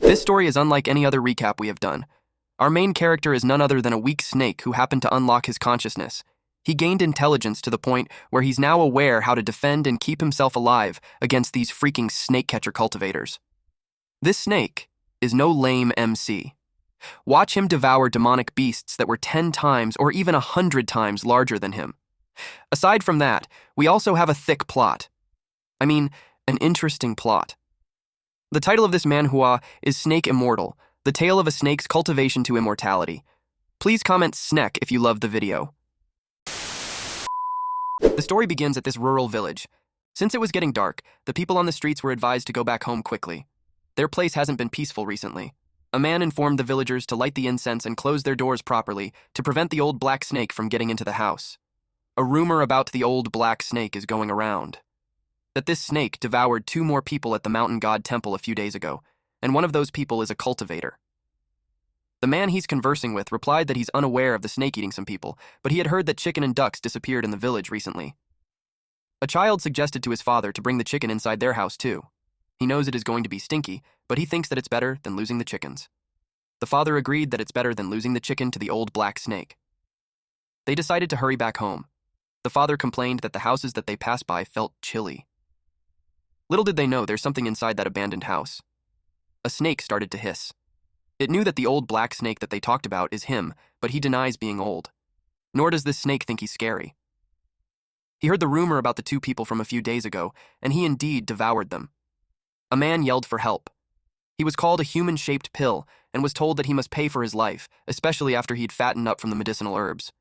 This story is unlike any other recap we have done. Our main character is none other than a weak snake who happened to unlock his consciousness. He gained intelligence to the point where he's now aware how to defend and keep himself alive against these freaking snake catcher cultivators. This snake is no lame MC. Watch him devour demonic beasts that were 10 times or even 100 times larger than him. Aside from that, we also have a thick plot. I mean, an interesting plot. The title of this manhwa is Snake Immortal, the tale of a snake's cultivation to immortality. Please comment SNEK if you loved the video. The story begins at this rural village. Since it was getting dark, the people on the streets were advised to go back home quickly. Their place hasn't been peaceful recently. A man informed the villagers to light the incense and close their doors properly to prevent the old black snake from getting into the house. A rumor about the old black snake is going around. That this snake devoured 2 more people at the mountain god temple a few days ago, and one of those people is a cultivator. The man he's conversing with replied that he's unaware of the snake eating some people, but he had heard that chicken and ducks disappeared in the village recently. A child suggested to his father to bring the chicken inside their house too. He knows it is going to be stinky, but he thinks that it's better than losing the chickens. The father agreed that it's better than losing the chicken to the old black snake. They decided to hurry back home. The father complained that the houses that they passed by felt chilly. Little did they know there's something inside that abandoned house. A snake started to hiss. It knew that the old black snake that they talked about is him, but he denies being old. Nor does this snake think he's scary. He heard the rumor about the 2 people from a few days ago, and he indeed devoured them. A man yelled for help. He was called a human-shaped pill and was told that he must pay for his life, especially after he'd fattened up from the medicinal herbs.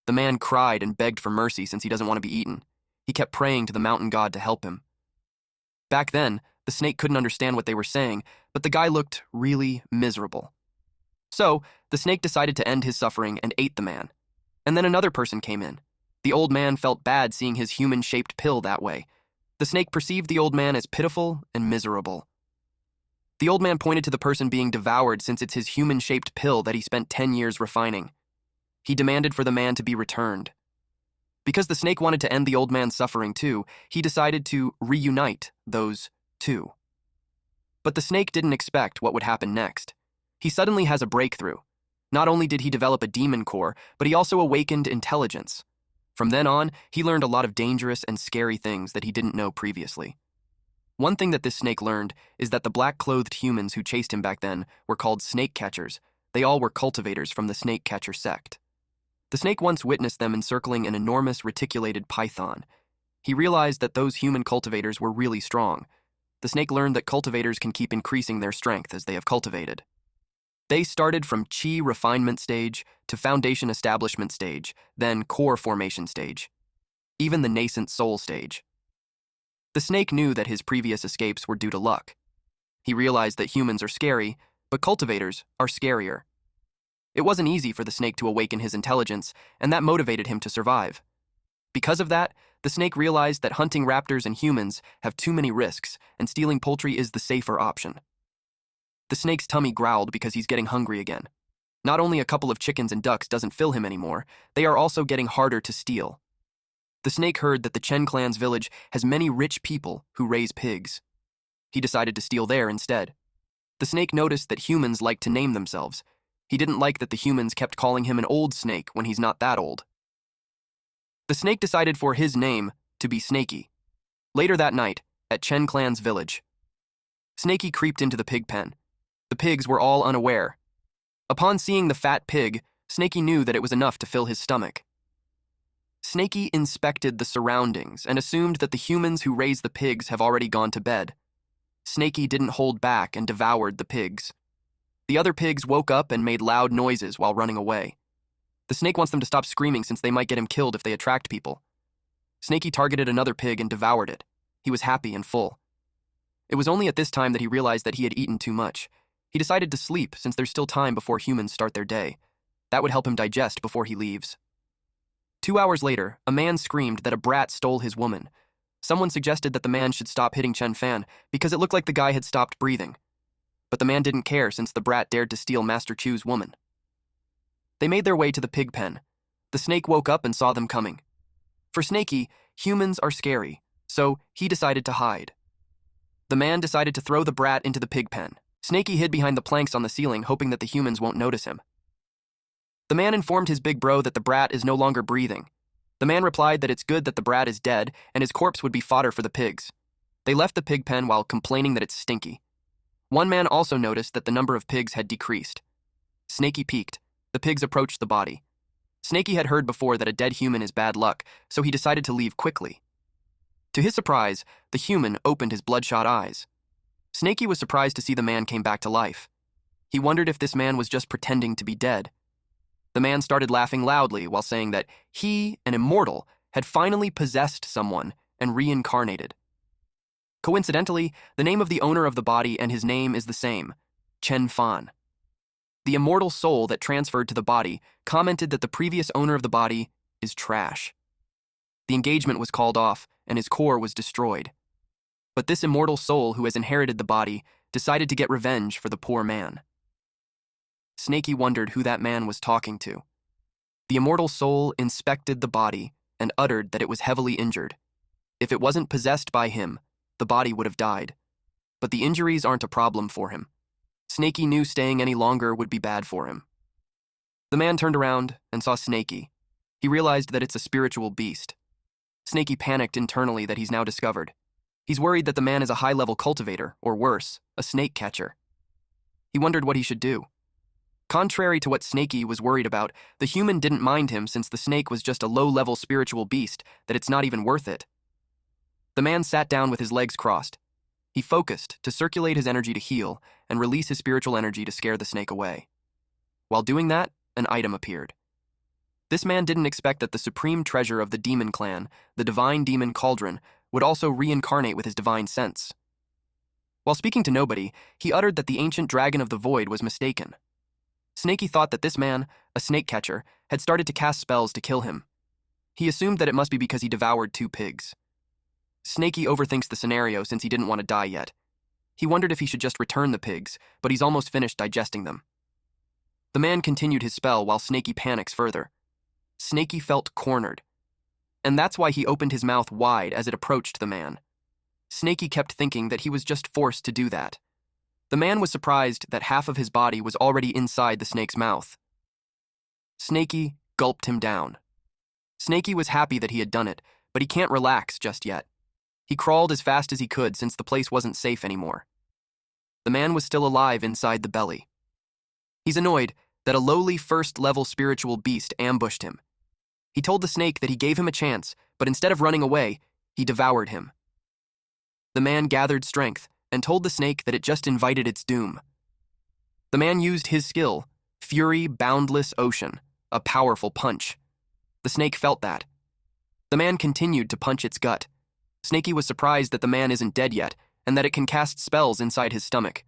The man cried and begged for mercy since he doesn't want to be eaten. He kept praying to the mountain god to help him. Back then, the snake couldn't understand what they were saying, but the guy looked really miserable. So, the snake decided to end his suffering and ate the man. And then another person came in. The old man felt bad seeing his human-shaped pill that way. The snake perceived the old man as pitiful and miserable. The old man pointed to the person being devoured since it's his human-shaped pill that he spent 10 years refining. He demanded for the man to be returned. Because the snake wanted to end the old man's suffering too, he decided to reunite those 2. But the snake didn't expect what would happen next. He suddenly has a breakthrough. Not only did he develop a demon core, but he also awakened intelligence. From then on, he learned a lot of dangerous and scary things that he didn't know previously. One thing that this snake learned is that the black-clothed humans who chased him back then were called snake catchers. They all were cultivators from the snake catcher sect. The snake once witnessed them encircling an enormous reticulated python. He realized that those human cultivators were really strong. The snake learned that cultivators can keep increasing their strength as they have cultivated. They started from chi refinement stage to foundation establishment stage, then core formation stage, even the nascent soul stage. The snake knew that his previous escapes were due to luck. He realized that humans are scary, but cultivators are scarier. It wasn't easy for the snake to awaken his intelligence, and that motivated him to survive. Because of that, the snake realized that hunting raptors and humans have too many risks, and stealing poultry is the safer option. The snake's tummy growled because he's getting hungry again. Not only a couple of chickens and ducks doesn't fill him anymore, they are also getting harder to steal. The snake heard that the Chen clan's village has many rich people who raise pigs. He decided to steal there instead. The snake noticed that humans like to name themselves. He didn't like that the humans kept calling him an old snake when he's not that old. The snake decided for his name to be Snaky. Later that night, at Chen clan's village, Snaky creeped into the pig pen. The pigs were all unaware. Upon seeing the fat pig, Snaky knew that it was enough to fill his stomach. Snaky inspected the surroundings and assumed that the humans who raised the pigs have already gone to bed. Snaky didn't hold back and devoured the pigs. The other pigs woke up and made loud noises while running away. The snake wants them to stop screaming since they might get him killed if they attract people. Snaky targeted another pig and devoured it. He was happy and full. It was only at this time that he realized that he had eaten too much. He decided to sleep since there's still time before humans start their day. That would help him digest before he leaves. 2 hours later, a man screamed that a brat stole his woman. Someone suggested that the man should stop hitting Chen Fan because it looked like the guy had stopped breathing. But the man didn't care since the brat dared to steal Master Chu's woman. They made their way to the pig pen. The snake woke up and saw them coming. For Snaky, humans are scary, so he decided to hide. The man decided to throw the brat into the pig pen. Snaky hid behind the planks on the ceiling, hoping that the humans won't notice him. The man informed his big bro that the brat is no longer breathing. The man replied that it's good that the brat is dead and his corpse would be fodder for the pigs. They left the pig pen while complaining that it's stinky. One man also noticed that the number of pigs had decreased. Snaky peeked. The pigs approached the body. Snaky had heard before that a dead human is bad luck, so he decided to leave quickly. To his surprise, the human opened his bloodshot eyes. Snaky was surprised to see the man came back to life. He wondered if this man was just pretending to be dead. The man started laughing loudly while saying that he, an immortal, had finally possessed someone and reincarnated. Coincidentally, the name of the owner of the body and his name is the same, Chen Fan. The immortal soul that transferred to the body commented that the previous owner of the body is trash. The engagement was called off and his core was destroyed. But this immortal soul who has inherited the body decided to get revenge for the poor man. Snaky wondered who that man was talking to. The immortal soul inspected the body and uttered that it was heavily injured. If it wasn't possessed by him, the body would have died. But the injuries aren't a problem for him. Snaky knew staying any longer would be bad for him. The man turned around and saw Snaky. He realized that it's a spiritual beast. Snaky panicked internally that he's now discovered. He's worried that the man is a high-level cultivator, or worse, a snake catcher. He wondered what he should do. Contrary to what Snaky was worried about, the human didn't mind him since the snake was just a low-level spiritual beast that it's not even worth it. The man sat down with his legs crossed. He focused to circulate his energy to heal and release his spiritual energy to scare the snake away. While doing that, an item appeared. This man didn't expect that the supreme treasure of the demon clan, the divine demon cauldron, would also reincarnate with his divine sense. While speaking to nobody, he uttered that the ancient dragon of the void was mistaken. Snaky thought that this man, a snake catcher, had started to cast spells to kill him. He assumed that it must be because he devoured 2 pigs. Snaky overthinks the scenario since he didn't want to die yet. He wondered if he should just return the pigs, but he's almost finished digesting them. The man continued his spell while Snaky panics further. Snaky felt cornered. And that's why he opened his mouth wide as it approached the man. Snaky kept thinking that he was just forced to do that. The man was surprised that half of his body was already inside the snake's mouth. Snaky gulped him down. Snaky was happy that he had done it, but he can't relax just yet. He crawled as fast as he could since the place wasn't safe anymore. The man was still alive inside the belly. He's annoyed that a lowly first-level spiritual beast ambushed him. He told the snake that he gave him a chance, but instead of running away, he devoured him. The man gathered strength and told the snake that it just invited its doom. The man used his skill, Fury Boundless Ocean, a powerful punch. The snake felt that. The man continued to punch its gut. Snaky was surprised that the man isn't dead yet and that it can cast spells inside his stomach.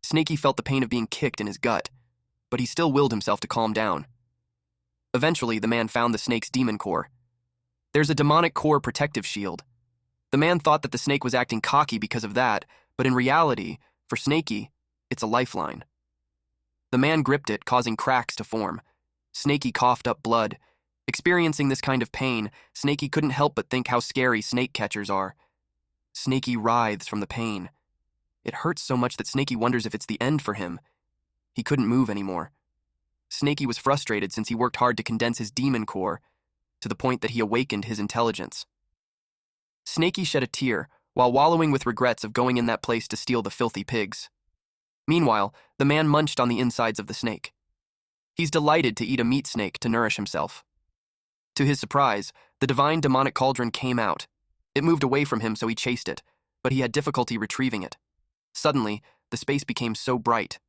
Snaky felt the pain of being kicked in his gut, but he still willed himself to calm down. Eventually, the man found the snake's demon core. There's a demonic core protective shield. The man thought that the snake was acting cocky because of that, but in reality, for Snaky, it's a lifeline. The man gripped it, causing cracks to form. Snaky coughed up blood. Experiencing this kind of pain, Snaky couldn't help but think how scary snake catchers are. Snaky writhes from the pain. It hurts so much that Snaky wonders if it's the end for him. He couldn't move anymore. Snaky was frustrated since he worked hard to condense his demon core, to the point that he awakened his intelligence. Snaky shed a tear while wallowing with regrets of going in that place to steal the filthy pigs. Meanwhile, the man munched on the insides of the snake. He's delighted to eat a meat snake to nourish himself. To his surprise, the divine demonic cauldron came out. It moved away from him, so he chased it, but he had difficulty retrieving it. Suddenly, the space became so bright.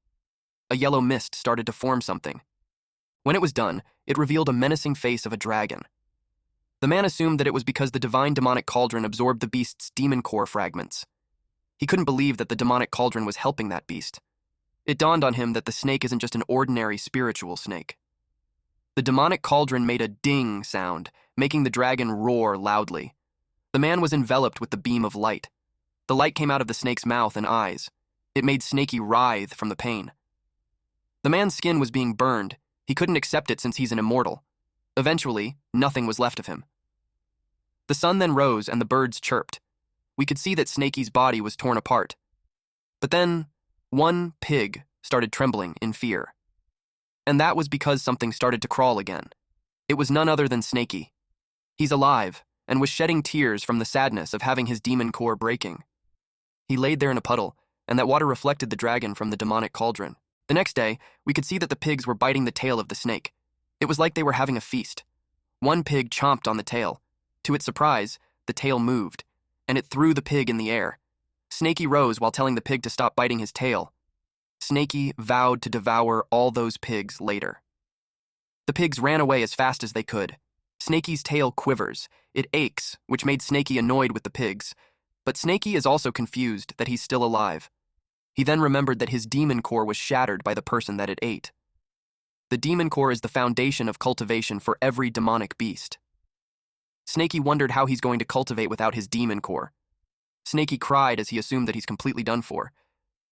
A yellow mist started to form something. When it was done, it revealed a menacing face of a dragon. The man assumed that it was because the divine demonic cauldron absorbed the beast's demon core fragments. He couldn't believe that the demonic cauldron was helping that beast. It dawned on him that the snake isn't just an ordinary spiritual snake. The demonic cauldron made a ding sound, making the dragon roar loudly. The man was enveloped with the beam of light. The light came out of the snake's mouth and eyes. It made Snaky writhe from the pain. The man's skin was being burned. He couldn't accept it since he's an immortal. Eventually, nothing was left of him. The sun then rose and the birds chirped. We could see that Snaky's body was torn apart. But then, One pig started trembling in fear. And that was because something started to crawl again. It was none other than Snaky. He's alive and was shedding tears from the sadness of having his demon core breaking. He laid there in a puddle, and that water reflected the dragon from the demonic cauldron. The next day, we could see that the pigs were biting the tail of the snake. It was like they were having a feast. One pig chomped on the tail. To its surprise, the tail moved, and it threw the pig in the air. Snaky rose while telling the pig to stop biting his tail. Snaky vowed to devour all those pigs later. The pigs ran away as fast as they could. Snaky's tail quivers. It aches, which made Snaky annoyed with the pigs. But Snaky is also confused that he's still alive. He then remembered that his demon core was shattered by the person that it ate. The demon core is the foundation of cultivation for every demonic beast. Snaky wondered how he's going to cultivate without his demon core. Snaky cried as he assumed that he's completely done for.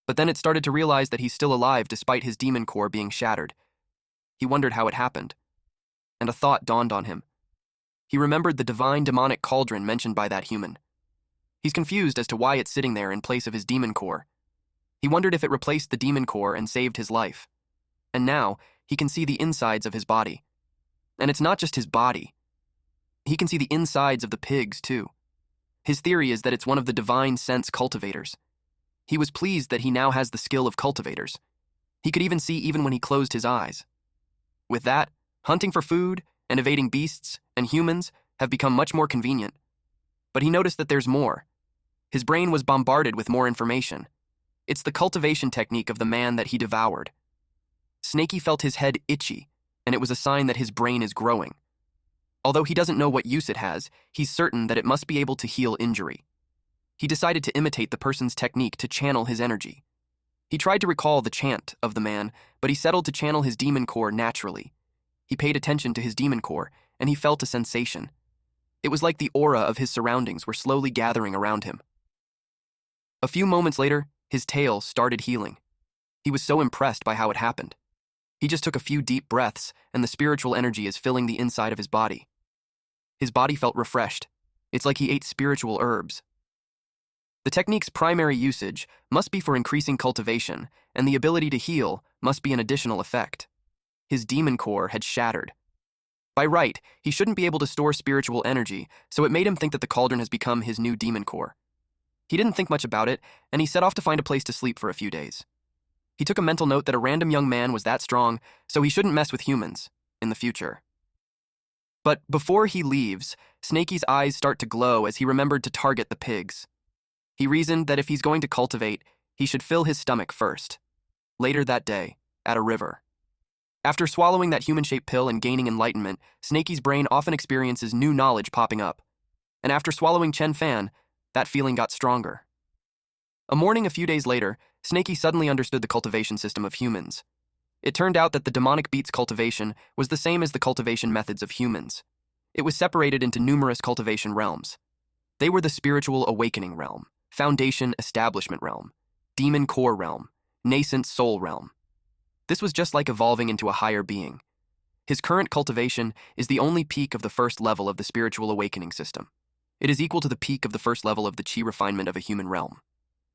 But then it started to realize that he's still alive despite his demon core being shattered. He wondered how it happened. And a thought dawned on him. He remembered the divine demonic cauldron mentioned by that human. He's confused as to why it's sitting there in place of his demon core. He wondered if it replaced the demon core and saved his life. And now, he can see the insides of his body. And it's not just his body. He can see the insides of the pigs, too. His theory is that it's one of the divine sense cultivators. He was pleased that he now has the skill of cultivators. He could even see even when he closed his eyes. With that, hunting for food and evading beasts and humans have become much more convenient. But he noticed that there's more. His brain was bombarded with more information. It's the cultivation technique of the man that he devoured. Snaky felt his head itchy, and it was a sign that his brain is growing. Although he doesn't know what use it has, he's certain that it must be able to heal injury. He decided to imitate the person's technique to channel his energy. He tried to recall the chant of the man, but he settled to channel his demon core naturally. He paid attention to his demon core, and he felt a sensation. It was like the aura of his surroundings were slowly gathering around him. A few moments later, his tail started healing. He was so impressed by how it happened. He just took a few deep breaths, and the spiritual energy is filling the inside of his body. His body felt refreshed. It's like he ate spiritual herbs. The technique's primary usage must be for increasing cultivation, and the ability to heal must be an additional effect. His demon core had shattered. By right, he shouldn't be able to store spiritual energy, so it made him think that the cauldron has become his new demon core. He didn't think much about it, and he set off to find a place to sleep for a few days. He took a mental note that a random young man was that strong, so he shouldn't mess with humans in the future. But before he leaves, Snaky's eyes start to glow as he remembered to target the pigs. He reasoned that if he's going to cultivate, he should fill his stomach first. Later that day, at a river. After swallowing that human-shaped pill and gaining enlightenment, Snaky's brain often experiences new knowledge popping up. And after swallowing Chen Fan, that feeling got stronger. A morning a few days later, Snaky suddenly understood the cultivation system of humans. It turned out that the demonic beat's cultivation was the same as the cultivation methods of humans. It was separated into numerous cultivation realms. They were the spiritual awakening realm, foundation establishment realm, demon core realm, nascent soul realm. This was just like evolving into a higher being. His current cultivation is the only peak of the first level of the spiritual awakening system. It is equal to the peak of the first level of the chi refinement of a human realm.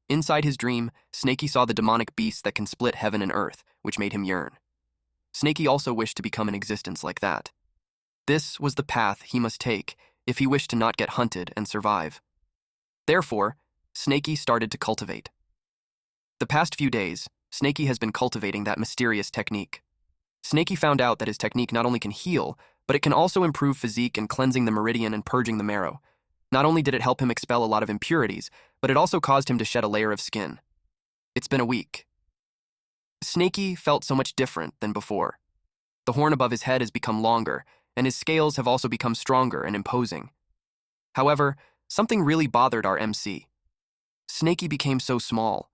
Inside his dream, Snaky saw the demonic beasts that can split heaven and earth, which made him yearn. Snaky also wished to become an existence like that. This was the path he must take if he wished to not get hunted and survive. Therefore, Snaky started to cultivate. The past few days, Snaky has been cultivating that mysterious technique. Snaky found out that his technique not only can heal, but it can also improve physique and cleansing the meridian and purging the marrow. Not only did it help him expel a lot of impurities, but it also caused him to shed a layer of skin. It's been a week. Snaky felt so much different than before. The horn above his head has become longer, and his scales have also become stronger and imposing. However, something really bothered our MC. Snaky became so small.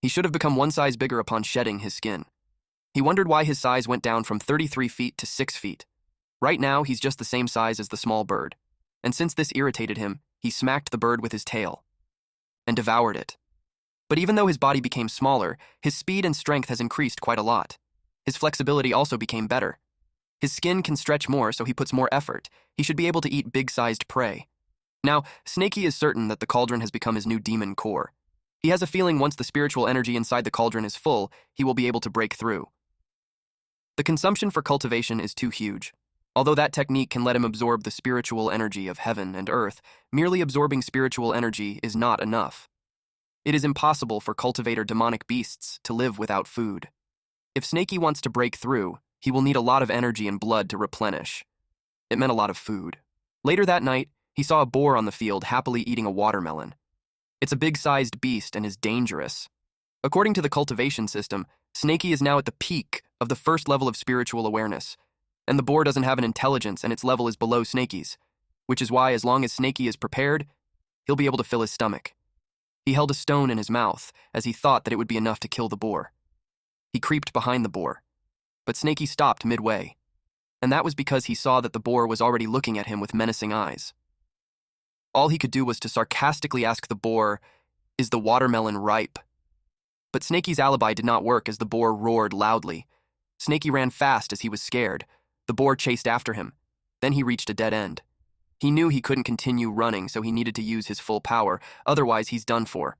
He should have become one size bigger upon shedding his skin. He wondered why his size went down from 33 feet to 6 feet. Right now, he's just the same size as the small bird. And since this irritated him, he smacked the bird with his tail and devoured it. But even though his body became smaller, his speed and strength has increased quite a lot. His flexibility also became better. His skin can stretch more, so he puts more effort. He should be able to eat big-sized prey. Now, Snaky is certain that the cauldron has become his new demon core. He has a feeling once the spiritual energy inside the cauldron is full, he will be able to break through. The consumption for cultivation is too huge. Although that technique can let him absorb the spiritual energy of heaven and earth, merely absorbing spiritual energy is not enough. It is impossible for cultivator demonic beasts to live without food. If Snaky wants to break through, he will need a lot of energy and blood to replenish. It meant a lot of food. Later that night, he saw a boar on the field happily eating a watermelon. It's a big-sized beast and is dangerous. According to the cultivation system, Snaky is now at the peak of the first level of spiritual awareness, and the boar doesn't have an intelligence and its level is below Snaky's, which is why as long as Snaky is prepared, he'll be able to fill his stomach. He held a stone in his mouth as he thought that it would be enough to kill the boar. He creeped behind the boar, but Snaky stopped midway, and that was because he saw that the boar was already looking at him with menacing eyes. All he could do was to sarcastically ask the boar, "Is the watermelon ripe?" But Snaky's alibi did not work as the boar roared loudly. Snaky ran fast as he was scared. The boar chased after him. Then he reached a dead end. He knew he couldn't continue running, so he needed to use his full power, otherwise he's done for.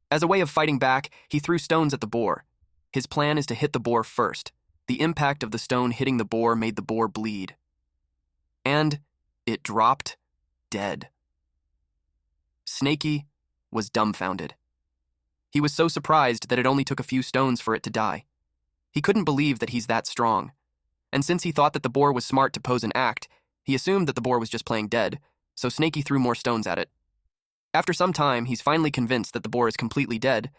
As a way of fighting back, he threw stones at the boar. His plan is to hit the boar first. The impact of the stone hitting the boar made the boar bleed. And it dropped dead. Snaky was dumbfounded. He was so surprised that it only took a few stones for it to die. He couldn't believe that he's that strong. And since he thought that the boar was smart to pose an act, he assumed that the boar was just playing dead, so Snaky threw more stones at it. After some time, he's finally convinced that the boar is completely dead.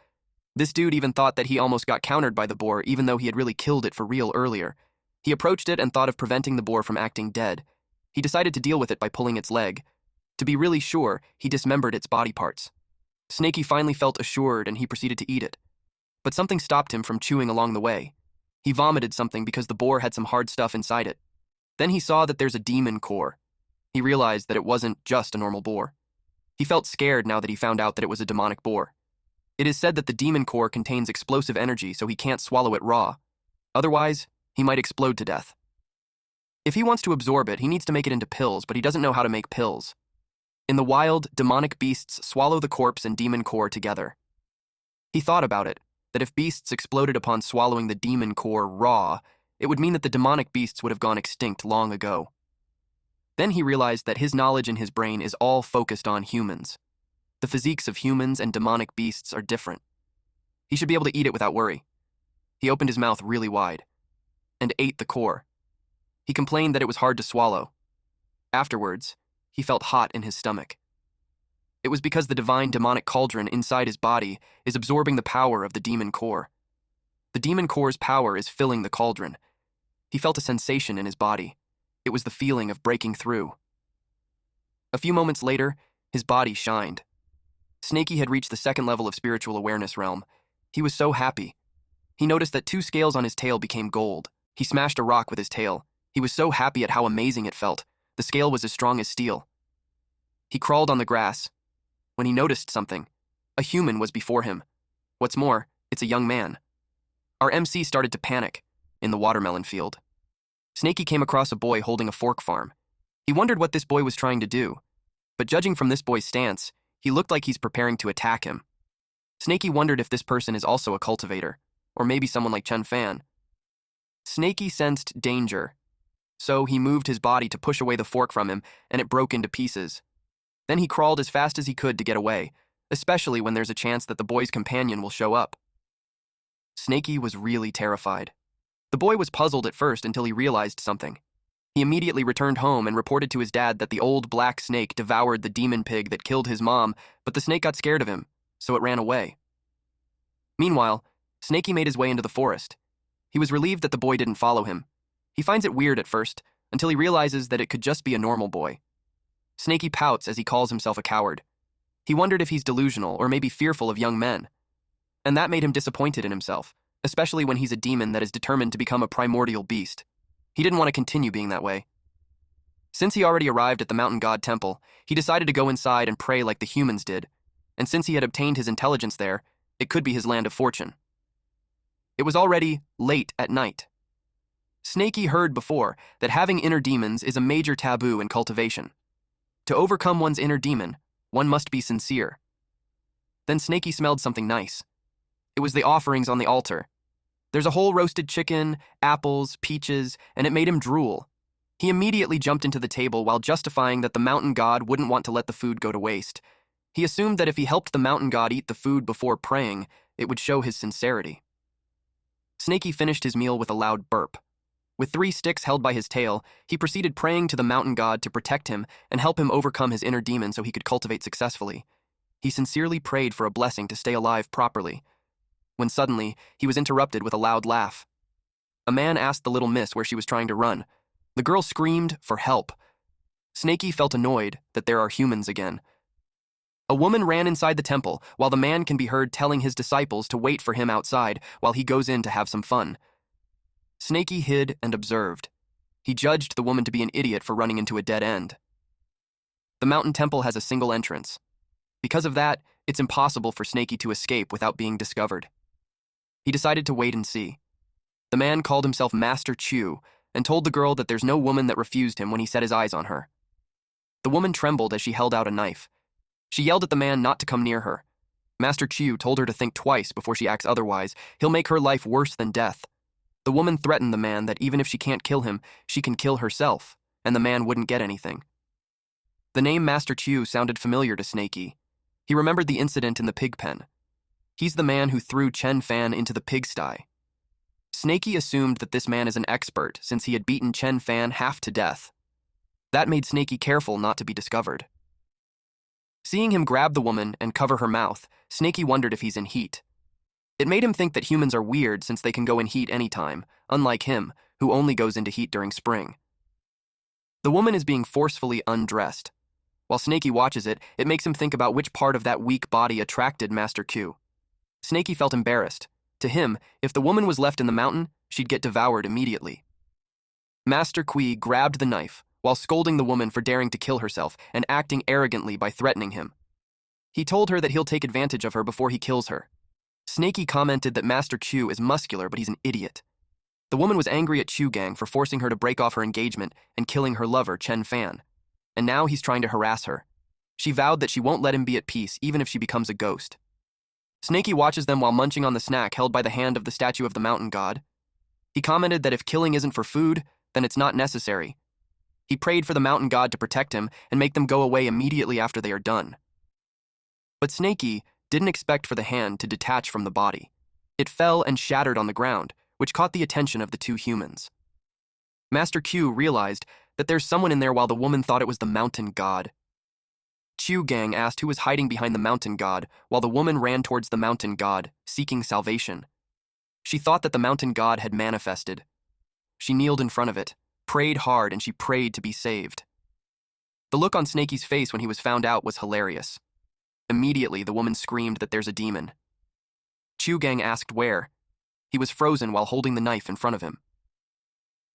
This dude even thought that he almost got countered by the boar, even though he had really killed it for real earlier. He approached it and thought of preventing the boar from acting dead. He decided to deal with it by pulling its leg. To be really sure, he dismembered its body parts. Snaky finally felt assured and he proceeded to eat it. But something stopped him from chewing along the way. He vomited something because the boar had some hard stuff inside it. Then he saw that there's a demon core. He realized that it wasn't just a normal boar. He felt scared now that he found out that it was a demonic boar. It is said that the demon core contains explosive energy, so he can't swallow it raw. Otherwise, he might explode to death. If he wants to absorb it, he needs to make it into pills, but he doesn't know how to make pills. In the wild, demonic beasts swallow the corpse and demon core together. He thought about it, that if beasts exploded upon swallowing the demon core raw, it would mean that the demonic beasts would have gone extinct long ago. Then he realized that his knowledge in his brain is all focused on humans. The physiques of humans and demonic beasts are different. He should be able to eat it without worry. He opened his mouth really wide and ate the core. He complained that it was hard to swallow. Afterwards, he felt hot in his stomach. It was because the divine demonic cauldron inside his body is absorbing the power of the demon core. The demon core's power is filling the cauldron. He felt a sensation in his body. It was the feeling of breaking through. A few moments later, his body shined. Snaky had reached the second level of spiritual awareness realm. He was so happy. He noticed that 2 scales on his tail became gold. He smashed a rock with his tail. He was so happy at how amazing it felt. The scale was as strong as steel. He crawled on the grass. When he noticed something, a human was before him. What's more, it's a young man. Our MC started to panic in the watermelon field. Snaky came across a boy holding a fork farm. He wondered what this boy was trying to do, but judging from this boy's stance, he looked like he's preparing to attack him. Snaky wondered if this person is also a cultivator, or maybe someone like Chen Fan. Snaky sensed danger, so he moved his body to push away the fork from him, and it broke into pieces. Then he crawled as fast as he could to get away, especially when there's a chance that the boy's companion will show up. Snaky was really terrified. The boy was puzzled at first until he realized something. He immediately returned home and reported to his dad that the old black snake devoured the demon pig that killed his mom, but the snake got scared of him, so it ran away. Meanwhile, Snaky made his way into the forest. He was relieved that the boy didn't follow him. He finds it weird at first, until he realizes that it could just be a normal boy. Snaky pouts as he calls himself a coward. He wondered if he's delusional or maybe fearful of young men. And that made him disappointed in himself, especially when he's a demon that is determined to become a primordial beast. He didn't want to continue being that way. Since he already arrived at the mountain god temple, he decided to go inside and pray like the humans did, and since he had obtained his intelligence there, it could be his land of fortune. It was already late at night. Snaky heard before that having inner demons is a major taboo in cultivation. To overcome one's inner demon, one must be sincere. Then Snaky smelled something nice. It was the offerings on the altar. There's a whole roasted chicken, apples, peaches, and it made him drool. He immediately jumped into the table while justifying that the mountain god wouldn't want to let the food go to waste. He assumed that if he helped the mountain god eat the food before praying, it would show his sincerity. Snaky finished his meal with a loud burp. With 3 sticks held by his tail, he proceeded praying to the mountain god to protect him and help him overcome his inner demon so he could cultivate successfully. He sincerely prayed for a blessing to stay alive properly, when suddenly he was interrupted with a loud laugh. A man asked the little miss where she was trying to run. The girl screamed for help. Snaky felt annoyed that there are humans again. A woman ran inside the temple while the man can be heard telling his disciples to wait for him outside while he goes in to have some fun. Snaky hid and observed. He judged the woman to be an idiot for running into a dead end. The mountain temple has a single entrance. Because of that, it's impossible for Snaky to escape without being discovered. He decided to wait and see. The man called himself Master Chu and told the girl that there's no woman that refused him when he set his eyes on her. The woman trembled as she held out a knife. She yelled at the man not to come near her. Master Chu told her to think twice before she acts otherwise. He'll make her life worse than death. The woman threatened the man that even if she can't kill him, she can kill herself, and the man wouldn't get anything. The name Master Chu sounded familiar to Snaky. He remembered the incident in the pig pen. He's the man who threw Chen Fan into the pigsty. Snaky assumed that this man is an expert since he had beaten Chen Fan half to death. That made Snaky careful not to be discovered. Seeing him grab the woman and cover her mouth, Snaky wondered if he's in heat. It made him think that humans are weird since they can go in heat anytime, unlike him, who only goes into heat during spring. The woman is being forcefully undressed. While Snaky watches it, it makes him think about which part of that weak body attracted Master Q. Snaky felt embarrassed. To him, if the woman was left in the mountain, she'd get devoured immediately. Master Kui grabbed the knife, while scolding the woman for daring to kill herself and acting arrogantly by threatening him. He told her that he'll take advantage of her before he kills her. Snaky commented that Master Chu is muscular, but he's an idiot. The woman was angry at Chu Gang for forcing her to break off her engagement and killing her lover, Chen Fan. And now he's trying to harass her. She vowed that she won't let him be at peace even if she becomes a ghost. Snaky watches them while munching on the snack held by the hand of the statue of the mountain god. He commented that if killing isn't for food, then it's not necessary. He prayed for the mountain god to protect him and make them go away immediately after they are done. But Snaky didn't expect for the hand to detach from the body. It fell and shattered on the ground, which caught the attention of the 2 humans. Master Q realized that there's someone in there while the woman thought it was the mountain god. Chu Gang asked who was hiding behind the mountain god while the woman ran towards the mountain god, seeking salvation. She thought that the mountain god had manifested. She kneeled in front of it, prayed hard, and she prayed to be saved. The look on Snaky's face when he was found out was hilarious. Immediately, the woman screamed that there's a demon. Chu Gang asked where. He was frozen while holding the knife in front of him.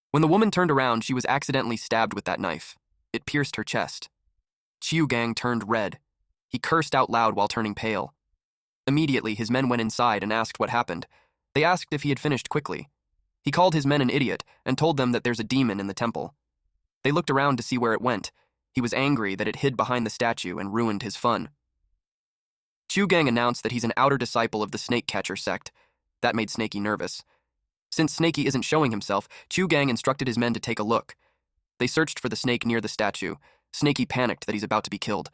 When the woman turned around, she was accidentally stabbed with that knife. It pierced her chest. Chu Gang turned red. He cursed out loud while turning pale. Immediately, his men went inside and asked what happened. They asked if he had finished quickly. He called his men an idiot and told them that there's a demon in the temple. They looked around to see where it went. He was angry that it hid behind the statue and ruined his fun. Chu Gang announced that he's an outer disciple of the snake catcher sect. That made Snaky nervous. Since Snaky isn't showing himself, Chu Gang instructed his men to take a look. They searched for the snake near the statue. Snaky panicked that he's about to be killed,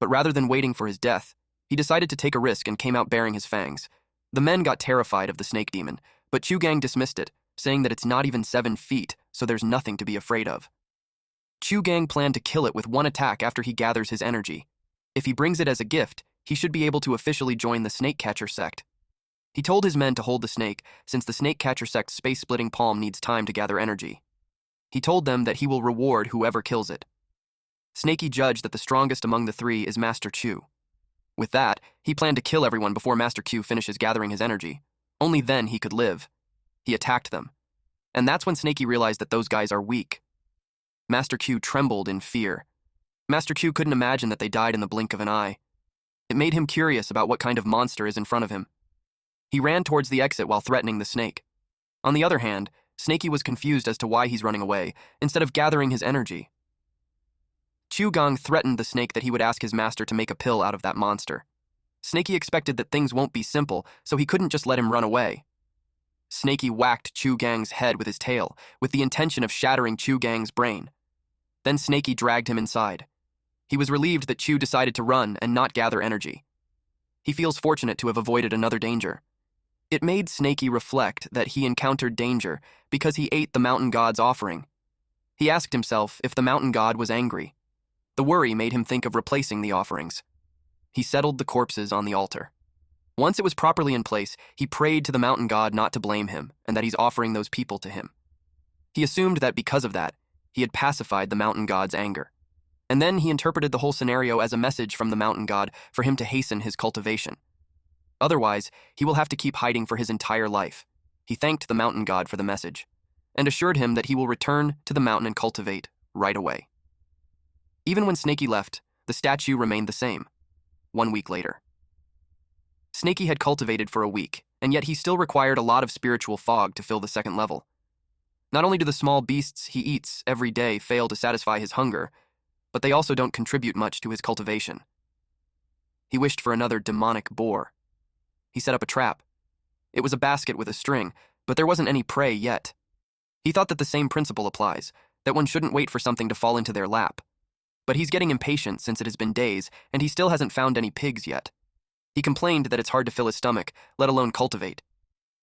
but rather than waiting for his death, he decided to take a risk and came out bearing his fangs. The men got terrified of the snake demon, but Chu Gang dismissed it, saying that it's not even 7 feet, so there's nothing to be afraid of. Chu Gang planned to kill it with one attack after he gathers his energy. If he brings it as a gift, he should be able to officially join the snake catcher sect. He told his men to hold the snake, since the snake catcher sect's space-splitting palm needs time to gather energy. He told them that he will reward whoever kills it. Snaky judged that the strongest among the 3 is Master Chu. With that, he planned to kill everyone before Master Q finishes gathering his energy. Only then he could live. He attacked them. And that's when Snaky realized that those guys are weak. Master Q trembled in fear. Master Q couldn't imagine that they died in the blink of an eye. It made him curious about what kind of monster is in front of him. He ran towards the exit while threatening the snake. On the other hand, Snaky was confused as to why he's running away, instead of gathering his energy. Chu Gang threatened the snake that he would ask his master to make a pill out of that monster. Snaky expected that things won't be simple, so he couldn't just let him run away. Snaky whacked Chu Gang's head with his tail, with the intention of shattering Chu Gang's brain. Then Snaky dragged him inside. He was relieved that Chu decided to run and not gather energy. He feels fortunate to have avoided another danger. It made Snaky reflect that he encountered danger because he ate the mountain god's offering. He asked himself if the mountain god was angry. The worry made him think of replacing the offerings. He settled the corpses on the altar. Once it was properly in place, he prayed to the mountain god not to blame him and that he's offering those people to him. He assumed that because of that, he had pacified the mountain god's anger. And then he interpreted the whole scenario as a message from the mountain god for him to hasten his cultivation. Otherwise, he will have to keep hiding for his entire life. He thanked the mountain god for the message and assured him that he will return to the mountain and cultivate right away. Even when Snaky left, the statue remained the same. 1 week later. Snaky had cultivated for a week, and yet he still required a lot of spiritual fog to fill the second level. Not only do the small beasts he eats every day fail to satisfy his hunger, but they also don't contribute much to his cultivation. He wished for another demonic boar. He set up a trap. It was a basket with a string, but there wasn't any prey yet. He thought that the same principle applies, that one shouldn't wait for something to fall into their lap. But he's getting impatient since it has been days, and he still hasn't found any pigs yet. He complained that it's hard to fill his stomach, let alone cultivate.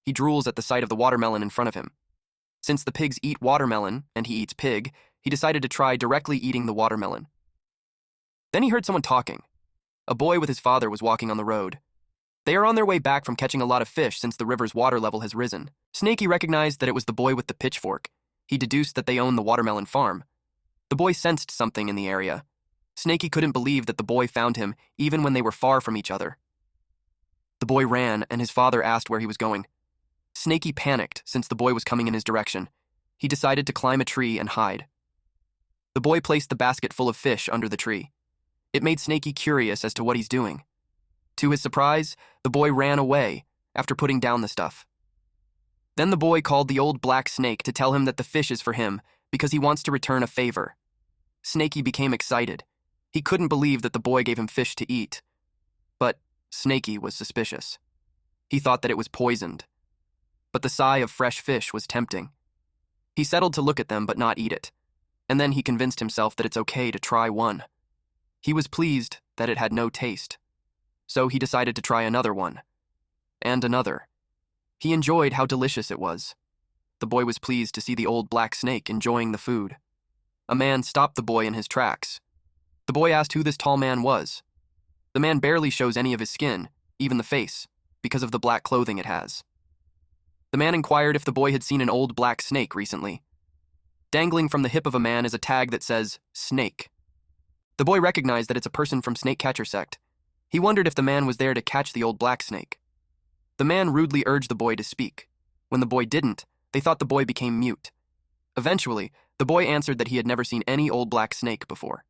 He drools at the sight of the watermelon in front of him. Since the pigs eat watermelon, and he eats pig, he decided to try directly eating the watermelon. Then he heard someone talking. A boy with his father was walking on the road. They are on their way back from catching a lot of fish since the river's water level has risen. Snaky recognized that it was the boy with the pitchfork. He deduced that they own the watermelon farm. The boy sensed something in the area. Snaky couldn't believe that the boy found him even when they were far from each other. The boy ran, and his father asked where he was going. Snaky panicked since the boy was coming in his direction. He decided to climb a tree and hide. The boy placed the basket full of fish under the tree. It made Snaky curious as to what he's doing. To his surprise, the boy ran away after putting down the stuff. Then the boy called the old black snake to tell him that the fish is for him because he wants to return a favor. Snaky became excited. He couldn't believe that the boy gave him fish to eat. But Snaky was suspicious. He thought that it was poisoned. But the sigh of fresh fish was tempting. He settled to look at them but not eat it. And then he convinced himself that it's okay to try one. He was pleased that it had no taste. So he decided to try another one. And another. He enjoyed how delicious it was. The boy was pleased to see the old black snake enjoying the food. A man stopped the boy in his tracks. The boy asked who this tall man was. The man barely shows any of his skin, even the face, because of the black clothing it has. The man inquired if the boy had seen an old black snake recently. Dangling from the hip of a man is a tag that says, Snake. The boy recognized that it's a person from Snake Catcher sect. He wondered if the man was there to catch the old black snake. The man rudely urged the boy to speak. When the boy didn't, they thought the boy became mute. Eventually, the boy answered that he had never seen any old black snake before.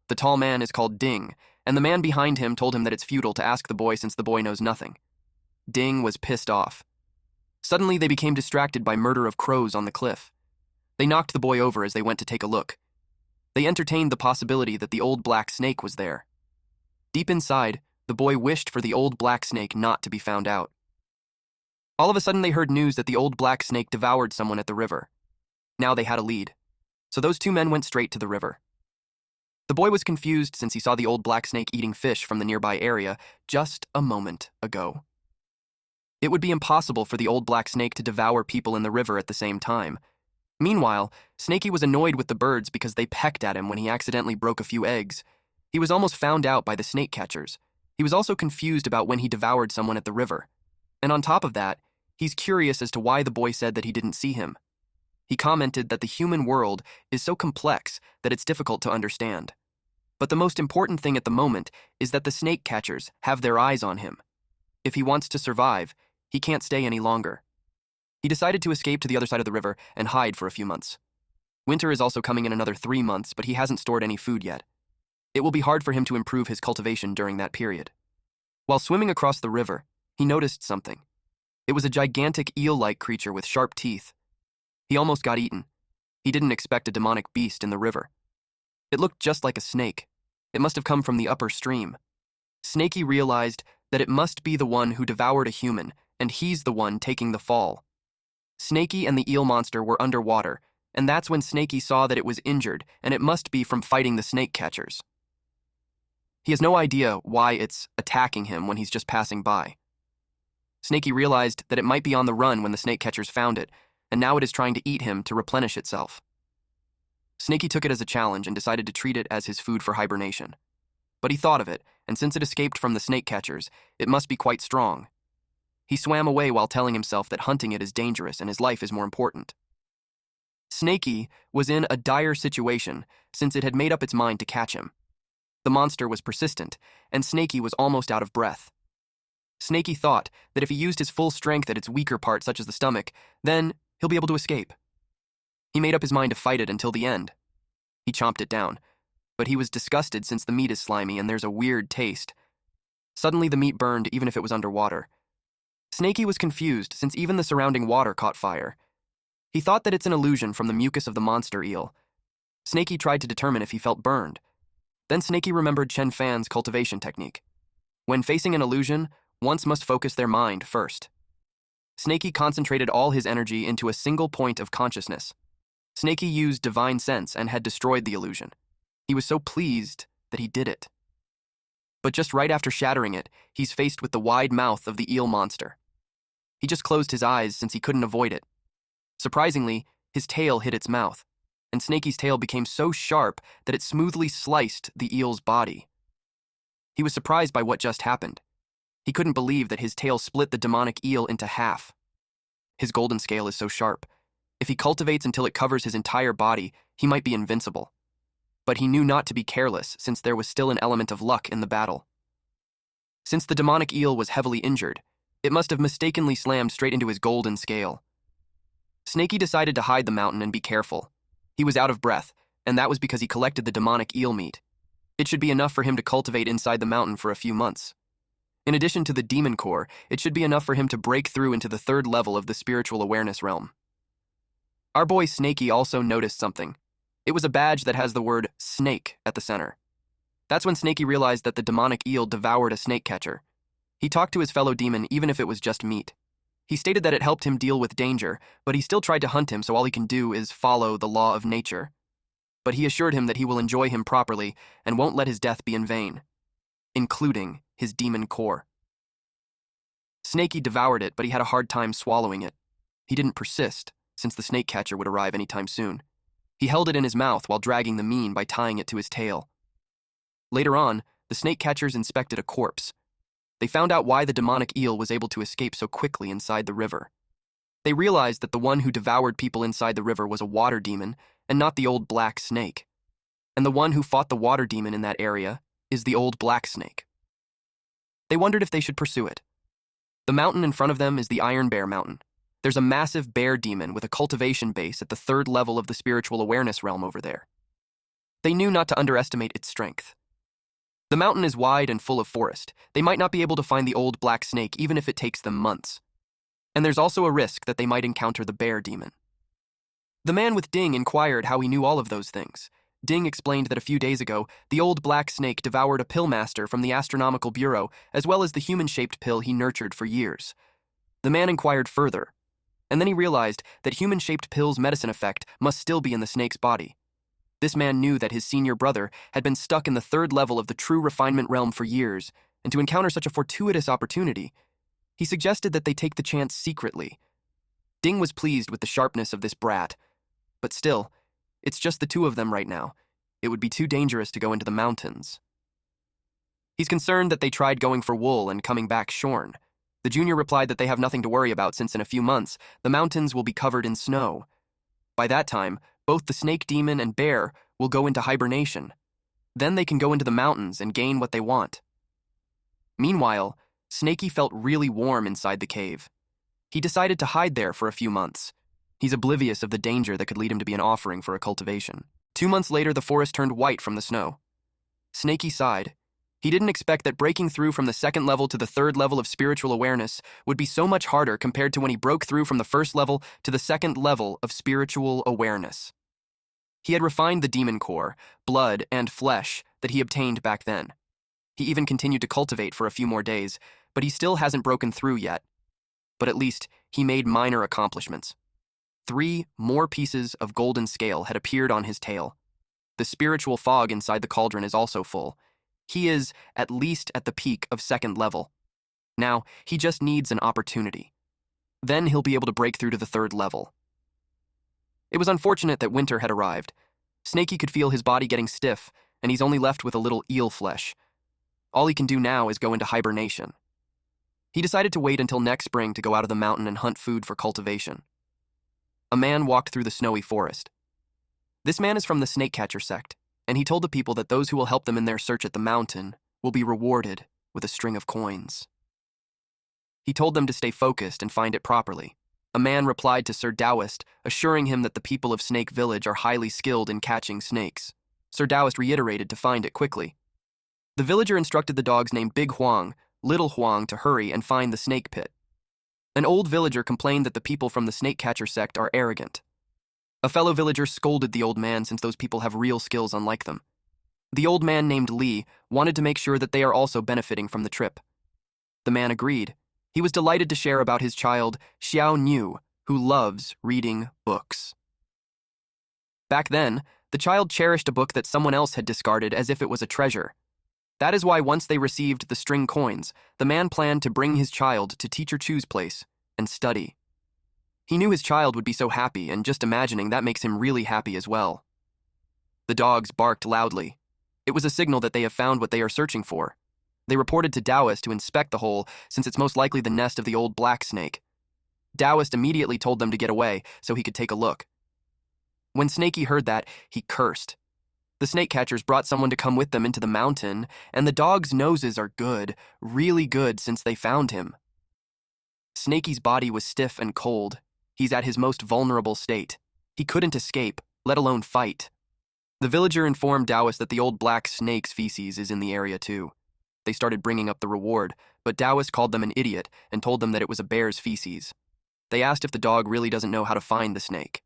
The tall man is called Ding, and the man behind him told him that it's futile to ask the boy since the boy knows nothing. Ding was pissed off. Suddenly, they became distracted by murder of crows on the cliff. They knocked the boy over as they went to take a look. They entertained the possibility that the old black snake was there. Deep inside, the boy wished for the old black snake not to be found out. All of a sudden, they heard news that the old black snake devoured someone at the river. Now they had a lead. So those two men went straight to the river. The boy was confused since he saw the old black snake eating fish from the nearby area just a moment ago. It would be impossible for the old black snake to devour people in the river at the same time. Meanwhile, Snaky was annoyed with the birds because they pecked at him when he accidentally broke a few eggs. He was almost found out by the snake catchers. He was also confused about when he devoured someone at the river. And on top of that, he's curious as to why the boy said that he didn't see him. He commented that the human world is so complex that it's difficult to understand. But the most important thing at the moment is that the snake catchers have their eyes on him. If he wants to survive, he can't stay any longer. He decided to escape to the other side of the river and hide for a few months. Winter is also coming in another 3 months, but he hasn't stored any food yet. It will be hard for him to improve his cultivation during that period. While swimming across the river, he noticed something. It was a gigantic eel-like creature with sharp teeth. He almost got eaten. He didn't expect a demonic beast in the river. It looked just like a snake. It must have come from the upper stream. Snaky realized that it must be the one who devoured a human, and he's the one taking the fall. Snaky and the eel monster were underwater, and that's when Snaky saw that it was injured, and it must be from fighting the snake catchers. He has no idea why it's attacking him when he's just passing by. Snaky realized that it might be on the run when the snake catchers found it, and now it is trying to eat him to replenish itself. Snaky took it as a challenge and decided to treat it as his food for hibernation. But he thought of it, and since it escaped from the snake catchers, it must be quite strong. He swam away while telling himself that hunting it is dangerous and his life is more important. Snaky was in a dire situation since it had made up its mind to catch him. The monster was persistent, and Snaky was almost out of breath. Snaky thought that if he used his full strength at its weaker part, such as the stomach, then he'll be able to escape. He made up his mind to fight it until the end. He chomped it down, but he was disgusted since the meat is slimy and there's a weird taste. Suddenly the meat burned even if it was underwater. Snaky was confused since even the surrounding water caught fire. He thought that it's an illusion from the mucus of the monster eel. Snaky tried to determine if he felt burned. Then Snaky remembered Chen Fan's cultivation technique. When facing an illusion, one must focus their mind first. Snaky concentrated all his energy into a single point of consciousness. Snaky used divine sense and had destroyed the illusion. He was so pleased that he did it. But just right after shattering it, he's faced with the wide mouth of the eel monster. He just closed his eyes since he couldn't avoid it. Surprisingly, his tail hit its mouth, and Snaky's tail became so sharp that it smoothly sliced the eel's body. He was surprised by what just happened. He couldn't believe that his tail split the demonic eel into half. His golden scale is so sharp. If he cultivates until it covers his entire body, he might be invincible. But he knew not to be careless since there was still an element of luck in the battle. Since the demonic eel was heavily injured, it must have mistakenly slammed straight into his golden scale. Snaky decided to hide the mountain and be careful. He was out of breath, and that was because he collected the demonic eel meat. It should be enough for him to cultivate inside the mountain for a few months. In addition to the demon core, it should be enough for him to break through into the third level of the spiritual awareness realm. Our boy Snaky also noticed something. It was a badge that has the word snake at the center. That's when Snaky realized that the demonic eel devoured a snake catcher. He talked to his fellow demon even if it was just meat. He stated that it helped him deal with danger, but he still tried to hunt him, so all he can do is follow the law of nature. But he assured him that he will enjoy him properly and won't let his death be in vain, including his demon core. Snaky devoured it, but he had a hard time swallowing it. He didn't persist, since the snake catcher would arrive anytime soon. He held it in his mouth while dragging the mean by tying it to his tail. Later on, the snake catchers inspected a corpse. They found out why the demonic eel was able to escape so quickly inside the river. They realized that the one who devoured people inside the river was a water demon and not the old black snake. And the one who fought the water demon in that area is the old black snake. They wondered if they should pursue it. The mountain in front of them is the Iron Bear Mountain. There's a massive bear demon with a cultivation base at the third level of the spiritual awareness realm over there. They knew not to underestimate its strength. The mountain is wide and full of forest. They might not be able to find the old black snake even if it takes them months. And there's also a risk that they might encounter the bear demon. The man with Ding inquired how he knew all of those things. Ding explained that a few days ago, the old black snake devoured a pill master from the Astronomical Bureau, as well as the human-shaped pill he nurtured for years. The man inquired further, and then he realized that human-shaped pill's medicine effect must still be in the snake's body. This man knew that his senior brother had been stuck in the third level of the true refinement realm for years, and to encounter such a fortuitous opportunity, he suggested that they take the chance secretly. Ding was pleased with the sharpness of this brat, but still, it's just the two of them right now. It would be too dangerous to go into the mountains. He's concerned that they tried going for wool and coming back shorn. The junior replied that they have nothing to worry about since in a few months, the mountains will be covered in snow. By that time, both the snake demon and bear will go into hibernation. Then they can go into the mountains and gain what they want. Meanwhile, Snaky felt really warm inside the cave. He decided to hide there for a few months. He's oblivious of the danger that could lead him to be an offering for a cultivation. 2 months later, the forest turned white from the snow. Snaky sighed. He didn't expect that breaking through from the second level to the third level of spiritual awareness would be so much harder compared to when he broke through from the first level to the second level of spiritual awareness. He had refined the demon core, blood, and flesh that he obtained back then. He even continued to cultivate for a few more days, but he still hasn't broken through yet. But at least he made minor accomplishments. 3 more pieces of golden scale had appeared on his tail. The spiritual fog inside the cauldron is also full. He is at least at the peak of 2nd level. Now, he just needs an opportunity. Then he'll be able to break through to the 3rd level. It was unfortunate that winter had arrived. Snaky could feel his body getting stiff, and he's only left with a little eel flesh. All he can do now is go into hibernation. He decided to wait until next spring to go out of the mountain and hunt food for cultivation. A man walked through the snowy forest. This man is from the snake-catcher sect, and he told the people that those who will help them in their search at the mountain will be rewarded with a string of coins. He told them to stay focused and find it properly. A man replied to Sir Taoist, assuring him that the people of Snake Village are highly skilled in catching snakes. Sir Taoist reiterated to find it quickly. The villager instructed the dogs named Big Huang, Little Huang to hurry and find the snake pit. An old villager complained that the people from the snake-catcher sect are arrogant. A fellow villager scolded the old man since those people have real skills unlike them. The old man named Li wanted to make sure that they are also benefiting from the trip. The man agreed. He was delighted to share about his child, Xiao Niu, who loves reading books. Back then, the child cherished a book that someone else had discarded as if it was a treasure. That is why once they received the string coins, the man planned to bring his child to Teacher Chu's place and study. He knew his child would be so happy, and just imagining that makes him really happy as well. The dogs barked loudly. It was a signal that they have found what they are searching for. They reported to Taoist to inspect the hole, since it's most likely the nest of the old black snake. Taoist immediately told them to get away so he could take a look. When Snaky heard that, he cursed. The snake catchers brought someone to come with them into the mountain, and the dogs' noses are good, really good since they found him. Snaky's body was stiff and cold. He's at his most vulnerable state. He couldn't escape, let alone fight. The villager informed Taoist that the old black snake's feces is in the area too. They started bringing up the reward, but Taoist called them an idiot and told them that it was a bear's feces. They asked if the dog really doesn't know how to find the snake.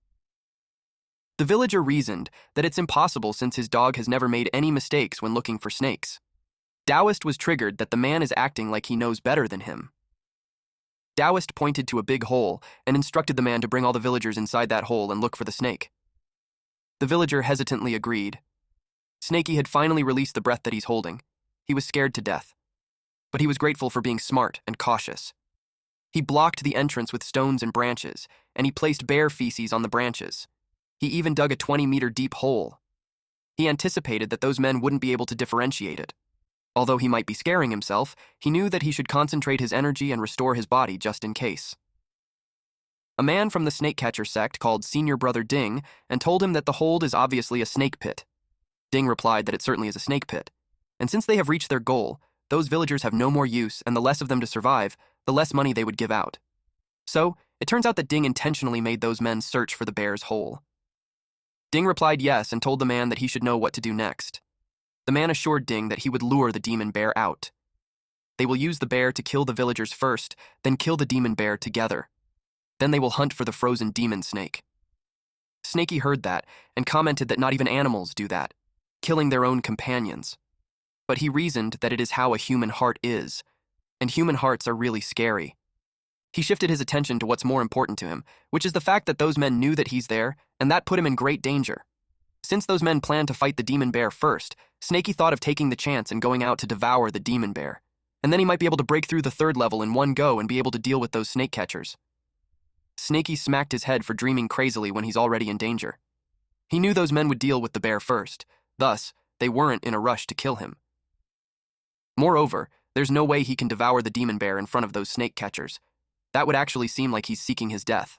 The villager reasoned that it's impossible since his dog has never made any mistakes when looking for snakes. Taoist was triggered that the man is acting like he knows better than him. Taoist pointed to a big hole and instructed the man to bring all the villagers inside that hole and look for the snake. The villager hesitantly agreed. Snaky had finally released the breath that he's holding. He was scared to death. But he was grateful for being smart and cautious. He blocked the entrance with stones and branches, and he placed bear feces on the branches. He even dug a 20-meter deep hole. He anticipated that those men wouldn't be able to differentiate it. Although he might be scaring himself, he knew that he should concentrate his energy and restore his body just in case. A man from the snake-catcher sect called Senior Brother Ding and told him that the hold is obviously a snake pit. Ding replied that it certainly is a snake pit. And since they have reached their goal, those villagers have no more use, and the less of them to survive, the less money they would give out. So, it turns out that Ding intentionally made those men search for the bear's hole. Ding replied yes and told the man that he should know what to do next. The man assured Ding that he would lure the demon bear out. They will use the bear to kill the villagers first, then kill the demon bear together. Then they will hunt for the frozen demon snake. Snaky heard that and commented that not even animals do that, killing their own companions. But he reasoned that it is how a human heart is, and human hearts are really scary. He shifted his attention to what's more important to him, which is the fact that those men knew that he's there, and that put him in great danger. Since those men planned to fight the demon bear first, Snaky thought of taking the chance and going out to devour the demon bear, and then he might be able to break through the 3rd level in one go and be able to deal with those snake catchers. Snaky smacked his head for dreaming crazily when he's already in danger. He knew those men would deal with the bear first, thus, they weren't in a rush to kill him. Moreover, there's no way he can devour the demon bear in front of those snake catchers. That would actually seem like he's seeking his death.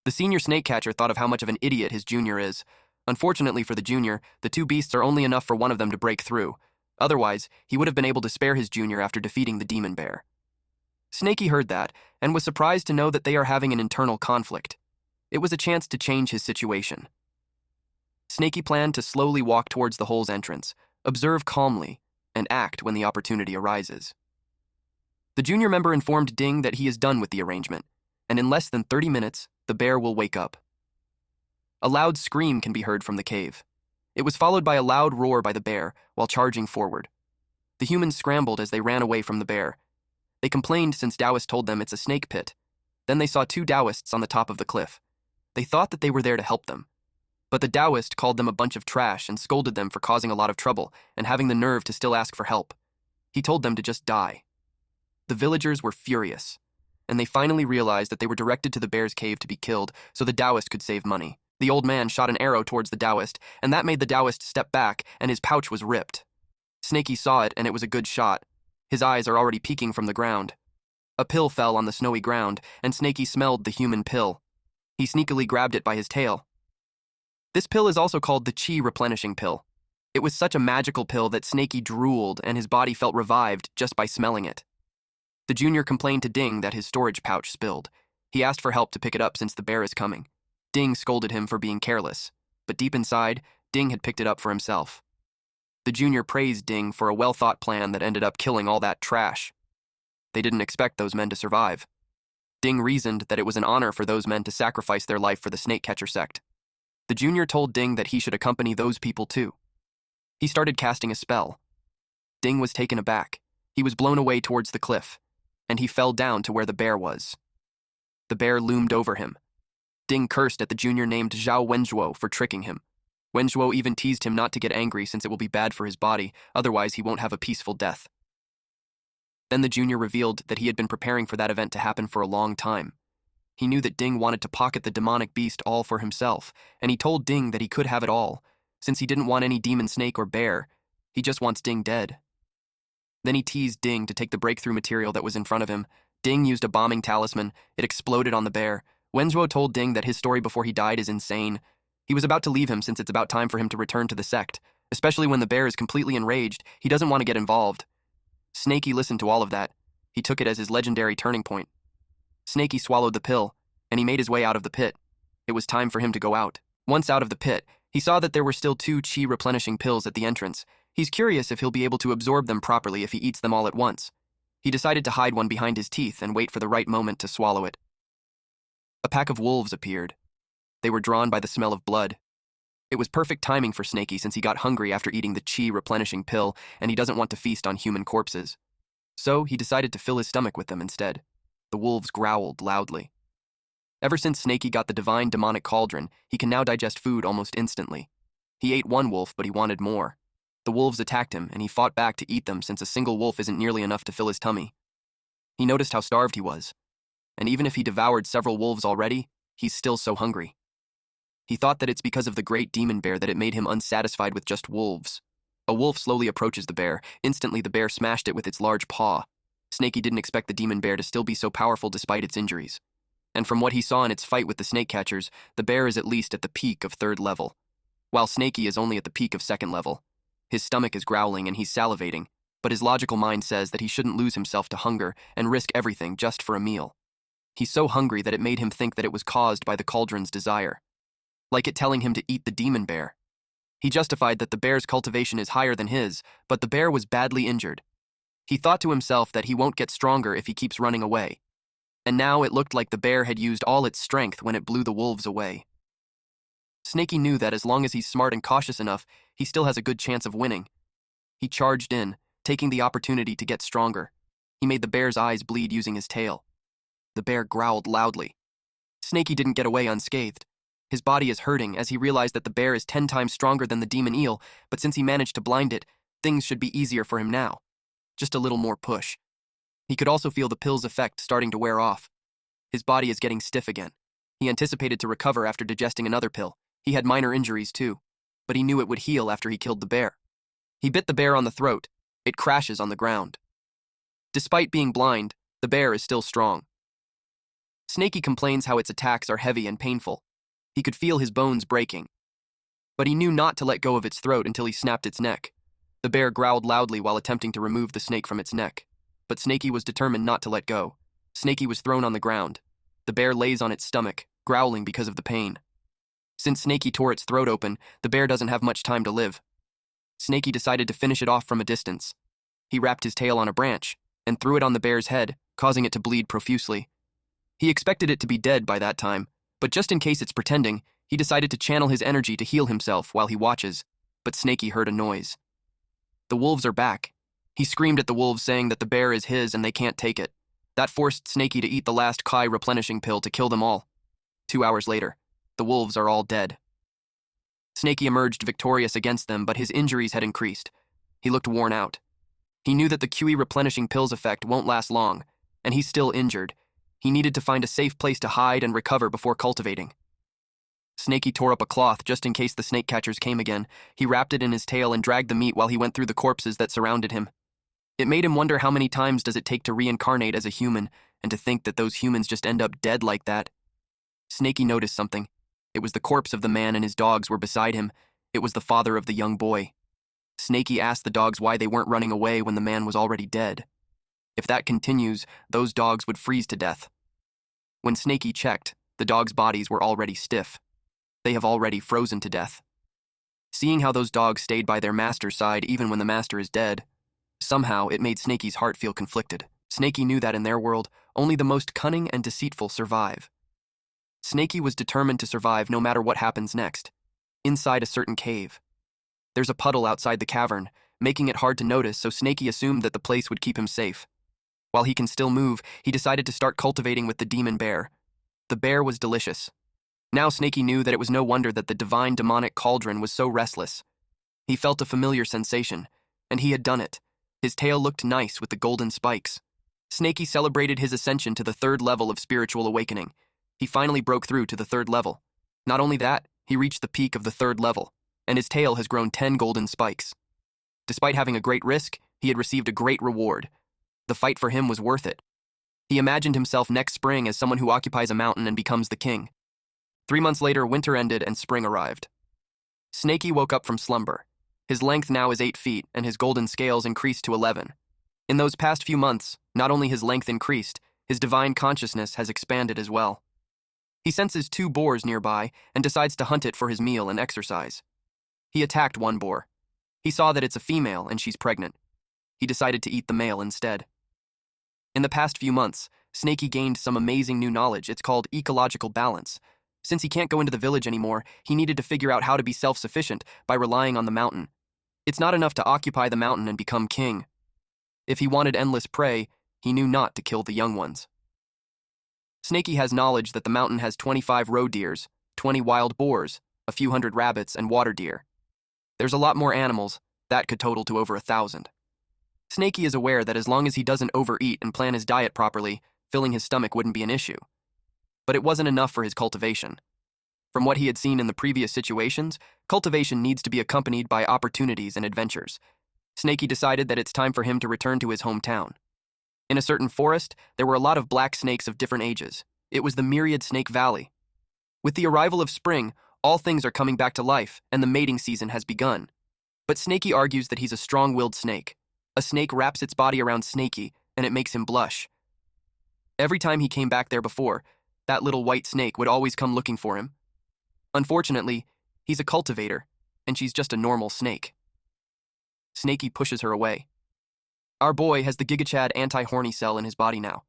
The senior snake catcher thought of how much of an idiot his junior is. Unfortunately for the junior, the 2 beasts are only enough for one of them to break through. Otherwise, he would have been able to spare his junior after defeating the demon bear. Snaky heard that, and was surprised to know that they are having an internal conflict. It was a chance to change his situation. Snaky planned to slowly walk towards the hole's entrance, observe calmly, and act when the opportunity arises. The junior member informed Ding that he is done with the arrangement, and in less than 30 minutes, the bear will wake up. A loud scream can be heard from the cave. It was followed by a loud roar by the bear while charging forward. The humans scrambled as they ran away from the bear. They complained since Taoist told them it's a snake pit. Then they saw two Taoists on the top of the cliff. They thought that they were there to help them. But the Taoist called them a bunch of trash and scolded them for causing a lot of trouble and having the nerve to still ask for help. He told them to just die. The villagers were furious, and they finally realized that they were directed to the bear's cave to be killed so the Taoist could save money. The old man shot an arrow towards the Taoist, and that made the Taoist step back, and his pouch was ripped. Snaky saw it, and it was a good shot. His eyes are already peeking from the ground. A pill fell on the snowy ground, and Snaky smelled the human pill. He sneakily grabbed it by his tail. This pill is also called the chi replenishing pill. It was such a magical pill that Snaky drooled, and his body felt revived just by smelling it. The junior complained to Ding that his storage pouch spilled. He asked for help to pick it up since the bear is coming. Ding scolded him for being careless, but deep inside, Ding had picked it up for himself. The junior praised Ding for a well-thought plan that ended up killing all that trash. They didn't expect those men to survive. Ding reasoned that it was an honor for those men to sacrifice their life for the snake catcher sect. The junior told Ding that he should accompany those people too. He started casting a spell. Ding was taken aback. He was blown away towards the cliff, and he fell down to where the bear was. The bear loomed over him. Ding cursed at the junior named Zhao Wenzhuo for tricking him. Wenzhuo even teased him not to get angry since it will be bad for his body, otherwise he won't have a peaceful death. Then the junior revealed that he had been preparing for that event to happen for a long time. He knew that Ding wanted to pocket the demonic beast all for himself, and he told Ding that he could have it all. Since he didn't want any demon snake or bear, he just wants Ding dead. Then he teased Ding to take the breakthrough material that was in front of him. Ding used a bombing talisman. It exploded on the bear. Wenzhuo told Ding that his story before he died is insane. He was about to leave him since it's about time for him to return to the sect. Especially when the bear is completely enraged, he doesn't want to get involved. Snaky listened to all of that. He took it as his legendary turning point. Snaky swallowed the pill, and he made his way out of the pit. It was time for him to go out. Once out of the pit, he saw that there were still 2 chi replenishing pills at the entrance. He's curious if he'll be able to absorb them properly if he eats them all at once. He decided to hide one behind his teeth and wait for the right moment to swallow it. A pack of wolves appeared. They were drawn by the smell of blood. It was perfect timing for Snaky since he got hungry after eating the chi replenishing pill and he doesn't want to feast on human corpses. So he decided to fill his stomach with them instead. The wolves growled loudly. Ever since Snaky got the divine demonic cauldron, he can now digest food almost instantly. He ate one wolf, but he wanted more. The wolves attacked him, and he fought back to eat them since a single wolf isn't nearly enough to fill his tummy. He noticed how starved he was, and even if he devoured several wolves already, he's still so hungry. He thought that it's because of the great demon bear that it made him unsatisfied with just wolves. A wolf slowly approaches the bear. Instantly, the bear smashed it with its large paw. Snaky didn't expect the demon bear to still be so powerful despite its injuries. And from what he saw in its fight with the snake catchers, the bear is at least at the peak of 3rd level, while Snaky is only at the peak of 2nd level. His stomach is growling and he's salivating, but his logical mind says that he shouldn't lose himself to hunger and risk everything just for a meal. He's so hungry that it made him think that it was caused by the cauldron's desire, like it telling him to eat the demon bear. He justified that the bear's cultivation is higher than his, but the bear was badly injured. He thought to himself that he won't get stronger if he keeps running away. And now it looked like the bear had used all its strength when it blew the wolves away. Snaky knew that as long as he's smart and cautious enough, he still has a good chance of winning. He charged in, taking the opportunity to get stronger. He made the bear's eyes bleed using his tail. The bear growled loudly. Snaky didn't get away unscathed. His body is hurting as he realized that the bear is 10 times stronger than the demon eel, but since he managed to blind it, things should be easier for him now. Just a little more push. He could also feel the pill's effect starting to wear off. His body is getting stiff again. He anticipated to recover after digesting another pill. He had minor injuries too, but he knew it would heal after he killed the bear. He bit the bear on the throat. It crashes on the ground. Despite being blind, the bear is still strong. Snaky complains how its attacks are heavy and painful. He could feel his bones breaking. But he knew not to let go of its throat until he snapped its neck. The bear growled loudly while attempting to remove the snake from its neck. But Snaky was determined not to let go. Snaky was thrown on the ground. The bear lays on its stomach, growling because of the pain. Since Snaky tore its throat open, the bear doesn't have much time to live. Snaky decided to finish it off from a distance. He wrapped his tail on a branch and threw it on the bear's head, causing it to bleed profusely. He expected it to be dead by that time, but just in case it's pretending, he decided to channel his energy to heal himself while he watches, but Snaky heard a noise. The wolves are back. He screamed at the wolves, saying that the bear is his and they can't take it. That forced Snaky to eat the last Kai replenishing pill to kill them all. 2 hours later, the wolves are all dead. Snaky emerged victorious against them, but his injuries had increased. He looked worn out. He knew that the QE replenishing pills effect won't last long, and he's still injured. He needed to find a safe place to hide and recover before cultivating. Snaky tore up a cloth just in case the snake catchers came again. He wrapped it in his tail and dragged the meat while he went through the corpses that surrounded him. It made him wonder how many times does it take to reincarnate as a human, and to think that those humans just end up dead like that. Snaky noticed something. It was the corpse of the man, and his dogs were beside him. It was the father of the young boy. Snaky asked the dogs why they weren't running away when the man was already dead. If that continues, those dogs would freeze to death. When Snaky checked, the dogs' bodies were already stiff. They have already frozen to death. Seeing how those dogs stayed by their master's side even when the master is dead, somehow it made Snaky's heart feel conflicted. Snaky knew that in their world, only the most cunning and deceitful survive. Snaky was determined to survive no matter what happens next, inside a certain cave. There's a puddle outside the cavern, making it hard to notice, so Snaky assumed that the place would keep him safe. While he can still move, he decided to start cultivating with the demon bear. The bear was delicious. Now Snaky knew that it was no wonder that the divine demonic cauldron was so restless. He felt a familiar sensation, and he had done it. His tail looked nice with the golden spikes. Snaky celebrated his ascension to the 3rd level of spiritual awakening. He finally broke through to the 3rd level. Not only that, he reached the peak of the 3rd level, and his tail has grown 10 golden spikes. Despite having a great risk, he had received a great reward. The fight for him was worth it. He imagined himself next spring as someone who occupies a mountain and becomes the king. 3 months later, winter ended and spring arrived. Snaky woke up from slumber. His length now is 8 feet, and his golden scales increased to 11. In those past few months, not only his length increased, his divine consciousness has expanded as well. He senses 2 boars nearby and decides to hunt it for his meal and exercise. He attacked one boar. He saw that it's a female and she's pregnant. He decided to eat the male instead. In the past few months, Snaky gained some amazing new knowledge. It's called ecological balance. Since he can't go into the village anymore, he needed to figure out how to be self-sufficient by relying on the mountain. It's not enough to occupy the mountain and become king. If he wanted endless prey, he knew not to kill the young ones. Snaky has knowledge that the mountain has 25 roe deers, 20 wild boars, a few hundred rabbits, and water deer. There's a lot more animals, that could total to over 1,000. Snaky is aware that as long as he doesn't overeat and plan his diet properly, filling his stomach wouldn't be an issue. But it wasn't enough for his cultivation. From what he had seen in the previous situations, cultivation needs to be accompanied by opportunities and adventures. Snaky decided that it's time for him to return to his hometown. In a certain forest, there were a lot of black snakes of different ages. It was the Myriad Snake Valley. With the arrival of spring, all things are coming back to life, and the mating season has begun. But Snaky argues that he's a strong-willed snake. A snake wraps its body around Snaky, and it makes him blush. Every time he came back there before, that little white snake would always come looking for him. Unfortunately, he's a cultivator, and she's just a normal snake. Snaky pushes her away. Our boy has the GigaChad anti-horny cell in his body now.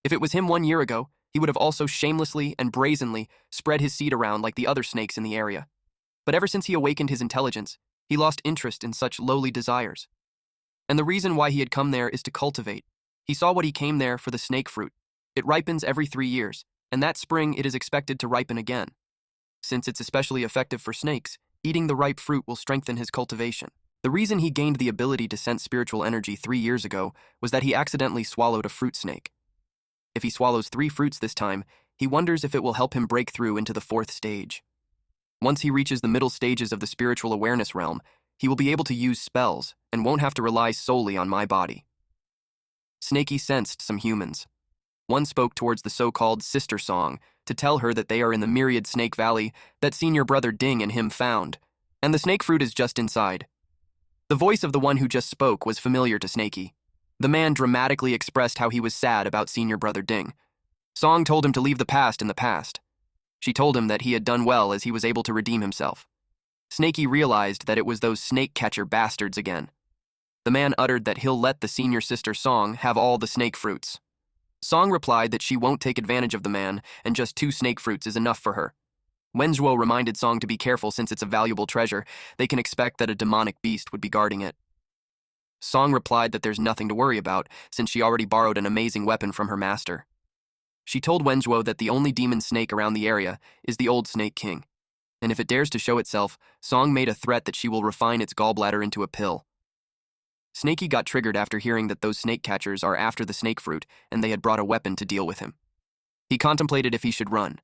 If it was him 1 year ago, he would have also shamelessly and brazenly spread his seed around like the other snakes in the area. But ever since he awakened his intelligence, he lost interest in such lowly desires. And the reason why he had come there is to cultivate. He saw what he came there for: the snake fruit. It ripens every 3 years, and that spring it is expected to ripen again. Since it's especially effective for snakes, eating the ripe fruit will strengthen his cultivation. The reason he gained the ability to sense spiritual energy 3 years ago was that he accidentally swallowed a fruit snake. If he swallows 3 fruits this time, he wonders if it will help him break through into the 4th stage. Once he reaches the middle stages of the spiritual awareness realm, he will be able to use spells and won't have to rely solely on my body. Snaky sensed some humans. One spoke towards the so-called sister song to tell her that they are in the Myriad Snake Valley that senior brother Ding and him found, and the snake fruit is just inside. The voice of the one who just spoke was familiar to Snaky. The man dramatically expressed how he was sad about senior brother Ding. Song told him to leave the past in the past. She told him that he had done well as he was able to redeem himself. Snaky realized that it was those snake catcher bastards again. The man uttered that he'll let the senior sister Song have all the snake fruits. Song replied that she won't take advantage of the man and just 2 snake fruits is enough for her. Wenzhuo reminded Song to be careful since it's a valuable treasure. They can expect that a demonic beast would be guarding it. Song replied that there's nothing to worry about, since she already borrowed an amazing weapon from her master. She told Wenzhuo that the only demon snake around the area is the old Snake King, and if it dares to show itself, Song made a threat that she will refine its gallbladder into a pill. Snaky got triggered after hearing that those snake catchers are after the snake fruit, and they had brought a weapon to deal with him. He contemplated if he should run,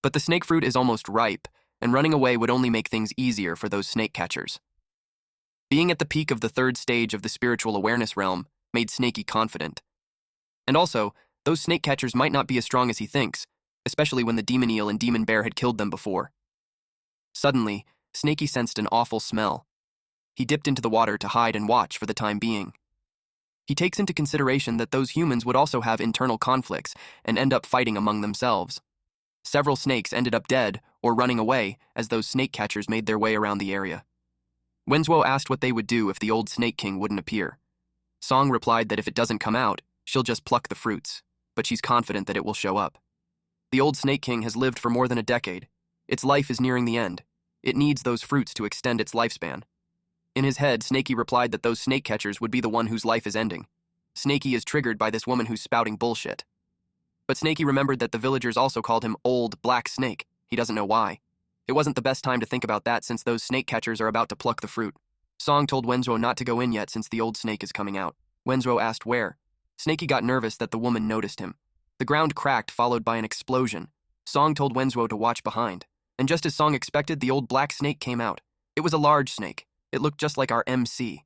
but the snake fruit is almost ripe, and running away would only make things easier for those snake catchers. Being at the peak of the third stage of the spiritual awareness realm made Snaky confident. And also, those snake catchers might not be as strong as he thinks, especially when the demon eel and demon bear had killed them before. Suddenly, Snaky sensed an awful smell. He dipped into the water to hide and watch for the time being. He takes into consideration that those humans would also have internal conflicts and end up fighting among themselves. Several snakes ended up dead or running away as those snake catchers made their way around the area. Wenzhuo asked what they would do if the old Snake King wouldn't appear. Song replied that if it doesn't come out, she'll just pluck the fruits, but she's confident that it will show up. The old Snake King has lived for more than a decade. Its life is nearing the end. It needs those fruits to extend its lifespan. In his head, Snaky replied that those snake catchers would be the one whose life is ending. Snaky is triggered by this woman who's spouting bullshit. But Snaky remembered that the villagers also called him Old Black Snake. He doesn't know why. It wasn't the best time to think about that since those snake catchers are about to pluck the fruit. Song told Wenzhuo not to go in yet since the old snake is coming out. Wenzhuo asked where. Snaky got nervous that the woman noticed him. The ground cracked, followed by an explosion. Song told Wenzhuo to watch behind. And just as Song expected, the old black snake came out. It was a large snake. It looked just like our MC.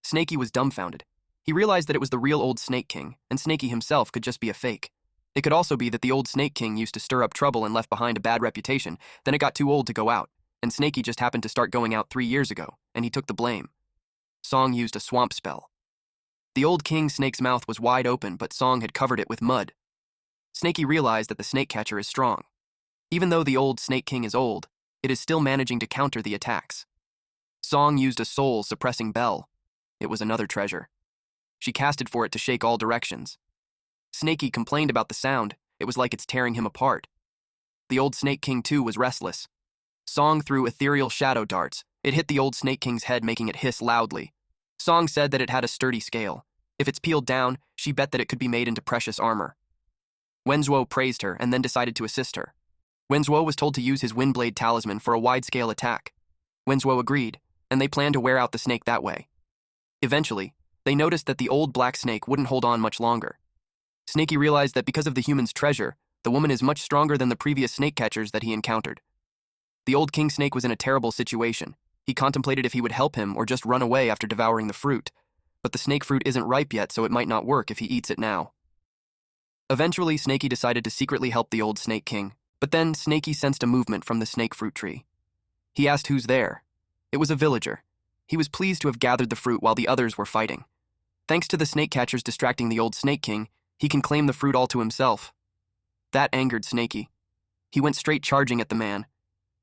Snaky was dumbfounded. He realized that it was the real old Snake King, and Snaky himself could just be a fake. It could also be that the old Snake King used to stir up trouble and left behind a bad reputation, then it got too old to go out, and Snaky just happened to start going out 3 years ago, and he took the blame. Song used a swamp spell. The old king snake's mouth was wide open, but Song had covered it with mud. Snaky realized that the snake catcher is strong. Even though the old Snake King is old, it is still managing to counter the attacks. Song used a soul-suppressing bell. It was another treasure. She casted for it to shake all directions. Snaky complained about the sound. It was like it's tearing him apart. The old Snake King, too, was restless. Song threw ethereal shadow darts. It hit the old Snake King's head, making it hiss loudly. Song said that it had a sturdy scale. If it's peeled down, she bet that it could be made into precious armor. Wenzhuo praised her and then decided to assist her. Wenzhuo was told to use his Windblade talisman for a wide-scale attack. Wenzhuo agreed, and they planned to wear out the snake that way. Eventually, they noticed that the old black snake wouldn't hold on much longer. Snaky realized that because of the human's treasure, the woman is much stronger than the previous snake catchers that he encountered. The old king snake was in a terrible situation. He contemplated if he would help him or just run away after devouring the fruit, but the snake fruit isn't ripe yet, so it might not work if he eats it now. Eventually, Snaky decided to secretly help the old Snake King, but then Snaky sensed a movement from the snake fruit tree. He asked who's there. It was a villager. He was pleased to have gathered the fruit while the others were fighting. Thanks to the snake catchers distracting the old Snake King, he can claim the fruit all to himself. That angered Snaky. He went straight charging at the man.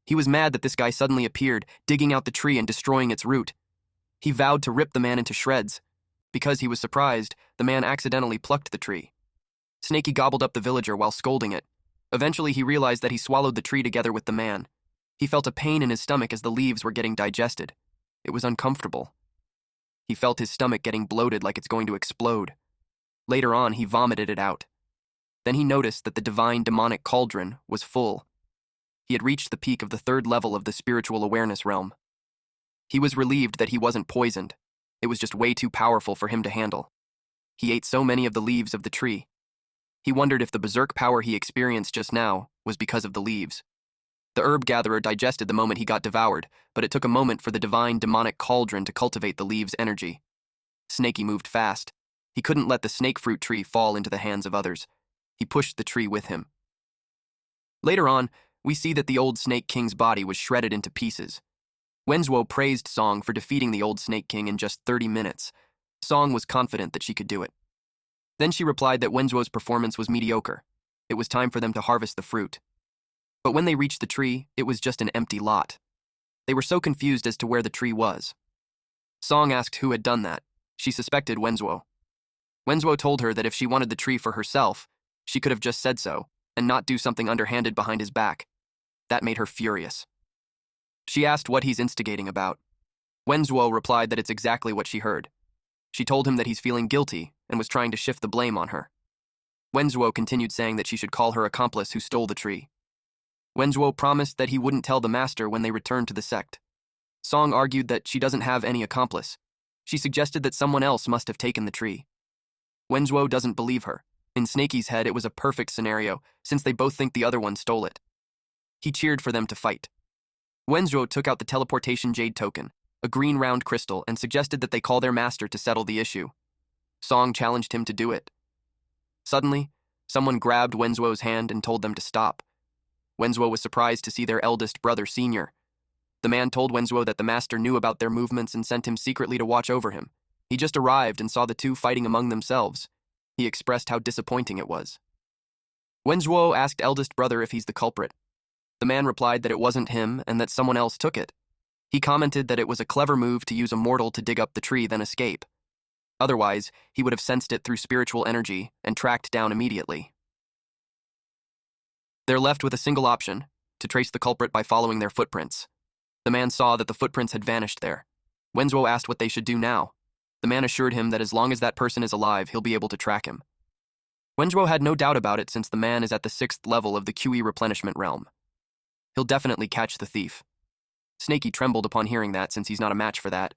He was mad that this guy suddenly appeared, digging out the tree and destroying its root. He vowed to rip the man into shreds. Because he was surprised, the man accidentally plucked the tree. Snaky gobbled up the villager while scolding it. Eventually, he realized that he swallowed the tree together with the man. He felt a pain in his stomach as the leaves were getting digested. It was uncomfortable. He felt his stomach getting bloated like it's going to explode. Later on, he vomited it out. Then he noticed that the divine demonic cauldron was full. He had reached the peak of the third level of the spiritual awareness realm. He was relieved that he wasn't poisoned. It was just way too powerful for him to handle. He ate so many of the leaves of the tree. He wondered if the berserk power he experienced just now was because of the leaves. The herb gatherer digested the moment he got devoured, but it took a moment for the divine demonic cauldron to cultivate the leaves' energy. Snaky moved fast. He couldn't let the snake fruit tree fall into the hands of others. He pushed the tree with him. Later on, we see that the old Snake King's body was shredded into pieces. Wenzhuo praised Song for defeating the old Snake King in just 30 minutes. Song was confident that she could do it. Then she replied that Wenzhuo's performance was mediocre. It was time for them to harvest the fruit. But when they reached the tree, it was just an empty lot. They were so confused as to where the tree was. Song asked who had done that. She suspected Wenzhuo. Wenzhuo told her that if she wanted the tree for herself, she could have just said so, and not do something underhanded behind his back. That made her furious. She asked what he's instigating about. Wenzhuo replied that it's exactly what she heard. She told him that he's feeling guilty and was trying to shift the blame on her. Wenzhuo continued saying that she should call her accomplice who stole the tree. Wenzhuo promised that he wouldn't tell the master when they returned to the sect. Song argued that she doesn't have any accomplice. She suggested that someone else must have taken the tree. Wenzhuo doesn't believe her. In Snaky's head, it was a perfect scenario, since they both think the other one stole it. He cheered for them to fight. Wenzhuo took out the teleportation jade token, a green round crystal, and suggested that they call their master to settle the issue. Song challenged him to do it. Suddenly, someone grabbed Wenzhuo's hand and told them to stop. Wenzhuo was surprised to see their eldest brother, Senior. The man told Wenzhuo that the master knew about their movements and sent him secretly to watch over him. He just arrived and saw the two fighting among themselves. He expressed how disappointing it was. Wenzhuo asked eldest brother if he's the culprit. The man replied that it wasn't him and that someone else took it. He commented that it was a clever move to use a mortal to dig up the tree then escape. Otherwise, he would have sensed it through spiritual energy and tracked down immediately. They're left with a single option, to trace the culprit by following their footprints. The man saw that the footprints had vanished there. Wenzhuo asked what they should do now. The man assured him that as long as that person is alive, he'll be able to track him. Wenzhuo had no doubt about it since the man is at the 6th level of the QE replenishment realm. He'll definitely catch the thief. Snaky trembled upon hearing that since he's not a match for that.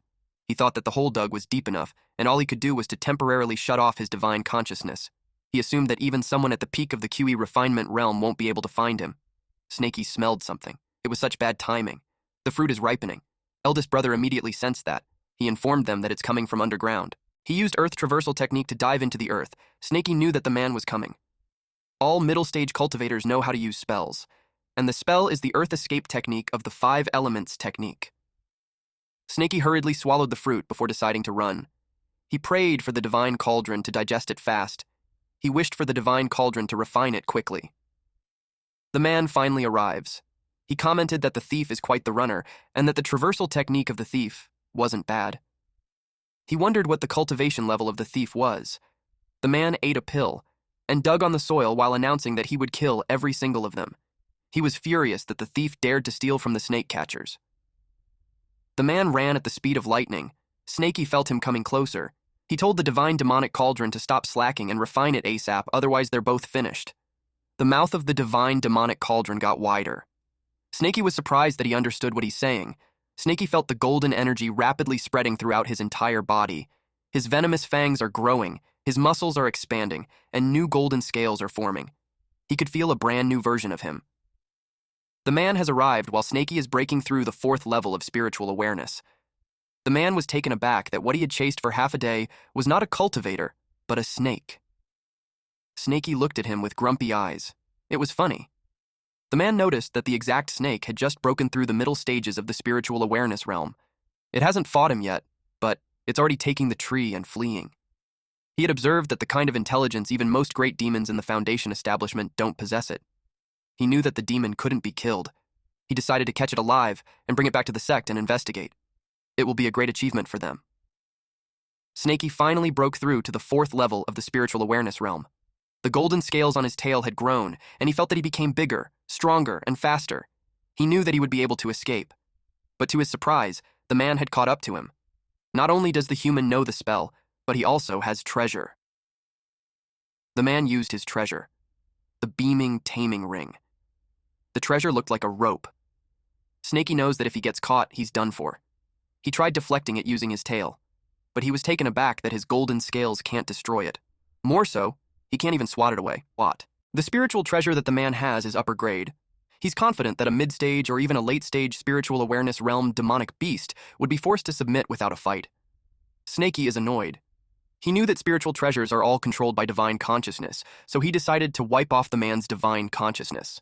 He thought that the hole dug was deep enough, and all he could do was to temporarily shut off his divine consciousness. He assumed that even someone at the peak of the QE refinement realm won't be able to find him. Snaky smelled something. It was such bad timing. The fruit is ripening. Eldest brother immediately sensed that. He informed them that it's coming from underground. He used earth traversal technique to dive into the earth. Snaky knew that the man was coming. All middle-stage cultivators know how to use spells, and the spell is the earth escape technique of the 5 elements technique. Snaky hurriedly swallowed the fruit before deciding to run. He prayed for the divine cauldron to digest it fast. He wished for the divine cauldron to refine it quickly. The man finally arrives. He commented that the thief is quite the runner, and that the traversal technique of the thief wasn't bad. He wondered what the cultivation level of the thief was. The man ate a pill, and dug on the soil while announcing that he would kill every single of them. He was furious that the thief dared to steal from the snake catchers. The man ran at the speed of lightning. Snaky felt him coming closer. He told the divine demonic cauldron to stop slacking and refine it ASAP, otherwise they're both finished. The mouth of the divine demonic cauldron got wider. Snaky was surprised that he understood what he's saying. Snaky felt the golden energy rapidly spreading throughout his entire body. His venomous fangs are growing, his muscles are expanding, and new golden scales are forming. He could feel a brand new version of him. The man has arrived while Snaky is breaking through the 4th level of spiritual awareness. The man was taken aback that what he had chased for half a day was not a cultivator, but a snake. Snaky looked at him with grumpy eyes. It was funny. The man noticed that the exact snake had just broken through the middle stages of the spiritual awareness realm. It hasn't fought him yet, but it's already taking the tree and fleeing. He had observed that the kind of intelligence even most great demons in the Foundation establishment don't possess it. He knew that the demon couldn't be killed. He decided to catch it alive and bring it back to the sect and investigate. It will be a great achievement for them. Snaky finally broke through to the 4th level of the spiritual awareness realm. The golden scales on his tail had grown, and he felt that he became bigger, stronger, and faster. He knew that he would be able to escape. But to his surprise, the man had caught up to him. Not only does the human know the spell, but he also has treasure. The man used his treasure, the beaming taming ring. The treasure looked like a rope. Snaky knows that if he gets caught, he's done for. He tried deflecting it using his tail, but he was taken aback that his golden scales can't destroy it. More so, he can't even swat it away. What? The spiritual treasure that the man has is upper grade. He's confident that a mid-stage or even a late-stage spiritual awareness realm demonic beast would be forced to submit without a fight. Snaky is annoyed. He knew that spiritual treasures are all controlled by divine consciousness, so he decided to wipe off the man's divine consciousness.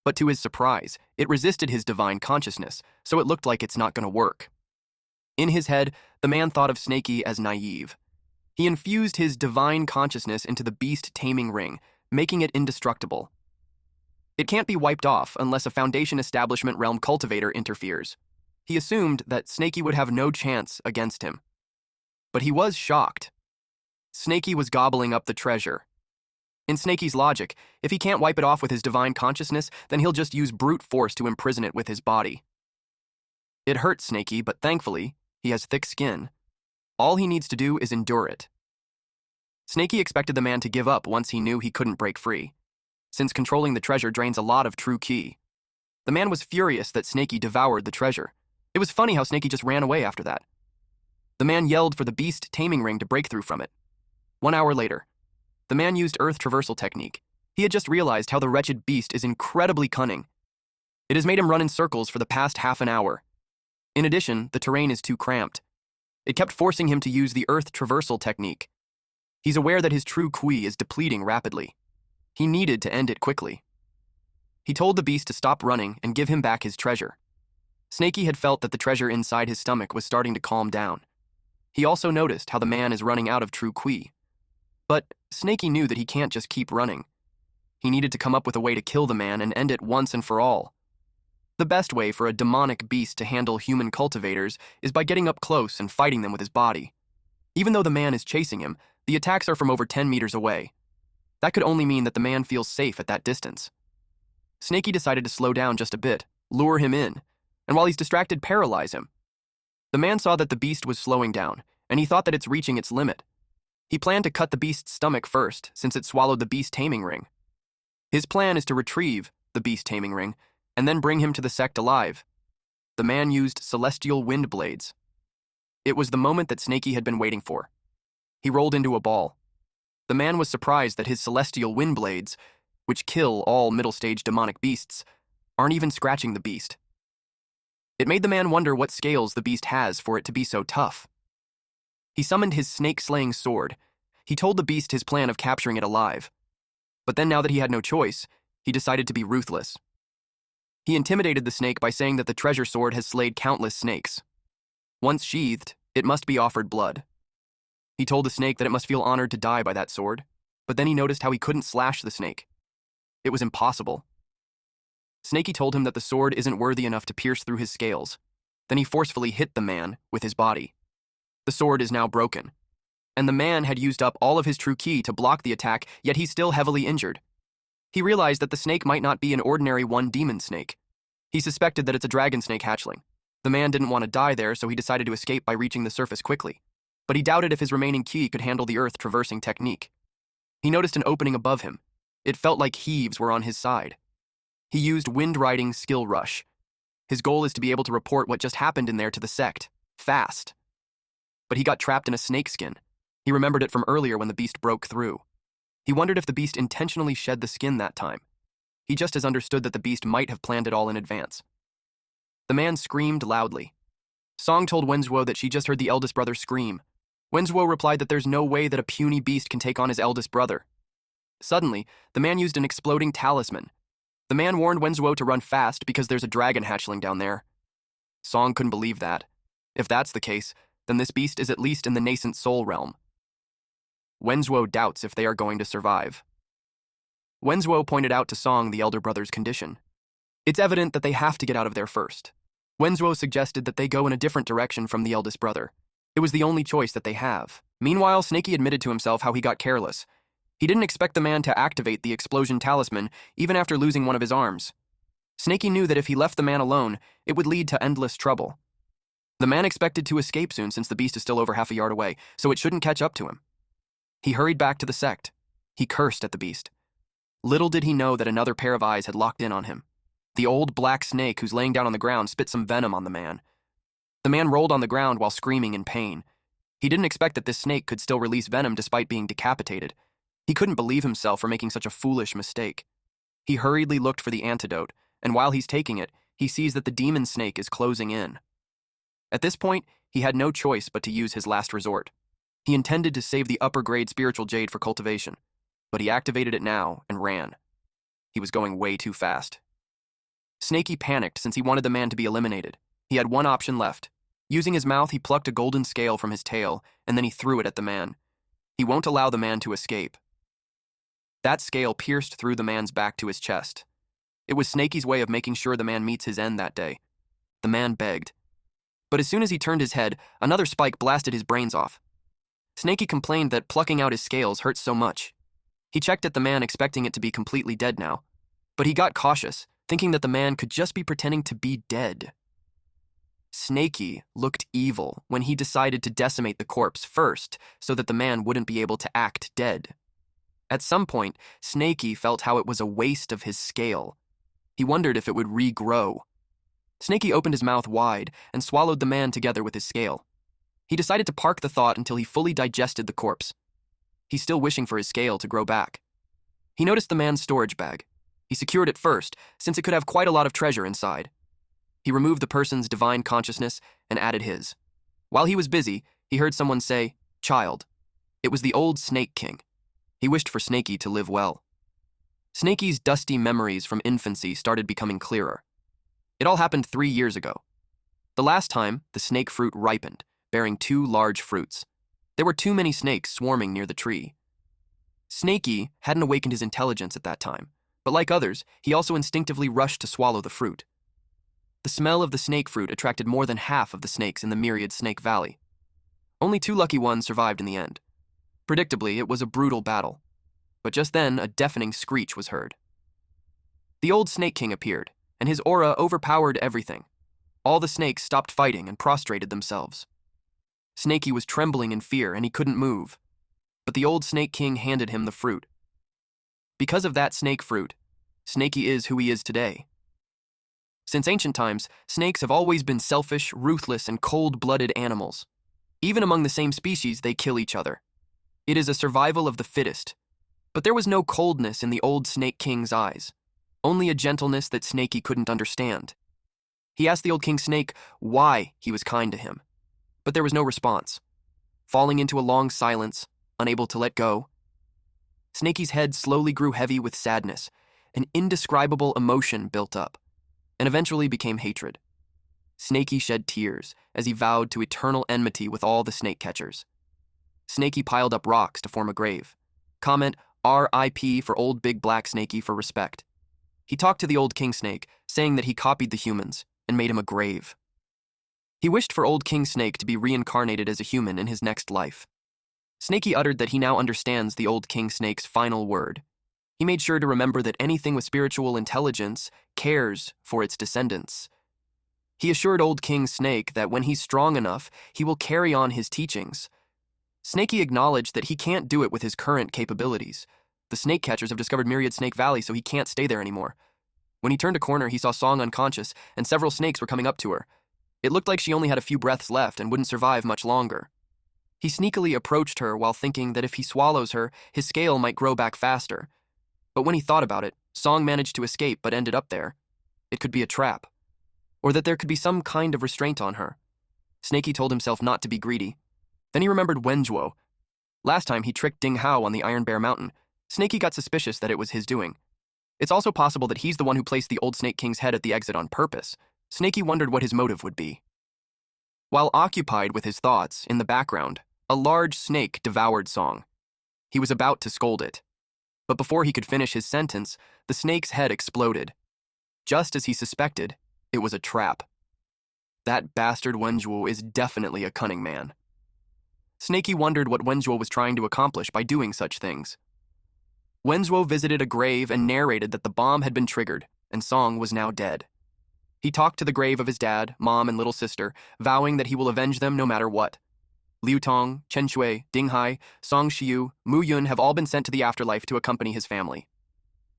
But to his surprise, it resisted his divine consciousness, so it looked like it's not going to work. In his head, the man thought of Snaky as naive. He infused his divine consciousness into the beast taming ring, making it indestructible. It can't be wiped off unless a Foundation establishment realm cultivator interferes. He assumed that Snaky would have no chance against him. But he was shocked. Snaky was gobbling up the treasure. In Snaky's logic, if he can't wipe it off with his divine consciousness, then he'll just use brute force to imprison it with his body. It hurt Snaky, but thankfully, he has thick skin. All he needs to do is endure it. Snaky expected the man to give up once he knew he couldn't break free, since controlling the treasure drains a lot of true ki. The man was furious that Snaky devoured the treasure. It was funny how Snaky just ran away after that. The man yelled for the beast taming ring to break through from it. 1 hour later, the man used earth traversal technique. He had just realized how the wretched beast is incredibly cunning. It has made him run in circles for the past half an hour. In addition, the terrain is too cramped. It kept forcing him to use the earth traversal technique. He's aware that his true ki is depleting rapidly. He needed to end it quickly. He told the beast to stop running and give him back his treasure. Snaky had felt that the treasure inside his stomach was starting to calm down. He also noticed how the man is running out of true ki. But Snaky knew that he can't just keep running. He needed to come up with a way to kill the man and end it once and for all. The best way for a demonic beast to handle human cultivators is by getting up close and fighting them with his body. Even though the man is chasing him, the attacks are from over 10 meters away. That could only mean that the man feels safe at that distance. Snaky decided to slow down just a bit, lure him in, and while he's distracted, paralyze him. The man saw that the beast was slowing down, and he thought that it's reaching its limit. He planned to cut the beast's stomach first, since it swallowed the beast taming ring. His plan is to retrieve the beast taming ring, and then bring him to the sect alive. The man used celestial wind blades. It was the moment that Snaky had been waiting for. He rolled into a ball. The man was surprised that his celestial wind blades, which kill all middle-stage demonic beasts, aren't even scratching the beast. It made the man wonder what scales the beast has for it to be so tough. He summoned his snake-slaying sword. He told the beast his plan of capturing it alive. But then now that he had no choice, he decided to be ruthless. He intimidated the snake by saying that the treasure sword has slayed countless snakes. Once sheathed, it must be offered blood. He told the snake that it must feel honored to die by that sword, but then he noticed how he couldn't slash the snake. It was impossible. Snaky told him that the sword isn't worthy enough to pierce through his scales. Then he forcefully hit the man with his body. The sword is now broken, and the man had used up all of his true ki to block the attack, yet he's still heavily injured. He realized that the snake might not be an ordinary one-demon snake. He suspected that it's a dragon snake hatchling. The man didn't want to die there, so he decided to escape by reaching the surface quickly. But he doubted if his remaining ki could handle the earth traversing technique. He noticed an opening above him. It felt like heaves were on his side. He used wind riding skill rush. His goal is to be able to report what just happened in there to the sect, fast. But he got trapped in a snakeskin. He remembered it from earlier when the beast broke through. He wondered if the beast intentionally shed the skin that time. He just as understood that the beast might have planned it all in advance. The man screamed loudly. Song told Wenzhuo that she just heard the eldest brother scream. Wenzhuo replied that there's no way that a puny beast can take on his eldest brother. Suddenly, the man used an exploding talisman. The man warned Wenzhuo to run fast because there's a dragon hatchling down there. Song couldn't believe that. If that's the case, then this beast is at least in the nascent soul realm. Wenzhuo doubts if they are going to survive. Wenzhuo pointed out to Song the elder brother's condition. It's evident that they have to get out of there first. Wenzhuo suggested that they go in a different direction from the eldest brother. It was the only choice that they have. Meanwhile, Snaky admitted to himself how he got careless. He didn't expect the man to activate the explosion talisman even after losing one of his arms. Snaky knew that if he left the man alone, it would lead to endless trouble. The man expected to escape soon since the beast is still over half a yard away, so it shouldn't catch up to him. He hurried back to the sect. He cursed at the beast. Little did he know that another pair of eyes had locked in on him. The old black snake who's laying down on the ground spit some venom on the man. The man rolled on the ground while screaming in pain. He didn't expect that this snake could still release venom despite being decapitated. He couldn't believe himself for making such a foolish mistake. He hurriedly looked for the antidote, and while he's taking it, he sees that the demon snake is closing in. At this point, he had no choice but to use his last resort. He intended to save the upper-grade spiritual jade for cultivation, but he activated it now and ran. He was going way too fast. Snaky panicked since he wanted the man to be eliminated. He had one option left. Using his mouth, he plucked a golden scale from his tail, and then he threw it at the man. He won't allow the man to escape. That scale pierced through the man's back to his chest. It was Snaky's way of making sure the man meets his end that day. The man begged. But as soon as he turned his head, another spike blasted his brains off. Snaky complained that plucking out his scales hurt so much. He checked at the man expecting it to be completely dead now. But he got cautious, thinking that the man could just be pretending to be dead. Snaky looked evil when he decided to decimate the corpse first so that the man wouldn't be able to act dead. At some point, Snaky felt how it was a waste of his scale. He wondered if it would regrow. Snaky opened his mouth wide and swallowed the man together with his scale. He decided to park the thought until he fully digested the corpse. He's still wishing for his scale to grow back. He noticed the man's storage bag. He secured it first, since it could have quite a lot of treasure inside. He removed the person's divine consciousness and added his. While he was busy, he heard someone say, "Child." It was the old Snake King. He wished for Snaky to live well. Snaky's dusty memories from infancy started becoming clearer. It all happened 3 years ago. The last time, the snake fruit ripened, bearing 2 large fruits. There were too many snakes swarming near the tree. Snaky hadn't awakened his intelligence at that time, but like others, he also instinctively rushed to swallow the fruit. The smell of the snake fruit attracted more than half of the snakes in the myriad Snake Valley. Only 2 lucky ones survived in the end. Predictably, it was a brutal battle. But just then, a deafening screech was heard. The old Snake King appeared, and his aura overpowered everything. All the snakes stopped fighting and prostrated themselves. Snaky was trembling in fear, and he couldn't move. But the old Snake King handed him the fruit. Because of that snake fruit, Snaky is who he is today. Since ancient times, snakes have always been selfish, ruthless, and cold-blooded animals. Even among the same species, they kill each other. It is a survival of the fittest. But there was no coldness in the old Snake King's eyes, only a gentleness that Snaky couldn't understand. He asked the old King Snake why he was kind to him, but there was no response. Falling into a long silence, unable to let go, Snaky's head slowly grew heavy with sadness. An indescribable emotion built up, and eventually became hatred. Snaky shed tears as he vowed to eternal enmity with all the snake catchers. Snaky piled up rocks to form a grave. Comment R.I.P. for old big black Snaky for respect. He talked to the old King Snake, saying that he copied the humans and made him a grave. He wished for old King Snake to be reincarnated as a human in his next life. Snaky uttered that he now understands the old King Snake's final word. He made sure to remember that anything with spiritual intelligence cares for its descendants. He assured old King Snake that when he's strong enough, he will carry on his teachings. Snaky acknowledged that he can't do it with his current capabilities. The snake catchers have discovered Myriad Snake Valley, so he can't stay there anymore. When he turned a corner, he saw Song unconscious, and several snakes were coming up to her. It looked like she only had a few breaths left and wouldn't survive much longer. He sneakily approached her while thinking that if he swallows her, his scale might grow back faster. But when he thought about it, Song managed to escape but ended up there. It could be a trap. Or that there could be some kind of restraint on her. Snaky told himself not to be greedy. Then he remembered Wenjuo. Last time he tricked Ding Hao on the Iron Bear Mountain, Snaky got suspicious that it was his doing. It's also possible that he's the one who placed the old Snake King's head at the exit on purpose. Snaky wondered what his motive would be. While occupied with his thoughts, in the background, a large snake devoured Song. He was about to scold it. But before he could finish his sentence, the snake's head exploded. Just as he suspected, it was a trap. That bastard Wenjuo is definitely a cunning man. Snaky wondered what Wenjuo was trying to accomplish by doing such things. Wenjuo visited a grave and narrated that the bomb had been triggered, and Song was now dead. He talked to the grave of his dad, mom, and little sister, vowing that he will avenge them no matter what. Liu Tong, Chen Shui, Ding Hai, Song Shiyu, Mu Yun have all been sent to the afterlife to accompany his family.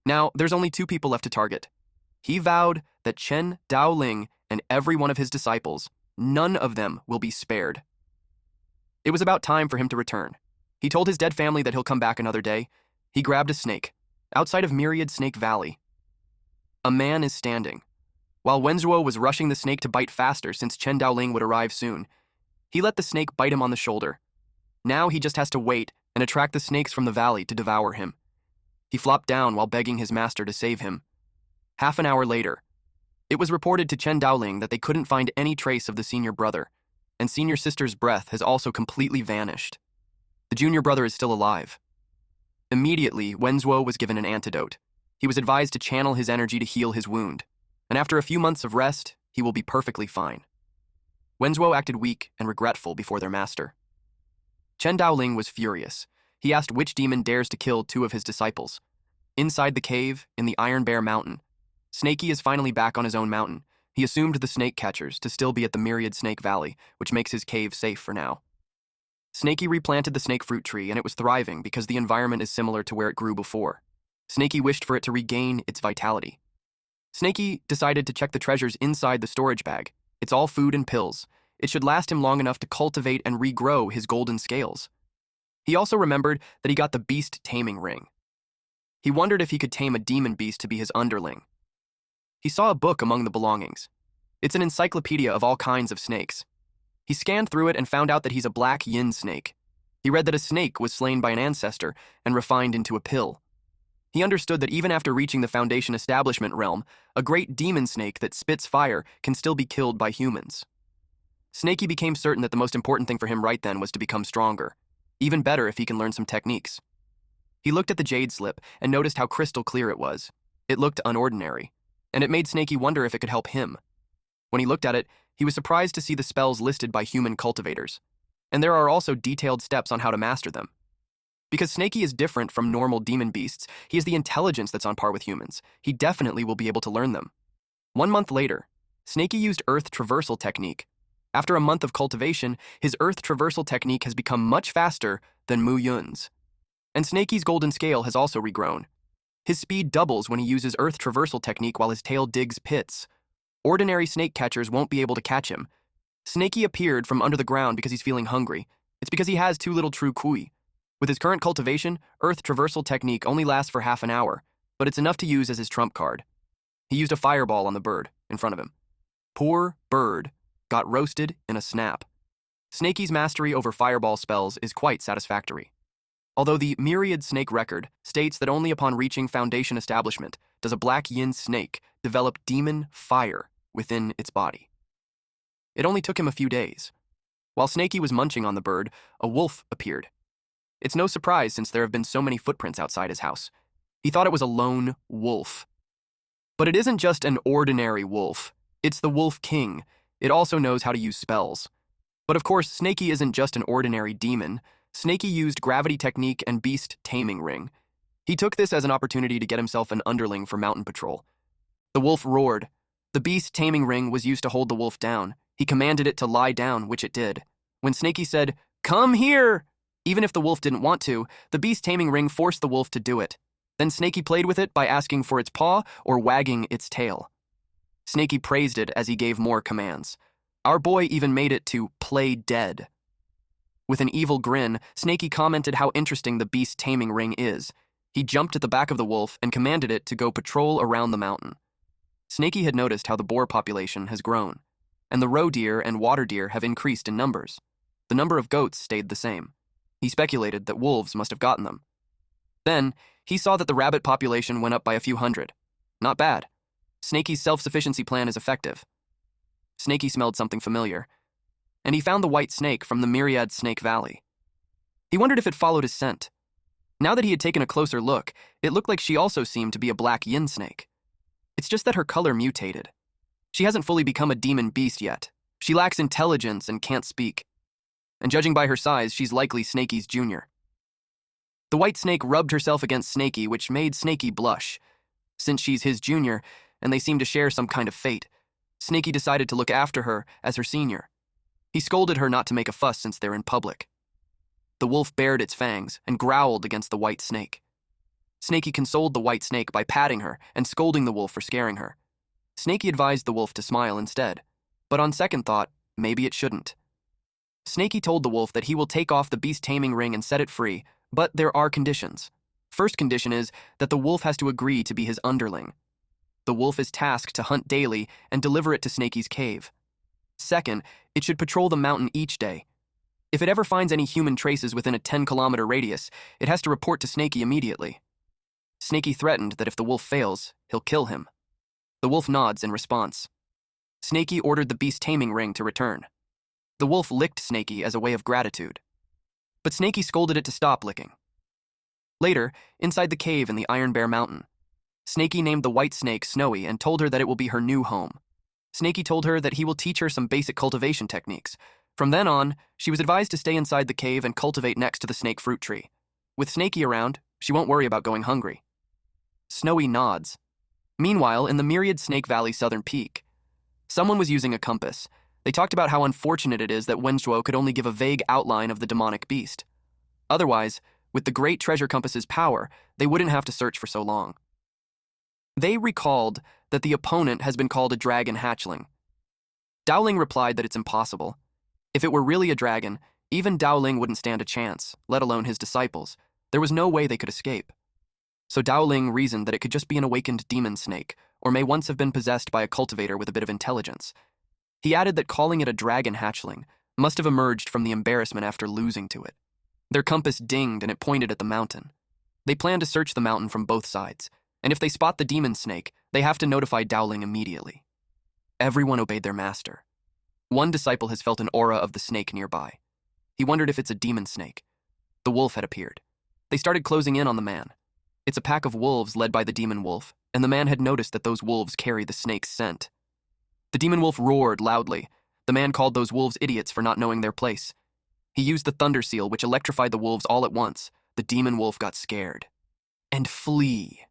Now, there's only 2 people left to target. He vowed that Chen Daoling and every one of his disciples, none of them will be spared. It was about time for him to return. He told his dead family that he'll come back another day. He grabbed a snake, outside of Myriad Snake Valley. A man is standing. While Wenzuo was rushing the snake to bite faster since Chen Daoling would arrive soon, he let the snake bite him on the shoulder. Now he just has to wait and attract the snakes from the valley to devour him. He flopped down while begging his master to save him. Half an hour later, it was reported to Chen Daoling that they couldn't find any trace of the senior brother, and senior sister's breath has also completely vanished. The junior brother is still alive. Immediately, Wenzuo was given an antidote. He was advised to channel his energy to heal his wound, and after a few months of rest, he will be perfectly fine. Wenzuo acted weak and regretful before their master. Chen Daoling was furious. He asked which demon dares to kill 2 of his disciples. Inside the cave, in the Iron Bear Mountain, Snaky is finally back on his own mountain, He assumed the snake catchers to still be at the Myriad Snake Valley, which makes his cave safe for now. Snaky replanted the snake fruit tree, and it was thriving because the environment is similar to where it grew before. Snaky wished for it to regain its vitality. Snaky decided to check the treasures inside the storage bag. It's all food and pills. It should last him long enough to cultivate and regrow his golden scales. He also remembered that he got the beast taming ring. He wondered if he could tame a demon beast to be his underling. He saw a book among the belongings. It's an encyclopedia of all kinds of snakes. He scanned through it and found out that he's a black yin snake. He read that a snake was slain by an ancestor and refined into a pill. He understood that even after reaching the Foundation establishment realm, a great demon snake that spits fire can still be killed by humans. Snaky became certain that the most important thing for him right then was to become stronger. Even better if he can learn some techniques. He looked at the jade slip and noticed how crystal clear it was. It looked unordinary, and it made Snaky wonder if it could help him. When he looked at it, he was surprised to see the spells listed by human cultivators, and there are also detailed steps on how to master them. Because Snaky is different from normal demon beasts, he has the intelligence that's on par with humans. He definitely will be able to learn them. 1 month later, Snaky used Earth Traversal Technique. After a month of cultivation, his Earth Traversal Technique has become much faster than Mu Yun's. And Snaky's golden scale has also regrown. His speed doubles when he uses Earth Traversal Technique while his tail digs pits. Ordinary snake catchers won't be able to catch him. Snaky appeared from under the ground because he's feeling hungry. It's because he has too little true kui. With his current cultivation, Earth Traversal Technique only lasts for half an hour, but it's enough to use as his trump card. He used a fireball on the bird in front of him. Poor bird got roasted in a snap. Snaky's mastery over fireball spells is quite satisfactory. Although the Myriad Snake record states that only upon reaching Foundation establishment does a black yin snake develop demon fire within its body. It only took him a few days. While Snaky was munching on the bird, a wolf appeared. It's no surprise since there have been so many footprints outside his house. He thought it was a lone wolf. But it isn't just an ordinary wolf. It's the Wolf King. It also knows how to use spells. But of course, Snaky isn't just an ordinary demon. Snaky used Gravity Technique and Beast Taming Ring. He took this as an opportunity to get himself an underling for mountain patrol. The wolf roared. The Beast Taming Ring was used to hold the wolf down. He commanded it to lie down, which it did. When Snaky said, "Come here!" Even if the wolf didn't want to, the Beast Taming Ring forced the wolf to do it. Then Snaky played with it by asking for its paw or wagging its tail. Snaky praised it as he gave more commands. Our boy even made it to play dead. With an evil grin, Snaky commented how interesting the Beast Taming Ring is. He jumped at the back of the wolf and commanded it to go patrol around the mountain. Snaky had noticed how the boar population has grown, and the roe deer and water deer have increased in numbers. The number of goats stayed the same. He speculated that wolves must have gotten them. Then, he saw that the rabbit population went up by a few hundred. Not bad. Snaky's self-sufficiency plan is effective. Snaky smelled something familiar, and he found the white snake from the Myriad Snake Valley. He wondered if it followed his scent. Now that he had taken a closer look, it looked like she also seemed to be a black yin snake. It's just that her color mutated. She hasn't fully become a demon beast yet. She lacks intelligence and can't speak. And judging by her size, she's likely Snaky's junior. The white snake rubbed herself against Snaky, which made Snaky blush. Since she's his junior, and they seem to share some kind of fate, Snaky decided to look after her as her senior. He scolded her not to make a fuss since they're in public. The wolf bared its fangs and growled against the white snake. Snaky consoled the white snake by patting her and scolding the wolf for scaring her. Snaky advised the wolf to smile instead, but on second thought, maybe it shouldn't. Snaky told the wolf that he will take off the beast taming ring and set it free, but there are conditions. First condition is that the wolf has to agree to be his underling. The wolf is tasked to hunt daily and deliver it to Snaky's cave. Second, it should patrol the mountain each day. If it ever finds any human traces within a 10-kilometer radius, it has to report to Snaky immediately. Snaky threatened that if the wolf fails, he'll kill him. The wolf nods in response. Snaky ordered the beast taming ring to return. The wolf licked Snaky as a way of gratitude. But Snaky scolded it to stop licking. Later, inside the cave in the Iron Bear Mountain, Snaky named the white snake Snowy and told her that it will be her new home. Snaky told her that he will teach her some basic cultivation techniques. From then on, she was advised to stay inside the cave and cultivate next to the snake fruit tree. With Snaky around, she won't worry about going hungry. Snowy nods. Meanwhile, in the Myriad Snake Valley southern peak, Someone was using a compass. They talked about how unfortunate it is that Wenzhuo could only give a vague outline of the demonic beast. Otherwise, with the great treasure compass's power, they wouldn't have to search for so long. They recalled that the opponent has been called a dragon hatchling. Dowling replied that it's impossible. If it were really a dragon, even Dowling wouldn't stand a chance, let alone his disciples. There was no way they could escape. So Dowling reasoned that it could just be an awakened demon snake, or may once have been possessed by a cultivator with a bit of intelligence. He added that calling it a dragon hatchling must have emerged from the embarrassment after losing to it. Their compass dinged and it pointed at the mountain. They plan to search the mountain from both sides, and if they spot the demon snake, they have to notify Dowling immediately. Everyone obeyed their master. One disciple has felt an aura of the snake nearby. He wondered if it's a demon snake. The wolf had appeared. They started closing in on the man. It's a pack of wolves led by the demon wolf, and the man had noticed that those wolves carry the snake's scent. The demon wolf roared loudly. The man called those wolves idiots for not knowing their place. He used the thunder seal, which electrified the wolves all at once. The demon wolf got scared. And flee.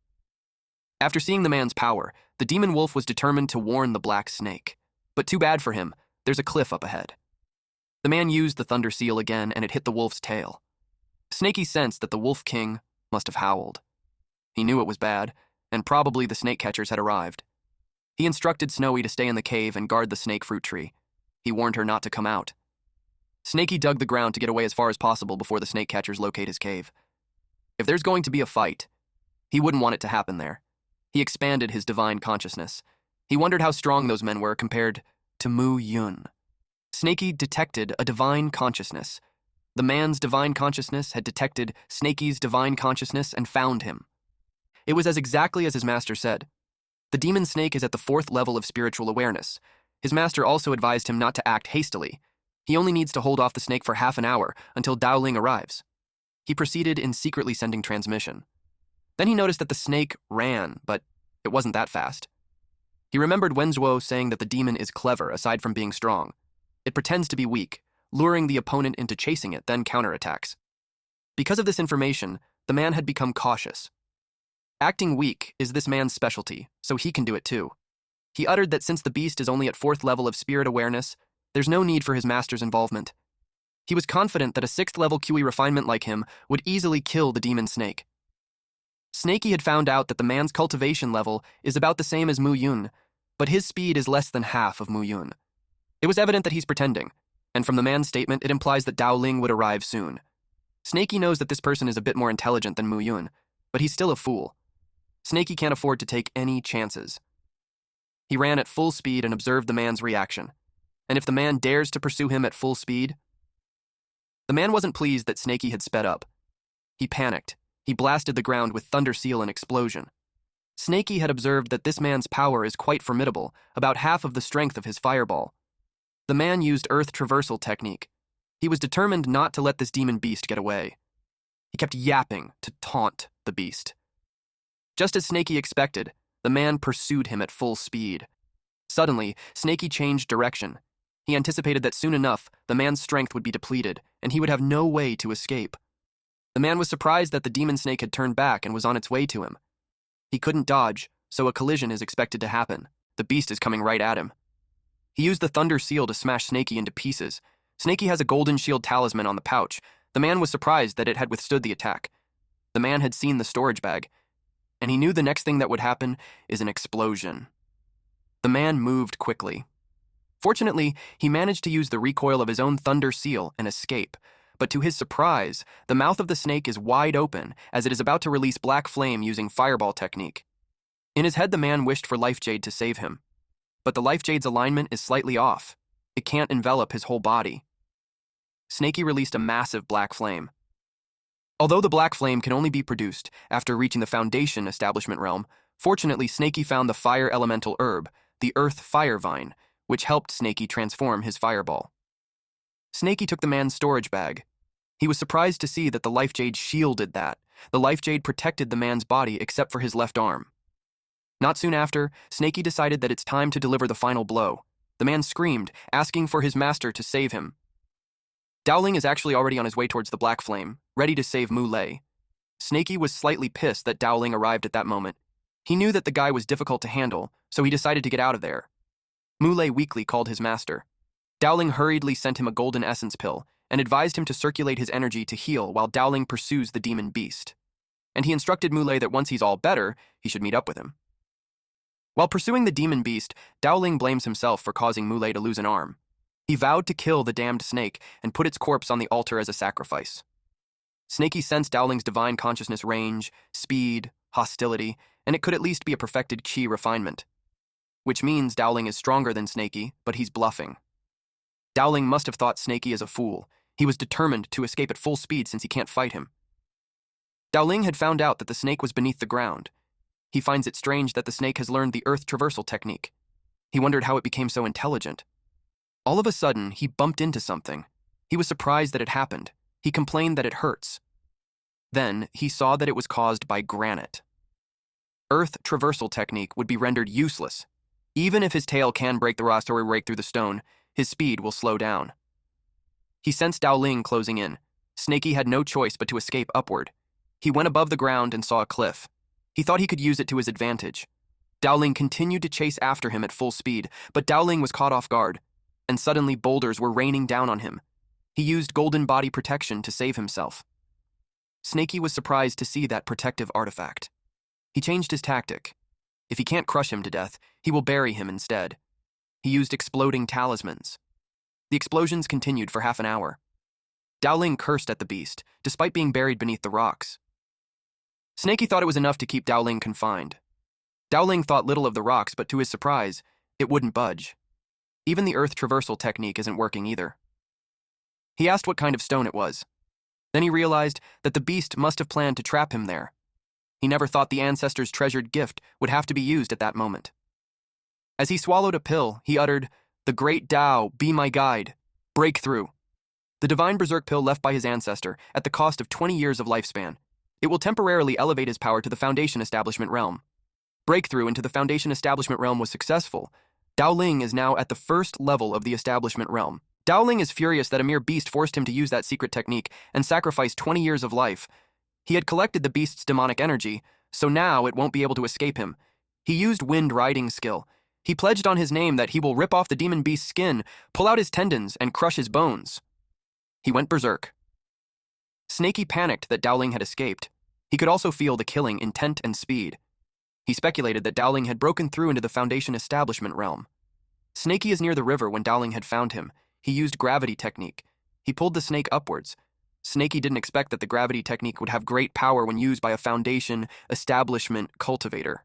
After seeing the man's power, the demon wolf was determined to warn the black snake. But too bad for him, there's a cliff up ahead. The man used the thunder seal again, and it hit the wolf's tail. Snaky sensed that the wolf king must have howled. He knew it was bad, and probably the snake catchers had arrived. He instructed Snowy to stay in the cave and guard the snake fruit tree. He warned her not to come out. Snaky dug the ground to get away as far as possible before the snake catchers locate his cave. If there's going to be a fight, he wouldn't want it to happen there. He expanded his divine consciousness. He wondered how strong those men were compared to Mu Yun. Snaky detected a divine consciousness. The man's divine consciousness had detected Snaky's divine consciousness and found him. It was exactly as his master said. The demon snake is at the 4th level of spiritual awareness. His master also advised him not to act hastily. He only needs to hold off the snake for half an hour until Dowling arrives. He proceeded in secretly sending transmission. Then he noticed that the snake ran, but it wasn't that fast. He remembered Wenzhuo saying that the demon is clever aside from being strong. It pretends to be weak, luring the opponent into chasing it, then counterattacks. Because of this information, the man had become cautious. Acting weak is this man's specialty, so he can do it too. He uttered that since the beast is only at 4th level of spirit awareness, there's no need for his master's involvement. He was confident that a 6th level QE refinement like him would easily kill the demon snake. Snaky had found out that the man's cultivation level is about the same as Mu Yun, but his speed is less than half of Mu Yun. It was evident that he's pretending, and from the man's statement it implies that Dowling would arrive soon. Snaky knows that this person is a bit more intelligent than Mu Yun, but he's still a fool. Snaky can't afford to take any chances. He ran at full speed and observed the man's reaction. And if the man dares to pursue him at full speed... The man wasn't pleased that Snaky had sped up. He panicked. He blasted the ground with thunder seal and explosion. Snaky had observed that this man's power is quite formidable, about half of the strength of his fireball. The man used earth traversal technique. He was determined not to let this demon beast get away. He kept yapping to taunt the beast. Just as Snaky expected, the man pursued him at full speed. Suddenly, Snaky changed direction. He anticipated that soon enough, the man's strength would be depleted, and he would have no way to escape. The man was surprised that the demon snake had turned back and was on its way to him. He couldn't dodge, so a collision is expected to happen. The beast is coming right at him. He used the thunder seal to smash Snaky into pieces. Snaky has a golden shield talisman on the pouch. The man was surprised that it had withstood the attack. The man had seen the storage bag, and he knew the next thing that would happen is an explosion. The man moved quickly. Fortunately, he managed to use the recoil of his own thunder seal and escape, but to his surprise, the mouth of the snake is wide open as it is about to release black flame using fireball technique. In his head, the man wished for Life Jade to save him, but the Life Jade's alignment is slightly off. It can't envelop his whole body. Snaky released a massive black flame. Although the black flame can only be produced after reaching the Foundation establishment realm, fortunately Snaky found the fire elemental herb, the Earth Fire Vine, which helped Snaky transform his fireball. Snaky took the man's storage bag. He was surprised to see that the Life Jade shielded that. The Life Jade protected the man's body except for his left arm. Not soon after, Snaky decided that it's time to deliver the final blow. The man screamed, asking for his master to save him. Dowling is actually already on his way towards the black flame, ready to save Mu Lei. Snaky was slightly pissed that Dowling arrived at that moment. He knew that the guy was difficult to handle, so he decided to get out of there. Muley weakly called his master. Dowling hurriedly sent him a golden essence pill and advised him to circulate his energy to heal while Dowling pursues the demon beast. And he instructed Muley that once he's all better, he should meet up with him. While pursuing the demon beast, Dowling blames himself for causing Muley to lose an arm. He vowed to kill the damned snake and put its corpse on the altar as a sacrifice. Snaky sensed Dowling's divine consciousness range, speed, hostility, and it could at least be a perfected chi refinement. Which means Dowling is stronger than Snaky, but he's bluffing. Dowling must have thought Snaky is a fool. He was determined to escape at full speed since he can't fight him. Dowling had found out that the snake was beneath the ground. He finds it strange that the snake has learned the earth traversal technique. He wondered how it became so intelligent. All of a sudden, he bumped into something. He was surprised that it happened. He complained that it hurts. Then, he saw that it was caused by granite. Earth traversal technique would be rendered useless. Even if his tail can break the rocks or break through the stone, his speed will slow down. He sensed Dowling closing in. Snaky had no choice but to escape upward. He went above the ground and saw a cliff. He thought he could use it to his advantage. Dowling continued to chase after him at full speed, but Dowling was caught off guard, and suddenly boulders were raining down on him. He used golden body protection to save himself. Snaky was surprised to see that protective artifact. He changed his tactic. If he can't crush him to death, he will bury him instead. He used exploding talismans. The explosions continued for half an hour. Dowling cursed at the beast, despite being buried beneath the rocks. Snaky thought it was enough to keep Dowling confined. Dowling thought little of the rocks, but to his surprise, it wouldn't budge. Even the earth traversal technique isn't working either. He asked what kind of stone it was. Then he realized that the beast must have planned to trap him there. He never thought the ancestors' treasured gift would have to be used at that moment. As he swallowed a pill, he uttered, "The great Tao, be my guide. Breakthrough." The divine berserk pill left by his ancestor at the cost of 20 years of lifespan. It will temporarily elevate his power to the Foundation Establishment realm. Breakthrough into the Foundation Establishment realm was successful. Dowling is now at the first level of the Establishment realm. Dowling is furious that a mere beast forced him to use that secret technique and sacrificed 20 years of life. He had collected the beast's demonic energy, so now it won't be able to escape him. He used wind riding skill. He pledged on his name that he will rip off the demon beast's skin, pull out his tendons, and crush his bones. He went berserk. Snaky panicked that Dowling had escaped. He could also feel the killing intent and speed. He speculated that Dowling had broken through into the Foundation Establishment realm. Snaky is near the river when Dowling had found him. He used gravity technique. He pulled the snake upwards. Snaky didn't expect that the gravity technique would have great power when used by a Foundation Establishment cultivator.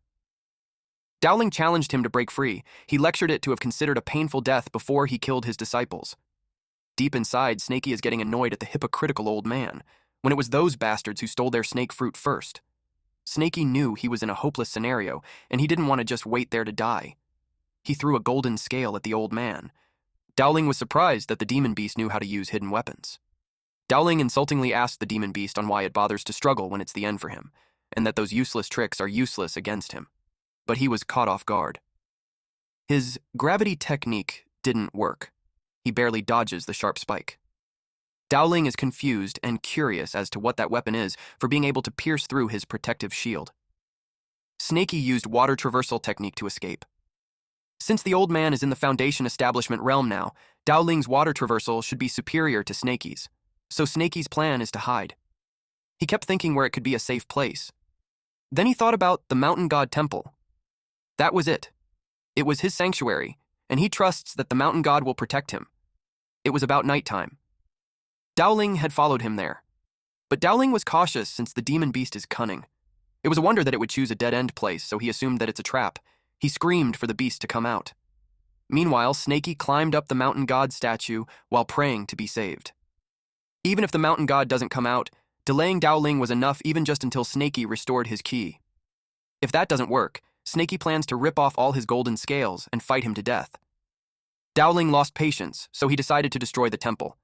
Dowling challenged him to break free. He lectured it to have considered a painful death before he killed his disciples. Deep inside, Snaky is getting annoyed at the hypocritical old man, when it was those bastards who stole their snake fruit first. Snaky knew he was in a hopeless scenario, and he didn't want to just wait there to die. He threw a golden scale at the old man. Dowling was surprised that the demon beast knew how to use hidden weapons. Dowling insultingly asked the demon beast on why it bothers to struggle when it's the end for him, and that those useless tricks are useless against him. But he was caught off guard. His gravity technique didn't work. He barely dodges the sharp spike. Dowling is confused and curious as to what that weapon is for being able to pierce through his protective shield. Snaky used water traversal technique to escape. Since the old man is in the Foundation Establishment realm now, Dowling's water traversal should be superior to Snaky's, so Snaky's plan is to hide. He kept thinking where it could be a safe place. Then he thought about the mountain god temple. That was it. It was his sanctuary, and he trusts that the mountain god will protect him. It was about nighttime. Dowling had followed him there. But Dowling was cautious since the demon beast is cunning. It was a wonder that it would choose a dead-end place, so he assumed that it's a trap. He screamed for the beast to come out. Meanwhile, Snaky climbed up the mountain god statue while praying to be saved. Even if the mountain god doesn't come out, delaying Dowling was enough even just until Snaky restored his ki. If that doesn't work, Snaky plans to rip off all his golden scales and fight him to death. Dowling lost patience, so he decided to destroy the temple.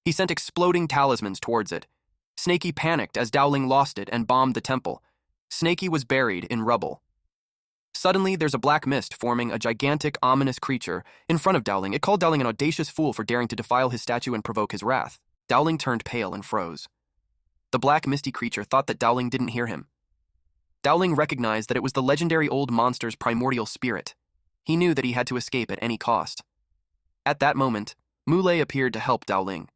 He sent exploding talismans towards it. Snaky panicked as Dowling lost it and bombed the temple. Snaky was buried in rubble. Suddenly, there's a black mist forming a gigantic, ominous creature in front of Dowling. It called Dowling an audacious fool for daring to defile his statue and provoke his wrath. Dowling turned pale and froze. The black, misty creature thought that Dowling didn't hear him. Dowling recognized that it was the legendary old monster's primordial spirit. He knew that he had to escape at any cost. At that moment, Muley appeared to help Dowling.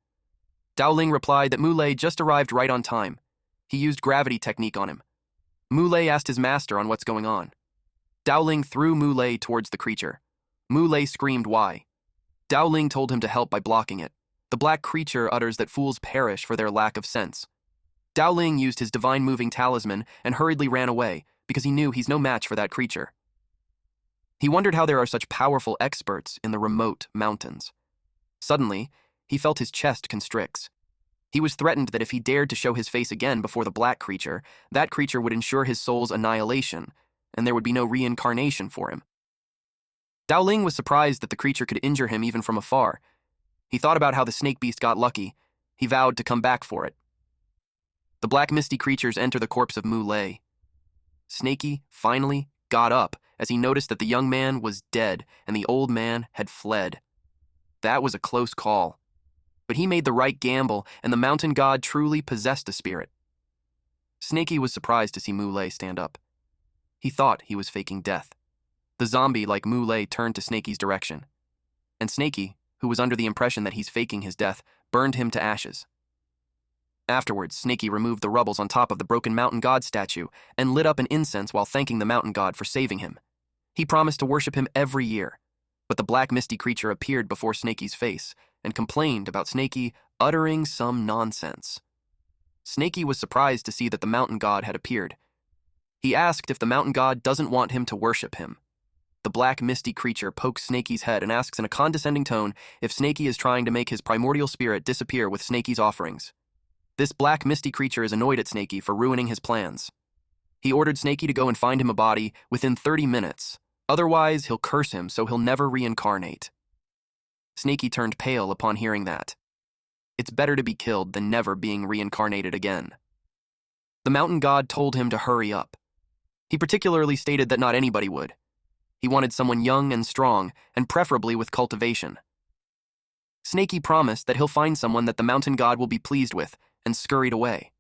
Dowling replied that Muley just arrived right on time. He used gravity technique on him. Muley asked his master on what's going on. Dowling threw Muley towards the creature. Muley screamed why. Dowling told him to help by blocking it. The black creature utters that fools perish for their lack of sense. Dowling used his divine moving talisman and hurriedly ran away because he knew he's no match for that creature. He wondered how there are such powerful experts in the remote mountains. Suddenly, he felt his chest constricts. He was threatened that if he dared to show his face again before the black creature, that creature would ensure his soul's annihilation, and there would be no reincarnation for him. Dowling was surprised that the creature could injure him even from afar. He thought about how the snake beast got lucky. He vowed to come back for it. The black misty creatures enter the corpse of Muley. Snaky finally got up as he noticed that the young man was dead and the old man had fled. That was a close call. But he made the right gamble, and the mountain god truly possessed a spirit. Snaky was surprised to see Muley stand up. He thought he was faking death. The zombie like Muley turned to Snaky's direction. And Snaky, who was under the impression that he's faking his death, burned him to ashes. Afterwards, Snaky removed the rubbles on top of the broken mountain god statue and lit up an incense while thanking the mountain god for saving him. He promised to worship him every year, but the black misty creature appeared before Snaky's face and complained about Snaky uttering some nonsense. Snaky was surprised to see that the mountain god had appeared. He asked if the mountain god doesn't want him to worship him. The black misty creature pokes Snaky's head and asks in a condescending tone if Snaky is trying to make his primordial spirit disappear with Snaky's offerings. This black misty creature is annoyed at Snaky for ruining his plans. He ordered Snaky to go and find him a body within 30 minutes. Otherwise, he'll curse him so he'll never reincarnate. Snaky turned pale upon hearing that. It's better to be killed than never being reincarnated again. The mountain god told him to hurry up. He particularly stated that not anybody would. He wanted someone young and strong, and preferably with cultivation. Snaky promised that he'll find someone that the mountain god will be pleased with, and scurried away.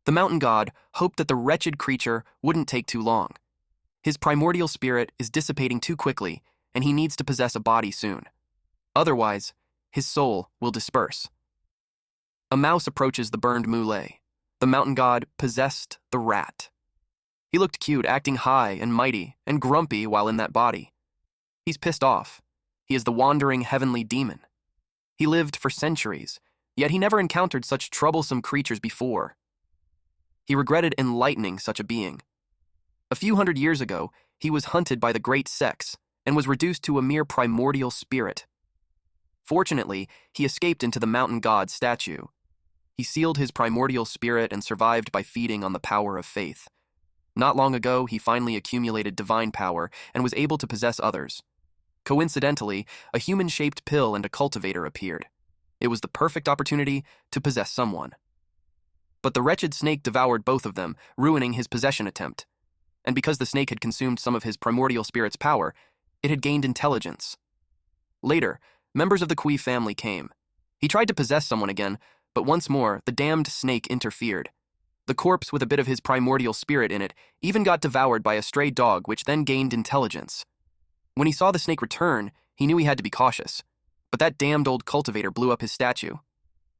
The mountain god hoped that the wretched creature wouldn't take too long. His primordial spirit is dissipating too quickly, and he needs to possess a body soon. Otherwise, his soul will disperse. A mouse approaches the burned Muley. The mountain god possessed the rat. He looked cute, acting high and mighty and grumpy while in that body. He's pissed off. He is the wandering heavenly demon. He lived for centuries, yet he never encountered such troublesome creatures before. He regretted enlightening such a being. A few hundred years ago, he was hunted by the great sects and was reduced to a mere primordial spirit. Fortunately, he escaped into the mountain god's statue. He sealed his primordial spirit and survived by feeding on the power of faith. Not long ago, he finally accumulated divine power and was able to possess others. Coincidentally, a human-shaped pill and a cultivator appeared. It was the perfect opportunity to possess someone. But the wretched snake devoured both of them, ruining his possession attempt. And because the snake had consumed some of his primordial spirit's power, it had gained intelligence. Later, members of the Kui family came. He tried to possess someone again, but once more, the damned snake interfered. The corpse with a bit of his primordial spirit in it even got devoured by a stray dog, which then gained intelligence. When he saw the snake return, he knew he had to be cautious. But that damned old cultivator blew up his statue.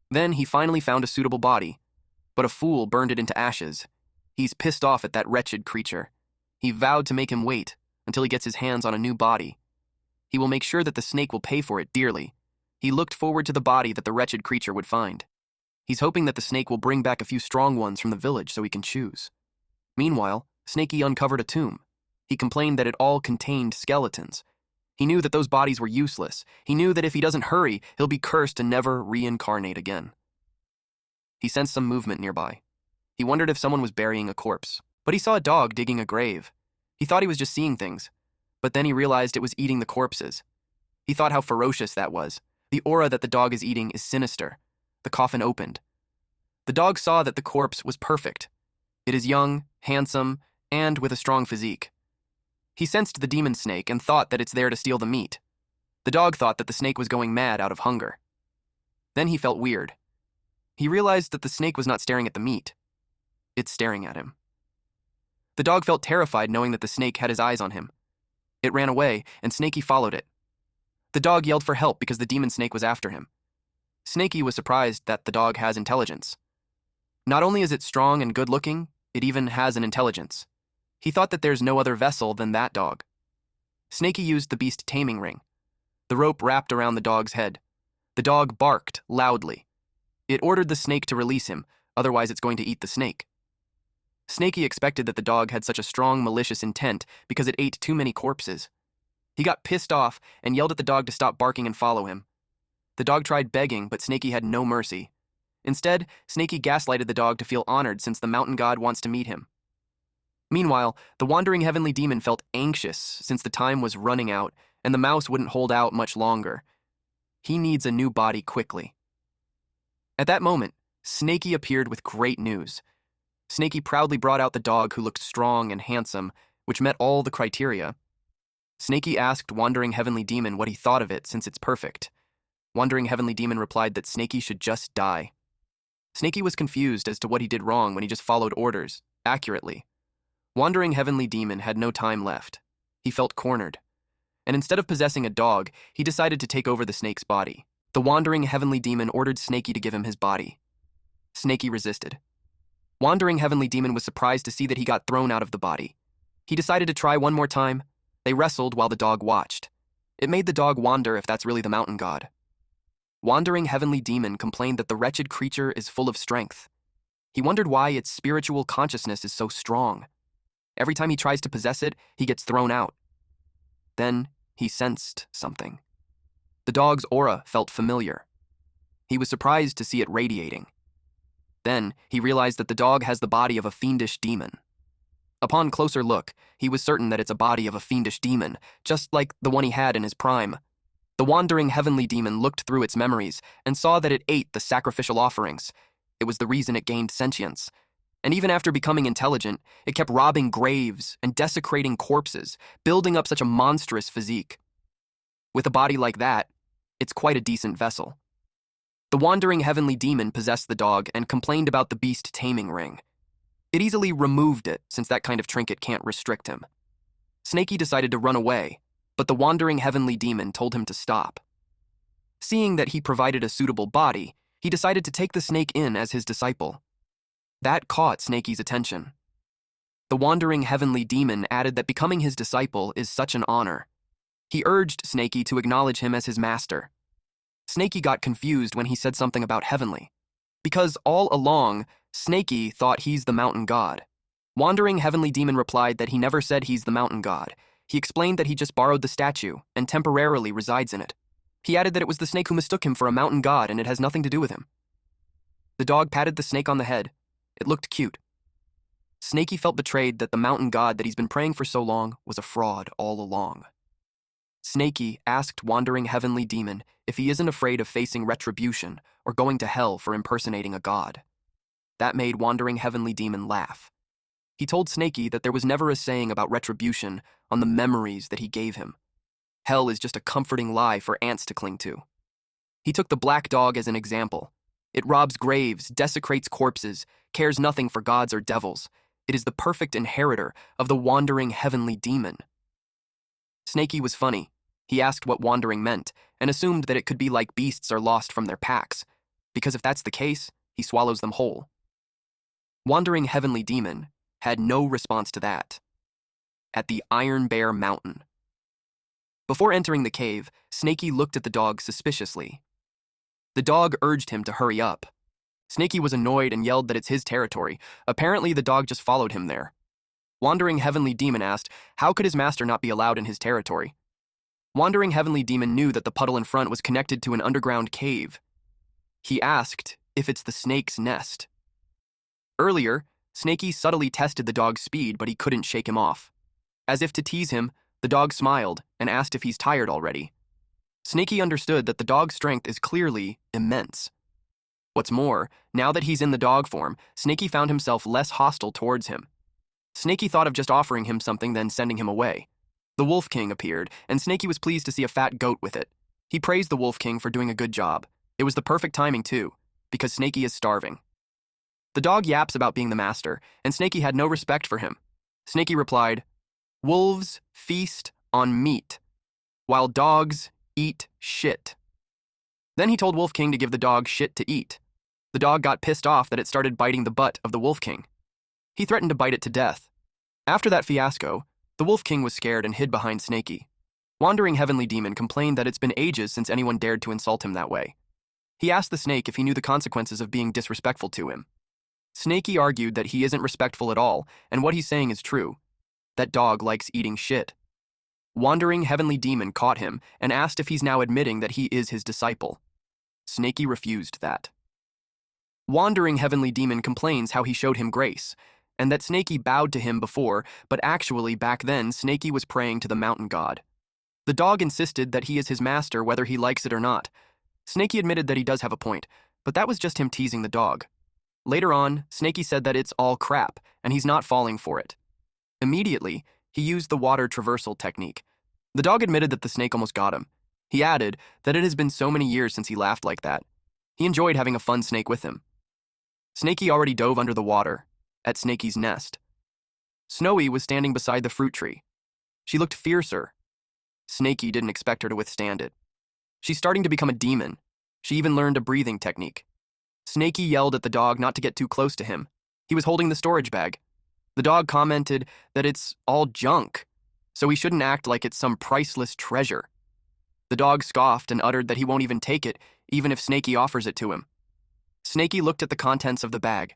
Then he finally found a suitable body, but a fool burned it into ashes. He's pissed off at that wretched creature. He vowed to make him wait until he gets his hands on a new body. He will make sure that the snake will pay for it dearly. He looked forward to the body that the wretched creature would find. He's hoping that the snake will bring back a few strong ones from the village so he can choose. Meanwhile, Snaky uncovered a tomb. He complained that it all contained skeletons. He knew that those bodies were useless. He knew that if he doesn't hurry, he'll be cursed to never reincarnate again. He sensed some movement nearby. He wondered if someone was burying a corpse, but he saw a dog digging a grave. He thought he was just seeing things, but then he realized it was eating the corpses. He thought how ferocious that was. The aura that the dog is eating is sinister. The coffin opened. The dog saw that the corpse was perfect. It is young, handsome, and with a strong physique. He sensed the demon snake and thought that it's there to steal the meat. The dog thought that the snake was going mad out of hunger. Then he felt weird. He realized that the snake was not staring at the meat. It's staring at him. The dog felt terrified knowing that the snake had his eyes on him. It ran away, and Snaky followed it. The dog yelled for help because the demon snake was after him. Snaky was surprised that the dog has intelligence. Not only is it strong and good-looking, it even has an intelligence. He thought that there's no other vessel than that dog. Snaky used the beast taming ring. The rope wrapped around the dog's head. The dog barked loudly. It ordered the snake to release him, otherwise it's going to eat the snake. Snaky expected that the dog had such a strong, malicious intent because it ate too many corpses. He got pissed off and yelled at the dog to stop barking and follow him. The dog tried begging, but Snaky had no mercy. Instead, Snaky gaslighted the dog to feel honored since the mountain god wants to meet him. Meanwhile, the wandering heavenly demon felt anxious since the time was running out and the mouse wouldn't hold out much longer. He needs a new body quickly. At that moment, Snaky appeared with great news. Snaky proudly brought out the dog who looked strong and handsome, which met all the criteria. Snaky asked Wandering Heavenly Demon what he thought of it since it's perfect. Wandering Heavenly Demon replied that Snaky should just die. Snaky was confused as to what he did wrong when he just followed orders, accurately. Wandering Heavenly Demon had no time left. He felt cornered. And instead of possessing a dog, he decided to take over the snake's body. The Wandering Heavenly Demon ordered Snaky to give him his body. Snaky resisted. Wandering Heavenly Demon was surprised to see that he got thrown out of the body. He decided to try one more time. They wrestled while the dog watched. It made the dog wonder if that's really the mountain god. Wandering Heavenly Demon complained that the wretched creature is full of strength. He wondered why its spiritual consciousness is so strong. Every time he tries to possess it, he gets thrown out. Then he sensed something. The dog's aura felt familiar. He was surprised to see it radiating. Then he realized that the dog has the body of a fiendish demon. Upon closer look, he was certain that it's a body of a fiendish demon, just like the one he had in his prime. The Wandering Heavenly Demon looked through its memories and saw that it ate the sacrificial offerings. It was the reason it gained sentience. And even after becoming intelligent, it kept robbing graves and desecrating corpses, building up such a monstrous physique. With a body like that, it's quite a decent vessel. The Wandering Heavenly Demon possessed the dog and complained about the beast taming ring. It easily removed it, since that kind of trinket can't restrict him. Snaky decided to run away, but the Wandering Heavenly Demon told him to stop. Seeing that he provided a suitable body, he decided to take the snake in as his disciple. That caught Snaky's attention. The Wandering Heavenly Demon added that becoming his disciple is such an honor. He urged Snaky to acknowledge him as his master. Snaky got confused when he said something about heavenly, because all along, Snaky thought he's the mountain god. Wandering Heavenly Demon replied that he never said he's the mountain god. He explained that he just borrowed the statue and temporarily resides in it. He added that it was the snake who mistook him for a mountain god and it has nothing to do with him. The dog patted the snake on the head. It looked cute. Snaky felt betrayed that the mountain god that he's been praying for so long was a fraud all along. Snaky asked Wandering Heavenly Demon if he isn't afraid of facing retribution or going to hell for impersonating a god. That made Wandering Heavenly Demon laugh. He told Snaky that there was never a saying about retribution on the memories that he gave him. Hell is just a comforting lie for ants to cling to. He took the black dog as an example. It robs graves, desecrates corpses, cares nothing for gods or devils. It is the perfect inheritor of the Wandering Heavenly Demon. Snaky was funny. He asked what wandering meant, and assumed that it could be like beasts are lost from their packs, because if that's the case, he swallows them whole. Wandering Heavenly Demon had no response to that. At the Iron Bear Mountain. Before entering the cave, Snaky looked at the dog suspiciously. The dog urged him to hurry up. Snaky was annoyed and yelled that it's his territory. Apparently, the dog just followed him there. Wandering Heavenly Demon asked, how could his master not be allowed in his territory? Wandering Heavenly Demon knew that the puddle in front was connected to an underground cave. He asked if it's the snake's nest. Earlier, Snaky subtly tested the dog's speed, but he couldn't shake him off. As if to tease him, the dog smiled and asked if he's tired already. Snaky understood that the dog's strength is clearly immense. What's more, now that he's in the dog form, Snaky found himself less hostile towards him. Snaky thought of just offering him something, then sending him away. The Wolf King appeared, and Snaky was pleased to see a fat goat with it. He praised the Wolf King for doing a good job. It was the perfect timing, too, because Snaky is starving. The dog yaps about being the master, and Snaky had no respect for him. Snaky replied, wolves feast on meat, while dogs eat shit. Then he told Wolf King to give the dog shit to eat. The dog got pissed off that it started biting the butt of the Wolf King. He threatened to bite it to death. After that fiasco, the Wolf King was scared and hid behind Snaky. Wandering Heavenly Demon complained that it's been ages since anyone dared to insult him that way. He asked the snake if he knew the consequences of being disrespectful to him. Snaky argued that he isn't respectful at all, and what he's saying is true. That dog likes eating shit. Wandering Heavenly Demon caught him and asked if he's now admitting that he is his disciple. Snaky refused that. Wandering Heavenly Demon complains how he showed him grace, and that Snaky bowed to him before, but actually back then Snaky was praying to the mountain god. The dog insisted that he is his master whether he likes it or not. Snaky admitted that he does have a point, but that was just him teasing the dog. Later on, Snaky said that it's all crap, and he's not falling for it. Immediately, he used the water traversal technique. The dog admitted that the snake almost got him. He added that it has been so many years since he laughed like that. He enjoyed having a fun snake with him. Snaky already dove under the water, at Snaky's nest. Snowy was standing beside the fruit tree. She looked fiercer. Snaky didn't expect her to withstand it. She's starting to become a demon. She even learned a breathing technique. Snaky yelled at the dog not to get too close to him. He was holding the storage bag. The dog commented that it's all junk, so he shouldn't act like it's some priceless treasure. The dog scoffed and uttered that he won't even take it, even if Snaky offers it to him. Snaky looked at the contents of the bag.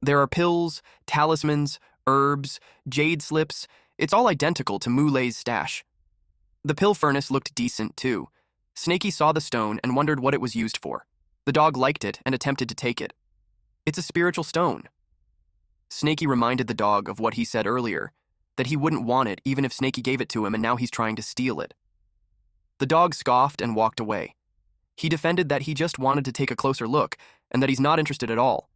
There are pills, talismans, herbs, jade slips. It's all identical to Mulay's stash. The pill furnace looked decent, too. Snaky saw the stone and wondered what it was used for. The dog liked it and attempted to take it. It's a spiritual stone. Snaky reminded the dog of what he said earlier, that he wouldn't want it even if Snaky gave it to him, and now he's trying to steal it. The dog scoffed and walked away. He defended that he just wanted to take a closer look and that he's not interested at all.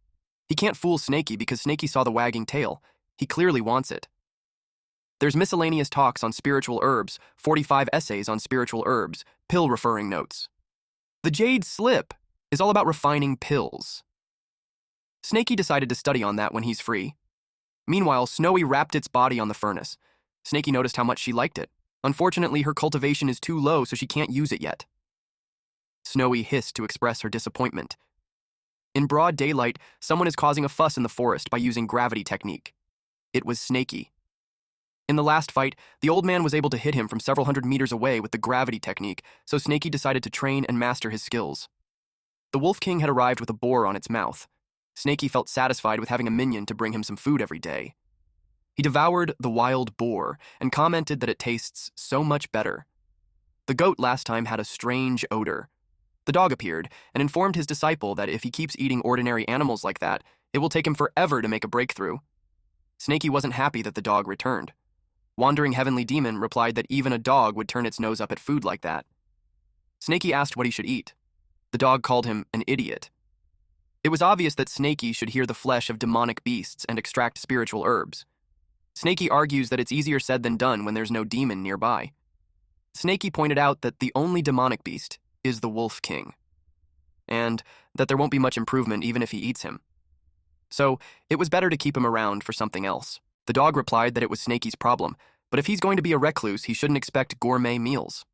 He can't fool Snaky because Snaky saw the wagging tail. He clearly wants it. There's miscellaneous talks on spiritual herbs, 45 essays on spiritual herbs, pill-referring notes. The jade slip is all about refining pills. Snaky decided to study on that when he's free. Meanwhile, Snowy wrapped its body on the furnace. Snaky noticed how much she liked it. Unfortunately, her cultivation is too low, so she can't use it yet. Snowy hissed to express her disappointment. In broad daylight, someone is causing a fuss in the forest by using gravity technique. It was Snaky. In the last fight, the old man was able to hit him from several hundred meters away with the gravity technique, so Snaky decided to train and master his skills. The Wolf King had arrived with a boar on its mouth. Snaky felt satisfied with having a minion to bring him some food every day. He devoured the wild boar and commented that it tastes so much better. The goat last time had a strange odor. The dog appeared and informed his disciple that if he keeps eating ordinary animals like that, it will take him forever to make a breakthrough. Snaky wasn't happy that the dog returned. Wandering Heavenly Demon replied that even a dog would turn its nose up at food like that. Snaky asked what he should eat. The dog called him an idiot. It was obvious that Snaky should hear the flesh of demonic beasts and extract spiritual herbs. Snaky argues that it's easier said than done when there's no demon nearby. Snaky pointed out that the only demonic beast is the Wolf King, and that there won't be much improvement even if he eats him. So, it was better to keep him around for something else. The dog replied that it was Snaky's problem, but if he's going to be a recluse, he shouldn't expect gourmet meals.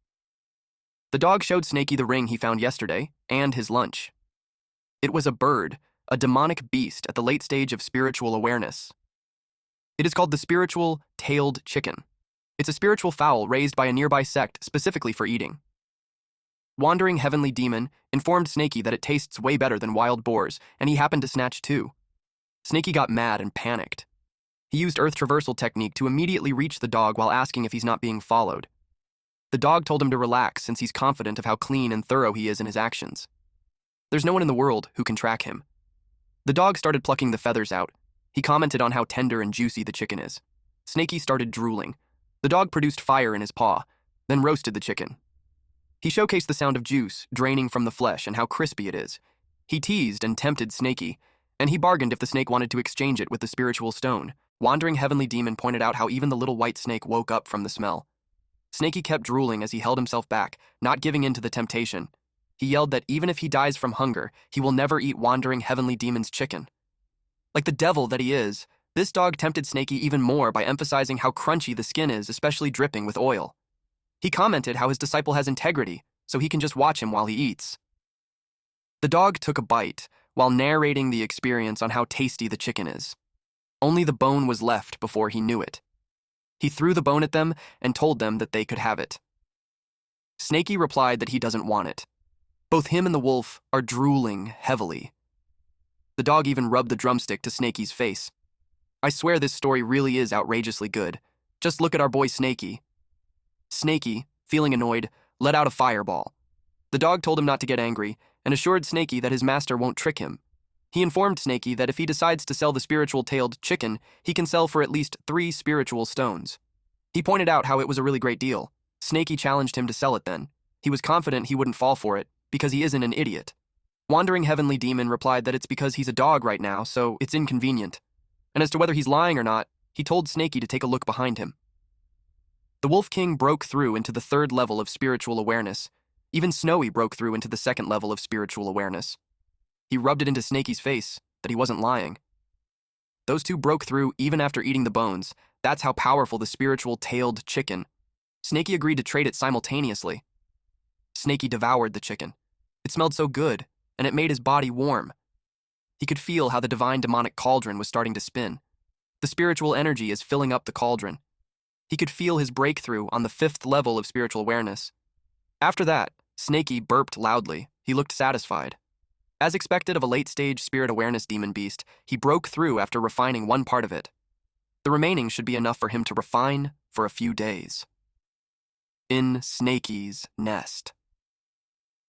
The dog showed Snaky the ring he found yesterday, and his lunch. It was a bird, a demonic beast at the late stage of spiritual awareness. It is called the spiritual tailed chicken. It's a spiritual fowl raised by a nearby sect specifically for eating. Wandering Heavenly Demon informed Snaky that it tastes way better than wild boars, and he happened to snatch too. Snaky got mad and panicked. He used Earth Traversal technique to immediately reach the dog while asking if he's not being followed. The dog told him to relax since he's confident of how clean and thorough he is in his actions. There's no one in the world who can track him. The dog started plucking the feathers out. He commented on how tender and juicy the chicken is. Snaky started drooling. The dog produced fire in his paw, then roasted the chicken. He showcased the sound of juice draining from the flesh and how crispy it is. He teased and tempted Snaky, and he bargained if the snake wanted to exchange it with the spiritual stone. Wandering Heavenly Demon pointed out how even the little white snake woke up from the smell. Snaky kept drooling as he held himself back, not giving in to the temptation. He yelled that even if he dies from hunger, he will never eat Wandering Heavenly Demon's chicken. Like the devil that he is, this dog tempted Snaky even more by emphasizing how crunchy the skin is, especially dripping with oil. He commented how his disciple has integrity, so he can just watch him while he eats. The dog took a bite, while narrating the experience on how tasty the chicken is. Only the bone was left before he knew it. He threw the bone at them and told them that they could have it. Snaky replied that he doesn't want it. Both him and the wolf are drooling heavily. The dog even rubbed the drumstick to Snaky's face. I swear this story really is outrageously good. Just look at our boy Snaky. Snaky, feeling annoyed, let out a fireball. The dog told him not to get angry and assured Snaky that his master won't trick him. He informed Snaky that if he decides to sell the spiritual-tailed chicken, he can sell for at least 3 spiritual stones. He pointed out how it was a really great deal. Snaky challenged him to sell it then. He was confident he wouldn't fall for it, because he isn't an idiot. Wandering Heavenly Demon replied that it's because he's a dog right now, so it's inconvenient. And as to whether he's lying or not, he told Snaky to take a look behind him. The Wolf King broke through into the 3rd level of spiritual awareness. Even Snowy broke through into the 2nd level of spiritual awareness. He rubbed it into Snaky's face that he wasn't lying. Those two broke through even after eating the bones. That's how powerful the spiritual-tailed chicken. Snaky agreed to trade it simultaneously. Snaky devoured the chicken. It smelled so good, and it made his body warm. He could feel how the divine demonic cauldron was starting to spin. The spiritual energy is filling up the cauldron. He could feel his breakthrough on the 5th level of spiritual awareness. After that, Snaky burped loudly. He looked satisfied. As expected of a late-stage spirit awareness demon beast, he broke through after refining one part of it. The remaining should be enough for him to refine for a few days. In Snaky's nest.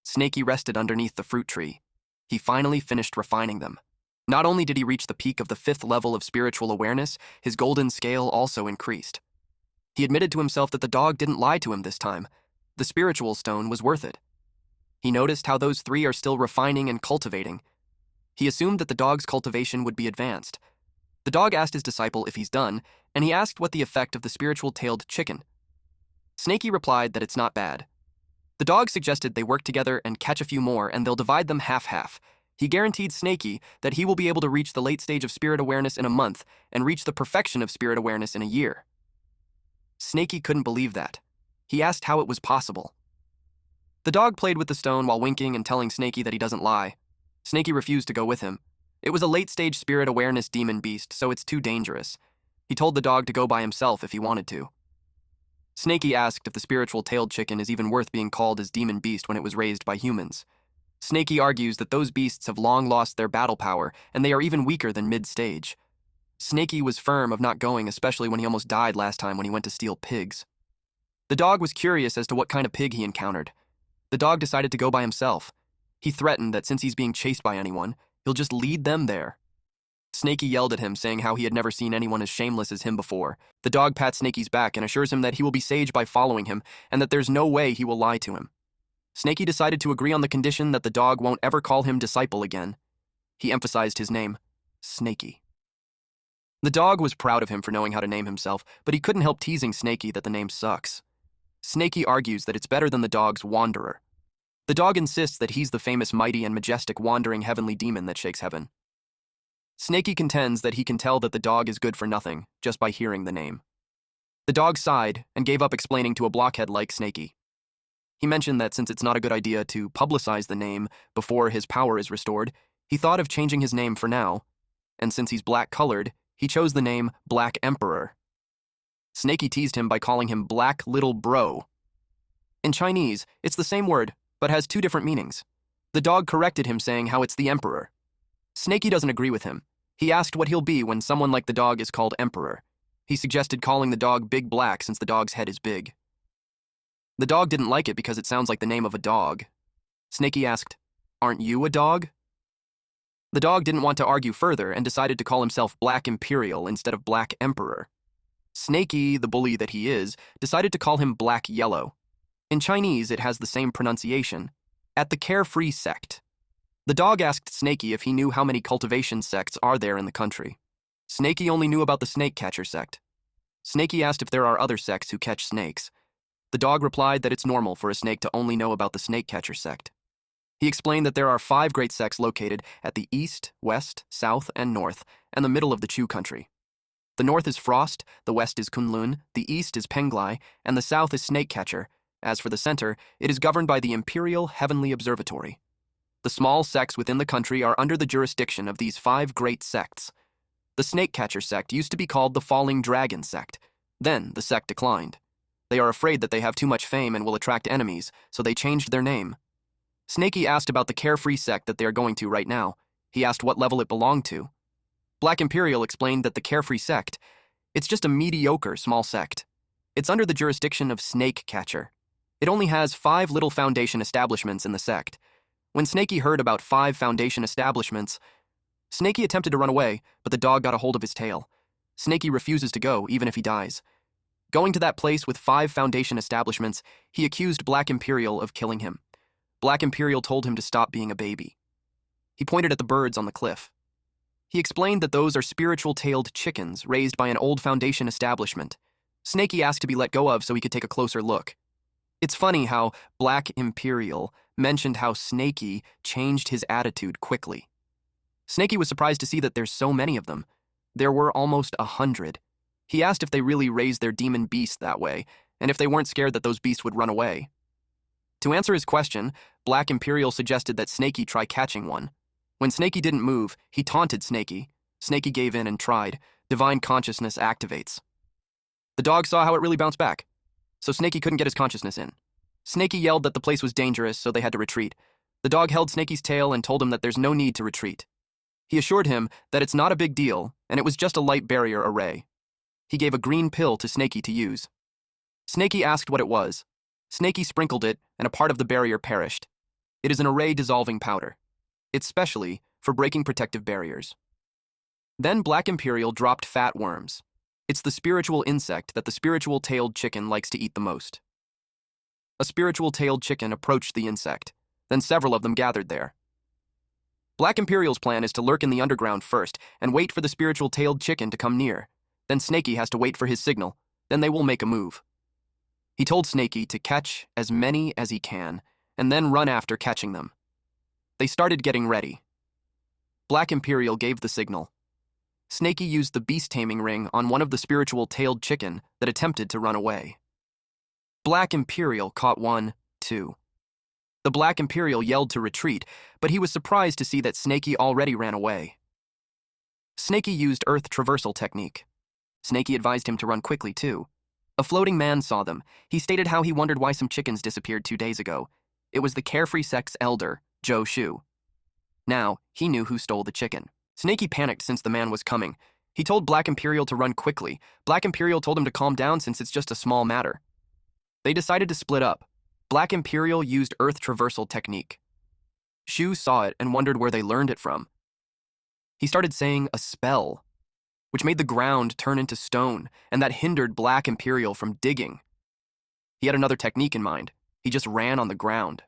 Snaky rested underneath the fruit tree. He finally finished refining them. Not only did he reach the peak of the 5th level of spiritual awareness, his golden scale also increased. He admitted to himself that the dog didn't lie to him this time. The spiritual stone was worth it. He noticed how those 3 are still refining and cultivating. He assumed that the dog's cultivation would be advanced. The dog asked his disciple if he's done, and he asked what the effect of the spiritual-tailed chicken. Snaky replied that it's not bad. The dog suggested they work together and catch a few more, and they'll divide them half-half. He guaranteed Snaky that he will be able to reach the late stage of spirit awareness in a month and reach the perfection of spirit awareness in a year. Snaky couldn't believe that. He asked how it was possible. The dog played with the stone while winking and telling Snaky that he doesn't lie. Snaky refused to go with him. It was a late-stage spirit awareness demon beast, so it's too dangerous. He told the dog to go by himself if he wanted to. Snaky asked if the spiritual-tailed chicken is even worth being called as demon beast when it was raised by humans. Snaky argues that those beasts have long lost their battle power, and they are even weaker than mid-stage. Snaky was firm of not going, especially when he almost died last time when he went to steal pigs. The dog was curious as to what kind of pig he encountered. The dog decided to go by himself. He threatened that since he's being chased by anyone, he'll just lead them there. Snaky yelled at him, saying how he had never seen anyone as shameless as him before. The dog pats Snaky's back and assures him that he will be saved by following him, and that there's no way he will lie to him. Snaky decided to agree on the condition that the dog won't ever call him disciple again. He emphasized his name, Snaky. The dog was proud of him for knowing how to name himself, but he couldn't help teasing Snaky that the name sucks. Snaky argues that it's better than the dog's Wanderer. The dog insists that he's the famous mighty and majestic wandering heavenly demon that shakes heaven. Snaky contends that he can tell that the dog is good for nothing just by hearing the name. The dog sighed and gave up explaining to a blockhead like Snaky. He mentioned that since it's not a good idea to publicize the name before his power is restored, he thought of changing his name for now, and since he's black-colored, he chose the name Black Emperor. Snaky teased him by calling him Black Little Bro. In Chinese, it's the same word, but has 2 different meanings. The dog corrected him, saying how it's the Emperor. Snaky doesn't agree with him. He asked what he'll be when someone like the dog is called Emperor. He suggested calling the dog Big Black since the dog's head is big. The dog didn't like it because it sounds like the name of a dog. Snaky asked, "Aren't you a dog?" The dog didn't want to argue further and decided to call himself Black Imperial instead of Black Emperor. Snaky, the bully that he is, decided to call him Black Yellow. In Chinese, it has the same pronunciation. At the Carefree Sect. The dog asked Snaky if he knew how many cultivation sects are there in the country. Snaky only knew about the snake catcher sect. Snaky asked if there are other sects who catch snakes. The dog replied that it's normal for a snake to only know about the snake catcher sect. He explained that there are 5 great sects located at the east, west, south, and north, and the middle of the Chu country. The north is Frost, the west is Kunlun, the east is Penglai, and the south is Snake Catcher, As for the center, it is governed by the Imperial Heavenly Observatory. The small sects within the country are under the jurisdiction of these 5 great sects. The Snake Catcher sect used to be called the Falling Dragon sect. Then the sect declined. They are afraid that they have too much fame and will attract enemies, so they changed their name. Snaky asked about the Carefree sect that they are going to right now. He asked what level it belonged to. Black Imperial explained that the Carefree sect, it's just a mediocre small sect. It's under the jurisdiction of Snake Catcher. It only has 5 little foundation establishments in the sect. When Snaky heard about 5 foundation establishments, Snaky attempted to run away, but the dog got a hold of his tail. Snaky refuses to go, even if he dies. Going to that place with 5 foundation establishments, he accused Black Imperial of killing him. Black Imperial told him to stop being a baby. He pointed at the birds on the cliff. He explained that those are spiritual-tailed chickens raised by an old foundation establishment. Snaky asked to be let go of so he could take a closer look. It's funny how Black Imperial mentioned how Snaky changed his attitude quickly. Snaky was surprised to see that there's so many of them. There were almost 100. He asked if they really raised their demon beast that way, and if they weren't scared that those beasts would run away. To answer his question, Black Imperial suggested that Snaky try catching one. When Snaky didn't move, he taunted Snaky. Snaky gave in and tried. Divine consciousness activates. The dog saw how it really bounced back, so Snaky couldn't get his consciousness in. Snaky yelled that the place was dangerous, so they had to retreat. The dog held Snaky's tail and told him that there's no need to retreat. He assured him that it's not a big deal, and it was just a light barrier array. He gave a green pill to Snaky to use. Snaky asked what it was. Snaky sprinkled it, and a part of the barrier perished. It is an array-dissolving powder. It's specially for breaking protective barriers. Then Black Imperial dropped fat worms. It's the spiritual insect that the spiritual-tailed chicken likes to eat the most. A spiritual-tailed chicken approached the insect. Then several of them gathered there. Black Imperial's plan is to lurk in the underground first and wait for the spiritual-tailed chicken to come near. Then Snaky has to wait for his signal. Then they will make a move. He told Snaky to catch as many as he can, and then run after catching them. They started getting ready. Black Imperial gave the signal. Snaky used the beast-taming ring on one of the spiritual-tailed chicken that attempted to run away. Black Imperial caught 1, 2. The Black Imperial yelled to retreat, but he was surprised to see that Snaky already ran away. Snaky used Earth Traversal technique. Snaky advised him to run quickly, too. A floating man saw them. He stated how he wondered why some chickens disappeared 2 days ago. It was the Carefree sect's elder, Joe Shu. Now, he knew who stole the chicken. Snaky panicked since the man was coming. He told Black Imperial to run quickly. Black Imperial told him to calm down since it's just a small matter. They decided to split up. Black Imperial used Earth Traversal technique. Shu saw it and wondered where they learned it from. He started saying a spell, which made the ground turn into stone, and that hindered Black Imperial from digging. He had another technique in mind. He just ran on the ground.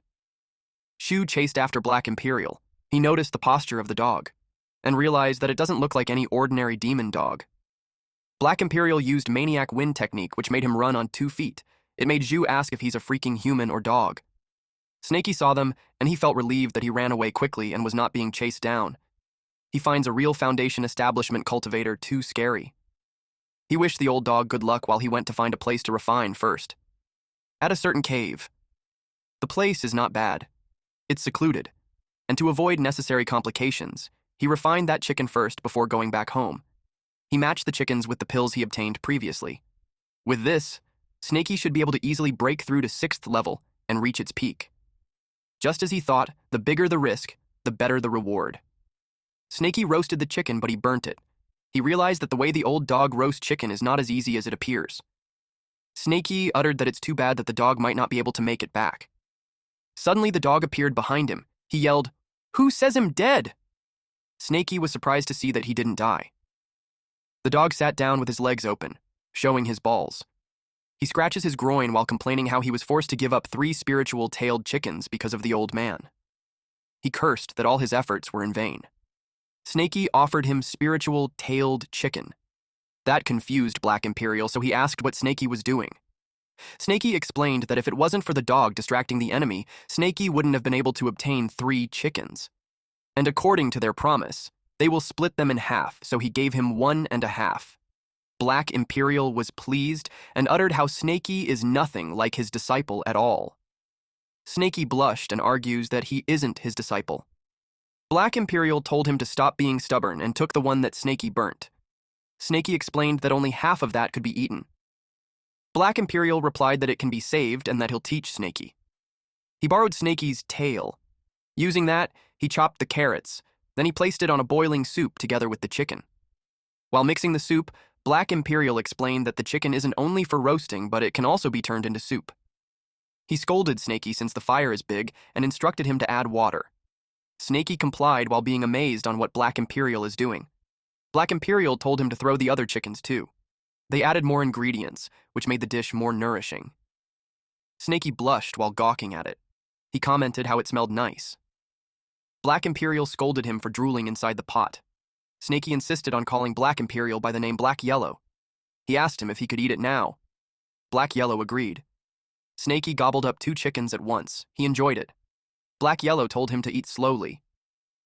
Shu chased after Black Imperial. He noticed the posture of the dog, and realized that it doesn't look like any ordinary demon dog. Black Imperial used Maniac Wind technique, which made him run on 2 feet. It made Zhu ask if he's a freaking human or dog. Snaky saw them, and he felt relieved that he ran away quickly and was not being chased down. He finds a real Foundation establishment cultivator too scary. He wished the old dog good luck while he went to find a place to refine first. At a certain cave. The place is not bad. It's secluded. And to avoid necessary complications, he refined that chicken first before going back home. He matched the chickens with the pills he obtained previously. With this, Snaky should be able to easily break through to 6th level and reach its peak. Just as he thought, the bigger the risk, the better the reward. Snaky roasted the chicken, but he burnt it. He realized that the way the old dog roasts chicken is not as easy as it appears. Snaky uttered that it's too bad that the dog might not be able to make it back. Suddenly, the dog appeared behind him. He yelled, "Who says I'm dead?" Snaky was surprised to see that he didn't die. The dog sat down with his legs open, showing his balls. He scratches his groin while complaining how he was forced to give up 3 spiritual-tailed chickens because of the old man. He cursed that all his efforts were in vain. Snaky offered him spiritual-tailed chicken. That confused Black Imperial, so he asked what Snaky was doing. Snaky explained that if it wasn't for the dog distracting the enemy, Snaky wouldn't have been able to obtain 3 chickens. And according to their promise, they will split them in half, so he gave him 1 1/2. Black Imperial was pleased and uttered how Snaky is nothing like his disciple at all. Snaky blushed and argues that he isn't his disciple. Black Imperial told him to stop being stubborn and took the one that Snaky burnt. Snaky explained that only half of that could be eaten. Black Imperial replied that it can be saved and that he'll teach Snaky. He borrowed Snaky's tail. Using that, he chopped the carrots, then he placed it on a boiling soup together with the chicken. While mixing the soup, Black Imperial explained that the chicken isn't only for roasting, but it can also be turned into soup. He scolded Snaky since the fire is big and instructed him to add water. Snaky complied while being amazed on what Black Imperial is doing. Black Imperial told him to throw the other chickens too. They added more ingredients, which made the dish more nourishing. Snaky blushed while gawking at it. He commented how it smelled nice. Black Imperial scolded him for drooling inside the pot. Snaky insisted on calling Black Imperial by the name Black Yellow. He asked him if he could eat it now. Black Yellow agreed. Snaky gobbled up 2 chickens at once. He enjoyed it. Black Yellow told him to eat slowly.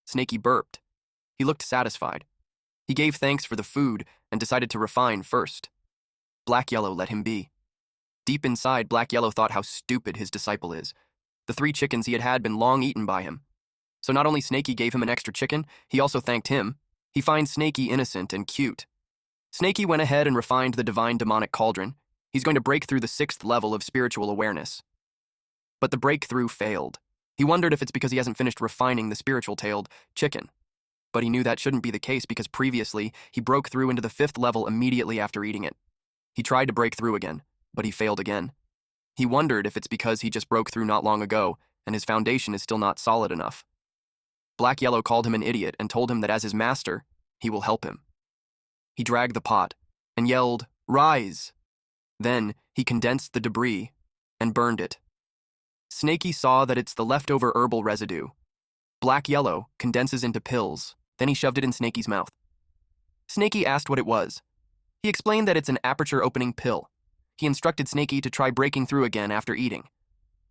Snaky burped. He looked satisfied. He gave thanks for the food and decided to refine first. Black Yellow let him be. Deep inside, Black Yellow thought how stupid his disciple is. The 3 chickens he had been long eaten by him. So not only Snaky gave him an extra chicken, he also thanked him. He finds Snaky innocent and cute. Snaky went ahead and refined the divine demonic cauldron. He's going to break through the 6th level of spiritual awareness. But the breakthrough failed. He wondered if it's because he hasn't finished refining the spiritual-tailed chicken. But he knew that shouldn't be the case because previously, he broke through into the 5th level immediately after eating it. He tried to break through again, but he failed again. He wondered if it's because he just broke through not long ago, and his foundation is still not solid enough. Black Yellow called him an idiot and told him that as his master, he will help him. He dragged the pot and yelled, "Rise!" Then he condensed the debris and burned it. Snaky saw that it's the leftover herbal residue. Black Yellow condenses into pills, then he shoved it in Snaky's mouth. Snaky asked what it was. He explained that it's an aperture-opening pill. He instructed Snaky to try breaking through again after eating.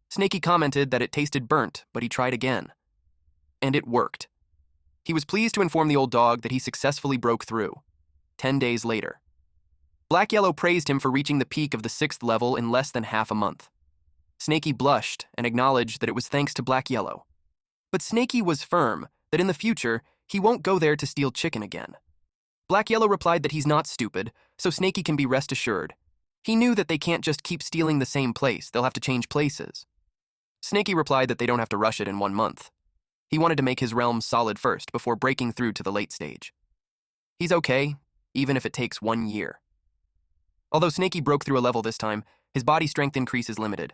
Snaky commented that it tasted burnt, but he tried again. And it worked. He was pleased to inform the old dog that he successfully broke through. 10 days later. Black Yellow praised him for reaching the peak of the 6th level in less than half a month. Snaky blushed and acknowledged that it was thanks to Black Yellow. But Snaky was firm that in the future, he won't go there to steal chicken again. Black Yellow replied that he's not stupid, so Snaky can be rest assured. He knew that they can't just keep stealing the same place, they'll have to change places. Snaky replied that they don't have to rush it in 1 month. He wanted to make his realm solid first before breaking through to the late stage. He's okay, even if it takes 1 year. Although Snaky broke through a level this time, his body strength increase is limited.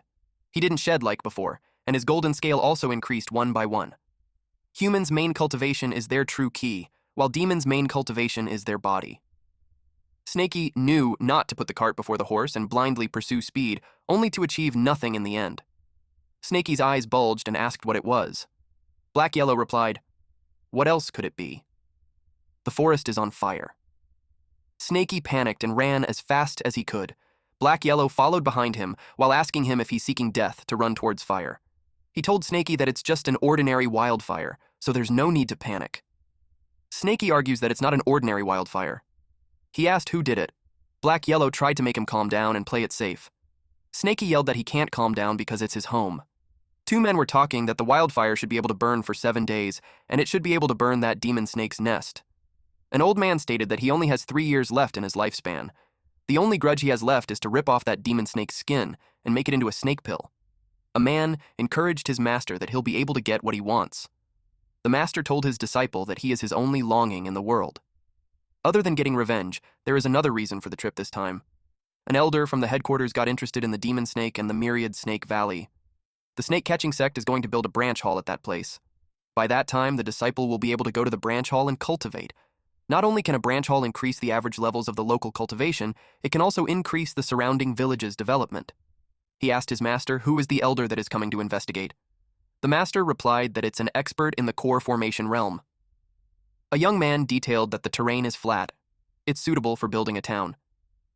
He didn't shed like before, and his golden scale also increased 1 by 1. Humans' main cultivation is their true key, while demons' main cultivation is their body. Snaky knew not to put the cart before the horse and blindly pursue speed, only to achieve nothing in the end. Snaky's eyes bulged and asked what it was. Black Yellow replied, "What else could it be? The forest is on fire." Snaky panicked and ran as fast as he could. Black Yellow followed behind him while asking him if he's seeking death to run towards fire. He told Snaky that it's just an ordinary wildfire, so there's no need to panic. Snaky argues that it's not an ordinary wildfire. He asked who did it. Black Yellow tried to make him calm down and play it safe. Snaky yelled that he can't calm down because it's his home. 2 men were talking that the wildfire should be able to burn for 7 days, and it should be able to burn that demon snake's nest. An old man stated that he only has 3 years left in his lifespan. The only grudge he has left is to rip off that demon snake's skin and make it into a snake pill. A man encouraged his master that he'll be able to get what he wants. The master told his disciple that he is his only longing in the world. Other than getting revenge, there is another reason for the trip this time. An elder from the headquarters got interested in the demon snake and the myriad snake valley. The snake-catching sect is going to build a branch hall at that place. By that time, the disciple will be able to go to the branch hall and cultivate. Not only can a branch hall increase the average levels of the local cultivation, it can also increase the surrounding village's development. He asked his master who is the elder that is coming to investigate. The master replied that it's an expert in the core formation realm. A young man detailed that the terrain is flat. It's suitable for building a town.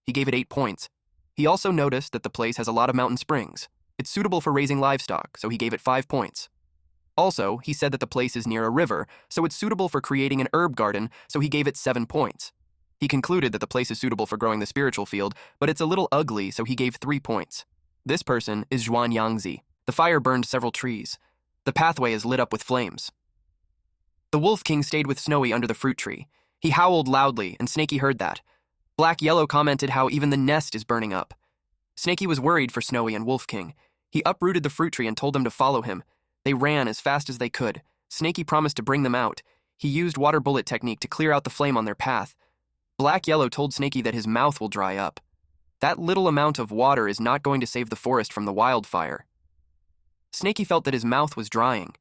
He gave it 8 points. He also noticed that the place has a lot of mountain springs. It's suitable for raising livestock, so he gave it 5 points. Also, he said that the place is near a river, so it's suitable for creating an herb garden, so he gave it 7 points. He concluded that the place is suitable for growing the spiritual field, but it's a little ugly, so he gave 3 points. This person is Zhuan Yangzi. The fire burned several trees. The pathway is lit up with flames. The Wolf King stayed with Snowy under the fruit tree. He howled loudly, and Snaky heard that. Black Yellow commented how even the nest is burning up. Snaky was worried for Snowy and Wolf King. He uprooted the fruit tree and told them to follow him. They ran as fast as they could. Snaky promised to bring them out. He used water bullet technique to clear out the flame on their path. Black Yellow told Snaky that his mouth will dry up. That little amount of water is not going to save the forest from the wildfire. Snaky felt that his mouth was drying.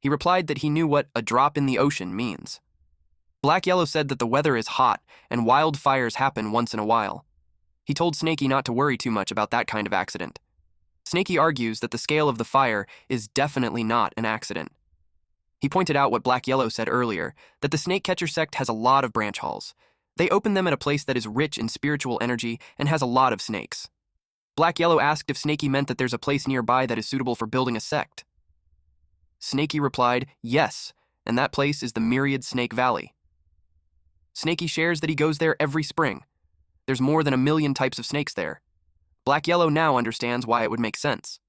He replied that he knew what a drop in the ocean means. Black Yellow said that the weather is hot and wildfires happen once in a while. He told Snaky not to worry too much about that kind of accident. Snaky argues that the scale of the fire is definitely not an accident. He pointed out what Black Yellow said earlier, that the snake catcher sect has a lot of branch halls. They open them at a place that is rich in spiritual energy and has a lot of snakes. Black Yellow asked if Snaky meant that there's a place nearby that is suitable for building a sect. Snaky replied, yes, and that place is the Myriad Snake Valley. Snaky shares that he goes there every spring. There's more than 1 million types of snakes there. Black Yellow now understands why it would make sense.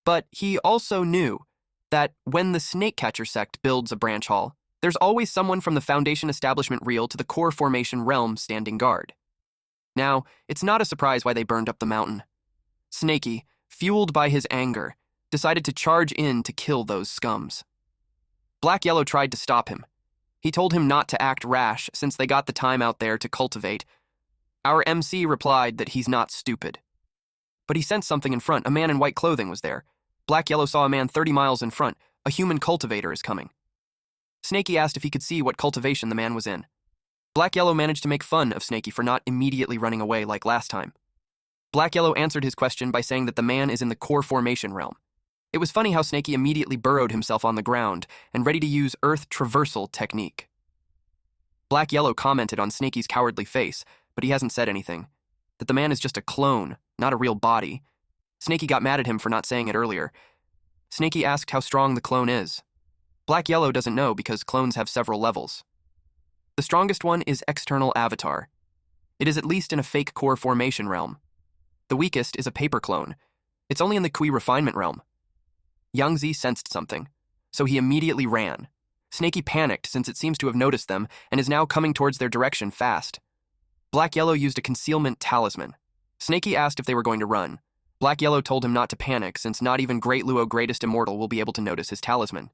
But he also knew that when the snake catcher sect builds a branch hall, there's always someone from the Foundation establishment reel to the core formation realm standing guard. Now, it's not a surprise why they burned up the mountain. Snaky, fueled by his anger, decided to charge in to kill those scums. Black Yellow tried to stop him. He told him not to act rash since they got the time out there to cultivate. Our MC replied that he's not stupid. But he sensed something in front. A man in white clothing was there. Black Yellow saw a man 30 miles in front. A human cultivator is coming. Snaky asked if he could see what cultivation the man was in. Black Yellow managed to make fun of Snaky for not immediately running away like last time. Black Yellow answered his question by saying that the man is in the core formation realm. It was funny how Snaky immediately burrowed himself on the ground and ready to use earth traversal technique. Black Yellow commented on Snaky's cowardly face, but he hasn't said anything. That the man is just a clone, not a real body. Snaky got mad at him for not saying it earlier. Snaky asked how strong the clone is. Black Yellow doesn't know because clones have several levels. The strongest one is external avatar. It is at least in a fake core formation realm. The weakest is a paper clone. It's only in the Kui refinement realm. Yangzi sensed something, so he immediately ran. Snaky panicked since it seems to have noticed them and is now coming towards their direction fast. Black Yellow used a concealment talisman. Snaky asked if they were going to run. Black Yellow told him not to panic since not even Great Luo Greatest Immortal will be able to notice his talisman.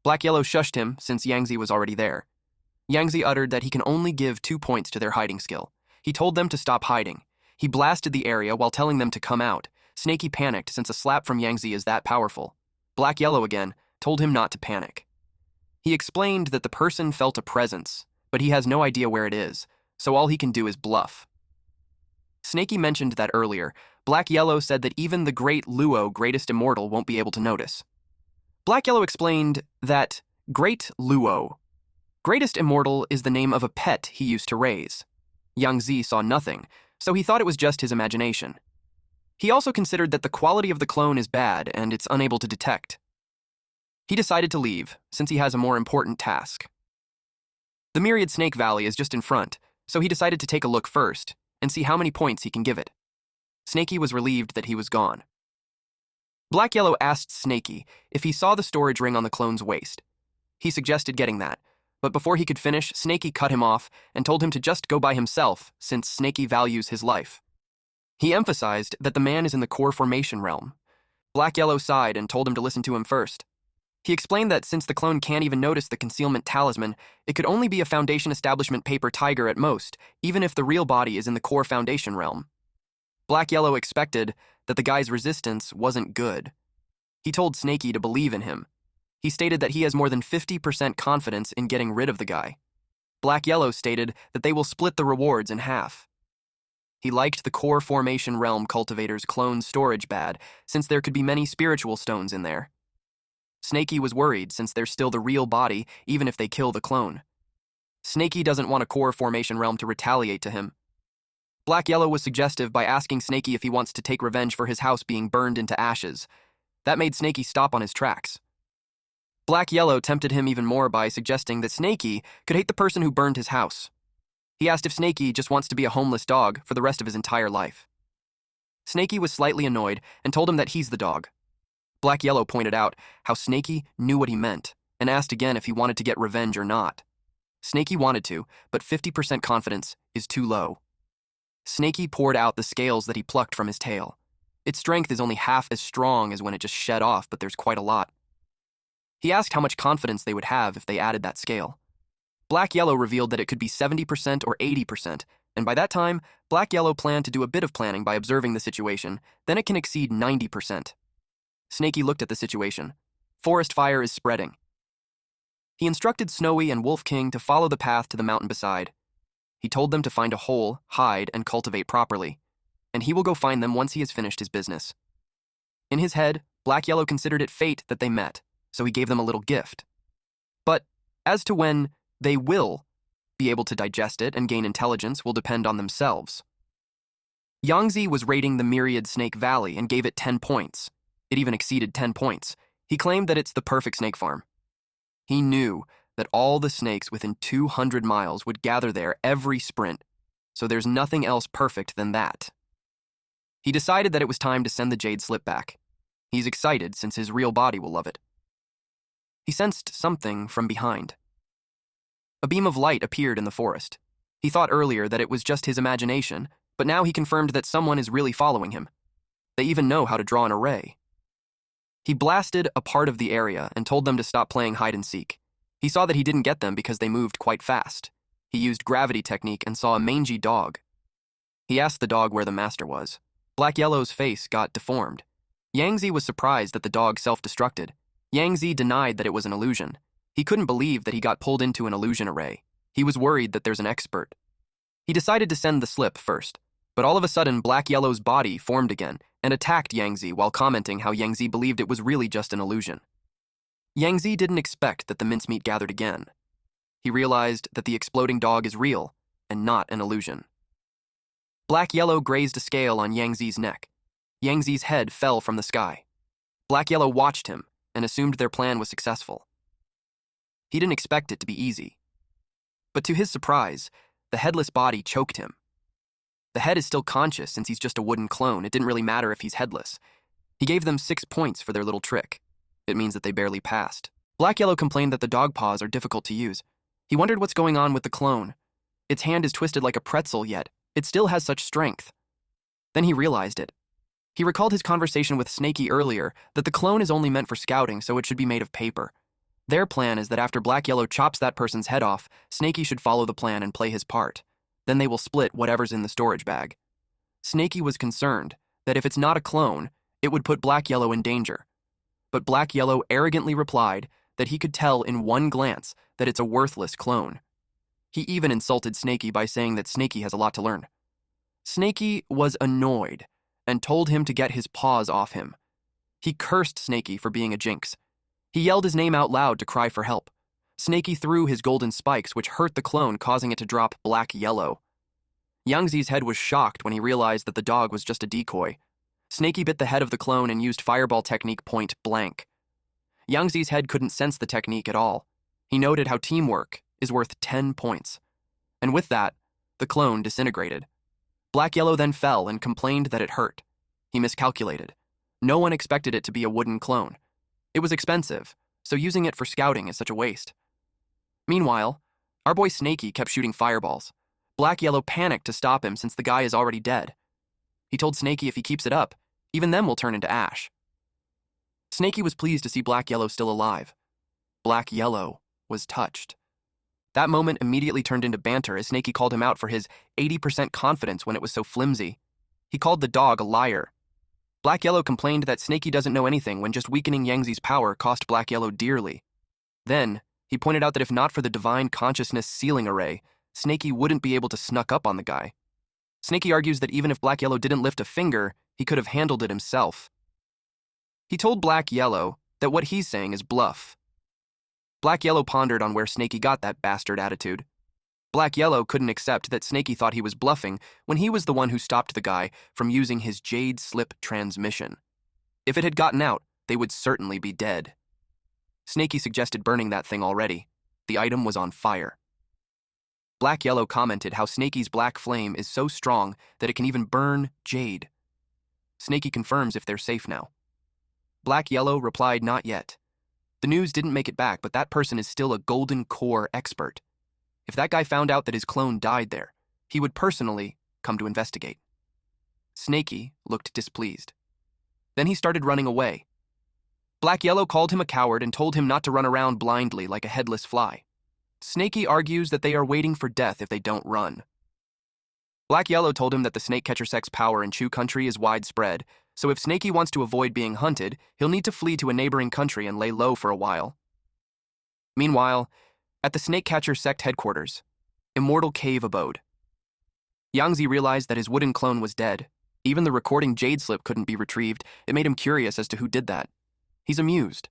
Black Yellow shushed him since Yangzi was already there. Yangzi uttered that he can only give 2 points to their hiding skill. He told them to stop hiding. He blasted the area while telling them to come out. Snaky panicked since a slap from Yangzi is that powerful. Black Yellow again told him not to panic. He explained that the person felt a presence, but he has no idea where it is, so all he can do is bluff. Snaky mentioned that earlier. Black Yellow said that even the Great Luo Greatest Immortal won't be able to notice. Black Yellow explained that Great Luo Greatest Immortal is the name of a pet he used to raise. Yangzi saw nothing, so he thought it was just his imagination. He also considered that the quality of the clone is bad and it's unable to detect. He decided to leave, since he has a more important task. The Myriad Snake Valley is just in front, so he decided to take a look first and see how many points he can give it. Snaky was relieved that he was gone. Black Yellow asked Snaky if he saw the storage ring on the clone's waist. He suggested getting that, but before he could finish, Snaky cut him off and told him to just go by himself since Snaky values his life. He emphasized that the man is in the core formation realm. Black Yellow sighed and told him to listen to him first. He explained that since the clone can't even notice the concealment talisman, it could only be a Foundation establishment paper tiger at most, even if the real body is in the core Foundation realm. Black Yellow expected that the guy's resistance wasn't good. He told Snaky to believe in him. He stated that he has more than 50% confidence in getting rid of the guy. Black Yellow stated that they will split the rewards in half. He liked the core formation realm cultivators' clone storage bad, since there could be many spiritual stones in there. Snaky was worried since there's still the real body, even if they kill the clone. Snaky doesn't want a core formation realm to retaliate to him. Black Yellow was suggestive by asking Snaky if he wants to take revenge for his house being burned into ashes. That made Snaky stop on his tracks. Black Yellow tempted him even more by suggesting that Snaky could hate the person who burned his house. He asked if Snaky just wants to be a homeless dog for the rest of his entire life. Snaky was slightly annoyed and told him that he's the dog. Black Yellow pointed out how Snaky knew what he meant and asked again if he wanted to get revenge or not. Snaky wanted to, but 50% confidence is too low. Snaky poured out the scales that he plucked from his tail. Its strength is only half as strong as when it just shed off, but there's quite a lot. He asked how much confidence they would have if they added that scale. Black Yellow revealed that it could be 70% or 80%, and by that time, Black Yellow planned to do a bit of planning by observing the situation, then it can exceed 90%. Snaky looked at the situation. Forest fire is spreading. He instructed Snowy and Wolf King to follow the path to the mountain beside. He told them to find a hole, hide, and cultivate properly, and he will go find them once he has finished his business. In his head, Black Yellow considered it fate that they met, so he gave them a little gift. But as to when they will be able to digest it and gain intelligence will depend on themselves. Yangzi was rating the myriad Snake Valley and gave it 10 points. It even exceeded 10 points. He claimed that it's the perfect snake farm. He knew that all the snakes within 200 miles would gather there every sprint, so there's nothing else perfect than that. He decided that it was time to send the jade slip back. He's excited since his real body will love it. He sensed something from behind. A beam of light appeared in the forest. He thought earlier that it was just his imagination, but now he confirmed that someone is really following him. They even know how to draw an array. He blasted a part of the area and told them to stop playing hide and seek. He saw that he didn't get them because they moved quite fast. He used gravity technique and saw a mangy dog. He asked the dog where the master was. Black Yellow's face got deformed. Yangzi was surprised that the dog self-destructed. Yangzi denied that it was an illusion. He couldn't believe that he got pulled into an illusion array. He was worried that there's an expert. He decided to send the slip first, but all of a sudden Black Yellow's body formed again and attacked Yangzi while commenting how Yangzi believed it was really just an illusion. Yangzi didn't expect that the mincemeat gathered again. He realized that the exploding dog is real and not an illusion. Black Yellow grazed a scale on Yangzi's neck. Yangzi's head fell from the sky. Black Yellow watched him and assumed their plan was successful. He didn't expect it to be easy. But to his surprise, the headless body choked him. The head is still conscious since he's just a wooden clone. It didn't really matter if he's headless. He gave them 6 points for their little trick. It means that they barely passed. Black Yellow complained that the dog paws are difficult to use. He wondered what's going on with the clone. Its hand is twisted like a pretzel, yet it still has such strength. Then he realized it. He recalled his conversation with Snaky earlier that the clone is only meant for scouting, so it should be made of paper. Their plan is that after Black Yellow chops that person's head off, Snaky should follow the plan and play his part. Then they will split whatever's in the storage bag. Snaky was concerned that if it's not a clone, it would put Black Yellow in danger. But Black Yellow arrogantly replied that he could tell in one glance that it's a worthless clone. He even insulted Snaky by saying that Snaky has a lot to learn. Snaky was annoyed and told him to get his paws off him. He cursed Snaky for being a jinx. He yelled his name out loud to cry for help. Snaky threw his golden spikes, which hurt the clone, causing it to drop Black Yellow. Yangzi's head was shocked when he realized that the dog was just a decoy. Snaky bit the head of the clone and used fireball technique point blank. Yangzi's head couldn't sense the technique at all. He noted how teamwork is worth 10 points. And with that, the clone disintegrated. Black Yellow then fell and complained that it hurt. He miscalculated. No one expected it to be a wooden clone. It was expensive, so using it for scouting is such a waste. Meanwhile, our boy Snaky kept shooting fireballs. Black Yellow panicked to stop him since the guy is already dead. He told Snaky if he keeps it up, even them will turn into ash. Snaky was pleased to see Black Yellow still alive. Black Yellow was touched. That moment immediately turned into banter as Snaky called him out for his 80% confidence when it was so flimsy. He called the dog a liar. Black Yellow complained that Snaky doesn't know anything when just weakening Yangzi's power cost Black Yellow dearly. Then, he pointed out that if not for the divine consciousness sealing array, Snaky wouldn't be able to snuck up on the guy. Snaky argues that even if Black Yellow didn't lift a finger, he could have handled it himself. He told Black Yellow that what he's saying is bluff. Black Yellow pondered on where Snaky got that bastard attitude. Black Yellow couldn't accept that Snaky thought he was bluffing when he was the one who stopped the guy from using his jade slip transmission. If it had gotten out, they would certainly be dead. Snaky suggested burning that thing already. The item was on fire. Black Yellow commented how Snaky's black flame is so strong that it can even burn jade. Snaky confirms if they're safe now. Black Yellow replied not yet. The news didn't make it back, but that person is still a golden core expert. If that guy found out that his clone died there, he would personally come to investigate. Snaky looked displeased. Then he started running away. Black Yellow called him a coward and told him not to run around blindly like a headless fly. Snaky argues that they are waiting for death if they don't run. Black Yellow told him that the snake catcher sect's power in Chu country is widespread, so if Snaky wants to avoid being hunted, he'll need to flee to a neighboring country and lay low for a while. Meanwhile, at the snake catcher sect headquarters, Immortal Cave abode. Yangzi realized that his wooden clone was dead. Even the recording jade slip couldn't be retrieved. It made him curious as to who did that. He's amused.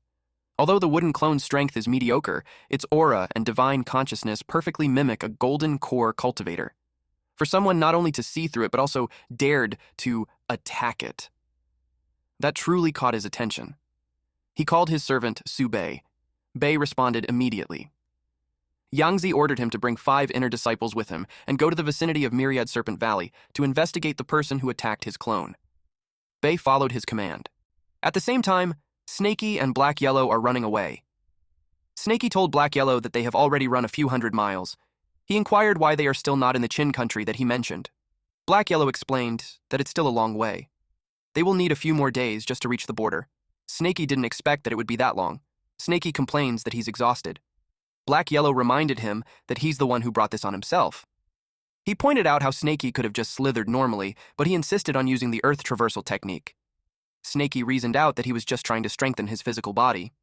Although the wooden clone's strength is mediocre, its aura and divine consciousness perfectly mimic a golden core cultivator. For someone not only to see through it, but also dared to attack it. That truly caught his attention. He called his servant Su Bei. Bei responded immediately. Yangzi ordered him to bring 5 inner disciples with him and go to the vicinity of Myriad Serpent Valley to investigate the person who attacked his clone. Bei followed his command. At the same time, Snaky and Black Yellow are running away. Snaky told Black Yellow that they have already run a few hundred miles. He inquired why they are still not in the Qin country that he mentioned. Black Yellow explained that it's still a long way. They will need a few more days just to reach the border. Snaky didn't expect that it would be that long. Snaky complains that he's exhausted. Black Yellow reminded him that he's the one who brought this on himself. He pointed out how Snaky could have just slithered normally, but he insisted on using the earth traversal technique. Snaky reasoned out that he was just trying to strengthen his physical body.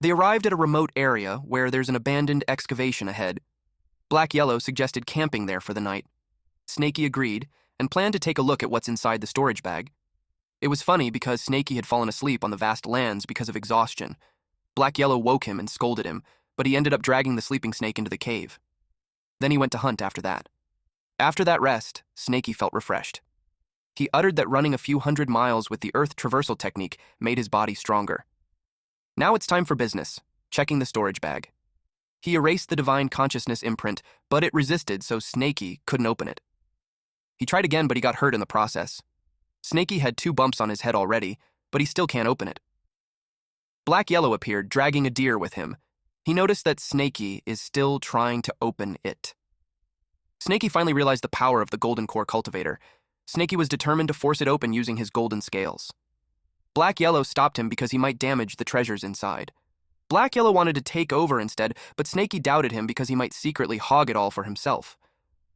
They arrived at a remote area where there's an abandoned excavation ahead. Black Yellow suggested camping there for the night. Snaky agreed and planned to take a look at what's inside the storage bag. It was funny because Snaky had fallen asleep on the vast lands because of exhaustion. Black Yellow woke him and scolded him, but he ended up dragging the sleeping snake into the cave. Then he went to hunt after that. After that rest, Snaky felt refreshed. He uttered that running a few hundred miles with the earth traversal technique made his body stronger. Now it's time for business, checking the storage bag. He erased the divine consciousness imprint, but it resisted, so Snaky couldn't open it. He tried again, but he got hurt in the process. Snaky had 2 bumps on his head already, but he still can't open it. Black Yellow appeared, dragging a deer with him. He noticed that Snaky is still trying to open it. Snaky finally realized the power of the golden core cultivator. Snaky was determined to force it open using his golden scales. Black Yellow stopped him because he might damage the treasures inside. Black Yellow wanted to take over instead, but Snaky doubted him because he might secretly hog it all for himself.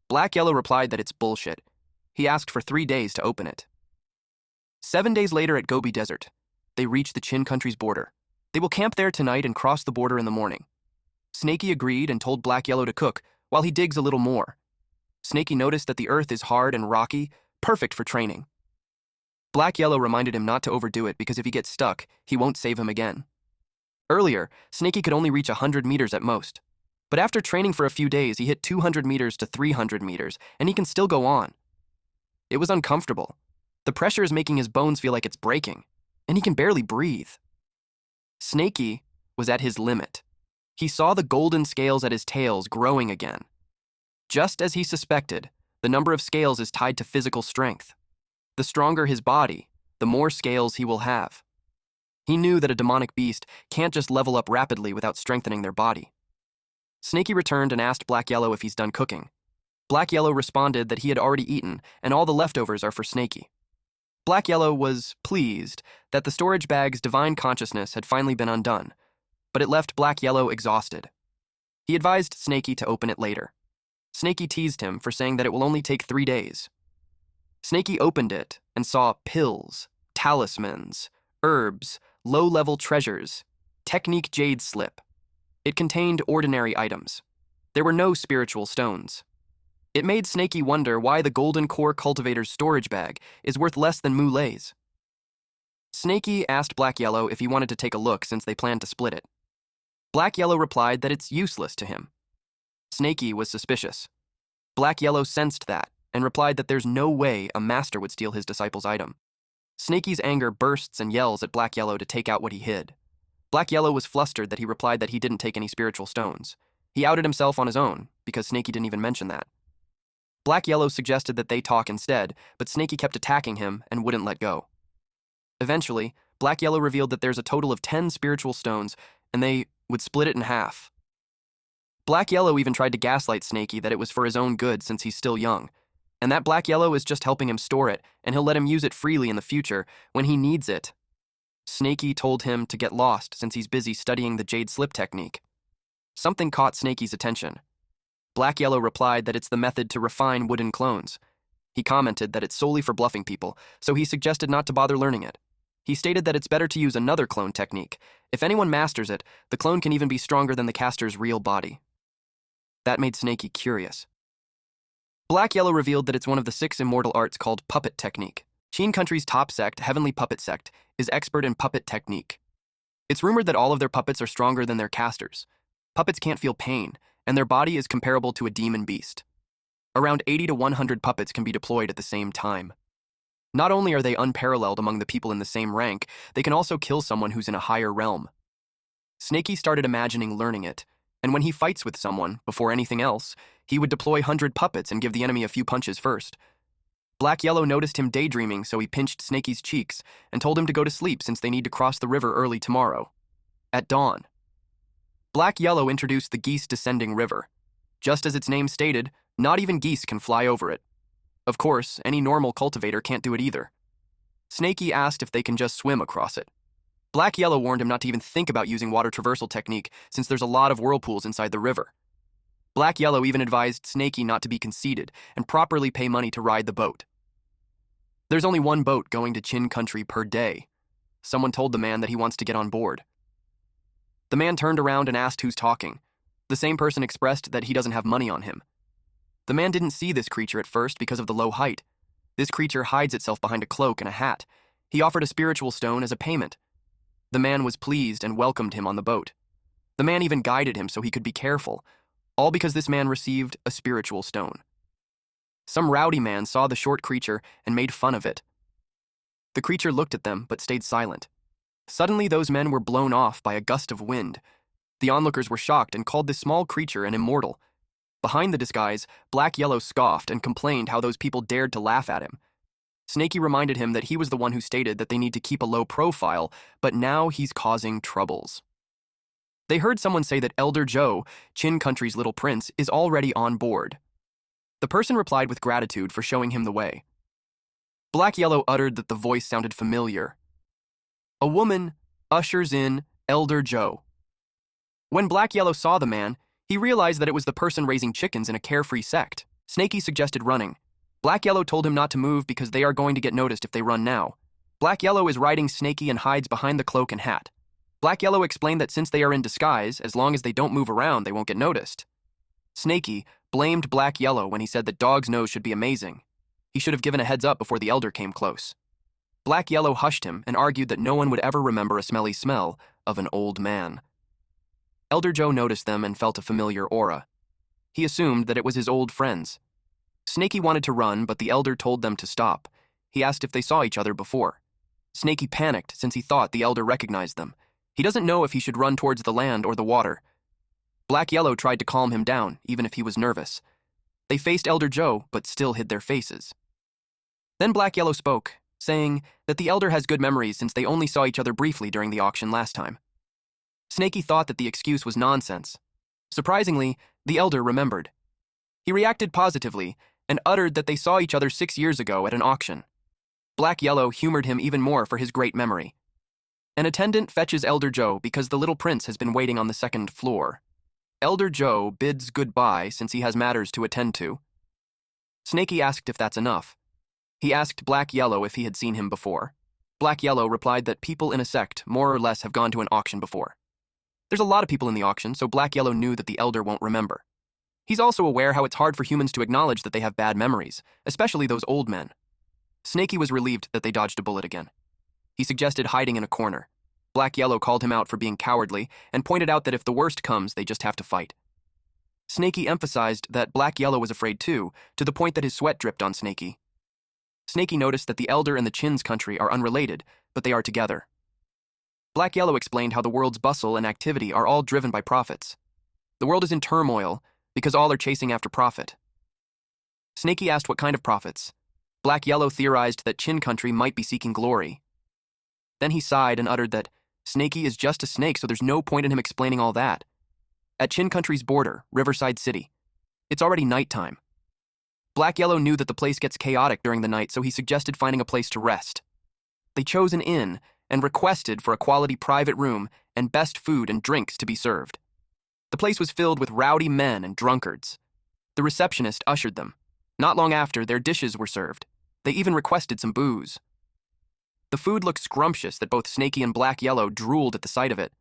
Black Yellow replied that it's bullshit. He asked for 3 days to open it. 7 days later at Gobi Desert, they reach the Qin country's border. They will camp there tonight and cross the border in the morning. Snaky agreed and told Black Yellow to cook while he digs a little more. Snaky noticed that the earth is hard and rocky, perfect for training. Black Yellow reminded him not to overdo it because if he gets stuck, he won't save him again. Earlier, Snaky could only reach 100 meters at most. But after training for a few days, he hit 200 meters to 300 meters, and he can still go on. It was uncomfortable. The pressure is making his bones feel like it's breaking, and he can barely breathe. Snaky was at his limit. He saw the golden scales at his tails growing again. Just as he suspected, the number of scales is tied to physical strength. The stronger his body, the more scales he will have. He knew that a demonic beast can't just level up rapidly without strengthening their body. Snaky returned and asked Black Yellow if he's done cooking. Black Yellow responded that he had already eaten and all the leftovers are for Snaky. Black Yellow was pleased that the storage bag's divine consciousness had finally been undone, but it left Black Yellow exhausted. He advised Snaky to open it later. Snaky teased him for saying that it will only take 3 days. Snaky opened it and saw pills, talismans, herbs, low-level treasures, technique jade slip. It contained ordinary items. There were no spiritual stones. It made Snaky wonder why the golden core cultivator's storage bag is worth less than Mulay's. Snaky asked Black Yellow if he wanted to take a look since they planned to split it. Black Yellow replied that it's useless to him. Snaky was suspicious. Black Yellow sensed that and replied that there's no way a master would steal his disciple's item. Snaky's anger bursts and yells at Black Yellow to take out what he hid. Black Yellow was flustered that he replied that he didn't take any spiritual stones. He outed himself on his own, because Snaky didn't even mention that. Black Yellow suggested that they talk instead, but Snaky kept attacking him and wouldn't let go. Eventually, Black Yellow revealed that there's a total of 10 spiritual stones, and they would split it in half. Black Yellow even tried to gaslight Snaky that it was for his own good since he's still young, and that Black Yellow is just helping him store it, and he'll let him use it freely in the future when he needs it. Snaky told him to get lost since he's busy studying the Jade Slip technique. Something caught Snaky's attention. Black Yellow replied that it's the method to refine wooden clones. He commented that it's solely for bluffing people, so he suggested not to bother learning it. He stated that it's better to use another clone technique. If anyone masters it, the clone can even be stronger than the caster's real body. That made Snaky curious. Black Yellow revealed that it's one of the 6 immortal arts called puppet technique. Qin Country's top sect, Heavenly Puppet Sect, is expert in puppet technique. It's rumored that all of their puppets are stronger than their casters. Puppets can't feel pain, and their body is comparable to a demon beast. Around 80 to 100 puppets can be deployed at the same time. Not only are they unparalleled among the people in the same rank, they can also kill someone who's in a higher realm. Snaky started imagining learning it, and when he fights with someone, before anything else, he would deploy 100 puppets and give the enemy a few punches first. Black Yellow noticed him daydreaming, so he pinched Snaky's cheeks and told him to go to sleep since they need to cross the river early tomorrow. At dawn, Black Yellow introduced the Geese Descending River. Just as its name stated, not even geese can fly over it. Of course, any normal cultivator can't do it either. Snaky asked if they can just swim across it. Black Yellow warned him not to even think about using water traversal technique since there's a lot of whirlpools inside the river. Black Yellow even advised Snaky not to be conceited and properly pay money to ride the boat. There's only one boat going to Qin Country per day. Someone told the man that he wants to get on board. The man turned around and asked who's talking. The same person expressed that he doesn't have money on him. The man didn't see this creature at first because of the low height. This creature hides itself behind a cloak and a hat. He offered a spiritual stone as a payment. The man was pleased and welcomed him on the boat. The man even guided him so he could be careful, all because this man received a spiritual stone. Some rowdy man saw the short creature and made fun of it. The creature looked at them but stayed silent. Suddenly, those men were blown off by a gust of wind. The onlookers were shocked and called this small creature an immortal. Behind the disguise, Black Yellow scoffed and complained how those people dared to laugh at him. Snaky reminded him that he was the one who stated that they need to keep a low profile, but now he's causing troubles. They heard someone say that Elder Joe, Qin Country's little prince, is already on board. The person replied with gratitude for showing him the way. Black Yellow uttered that the voice sounded familiar. A woman ushers in Elder Joe. When Black Yellow saw the man, he realized that it was the person raising chickens in a carefree sect. Snaky suggested running. Black Yellow told him not to move because they are going to get noticed if they run now. Black Yellow is riding Snaky and hides behind the cloak and hat. Black Yellow explained that since they are in disguise, as long as they don't move around, they won't get noticed. Snaky blamed Black Yellow when he said that Dog's nose should be amazing. He should have given a heads up before the elder came close. Black Yellow hushed him and argued that no one would ever remember a smelly smell of an old man. Elder Joe noticed them and felt a familiar aura. He assumed that it was his old friends. Snaky wanted to run, but the elder told them to stop. He asked if they saw each other before. Snaky panicked since he thought the elder recognized them. He doesn't know if he should run towards the land or the water. Black Yellow tried to calm him down, even if he was nervous. They faced Elder Joe, but still hid their faces. Then Black Yellow spoke, saying that the elder has good memories since they only saw each other briefly during the auction last time. Snaky thought that the excuse was nonsense. Surprisingly, the elder remembered. He reacted positively and uttered that they saw each other 6 years ago at an auction. Black Yellow humored him even more for his great memory. An attendant fetches Elder Joe because the little prince has been waiting on the 2nd floor. Elder Joe bids goodbye since he has matters to attend to. Snaky asked if that's enough. He asked Black Yellow if he had seen him before. Black Yellow replied that people in a sect more or less have gone to an auction before. There's a lot of people in the auction, so Black Yellow knew that the elder won't remember. He's also aware how it's hard for humans to acknowledge that they have bad memories, especially those old men. Snaky was relieved that they dodged a bullet again. He suggested hiding in a corner. Black Yellow called him out for being cowardly and pointed out that if the worst comes, they just have to fight. Snaky emphasized that Black Yellow was afraid too, to the point that his sweat dripped on Snaky. Snaky noticed that the elder and the Qin's country are unrelated, but they are together. Black Yellow explained how the world's bustle and activity are all driven by profits. The world is in turmoil because all are chasing after profit. Snaky asked what kind of profits. Black Yahello theorized that Chin Country might be seeking glory. Then he sighed and uttered that Snaky is just a snake, so there's no point in him explaining all that. At Chin Country's border, Riverside City, it's already nighttime. Black Yahello knew that the place gets chaotic during the night, so he suggested finding a place to rest. They chose an inn and requested for a quality private room and best food and drinks to be served. The place was filled with rowdy men and drunkards. The receptionist ushered them. Not long after, their dishes were served. They even requested some booze. The food looked scrumptious that both Snaky and Black Yahello drooled at the sight of it.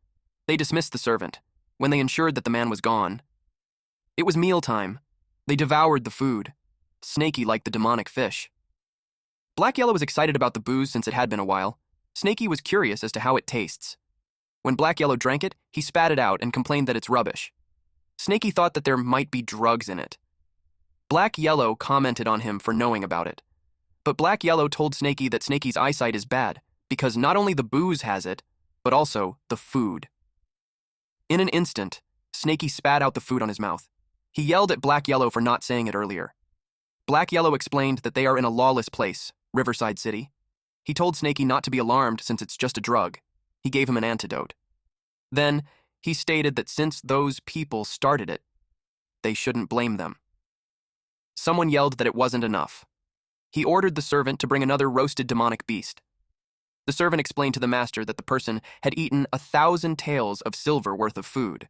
They dismissed the servant when they ensured that the man was gone. It was mealtime. They devoured the food. Snaky liked the demonic fish. Black Yahello was excited about the booze since it had been a while. Snaky was curious as to how it tastes. When Black Yahello drank it, he spat it out and complained that it's rubbish. Snaky thought that there might be drugs in it. Black Yahello commented on him for knowing about it. But Black Yahello told Snaky that Snaky's eyesight is bad because not only the booze has it, but also the food. In an instant, Snaky spat out the food on his mouth. He yelled at Black Yahello for not saying it earlier. Black Yahello explained that they are in a lawless place, Riverside City. He told Snaky not to be alarmed since it's just a drug. He gave him an antidote. Then, he stated that since those people started it, they shouldn't blame them. Someone yelled that it wasn't enough. He ordered the servant to bring another roasted demonic beast. The servant explained to the master that the person had eaten 1,000 taels of silver worth of food.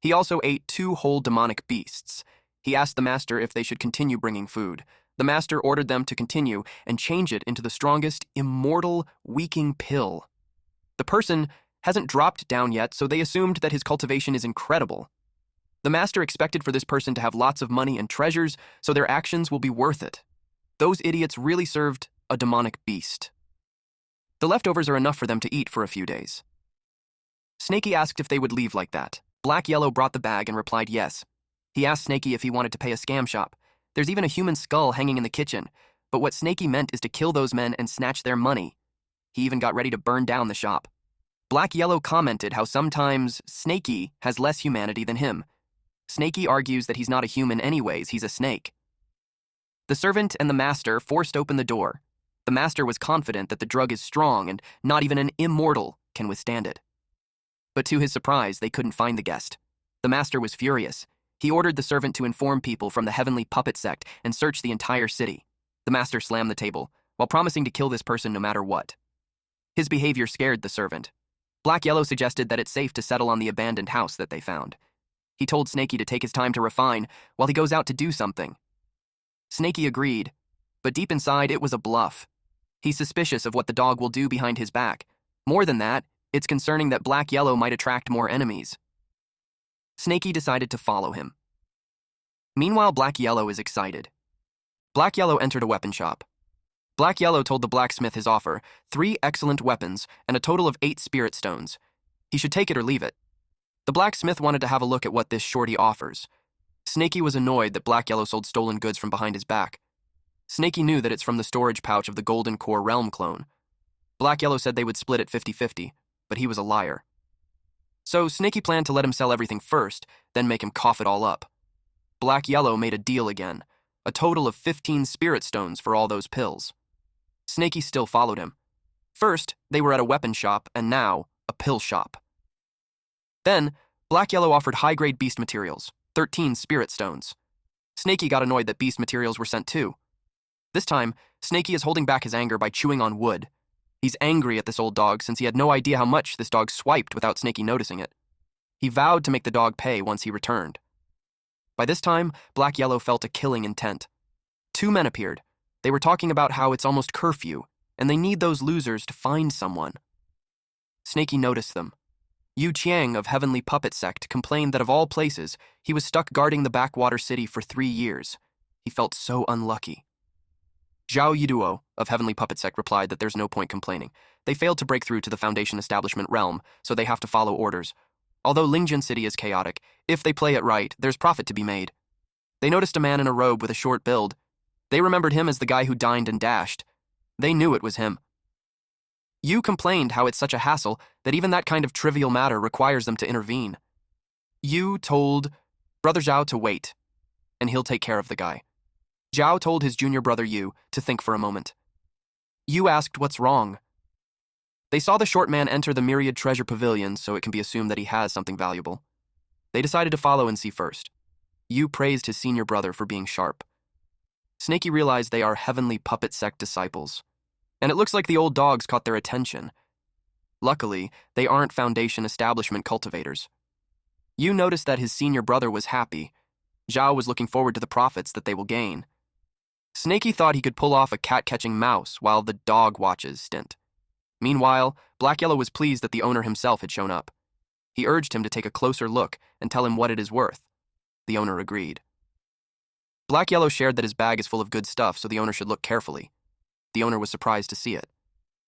He also ate 2 whole demonic beasts. He asked the master if they should continue bringing food. The master ordered them to continue and change it into the strongest, immortal, weakening pill. The person hasn't dropped down yet, so they assumed that his cultivation is incredible. The master expected for this person to have lots of money and treasures, so their actions will be worth it. Those idiots really served a demonic beast. The leftovers are enough for them to eat for a few days. Snaky asked if they would leave like that. Black Yahello brought the bag and replied yes. He asked Snaky if he wanted to pay a scam shop. There's even a human skull hanging in the kitchen, but what Snaky meant is to kill those men and snatch their money. He even got ready to burn down the shop. Black Yahello commented how sometimes Snaky has less humanity than him. Snaky argues that he's not a human anyways, he's a snake. The servant and the master forced open the door. The master was confident that the drug is strong and not even an immortal can withstand it. But to his surprise, they couldn't find the guest. The master was furious. He ordered the servant to inform people from the heavenly puppet sect and search the entire city. The master slammed the table, while promising to kill this person no matter what. His behavior scared the servant. Black Yahello suggested that it's safe to settle on the abandoned house that they found. He told Snaky to take his time to refine while he goes out to do something. Snaky agreed, but deep inside it was a bluff. He's suspicious of what the dog will do behind his back. More than that, it's concerning that Black Yahello might attract more enemies. Snaky decided to follow him. Meanwhile, Black Yahello is excited. Black Yahello entered a weapon shop. Black Yahello told the blacksmith his offer, 3 excellent weapons and a total of 8 spirit stones. He should take it or leave it. The blacksmith wanted to have a look at what this shorty offers. Snaky was annoyed that Black Yahello sold stolen goods from behind his back. Snaky knew that it's from the storage pouch of the Golden Core Realm clone. Black Yahello said they would split it 50-50, but he was a liar. So Snaky planned to let him sell everything first, then make him cough it all up. Black Yahello made a deal again, a total of 15 spirit stones for all those pills. Snaky still followed him. First, they were at a weapon shop, and now, a pill shop. Then, Black Yahello offered high-grade beast materials, 13 spirit stones. Snaky got annoyed that beast materials were sent too. This time, Snaky is holding back his anger by chewing on wood. He's angry at this old dog since he had no idea how much this dog swiped without Snaky noticing it. He vowed to make the dog pay once he returned. By this time, Black Yahello felt a killing intent. 2 men appeared. They were talking about how it's almost curfew, and they need those losers to find someone. Snaky noticed them. Yu Qiang of Heavenly Puppet Sect complained that of all places, he was stuck guarding the backwater city for 3 years. He felt so unlucky. Zhao Yiduo of Heavenly Puppet Sect replied that there's no point complaining. They failed to break through to the Foundation Establishment realm, so they have to follow orders. Although Lingjun City is chaotic, if they play it right, there's profit to be made. They noticed a man in a robe with a short build. They remembered him as the guy who dined and dashed. They knew it was him. Yu complained how it's such a hassle that even that kind of trivial matter requires them to intervene. Yu told brother Zhao to wait, and he'll take care of the guy. Zhao told his junior brother Yu to think for a moment. Yu asked what's wrong. They saw the short man enter the myriad treasure pavilion, so it can be assumed that he has something valuable. They decided to follow and see first. Yu praised his senior brother for being sharp. Snaky realized they are heavenly puppet sect disciples, and it looks like the old dogs caught their attention. Luckily, they aren't Foundation establishment cultivators. Yu noticed that his senior brother was happy. Zhao was looking forward to the profits that they will gain. Snaky thought he could pull off a cat-catching mouse while the dog watches stint. Meanwhile, Yahello was pleased that the owner himself had shown up. He urged him to take a closer look and tell him what it is worth. The owner agreed. Yahello shared that his bag is full of good stuff, so the owner should look carefully. The owner was surprised to see it.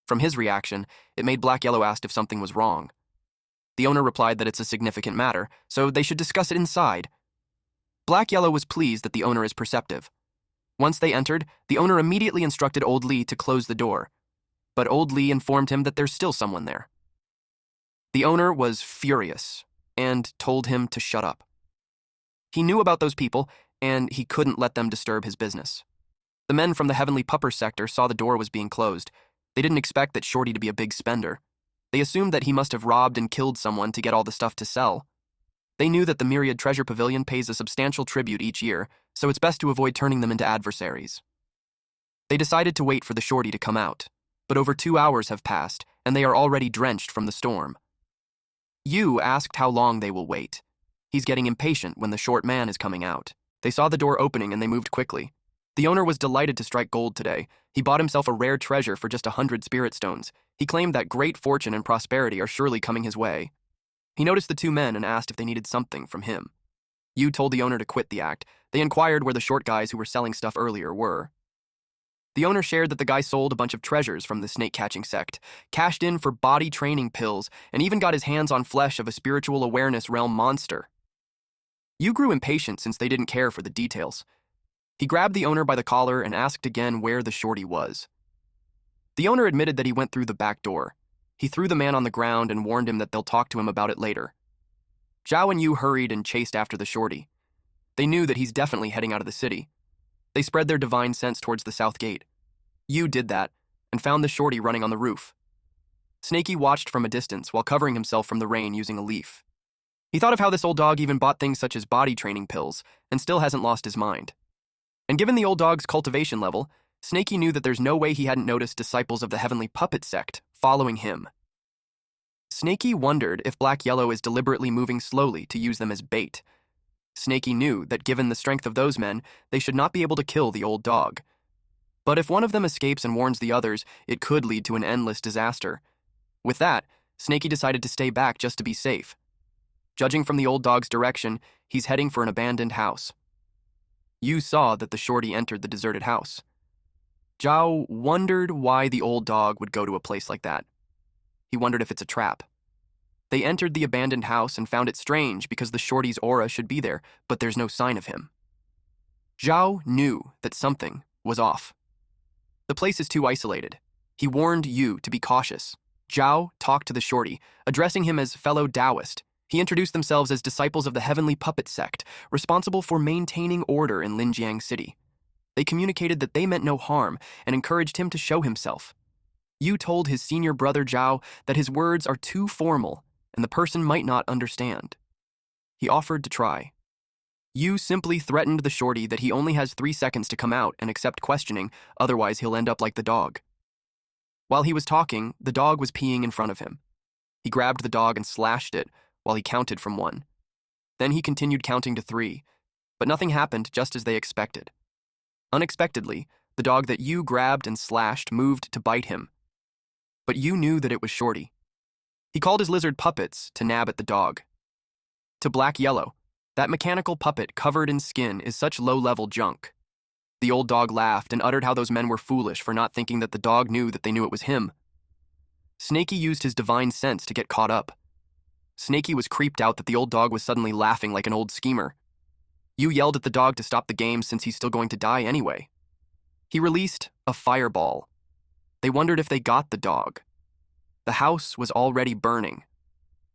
From his reaction, it made Yahello ask if something was wrong. The owner replied that it's a significant matter, so they should discuss it inside. Yahello was pleased that the owner is perceptive. Once they entered, the owner immediately instructed Old Lee to close the door, but Old Lee informed him that there's still someone there. The owner was furious and told him to shut up. He knew about those people, and he couldn't let them disturb his business. The men from the Heavenly Pupper sector saw the door was being closed. They didn't expect that Shorty to be a big spender. They assumed that he must have robbed and killed someone to get all the stuff to sell. They knew that the Myriad Treasure Pavilion pays a substantial tribute each year, so it's best to avoid turning them into adversaries. They decided to wait for the Shorty to come out, but over 2 hours have passed, and they are already drenched from the storm. Yu asked how long they will wait. He's getting impatient when the short man is coming out. They saw the door opening and they moved quickly. The owner was delighted to strike gold today. He bought himself a rare treasure for just 100 spirit stones. He claimed that great fortune and prosperity are surely coming his way. He noticed the two men and asked if they needed something from him. Yu told the owner to quit the act. They inquired where the short guys who were selling stuff earlier were. The owner shared that the guy sold a bunch of treasures from the snake-catching sect, cashed in for body training pills, and even got his hands on flesh of a spiritual awareness realm monster. Yu grew impatient since they didn't care for the details. He grabbed the owner by the collar and asked again where the shorty was. The owner admitted that he went through the back door. He threw the man on the ground and warned him that they'll talk to him about it later. Zhao and Yu hurried and chased after the shorty. They knew that he's definitely heading out of the city. They spread their divine sense towards the south gate. Yu did that and found the shorty running on the roof. Snaky watched from a distance while covering himself from the rain using a leaf. He thought of how this old dog even bought things such as body training pills and still hasn't lost his mind. And given the old dog's cultivation level, Snaky knew that there's no way he hadn't noticed disciples of the Heavenly Puppet sect following him. Snaky wondered if Yahello is deliberately moving slowly to use them as bait. Snaky knew that given the strength of those men, they should not be able to kill the old dog. But if one of them escapes and warns the others, it could lead to an endless disaster. With that, Snaky decided to stay back just to be safe. Judging from the old dog's direction, he's heading for an abandoned house. Yu saw that the shorty entered the deserted house. Zhao wondered why the old dog would go to a place like that. He wondered if it's a trap. They entered the abandoned house and found it strange because the shorty's aura should be there, but there's no sign of him. Zhao knew that something was off. The place is too isolated. He warned Yu to be cautious. Zhao talked to the shorty, addressing him as fellow Taoist. He introduced themselves as disciples of the Heavenly Puppet sect, responsible for maintaining order in Linjiang City. They communicated that they meant no harm and encouraged him to show himself. Yu told his senior brother Zhao that his words are too formal and the person might not understand. He offered to try. Yu simply threatened the shorty that he only has 3 seconds to come out and accept questioning, otherwise he'll end up like the dog. While he was talking, the dog was peeing in front of him. He grabbed the dog and slashed it while he counted from 1. Then he continued counting to 3, but nothing happened just as they expected. Unexpectedly, the dog that Yu grabbed and slashed moved to bite him. But Yu knew that it was Shorty. He called his lizard puppets to nab at the dog. To Yahello, that mechanical puppet covered in skin is such low-level junk. The old dog laughed and uttered how those men were foolish for not thinking that the dog knew that they knew it was him. Snaky used his divine sense to get caught up. Snaky was creeped out that the old dog was suddenly laughing like an old schemer. Yu yelled at the dog to stop the game since he's still going to die anyway. He released a fireball. They wondered if they got the dog. The house was already burning.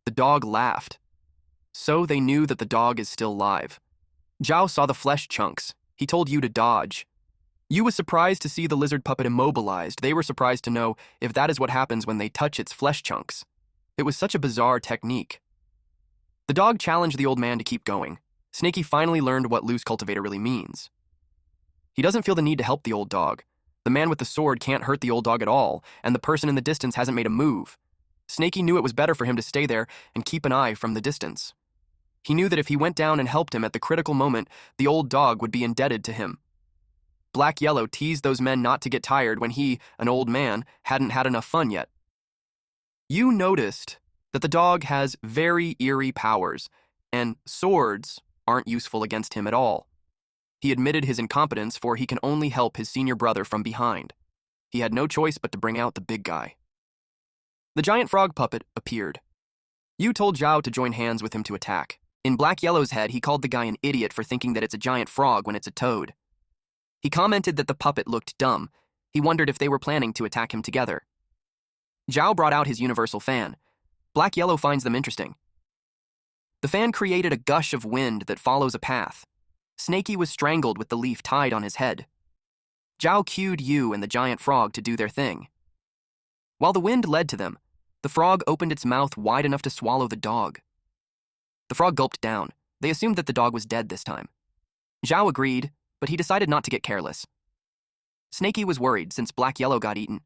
The dog laughed. So they knew that the dog is still live. Zhao saw the flesh chunks. He told Yu to dodge. Yu was surprised to see the lizard puppet immobilized. They were surprised to know if that is what happens when they touch its flesh chunks. It was such a bizarre technique. The dog challenged the old man to keep going. Snaky finally learned what loose cultivator really means. He doesn't feel the need to help the old dog. The man with the sword can't hurt the old dog at all, and the person in the distance hasn't made a move. Snaky knew it was better for him to stay there and keep an eye from the distance. He knew that if he went down and helped him at the critical moment, the old dog would be indebted to him. Yahello teased those men not to get tired when he, an old man, hadn't had enough fun yet. You noticed that the dog has very eerie powers, and swords aren't useful against him at all. He admitted his incompetence, for he can only help his senior brother from behind. He had no choice but to bring out the big guy. The giant frog puppet appeared. Yu told Zhao to join hands with him to attack. In Yahello's head, he called the guy an idiot for thinking that it's a giant frog when it's a toad. He commented that the puppet looked dumb. He wondered if they were planning to attack him together. Zhao brought out his universal fan. Yahello finds them interesting. The fan created a gush of wind that follows a path. Snaky was strangled with the leaf tied on his head. Zhao cued Yu and the giant frog to do their thing. While the wind led to them, the frog opened its mouth wide enough to swallow the dog. The frog gulped down. They assumed that the dog was dead this time. Zhao agreed, but he decided not to get careless. Snaky was worried since Yahello got eaten.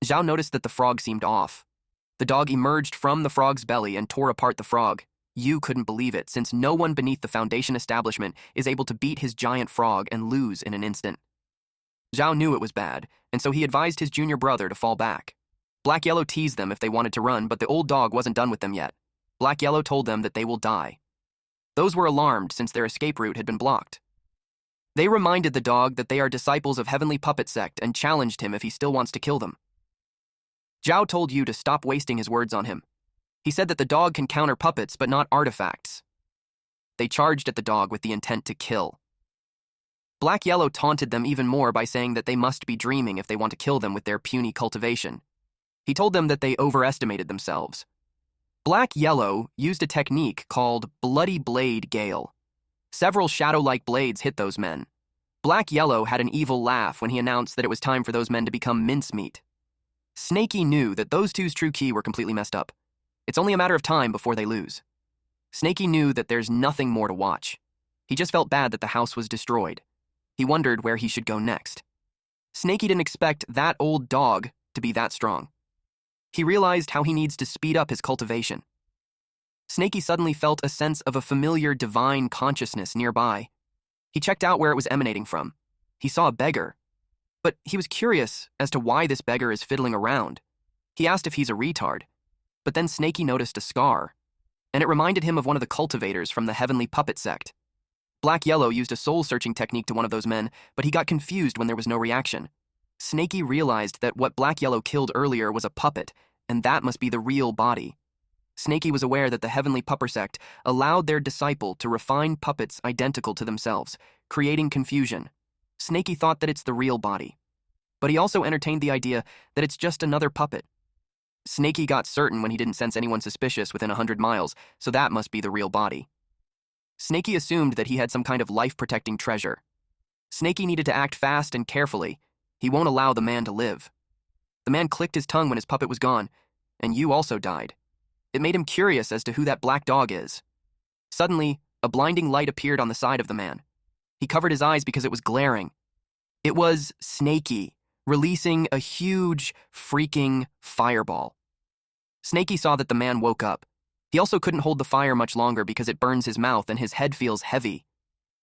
Zhao noticed that the frog seemed off. The dog emerged from the frog's belly and tore apart the frog. Yu couldn't believe it, since no one beneath the Foundation establishment is able to beat his giant frog and lose in an instant. Zhao knew it was bad, and so he advised his junior brother to fall back. Yahello teased them if they wanted to run, but the old dog wasn't done with them yet. Yahello told them that they will die. Those were alarmed since their escape route had been blocked. They reminded the dog that they are disciples of Heavenly Puppet Sect and challenged him if he still wants to kill them. Zhao told Yu to stop wasting his words on him. He said that the dog can counter puppets but not artifacts. They charged at the dog with the intent to kill. Yahello taunted them even more by saying that they must be dreaming if they want to kill them with their puny cultivation. He told them that they overestimated themselves. Yahello used a technique called Bloody Blade Gale. Several shadow-like blades hit those men. Yahello had an evil laugh when he announced that it was time for those men to become mincemeat. Snaky knew that those two's true key were completely messed up. It's only a matter of time before they lose. Snaky knew that there's nothing more to watch. He just felt bad that the house was destroyed. He wondered where he should go next. Snaky didn't expect that old dog to be that strong. He realized how he needs to speed up his cultivation. Snaky suddenly felt a sense of a familiar divine consciousness nearby. He checked out where it was emanating from. He saw a beggar. But he was curious as to why this beggar is fiddling around. He asked if he's a retard. But then Snaky noticed a scar, and it reminded him of one of the cultivators from the Heavenly Puppet Sect. Yahello used a soul-searching technique to one of those men, but he got confused when there was no reaction. Snaky realized that what Yahello killed earlier was a puppet, and that must be the real body. Snaky was aware that the Heavenly Puppet Sect allowed their disciple to refine puppets identical to themselves, creating confusion. Snaky thought that it's the real body. But he also entertained the idea that it's just another puppet. Snaky got certain when he didn't sense anyone suspicious within 100 miles, so that must be the real body. Snaky assumed that he had some kind of life-protecting treasure. Snaky needed to act fast and carefully. He won't allow the man to live. The man clicked his tongue when his puppet was gone, and Yu also died. It made him curious as to who that black dog is. Suddenly, a blinding light appeared on the side of the man. He covered his eyes because it was glaring. It was Snaky, releasing a huge, freaking fireball. Snaky saw that the man woke up. He also couldn't hold the fire much longer because it burns his mouth and his head feels heavy.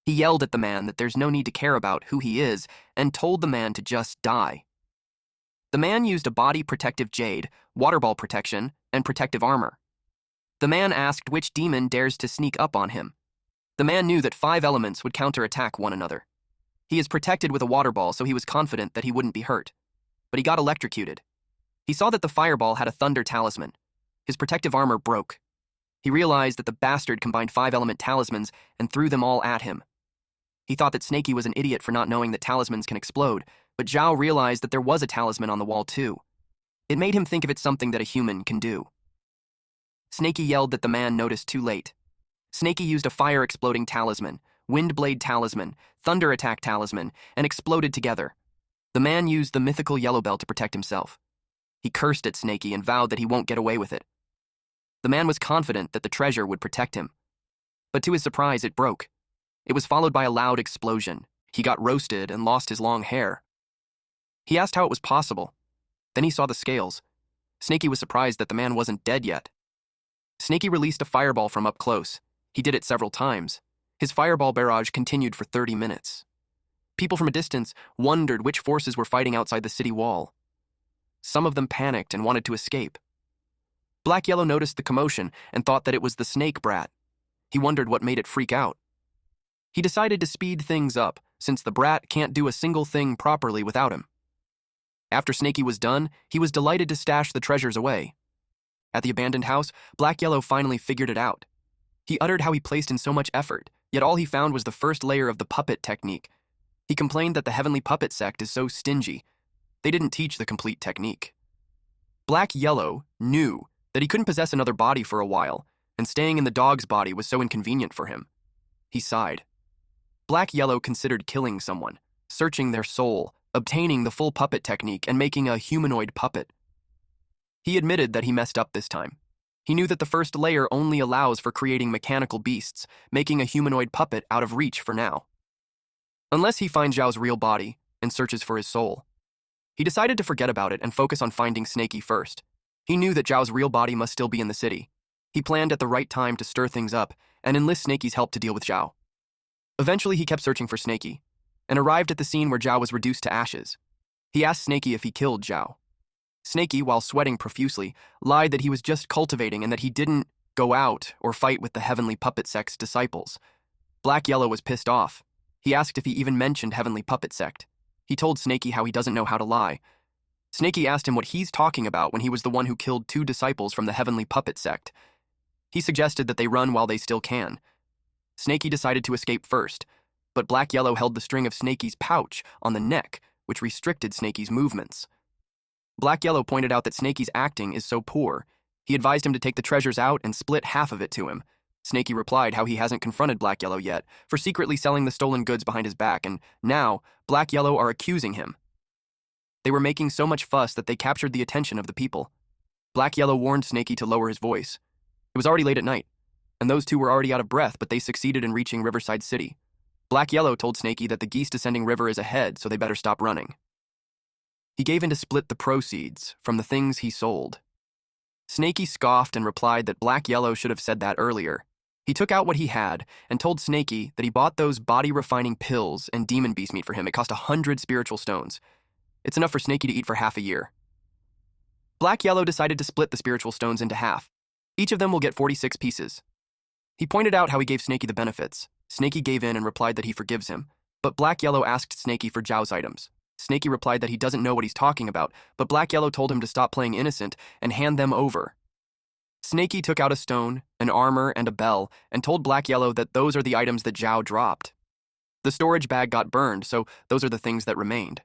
He yelled at the man that there's no need to care about who he is and told the man to just die. The man used a body protective jade, water ball protection, and protective armor. The man asked which demon dares to sneak up on him. The man knew that 5 elements would counterattack one another. He is protected with a water ball, so he was confident that he wouldn't be hurt. But he got electrocuted. He saw that the fireball had a thunder talisman. His protective armor broke. He realized that the bastard combined 5-element talismans and threw them all at him. He thought that Snaky was an idiot for not knowing that talismans can explode, but Zhao realized that there was a talisman on the wall too. It made him think of it something that a human can do. Snaky yelled that the man noticed too late. Snaky used a fire-exploding talisman. Wind Blade Talisman, Thunder Attack Talisman, and exploded together. The man used the mythical yellow bell to protect himself. He cursed at Snaky and vowed that he won't get away with it. The man was confident that the treasure would protect him. But to his surprise, it broke. It was followed by a loud explosion. He got roasted and lost his long hair. He asked how it was possible. Then he saw the scales. Snaky was surprised that the man wasn't dead yet. Snaky released a fireball from up close. He did it several times. His fireball barrage continued for 30 minutes. People from a distance wondered which forces were fighting outside the city wall. Some of them panicked and wanted to escape. Black Yellow noticed the commotion and thought that it was the snake brat. He wondered what made it freak out. He decided to speed things up, since the brat can't do a single thing properly without him. After Snaky was done, he was delighted to stash the treasures away. At the abandoned house, Black Yellow finally figured it out. He uttered how he placed in so much effort, yet all he found was the first layer of the puppet technique. He complained that the Heavenly Puppet sect is so stingy. They didn't teach the complete technique. Black Yellow knew that he couldn't possess another body for a while, and staying in the dog's body was so inconvenient for him. He sighed. Black Yellow considered killing someone, searching their soul, obtaining the full puppet technique, and making a humanoid puppet. He admitted that he messed up this time. He knew that the first layer only allows for creating mechanical beasts, making a humanoid puppet out of reach for now. Unless he finds Zhao's real body and searches for his soul. He decided to forget about it and focus on finding Snaky first. He knew that Zhao's real body must still be in the city. He planned at the right time to stir things up and enlist Snaky's help to deal with Zhao. Eventually, he kept searching for Snaky and arrived at the scene where Zhao was reduced to ashes. He asked Snaky if he killed Zhao. Snaky, while sweating profusely, lied that he was just cultivating and that he didn't go out or fight with the Heavenly Puppet Sect's disciples. Black Yellow was pissed off. He asked if he even mentioned Heavenly Puppet Sect. He told Snaky how he doesn't know how to lie. Snaky asked him what he's talking about when he was the one who killed 2 disciples from the Heavenly Puppet Sect. He suggested that they run while they still can. Snaky decided to escape first, but Black Yellow held the string of Snaky's pouch on the neck, which restricted Snaky's movements. Black Yellow pointed out that Snaky's acting is so poor. He advised him to take the treasures out and split half of it to him. Snaky replied how he hasn't confronted Black Yellow yet for secretly selling the stolen goods behind his back, and now Black Yellow are accusing him. They were making so much fuss that they captured the attention of the people. Black Yellow warned Snaky to lower his voice. It was already late at night, and those two were already out of breath, but they succeeded in reaching Riverside City. Black Yellow told Snaky that the geese descending river is ahead, so they better stop running. He gave in to split the proceeds from the things he sold. Snaky scoffed and replied that Black Yellow should have said that earlier. He took out what he had and told Snaky that he bought those body-refining pills and demon beast meat for him. It cost 100 spiritual stones. It's enough for Snaky to eat for half a year. Black Yellow decided to split the spiritual stones into half. Each of them will get 46 pieces. He pointed out how he gave Snaky the benefits. Snaky gave in and replied that he forgives him, but Black Yellow asked Snaky for Zhao's items. Snaky replied that he doesn't know what he's talking about, but Black Yellow told him to stop playing innocent and hand them over. Snaky took out a stone, an armor, and a bell, and told Black Yellow that those are the items that Zhao dropped. The storage bag got burned, so those are the things that remained.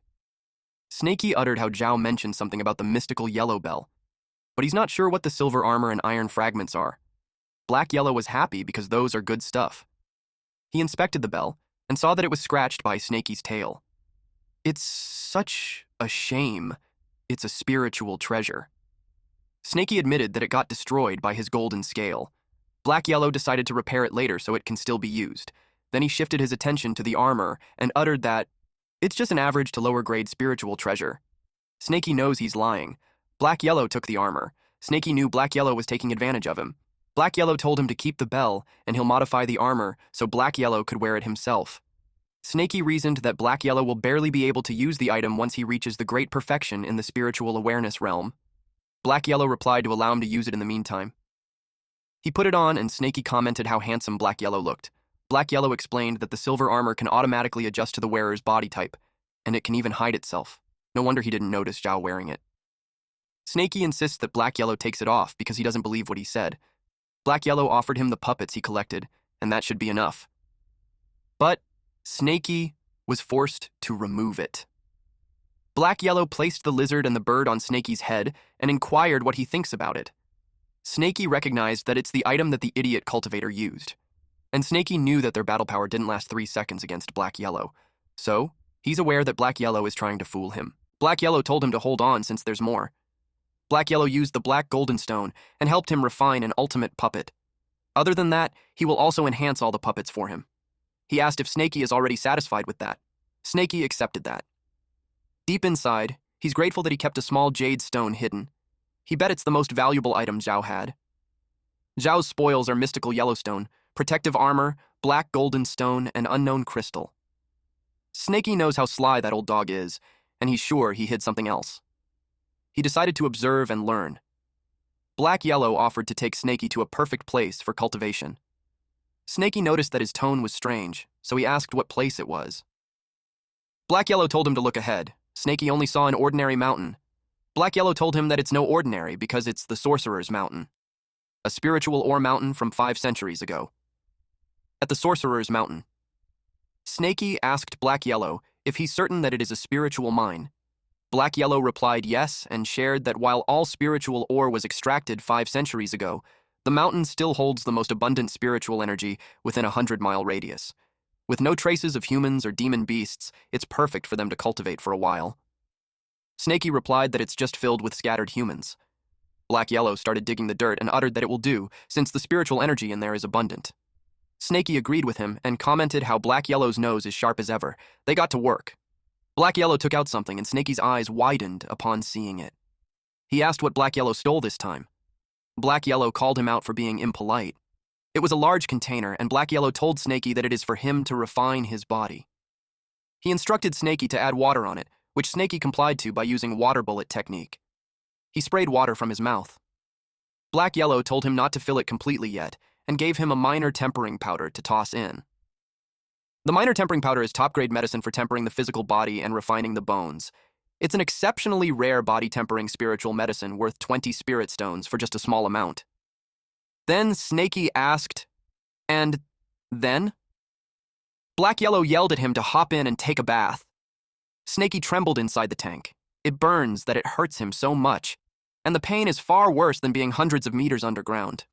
Snaky uttered how Zhao mentioned something about the mystical yellow bell, but he's not sure what the silver armor and iron fragments are. Black Yellow was happy because those are good stuff. He inspected the bell and saw that it was scratched by Snaky's tail. It's such a shame. It's a spiritual treasure. Snaky admitted that it got destroyed by his golden scale. Black Yellow decided to repair it later so it can still be used. Then he shifted his attention to the armor and uttered that it's just an average to lower grade spiritual treasure. Snaky knows he's lying. Black Yellow took the armor. Snaky knew Black Yellow was taking advantage of him. Black Yellow told him to keep the bell and he'll modify the armor so Black Yellow could wear it himself. Snaky reasoned that Black Yellow will barely be able to use the item once he reaches the great perfection in the spiritual awareness realm. Black Yellow replied to allow him to use it in the meantime. He put it on and Snaky commented how handsome Black Yellow looked. Black Yellow explained that the silver armor can automatically adjust to the wearer's body type, and it can even hide itself. No wonder he didn't notice Zhao wearing it. Snaky insists that Black Yellow takes it off because he doesn't believe what he said. Black Yellow offered him the puppets he collected, and that should be enough. But Snaky was forced to remove it. Black Yellow placed the lizard and the bird on Snaky's head and inquired what he thinks about it. Snaky recognized that it's the item that the idiot cultivator used. And Snaky knew that their battle power didn't last 3 seconds against Black Yellow. So, he's aware that Black Yellow is trying to fool him. Black Yellow told him to hold on since there's more. Black Yellow used the black golden stone and helped him refine an ultimate puppet. Other than that, he will also enhance all the puppets for him. He asked if Snaky is already satisfied with that. Snaky accepted that. Deep inside, he's grateful that he kept a small jade stone hidden. He bet it's the most valuable item Zhao had. Zhao's spoils are mystical Yellowstone, protective armor, black golden stone, and unknown crystal. Snaky knows how sly that old dog is, and he's sure he hid something else. He decided to observe and learn. Black Yellow offered to take Snaky to a perfect place for cultivation. Snaky noticed that his tone was strange, so he asked what place it was. Black Yellow told him to look ahead. Snaky only saw an ordinary mountain. Black Yellow told him that it's no ordinary because it's the Sorcerer's Mountain, a spiritual ore mountain from 5 centuries ago. At the Sorcerer's Mountain, Snaky asked Black Yellow if he's certain that it is a spiritual mine. Black Yellow replied yes and shared that while all spiritual ore was extracted 5 centuries ago, the mountain still holds the most abundant spiritual energy within a 100-mile radius. With no traces of humans or demon beasts, it's perfect for them to cultivate for a while. Snaky replied that it's just filled with scattered humans. Black Yellow started digging the dirt and uttered that it will do, since the spiritual energy in there is abundant. Snaky agreed with him and commented how Black Yellow's nose is sharp as ever. They got to work. Black Yellow took out something and Snaky's eyes widened upon seeing it. He asked what Black Yellow stole this time. Black Yellow called him out for being impolite. It was a large container, and Black Yellow told Snaky that it is for him to refine his body. He instructed Snaky to add water on it, which Snaky complied to by using water bullet technique. He sprayed water from his mouth. Black Yellow told him not to fill it completely yet, and gave him a minor tempering powder to toss in. The minor tempering powder is top-grade medicine for tempering the physical body and refining the bones. It's an exceptionally rare body-tempering spiritual medicine worth 20 spirit stones for just a small amount. Then Snaky asked, and then? Black Yellow yelled at him to hop in and take a bath. Snaky trembled inside the tank. It burns that it hurts him so much, and the pain is far worse than being hundreds of meters underground.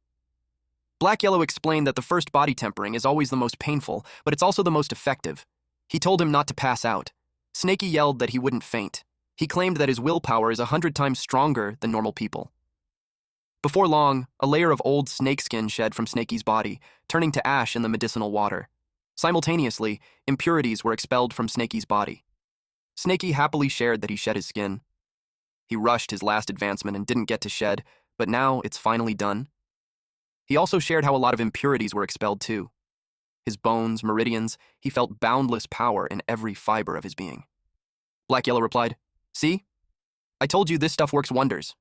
Black Yellow explained that the first body tempering is always the most painful, but it's also the most effective. He told him not to pass out. Snaky yelled that he wouldn't faint. He claimed that his willpower is 100 times stronger than normal people. Before long, a layer of old snakeskin shed from Snaky's body, turning to ash in the medicinal water. Simultaneously, impurities were expelled from Snaky's body. Snaky happily shared that he shed his skin. He rushed his last advancement and didn't get to shed, but now it's finally done. He also shared how a lot of impurities were expelled too. His bones, meridians, he felt boundless power in every fiber of his being. Black Yellow replied, "See? I told you this stuff works wonders."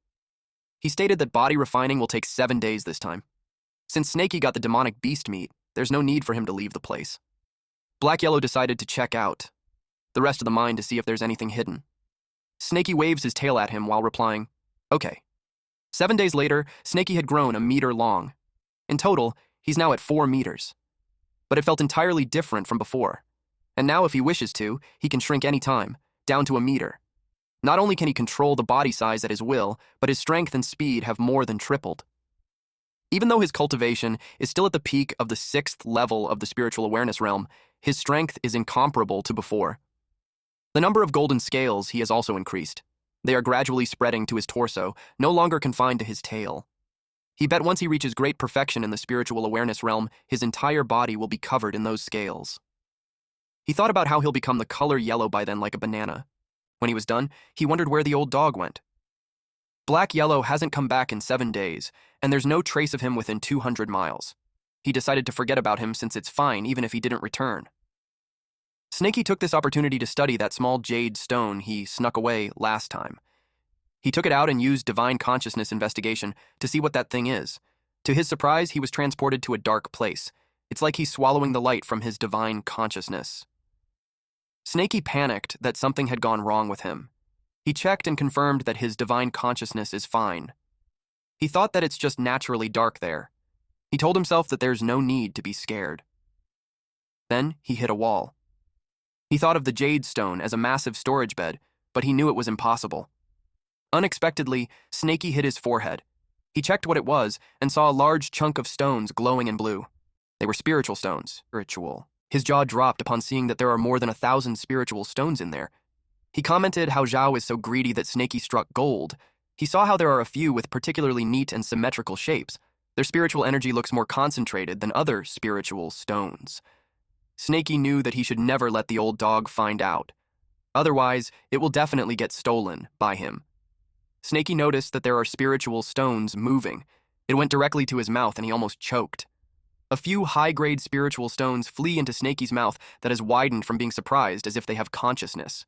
He stated that body refining will take 7 days this time. Since Snaky got the demonic beast meat, there's no need for him to leave the place. Black Yellow decided to check out the rest of the mine to see if there's anything hidden. Snaky waves his tail at him while replying, "Okay." 7 days later, Snaky had grown a meter long. In total, he's now at 4 meters. But it felt entirely different from before. And now if he wishes to, he can shrink any time, down to a meter. Not only can he control the body size at his will, but his strength and speed have more than tripled. Even though his cultivation is still at the peak of the 6th level of the spiritual awareness realm, his strength is incomparable to before. The number of golden scales he has also increased. They are gradually spreading to his torso, no longer confined to his tail. He bet once he reaches great perfection in the spiritual awareness realm, his entire body will be covered in those scales. He thought about how he'll become the color yellow by then like a banana. When he was done, he wondered where the old dog went. Black Yellow hasn't come back in 7 days, and there's no trace of him within 200 miles. He decided to forget about him since it's fine even if he didn't return. Snaky took this opportunity to study that small jade stone he snuck away last time. He took it out and used divine consciousness investigation to see what that thing is. To his surprise, he was transported to a dark place. It's like he's swallowing the light from his divine consciousness. Snaky panicked that something had gone wrong with him. He checked and confirmed that his divine consciousness is fine. He thought that it's just naturally dark there. He told himself that there's no need to be scared. Then he hit a wall. He thought of the jade stone as a massive storage bed, but he knew it was impossible. Unexpectedly, Snaky hit his forehead. He checked what it was and saw a large chunk of stones glowing in blue. They were spiritual stones. Spiritual. His jaw dropped upon seeing that there are more than 1,000 spiritual stones in there. He commented how Zhao is so greedy that Snaky struck gold. He saw how there are a few with particularly neat and symmetrical shapes. Their spiritual energy looks more concentrated than other spiritual stones. Snaky knew that he should never let the old dog find out. Otherwise, it will definitely get stolen by him. Snaky noticed that there are spiritual stones moving. It went directly to his mouth and he almost choked. A few high-grade spiritual stones flee into Snaky's mouth that has widened from being surprised as if they have consciousness.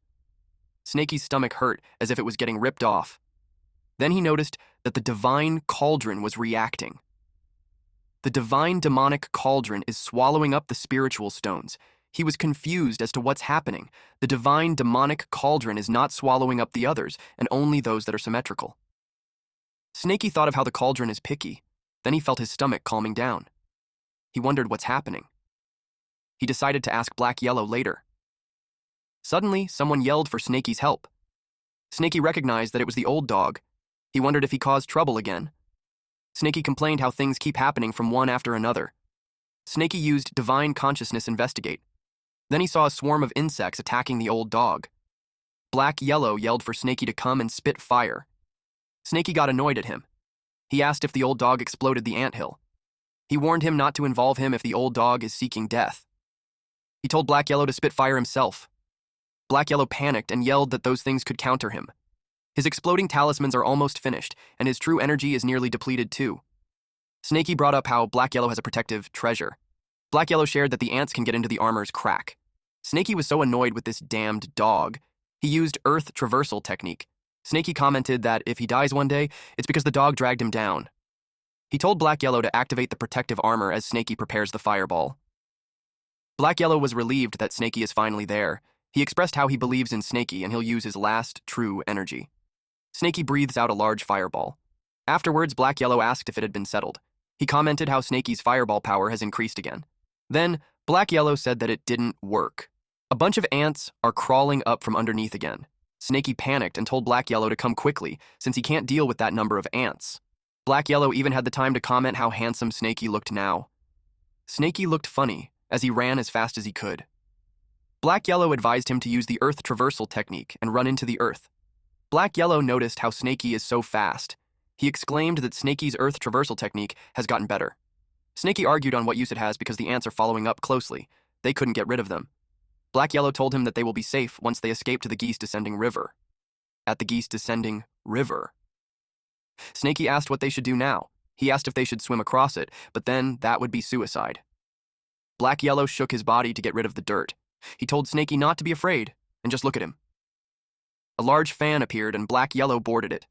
Snaky's stomach hurt as if it was getting ripped off. Then he noticed that the divine cauldron was reacting. The divine demonic cauldron is swallowing up the spiritual stones. He was confused as to what's happening. The divine demonic cauldron is not swallowing up the others, and only those that are symmetrical. Snaky thought of how the cauldron is picky. Then he felt his stomach calming down. He wondered what's happening. He decided to ask Black Yellow later. Suddenly, someone yelled for Snaky's help. Snaky recognized that it was the old dog. He wondered if he caused trouble again. Snaky complained how things keep happening from one after another. Snaky used divine consciousness investigate. Then he saw a swarm of insects attacking the old dog. Black Yellow yelled for Snaky to come and spit fire. Snaky got annoyed at him. He asked if the old dog exploded the anthill. He warned him not to involve him if the old dog is seeking death. He told Black Yellow to spit fire himself. Black Yellow panicked and yelled that those things could counter him. His exploding talismans are almost finished, and his true energy is nearly depleted too. Snaky brought up how Black Yellow has a protective treasure. Black Yellow shared that the ants can get into the armor's crack. Snaky was so annoyed with this damned dog. He used Earth Traversal technique. Snaky commented that if he dies one day, it's because the dog dragged him down. He told Black Yellow to activate the protective armor as Snaky prepares the fireball. Black Yellow was relieved that Snaky is finally there. He expressed how he believes in Snaky and he'll use his last true energy. Snaky breathes out a large fireball. Afterwards, Black Yellow asked if it had been settled. He commented how Snaky's fireball power has increased again. Then, Black Yellow said that it didn't work. A bunch of ants are crawling up from underneath again. Snaky panicked and told Black Yellow to come quickly, since he can't deal with that number of ants. Black Yellow even had the time to comment how handsome Snaky looked now. Snaky looked funny, as he ran as fast as he could. Black Yellow advised him to use the Earth Traversal technique and run into the earth. Black Yellow noticed how Snaky is so fast. He exclaimed that Snaky's Earth Traversal technique has gotten better. Snaky argued on what use it has because the ants are following up closely. They couldn't get rid of them. Black Yellow told him that they will be safe once they escape to the Geese Descending River. At the Geese Descending River. Snaky asked what they should do now. He asked if they should swim across it, but then that would be suicide. Black Yellow shook his body to get rid of the dirt. He told Snaky not to be afraid, and just look at him. A large fan appeared and Black Yellow boarded it.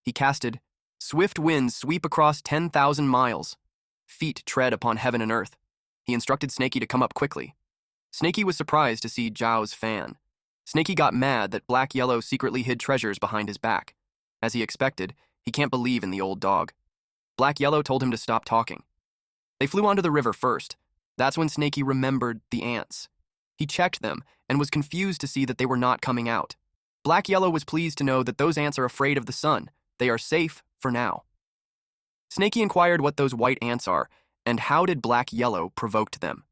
He casted, "Swift winds sweep across 10,000 miles. Feet tread upon heaven and earth." He instructed Snaky to come up quickly. Snaky was surprised to see Zhao's fan. Snaky got mad that Black Yellow secretly hid treasures behind his back. As he expected, he can't believe in the old dog. Black Yellow told him to stop talking. They flew onto the river first. That's when Snaky remembered the ants. He checked them and was confused to see that they were not coming out. Black Yellow was pleased to know that those ants are afraid of the sun. They are safe for now. Snaky inquired what those white ants are and how did Black Yellow provoked them.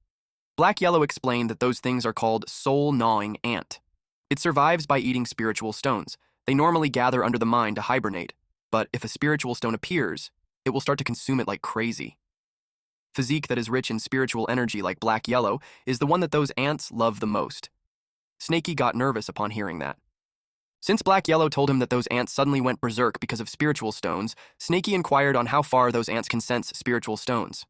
Black Yellow explained that those things are called soul-gnawing ant. It survives by eating spiritual stones. They normally gather under the mind to hibernate, but if a spiritual stone appears, it will start to consume it like crazy. Physique that is rich in spiritual energy like Black Yellow is the one that those ants love the most. Snaky got nervous upon hearing that. Since Black Yellow told him that those ants suddenly went berserk because of spiritual stones, Snaky inquired on how far those ants can sense spiritual stones.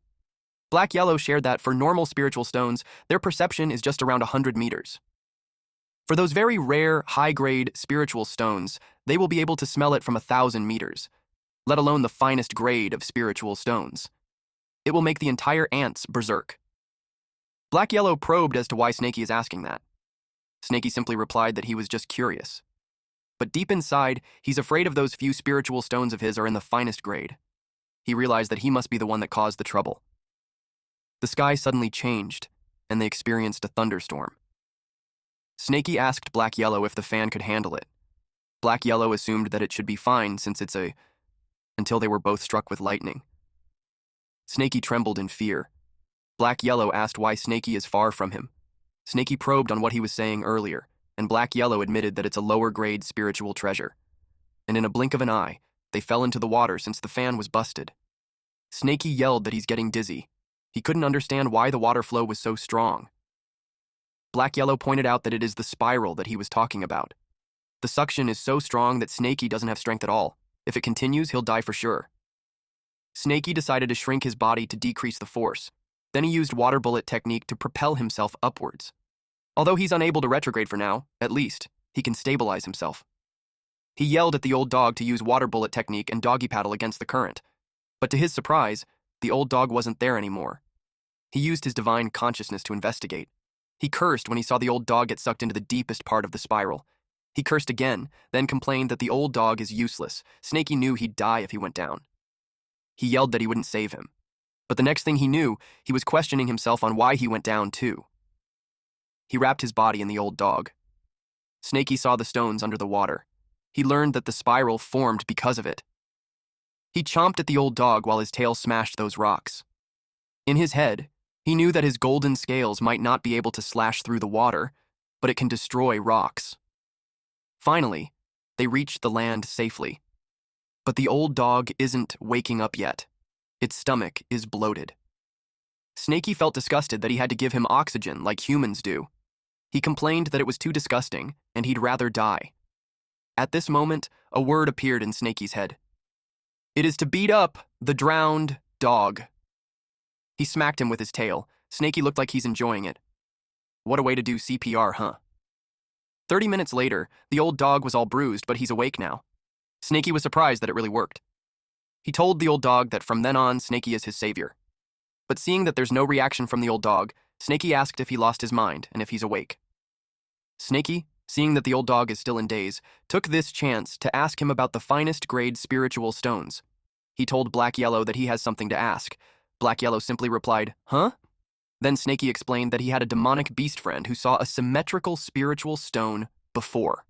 Black Yellow shared that for normal spiritual stones, their perception is just around 100 meters. For those very rare, high-grade spiritual stones, they will be able to smell it from 1,000 meters, let alone the finest grade of spiritual stones. It will make the entire ants berserk. Black Yellow probed as to why Snaky is asking that. Snaky simply replied that he was just curious. But deep inside, he's afraid of those few spiritual stones of his are in the finest grade. He realized that he must be the one that caused the trouble. The sky suddenly changed, and they experienced a thunderstorm. Snaky asked Black Yellow if the fan could handle it. Black Yellow assumed that it should be fine since until they were both struck with lightning. Snaky trembled in fear. Black Yellow asked why Snaky is far from him. Snaky probed on what he was saying earlier, and Black Yellow admitted that it's a lower-grade spiritual treasure. And in a blink of an eye, they fell into the water since the fan was busted. Snaky yelled that he's getting dizzy. He couldn't understand why the water flow was so strong. Black Yellow pointed out that it is the spiral that he was talking about. The suction is so strong that Snaky doesn't have strength at all. If it continues, he'll die for sure. Snaky decided to shrink his body to decrease the force. Then he used water bullet technique to propel himself upwards. Although he's unable to retrograde for now, at least, he can stabilize himself. He yelled at the old dog to use water bullet technique and doggy paddle against the current. But to his surprise, the old dog wasn't there anymore. He used his divine consciousness to investigate. He cursed when he saw the old dog get sucked into the deepest part of the spiral. He cursed again, then complained that the old dog is useless. Snaky knew he'd die if he went down. He yelled that he wouldn't save him. But the next thing he knew, he was questioning himself on why he went down too. He wrapped his body in the old dog. Snaky saw the stones under the water. He learned that the spiral formed because of it. He chomped at the old dog while his tail smashed those rocks. In his head, he knew that his golden scales might not be able to slash through the water, but it can destroy rocks. Finally, they reached the land safely. But the old dog isn't waking up yet. Its stomach is bloated. Snaky felt disgusted that he had to give him oxygen like humans do. He complained that it was too disgusting and he'd rather die. At this moment, a word appeared in Snaky's head. It is to beat up the drowned dog. He smacked him with his tail. Snaky looked like he's enjoying it. What a way to do CPR, huh? 30 minutes later, the old dog was all bruised, but he's awake now. Snaky was surprised that it really worked. He told the old dog that from then on, Snaky is his savior. But seeing that there's no reaction from the old dog, Snaky asked if he lost his mind and if he's awake. Snaky, seeing that the old dog is still in daze, took this chance to ask him about the finest grade spiritual stones. He told Black Yellow that he has something to ask. Black Yellow simply replied, "Huh?" Then Snaky explained that he had a demonic beast friend who saw a symmetrical spiritual stone before.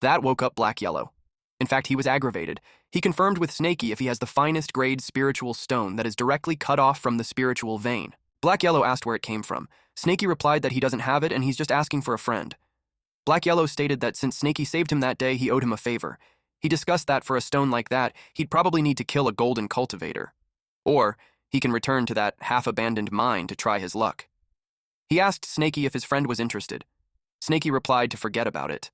That woke up Black Yellow. In fact, he was aggravated. He confirmed with Snaky if he has the finest grade spiritual stone that is directly cut off from the spiritual vein. Black Yellow asked where it came from. Snaky replied that he doesn't have it and he's just asking for a friend. Black Yellow stated that since Snaky saved him that day, he owed him a favor. He discussed that for a stone like that, he'd probably need to kill a golden cultivator. Or he can return to that half-abandoned mine to try his luck. He asked Snaky if his friend was interested. Snaky replied to forget about it.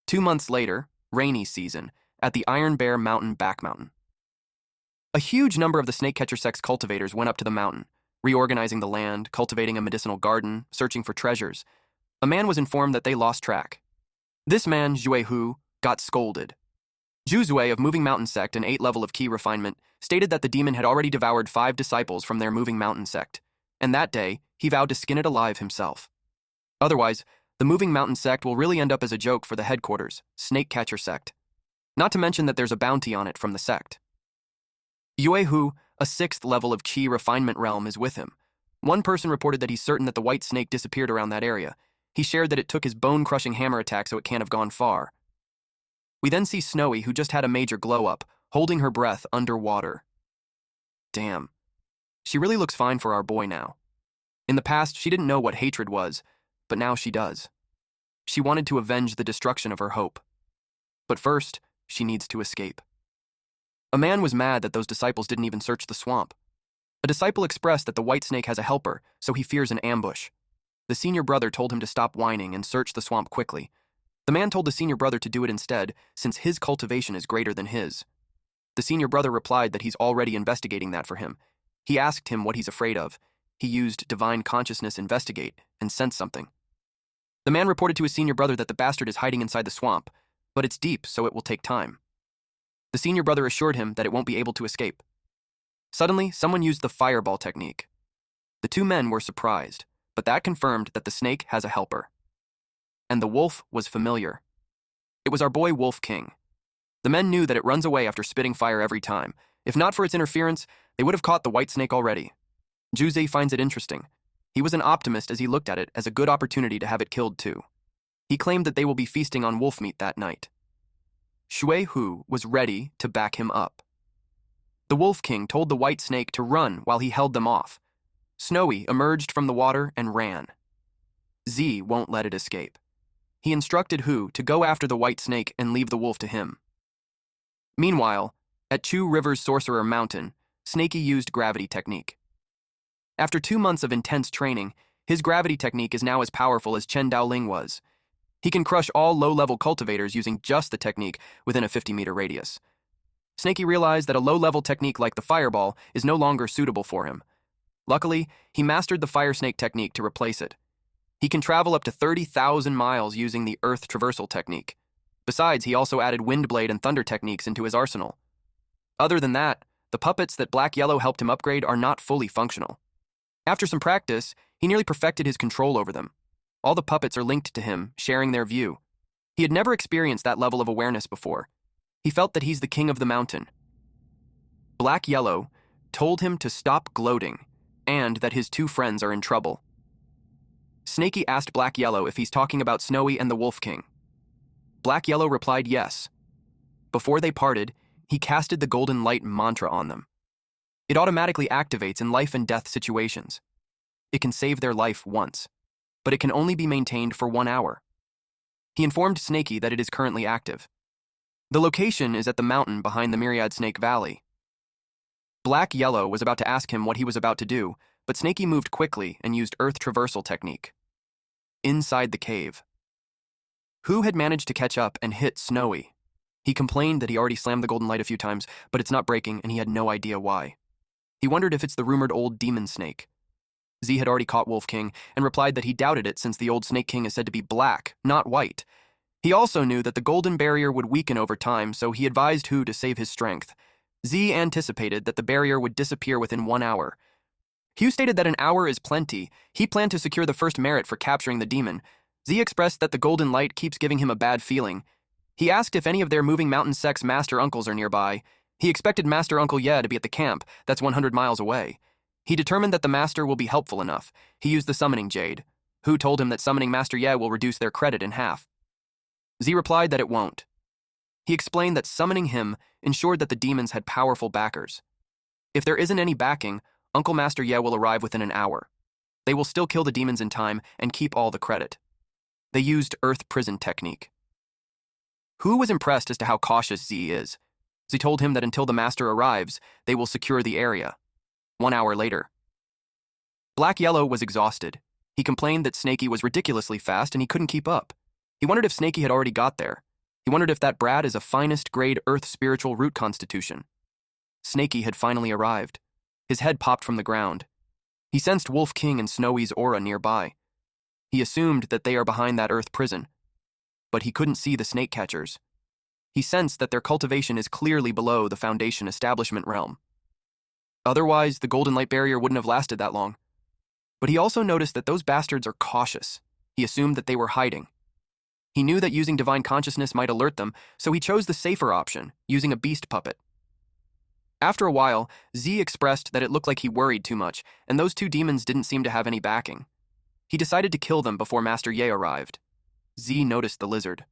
2 months later, rainy season, at the Iron Bear Mountain back mountain. A huge number of the snake-catcher sect's cultivators went up to the mountain, reorganizing the land, cultivating a medicinal garden, searching for treasures. A man was informed that they lost track. This man, Zhuehu, got scolded. Zhu Zui of Moving Mountain Sect, an 8th level of key refinement, stated that the demon had already devoured 5 disciples from their Moving Mountain Sect, and that day, he vowed to skin it alive himself. Otherwise, the Moving Mountain Sect will really end up as a joke for the headquarters, Snake Catcher Sect. Not to mention that there's a bounty on it from the sect. Yuehu, a 6th level of Qi refinement realm, is with him. One person reported that he's certain that the white snake disappeared around that area. He shared that it took his bone-crushing hammer attack so it can't have gone far. We then see Snowy, who just had a major glow-up, holding her breath underwater. Damn. She really looks fine for our boy now. In the past, she didn't know what hatred was, but now she does. She wanted to avenge the destruction of her hope. But first, she needs to escape. A man was mad that those disciples didn't even search the swamp. A disciple expressed that the white snake has a helper, so he fears an ambush. The senior brother told him to stop whining and search the swamp quickly. The man told the senior brother to do it instead, since his cultivation is greater than his. The senior brother replied that he's already investigating that for him. He asked him what he's afraid of. He used divine consciousness investigate and sensed something. The man reported to his senior brother that the bastard is hiding inside the swamp, but it's deep, so it will take time. The senior brother assured him that it won't be able to escape. Suddenly, someone used the fireball technique. The 2 men were surprised, but that confirmed that the snake has a helper. And the wolf was familiar. It was our boy Wolf King. The men knew that it runs away after spitting fire every time. If not for its interference, they would have caught the white snake already. Juzei finds it interesting. He was an optimist as he looked at it as a good opportunity to have it killed too. He claimed that they will be feasting on wolf meat that night. Shui Hu was ready to back him up. The Wolf King told the white snake to run while he held them off. Snowy emerged from the water and ran. Z won't let it escape. He instructed Hu to go after the white snake and leave the wolf to him. Meanwhile, at Chu River's Sorcerer Mountain, Snaky used gravity technique. After 2 months of intense training, his gravity technique is now as powerful as Chen Daoling was. He can crush all low-level cultivators using just the technique within a 50-meter radius. Snaky realized that a low-level technique like the fireball is no longer suitable for him. Luckily, he mastered the fire snake technique to replace it. He can travel up to 30,000 miles using the earth traversal technique. Besides, he also added windblade and thunder techniques into his arsenal. Other than that, the puppets that Yahello helped him upgrade are not fully functional. After some practice, he nearly perfected his control over them. All the puppets are linked to him, sharing their view. He had never experienced that level of awareness before. He felt that he's the king of the mountain. Yahello told him to stop gloating, and that his 2 friends are in trouble. Snaky asked Yahello if he's talking about Snowy and the Wolf King. Yahello replied yes. Before they parted, he casted the golden light mantra on them. It automatically activates in life and death situations. It can save their life once, but it can only be maintained for 1 hour. He informed Snaky that it is currently active. The location is at the mountain behind the Myriad Snake Valley. Yahello was about to ask him what he was about to do, but Snaky moved quickly and used earth traversal technique. Inside the cave, Hu had managed to catch up and hit Snowy. He complained that he already slammed the golden light a few times, but it's not breaking and he had no idea why. He wondered if it's the rumored old demon snake. Z had already caught Wolf King and replied that he doubted it since the old Snake King is said to be black, not white. He also knew that the golden barrier would weaken over time, so he advised Hu to save his strength. Z anticipated that the barrier would disappear within 1 hour. Hu stated that an hour is plenty. He planned to secure the first merit for capturing the demon. Z expressed that the golden light keeps giving him a bad feeling. He asked if any of their moving mountain sect's master uncles are nearby. He expected Master Uncle Ye to be at the camp, that's 100 miles away. He determined that the master will be helpful enough. He used the summoning jade. Hu told him that summoning Master Ye will reduce their credit in half. Z replied that it won't. He explained that summoning him ensured that the demons had powerful backers. If there isn't any backing, Uncle Master Ye will arrive within an hour. They will still kill the demons in time and keep all the credit. They used Earth Prison technique. Hu was impressed as to how cautious Z is. Z told him that until the master arrives, they will secure the area. 1 hour later. Yahello was exhausted. He complained that Snaky was ridiculously fast and he couldn't keep up. He wondered if Snaky had already got there. He wondered if that Brad is a finest grade Earth spiritual root constitution. Snaky had finally arrived. His head popped from the ground. He sensed Wolf King and Snowy's aura nearby. He assumed that they are behind that Earth prison. But he couldn't see the snake catchers. He sensed that their cultivation is clearly below the Foundation establishment realm. Otherwise, the golden light barrier wouldn't have lasted that long. But he also noticed that those bastards are cautious. He assumed that they were hiding. He knew that using divine consciousness might alert them, so he chose the safer option, using a beast puppet. After a while, Z expressed that it looked like he worried too much, and those 2 demons didn't seem to have any backing. He decided to kill them before Master Ye arrived. Z noticed the lizard.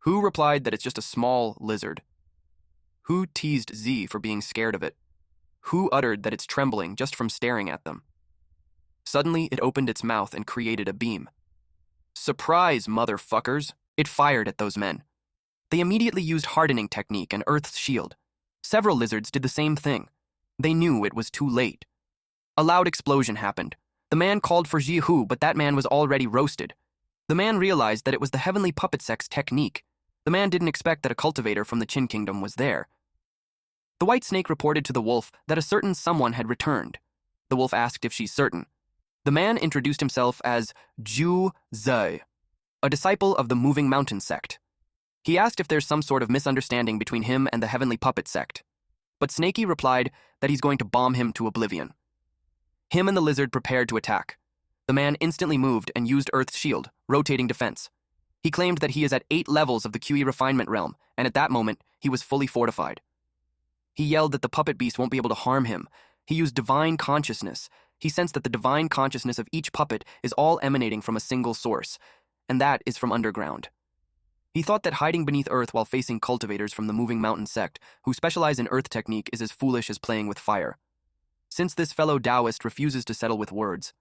Hu replied that it's just a small lizard. Hu teased Z for being scared of it. Hu uttered that it's trembling just from staring at them. Suddenly, it opened its mouth and created a beam. Surprise, motherfuckers! It fired at those men. They immediately used hardening technique and Earth's shield. Several lizards did the same thing. They knew it was too late. A loud explosion happened. The man called for Ji Hu, but that man was already roasted. The man realized that it was the heavenly puppet sect's technique. The man didn't expect that a cultivator from the Qin Kingdom was there. The white snake reported to the wolf that a certain someone had returned. The wolf asked if she's certain. The man introduced himself as Zhu Zhe, a disciple of the Moving Mountain sect. He asked if there's some sort of misunderstanding between him and the heavenly puppet sect. But Snaky replied that he's going to bomb him to oblivion. Him and the lizard prepared to attack. The man instantly moved and used Earth's shield, rotating defense. He claimed that he is at 8 levels of the QE refinement realm, and at that moment, he was fully fortified. He yelled that the puppet beast won't be able to harm him. He used divine consciousness. He sensed that the divine consciousness of each puppet is all emanating from a single source, and that is from underground. He thought that hiding beneath Earth while facing cultivators from the Moving Mountain sect, who specialize in Earth technique, is as foolish as playing with fire. Since this fellow Taoist refuses to settle with words,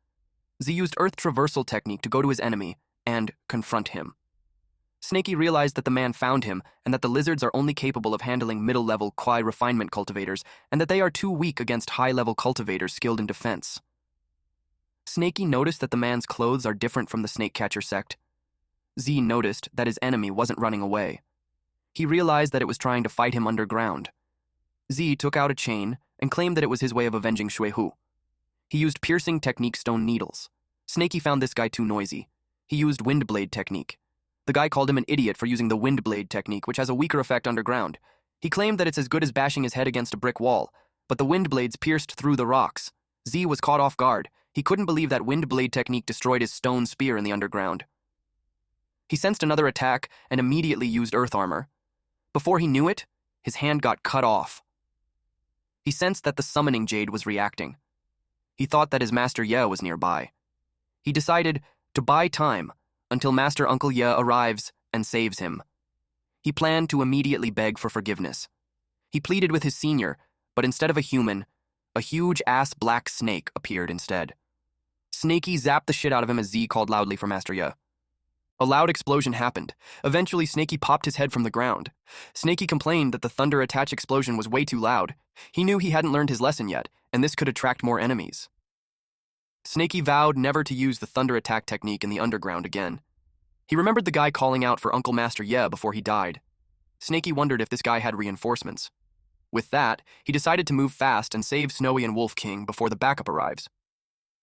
Z used Earth Traversal technique to go to his enemy and confront him. Snaky realized that the man found him and that the lizards are only capable of handling middle-level Kwai refinement cultivators and that they are too weak against high-level cultivators skilled in defense. Snaky noticed that the man's clothes are different from the snake catcher sect. Z noticed that his enemy wasn't running away. He realized that it was trying to fight him underground. Z took out a chain and claimed that it was his way of avenging Shuihu. He used piercing technique stone needles. Snaky found this guy too noisy. He used windblade technique. The guy called him an idiot for using the windblade technique, which has a weaker effect underground. He claimed that it's as good as bashing his head against a brick wall, but the windblades pierced through the rocks. Z was caught off guard. He couldn't believe that windblade technique destroyed his stone spear in the underground. He sensed another attack and immediately used earth armor. Before he knew it, his hand got cut off. He sensed that the summoning jade was reacting. He thought that his Master Ye was nearby. He decided to buy time until Master Uncle Ye arrives and saves him. He planned to immediately beg for forgiveness. He pleaded with his senior, but instead of a human, a huge-ass black snake appeared instead. Snaky zapped the shit out of him as Z called loudly for Master Ye. A loud explosion happened. Eventually, Snaky popped his head from the ground. Snaky complained that the thunder attach explosion was way too loud. He knew he hadn't learned his lesson yet, and this could attract more enemies. Snaky vowed never to use the thunder attack technique in the underground again. He remembered the guy calling out for Uncle Master Ye before he died. Snaky wondered if this guy had reinforcements. With that, he decided to move fast and save Snowy and Wolf King before the backup arrives.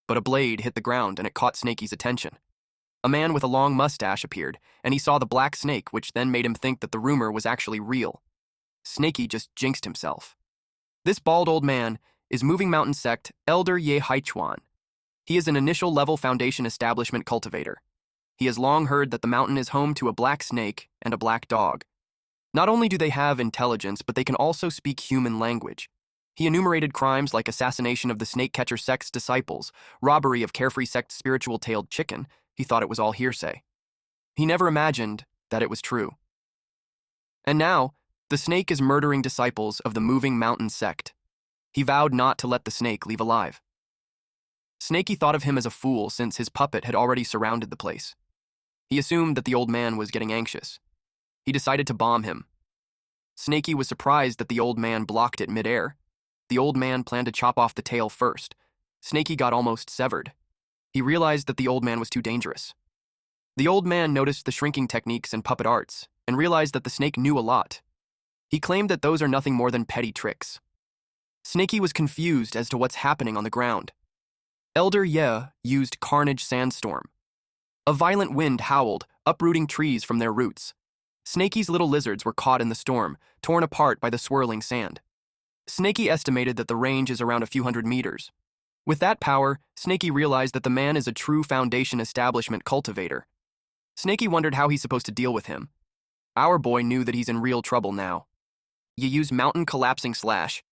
But a blade hit the ground and it caught Snaky's attention. A man with a long mustache appeared, and he saw the black snake, which then made him think that the rumor was actually real. Snaky just jinxed himself. This bald old man is Moving Mountain Sect Elder Ye Haichuan. He is an initial level foundation establishment cultivator. He has long heard that the mountain is home to a black snake and a black dog. Not only do they have intelligence, but they can also speak human language. He enumerated crimes like assassination of the snake catcher sect's disciples, robbery of carefree sect's spiritual-tailed chicken. He thought it was all hearsay. He never imagined that it was true. And now, the snake is murdering disciples of the Moving Mountain sect. He vowed not to let the snake leave alive. Snaky thought of him as a fool since his puppet had already surrounded the place. He assumed that the old man was getting anxious. He decided to bomb him. Snaky was surprised that the old man blocked it midair. The old man planned to chop off the tail first. Snaky got almost severed. He realized that the old man was too dangerous. The old man noticed the shrinking techniques and puppet arts and realized that the snake knew a lot. He claimed that those are nothing more than petty tricks. Snaky was confused as to what's happening on the ground. Elder Ye used Carnage Sandstorm. A violent wind howled, uprooting trees from their roots. Snaky's little lizards were caught in the storm, torn apart by the swirling sand. Snaky estimated that the range is around a few hundred meters. With that power, Snaky realized that the man is a true foundation establishment cultivator. Snaky wondered how he's supposed to deal with him. Our boy knew that he's in real trouble now. You use Mountain Collapsing Slash.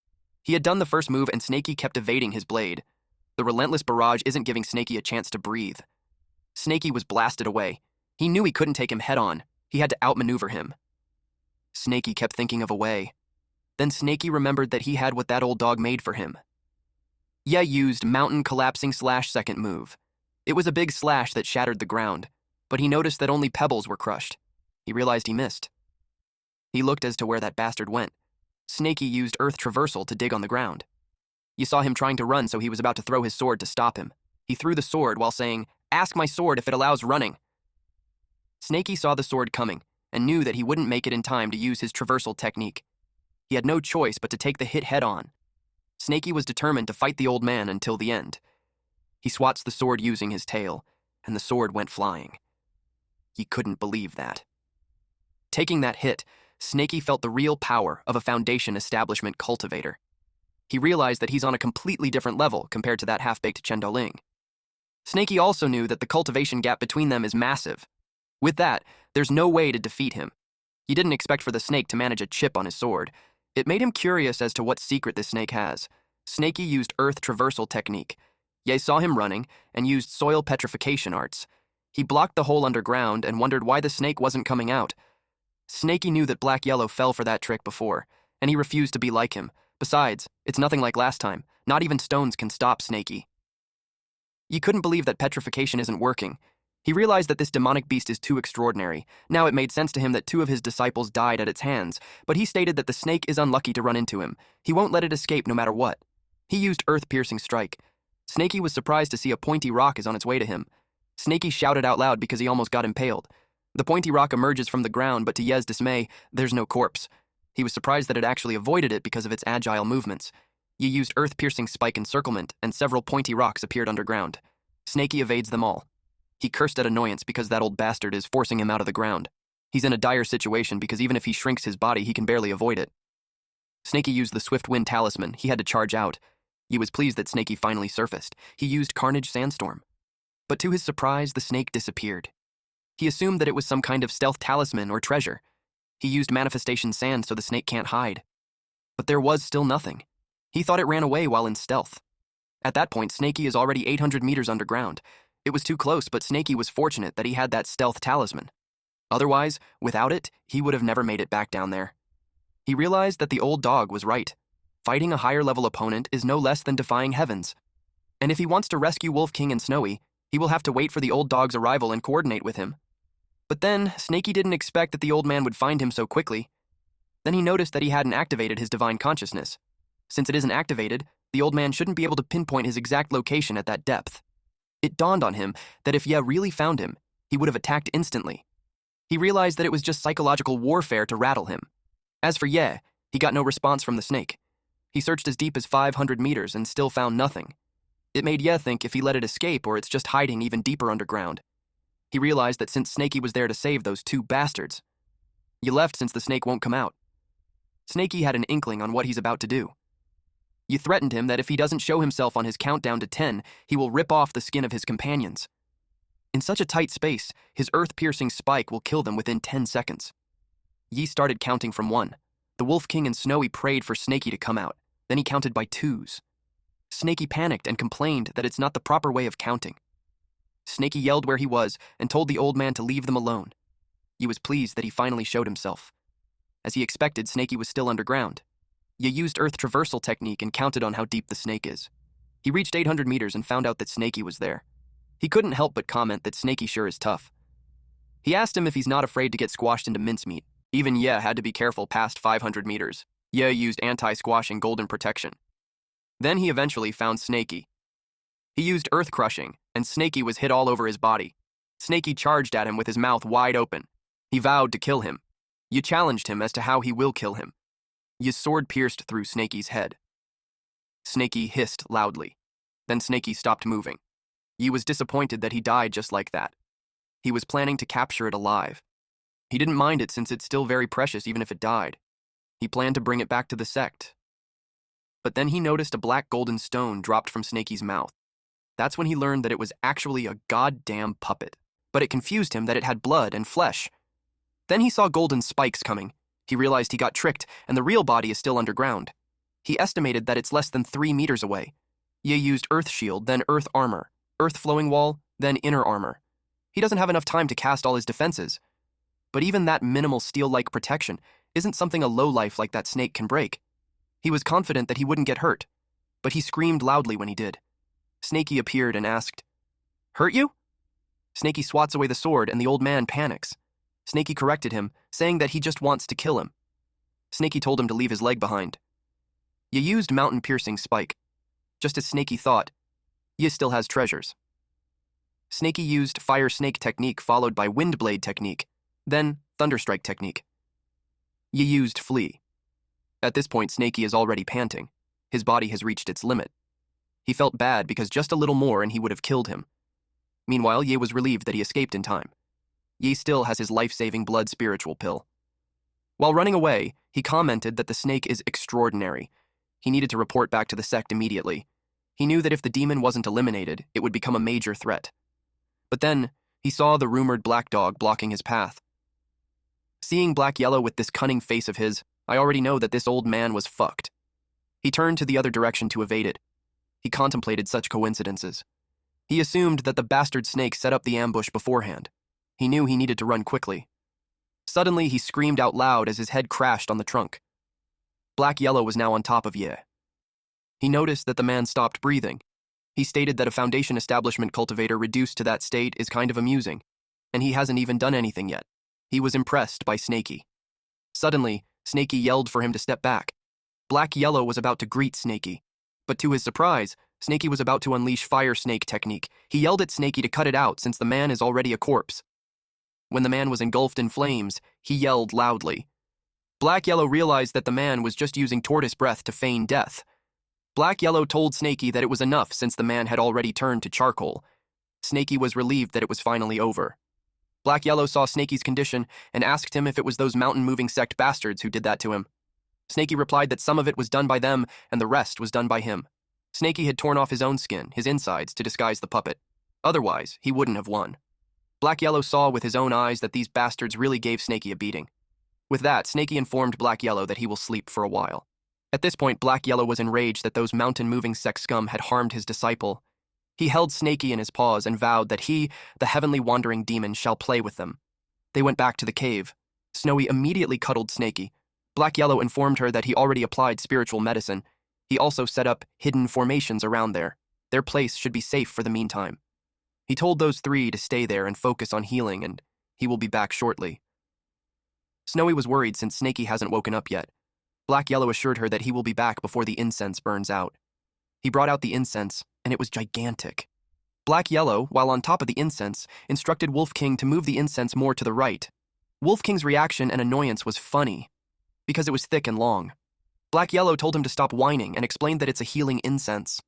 He had done the first move and Snaky kept evading his blade. The relentless barrage isn't giving Snaky a chance to breathe. Snaky was blasted away. He knew he couldn't take him head-on. He had to outmaneuver him. Snaky kept thinking of a way. Then Snaky remembered that he had what that old dog made for him. Ye used Mountain Collapsing Slash second move. It was a big slash that shattered the ground, but he noticed that only pebbles were crushed. He realized he missed. He looked as to where that bastard went. Snaky used Earth Traversal to dig on the ground. You saw him trying to run, so he was about to throw his sword to stop him. He threw the sword while saying, "Ask my sword if it allows running." Snaky saw the sword coming and knew that he wouldn't make it in time to use his traversal technique. He had no choice but to take the hit head-on. Snaky was determined to fight the old man until the end. He swats the sword using his tail, and the sword went flying. He couldn't believe that. Taking that hit, Snaky felt the real power of a foundation establishment cultivator. He realized that he's on a completely different level compared to that half-baked Chendoling. Snaky also knew that the cultivation gap between them is massive. With that, there's no way to defeat him. He didn't expect for the snake to manage a chip on his sword. It made him curious as to what secret this snake has. Snaky used Earth Traversal technique. Ye saw him running and used soil petrification arts. He blocked the hole underground and wondered why the snake wasn't coming out. Snaky knew that Black Yellow fell for that trick before, and he refused to be like him, Besides, it's nothing like last time. Not even stones can stop Snaky. Ye couldn't believe that petrification isn't working. He realized that this demonic beast is too extraordinary. Now it made sense to him that 2 of his disciples died at its hands, but he stated that the snake is unlucky to run into him. He won't let it escape no matter what. He used earth-piercing strike. Snaky was surprised to see a pointy rock is on its way to him. Snaky shouted out loud because he almost got impaled. The pointy rock emerges from the ground, but to Ye's dismay, there's no corpse. He was surprised that it actually avoided it because of its agile movements. Ye used earth-piercing spike encirclement, and several pointy rocks appeared underground. Snaky evades them all. He cursed at annoyance because that old bastard is forcing him out of the ground. He's in a dire situation because even if he shrinks his body, he can barely avoid it. Snaky used the Swift Wind Talisman. He had to charge out. He was pleased that Snaky finally surfaced. He used Carnage Sandstorm. But to his surprise, the snake disappeared. He assumed that it was some kind of stealth talisman or treasure. He used Manifestation Sand so the snake can't hide. But there was still nothing. He thought it ran away while in stealth. At that point, Snaky is already 800 meters underground. It was too close, but Snaky was fortunate that he had that stealth talisman. Otherwise, without it, he would have never made it back down there. He realized that the old dog was right. Fighting a higher-level opponent is no less than defying heavens. And if he wants to rescue Wolf King and Snowy, he will have to wait for the old dog's arrival and coordinate with him. But then, Snaky didn't expect that the old man would find him so quickly. Then he noticed that he hadn't activated his divine consciousness. Since it isn't activated, the old man shouldn't be able to pinpoint his exact location at that depth. It dawned on him that if Ye really found him, he would have attacked instantly. He realized that it was just psychological warfare to rattle him. As for Ye, he got no response from the snake. He searched as deep as 500 meters and still found nothing. It made Ye think if he let it escape or it's just hiding even deeper underground. He realized that since Snaky was there to save those 2 bastards, Ye left since the snake won't come out. Snaky had an inkling on what he's about to do. Ye threatened him that if he doesn't show himself on his countdown to 10, he will rip off the skin of his companions. In such a tight space, his earth-piercing spike will kill them within 10 seconds. Ye started counting from 1. The Wolf King and Snowy prayed for Snaky to come out. Then he counted by 2s. Snaky panicked and complained that it's not the proper way of counting. Snaky yelled where he was and told the old man to leave them alone. Ye was pleased that he finally showed himself. As he expected, Snaky was still underground. Ye used Earth Traversal technique and counted on how deep the snake is. He reached 800 meters and found out that Snaky was there. He couldn't help but comment that Snaky sure is tough. He asked him if he's not afraid to get squashed into mincemeat. Even Ye had to be careful past 500 meters. Ye used anti-squashing golden protection. Then he eventually found Snaky. He used Earth Crushing, and Snaky was hit all over his body. Snaky charged at him with his mouth wide open. He vowed to kill him. Ye challenged him as to how he will kill him. Ye's sword pierced through Snaky's head. Snaky hissed loudly. Then Snaky stopped moving. Ye was disappointed that he died just like that. He was planning to capture it alive. He didn't mind it since it's still very precious even if it died. He planned to bring it back to the sect. But then he noticed a black golden stone dropped from Snaky's mouth. That's when he learned that it was actually a goddamn puppet. But it confused him that it had blood and flesh. Then he saw golden spikes coming. He realized he got tricked, and the real body is still underground. He estimated that it's less than 3 meters away. Ye used Earth Shield, then Earth Armor, Earth Flowing Wall, then Inner Armor. He doesn't have enough time to cast all his defenses. But even that minimal steel-like protection isn't something a lowlife like that snake can break. He was confident that he wouldn't get hurt, but he screamed loudly when he did. Snaky appeared and asked, "Hurt you?" Snaky swats away the sword, and the old man panics. Snaky corrected him, saying that he just wants to kill him. Snaky told him to leave his leg behind. Ye used mountain-piercing spike. Just as Snaky thought, Ye still has treasures. Snaky used fire snake technique followed by wind blade technique, then thunderstrike technique. Ye used flee. At this point, Snaky is already panting. His body has reached its limit. He felt bad because just a little more and he would have killed him. Meanwhile, Ye was relieved that he escaped in time. Ye still has his life-saving blood spiritual pill. While running away, he commented that the snake is extraordinary. He needed to report back to the sect immediately. He knew that if the demon wasn't eliminated, it would become a major threat. But then, he saw the rumored black dog blocking his path. Seeing Black Yellow with this cunning face of his, I already know that this old man was fucked. He turned to the other direction to evade it. He contemplated such coincidences. He assumed that the bastard snake set up the ambush beforehand. He knew he needed to run quickly. Suddenly, he screamed out loud as his head crashed on the trunk. Black Yellow was now on top of Ye. He noticed that the man stopped breathing. He stated that a Foundation establishment cultivator reduced to that state is kind of amusing, and he hasn't even done anything yet. He was impressed by Snaky. Suddenly, Snaky yelled for him to step back. Black Yellow was about to greet Snaky, but to his surprise, Snaky was about to unleash Fire Snake technique. He yelled at Snaky to cut it out since the man is already a corpse. When the man was engulfed in flames, he yelled loudly. Black Yellow realized that the man was just using tortoise breath to feign death. Black Yellow told Snaky that it was enough since the man had already turned to charcoal. Snaky was relieved that it was finally over. Black Yellow saw Snaky's condition and asked him if it was those mountain-moving sect bastards who did that to him. Snaky replied that some of it was done by them and the rest was done by him. Snaky had torn off his own skin, his insides, to disguise the puppet. Otherwise, he wouldn't have won. Black Yellow saw with his own eyes that these bastards really gave Snaky a beating. With that, Snaky informed Black Yellow that he will sleep for a while. At this point, Black Yellow was enraged that those mountain-moving sect scum had harmed his disciple. He held Snaky in his paws and vowed that he, the heavenly wandering demon, shall play with them. They went back to the cave. Snowy immediately cuddled Snaky. Black Yellow informed her that he already applied spiritual medicine. He also set up hidden formations around there. Their place should be safe for the meantime. He told those three to stay there and focus on healing, and he will be back shortly. Snowy was worried since Snaky hasn't woken up yet. Black Yellow assured her that he will be back before the incense burns out. He brought out the incense, and it was gigantic. Black Yellow, while on top of the incense, instructed Wolf King to move the incense more to the right. Wolf King's reaction and annoyance was funny, because it was thick and long. Black Yellow told him to stop whining and explained that it's a healing incense.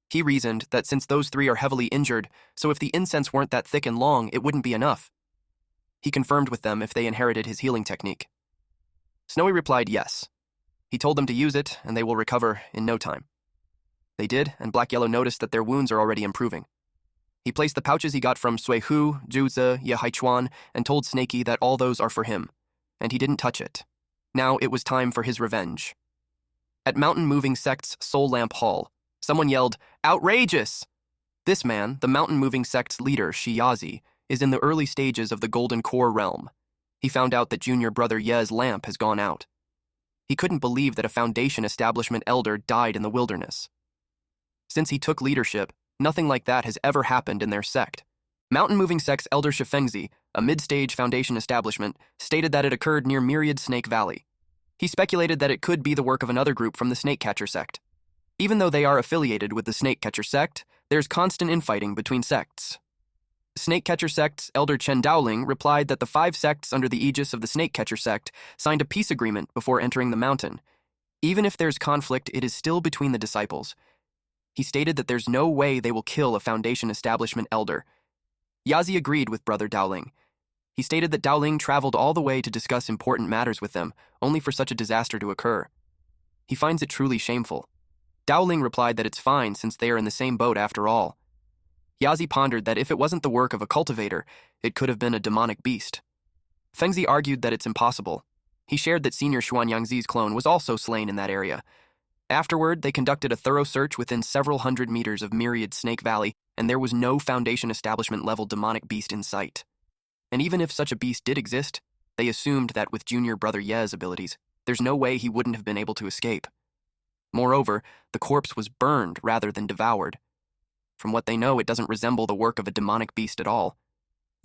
He reasoned that since those three are heavily injured, so if the incense weren't that thick and long, it wouldn't be enough. He confirmed with them if they inherited his healing technique. Snowy replied yes. He told them to use it, and they will recover in no time. They did, and Black Yellow noticed that their wounds are already improving. He placed the pouches he got from Sui Hu, Juzi, Yehaichuan, and told Snaky that all those are for him, and he didn't touch it. Now it was time for his revenge. At Mountain Moving Sect's Soul Lamp Hall, someone yelled, "Outrageous!" This man, the Mountain Moving Sect's leader, Shiyazi, is in the early stages of the Golden Core realm. He found out that junior brother Ye's lamp has gone out. He couldn't believe that a Foundation establishment elder died in the wilderness. Since he took leadership, nothing like that has ever happened in their sect. Mountain Moving Sect's elder Shifengzi, a mid-stage Foundation establishment, stated that it occurred near Myriad Snake Valley. He speculated that it could be the work of another group from the Snakecatcher sect. Even though they are affiliated with the Snakecatcher sect, there's constant infighting between sects. Snakecatcher sect's elder Chen Dowling replied that the 5 sects under the aegis of the Snakecatcher sect signed a peace agreement before entering the mountain. Even if there's conflict, it is still between the disciples. He stated that there's no way they will kill a Foundation establishment elder. Yazi agreed with Brother Dowling. He stated that Dowling traveled all the way to discuss important matters with them, only for such a disaster to occur. He finds it truly shameful. Dowling replied that it's fine since they are in the same boat after all. Yazi pondered that if it wasn't the work of a cultivator, it could have been a demonic beast. Fengzi argued that it's impossible. He shared that Senior Xuanyangzi's clone was also slain in that area. Afterward, they conducted a thorough search within several hundred meters of Myriad Snake Valley, and there was no Foundation establishment-level demonic beast in sight. And even if such a beast did exist, they assumed that with junior brother Ye's abilities, there's no way he wouldn't have been able to escape. Moreover, the corpse was burned rather than devoured. From what they know, it doesn't resemble the work of a demonic beast at all.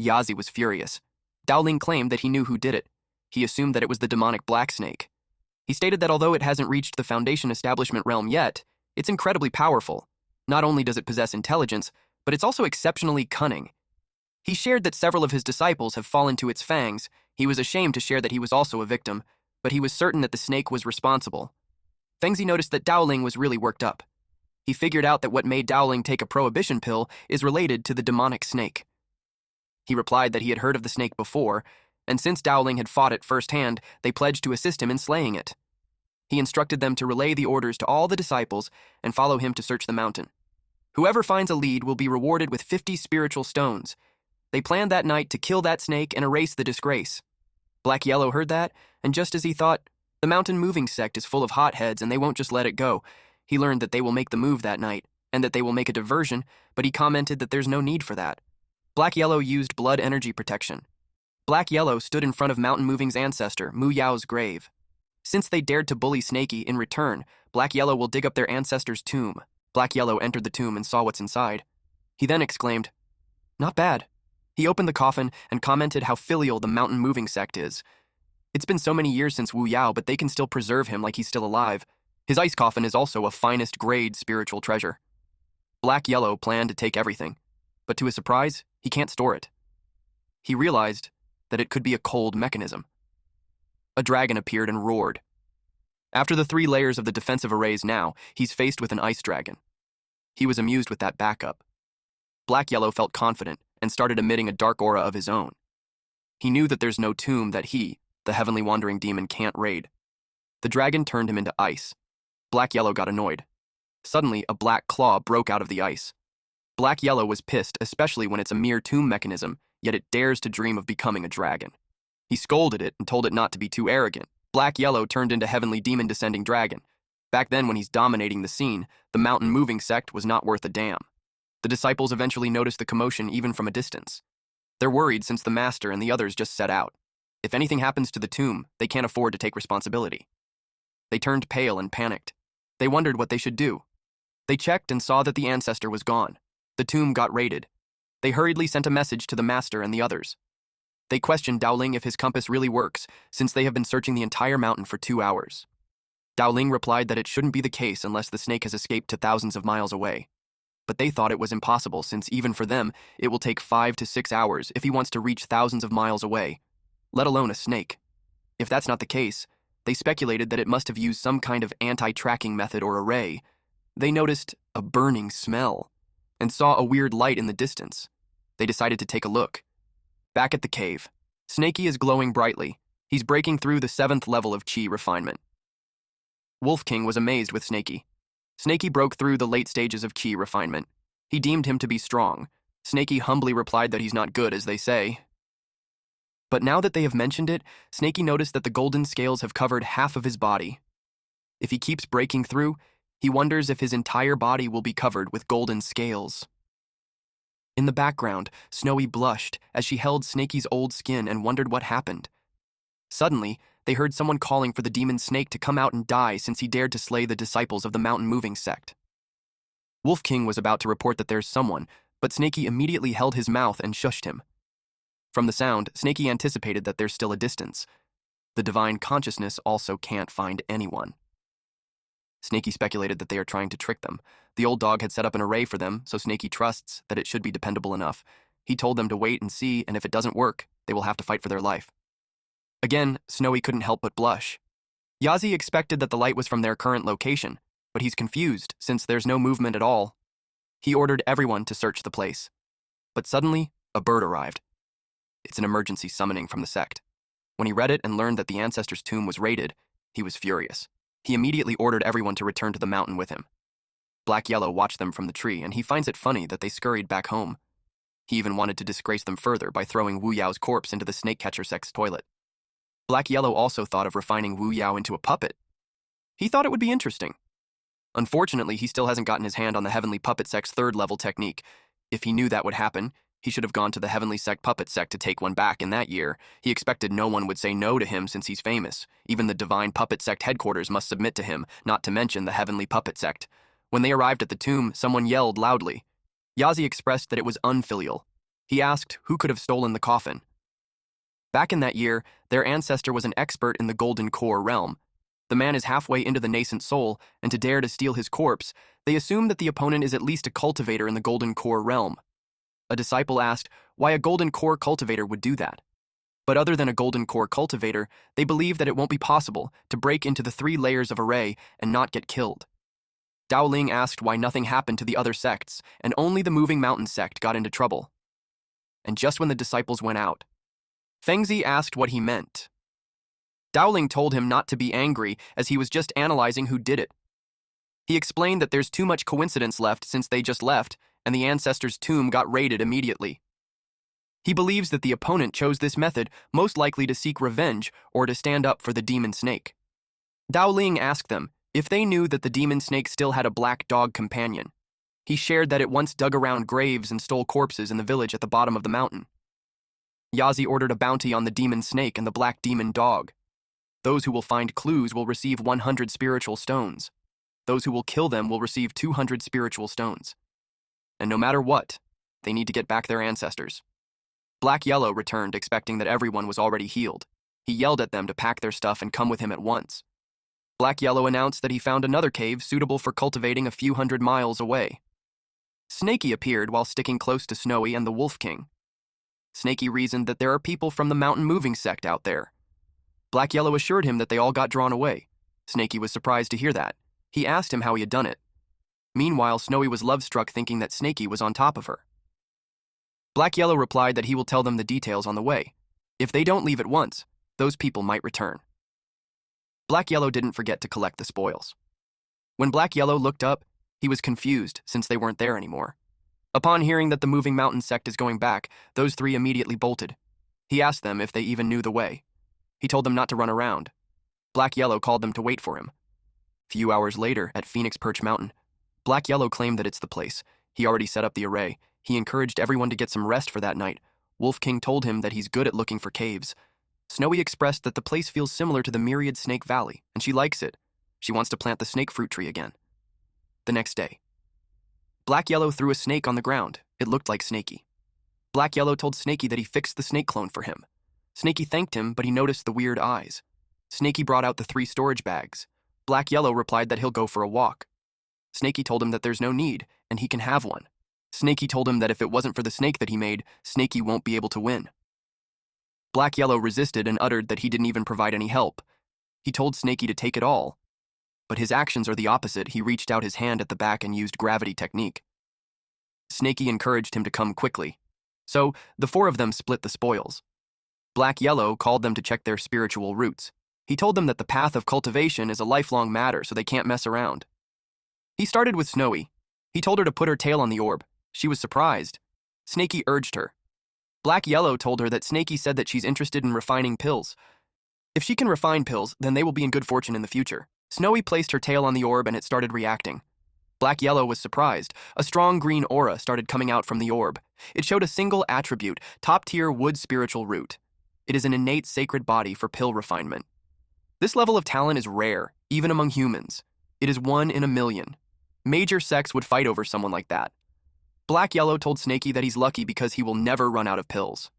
Yazi was furious. Dowling claimed that he knew who did it. He assumed that it was the demonic black snake. He stated that although it hasn't reached the Foundation establishment realm yet, it's incredibly powerful. Not only does it possess intelligence, but it's also exceptionally cunning. He shared that several of his disciples have fallen to its fangs. He was ashamed to share that he was also a victim, but he was certain that the snake was responsible. Fengzi noticed that Dowling was really worked up. He figured out that what made Dowling take a prohibition pill is related to the demonic snake. He replied that he had heard of the snake before, and since Dowling had fought it firsthand, they pledged to assist him in slaying it. He instructed them to relay the orders to all the disciples and follow him to search the mountain. Whoever finds a lead will be rewarded with 50 spiritual stones. They planned that night to kill that snake and erase the disgrace. Black Yellow heard that, and just as he thought, the mountain moving sect is full of hotheads and they won't just let it go, he learned that they will make the move that night, and that they will make a diversion, but he commented that there's no need for that. Black Yellow used blood energy protection. Black Yellow stood in front of Mountain Moving's ancestor, Mu Yao's grave. Since they dared to bully Snaky in return, Black Yellow will dig up their ancestors' tomb. Black Yellow entered the tomb and saw what's inside. He then exclaimed, "Not bad." He opened the coffin and commented how filial the mountain moving sect is. It's been so many years since Wu Yao, but they can still preserve him like he's still alive. His ice coffin is also a finest grade spiritual treasure. Black Yellow planned to take everything, but to his surprise, he can't store it. He realized that it could be a cold mechanism. A dragon appeared and roared. After the 3 layers of the defensive arrays now, he's faced with an ice dragon. He was amused with that backup. Black Yellow felt confident and started emitting a dark aura of his own. He knew that there's no tomb that he, the heavenly wandering demon, can't raid. The dragon turned him into ice. Black Yellow got annoyed. Suddenly, a black claw broke out of the ice. Black Yellow was pissed, especially when it's a mere tomb mechanism, yet it dares to dream of becoming a dragon. He scolded it and told it not to be too arrogant. Black Yellow turned into heavenly demon descending dragon. Back then, when he's dominating the scene, the mountain moving sect was not worth a damn. The disciples eventually noticed the commotion even from a distance. They're worried since the master and the others just set out. If anything happens to the tomb, they can't afford to take responsibility. They turned pale and panicked. They wondered what they should do. They checked and saw that the ancestor was gone. The tomb got raided. They hurriedly sent a message to the master and the others. They questioned Dowling if his compass really works, since they have been searching the entire mountain for 2 hours. Dowling replied that it shouldn't be the case unless the snake has escaped to thousands of miles away. But they thought it was impossible, since even for them, it will take 5 to 6 hours if he wants to reach thousands of miles away, let alone a snake. If that's not the case, they speculated that it must have used some kind of anti-tracking method or array. They noticed a burning smell and saw a weird light in the distance. They decided to take a look. Back at the cave, Snaky is glowing brightly. He's breaking through the 7th level of chi refinement. Wolf King was amazed with Snaky. Snaky broke through the late stages of chi refinement. He deemed him to be strong. Snaky humbly replied that he's not good, as they say. But now that they have mentioned it, Snaky noticed that the golden scales have covered half of his body. If he keeps breaking through, he wonders if his entire body will be covered with golden scales. In the background, Snowy blushed as she held Snaky's old skin and wondered what happened. Suddenly, they heard someone calling for the demon snake to come out and die since he dared to slay the disciples of the mountain-moving sect. Wolf King was about to report that there's someone, but Snaky immediately held his mouth and shushed him. From the sound, Snaky anticipated that there's still a distance. The divine consciousness also can't find anyone. Snaky speculated that they are trying to trick them. The old dog had set up an array for them, so Snaky trusts that it should be dependable enough. He told them to wait and see, and if it doesn't work, they will have to fight for their life. Again, Snowy couldn't help but blush. Yazi expected that the light was from their current location, but he's confused since there's no movement at all. He ordered everyone to search the place. But suddenly, a bird arrived. It's an emergency summoning from the sect. When he read it and learned that the ancestor's tomb was raided, he was furious. He immediately ordered everyone to return to the mountain with him. Black Yellow watched them from the tree, and he finds it funny that they scurried back home. He even wanted to disgrace them further by throwing Wu Yao's corpse into the snake catcher sect's toilet. Black Yellow also thought of refining Wu Yao into a puppet. He thought it would be interesting. Unfortunately, he still hasn't gotten his hand on the Heavenly Puppet Sect's 3rd level technique. If he knew that would happen, he should have gone to the Heavenly Sect Puppet Sect to take one back in that year. He expected no one would say no to him since he's famous. Even the Divine Puppet Sect headquarters must submit to him, not to mention the Heavenly Puppet Sect. When they arrived at the tomb, someone yelled loudly. Yazi expressed that it was unfilial. He asked who could have stolen the coffin. Back in that year, their ancestor was an expert in the Golden Core realm. The man is halfway into the nascent soul, and to dare to steal his corpse, they assume that the opponent is at least a cultivator in the Golden Core realm. A disciple asked why a Golden Core cultivator would do that. But other than a Golden Core cultivator, they believe that it won't be possible to break into the 3 layers of array and not get killed. Dowling asked why nothing happened to the other sects, and only the Moving Mountain sect got into trouble. And just when the disciples went out, Fengzi asked what he meant. Dowling told him not to be angry, as he was just analyzing who did it. He explained that there's too much coincidence left since they just left, and the ancestor's tomb got raided immediately. He believes that the opponent chose this method most likely to seek revenge or to stand up for the demon snake. Dowling asked them if they knew that the demon snake still had a black dog companion. He shared that it once dug around graves and stole corpses in the village at the bottom of the mountain. Yazi ordered a bounty on the demon snake and the black demon dog. Those who will find clues will receive 100 spiritual stones. Those who will kill them will receive 200 spiritual stones. And no matter what, they need to get back their ancestors. Black Yahello returned, expecting that everyone was already healed. He yelled at them to pack their stuff and come with him at once. Black Yahello announced that he found another cave suitable for cultivating a few hundred miles away. Snaky appeared while sticking close to Snowy and the Wolf King. Snaky reasoned that there are people from the mountain moving sect out there. Black Yahello assured him that they all got drawn away. Snaky was surprised to hear that. He asked him how he had done it. Meanwhile, Snowy was love-struck, thinking that Snaky was on top of her. Black Yahello replied that he will tell them the details on the way. If they don't leave at once, those people might return. Black Yahello didn't forget to collect the spoils. When Black Yahello looked up, he was confused since they weren't there anymore. Upon hearing that the moving mountain sect is going back, those three immediately bolted. He asked them if they even knew the way. He told them not to run around. Black Yahello called them to wait for him. Few hours later, at Phoenix Perch Mountain, Black Yahello claimed that it's the place. He already set up the array. He encouraged everyone to get some rest for that night. Wolf King told him that he's good at looking for caves. Snowy expressed that the place feels similar to the Myriad Snake Valley, and she likes it. She wants to plant the snake fruit tree again. The next day, Black Yahello threw a snake on the ground. It looked like Snaky. Black Yahello told Snaky that he fixed the snake clone for him. Snaky thanked him, but he noticed the weird eyes. Snaky brought out the 3 storage bags. Black Yahello replied that he'll go for a walk. Snaky told him that there's no need, and he can have one. Snaky told him that if it wasn't for the snake that he made, Snaky won't be able to win. Black Yahello resisted and uttered that he didn't even provide any help. He told Snaky to take it all. But his actions are the opposite. He reached out his hand at the back and used gravity technique. Snaky encouraged him to come quickly. So, the 4 of them split the spoils. Black Yahello called them to check their spiritual roots. He told them that the path of cultivation is a lifelong matter, so they can't mess around. He started with Snowy. He told her to put her tail on the orb. She was surprised. Snaky urged her. Black Yahello told her that Snaky said that she's interested in refining pills. If she can refine pills, then they will be in good fortune in the future. Snowy placed her tail on the orb and it started reacting. Black Yahello was surprised. A strong green aura started coming out from the orb. It showed a single attribute, top-tier wood spiritual root. It is an innate sacred body for pill refinement. This level of talent is rare, even among humans. It is 1 in a million. Major sects would fight over someone like that. Black Yahello told Snaky that he's lucky because he will never run out of pills.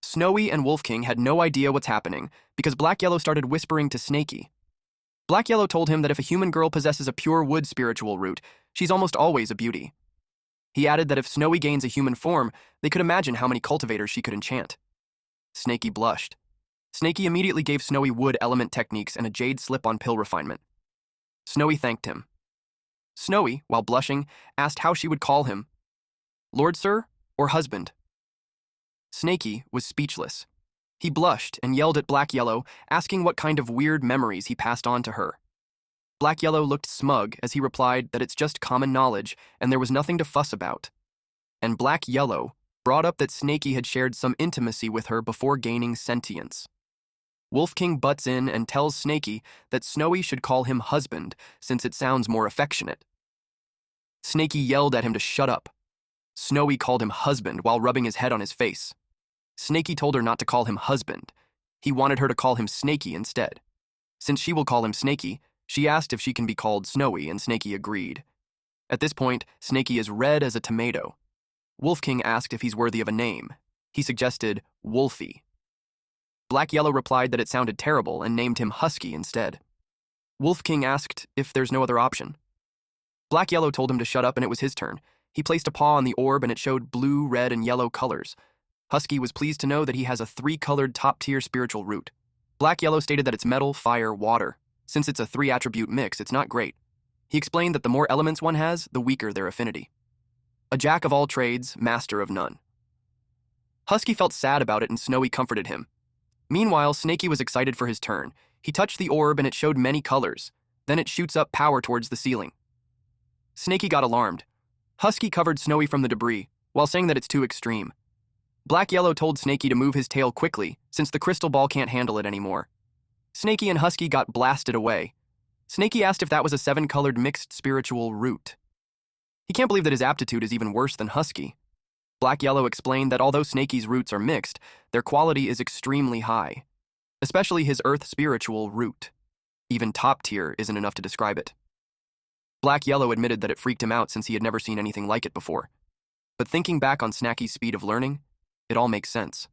Snowy and Wolf King had no idea what's happening because Black Yahello started whispering to Snaky. Black Yahello told him that if a human girl possesses a pure wood spiritual root, she's almost always a beauty. He added that if Snowy gains a human form, they could imagine how many cultivators she could enchant. Snaky blushed. Snaky immediately gave Snowy wood element techniques and a jade slip-on pill refinement. Snowy thanked him. Snowy, while blushing, asked how she would call him. Lord, sir, or husband? Snaky was speechless. He blushed and yelled at Black Yahello, asking what kind of weird memories he passed on to her. Black Yahello looked smug as he replied that it's just common knowledge and there was nothing to fuss about. And Black Yahello brought up that Snaky had shared some intimacy with her before gaining sentience. Wolf King butts in and tells Snaky that Snowy should call him husband since it sounds more affectionate. Snaky yelled at him to shut up. Snowy called him husband while rubbing his head on his face. Snaky told her not to call him husband. He wanted her to call him Snaky instead. Since she will call him Snaky, she asked if she can be called Snowy, and Snaky agreed. At this point, Snaky is red as a tomato. Wolf King asked if he's worthy of a name. He suggested Wolfie. Black Yahello replied that it sounded terrible and named him Husky instead. Wolf King asked if there's no other option. Black Yahello told him to shut up and it was his turn. He placed a paw on the orb and it showed blue, red, and yellow colors. Husky was pleased to know that he has a 3-colored top-tier spiritual root. Black Yahello stated that it's metal, fire, water. Since it's a 3-attribute mix, it's not great. He explained that the more elements one has, the weaker their affinity. A jack of all trades, master of none. Husky felt sad about it and Snowy comforted him. Meanwhile, Snaky was excited for his turn. He touched the orb and it showed many colors. Then it shoots up power towards the ceiling. Snaky got alarmed. Husky covered Snowy from the debris, while saying that it's too extreme. Black Yahello told Snaky to move his tail quickly, since the crystal ball can't handle it anymore. Snaky and Husky got blasted away. Snaky asked if that was a 7-colored mixed spiritual root. He can't believe that his aptitude is even worse than Husky. Black Yahello explained that although Snaky's roots are mixed, their quality is extremely high. especially his earth spiritual root. Even top tier isn't enough to describe it. Yahello admitted that it freaked him out since he had never seen anything like it before. But thinking back on Snaky's speed of learning, it all makes sense.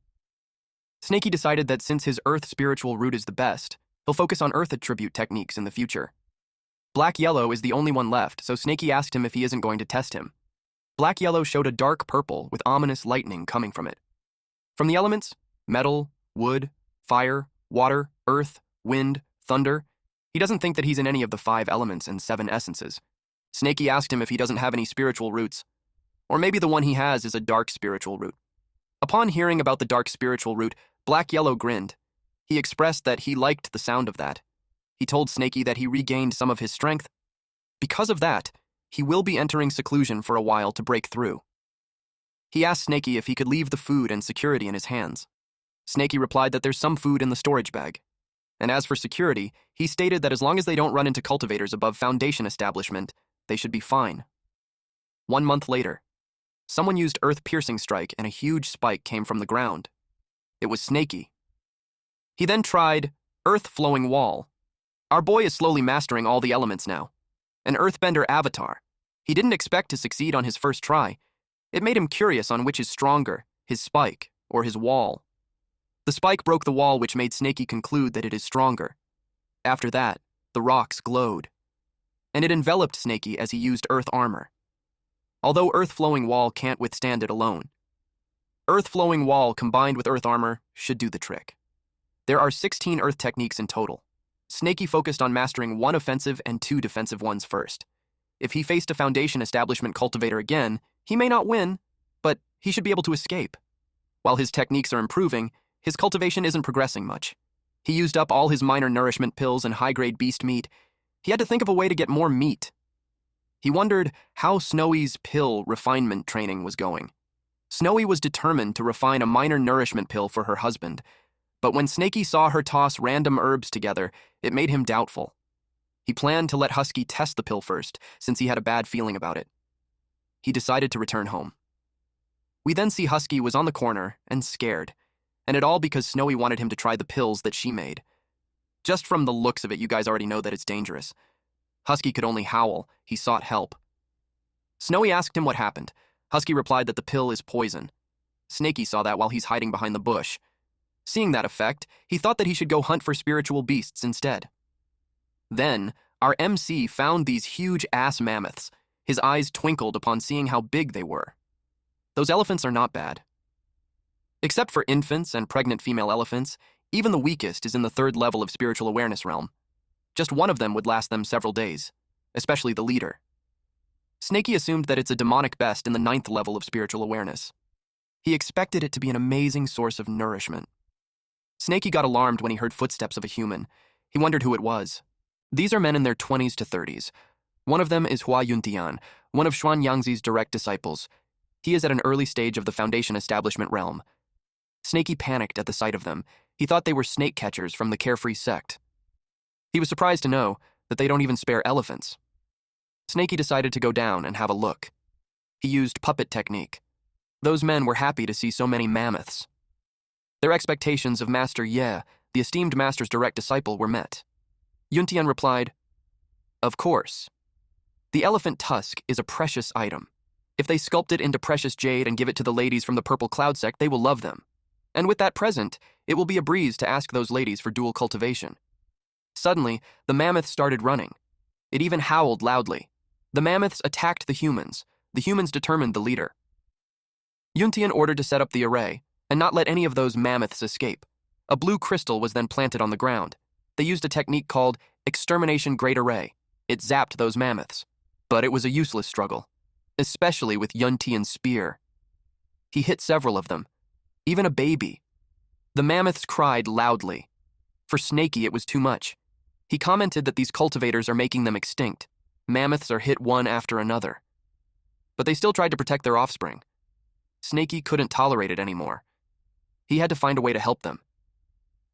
Snaky decided that since his earth spiritual root is the best, he'll focus on earth attribute techniques in the future. Yahello is the only one left, so Snaky asked him if he isn't going to test him. Yahello showed a dark purple with ominous lightning coming from it. From the elements, metal, wood, fire, water, earth, wind, thunder, he doesn't think that he's in any of the 5 elements and 7 essences. Snaky asked him if he doesn't have any spiritual roots, or maybe the one he has is a dark spiritual root. Upon hearing about the dark spiritual root, Yahello grinned. He expressed that he liked the sound of that. He told Snaky that he regained some of his strength. Because of that, he will be entering seclusion for a while to break through. He asked Snaky if he could leave the food and security in his hands. Snaky replied that there's some food in the storage bag. And as for security, he stated that as long as they don't run into cultivators above Foundation establishment, they should be fine. 1 month later, someone used earth-piercing strike and a huge spike came from the ground. It was Snaky. He then tried earth-flowing wall. Our boy is slowly mastering all the elements now. An earthbender avatar. He didn't expect to succeed on his first try. It made him curious on which is stronger, his spike or his wall. The spike broke the wall, which made Snaky conclude that it is stronger. After that, the rocks glowed. And it enveloped Snaky as he used earth armor. Although earth-flowing wall can't withstand it alone. Earth-flowing wall combined with earth armor should do the trick. There are 16 earth techniques in total. Snaky focused on mastering 1 offensive and 2 defensive ones first. If he faced a Foundation establishment cultivator again, he may not win, but he should be able to escape. While his techniques are improving, his cultivation isn't progressing much. He used up all his minor nourishment pills and high-grade beast meat. He had to think of a way to get more meat. He wondered how Snowy's pill refinement training was going. Snowy was determined to refine a minor nourishment pill for her husband, but when Snaky saw her toss random herbs together, it made him doubtful. He planned to let Husky test the pill first, since he had a bad feeling about it. He decided to return home. We then see Husky was on the corner and scared, and it all because Snowy wanted him to try the pills that she made. Just from the looks of it, you guys already know that it's dangerous. Husky could only howl. He sought help. Snowy asked him what happened. Husky replied that the pill is poison. Snaky saw that while he's hiding behind the bush. Seeing that effect, he thought that he should go hunt for spiritual beasts instead. Then, our MC found these huge ass mammoths. His eyes twinkled upon seeing how big they were. Those elephants are not bad. Except for infants and pregnant female elephants, even the weakest is in the 3rd level of spiritual awareness realm. Just one of them would last them several days, especially the leader. Snaky assumed that it's a demonic best in the 9th level of spiritual awareness. He expected it to be an amazing source of nourishment. Snaky got alarmed when he heard footsteps of a human. He wondered who it was. These are men in their 20s to 30s. One of them is Hua Yuntian, one of Xuan Yangzi's direct disciples. He is at an early stage of the Foundation establishment realm. Snaky panicked at the sight of them. He thought they were snake catchers from the Carefree sect. He was surprised to know that they don't even spare elephants. Snaky decided to go down and have a look. He used puppet technique. Those men were happy to see so many mammoths. Their expectations of Master Ye, the esteemed master's direct disciple, were met. Yuntian replied, "Of course. The elephant tusk is a precious item. If they sculpt it into precious jade and give it to the ladies from the Purple Cloud sect, they will love them. And with that present, it will be a breeze to ask those ladies for dual cultivation." Suddenly, the mammoth started running. It even howled loudly. The mammoths attacked the humans. The humans determined the leader. Yuntian ordered to set up the array and not let any of those mammoths escape. A blue crystal was then planted on the ground. They used a technique called Extermination Great Array. It zapped those mammoths. But it was a useless struggle, especially with Yuntian's spear. He hit several of them, even a baby. The mammoths cried loudly. For Snaky, it was too much. He commented that these cultivators are making them extinct. Mammoths are hit one after another. But they still tried to protect their offspring. Snaky couldn't tolerate it anymore. He had to find a way to help them.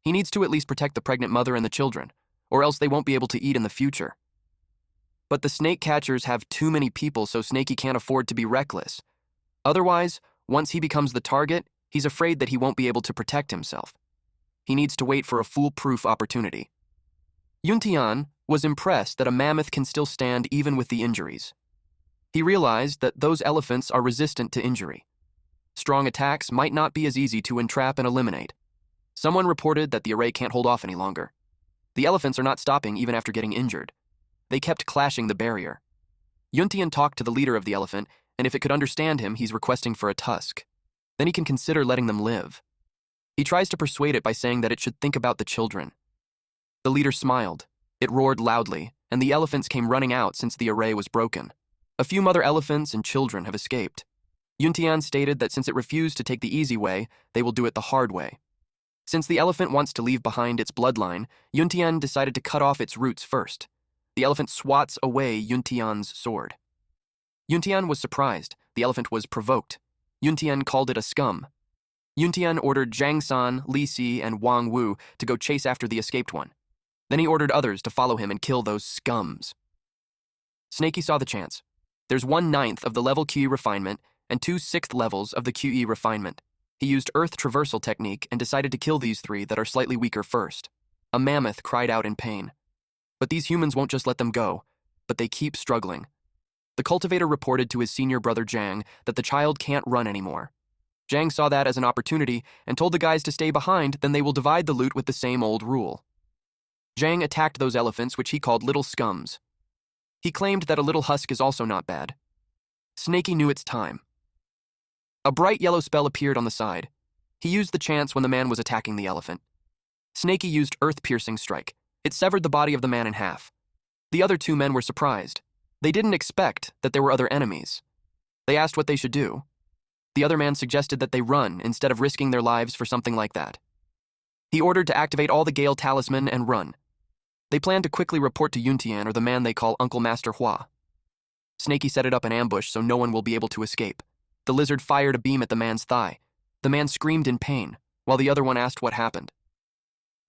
He needs to at least protect the pregnant mother and the children, or else they won't be able to eat in the future. But the snake catchers have too many people, so Snaky can't afford to be reckless. Otherwise, once he becomes the target, he's afraid that he won't be able to protect himself. He needs to wait for a foolproof opportunity. Yuntian was impressed that a mammoth can still stand even with the injuries. He realized that those elephants are resistant to injury. Strong attacks might not be as easy to entrap and eliminate. Someone reported that the array can't hold off any longer. The elephants are not stopping even after getting injured. They kept clashing the barrier. Yuntian talked to the leader of the elephant, and if it could understand him, he's requesting for a tusk. Then he can consider letting them live. He tries to persuade it by saying that it should think about the children. The leader smiled. It roared loudly, and the elephants came running out since the array was broken. A few mother elephants and children have escaped. Yuntian stated that since it refused to take the easy way, they will do it the hard way. Since the elephant wants to leave behind its bloodline, Yuntian decided to cut off its roots first. The elephant swats away Yuntian's sword. Yuntian was surprised. The elephant was provoked. Yuntian called it a scum. Yuntian ordered Zhang San, Li Si, and Wang Wu to go chase after the escaped one. Then he ordered others to follow him and kill those scums. Snaky saw the chance. There's 1/9 of the level QE refinement and 2 6th levels of the QE refinement. He used Earth Traversal technique and decided to kill these 3 that are slightly weaker first. A mammoth cried out in pain. But these humans won't just let them go, but they keep struggling. The cultivator reported to his senior brother Zhang that the child can't run anymore. Zhang saw that as an opportunity and told the guys to stay behind, then they will divide the loot with the same old rule. Zhang attacked those elephants, which he called little scums. He claimed that a little husk is also not bad. Snaky knew its time. A bright yellow spell appeared on the side. He used the chance when the man was attacking the elephant. Snaky used earth-piercing strike. It severed the body of the man in half. The other 2 men were surprised. They didn't expect that there were other enemies. They asked what they should do. The other man suggested that they run instead of risking their lives for something like that. He ordered to activate all the Gale talisman and run. They planned to quickly report to Yuntian or the man they call Uncle Master Hua. Snaky set it up an ambush so no one will be able to escape. The lizard fired a beam at the man's thigh. The man screamed in pain, while the other one asked what happened.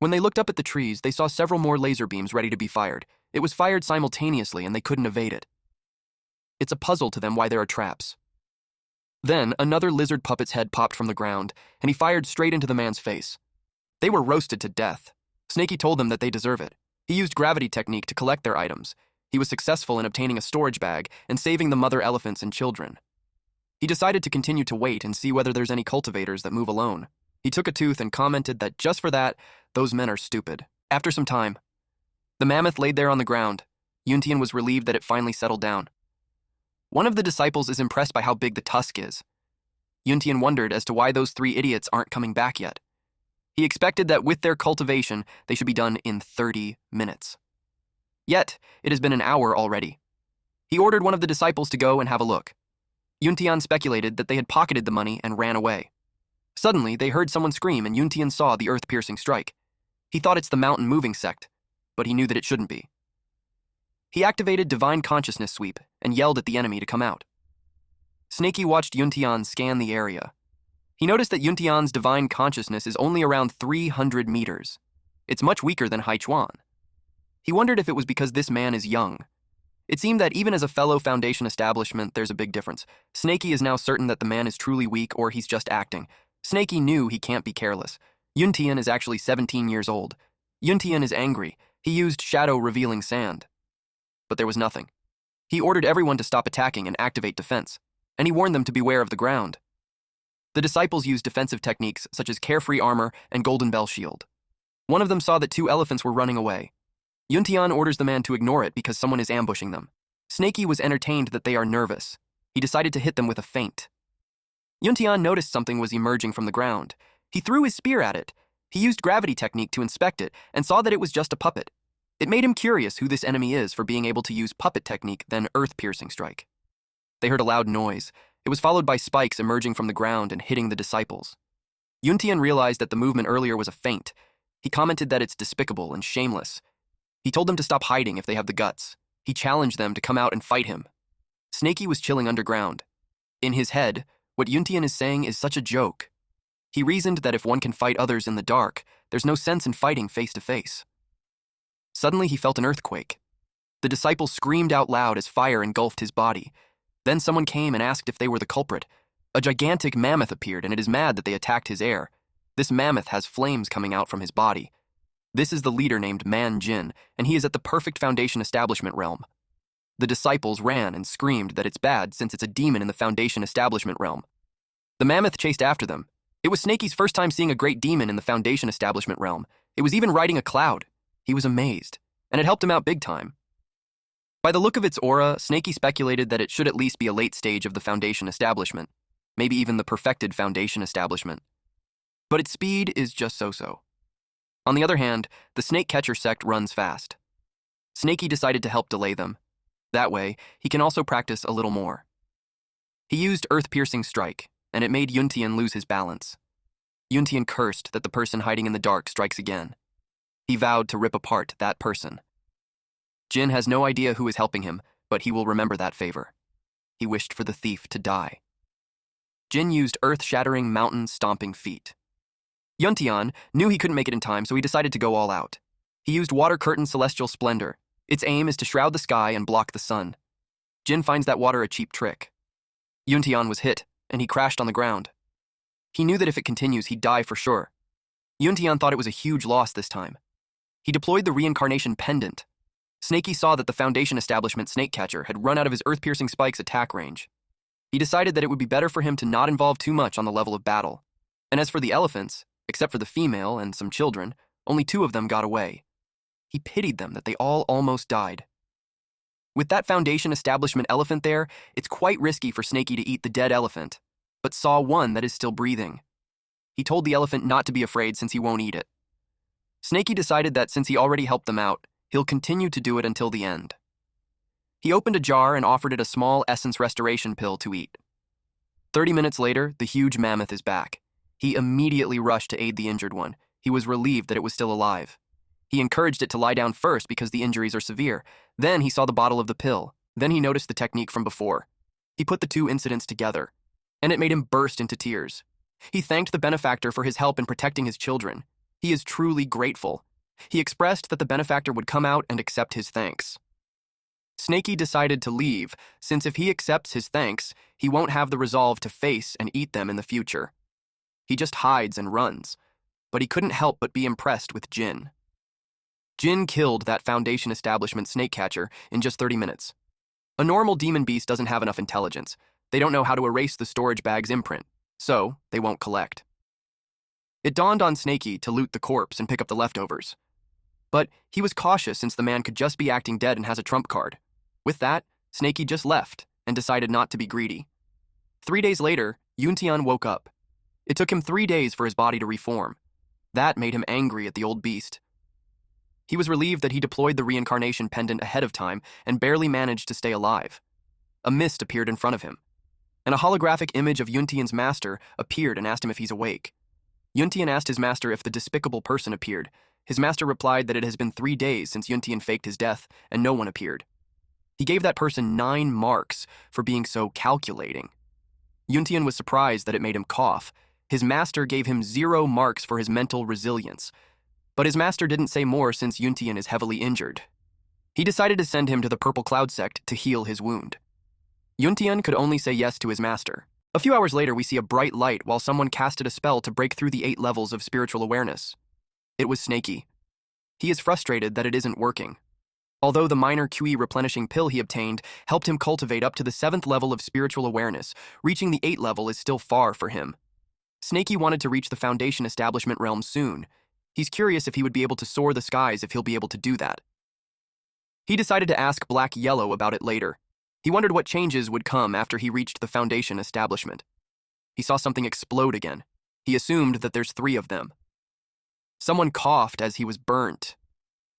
When they looked up at the trees, they saw several more laser beams ready to be fired. It was fired simultaneously and they couldn't evade it. It's a puzzle to them why there are traps. Then, another lizard puppet's head popped from the ground, and he fired straight into the man's face. They were roasted to death. Snaky told them that they deserve it. He used gravity technique to collect their items. He was successful in obtaining a storage bag and saving the mother elephants and children. He decided to continue to wait and see whether there's any cultivators that move alone. He took a tooth and commented that just for that, those men are stupid. After some time, the mammoth laid there on the ground. Yuntian was relieved that it finally settled down. One of the disciples is impressed by how big the tusk is. Yuntian wondered as to why those 3 idiots aren't coming back yet. He expected that with their cultivation, they should be done in 30 minutes. Yet, it has been an hour already. He ordered one of the disciples to go and have a look. Yuntian speculated that they had pocketed the money and ran away. Suddenly, they heard someone scream and Yuntian saw the earth-piercing strike. He thought it's the mountain-moving sect, but he knew that it shouldn't be. He activated Divine Consciousness Sweep and yelled at the enemy to come out. Snaky watched Yuntian scan the area. He noticed that Yuntian's Divine Consciousness is only around 300 meters. It's much weaker than Haichuan. He wondered if it was because this man is young. It seemed that even as a fellow Foundation establishment, there's a big difference. Snaky is now certain that the man is truly weak or he's just acting. Snaky knew he can't be careless. Yuntian is actually 17 years old. Yuntian is angry. He used shadow-revealing sand. But there was nothing. He ordered everyone to stop attacking and activate defense, and he warned them to beware of the ground. The disciples used defensive techniques such as carefree armor and golden bell shield. One of them saw that 2 elephants were running away. Yuntian orders the man to ignore it because someone is ambushing them. Snaky was entertained that they are nervous. He decided to hit them with a feint. Yuntian noticed something was emerging from the ground. He threw his spear at it. He used gravity technique to inspect it and saw that it was just a puppet. It made him curious who this enemy is for being able to use puppet technique, then earth-piercing strike. They heard a loud noise. It was followed by spikes emerging from the ground and hitting the disciples. Yuntian realized that the movement earlier was a feint. He commented that it's despicable and shameless. He told them to stop hiding if they have the guts. He challenged them to come out and fight him. Snaky was chilling underground. In his head, what Yuntian is saying is such a joke. He reasoned that if one can fight others in the dark, there's no sense in fighting face to face. Suddenly, he felt an earthquake. The disciple screamed out loud as fire engulfed his body. Then someone came and asked if they were the culprit. A gigantic mammoth appeared, and it is mad that they attacked his heir. This mammoth has flames coming out from his body. This is the leader named Man Jin, and he is at the perfect Foundation establishment realm. The disciples ran and screamed that it's bad since it's a demon in the Foundation establishment realm. The mammoth chased after them. It was Snaky's first time seeing a great demon in the Foundation establishment realm. It was even riding a cloud. He was amazed, and it helped him out big time. By the look of its aura, Snaky speculated that it should at least be a late stage of the Foundation establishment, maybe even the perfected Foundation establishment. But its speed is just so-so. On the other hand, the snake catcher sect runs fast. Snaky decided to help delay them. That way, he can also practice a little more. He used earth-piercing strike, and it made Yuntian lose his balance. Yuntian cursed that the person hiding in the dark strikes again. He vowed to rip apart that person. Jin has no idea who is helping him, but he will remember that favor. He wished for the thief to die. Jin used earth-shattering, mountain-stomping feet. Yuntian knew he couldn't make it in time, so he decided to go all out. He used water curtain celestial splendor. Its aim is to shroud the sky and block the sun. Jin finds that water a cheap trick. Yuntian was hit, and he crashed on the ground. He knew that if it continues, he'd die for sure. Yuntian thought it was a huge loss this time. He deployed the reincarnation pendant. Snaky saw that the Foundation establishment snake catcher had run out of his earth-piercing spike's attack range. He decided that it would be better for him to not involve too much on the level of battle. And as for the elephants, except for the female and some children, only 2 of them got away. He pitied them that they all almost died. With that Foundation establishment elephant there, it's quite risky for Snaky to eat the dead elephant, but saw one that is still breathing. He told the elephant not to be afraid since he won't eat it. Snaky decided that since he already helped them out, he'll continue to do it until the end. He opened a jar and offered it a small essence restoration pill to eat. 30 minutes later, the huge mammoth is back. He immediately rushed to aid the injured one. He was relieved that it was still alive. He encouraged it to lie down first because the injuries are severe. Then he saw the bottle of the pill. Then he noticed the technique from before. He put the 2 incidents together, and it made him burst into tears. He thanked the benefactor for his help in protecting his children. He is truly grateful. He expressed that the benefactor would come out and accept his thanks. Snaky decided to leave, since if he accepts his thanks, he won't have the resolve to face and eat them in the future. He just hides and runs, but he couldn't help but be impressed with Jin. Jin killed that Foundation establishment snake catcher in just 30 minutes. A normal demon beast doesn't have enough intelligence. They don't know how to erase the storage bag's imprint, so they won't collect. It dawned on Snaky to loot the corpse and pick up the leftovers. But he was cautious since the man could just be acting dead and has a trump card. With that, Snaky just left and decided not to be greedy. 3 days later, Yuntian woke up. It took him 3 days for his body to reform. That made him angry at the old beast. He was relieved that he deployed the reincarnation pendant ahead of time and barely managed to stay alive. A mist appeared in front of him, and a holographic image of Yuntian's master appeared and asked him if he's awake. Yuntian asked his master if the despicable person appeared. His master replied that it has been 3 days since Yuntian faked his death, and no one appeared. He gave that person 9 marks for being so calculating. Yuntian was surprised that it made him cough. His master gave him 0 marks for his mental resilience. But his master didn't say more since Yuntian is heavily injured. He decided to send him to the Purple Cloud sect to heal his wound. Yuntian could only say yes to his master. A few hours later, we see a bright light while someone casted a spell to break through the 8 levels of spiritual awareness. It was Snaky. He is frustrated that it isn't working. Although the minor QE replenishing pill he obtained helped him cultivate up to the 7th level of spiritual awareness, reaching the 8th level is still far for him. Snaky wanted to reach the Foundation establishment realm soon. He's curious if he would be able to soar the skies if he'll be able to do that. He decided to ask Yahello about it later. He wondered what changes would come after he reached the Foundation establishment. He saw something explode again. He assumed that there's 3 of them. Someone coughed as he was burnt.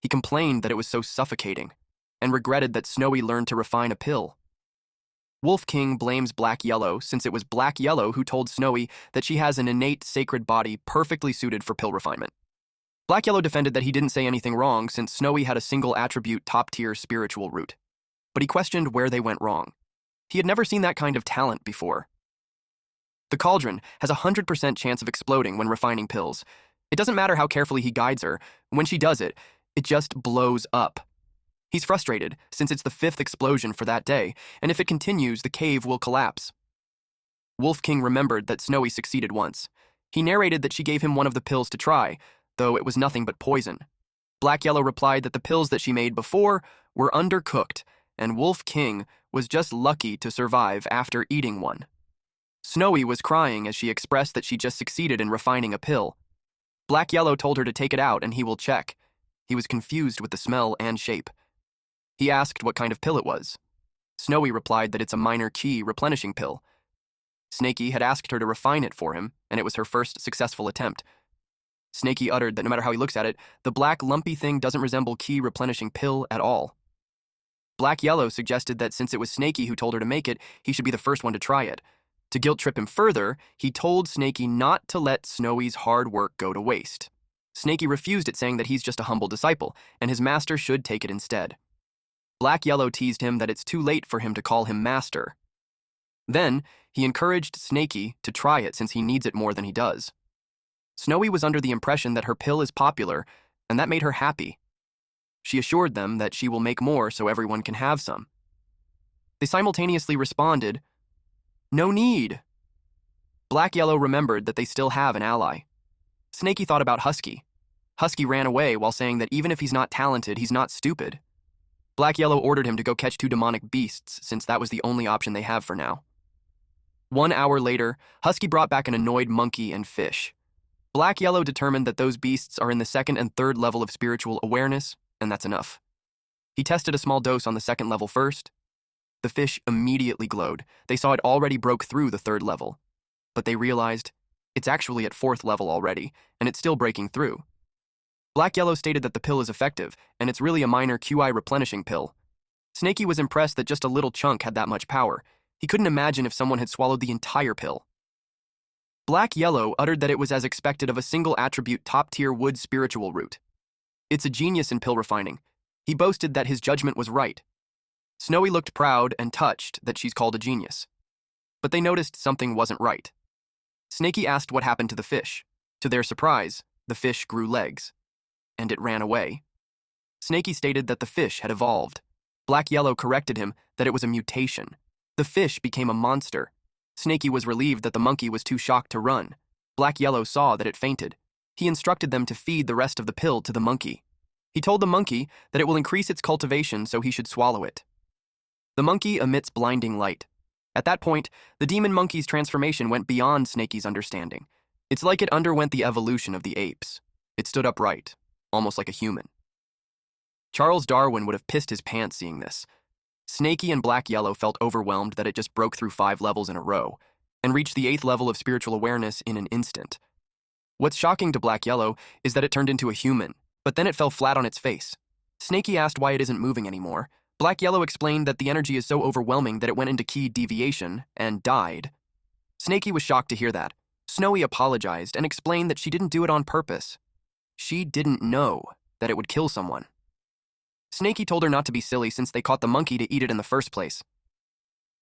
He complained that it was so suffocating, and regretted that Snowy learned to refine a pill. Wolf King blames Yahello since it was Yahello who told Snowy that she has an innate sacred body perfectly suited for pill refinement. Yahello defended that he didn't say anything wrong since Snowy had a single attribute top-tier spiritual root. But he questioned where they went wrong. He had never seen that kind of talent before. The cauldron has a 100% chance of exploding when refining pills. It doesn't matter how carefully he guides her. When she does it, it just blows up. He's frustrated since it's the 5th explosion for that day, and if it continues, the cave will collapse. Wolf King remembered that Snowy succeeded once. He narrated that she gave him one of the pills to try, though it was nothing but poison. Black Yellow replied that the pills that she made before were undercooked, and Wolf King was just lucky to survive after eating one. Snowy was crying as she expressed that she just succeeded in refining a pill. Black Yellow told her to take it out and he will check. He was confused with the smell and shape. He asked what kind of pill it was. Snowy replied that it's a minor ki replenishing pill. Snaky had asked her to refine it for him, and it was her first successful attempt. Snaky uttered that no matter how he looks at it, the black lumpy thing doesn't resemble ki replenishing pill at all. Black Yellow suggested that since it was Snaky who told her to make it, he should be the first one to try it. To guilt-trip him further, he told Snaky not to let Snowy's hard work go to waste. Snaky refused it, saying that he's just a humble disciple, and his master should take it instead. Black Yellow teased him that it's too late for him to call him master. Then, he encouraged Snaky to try it since he needs it more than he does. Snowy was under the impression that her pill is popular, and that made her happy. She assured them that she will make more so everyone can have some. They simultaneously responded, "No need." Black Yellow remembered that they still have an ally. Snaky thought about Husky. Husky ran away while saying that even if he's not talented, he's not stupid. Black Yellow ordered him to go catch 2 demonic beasts, since that was the only option they have for now. 1 hour later, Husky brought back an annoyed monkey and fish. Black Yellow determined that those beasts are in the 2nd and 3rd level of spiritual awareness, and that's enough. He tested a small dose on the 2nd level first. The fish immediately glowed. They saw it already broke through the 3rd level. But they realized it's actually at 4th level already, and it's still breaking through. Black Yellow stated that the pill is effective, and it's really a minor QI replenishing pill. Snaky was impressed that just a little chunk had that much power. He couldn't imagine if someone had swallowed the entire pill. Black Yellow uttered that it was as expected of a single attribute top-tier wood spiritual root. It's a genius in pill refining. He boasted that his judgment was right. Snowy looked proud and touched that she's called a genius. But they noticed something wasn't right. Snaky asked what happened to the fish. To their surprise, the fish grew legs. And it ran away. Snaky stated that the fish had evolved. Black Yellow corrected him that it was a mutation. The fish became a monster. Snaky was relieved that the monkey was too shocked to run. Black Yellow saw that it fainted. He instructed them to feed the rest of the pill to the monkey. He told the monkey that it will increase its cultivation, so he should swallow it. The monkey emits blinding light. At that point, the demon monkey's transformation went beyond Snaky's understanding. It's like it underwent the evolution of the apes. It stood upright, almost like a human. Charles Darwin would have pissed his pants seeing this. Snaky and Black Yellow felt overwhelmed that it just broke through 5 levels in a row, and reached the 8th level of spiritual awareness in an instant. What's shocking to Black Yellow is that it turned into a human, but then it fell flat on its face. Snaky asked why it isn't moving anymore. Black Yellow explained that the energy is so overwhelming that it went into key deviation and died. Snaky was shocked to hear that. Snowy apologized and explained that she didn't do it on purpose. She didn't know that it would kill someone. Snaky told her not to be silly since they caught the monkey to eat it in the first place.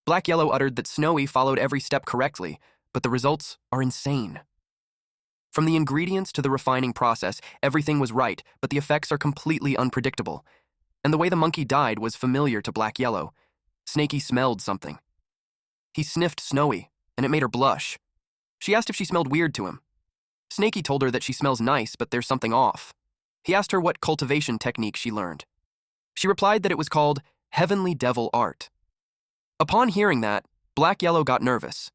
Black Yellow uttered that Snowy followed every step correctly, but the results are insane. From the ingredients to the refining process, everything was right, but the effects are completely unpredictable. And the way the monkey died was familiar to Black Yellow. Snaky smelled something. He sniffed Snowy, and it made her blush. She asked if she smelled weird to him. Snaky told her that she smells nice, but there's something off. He asked her what cultivation technique she learned. She replied that it was called Heavenly Devil Art. Upon hearing that, Black Yellow got nervous.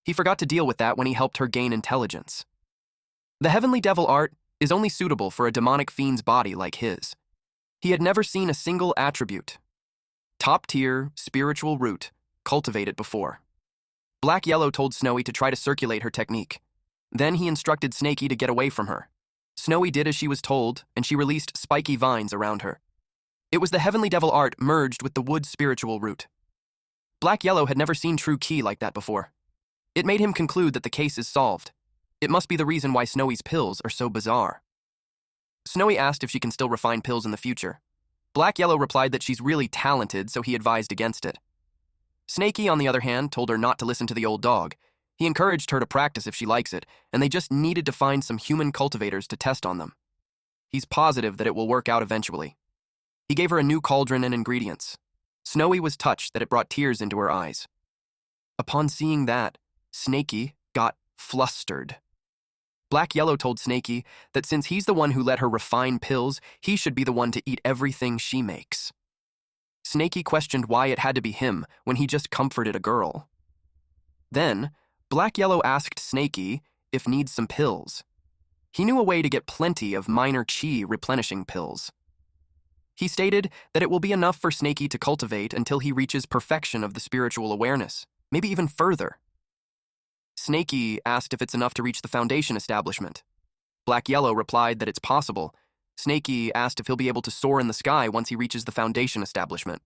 He forgot to deal with that when he helped her gain intelligence. The Heavenly Devil Art is only suitable for a demonic fiend's body like his. He had never seen a single attribute, top-tier, spiritual root, cultivated before. Black Yellow told Snowy to try to circulate her technique. Then he instructed Snaky to get away from her. Snowy did as she was told, and she released spiky vines around her. It was the Heavenly Devil Art merged with the wood spiritual root. Black Yellow had never seen true ki like that before. It made him conclude that the case is solved. It must be the reason why Snowy's pills are so bizarre. Snowy asked if she can still refine pills in the future. Black Yellow replied that she's really talented, so he advised against it. Snaky, on the other hand, told her not to listen to the old dog. He encouraged her to practice if she likes it, and they just needed to find some human cultivators to test on them. He's positive that it will work out eventually. He gave her a new cauldron and ingredients. Snowy was touched that it brought tears into her eyes. Upon seeing that, Snaky got flustered. Black Yellow told Snaky that since he's the one who let her refine pills, he should be the one to eat everything she makes. Snaky questioned why it had to be him when he just comforted a girl. Then, Black Yellow asked Snaky if needs some pills. He knew a way to get plenty of minor chi replenishing pills. He stated that it will be enough for Snaky to cultivate until he reaches perfection of the spiritual awareness, maybe even further. Snaky asked if it's enough to reach the foundation establishment. Black Yellow replied that it's possible. Snaky asked if he'll be able to soar in the sky once he reaches the foundation establishment.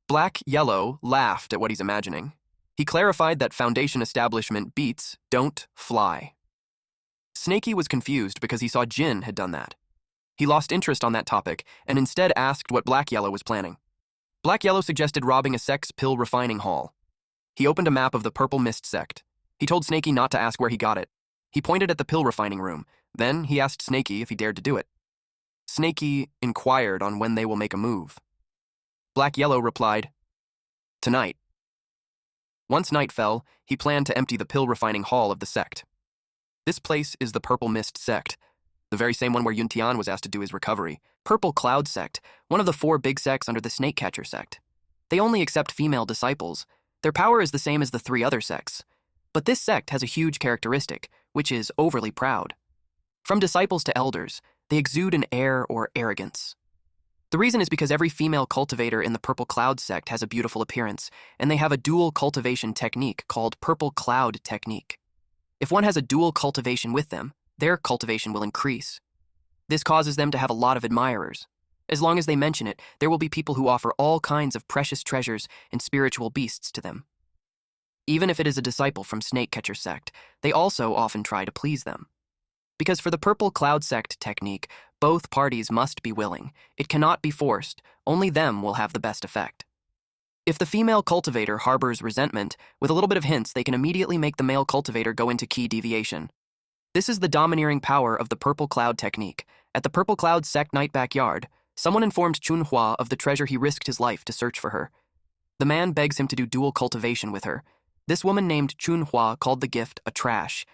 Black Yellow laughed at what he's imagining. He clarified that foundation establishment beats don't fly. Snaky was confused because he saw Jin had done that. He lost interest on that topic and instead asked what Black Yellow was planning. Black Yellow suggested robbing a sect's pill refining hall. He opened a map of the Purple Mist sect. He told Snaky not to ask where he got it. He pointed at the pill refining room. Then he asked Snaky if he dared to do it. Snaky inquired on when they will make a move. Black Yellow replied, "Tonight." Once night fell, he planned to empty the pill refining hall of the sect. This place is the Purple Mist sect, the very same one where Yuntian was asked to do his recovery. Purple Cloud sect, one of the 4 big sects under the Snake Catcher sect. They only accept female disciples. Their power is the same as the 3 other sects. But this sect has a huge characteristic, which is overly proud. From disciples to elders, they exude an air or arrogance. The reason is because every female cultivator in the Purple Cloud sect has a beautiful appearance, and they have a dual cultivation technique called Purple Cloud technique. If one has a dual cultivation with them, their cultivation will increase. This causes them to have a lot of admirers. As long as they mention it, there will be people who offer all kinds of precious treasures and spiritual beasts to them. Even if it is a disciple from Snake Catcher sect, they also often try to please them. Because for the Purple Cloud sect technique, both parties must be willing. It cannot be forced. Only them will have the best effect. If the female cultivator harbors resentment, with a little bit of hints, they can immediately make the male cultivator go into key deviation. This is the domineering power of the Purple Cloud technique. At the Purple Cloud sect night backyard, someone informed Chunhua of the treasure he risked his life to search for her. The man begs him to do dual cultivation with her. This woman named Chunhua called the gift a trash.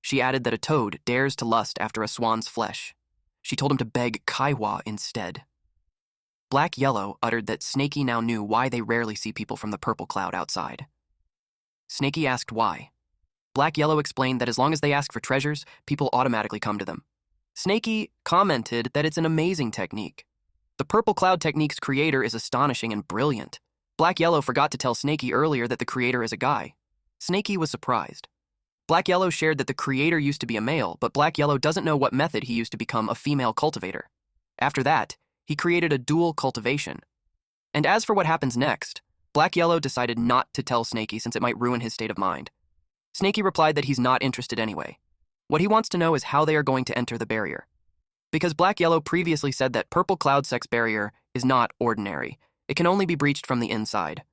She added that a toad dares to lust after a swan's flesh. She told him to beg Kaiwa instead. Black Yellow uttered that Snaky now knew why they rarely see people from the Purple Cloud outside. Snaky asked why. Black Yellow explained that as long as they ask for treasures, people automatically come to them. Snaky commented that it's an amazing technique. The Purple Cloud technique's creator is astonishing and brilliant. Black Yellow forgot to tell Snaky earlier that the creator is a guy. Snaky was surprised. Black Yellow shared that the creator used to be a male, but Black Yellow doesn't know what method he used to become a female cultivator. After that, he created a dual cultivation. And as for what happens next, Black Yellow decided not to tell Snaky since it might ruin his state of mind. Snaky replied that he's not interested anyway. What he wants to know is how they are going to enter the barrier. Because Black Yellow previously said that Purple Cloud sect's barrier is not ordinary. It can only be breached from the inside.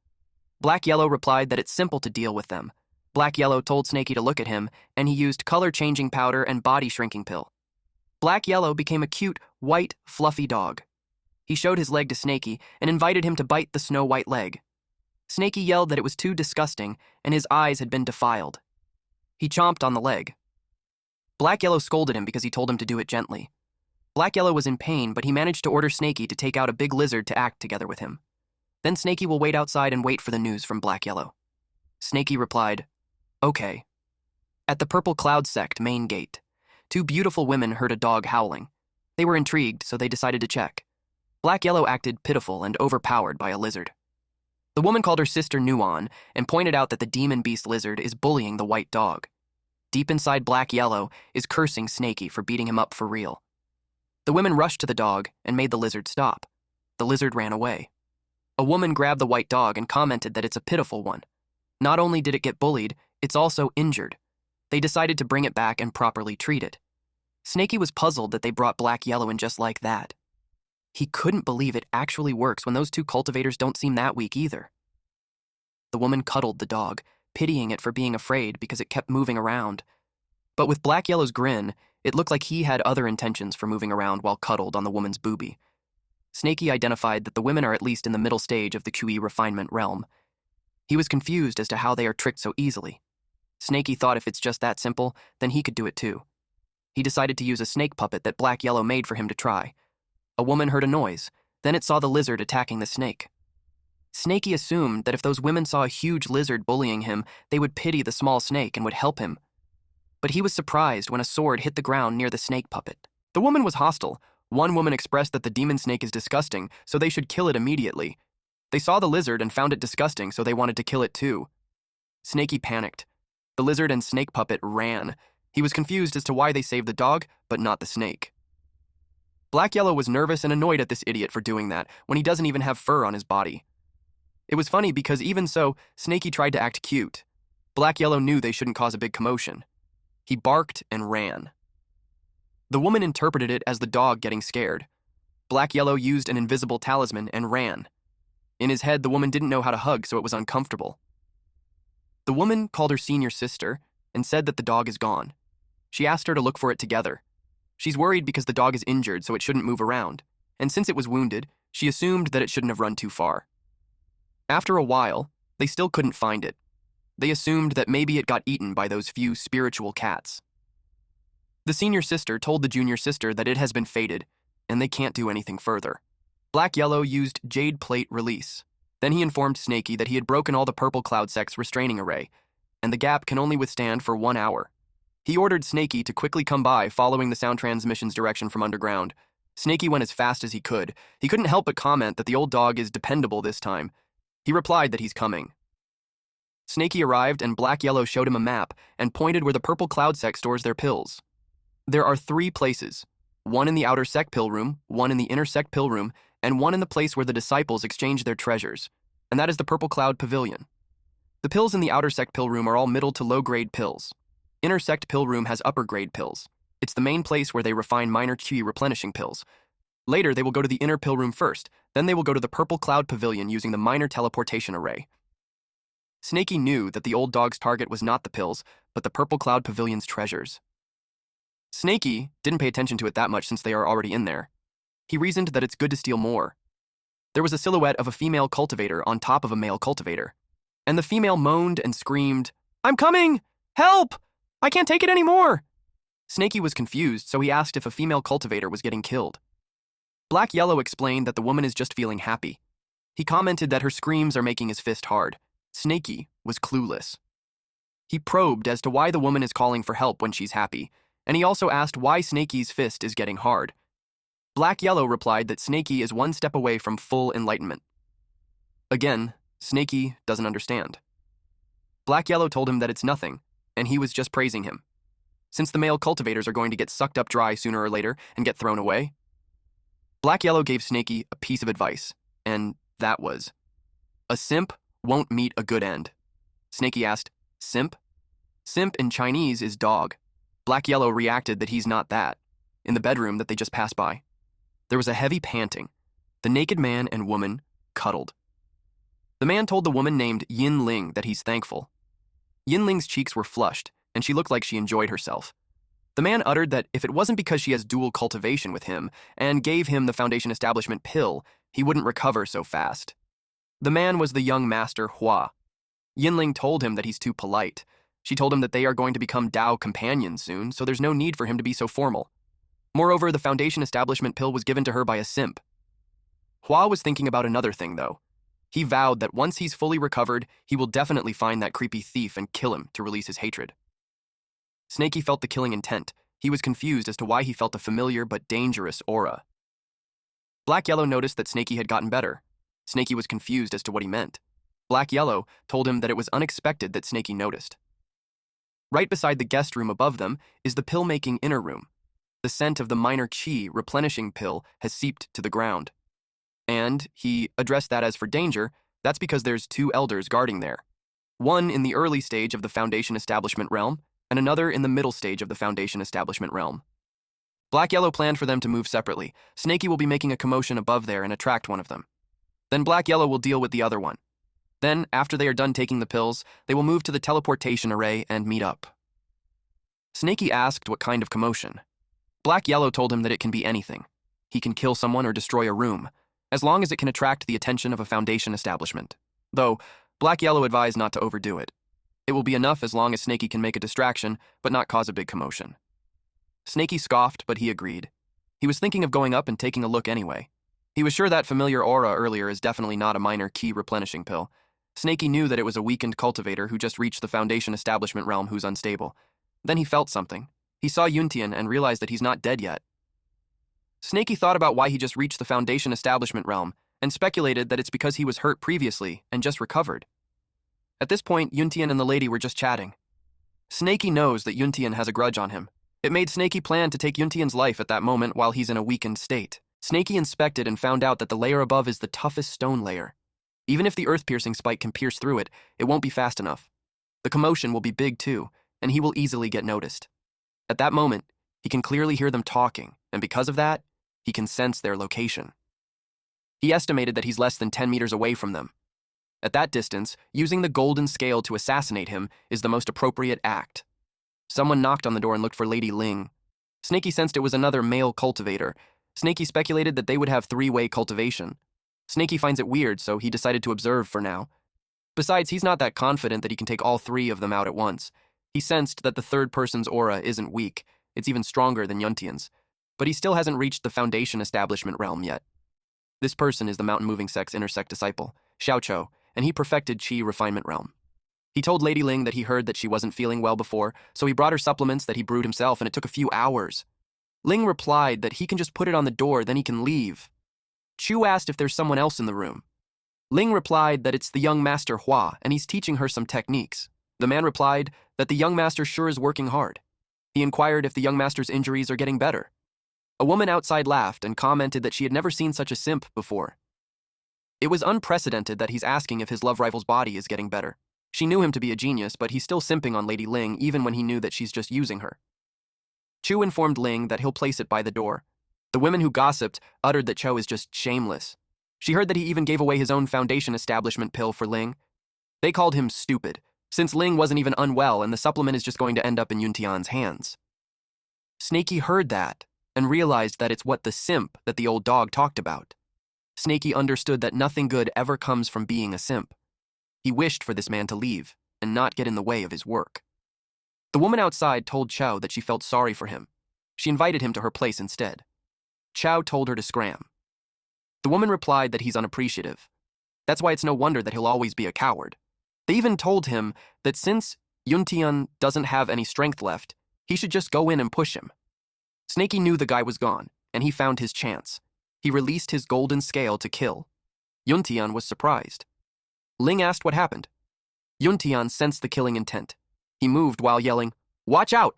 Black Yellow replied that it's simple to deal with them. Black Yellow told Snaky to look at him, and he used color-changing powder and body-shrinking pill. Black Yellow became a cute, white, fluffy dog. He showed his leg to Snaky and invited him to bite the snow-white leg. Snaky yelled that it was too disgusting, and his eyes had been defiled. He chomped on the leg. Black Yellow scolded him because he told him to do it gently. Black Yellow was in pain, but he managed to order Snaky to take out a big lizard to act together with him. Then Snaky will wait outside and wait for the news from Black Yellow. Snaky replied, "Okay." At the Purple Cloud sect main gate, 2 beautiful women heard a dog howling. They were intrigued, so they decided to check. Black Yellow acted pitiful and overpowered by a lizard. The woman called her sister Nuon and pointed out that the demon beast lizard is bullying the white dog. Deep inside Black Yellow is cursing Snaky for beating him up for real. The women rushed to the dog and made the lizard stop. The lizard ran away. A woman grabbed the white dog and commented that it's a pitiful one. Not only did it get bullied, it's also injured. They decided to bring it back and properly treat it. Snaky was puzzled that they brought Black Yellow in just like that. He couldn't believe it actually works when those 2 cultivators don't seem that weak either. The woman cuddled the dog, pitying it for being afraid because it kept moving around. But with Black Yellow's grin, it looked like he had other intentions for moving around while cuddled on the woman's boobie. Snaky identified that the women are at least in the middle stage of the QE refinement realm. He was confused as to how they are tricked so easily. Snaky thought if it's just that simple, then he could do it too. He decided to use a snake puppet that Black Yellow made for him to try. A woman heard a noise, then it saw the lizard attacking the snake. Snaky assumed that if those women saw a huge lizard bullying him, they would pity the small snake and would help him. But he was surprised when a sword hit the ground near the snake puppet. The woman was hostile. One woman expressed that the demon snake is disgusting, so they should kill it immediately. They saw the lizard and found it disgusting, so they wanted to kill it too. Snaky panicked. The lizard and snake puppet ran. He was confused as to why they saved the dog, but not the snake. Black Yellow was nervous and annoyed at this idiot for doing that when he doesn't even have fur on his body. It was funny because even so, Snaky tried to act cute. Black Yellow knew they shouldn't cause a big commotion. He barked and ran. The woman interpreted it as the dog getting scared. Black Yellow used an invisible talisman and ran. In his head, the woman didn't know how to hug, so it was uncomfortable. The woman called her senior sister and said that the dog is gone. She asked her to look for it together. She's worried because the dog is injured, so it shouldn't move around, and since it was wounded, she assumed that it shouldn't have run too far. After a while, they still couldn't find it. They assumed that maybe it got eaten by those few spiritual cats. The senior sister told the junior sister that it has been fated, and they can't do anything further. Black Yellow used Jade Plate Release. Then he informed Snaky that he had broken all the Purple Cloud Sect's restraining array, and the gap can only withstand for 1 hour. He ordered Snaky to quickly come by following the sound transmission's direction from underground. Snaky went as fast as he could. He couldn't help but comment that the old dog is dependable this time. He replied that he's coming. Snaky arrived and Black Yellow showed him a map and pointed where the Purple Cloud Sect stores their pills. There are 3 places, one in the outer sect pill room, one in the inner sect pill room, and one in the place where the disciples exchange their treasures, and that is the Purple Cloud Pavilion. The pills in the outer sect pill room are all middle to low-grade pills. Inner sect pill room has upper-grade pills. It's the main place where they refine minor chi replenishing pills. Later, they will go to the inner pill room first, then they will go to the Purple Cloud Pavilion using the minor teleportation array. Snaky knew that the old dog's target was not the pills, but the Purple Cloud Pavilion's treasures. Snaky didn't pay attention to it that much since they are already in there. He reasoned that it's good to steal more. There was a silhouette of a female cultivator on top of a male cultivator, and the female moaned and screamed, "I'm coming! Help! I can't take it anymore!" Snaky was confused, so he asked if a female cultivator was getting killed. Black Yellow explained that the woman is just feeling happy. He commented that her screams are making his fist hard. Snaky was clueless. He probed as to why the woman is calling for help when she's happy, and he also asked why Snaky's fist is getting hard. Black Yellow replied that Snaky is 1 step away from full enlightenment. Again, Snaky doesn't understand. Black Yellow told him that it's nothing, and he was just praising him. Since the male cultivators are going to get sucked up dry sooner or later and get thrown away. Black Yellow gave Snaky a piece of advice, and that was, a simp won't meet a good end. Snaky asked, "Simp?" Simp in Chinese is dog. Black Yellow reacted that he's not that, in the bedroom that they just passed by. There was a heavy panting. The naked man and woman cuddled. The man told the woman named Yin Ling that he's thankful. Yin Ling's cheeks were flushed, and she looked like she enjoyed herself. The man uttered that if it wasn't because she has dual cultivation with him and gave him the Foundation Establishment pill, he wouldn't recover so fast. The man was the young master Hua. Yinling told him that he's too polite. She told him that they are going to become Dao companions soon, so there's no need for him to be so formal. Moreover, the Foundation Establishment pill was given to her by a simp. Hua was thinking about another thing, though. He vowed that once he's fully recovered, he will definitely find that creepy thief and kill him to release his hatred. Snaky felt the killing intent. He was confused as to why he felt a familiar but dangerous aura. Black Yellow noticed that Snaky had gotten better. Snaky was confused as to what he meant. Black Yellow told him that it was unexpected that Snaky noticed. Right beside the guest room above them is the pill-making inner room. The scent of the minor chi replenishing pill has seeped to the ground. And he addressed that as for danger, that's because there's 2 elders guarding there. One in the early stage of the Foundation Establishment realm, and another in the middle stage of the Foundation Establishment realm. Black Yellow planned for them to move separately. Snaky will be making a commotion above there and attract one of them. Then Black Yellow will deal with the other one. Then, after they are done taking the pills, they will move to the teleportation array and meet up. Snaky asked what kind of commotion. Black Yellow told him that it can be anything. He can kill someone or destroy a room, as long as it can attract the attention of a Foundation establishment. Though, Black Yellow advised not to overdo it. It will be enough as long as Snaky can make a distraction, but not cause a big commotion. Snaky scoffed, but he agreed. He was thinking of going up and taking a look anyway. He was sure that familiar aura earlier is definitely not a minor key replenishing pill. Snaky knew that it was a weakened cultivator who just reached the Foundation establishment realm who's unstable. Then he felt something. He saw Yuntian and realized that he's not dead yet. Snaky thought about why he just reached the Foundation establishment realm and speculated that it's because he was hurt previously and just recovered. At this point, Yuntian and the lady were just chatting. Snaky knows that Yuntian has a grudge on him. It made Snaky plan to take Yuntian's life at that moment while he's in a weakened state. Snaky inspected and found out that the layer above is the toughest stone layer. Even if the earth-piercing spike can pierce through it, it won't be fast enough. The commotion will be big too, and he will easily get noticed. At that moment, he can clearly hear them talking, and because of that, he can sense their location. He estimated that he's less than 10 meters away from them. At that distance, using the golden scale to assassinate him is the most appropriate act. Someone knocked on the door and looked for Lady Ling. Snaky sensed it was another male cultivator. Snaky speculated that they would have three-way cultivation. Snaky finds it weird, so he decided to observe for now. Besides, he's not that confident that he can take all three of them out at once. He sensed that the third person's aura isn't weak. It's even stronger than Yuntian's. But he still hasn't reached the Foundation establishment realm yet. This person is the mountain-moving sect's intersect disciple, Xiaoqiu, and he perfected Qi refinement realm. He told Lady Ling that he heard that she wasn't feeling well before, so he brought her supplements that he brewed himself, and it took a few hours. Ling replied that he can just put it on the door, then he can leave. Chu asked if there's someone else in the room. Ling replied that it's the young master Hua, and he's teaching her some techniques. The man replied that the young master sure is working hard. He inquired if the young master's injuries are getting better. A woman outside laughed and commented that she had never seen such a simp before. It was unprecedented that he's asking if his love rival's body is getting better. She knew him to be a genius, but he's still simping on Lady Ling even when he knew that she's just using her. Chu informed Ling that he'll place it by the door. The women who gossiped uttered that Cho is just shameless. She heard that he even gave away his own Foundation establishment pill for Ling. They called him stupid, since Ling wasn't even unwell and the supplement is just going to end up in Yuntian's hands. Snaky heard that and realized that it's what the simp that the old dog talked about. Snaky understood that nothing good ever comes from being a simp. He wished for this man to leave and not get in the way of his work. The woman outside told Chow that she felt sorry for him. She invited him to her place instead. Chow told her to scram. The woman replied that he's unappreciative. That's why it's no wonder that he'll always be a coward. They even told him that since Yuntian doesn't have any strength left, he should just go in and push him. Snaky knew the guy was gone, and he found his chance. He released his golden scale to kill. Yuntian was surprised. Ling asked what happened. Yuntian sensed the killing intent. He moved while yelling, "Watch out!"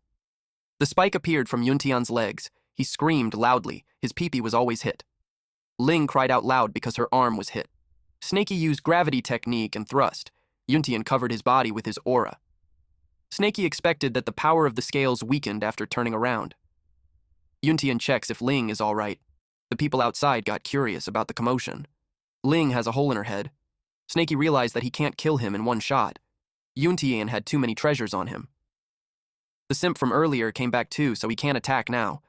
The spike appeared from Yuntian's legs. He screamed loudly. His peepee was always hit. Ling cried out loud because her arm was hit. Snaky used gravity technique and thrust. Yuntian covered his body with his aura. Snaky expected that the power of the scales weakened after turning around. Yuntian checks if Ling is all right. The people outside got curious about the commotion. Ling has a hole in her head. Snaky realized that he can't kill him in one shot. Yuntian had too many treasures on him. The simp from earlier came back too, so he can't attack now.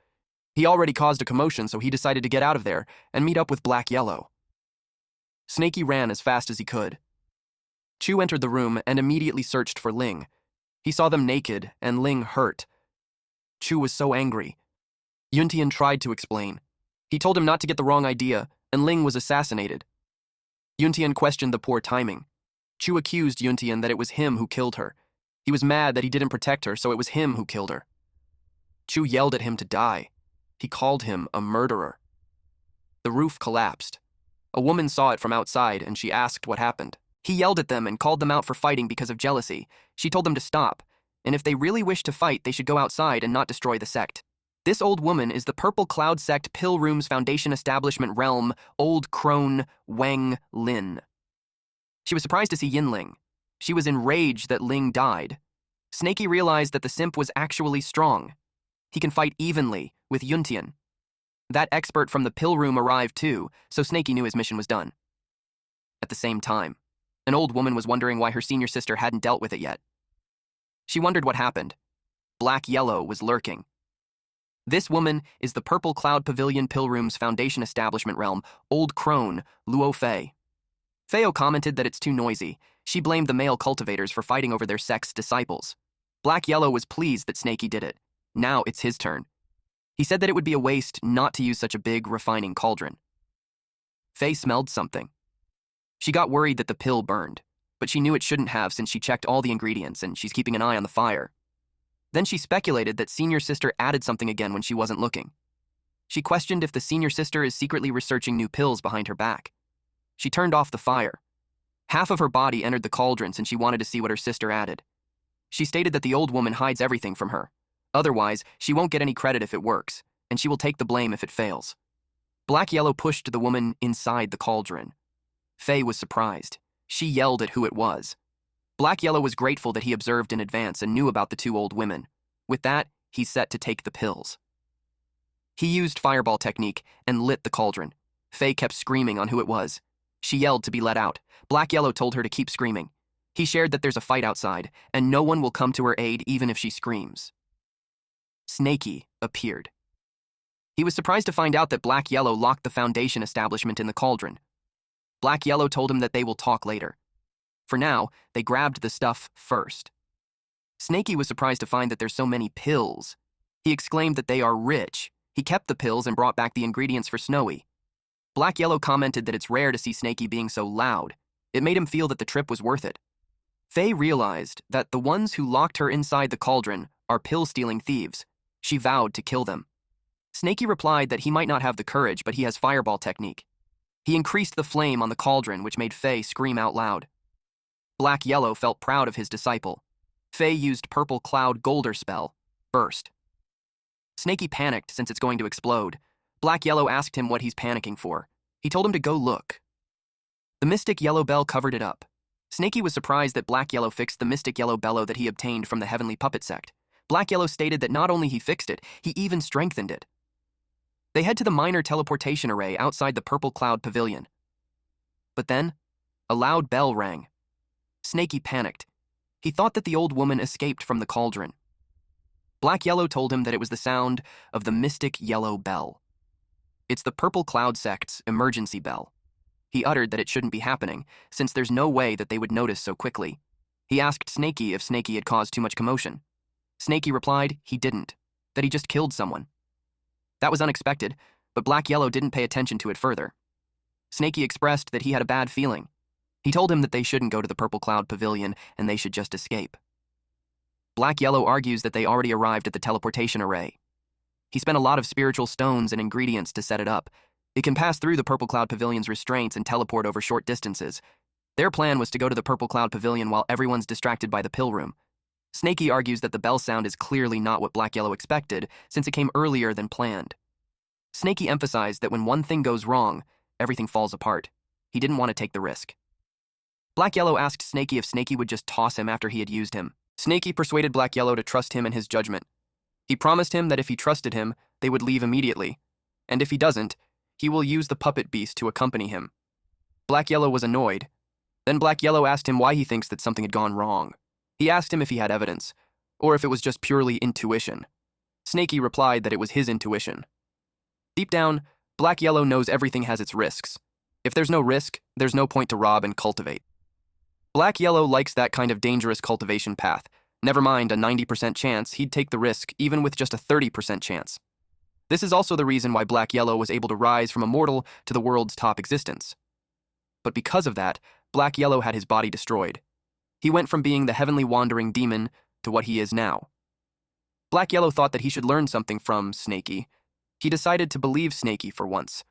He already caused a commotion, so he decided to get out of there and meet up with Yahello. Snaky ran as fast as he could. Chu entered the room and immediately searched for Ling. He saw them naked and Ling hurt. Chu was so angry. Yuntian tried to explain. He told him not to get the wrong idea, and Ling was assassinated. Yuntian questioned the poor timing. Chu accused Yuntian that it was him who killed her. He was mad that he didn't protect her, so it was him who killed her. Chu yelled at him to die. He called him a murderer. The roof collapsed. A woman saw it from outside, and she asked what happened. He yelled at them and called them out for fighting because of jealousy. She told them to stop, and if they really wish to fight, they should go outside and not destroy the sect. This old woman is the Purple Cloud Sect Pill Room's Foundation Establishment Realm, Old Crone Wang Lin. She was surprised to see Yinling. She was enraged that Ling died. Snaky realized that the simp was actually strong. He can fight evenly with Yuntian. That expert from the pill room arrived too, so Snaky knew his mission was done. At the same time, an old woman was wondering why her senior sister hadn't dealt with it yet. She wondered what happened. Yahello was lurking. This woman is the Purple Cloud Pavilion Pill Room's Foundation Establishment Realm, Old Crone Luo Fei. Feo commented that it's too noisy. She blamed the male cultivators for fighting over their sect's disciples. Yahello was pleased that Snaky did it. Now it's his turn. He said that it would be a waste not to use such a big, refining cauldron. Faye smelled something. She got worried that the pill burned, but she knew it shouldn't have since she checked all the ingredients and she's keeping an eye on the fire. Then she speculated that senior sister added something again when she wasn't looking. She questioned if the senior sister is secretly researching new pills behind her back. She turned off the fire. Half of her body entered the cauldron since she wanted to see what her sister added. She stated that the old woman hides everything from her. Otherwise, she won't get any credit if it works, and she will take the blame if it fails. Black Yahello pushed the woman inside the cauldron. Faye was surprised. She yelled at who it was. Black Yahello was grateful that he observed in advance and knew about the two old women. With that, he set to take the pills. He used fireball technique and lit the cauldron. Faye kept screaming on who it was. She yelled to be let out. Black Yahello told her to keep screaming. He shared that there's a fight outside, and no one will come to her aid even if she screams. Snaky appeared. He was surprised to find out that Black Yahello locked the foundation establishment in the cauldron. Black Yahello told him that they will talk later. For now, they grabbed the stuff first. Snaky was surprised to find that there's so many pills. He exclaimed that they are rich. He kept the pills and brought back the ingredients for Snowy. Black Yahello commented that it's rare to see Snaky being so loud. It made him feel that the trip was worth it. Faye realized that the ones who locked her inside the cauldron are pill-stealing thieves. She vowed to kill them. Snaky replied that he might not have the courage, but he has fireball technique. He increased the flame on the cauldron, which made Faye scream out loud. Black Yahello felt proud of his disciple. Faye used purple cloud golder spell, burst. Snaky panicked since it's going to explode. Black Yahello asked him what he's panicking for. He told him to go look. The mystic yellow bell covered it up. Snaky was surprised that Black Yahello fixed the mystic yellow bellow that he obtained from the heavenly puppet sect. Black Yahello stated that not only he fixed it, he even strengthened it. They head to the minor teleportation array outside the purple cloud pavilion. But then, a loud bell rang. Snaky panicked. He thought that the old woman escaped from the cauldron. Black Yahello told him that it was the sound of the mystic yellow bell. It's the purple cloud sect's emergency bell. He uttered that it shouldn't be happening, since there's no way that they would notice so quickly. He asked Snaky if Snaky had caused too much commotion. Snaky replied he didn't, that he just killed someone. That was unexpected, but Black Yahello didn't pay attention to it further. Snaky expressed that he had a bad feeling. He told him that they shouldn't go to the purple cloud pavilion and they should just escape. Black Yahello argues that they already arrived at the teleportation array. He spent a lot of spiritual stones and ingredients to set it up. It can pass through the purple cloud pavilion's restraints and teleport over short distances. Their plan was to go to the purple cloud pavilion while everyone's distracted by the pill room. Snaky argues that the bell sound is clearly not what Black Yahello expected, since it came earlier than planned. Snaky emphasized that when one thing goes wrong, everything falls apart. He didn't want to take the risk. Black Yahello asked Snaky if Snaky would just toss him after he had used him. Snaky persuaded Black Yahello to trust him in his judgment. He promised him that if he trusted him, they would leave immediately, and if he doesn't, he will use the puppet beast to accompany him. Black Yahello was annoyed. Then Black Yahello asked him why he thinks that something had gone wrong. He asked him if he had evidence, or if it was just purely intuition. Snaky replied that it was his intuition. Deep down, Black Yahello knows everything has its risks. If there's no risk, there's no point to rob and cultivate. Black Yahello likes that kind of dangerous cultivation path. Never mind a 90% chance, he'd take the risk even with just a 30% chance. This is also the reason why Black Yahello was able to rise from immortal to the world's top existence. But because of that, Black Yahello had his body destroyed. He went from being the heavenly wandering demon to what he is now. Black Yahello thought that he should learn something from Snaky. He decided to believe Snaky for once.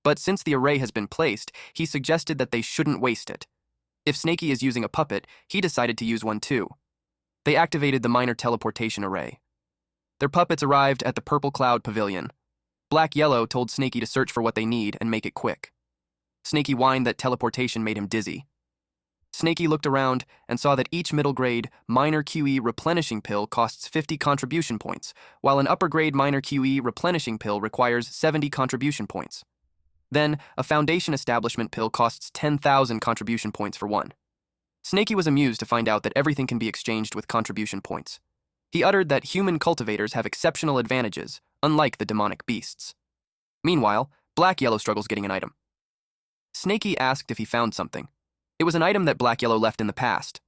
But since the array has been placed, he suggested that they shouldn't waste it. If Snaky is using a puppet, he decided to use one too. They activated the minor teleportation array. Their puppets arrived at the Purple Cloud Pavilion. Black Yahello told Snaky to search for what they need and make it quick. Snaky whined that teleportation made him dizzy. Snaky looked around and saw that each middle-grade minor QE replenishing pill costs 50 contribution points, while an upper-grade minor QE replenishing pill requires 70 contribution points. Then, a foundation establishment pill costs 10,000 contribution points for one. Snaky was amused to find out that everything can be exchanged with contribution points. He uttered that human cultivators have exceptional advantages, unlike the demonic beasts. Meanwhile, Black Yahello struggles getting an item. Snaky asked if he found something. It was an item that Black Yahello left in the past.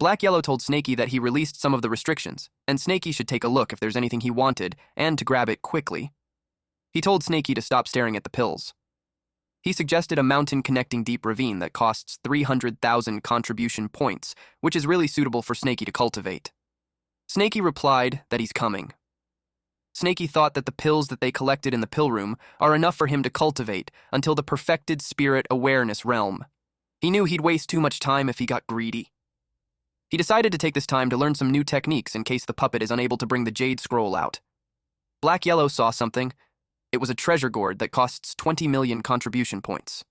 Black Yellow told Snaky that he released some of the restrictions, and Snaky should take a look if there's anything he wanted, and to grab it quickly. He told Snaky to stop staring at the pills. He suggested a mountain-connecting deep ravine that costs 300,000 contribution points, which is really suitable for Snaky to cultivate. Snaky replied that he's coming. Snaky thought that the pills that they collected in the pill room are enough for him to cultivate until the perfected spirit awareness realm. He knew he'd waste too much time if he got greedy. He decided to take this time to learn some new techniques in case the puppet is unable to bring the jade scroll out. Black Yellow saw something. It was a treasure gourd that costs 20 million contribution points.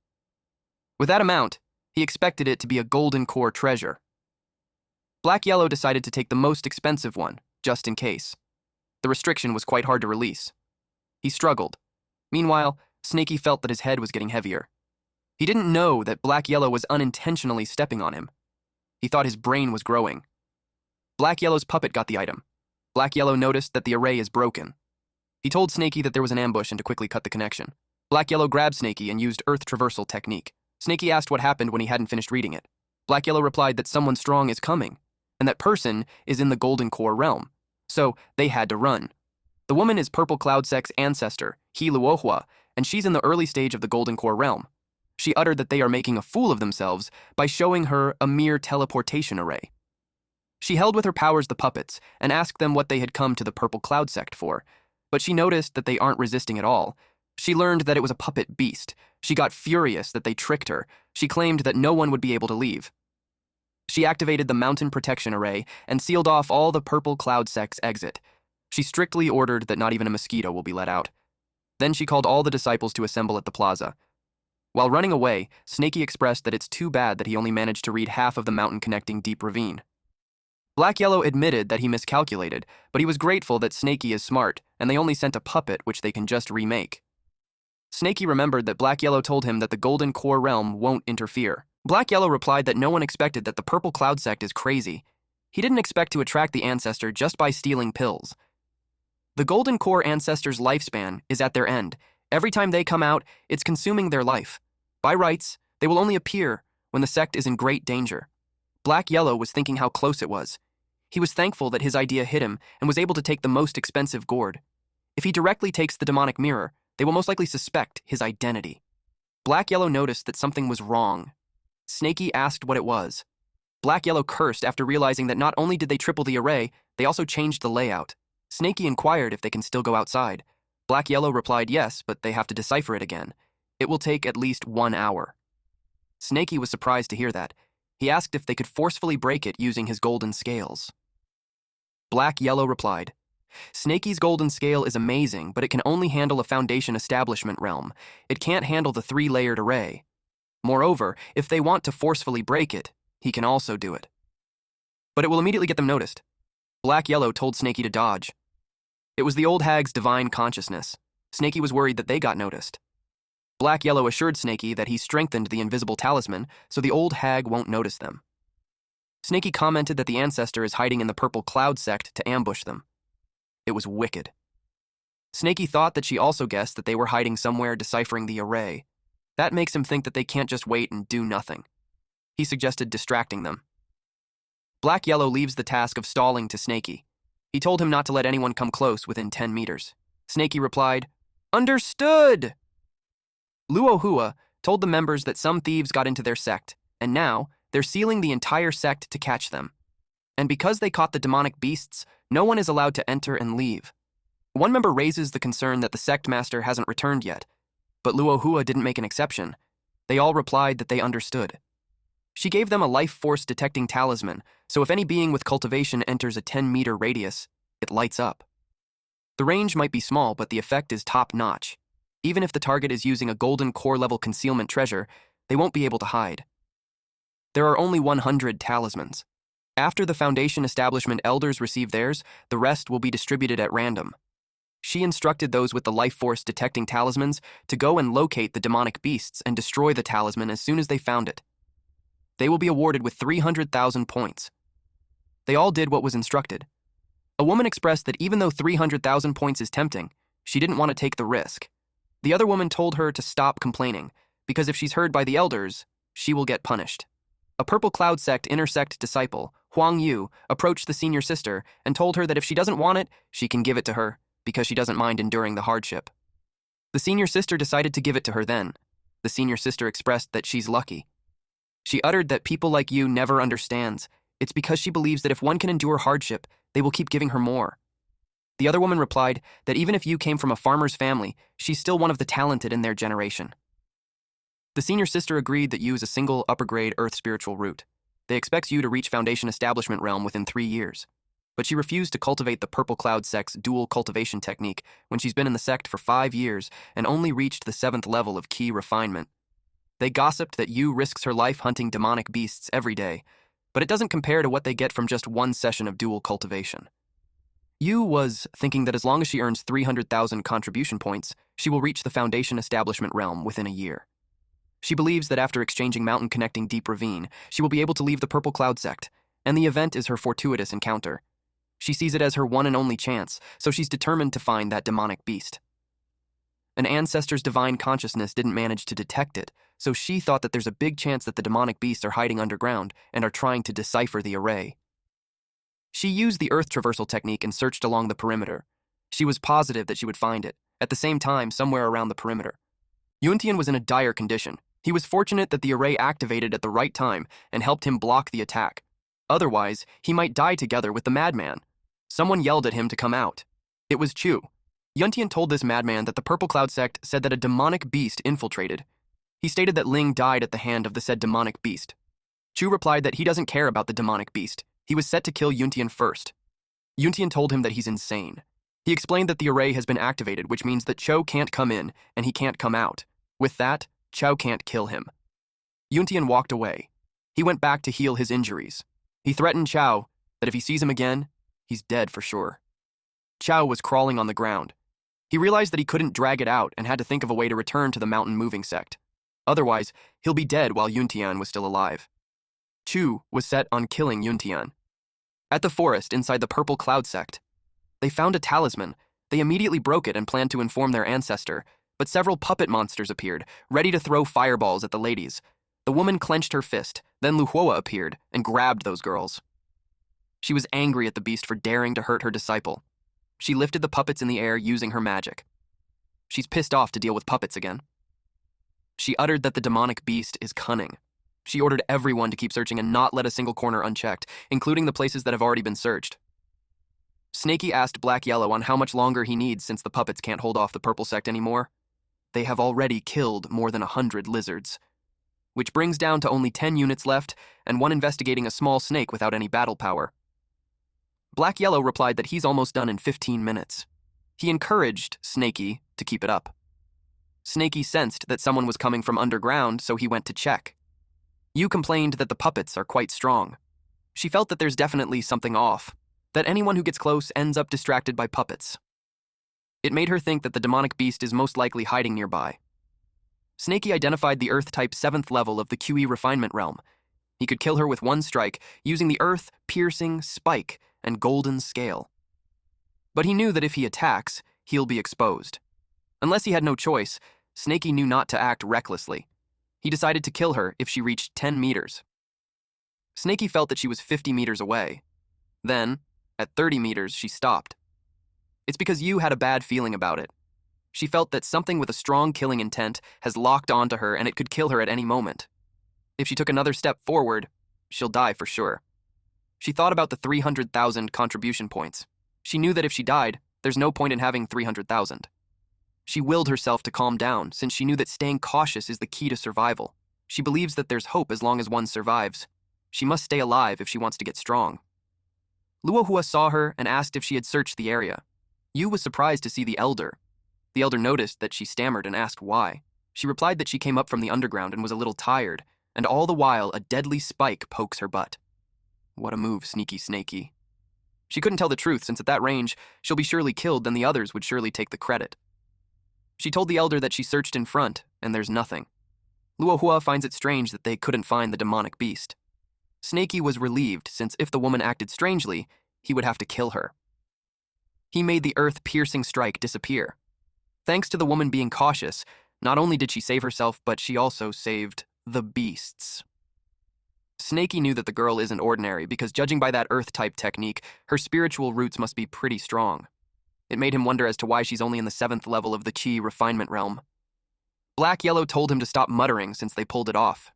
With that amount, he expected it to be a golden core treasure. Black Yellow decided to take the most expensive one, just in case. The restriction was quite hard to release. He struggled. Meanwhile, Snaky felt that his head was getting heavier. He didn't know that Black Yellow was unintentionally stepping on him. He thought his brain was growing. Black Yellow's puppet got the item. Black Yellow noticed that the array is broken. He told Snaky that there was an ambush and to quickly cut the connection. Black Yellow grabbed Snaky and used Earth Traversal technique. Snaky asked what happened when he hadn't finished reading it. Black Yellow replied that someone strong is coming, and that person is in the Golden Core realm. So they had to run. The woman is Purple Cloud Sect's ancestor, Hiluohua, and she's in the early stage of the Golden Core realm. She uttered that they are making a fool of themselves by showing her a mere teleportation array. She held with her powers the puppets and asked them what they had come to the Purple Cloud Sect for, but she noticed that they aren't resisting at all. She learned that it was a puppet beast. She got furious that they tricked her. She claimed that no one would be able to leave. She activated the Mountain Protection Array and sealed off all the Purple Cloud Sect's exit. She strictly ordered that not even a mosquito will be let out. Then she called all the disciples to assemble at the plaza. While running away, Snaky expressed that it's too bad that he only managed to read half of the mountain-connecting deep ravine. Black Yellow admitted that he miscalculated, but he was grateful that Snaky is smart, and they only sent a puppet which they can just remake. Snaky remembered that Black Yellow told him that the Golden Core realm won't interfere. Black Yellow replied that no one expected that the Purple Cloud Sect is crazy. He didn't expect to attract the ancestor just by stealing pills. The Golden Core ancestor's lifespan is at their end. Every time they come out, it's consuming their life. By rights, they will only appear when the sect is in great danger. Black Yellow was thinking how close it was. He was thankful that his idea hit him and was able to take the most expensive gourd. If he directly takes the demonic mirror, they will most likely suspect his identity. Black Yellow noticed that something was wrong. Snaky asked what it was. Black Yellow cursed after realizing that not only did they triple the array, they also changed the layout. Snaky inquired if they can still go outside. Black Yellow replied yes, but they have to decipher it again. It will take at least 1 hour. Snaky was surprised to hear that. He asked if they could forcefully break it using his golden scales. Black Yellow replied, Snaky's golden scale is amazing, but it can only handle a foundation establishment realm. It can't handle the 3-layered array. Moreover, if they want to forcefully break it, he can also do it. But it will immediately get them noticed. Black Yellow told Snaky to dodge. It was the old hag's divine consciousness. Snaky was worried that they got noticed. Black Yellow assured Snaky that he strengthened the invisible talisman so the old hag won't notice them. Snaky commented that the ancestor is hiding in the Purple Cloud Sect to ambush them. It was wicked. Snaky thought that she also guessed that they were hiding somewhere deciphering the array. That makes him think that they can't just wait and do nothing. He suggested distracting them. Black Yellow leaves the task of stalling to Snaky. He told him not to let anyone come close within 10 meters. Snaky replied, "Understood!" Luohua told the members that some thieves got into their sect, and now they're sealing the entire sect to catch them. And because they caught the demonic beasts, no one is allowed to enter and leave. One member raises the concern that the sect master hasn't returned yet, but Luohua didn't make an exception. They all replied that they understood. She gave them a life force detecting talisman, so if any being with cultivation enters a 10-meter radius, it lights up. The range might be small, but the effect is top-notch. Even if the target is using a golden core-level concealment treasure, they won't be able to hide. There are only 100 talismans. After the Foundation Establishment elders receive theirs, the rest will be distributed at random. She instructed those with the life force detecting talismans to go and locate the demonic beasts and destroy the talisman as soon as they found it. They will be awarded with 300,000 points. They all did what was instructed. A woman expressed that even though 300,000 points is tempting, she didn't want to take the risk. The other woman told her to stop complaining, because if she's heard by the elders, she will get punished. A Purple Cloud Sect intersect disciple, Huang Yu, approached the senior sister and told her that if she doesn't want it, she can give it to her, because she doesn't mind enduring the hardship. The senior sister decided to give it to her then. The senior sister expressed that she's lucky. She uttered that people like you never understands. It's because she believes that if one can endure hardship, they will keep giving her more. The other woman replied that even if you came from a farmer's family, she's still one of the talented in their generation. The senior sister agreed that you is a single upper-grade earth spiritual root. They expect you to reach Foundation Establishment realm within 3 years. But she refused to cultivate the Purple Cloud sect's dual cultivation technique when she's been in the sect for 5 years and only reached the 7th level of key refinement. They gossiped that Yu risks her life hunting demonic beasts every day, but it doesn't compare to what they get from just one session of dual cultivation. Yu was thinking that as long as she earns 300,000 contribution points, she will reach the Foundation Establishment realm within a year. She believes that after exchanging Mountain Connecting Deep Ravine, she will be able to leave the Purple Cloud sect, and the event is her fortuitous encounter. She sees it as her one and only chance, so she's determined to find that demonic beast. An ancestor's divine consciousness didn't manage to detect it, so she thought that there's a big chance that the demonic beasts are hiding underground and are trying to decipher the array. She used the earth traversal technique and searched along the perimeter. She was positive that she would find it, at the same time somewhere around the perimeter. Yuntian was in a dire condition. He was fortunate that the array activated at the right time and helped him block the attack. Otherwise, he might die together with the madman. Someone yelled at him to come out. It was Chu. Yuntian told this madman that the Purple Cloud sect said that a demonic beast infiltrated. He stated that Ling died at the hand of the said demonic beast. Chu replied that he doesn't care about the demonic beast. He was set to kill Yuntian first. Yuntian told him that he's insane. He explained that the array has been activated, which means that Cho can't come in and he can't come out. With that, Chow can't kill him. Yuntian walked away. He went back to heal his injuries. He threatened Chow that if he sees him again, he's dead for sure. Chow was crawling on the ground. He realized that he couldn't drag it out and had to think of a way to return to the mountain moving sect. Otherwise, he'll be dead while Yuntian was still alive. Chu was set on killing Yuntian. At the forest inside the Purple Cloud sect, they found a talisman. They immediately broke it and planned to inform their ancestor, but several puppet monsters appeared, ready to throw fireballs at the ladies. The woman clenched her fist, then Lu Hua appeared and grabbed those girls. She was angry at the beast for daring to hurt her disciple. She lifted the puppets in the air using her magic. She's pissed off to deal with puppets again. She uttered that the demonic beast is cunning. She ordered everyone to keep searching and not let a single corner unchecked, including the places that have already been searched. Snaky asked Black Yellow on how much longer he needs since the puppets can't hold off the purple sect anymore. They have already killed more than 100 lizards, which brings down to only 10 units left and one investigating a small snake without any battle power. Black Yellow replied that he's almost done in 15 minutes. He encouraged Snaky to keep it up. Snaky sensed that someone was coming from underground, so he went to check. Yu complained that the puppets are quite strong. She felt that there's definitely something off, that anyone who gets close ends up distracted by puppets. It made her think that the demonic beast is most likely hiding nearby. Snaky identified the Earth-type 7th level of the QE refinement realm. He could kill her with one strike using the Earth-piercing spike and golden scale. But he knew that if he attacks, he'll be exposed. Unless he had no choice, Snaky knew not to act recklessly. He decided to kill her if she reached 10 meters. Snaky felt that she was 50 meters away. Then, at 30 meters, she stopped. It's because Yu had a bad feeling about it. She felt that something with a strong killing intent has locked onto her and it could kill her at any moment. If she took another step forward, she'll die for sure. She thought about the 300,000 contribution points. She knew that if she died, there's no point in having 300,000. She willed herself to calm down, since she knew that staying cautious is the key to survival. She believes that there's hope as long as one survives. She must stay alive if she wants to get strong. Luohua saw her and asked if she had searched the area. Yu was surprised to see the elder. The elder noticed that she stammered and asked why. She replied that she came up from the underground and was a little tired, and all the while a deadly spike pokes her butt. What a move, sneaky Snaky. She couldn't tell the truth, since at that range, she'll be surely killed, then the others would surely take the credit. She told the elder that she searched in front, and there's nothing. Luohua finds it strange that they couldn't find the demonic beast. Snaky was relieved, since if the woman acted strangely, he would have to kill her. He made the earth-piercing strike disappear. Thanks to the woman being cautious, not only did she save herself, but she also saved the beasts. Snaky knew that the girl isn't ordinary because, judging by that earth-type technique, her spiritual roots must be pretty strong. It made him wonder as to why she's only in the 7th level of the chi refinement realm. Black-Yellow told him to stop muttering since they pulled it off.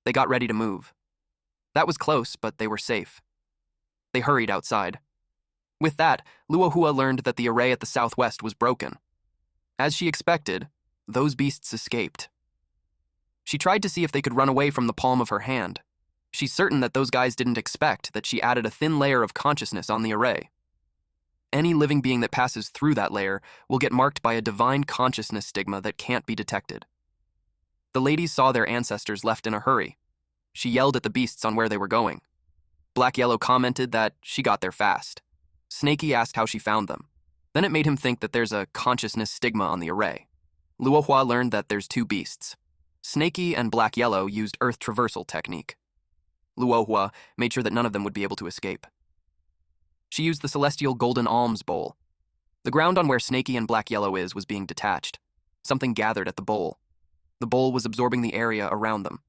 They got ready to move. That was close, but they were safe. They hurried outside. With that, Luohua learned that the array at the southwest was broken. As she expected, those beasts escaped. She tried to see if they could run away from the palm of her hand. She's certain that those guys didn't expect that she added a thin layer of consciousness on the array. Any living being that passes through that layer will get marked by a divine consciousness stigma that can't be detected. The ladies saw their ancestors left in a hurry. She yelled at the beasts on where they were going. Black-Yellow commented that she got there fast. Snaky asked how she found them. Then it made him think that there's a consciousness stigma on the array. Luohua learned that there's 2 beasts. Snaky and Black-Yellow used Earth Traversal technique. Luohua made sure that none of them would be able to escape. She used the celestial golden alms bowl. The ground on where Snaky and Black-Yellow was being detached. Something gathered at the bowl. The bowl was absorbing the area around them.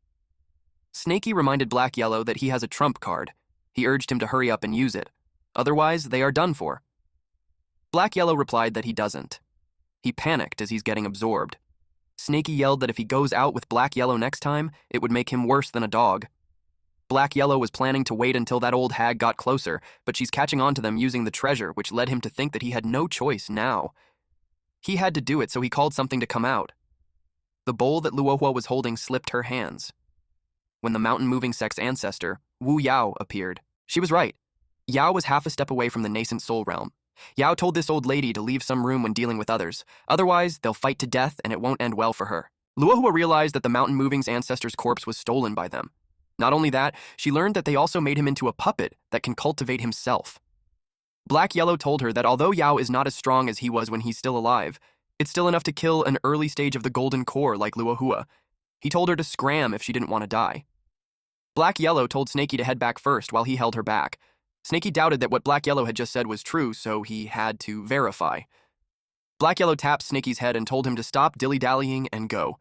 Snaky reminded Black-Yellow that he has a trump card. He urged him to hurry up and use it. Otherwise, they are done for. Black-Yellow replied that he doesn't. He panicked as he's getting absorbed. Snaky yelled that if he goes out with Black-Yellow next time, it would make him worse than a dog. Black-Yellow was planning to wait until that old hag got closer, but she's catching on to them using the treasure, which led him to think that he had no choice now. He had to do it, so he called something to come out. The bowl that Luohua was holding slipped her hands. When the mountain-moving sect's ancestor, Wu Yao, appeared, she was right. Yao was half a step away from the nascent soul realm. Yao told this old lady to leave some room when dealing with others. Otherwise, they'll fight to death and it won't end well for her. Luohua realized that the mountain-moving's ancestor's corpse was stolen by them. Not only that, she learned that they also made him into a puppet that can cultivate himself. Black-Yellow told her that although Yao is not as strong as he was when he's still alive, it's still enough to kill an early stage of the golden core like Luohua. He told her to scram if she didn't want to die. Black-Yellow told Snaky to head back first while he held her back. Snaky doubted that what Black-Yellow had just said was true, so he had to verify. Black-Yellow tapped Snaky's head and told him to stop dilly-dallying and go.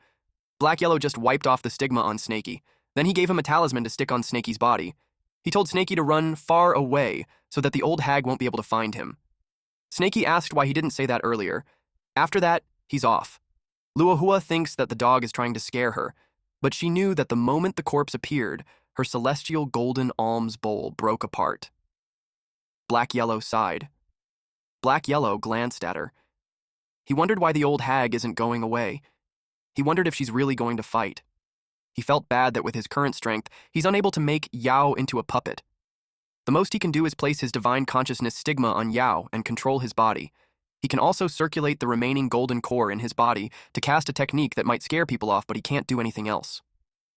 Black-Yellow just wiped off the stigma on Snaky. Then he gave him a talisman to stick on Snaky's body. He told Snaky to run far away so that the old hag won't be able to find him. Snaky asked why he didn't say that earlier. After that, he's off. Luohua thinks that the dog is trying to scare her, but she knew that the moment the corpse appeared, her celestial golden alms bowl broke apart. Black-Yellow sighed. Black-Yellow glanced at her. He wondered why the old hag isn't going away. He wondered if she's really going to fight. He felt bad that with his current strength, he's unable to make Yao into a puppet. The most he can do is place his divine consciousness stigma on Yao and control his body. He can also circulate the remaining golden core in his body to cast a technique that might scare people off, but he can't do anything else.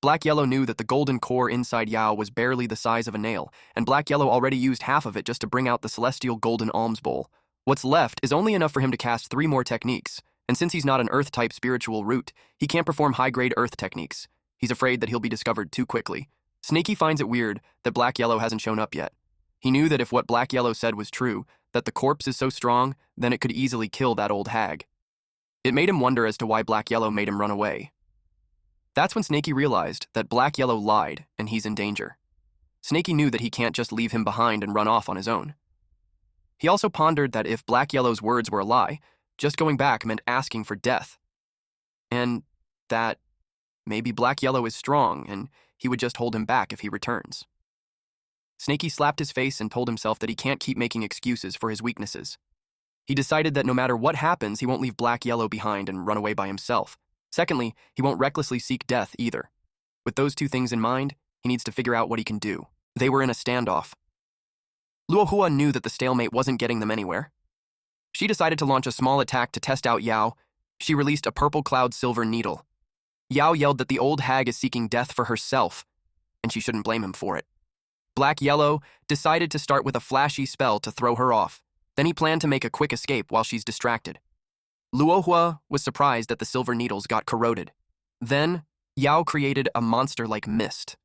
Black-Yellow knew that the golden core inside Yao was barely the size of a nail, and Black-Yellow already used half of it just to bring out the celestial golden alms bowl. What's left is only enough for him to cast 3 more techniques, and since he's not an Earth-type spiritual root, he can't perform high-grade Earth techniques. He's afraid that he'll be discovered too quickly. Snaky finds it weird that Black-Yellow hasn't shown up yet. He knew that if what Black-Yellow said was true, that the corpse is so strong, then it could easily kill that old hag. It made him wonder as to why Black-Yellow made him run away. That's when Snaky realized that Black-Yellow lied and he's in danger. Snaky knew that he can't just leave him behind and run off on his own. He also pondered that if Black-Yellow's words were a lie, just going back meant asking for death. And that maybe Black-Yellow is strong, and he would just hold him back if he returns. Snaky slapped his face and told himself that he can't keep making excuses for his weaknesses. He decided that no matter what happens, he won't leave Black-Yellow behind and run away by himself. Secondly, he won't recklessly seek death either. With those 2 things in mind, he needs to figure out what he can do. They were in a standoff. Luohua knew that the stalemate wasn't getting them anywhere. She decided to launch a small attack to test out Yao. She released a purple cloud silver needle. Yao yelled that the old hag is seeking death for herself, and she shouldn't blame him for it. Black-Yellow decided to start with a flashy spell to throw her off. Then he planned to make a quick escape while she's distracted. Luohua was surprised that the silver needles got corroded. Then, Yao created a monster-like mist.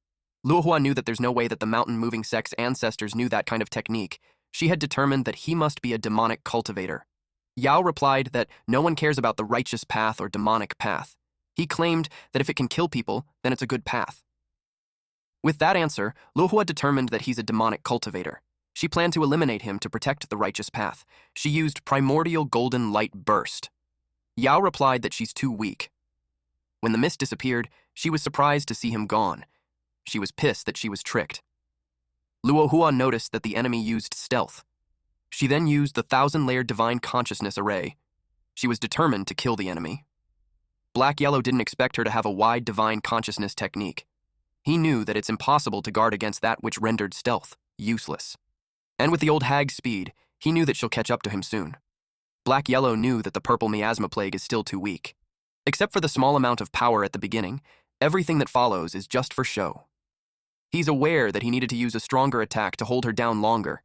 Luohua knew that there's no way that the mountain-moving sect's ancestors knew that kind of technique. She had determined that he must be a demonic cultivator. Yao replied that no one cares about the righteous path or demonic path. He claimed that if it can kill people, then it's a good path. With that answer, Luohua determined that he's a demonic cultivator. She planned to eliminate him to protect the righteous path. She used primordial golden light burst. Yao replied that she's too weak. When the mist disappeared, she was surprised to see him gone. She was pissed that she was tricked. Luohua noticed that the enemy used stealth. She then used the 1,000-layered divine consciousness array. She was determined to kill the enemy. Black-Yellow didn't expect her to have a wide divine consciousness technique. He knew that it's impossible to guard against that which rendered stealth useless. And with the old hag's speed, he knew that she'll catch up to him soon. Black-Yellow knew that the purple miasma plague is still too weak. Except for the small amount of power at the beginning, everything that follows is just for show. He's aware that he needed to use a stronger attack to hold her down longer.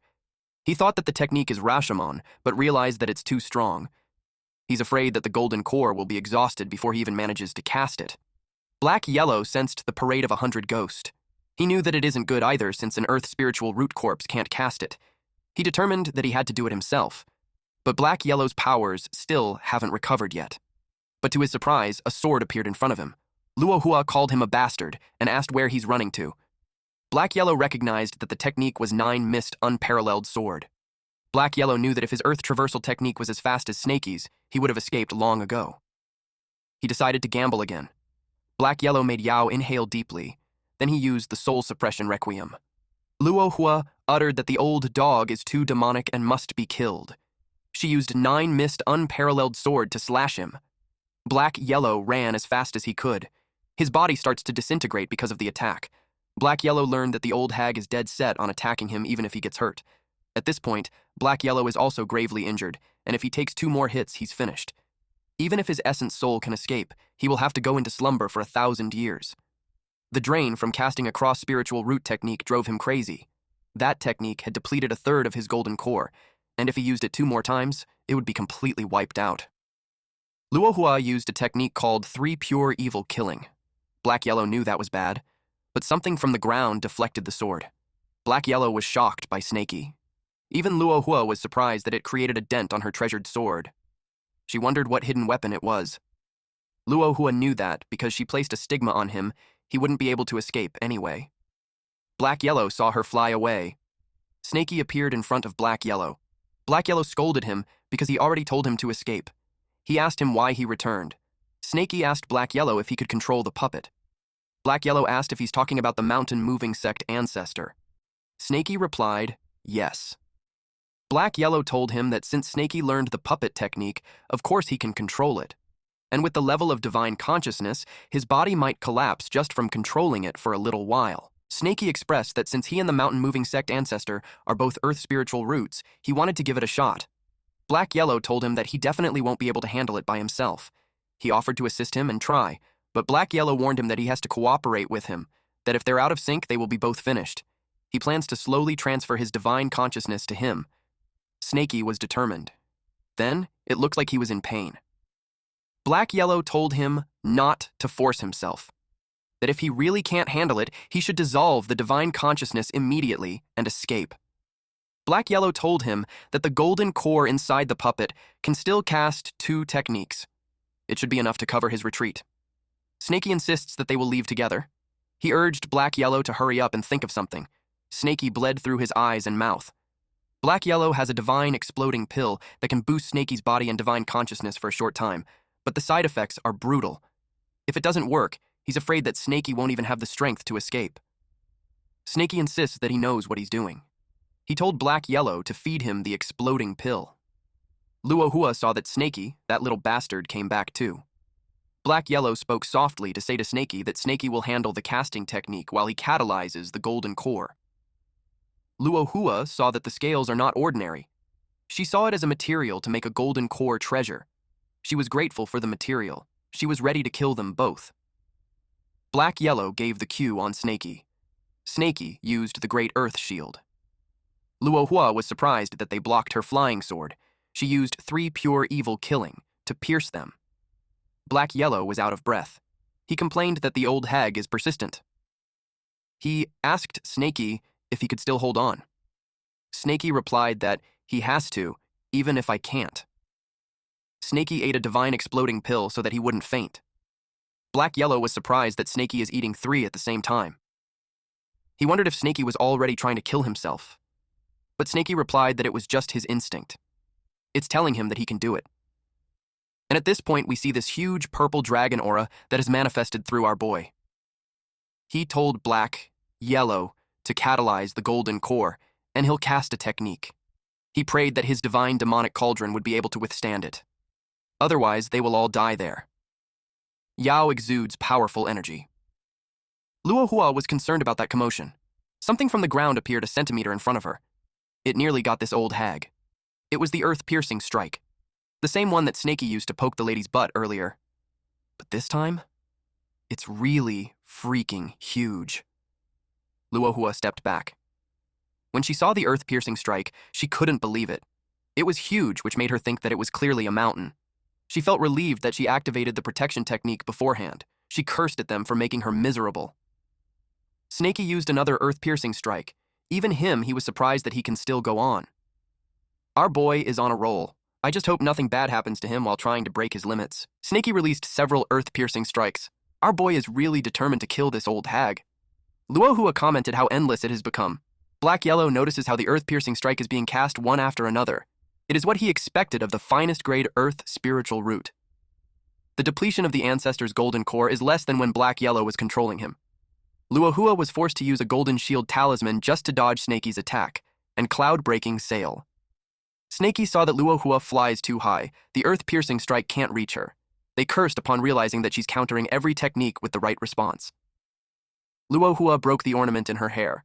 He thought that the technique is Rashomon, but realized that it's too strong. He's afraid that the golden core will be exhausted before he even manages to cast it. Black-Yellow sensed the parade of 100 ghosts. He knew that it isn't good either since an earth spiritual root corpse can't cast it. He determined that he had to do it himself. But Black-Yellow's powers still haven't recovered yet. But to his surprise, a sword appeared in front of him. Luohua called him a bastard and asked where he's running to. Black-Yellow recognized that the technique was 9-mist unparalleled sword. Black-Yellow knew that if his earth traversal technique was as fast as Snaky's, he would have escaped long ago. He decided to gamble again. Black-Yellow made Yao inhale deeply. Then he used the soul suppression requiem. Luohua uttered that the old dog is too demonic and must be killed. She used 9-mist unparalleled sword to slash him. Black-Yellow ran as fast as he could. His body starts to disintegrate because of the attack. Black-Yellow learned that the old hag is dead set on attacking him even if he gets hurt. At this point, Black-Yellow is also gravely injured, and if he takes 2 more hits, he's finished. Even if his essence soul can escape, he will have to go into slumber for 1,000 years. The drain from casting a cross-spiritual root technique drove him crazy. That technique had depleted 1/3 of his golden core, and if he used it 2 more times, it would be completely wiped out. Luohua used a technique called 3 pure evil killing. Black-Yellow knew that was bad, but something from the ground deflected the sword. Black-Yellow was shocked by Snaky. Even Luohua was surprised that it created a dent on her treasured sword. She wondered what hidden weapon it was. Luohua knew that, because she placed a stigma on him, he wouldn't be able to escape anyway. Black-Yellow saw her fly away. Snaky appeared in front of Black-Yellow. Black-Yellow scolded him because he already told him to escape. He asked him why he returned. Snaky asked Black-Yellow if he could control the puppet. Black-Yellow asked if he's talking about the mountain-moving sect ancestor. Snaky replied, yes. Black-Yellow told him that since Snaky learned the puppet technique, of course he can control it. And with the level of divine consciousness, his body might collapse just from controlling it for a little while. Snaky expressed that since he and the mountain-moving sect ancestor are both earth spiritual roots, he wanted to give it a shot. Black-Yellow told him that he definitely won't be able to handle it by himself. He offered to assist him and try, but Black-Yellow warned him that he has to cooperate with him, that if they're out of sync, they will be both finished. He plans to slowly transfer his divine consciousness to him. Snaky was determined. Then, it looked like he was in pain. Black-Yellow told him not to force himself, that if he really can't handle it, he should dissolve the divine consciousness immediately and escape. Black-Yellow told him that the golden core inside the puppet can still cast 2 techniques. It should be enough to cover his retreat. Snaky insists that they will leave together. He urged Black-Yellow to hurry up and think of something. Snaky bled through his eyes and mouth. Black-Yellow has a divine exploding pill that can boost Snaky's body and divine consciousness for a short time, but the side effects are brutal. If it doesn't work, he's afraid that Snaky won't even have the strength to escape. Snaky insists that he knows what he's doing. He told Black-Yellow to feed him the exploding pill. Luohua saw that Snaky, that little bastard, came back too. Black-Yellow spoke softly to say to Snaky that Snaky will handle the casting technique while he catalyzes the golden core. Luohua saw that the scales are not ordinary. She saw it as a material to make a golden core treasure. She was grateful for the material. She was ready to kill them both. Black-Yellow gave the cue on Snaky. Snaky used the Great Earth Shield. Luohua was surprised that they blocked her flying sword. She used 3 pure evil killing to pierce them. Black-Yellow was out of breath. He complained that the old hag is persistent. He asked Snaky if he could still hold on. Snaky replied that he has to, even if I can't. Snaky ate a divine exploding pill so that he wouldn't faint. Black-Yellow was surprised that Snaky is eating 3 at the same time. He wondered if Snaky was already trying to kill himself. But Snaky replied that it was just his instinct. It's telling him that he can do it. And at this point, we see this huge purple dragon aura that is manifested through our boy. He told Black Yellow to catalyze the golden core, and he'll cast a technique. He prayed that his divine demonic cauldron would be able to withstand it. Otherwise, they will all die there. Yao exudes powerful energy. Luohua was concerned about that commotion. Something from the ground appeared a centimeter in front of her. It nearly got this old hag. It was the earth-piercing strike, the same one that Snaky used to poke the lady's butt earlier. But this time, it's really freaking huge. Luohua stepped back. When she saw the earth-piercing strike, she couldn't believe it. It was huge, which made her think that it was clearly a mountain. She felt relieved that she activated the protection technique beforehand. She cursed at them for making her miserable. Snaky used another earth-piercing strike. Even him, he was surprised that he can still go on. Our boy is on a roll. I just hope nothing bad happens to him while trying to break his limits. Snaky released several earth-piercing strikes. Our boy is really determined to kill this old hag. Luohua commented how endless it has become. Black Yellow notices how the earth-piercing strike is being cast one after another. It is what he expected of the finest grade earth spiritual root. The depletion of the ancestor's golden core is less than when Black Yellow was controlling him. Luohua was forced to use a golden shield talisman just to dodge Snaky's attack, and cloud-breaking sail. Snaky saw that Luohua flies too high. The earth-piercing strike can't reach her. They cursed upon realizing that she's countering every technique with the right response. Luohua broke the ornament in her hair.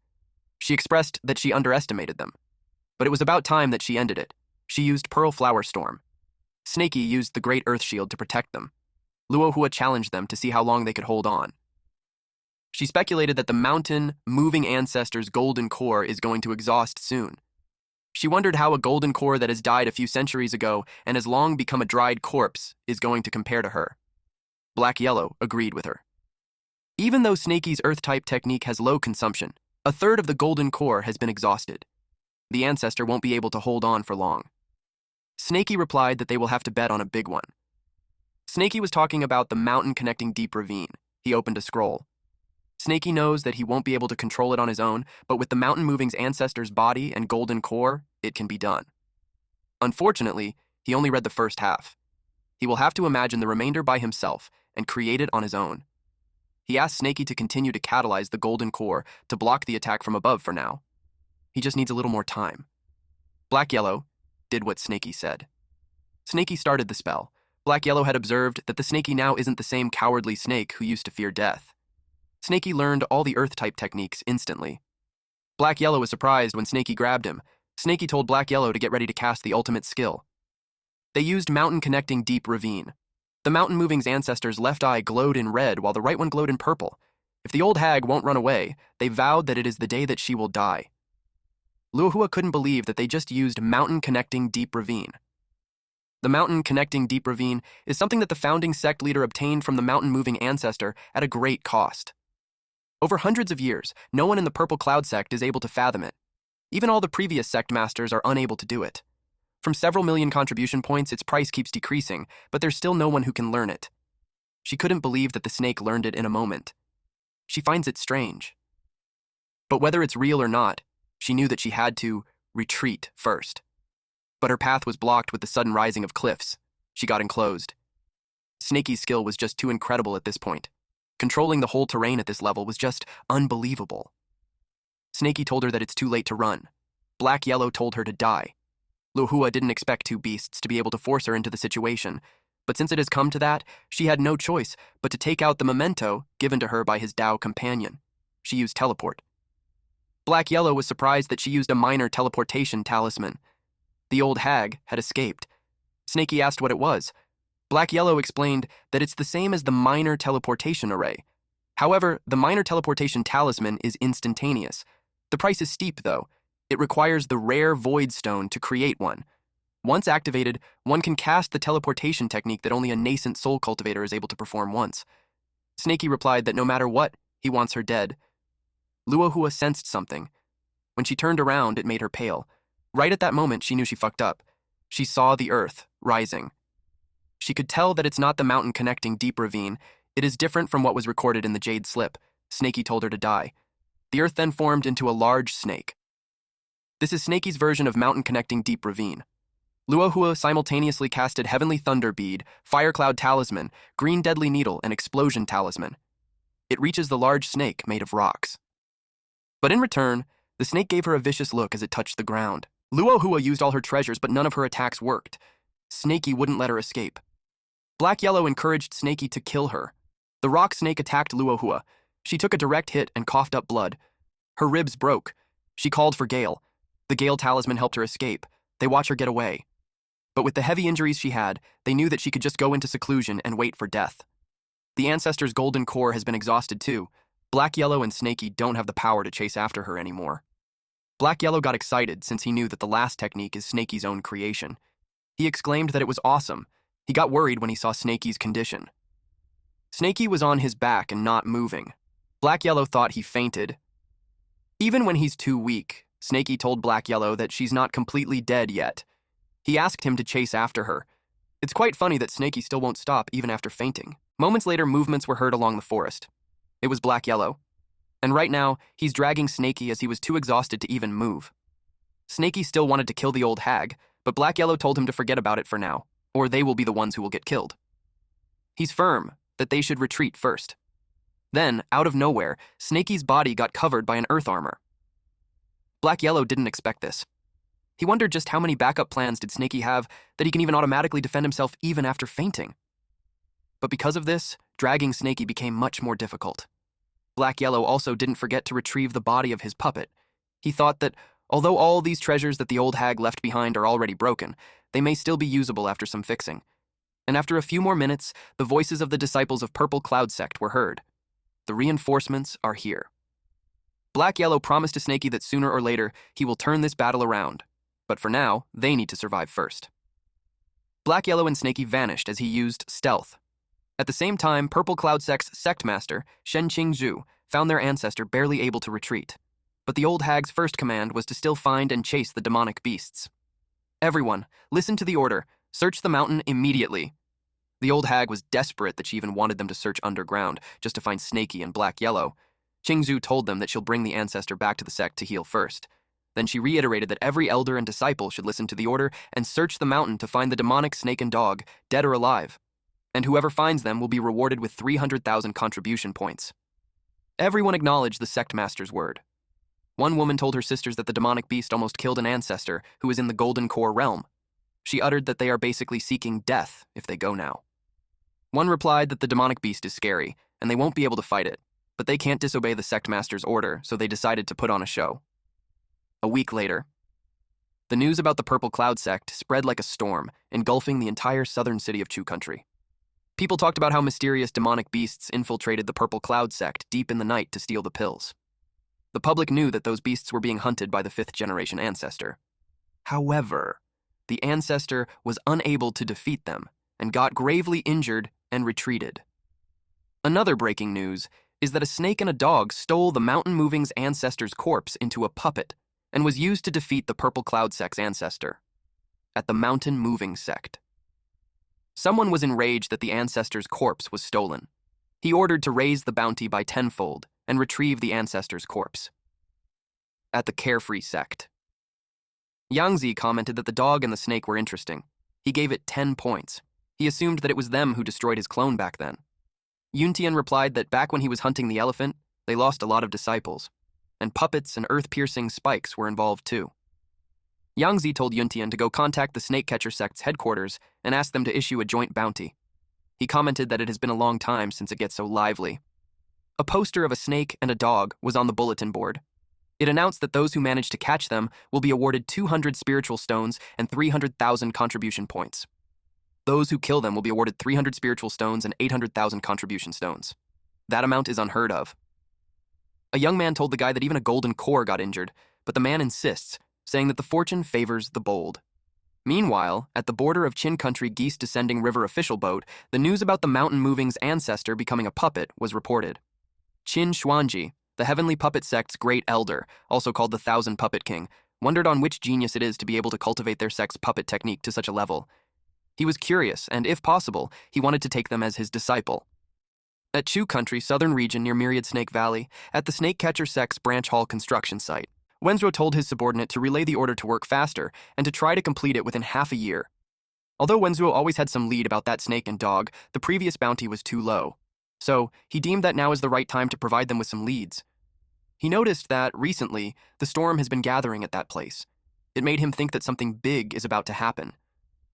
She expressed that she underestimated them. But it was about time that she ended it. She used Pearl Flower Storm. Snaky used the Great Earth Shield to protect them. Luohua challenged them to see how long they could hold on. She speculated that the mountain-moving ancestor's golden core is going to exhaust soon. She wondered how a golden core that has died a few centuries ago and has long become a dried corpse is going to compare to her. Black Yellow agreed with her. Even though Snaky's Earth-type technique has low consumption, a third of the golden core has been exhausted. The ancestor won't be able to hold on for long. Snaky replied that they will have to bet on a big one. Snaky was talking about the mountain-connecting deep ravine. He opened a scroll. Snaky knows that he won't be able to control it on his own, but with the mountain-moving's ancestor's body and golden core, it can be done. Unfortunately, he only read the first half. He will have to imagine the remainder by himself and create it on his own. He asked Snaky to continue to catalyze the golden core to block the attack from above for now. He just needs a little more time. Black Yellow did what Snaky said. Snaky started the spell. Black Yellow had observed that the Snaky now isn't the same cowardly snake who used to fear death. Snaky learned all the Earth-type techniques instantly. Black Yellow was surprised when Snaky grabbed him. Snaky told Black Yellow to get ready to cast the ultimate skill. They used mountain-connecting deep ravine. The mountain-moving's ancestor's left eye glowed in red while the right one glowed in purple. If the old hag won't run away, they vowed that it is the day that she will die. Luohua couldn't believe that they just used mountain-connecting deep ravine. The mountain-connecting deep ravine is something that the founding sect leader obtained from the mountain-moving ancestor at a great cost. Over hundreds of years, no one in the Purple Cloud sect is able to fathom it. Even all the previous sect masters are unable to do it. From several million contribution points, its price keeps decreasing, but there's still no one who can learn it. She couldn't believe that the snake learned it in a moment. She finds it strange. But whether it's real or not, she knew that she had to retreat first. But her path was blocked with the sudden rising of cliffs. She got enclosed. Snaky's skill was just too incredible at this point. Controlling the whole terrain at this level was just unbelievable. Snaky told her that it's too late to run. Black Yellow told her to die. Luohua didn't expect two beasts to be able to force her into the situation, but since it has come to that, she had no choice but to take out the memento given to her by his Dao companion. She used teleport. Black Yellow was surprised that she used a minor teleportation talisman. The old hag had escaped. Snaky asked what it was. Black Yellow explained that it's the same as the minor teleportation array. However, the minor teleportation talisman is instantaneous. The price is steep, though. It requires the rare void stone to create one. Once activated, one can cast the teleportation technique that only a nascent soul cultivator is able to perform once. Snaky replied that no matter what, he wants her dead. Luohua sensed something. When she turned around, it made her pale. Right at that moment, she knew she fucked up. She saw the earth rising. She could tell that it's not the mountain-connecting deep ravine. It is different from what was recorded in the Jade Slip. Snaky told her to die. The earth then formed into a large snake. This is Snaky's version of mountain connecting deep ravine. Luohua simultaneously casted Heavenly Thunder Bead, Fire Cloud Talisman, Green Deadly Needle, and Explosion Talisman. It reaches the large snake made of rocks. But in return, the snake gave her a vicious look as it touched the ground. Luohua used all her treasures, but none of her attacks worked. Snaky wouldn't let her escape. Black Yellow encouraged Snaky to kill her. The rock snake attacked Luohua. She took a direct hit and coughed up blood. Her ribs broke. She called for Gale. The Gale Talisman helped her escape. They watched her get away. But with the heavy injuries she had, they knew that she could just go into seclusion and wait for death. The Ancestor's golden core has been exhausted too. Black Yellow and Snaky don't have the power to chase after her anymore. Black Yellow got excited since he knew that the last technique is Snaky's own creation. He exclaimed that it was awesome. He got worried when he saw Snaky's condition. Snaky was on his back and not moving. Black Yellow thought he fainted. Even when he's too weak, Snaky told Black Yellow that she's not completely dead yet. He asked him to chase after her. It's quite funny that Snaky still won't stop even after fainting. Moments later, movements were heard along the forest. It was Black Yellow. And right now, he's dragging Snaky as he was too exhausted to even move. Snaky still wanted to kill the old hag, but Black Yellow told him to forget about it for now, or they will be the ones who will get killed. He's firm that they should retreat first. Then, out of nowhere, Snaky's body got covered by an earth armor. Black Yellow didn't expect this. He wondered just how many backup plans did Snaky have that he can even automatically defend himself even after fainting. But because of this, dragging Snaky became much more difficult. Black Yellow also didn't forget to retrieve the body of his puppet. He thought that, although all these treasures that the old hag left behind are already broken, they may still be usable after some fixing. And after a few more minutes, the voices of the disciples of Purple Cloud Sect were heard. The reinforcements are here. Black Yellow promised to Snaky that sooner or later he will turn this battle around. But for now, they need to survive first. Black Yellow and Snaky vanished as he used stealth. At the same time, Purple Cloud Sect's sect master, Shen Qingzhu, found their ancestor barely able to retreat. But the old hag's first command was to still find and chase the demonic beasts. Everyone, listen to the order. Search the mountain immediately. The old hag was desperate that she even wanted them to search underground just to find Snaky and Black Yellow. Qingzhu told them that she'll bring the ancestor back to the sect to heal first. Then she reiterated that every elder and disciple should listen to the order and search the mountain to find the demonic snake and dog, dead or alive. And whoever finds them will be rewarded with 300,000 contribution points. Everyone acknowledged the sect master's word. One woman told her sisters that the demonic beast almost killed an ancestor who is in the Golden Core realm. She uttered that they are basically seeking death if they go now. One replied that the demonic beast is scary, and they won't be able to fight it, but they can't disobey the sect master's order, so they decided to put on a show. A week later, the news about the Purple Cloud Sect spread like a storm, engulfing the entire southern city of Chu Country. People talked about how mysterious demonic beasts infiltrated the Purple Cloud Sect deep in the night to steal the pills. The public knew that those beasts were being hunted by the fifth-generation ancestor. However, the ancestor was unable to defeat them and got gravely injured and retreated. Another breaking news is that a snake and a dog stole the Mountain Moving's ancestor's corpse into a puppet and was used to defeat the Purple Cloud Sect's ancestor at the Mountain Moving Sect. Someone was enraged that the ancestor's corpse was stolen. He ordered to raise the bounty by tenfold and retrieve the ancestor's corpse. At the Carefree Sect. Yangzi commented that the dog and the snake were interesting. He gave it 10 points. He assumed that it was them who destroyed his clone back then. Yuntian replied that back when he was hunting the elephant, they lost a lot of disciples, and puppets and earth-piercing spikes were involved too. Yangzi told Yuntian to go contact the Snake Catcher Sect's headquarters and ask them to issue a joint bounty. He commented that it has been a long time since it gets so lively. A poster of a snake and a dog was on the bulletin board. It announced that those who manage to catch them will be awarded 200 spiritual stones and 300,000 contribution points. Those who kill them will be awarded 300 spiritual stones and 800,000 contribution stones. That amount is unheard of. A young man told the guy that even a golden core got injured, but the man insists, saying that the fortune favors the bold. Meanwhile, at the border of Qin Country Geese Descending River official boat, the news about the Mountain Moving's ancestor becoming a puppet was reported. Qin Xuanji, the Heavenly Puppet Sect's great elder, also called the Thousand Puppet King, wondered on which genius it is to be able to cultivate their sect's puppet technique to such a level. He was curious, and if possible, he wanted to take them as his disciple. At Chu Country, southern region near Myriad Snake Valley, at the Snake Catcher Sect's Branch Hall construction site, Wenzro told his subordinate to relay the order to work faster and to try to complete it within half a year. Although Wenzro always had some lead about that snake and dog, the previous bounty was too low. So, he deemed that now is the right time to provide them with some leads. He noticed that, recently, the storm has been gathering at that place. It made him think that something big is about to happen.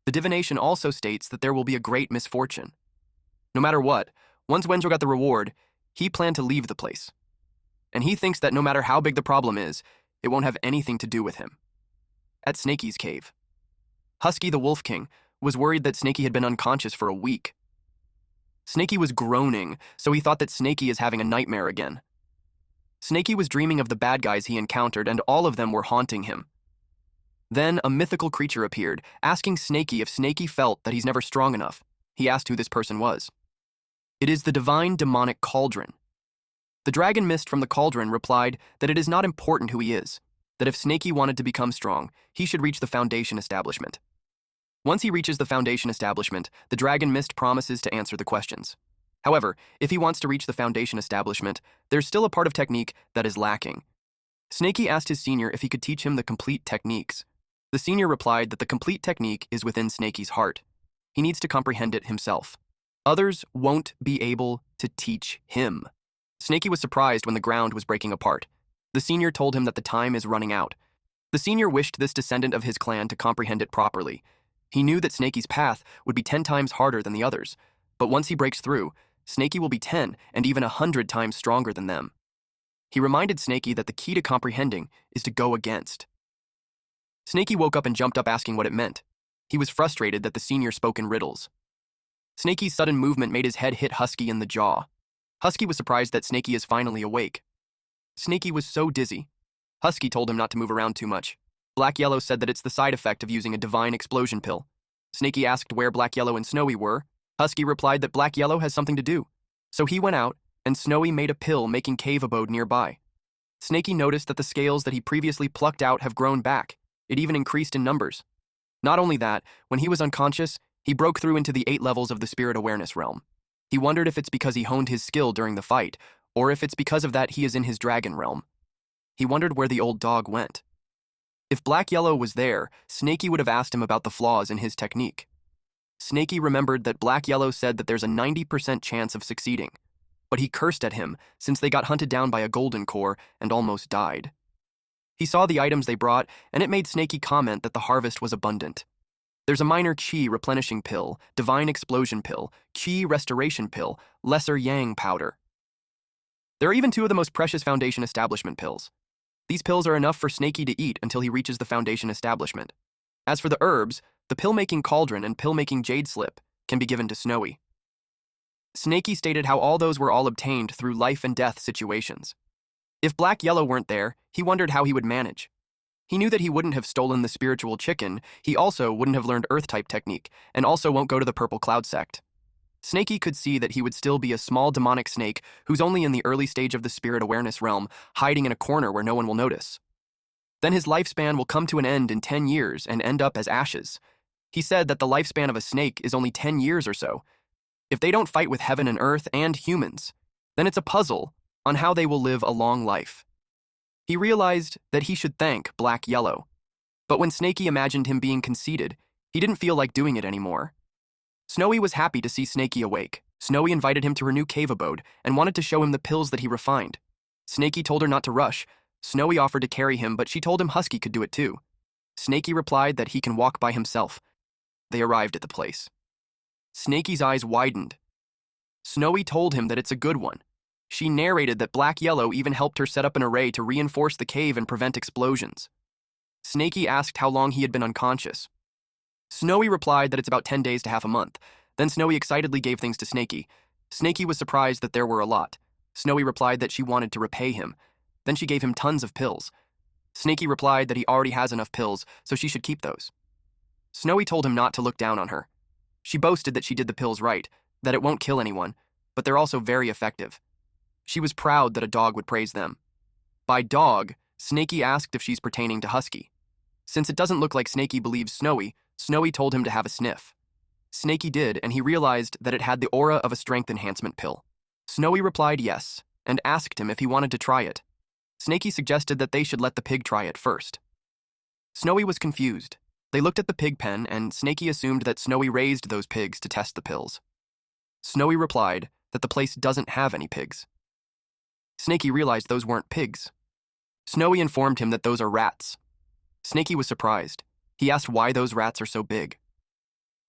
The divination also states that there will be a great misfortune. No matter what, once Wenzro got the reward, he planned to leave the place. And he thinks that no matter how big the problem is, it won't have anything to do with him. At Snaky's cave, Husky the Wolf King was worried that Snaky had been unconscious for a week. Snaky was groaning, so he thought that Snaky is having a nightmare again. Snaky was dreaming of the bad guys he encountered, and all of them were haunting him. Then a mythical creature appeared, asking Snaky if Snaky felt that he's never strong enough. He asked who this person was. It is the divine demonic cauldron. The dragon mist from the cauldron replied that it is not important who he is, that if Snaky wanted to become strong, he should reach the Foundation establishment. Once he reaches the Foundation establishment, the dragon mist promises to answer the questions. However, if he wants to reach the Foundation establishment, there's still a part of technique that is lacking. Snaky asked his senior if he could teach him the complete techniques. The senior replied that the complete technique is within Snaky's heart. He needs to comprehend it himself. Others won't be able to teach him. Snaky was surprised when the ground was breaking apart. The senior told him that the time is running out. The senior wished this descendant of his clan to comprehend it properly. He knew that Snaky's path would be 10 times harder than the others, but once he breaks through, Snaky will be 10 and even 100 times stronger than them. He reminded Snaky that the key to comprehending is to go against. Snaky woke up and jumped up asking what it meant. He was frustrated that the senior spoke in riddles. Snaky's sudden movement made his head hit Husky in the jaw. Husky was surprised that Snaky is finally awake. Snaky was so dizzy. Husky told him not to move around too much. Black Yellow said that it's the side effect of using a divine explosion pill. Snaky asked where Black Yellow and Snowy were. Husky replied that Black Yellow has something to do. So he went out, and Snowy made a pill making cave abode nearby. Snaky noticed that the scales that he previously plucked out have grown back. It even increased in numbers. Not only that, when he was unconscious, he broke through into the 8 levels of the spirit awareness realm. He wondered if it's because he honed his skill during the fight, or if it's because of that he is in his dragon realm. He wondered where the old dog went. If Black Yellow was there, Snaky would have asked him about the flaws in his technique. Snaky remembered that Black Yellow said that there's a 90% chance of succeeding, but he cursed at him since they got hunted down by a golden core and almost died. He saw the items they brought, and it made Snaky comment that the harvest was abundant. There's a minor Qi replenishing pill, divine explosion pill, Qi restoration pill, lesser yang powder. There are even 2 of the most precious Foundation establishment pills. These pills are enough for Snaky to eat until he reaches the Foundation establishment. As for the herbs, the pill-making cauldron and pill-making jade slip can be given to Snowy. Snaky stated how all those were all obtained through life and death situations. If Black Yellow weren't there, he wondered how he would manage. He knew that he wouldn't have stolen the spiritual chicken, he also wouldn't have learned Earth-type technique, and also won't go to the Purple Cloud sect. Snaky could see that he would still be a small demonic snake who's only in the early stage of the spirit awareness realm, hiding in a corner where no one will notice. Then his lifespan will come to an end in 10 years and end up as ashes. He said that the lifespan of a snake is only 10 years or so. If they don't fight with heaven and earth and humans, then it's a puzzle on how they will live a long life. He realized that he should thank Black Yellow. But when Snaky imagined him being conceited, he didn't feel like doing it anymore. Snowy was happy to see Snaky awake. Snowy invited him to her new cave abode and wanted to show him the pills that he refined. Snaky told her not to rush. Snowy offered to carry him, but she told him Husky could do it too. Snaky replied that he can walk by himself. They arrived at the place. Snaky's eyes widened. Snowy told him that it's a good one. She narrated that Black Yellow even helped her set up an array to reinforce the cave and prevent explosions. Snaky asked how long he had been unconscious. Snowy replied that it's about 10 days to half a month. Then Snowy excitedly gave things to Snaky. Snaky was surprised that there were a lot. Snowy replied that she wanted to repay him. Then she gave him tons of pills. Snaky replied that he already has enough pills, so she should keep those. Snowy told him not to look down on her. She boasted that she did the pills right, that it won't kill anyone, but they're also very effective. She was proud that a dog would praise them. By dog, Snaky asked if she's pertaining to Husky. Since it doesn't look like Snaky believes Snowy, Snowy told him to have a sniff. Snaky did, and he realized that it had the aura of a strength enhancement pill. Snowy replied yes, and asked him if he wanted to try it. Snaky suggested that they should let the pig try it first. Snowy was confused. They looked at the pig pen, and Snaky assumed that Snowy raised those pigs to test the pills. Snowy replied that the place doesn't have any pigs. Snaky realized those weren't pigs. Snowy informed him that those are rats. Snaky was surprised. He asked why those rats are so big.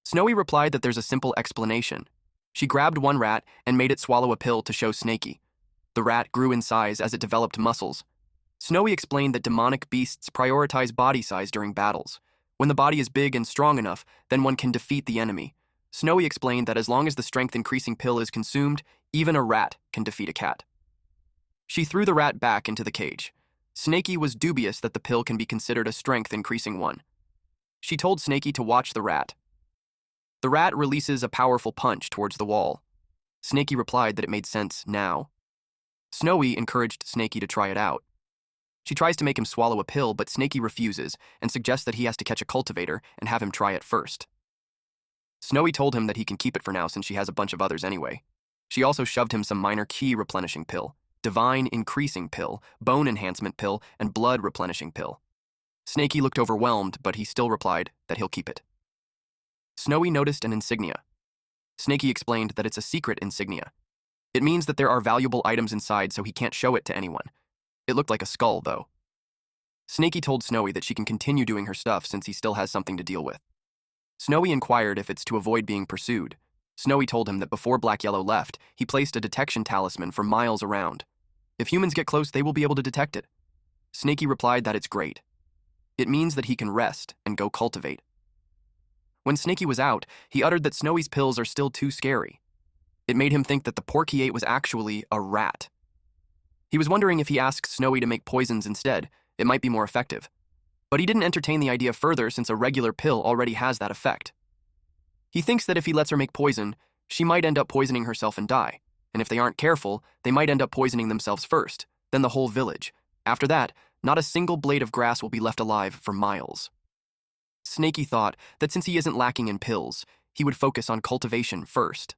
Snowy replied that there's a simple explanation. She grabbed one rat and made it swallow a pill to show Snaky. The rat grew in size as it developed muscles. Snowy explained that demonic beasts prioritize body size during battles. When the body is big and strong enough, then one can defeat the enemy. Snowy explained that as long as the strength-increasing pill is consumed, even a rat can defeat a cat. She threw the rat back into the cage. Snaky was dubious that the pill can be considered a strength-increasing one. She told Snaky to watch the rat. The rat releases a powerful punch towards the wall. Snaky replied that it made sense now. Snowy encouraged Snaky to try it out. She tries to make him swallow a pill, but Snaky refuses and suggests that he has to catch a cultivator and have him try it first. Snowy told him that he can keep it for now since she has a bunch of others anyway. She also shoved him some minor ki replenishing pill, divine increasing pill, bone enhancement pill, and blood replenishing pill. Snaky looked overwhelmed, but he still replied that he'll keep it. Snowy noticed an insignia. Snaky explained that it's a secret insignia. It means that there are valuable items inside, so he can't show it to anyone. It looked like a skull, though. Snaky told Snowy that she can continue doing her stuff since he still has something to deal with. Snowy inquired if it's to avoid being pursued. Snowy told him that before Yahello left, he placed a detection talisman for miles around. If humans get close, they will be able to detect it. Snaky replied that it's great. It means that he can rest and go cultivate. When Snaky was out, he uttered that Snowy's pills are still too scary. It made him think that the pork he ate was actually a rat. He was wondering if he asked Snowy to make poisons instead, it might be more effective. But he didn't entertain the idea further since a regular pill already has that effect. He thinks that if he lets her make poison, she might end up poisoning herself and die. And if they aren't careful, they might end up poisoning themselves first, then the whole village. After that, not a single blade of grass will be left alive for miles. Snaky thought that since he isn't lacking in pills, he would focus on cultivation first.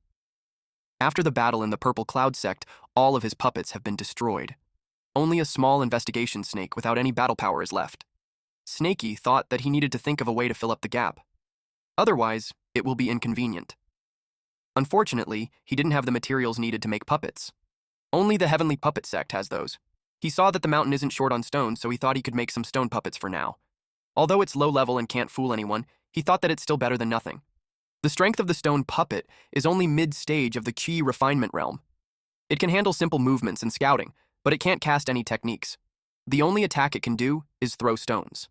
After the battle in the Purple Cloud sect, all of his puppets have been destroyed. Only a small investigation snake without any battle power is left. Snaky thought that he needed to think of a way to fill up the gap. Otherwise, it will be inconvenient. Unfortunately, he didn't have the materials needed to make puppets. Only the Heavenly Puppet sect has those. He saw that the mountain isn't short on stones, so he thought he could make some stone puppets for now. Although it's low level and can't fool anyone, he thought that it's still better than nothing. The strength of the stone puppet is only mid-stage of the ki refinement realm. It can handle simple movements and scouting, but it can't cast any techniques. The only attack it can do is throw stones.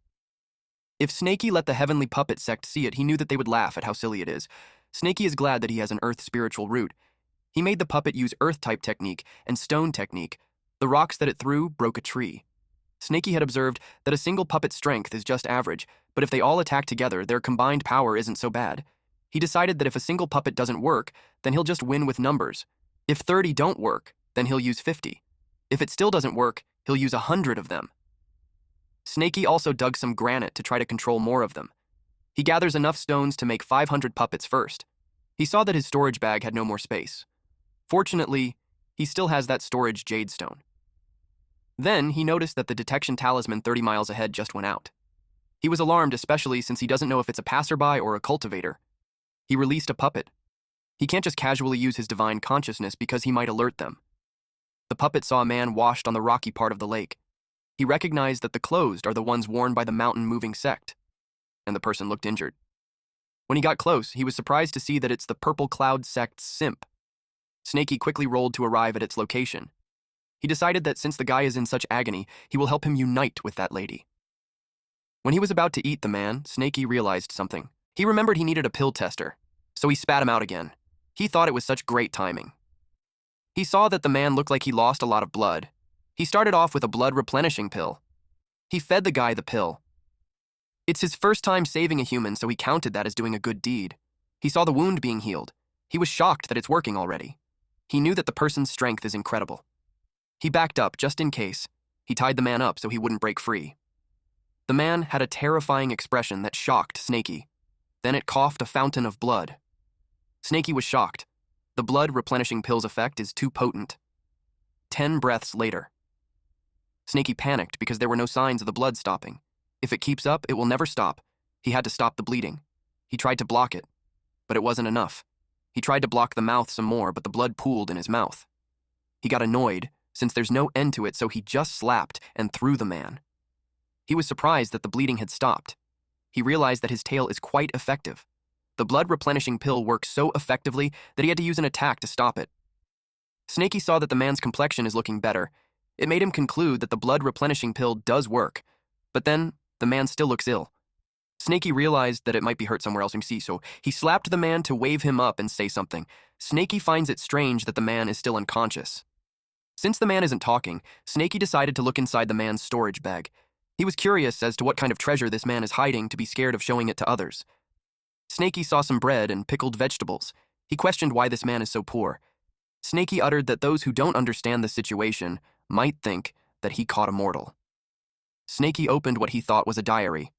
If Snaky let the Heavenly Puppet sect see it, he knew that they would laugh at how silly it is. Snaky is glad that he has an earth spiritual root. He made the puppet use earth-type technique and stone technique. The rocks that it threw broke a tree. Snaky had observed that a single puppet's strength is just average, but if they all attack together, their combined power isn't so bad. He decided that if a single puppet doesn't work, then he'll just win with numbers. If 30 don't work, then he'll use 50. If it still doesn't work, he'll use 100 of them. Snaky also dug some granite to try to control more of them. He gathers enough stones to make 500 puppets first. He saw that his storage bag had no more space. Fortunately, he still has that storage jade stone. Then he noticed that the detection talisman 30 miles ahead just went out. He was alarmed, especially since he doesn't know if it's a passerby or a cultivator. He released a puppet. He can't just casually use his divine consciousness because he might alert them. The puppet saw a man washed on the rocky part of the lake. He recognized that the clothes are the ones worn by the mountain-moving sect, and the person looked injured. When he got close, he was surprised to see that it's the Purple Cloud sect's simp. Snaky quickly rolled to arrive at its location. He decided that since the guy is in such agony, he will help him unite with that lady. When he was about to eat the man, Snaky realized something. He remembered he needed a pill tester, so he spat him out again. He thought it was such great timing. He saw that the man looked like he lost a lot of blood. He started off with a blood replenishing pill. He fed the guy the pill. It's his first time saving a human, so he counted that as doing a good deed. He saw the wound being healed. He was shocked that it's working already. He knew that the person's strength is incredible. He backed up just in case. He tied the man up so he wouldn't break free. The man had a terrifying expression that shocked Snaky. Then it coughed a fountain of blood. Snaky was shocked. The blood-replenishing pill's effect is too potent. 10 breaths later. Snaky panicked because there were no signs of the blood stopping. If it keeps up, it will never stop. He had to stop the bleeding. He tried to block it, but it wasn't enough. He tried to block the mouth some more, but the blood pooled in his mouth. He got annoyed, since there's no end to it, so he just slapped and threw the man. He was surprised that the bleeding had stopped. He realized that his tail is quite effective. The blood-replenishing pill works so effectively that he had to use an attack to stop it. Snaky saw that the man's complexion is looking better. It made him conclude that the blood-replenishing pill does work, but then the man still looks ill. Snaky realized that it might be hurt somewhere else, so he slapped the man to wave him up and say something. Snaky finds it strange that the man is still unconscious. Since the man isn't talking, Snaky decided to look inside the man's storage bag. He was curious as to what kind of treasure this man is hiding to be scared of showing it to others. Snaky saw some bread and pickled vegetables. He questioned why this man is so poor. Snaky uttered that those who don't understand the situation might think that he caught a mortal. Snaky opened what he thought was a diary.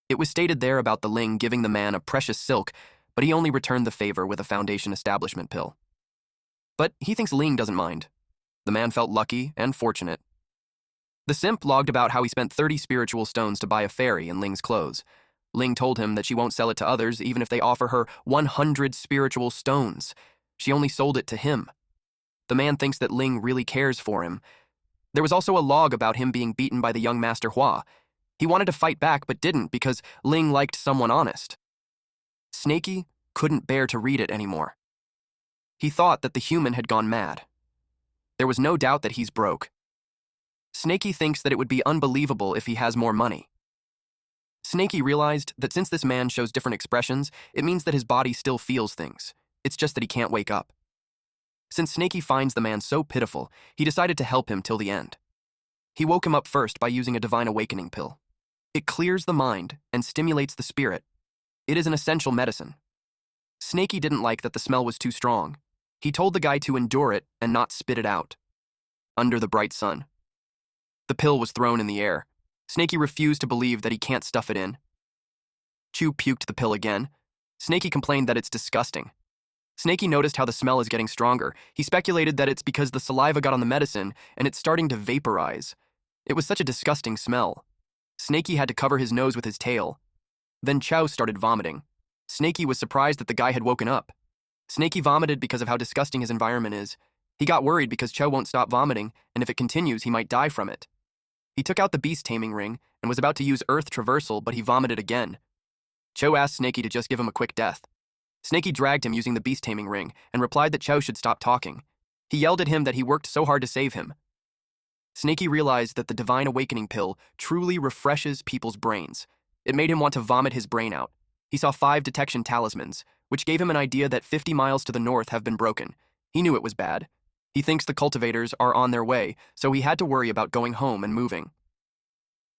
It was stated there about the Ling giving the man a precious silk, but he only returned the favor with a Foundation establishment pill. But he thinks Ling doesn't mind. The man felt lucky and fortunate. The simp logged about how he spent 30 spiritual stones to buy a fairy in Ling's clothes. Ling told him that she won't sell it to others even if they offer her 100 spiritual stones. She only sold it to him. The man thinks that Ling really cares for him. There was also a log about him being beaten by the young Master Hua. He wanted to fight back but didn't because Ling liked someone honest. Snaky couldn't bear to read it anymore. He thought that the human had gone mad. There was no doubt that he's broke. Snaky thinks that it would be unbelievable if he has more money. Snaky realized that since this man shows different expressions, it means that his body still feels things. It's just that he can't wake up. Since Snaky finds the man so pitiful, he decided to help him till the end. He woke him up first by using a divine awakening pill. It clears the mind and stimulates the spirit. It is an essential medicine. Snaky didn't like that the smell was too strong. He told the guy to endure it and not spit it out. Under the bright sun. The pill was thrown in the air. Snaky refused to believe that he can't stuff it in. Chu puked the pill again. Snaky complained that it's disgusting. Snaky noticed how the smell is getting stronger. He speculated that it's because the saliva got on the medicine and it's starting to vaporize. It was such a disgusting smell. Snaky had to cover his nose with his tail. Then Chow started vomiting. Snaky was surprised that the guy had woken up. Snaky vomited because of how disgusting his environment is. He got worried because Chow won't stop vomiting, and if it continues, he might die from it. He took out the beast taming ring and was about to use earth traversal, but he vomited again. Chow asked Snaky to just give him a quick death. Snaky dragged him using the beast taming ring and replied that Chow should stop talking. He yelled at him that he worked so hard to save him. Snaky realized that the divine awakening pill truly refreshes people's brains. It made him want to vomit his brain out. He saw 5 detection talismans, which gave him an idea that 50 miles to the north have been broken. He knew it was bad. He thinks the cultivators are on their way, so he had to worry about going home and moving.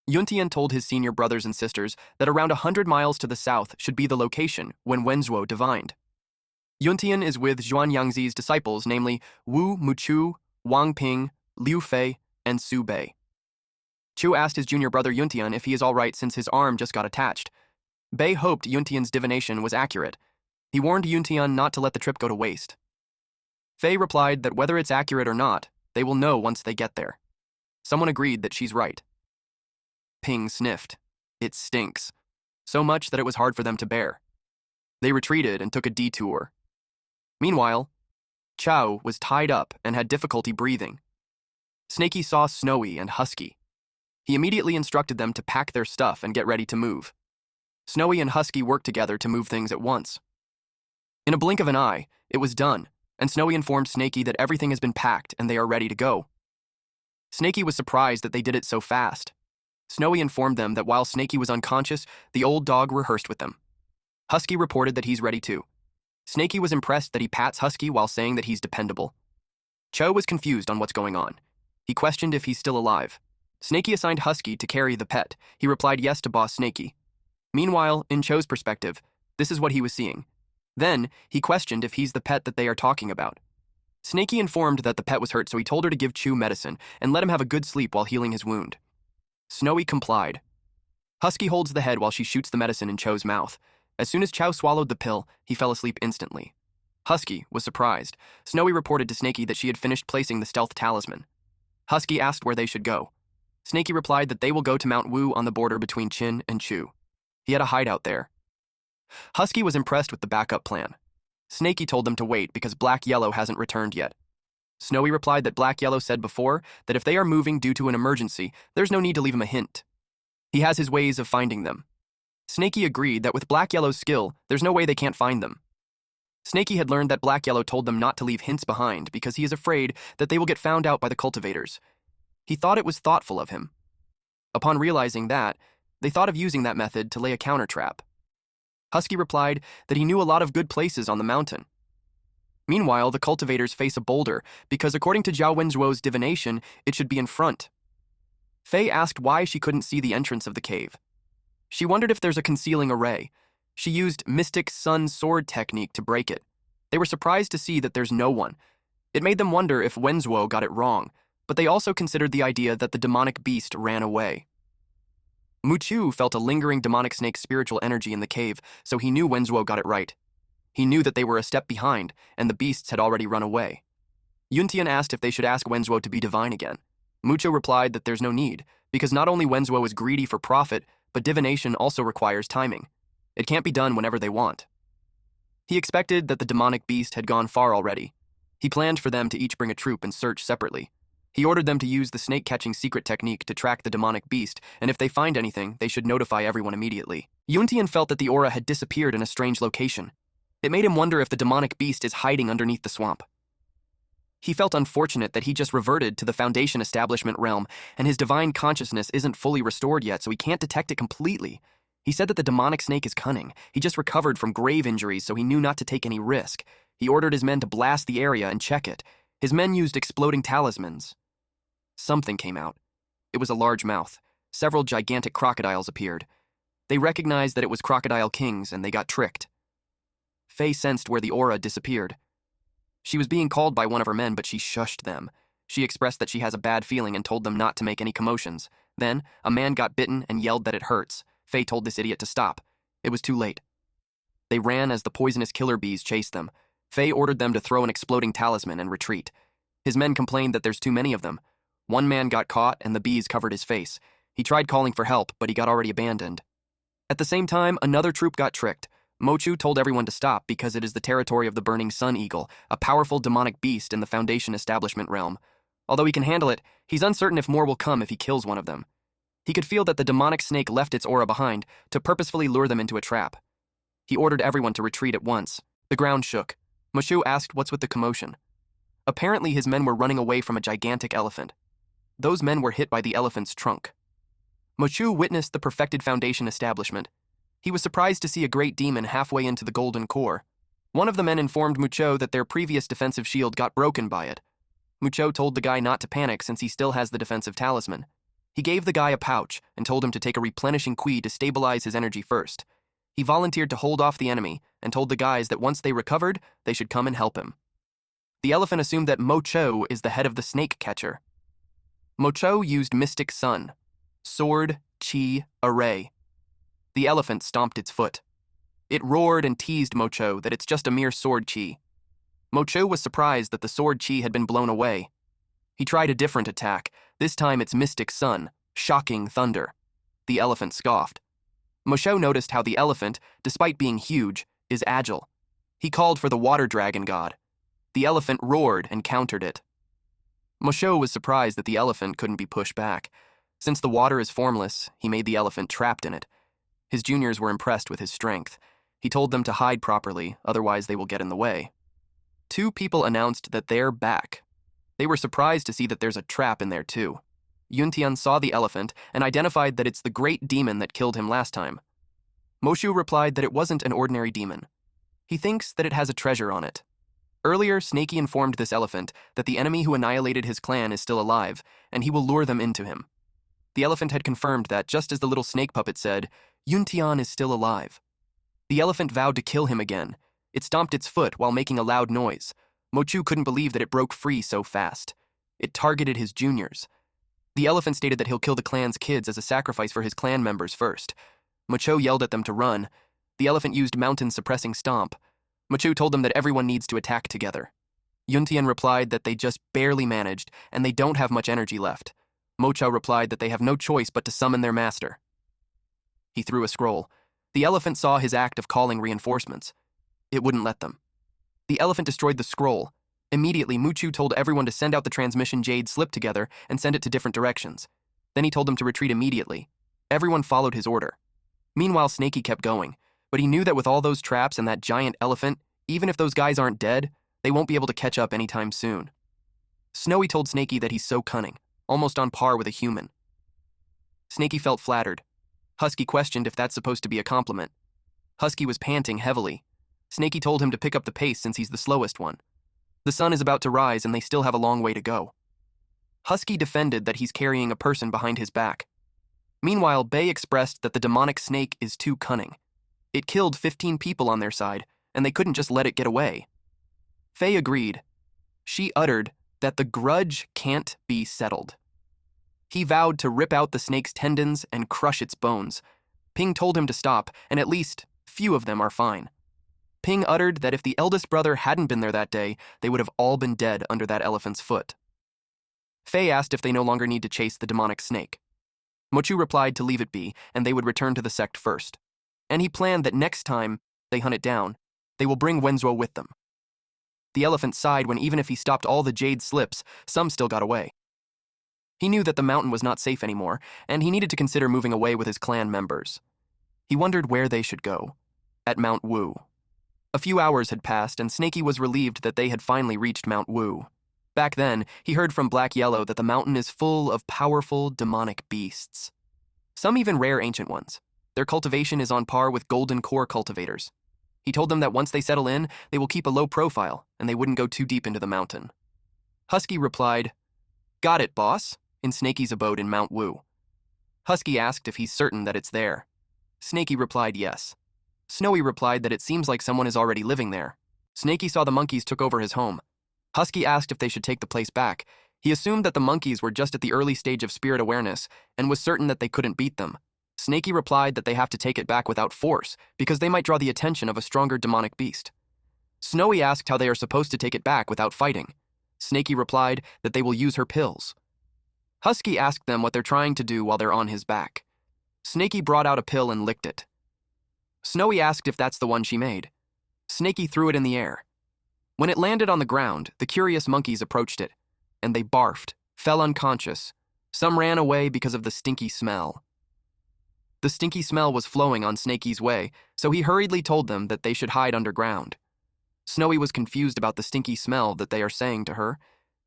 Yuntian told his senior brothers and sisters that around 100 miles to the south should be the location when Wenzhuo divined. Yuntian is with Zhuan Yangzi's disciples, namely Wu Muchu, Wang Ping, Liu Fei, and Su Bei. Chu asked his junior brother Yuntian if he is all right since his arm just got attached. Bei hoped Yuntian's divination was accurate. He warned Yuntian not to let the trip go to waste. Fei replied that whether it's accurate or not, they will know once they get there. Someone agreed that she's right. Ping sniffed. It stinks. So much that it was hard for them to bear. They retreated and took a detour. Meanwhile, Chow was tied up and had difficulty breathing. Snaky saw Snowy and Husky. He immediately instructed them to pack their stuff and get ready to move. Snowy and Husky worked together to move things at once. In a blink of an eye, it was done, and Snowy informed Snaky that everything has been packed and they are ready to go. Snaky was surprised that they did it so fast. Snowy informed them that while Snaky was unconscious, the old dog rehearsed with them. Husky reported that he's ready too. Snaky was impressed that he pats Husky while saying that he's dependable. Cho was confused on what's going on. He questioned if he's still alive. Snaky assigned Husky to carry the pet. He replied yes to Boss Snaky. Meanwhile, in Cho's perspective, this is what he was seeing. Then, he questioned if he's the pet that they are talking about. Snaky informed that the pet was hurt, so he told her to give Chu medicine and let him have a good sleep while healing his wound. Snowy complied. Husky holds the head while she shoots the medicine in Cho's mouth. As soon as Chow swallowed the pill, he fell asleep instantly. Husky was surprised. Snowy reported to Snaky that she had finished placing the stealth talisman. Husky asked where they should go. Snaky replied that they will go to Mount Wu on the border between Qin and Chu. He had a hideout there. Husky was impressed with the backup plan. Snaky told them to wait because Black Yellow hasn't returned yet. Snowy replied that Black Yellow said before that if they are moving due to an emergency, there's no need to leave him a hint. He has his ways of finding them. Snaky agreed that with Black Yellow's skill, there's no way they can't find them. Snaky had learned that Black Yellow told them not to leave hints behind because he is afraid that they will get found out by the cultivators. He thought it was thoughtful of him. Upon realizing that, they thought of using that method to lay a counter trap. Husky replied that he knew a lot of good places on the mountain. Meanwhile, the cultivators face a boulder because according to Zhao Wenzhuo's divination, it should be in front. Faye asked why she couldn't see the entrance of the cave. She wondered if there's a concealing array. She used Mystic Sun Sword technique to break it. They were surprised to see that there's no one. It made them wonder if Wenzhuo got it wrong, but they also considered the idea that the demonic beast ran away. Muchu felt a lingering demonic snake spiritual energy in the cave, so he knew Wenzhuo got it right. He knew that they were a step behind, and the beasts had already run away. Yuntian asked if they should ask Wenzhuo to be divine again. Mucho replied that there's no need, because not only Wenzhuo is greedy for profit, but divination also requires timing. It can't be done whenever they want. He expected that the demonic beast had gone far already. He planned for them to each bring a troop and search separately. He ordered them to use the snake-catching secret technique to track the demonic beast, and if they find anything, they should notify everyone immediately. Yuntian felt that the aura had disappeared in a strange location. It made him wonder if the demonic beast is hiding underneath the swamp. He felt unfortunate that he just reverted to the Foundation establishment realm, and his divine consciousness isn't fully restored yet, so he can't detect it completely. He said that the demonic snake is cunning. He just recovered from grave injuries, so he knew not to take any risk. He ordered his men to blast the area and check it. His men used exploding talismans. Something came out. It was a large mouth. Several gigantic crocodiles appeared. They recognized that it was Crocodile Kings, and they got tricked. Faye sensed where the aura disappeared. She was being called by one of her men, but she shushed them. She expressed that she has a bad feeling and told them not to make any commotions. Then, a man got bitten and yelled that it hurts. Faye told this idiot to stop. It was too late. They ran as the poisonous killer bees chased them. Faye ordered them to throw an exploding talisman and retreat. His men complained that there's too many of them. One man got caught and the bees covered his face. He tried calling for help, but he got already abandoned. At the same time, another troop got tricked. Mochu told everyone to stop because it is the territory of the Burning Sun Eagle, a powerful demonic beast in the Foundation establishment realm. Although he can handle it, he's uncertain if more will come if he kills one of them. He could feel that the demonic snake left its aura behind to purposefully lure them into a trap. He ordered everyone to retreat at once. The ground shook. Mochu asked what's with the commotion. Apparently his men were running away from a gigantic elephant. Those men were hit by the elephant's trunk. Mochu witnessed the perfected Foundation establishment. He was surprised to see a great demon halfway into the golden core. One of the men informed Mucho that their previous defensive shield got broken by it. Mucho told the guy not to panic since he still has the defensive talisman. He gave the guy a pouch and told him to take a replenishing qui to stabilize his energy first. He volunteered to hold off the enemy and told the guys that once they recovered, they should come and help him. The elephant assumed that Mocho is the head of the snake catcher. Mocho used Mystic Sun, Sword, Chi, Array. The elephant stomped its foot. It roared and teased Mocho that it's just a mere sword chi. Mocho was surprised that the sword chi had been blown away. He tried a different attack, this time its Mystic Sun, shocking thunder. The elephant scoffed. Mocho noticed how the elephant, despite being huge, is agile. He called for the water dragon god. The elephant roared and countered it. Mocho was surprised that the elephant couldn't be pushed back. Since the water is formless, he made the elephant trapped in it. His juniors were impressed with his strength. He told them to hide properly, otherwise they will get in the way. Two people announced that they're back. They were surprised to see that there's a trap in there too. Yuntian saw the elephant and identified that it's the great demon that killed him last time. Moshu replied that it wasn't an ordinary demon. He thinks that it has a treasure on it. Earlier, Snaky informed this elephant that the enemy who annihilated his clan is still alive, and he will lure them into him. The elephant had confirmed that, just as the little snake puppet said, Yuntian is still alive. The elephant vowed to kill him again. It stomped its foot while making a loud noise. Mochu couldn't believe that it broke free so fast. It targeted his juniors. The elephant stated that he'll kill the clan's kids as a sacrifice for his clan members first. Mocho yelled at them to run. The elephant used mountain-suppressing stomp. Machu told them that everyone needs to attack together. Yuntian replied that they just barely managed and they don't have much energy left. Mocha replied that they have no choice but to summon their master. He threw a scroll. The elephant saw his act of calling reinforcements. It wouldn't let them. The elephant destroyed the scroll. Immediately, Muchu told everyone to send out the transmission jade slip together and send it to different directions. Then he told them to retreat immediately. Everyone followed his order. Meanwhile, Snaky kept going, but he knew that with all those traps and that giant elephant, even if those guys aren't dead, they won't be able to catch up anytime soon. Snowy told Snaky that he's so cunning, almost on par with a human. Snaky felt flattered. Husky questioned if that's supposed to be a compliment. Husky was panting heavily. Snaky told him to pick up the pace since he's the slowest one. The sun is about to rise and they still have a long way to go. Husky defended that he's carrying a person behind his back. Meanwhile, Bay expressed that the demonic snake is too cunning. It killed 15 people on their side, and they couldn't just let it get away. Faye agreed. She uttered that the grudge can't be settled. He vowed to rip out the snake's tendons and crush its bones. Ping told him to stop, and at least few of them are fine. Ping uttered that if the eldest brother hadn't been there that day, they would have all been dead under that elephant's foot. Faye asked if they no longer need to chase the demonic snake. Mochu replied to leave it be, and they would return to the sect first. And he planned that next time they hunt it down, they will bring Wenzhuo with them. The elephant sighed when even if he stopped all the jade slips, some still got away. He knew that the mountain was not safe anymore, and he needed to consider moving away with his clan members. He wondered where they should go. At Mount Wu. A few hours had passed, and Snaky was relieved that they had finally reached Mount Wu. Back then, he heard from Black Yellow that the mountain is full of powerful, demonic beasts. Some even rare ancient ones. Their cultivation is on par with golden core cultivators. He told them that once they settle in, they will keep a low profile, and they wouldn't go too deep into the mountain. Husky replied, "Got it, boss," in Snaky's abode in Mount Wu. Husky asked if he's certain that it's there. Snaky replied yes. Snowy replied that it seems like someone is already living there. Snaky saw the monkeys took over his home. Husky asked if they should take the place back. He assumed that the monkeys were just at the early stage of spirit awareness and was certain that they couldn't beat them. Snaky replied that they have to take it back without force because they might draw the attention of a stronger demonic beast. Snowy asked how they are supposed to take it back without fighting. Snaky replied that they will use her pills. Husky asked them what they're trying to do while they're on his back. Snaky brought out a pill and licked it. Snowy asked if that's the one she made. Snaky threw it in the air. When it landed on the ground, the curious monkeys approached it, and they barfed, fell unconscious. Some ran away because of the stinky smell. The stinky smell was flowing on Snaky's way, so he hurriedly told them that they should hide underground. Snowy was confused about the stinky smell that they are saying to her.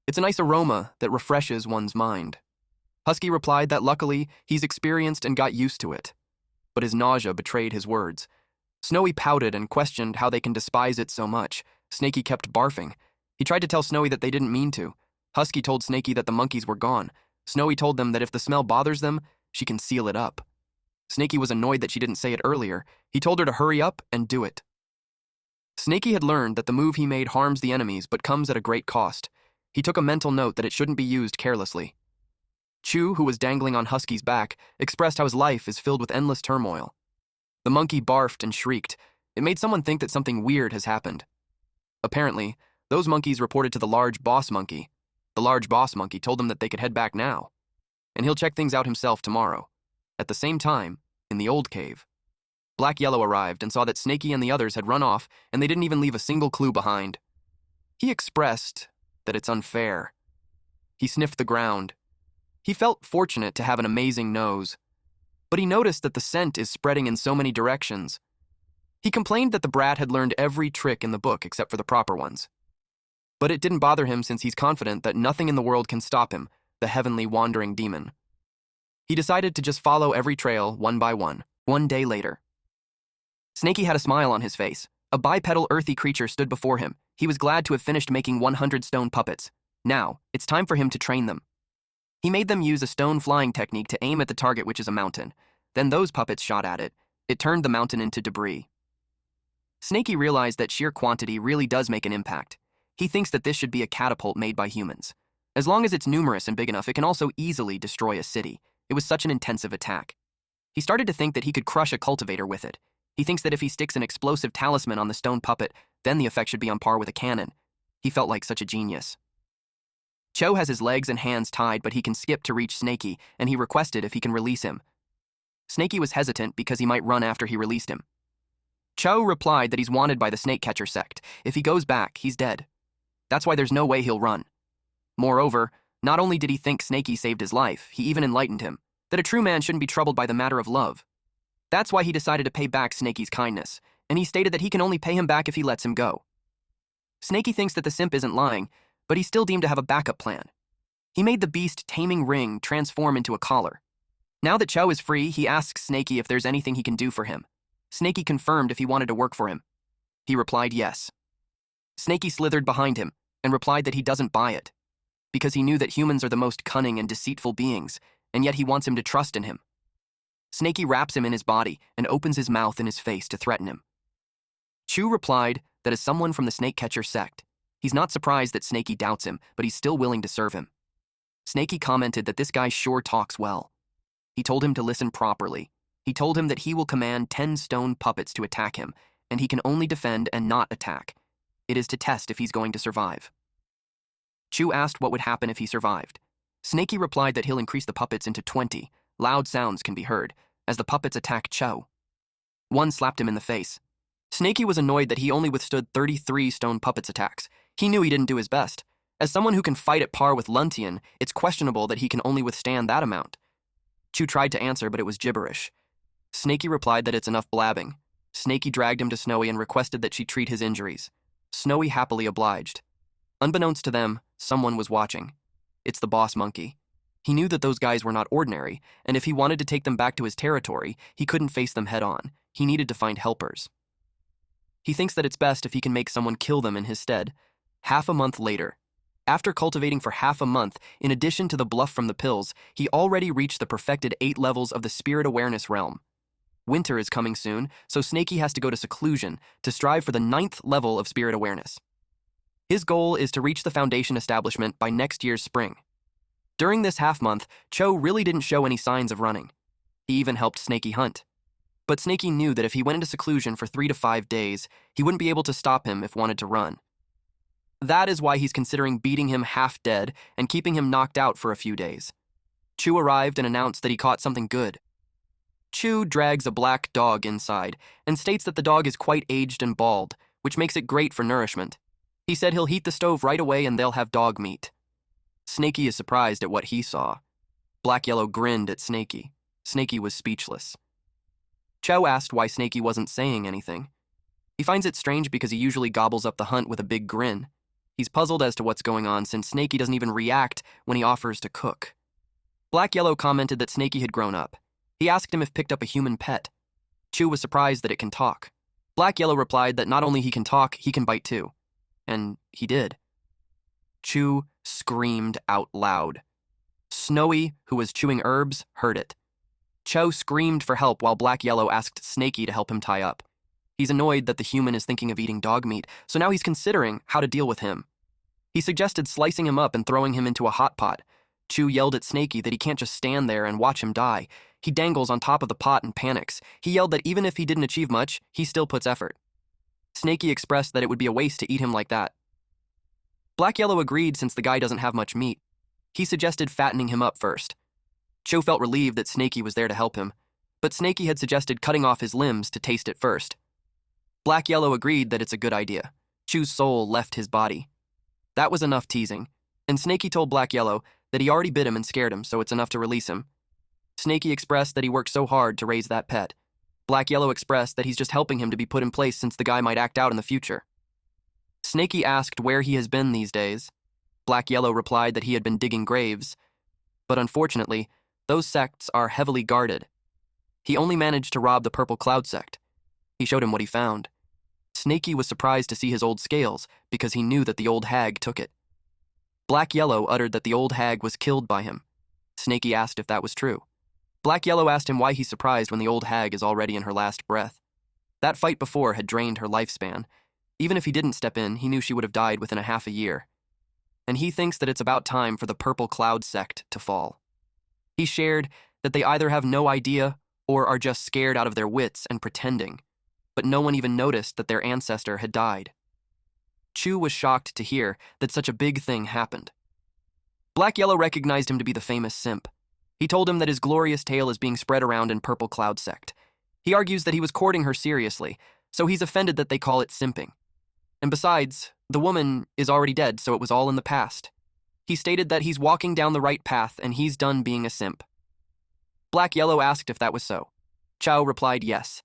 It's a nice aroma that refreshes one's mind. Husky replied that luckily he's experienced and got used to it. But his nausea betrayed his words. Snowy pouted and questioned how they can despise it so much. Snaky kept barfing. He tried to tell Snowy that they didn't mean to. Husky told Snaky that the monkeys were gone. Snowy told them that if the smell bothers them, she can seal it up. Snaky was annoyed that she didn't say it earlier. He told her to hurry up and do it. Snaky had learned that the move he made harms the enemies but comes at a great cost. He took a mental note that it shouldn't be used carelessly. Chu, who was dangling on Husky's back, expressed how his life is filled with endless turmoil. The monkey barfed and shrieked. It made someone think that something weird has happened. Apparently, those monkeys reported to the large boss monkey. The large boss monkey told them that they could head back now, and he'll check things out himself tomorrow. At the same time, in the old cave, Black Yellow arrived and saw that Snaky and the others had run off, and they didn't even leave a single clue behind. He expressed that it's unfair. He sniffed the ground. He felt fortunate to have an amazing nose, but he noticed that the scent is spreading in so many directions. He complained that the brat had learned every trick in the book except for the proper ones. But it didn't bother him since he's confident that nothing in the world can stop him, the heavenly wandering demon. He decided to just follow every trail one by one. One day later, Snaky had a smile on his face. A bipedal earthy creature stood before him. He was glad to have finished making 100 stone puppets. Now, it's time for him to train them. He made them use a stone flying technique to aim at the target, which is a mountain. Then those puppets shot at it. It turned the mountain into debris. Snaky realized that sheer quantity really does make an impact. He thinks that this should be a catapult made by humans. As long as it's numerous and big enough, it can also easily destroy a city. It was such an intensive attack. He started to think that he could crush a cultivator with it. He thinks that if he sticks an explosive talisman on the stone puppet, Then the effect should be on par with a cannon. He felt like such a genius. Cho has his legs and hands tied, but he can skip to reach Snaky, and he requested if he can release him. Snaky was hesitant because he might run after he released him. Cho replied that he's wanted by the snake catcher sect. If he goes back, he's dead. That's why there's no way he'll run. Moreover, not only did he think Snaky saved his life, he even enlightened him that a true man shouldn't be troubled by the matter of love. That's why he decided to pay back Snaky's kindness, and he stated that he can only pay him back if he lets him go. Snaky thinks that the simp isn't lying, but he's still deemed to have a backup plan. He made the beast taming ring transform into a collar. Now that Cho is free, he asks Snaky if there's anything he can do for him. Snaky confirmed if he wanted to work for him. He replied yes. Snaky slithered behind him and replied that he doesn't buy it, because he knew that humans are the most cunning and deceitful beings, and yet he wants him to trust in him. Snaky wraps him in his body and opens his mouth in his face to threaten him. Chu replied that as someone from the snake catcher sect, he's not surprised that Snaky doubts him, but he's still willing to serve him. Snaky commented that this guy sure talks well. He told him to listen properly. He told him that he will command 10 stone puppets to attack him, and he can only defend and not attack. It is to test if he's going to survive. Chu asked what would happen if he survived. Snaky replied that he'll increase the puppets into 20. Loud sounds can be heard as the puppets attack Cho. One slapped him in the face. Snaky was annoyed that he only withstood 33 stone puppets attacks. He knew he didn't do his best. As someone who can fight at par with Luntian, it's questionable that he can only withstand that amount. Chu tried to answer, but it was gibberish. Snaky replied that it's enough blabbing. Snaky dragged him to Snowy and requested that she treat his injuries. Snowy happily obliged. Unbeknownst to them, someone was watching. It's the boss monkey. He knew that those guys were not ordinary, and if he wanted to take them back to his territory, he couldn't face them head on. He needed to find helpers. He thinks that it's best if he can make someone kill them in his stead. Half a month later, after cultivating for half a month, in addition to the bluff from the pills, he already reached the perfected 8 levels of the spirit awareness realm. Winter is coming soon, so Snaky has to go to seclusion to strive for the 9th level of spirit awareness. His goal is to reach the foundation establishment by next year's spring. During this half-month, Cho really didn't show any signs of running. He even helped Snaky hunt. But Snaky knew that if he went into seclusion for 3 to 5 days, he wouldn't be able to stop him if wanted to run. That is why he's considering beating him half dead and keeping him knocked out for a few days. Chu arrived and announced that he caught something good. Chu drags a black dog inside and states that the dog is quite aged and bald, which makes it great for nourishment. He said he'll heat the stove right away and they'll have dog meat. Snaky is surprised at what he saw. Black Yellow grinned at Snaky. Snaky was speechless. Cho asked why Snaky wasn't saying anything. He finds it strange because he usually gobbles up the hunt with a big grin. He's puzzled as to what's going on since Snaky doesn't even react when he offers to cook. Black Yellow commented that Snaky had grown up. He asked him if picked up a human pet. Chu was surprised that it can talk. Black Yellow replied that not only he can talk, he can bite too. And he did. Chu screamed out loud. Snowy, who was chewing herbs, heard it. Cho screamed for help while Black Yellow asked Snaky to help him tie up. He's annoyed that the human is thinking of eating dog meat, so now he's considering how to deal with him. He suggested slicing him up and throwing him into a hot pot. Chu yelled at Snaky that he can't just stand there and watch him die. He dangles on top of the pot and panics. He yelled that even if he didn't achieve much, he still puts effort. Snaky expressed that it would be a waste to eat him like that. Black Yellow agreed since the guy doesn't have much meat. He suggested fattening him up first. Cho felt relieved that Snaky was there to help him, but Snaky had suggested cutting off his limbs to taste it first. Black Yellow agreed that it's a good idea. Chu's soul left his body. That was enough teasing, and Snaky told Black Yellow that he already bit him and scared him, so it's enough to release him. Snaky expressed that he worked so hard to raise that pet. Black Yellow expressed that he's just helping him to be put in place since the guy might act out in the future. Snaky asked where he has been these days. Black Yellow replied that he had been digging graves, but unfortunately, those sects are heavily guarded. He only managed to rob the Purple Cloud sect. He showed him what he found. Snaky was surprised to see his old scales because he knew that the old hag took it. Black Yellow uttered that the old hag was killed by him. Snaky asked if that was true. Black Yellow asked him why he's surprised when the old hag is already in her last breath. That fight before had drained her lifespan. Even if he didn't step in, he knew she would have died within a half a year. And he thinks that it's about time for the Purple Cloud sect to fall. He shared that they either have no idea or are just scared out of their wits and pretending, but no one even noticed that their ancestor had died. Chu was shocked to hear that such a big thing happened. Black Yellow recognized him to be the famous simp. He told him that his glorious tale is being spread around in Purple Cloud sect. He argues that he was courting her seriously, so he's offended that they call it simping. And besides, the woman is already dead, so it was all in the past. He stated that he's walking down the right path and he's done being a simp. Black Yellow asked if that was so. Chow replied yes.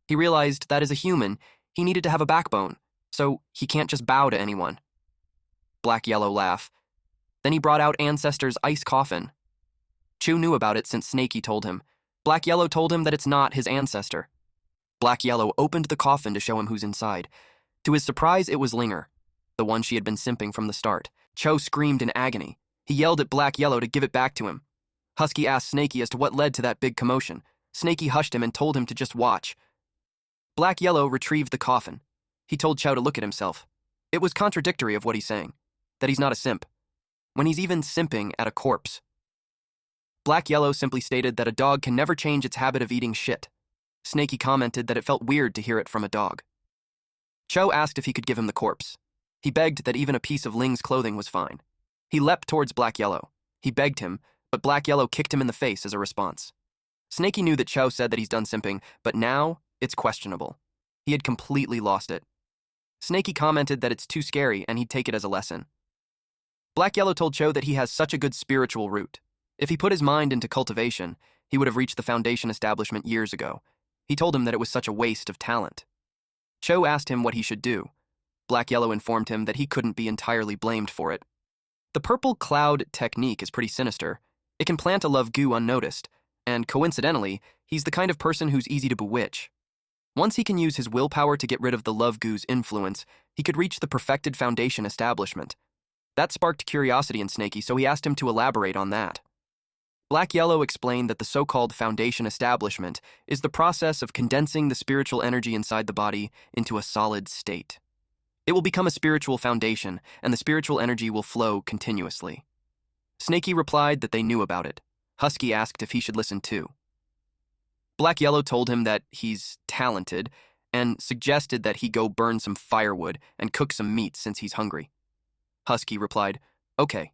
He realized that as a human, he needed to have a backbone, so he can't just bow to anyone. Black Yellow laughed. Then he brought out Ancestor's ice coffin. Chu knew about it since Snaky told him. Black Yellow told him that it's not his ancestor. Black Yellow opened the coffin to show him who's inside. To his surprise, it was Linger, the one she had been simping from the start. Cho screamed in agony. He yelled at Black Yellow to give it back to him. Husky asked Snaky as to what led to that big commotion. Snaky hushed him and told him to just watch. Black Yellow retrieved the coffin. He told Chow to look at himself. It was contradictory of what he's saying, that he's not a simp, when he's even simping at a corpse. Black Yellow simply stated that a dog can never change its habit of eating shit. Snaky commented that it felt weird to hear it from a dog. Cho asked if he could give him the corpse. He begged that even a piece of Ling's clothing was fine. He leapt towards Black Yellow. He begged him, but Black Yellow kicked him in the face as a response. Snaky knew that Cho said that he's done simping, but now it's questionable. He had completely lost it. Snaky commented that it's too scary and he'd take it as a lesson. Black Yellow told Cho that he has such a good spiritual root. If he put his mind into cultivation, he would have reached the Foundation establishment years ago. He told him that it was such a waste of talent. Cho asked him what he should do. Black Yellow informed him that he couldn't be entirely blamed for it. The Purple Cloud technique is pretty sinister. It can plant a love goo unnoticed, and coincidentally, he's the kind of person who's easy to bewitch. Once he can use his willpower to get rid of the love goo's influence, he could reach the perfected Foundation establishment. That sparked curiosity in Snaky, so he asked him to elaborate on that. Black Yellow explained that the so-called Foundation establishment is the process of condensing the spiritual energy inside the body into a solid state. It will become a spiritual foundation, and the spiritual energy will flow continuously. Snaky replied that they knew about it. Husky asked if he should listen too. Black Yellow told him that he's talented and suggested that he go burn some firewood and cook some meat since he's hungry. Husky replied, okay.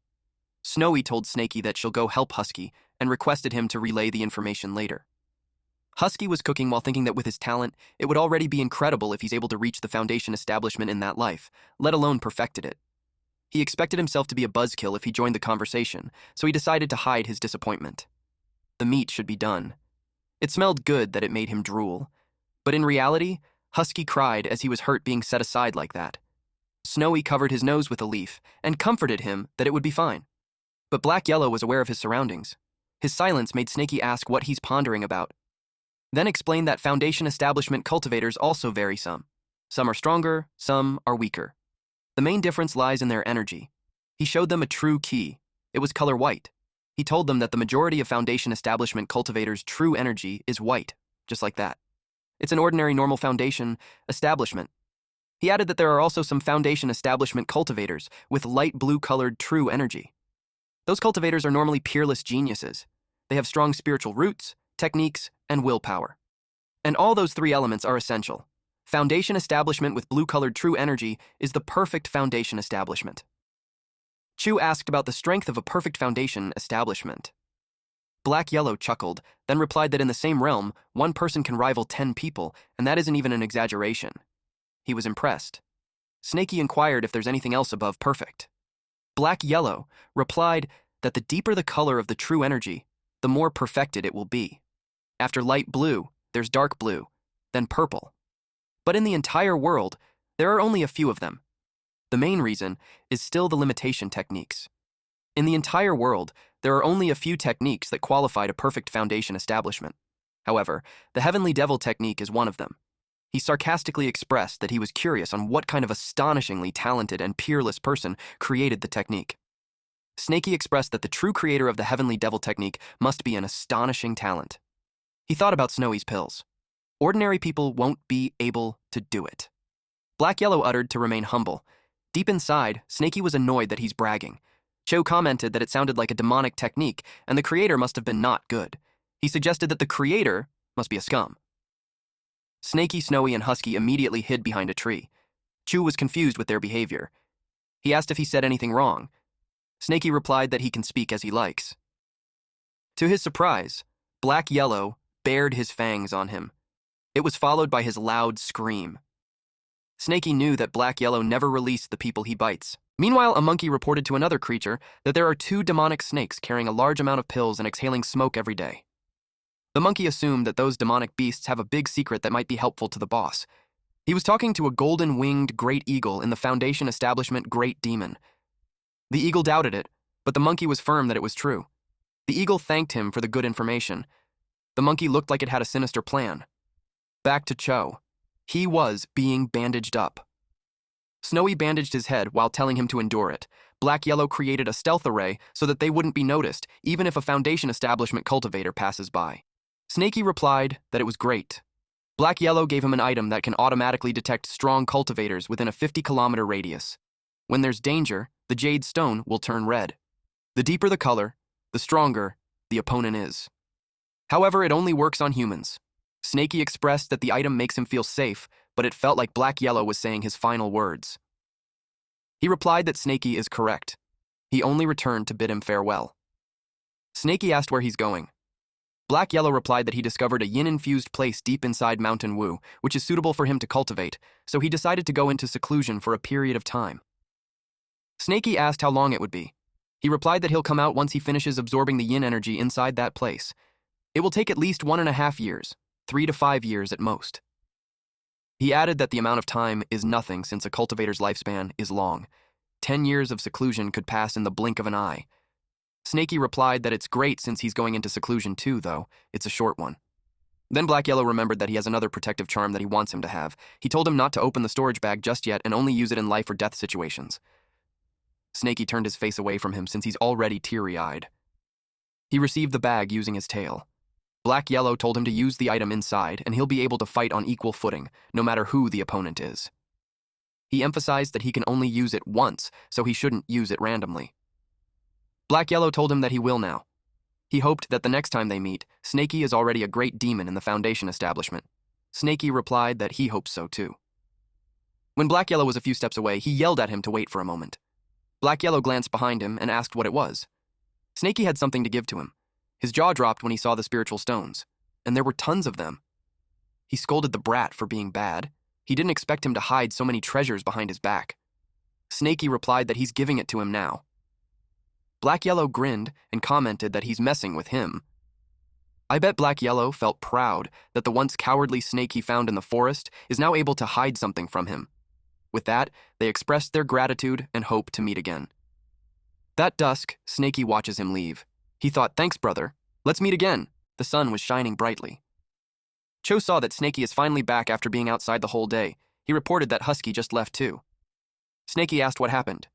Snowy told Snaky that she'll go help Husky and requested him to relay the information later. Husky was cooking while thinking that with his talent, it would already be incredible if he's able to reach the Foundation establishment in that life, let alone perfected it. He expected himself to be a buzzkill if he joined the conversation, so he decided to hide his disappointment. The meat should be done. It smelled good that it made him drool, but in reality, Husky cried as he was hurt being set aside like that. Snowy covered his nose with a leaf and comforted him that it would be fine. But Black Yellow was aware of his surroundings. His silence made Snaky ask what he's pondering about. Then explained that Foundation establishment cultivators also vary some. Some are stronger, some are weaker. The main difference lies in their energy. He showed them a true key. It was color white. He told them that the majority of Foundation establishment cultivators' true energy is white, just like that. It's an ordinary normal Foundation establishment. He added that there are also some Foundation establishment cultivators with light blue-colored true energy. Those cultivators are normally peerless geniuses. They have strong spiritual roots, techniques, and willpower. And all those three elements are essential. Foundation establishment with blue-colored true energy is the perfect Foundation establishment. Chu asked about the strength of a perfect Foundation establishment. Black Yellow chuckled, then replied that in the same realm, one person can rival 10 people, and that isn't even an exaggeration. He was impressed. Snaky inquired if there's anything else above perfect. Black Yellow replied that the deeper the color of the true energy, the more perfected it will be. After light blue, there's dark blue, then purple. But in the entire world, there are only a few of them. The main reason is still the limitation techniques. In the entire world, there are only a few techniques that qualify to perfect Foundation establishment. However, the Heavenly Devil technique is one of them. He sarcastically expressed that he was curious on what kind of astonishingly talented and peerless person created the technique. Snaky expressed that the true creator of the Heavenly Devil technique must be an astonishing talent. He thought about Snowy's pills. Ordinary people won't be able to do it. Black Yellow uttered to remain humble. Deep inside, Snaky was annoyed that he's bragging. Cho commented that it sounded like a demonic technique, and the creator must have been not good. He suggested that the creator must be a scum. Snaky, Snowy, and Husky immediately hid behind a tree. Chu was confused with their behavior. He asked if he said anything wrong. Snaky replied that he can speak as he likes. To his surprise, Black Yellow bared his fangs on him. It was followed by his loud scream. Snaky knew that Black Yellow never released the people he bites. Meanwhile, a monkey reported to another creature that there are 2 demonic snakes carrying a large amount of pills and exhaling smoke every day. The monkey assumed that those demonic beasts have a big secret that might be helpful to the boss. He was talking to a golden-winged great eagle in the Foundation establishment Great Demon. The eagle doubted it, but the monkey was firm that it was true. The eagle thanked him for the good information. The monkey looked like it had a sinister plan. Back to Cho. He was being bandaged up. Snowy bandaged his head while telling him to endure it. Black Yellow created a stealth array so that they wouldn't be noticed, even if a Foundation establishment cultivator passes by. Snaky replied that it was great. Black Yellow gave him an item that can automatically detect strong cultivators within a 50-kilometer radius. When there's danger, the jade stone will turn red. The deeper the color, the stronger the opponent is. However, it only works on humans. Snaky expressed that the item makes him feel safe, but it felt like Black Yellow was saying his final words. He replied that Snaky is correct. He only returned to bid him farewell. Snaky asked where he's going. Black Yellow replied that he discovered a yin-infused place deep inside Mountain Wu, which is suitable for him to cultivate, so he decided to go into seclusion for a period of time. Snaky asked how long it would be. He replied that he'll come out once he finishes absorbing the yin energy inside that place. It will take at least 1.5 years, 3 to 5 years at most. He added that the amount of time is nothing since a cultivator's lifespan is long. 10 years of seclusion could pass in the blink of an eye. Snaky replied that it's great since he's going into seclusion too, though it's a short one. Then Black Yellow remembered that he has another protective charm that he wants him to have. He told him not to open the storage bag just yet and only use it in life or death situations. Snaky turned his face away from him since he's already teary-eyed. He received the bag using his tail. Black Yellow told him to use the item inside and he'll be able to fight on equal footing, no matter who the opponent is. He emphasized that he can only use it once, so he shouldn't use it randomly. Black Yellow told him that he will now. He hoped that the next time they meet, Snaky is already a great demon in the Foundation establishment. Snaky replied that he hopes so too. When Black Yellow was a few steps away, he yelled at him to wait for a moment. Black Yellow glanced behind him and asked what it was. Snaky had something to give to him. His jaw dropped when he saw the spiritual stones, and there were tons of them. He scolded the brat for being bad. He didn't expect him to hide so many treasures behind his back. Snaky replied that he's giving it to him now. Black Yellow grinned and commented that he's messing with him. I bet Black Yellow felt proud that the once cowardly snake he found in the forest is now able to hide something from him. With that, they expressed their gratitude and hope to meet again. That dusk, Snaky watches him leave. He thought, thanks, brother. Let's meet again. The sun was shining brightly. Cho saw that Snaky is finally back after being outside the whole day. He reported that Husky just left too. Snaky asked what happened.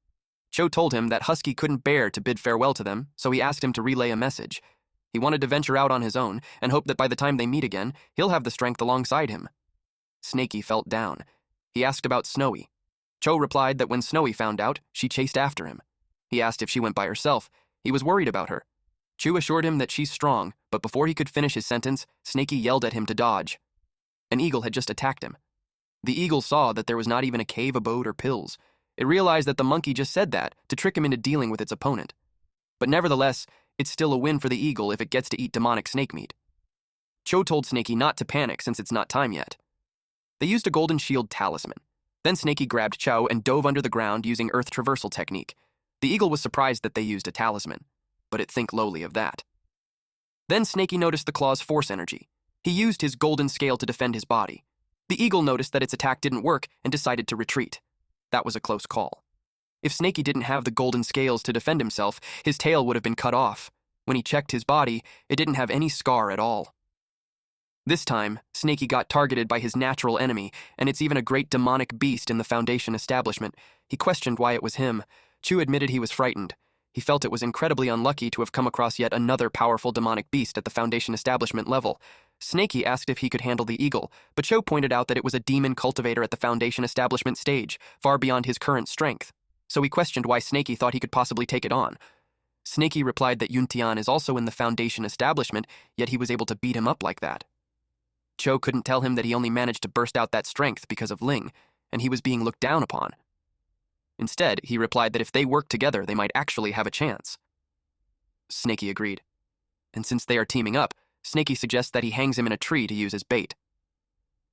Cho told him that Husky couldn't bear to bid farewell to them, so he asked him to relay a message. He wanted to venture out on his own and hoped that by the time they meet again, he'll have the strength alongside him. Snaky felt down. He asked about Snowy. Cho replied that when Snowy found out, she chased after him. He asked if she went by herself. He was worried about her. Chu assured him that she's strong, but before he could finish his sentence, Snaky yelled at him to dodge. An eagle had just attacked him. The eagle saw that there was not even a cave abode or pills. It realized that the monkey just said that to trick him into dealing with its opponent. But nevertheless, it's still a win for the eagle if it gets to eat demonic snake meat. Cho told Snaky not to panic since it's not time yet. They used a golden shield talisman. Then Snaky grabbed Cho and dove under the ground using earth traversal technique. The eagle was surprised that they used a talisman, but it think lowly of that. Then Snaky noticed the claw's force energy. He used his golden scale to defend his body. The eagle noticed that its attack didn't work and decided to retreat. That was a close call. If Snaky didn't have the golden scales to defend himself, his tail would have been cut off. When he checked his body, it didn't have any scar at all. This time, Snaky got targeted by his natural enemy, and it's even a great demonic beast in the Foundation establishment. He questioned why it was him. Chu admitted he was frightened. He felt it was incredibly unlucky to have come across yet another powerful demonic beast at the Foundation establishment level. Snaky asked if he could handle the eagle, but Cho pointed out that it was a demon cultivator at the Foundation establishment stage, far beyond his current strength. So he questioned why Snaky thought he could possibly take it on. Snaky replied that Yuntian is also in the Foundation establishment, yet he was able to beat him up like that. Cho couldn't tell him that he only managed to burst out that strength because of Ling. and he was being looked down upon. Instead, he replied that if they worked together, they might actually have a chance. Snaky agreed. And since they are teaming up, Snaky suggests that he hangs him in a tree to use as bait.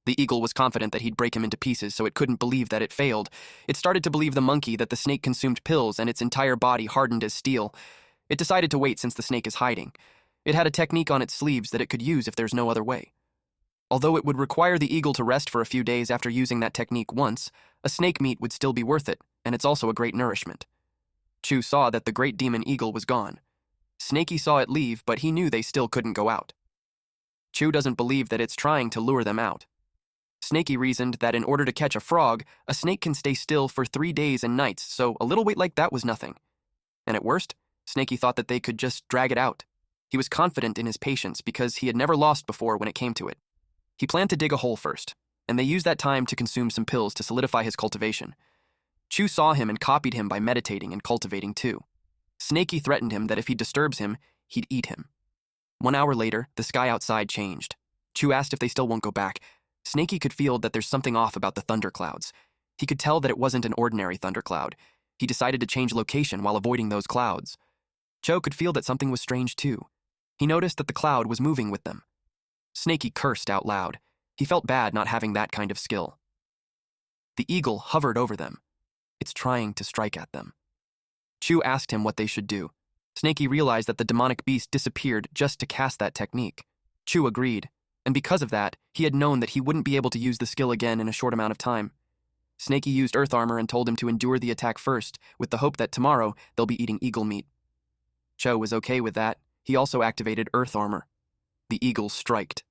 The eagle was confident that he'd break him into pieces, so it couldn't believe that it failed. It started to believe the monkey that the snake consumed pills and its entire body hardened as steel. It decided to wait since the snake is hiding. It had a technique on its sleeves that it could use if there's no other way. Although it would require the eagle to rest for a few days after using that technique once, a snake meat would still be worth it, and it's also a great nourishment. Chu saw that the great demon eagle was gone. Snaky saw it leave, but he knew they still couldn't go out. Chu doesn't believe that it's trying to lure them out. Snaky reasoned that in order to catch a frog, a snake can stay still for 3 days and nights, so a little wait like that was nothing. And at worst, Snaky thought that they could just drag it out. He was confident in his patience because he had never lost before when it came to it. He planned to dig a hole first, and they used that time to consume some pills to solidify his cultivation. Chu saw him and copied him by meditating and cultivating too. Snaky threatened him that if he disturbs him, he'd eat him. 1 hour later, the sky outside changed. Chu asked if they still won't go back. Snaky could feel that there's something off about the thunderclouds. He could tell that it wasn't an ordinary thundercloud. He decided to change location while avoiding those clouds. Cho could feel that something was strange too. He noticed that the cloud was moving with them. Snaky cursed out loud. He felt bad not having that kind of skill. The eagle hovered over them. It's trying to strike at them. Chu asked him what they should do. Snaky realized that the demonic beast disappeared just to cast that technique. Chu agreed, and because of that, he had known that he wouldn't be able to use the skill again in a short amount of time. Snaky used earth armor and told him to endure the attack first, with the hope that tomorrow they'll be eating eagle meat. Cho was okay with that. He also activated earth armor. The eagle striked.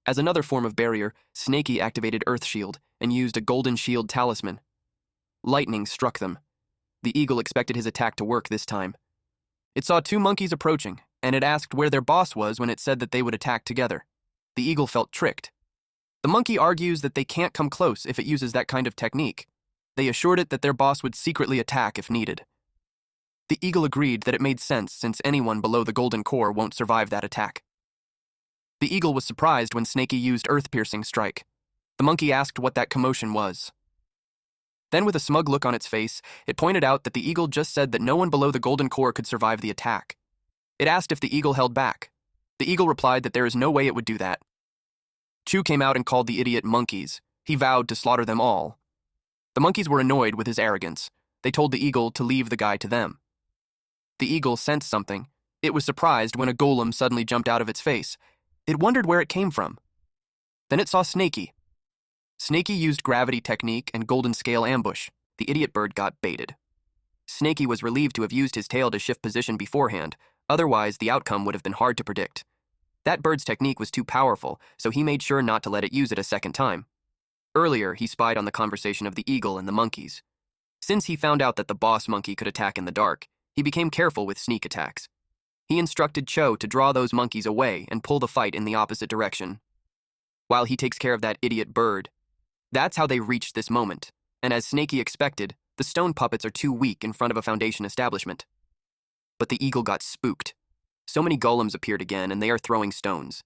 As another form of barrier, Snaky activated Earth Shield and used a golden shield talisman. Lightning struck them. The eagle expected his attack to work this time. It saw 2 monkeys approaching, and it asked where their boss was when it said that they would attack together. The eagle felt tricked. The monkey argues that they can't come close if it uses that kind of technique. They assured it that their boss would secretly attack if needed. The eagle agreed that it made sense since anyone below the golden core won't survive that attack. The eagle was surprised when Snaky used earth-piercing strike. The monkey asked what that commotion was. Then with a smug look on its face, it pointed out that the eagle just said that no one below the golden core could survive the attack. It asked if the eagle held back. The eagle replied that there is no way it would do that. Chu came out and called the idiot monkeys. He vowed to slaughter them all. The monkeys were annoyed with his arrogance. They told the eagle to leave the guy to them. The eagle sensed something. It was surprised when a golem suddenly jumped out of its face. It wondered where it came from. Then it saw Snaky. Snaky used gravity technique and golden scale ambush. The idiot bird got baited. Snaky was relieved to have used his tail to shift position beforehand, otherwise the outcome would have been hard to predict. That bird's technique was too powerful, so he made sure not to let it use it a second time. Earlier, he spied on the conversation of the eagle and the monkeys. Since he found out that the boss monkey could attack in the dark, he became careful with sneak attacks. He instructed Cho to draw those monkeys away and pull the fight in the opposite direction, while he takes care of that idiot bird. That's how they reached this moment, and as Snaky expected, the stone puppets are too weak in front of a Foundation establishment. But the eagle got spooked. So many golems appeared again, and they are throwing stones.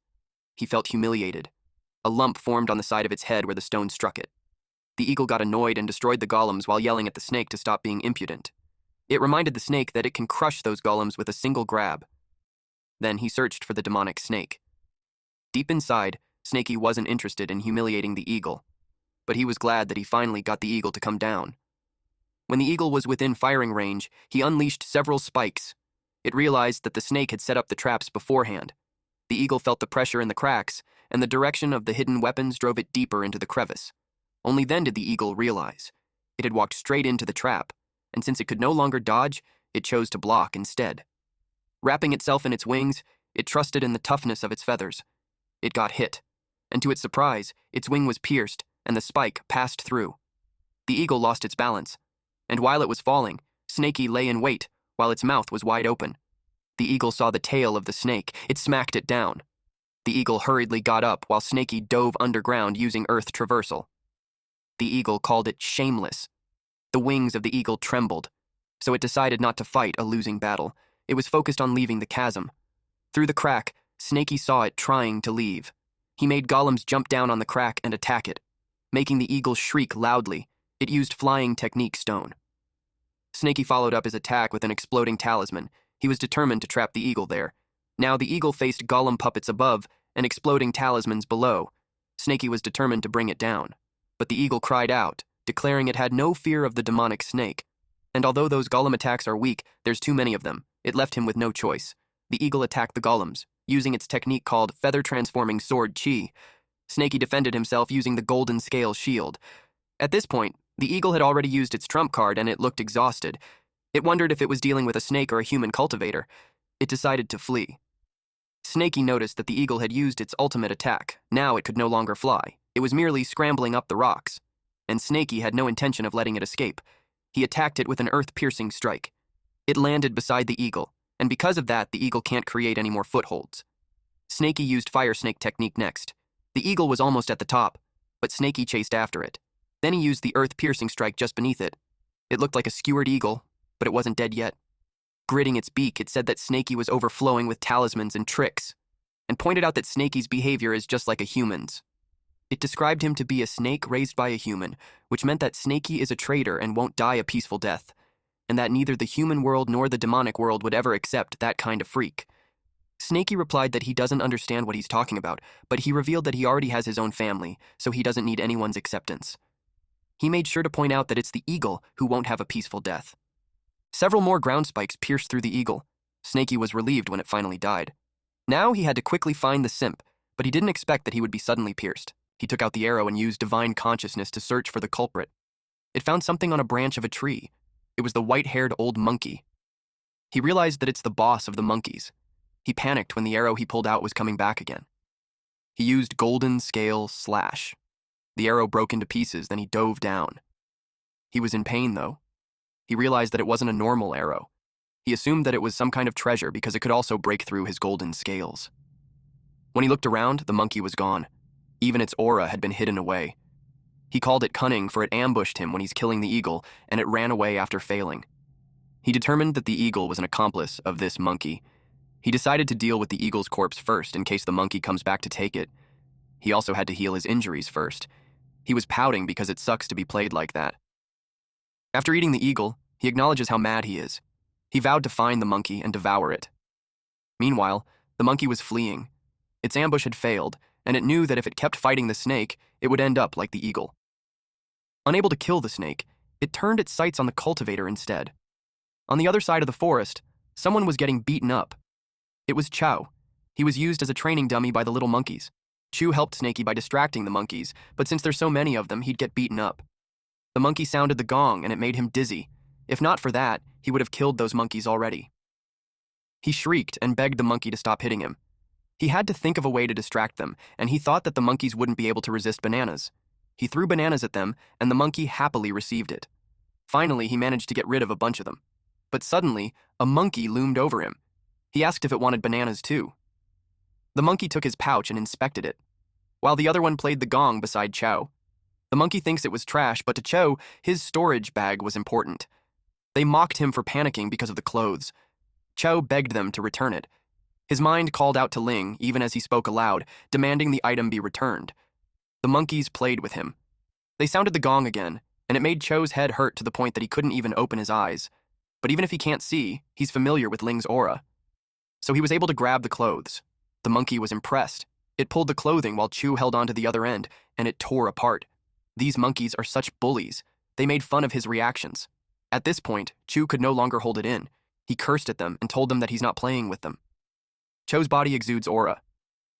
He felt humiliated. A lump formed on the side of its head where the stone struck it. The eagle got annoyed and destroyed the golems while yelling at the snake to stop being impudent. It reminded the snake that it can crush those golems with a single grab. Then he searched for the demonic snake. Deep inside, Snaky wasn't interested in humiliating the eagle, but he was glad that he finally got the eagle to come down. When the eagle was within firing range, he unleashed several spikes. It realized that the snake had set up the traps beforehand. The eagle felt the pressure in the cracks, and the direction of the hidden weapons drove it deeper into the crevice. Only then did the eagle realize. It had walked straight into the trap, and since it could no longer dodge, it chose to block instead. Wrapping itself in its wings, it trusted in the toughness of its feathers. It got hit, and to its surprise, its wing was pierced, and the spike passed through. The eagle lost its balance, and while it was falling, Snaky lay in wait while its mouth was wide open. The eagle saw the tail of the snake. It smacked it down. The eagle hurriedly got up while Snaky dove underground using earth traversal. The eagle called it shameless. The wings of the eagle trembled, so it decided not to fight a losing battle. It was focused on leaving the chasm. Through the crack, Snaky saw it trying to leave. He made golems jump down on the crack and attack it. making the eagle shriek loudly. It used flying technique stone. Snaky followed up his attack with an exploding talisman. He was determined to trap the eagle there. Now the eagle faced golem puppets above and exploding talismans below. Snaky was determined to bring it down. But the eagle cried out, declaring it had no fear of the demonic snake. And although those golem attacks are weak, there's too many of them. It left him with no choice. The eagle attacked the golems, using its technique called feather-transforming sword chi. Snaky defended himself using the golden scale shield. At this point, the eagle had already used its trump card and it looked exhausted. It wondered if it was dealing with a snake or a human cultivator. It decided to flee. Snaky noticed that the eagle had used its ultimate attack. Now it could no longer fly. It was merely scrambling up the rocks. And Snaky had no intention of letting it escape. He attacked it with an earth-piercing strike. It landed beside the eagle, and because of that, the eagle can't create any more footholds. Snaky used fire snake technique next. The eagle was almost at the top, but Snaky chased after it. Then he used the earth-piercing strike just beneath it. It looked like a skewered eagle, but it wasn't dead yet. Gritting its beak, it said that Snaky was overflowing with talismans and tricks, and pointed out that Snaky's behavior is just like a human's. It described him to be a snake raised by a human, which meant that Snaky is a traitor and won't die a peaceful death, and that neither the human world nor the demonic world would ever accept that kind of freak. Snaky replied that he doesn't understand what he's talking about, but he revealed that he already has his own family, so he doesn't need anyone's acceptance. He made sure to point out that it's the eagle who won't have a peaceful death. Several more ground spikes pierced through the eagle. Snaky was relieved when it finally died. Now he had to quickly find the simp, but he didn't expect that he would be suddenly pierced. He took out the arrow and used divine consciousness to search for the culprit. It found something on a branch of a tree. It was the white-haired old monkey. He realized that it's the boss of the monkeys. He panicked when the arrow he pulled out was coming back again. He used golden scale slash. The arrow broke into pieces, then he dove down. He was in pain, though. He realized that it wasn't a normal arrow. He assumed that it was some kind of treasure because it could also break through his golden scales. When he looked around, the monkey was gone. Even its aura had been hidden away. He called it cunning, for it ambushed him when he's killing the eagle, and it ran away after failing. He determined that the eagle was an accomplice of this monkey. He decided to deal with the eagle's corpse first in case the monkey comes back to take it. He also had to heal his injuries first. He was pouting because it sucks to be played like that. After eating the eagle, he acknowledges how mad he is. He vowed to find the monkey and devour it. Meanwhile, the monkey was fleeing. Its ambush had failed, and it knew that if it kept fighting the snake, it would end up like the eagle. Unable to kill the snake, it turned its sights on the cultivator instead. On the other side of the forest, someone was getting beaten up. It was Chow. He was used as a training dummy by the little monkeys. Chu helped Snaky by distracting the monkeys, but since there's so many of them, he'd get beaten up. The monkey sounded the gong, and it made him dizzy. If not for that, he would have killed those monkeys already. He shrieked and begged the monkey to stop hitting him. He had to think of a way to distract them, and he thought that the monkeys wouldn't be able to resist bananas. He threw bananas at them, and the monkey happily received it. Finally, he managed to get rid of a bunch of them. But suddenly, a monkey loomed over him. He asked if it wanted bananas too. The monkey took his pouch and inspected it, while the other one played the gong beside Chow. The monkey thinks it was trash, but to Chow, his storage bag was important. They mocked him for panicking because of the clothes. Chow begged them to return it. His mind called out to Ling, even as he spoke aloud, demanding the item be returned. The monkeys played with him. They sounded the gong again, and it made Chow's head hurt to the point that he couldn't even open his eyes. But even if he can't see, he's familiar with Ling's aura. So he was able to grab the clothes. The monkey was impressed. It pulled the clothing while Chu held onto the other end, and it tore apart. These monkeys are such bullies. They made fun of his reactions. At this point, Chu could no longer hold it in. He cursed at them and told them that he's not playing with them. Cho's body exudes aura.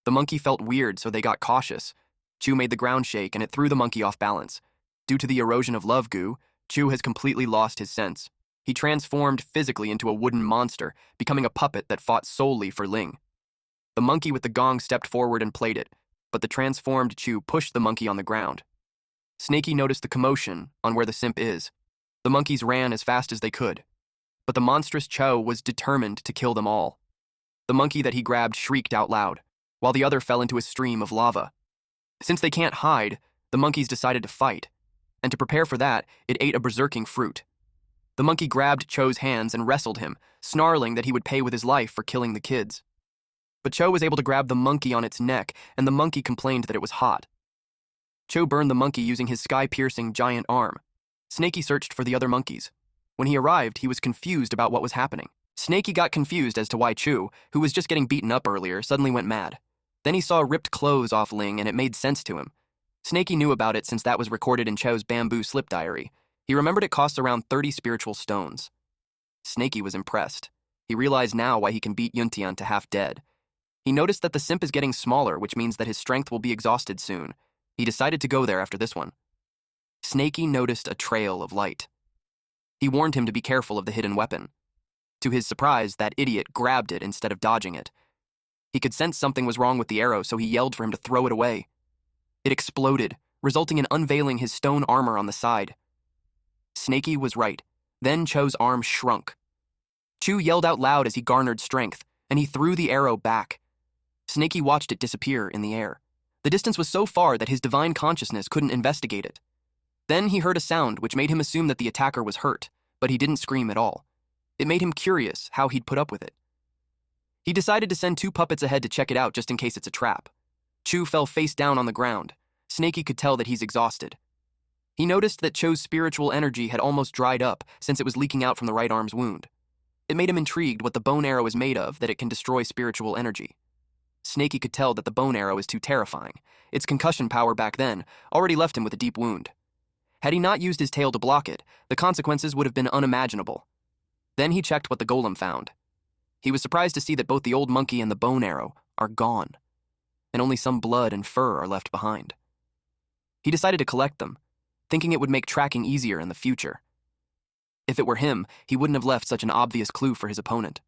The monkey felt weird, so they got cautious. Chu made the ground shake, and it threw the monkey off balance. Due to the erosion of love goo, Chu has completely lost his sense. He transformed physically into a wooden monster, becoming a puppet that fought solely for Ling. The monkey with the gong stepped forward and played it, but the transformed Chu pushed the monkey on the ground. Snaky noticed the commotion on where the simp is. The monkeys ran as fast as they could, but the monstrous Chow was determined to kill them all. The monkey that he grabbed shrieked out loud, while the other fell into a stream of lava. Since they can't hide, the monkeys decided to fight, and to prepare for that, it ate a berserking fruit. The monkey grabbed Cho's hands and wrestled him, snarling that he would pay with his life for killing the kids. But Cho was able to grab the monkey on its neck, and the monkey complained that it was hot. Cho burned the monkey using his sky-piercing giant arm. Snaky searched for the other monkeys. When he arrived, he was confused about what was happening. Snaky got confused as to why Chu, who was just getting beaten up earlier, suddenly went mad. Then he saw ripped clothes off Ling, and it made sense to him. Snaky knew about it since that was recorded in Cho's bamboo slip diary. He remembered it costs around 30 spiritual stones. Snaky was impressed. He realized now why he can beat Yuntian to half dead. He noticed that the simp is getting smaller, which means that his strength will be exhausted soon. He decided to go there after this one. Snaky noticed a trail of light. He warned him to be careful of the hidden weapon. To his surprise, that idiot grabbed it instead of dodging it. He could sense something was wrong with the arrow, so he yelled for him to throw it away. It exploded, resulting in unveiling his stone armor on the side. Snaky was right. Then Cho's arm shrunk. Chu yelled out loud as he garnered strength, and he threw the arrow back. Snaky watched it disappear in the air. The distance was so far that his divine consciousness couldn't investigate it. Then he heard a sound which made him assume that the attacker was hurt, but he didn't scream at all. It made him curious how he'd put up with it. He decided to send 2 puppets ahead to check it out just in case it's a trap. Chu fell face down on the ground. Snaky could tell that he's exhausted. He noticed that Cho's spiritual energy had almost dried up since it was leaking out from the right arm's wound. It made him intrigued what the bone arrow is made of, that it can destroy spiritual energy. Snaky could tell that the bone arrow is too terrifying. Its concussion power back then already left him with a deep wound. Had he not used his tail to block it, the consequences would have been unimaginable. Then he checked what the golem found. He was surprised to see that both the old monkey and the bone arrow are gone, and only some blood and fur are left behind. He decided to collect them, thinking it would make tracking easier in the future. If it were him, he wouldn't have left such an obvious clue for his opponent.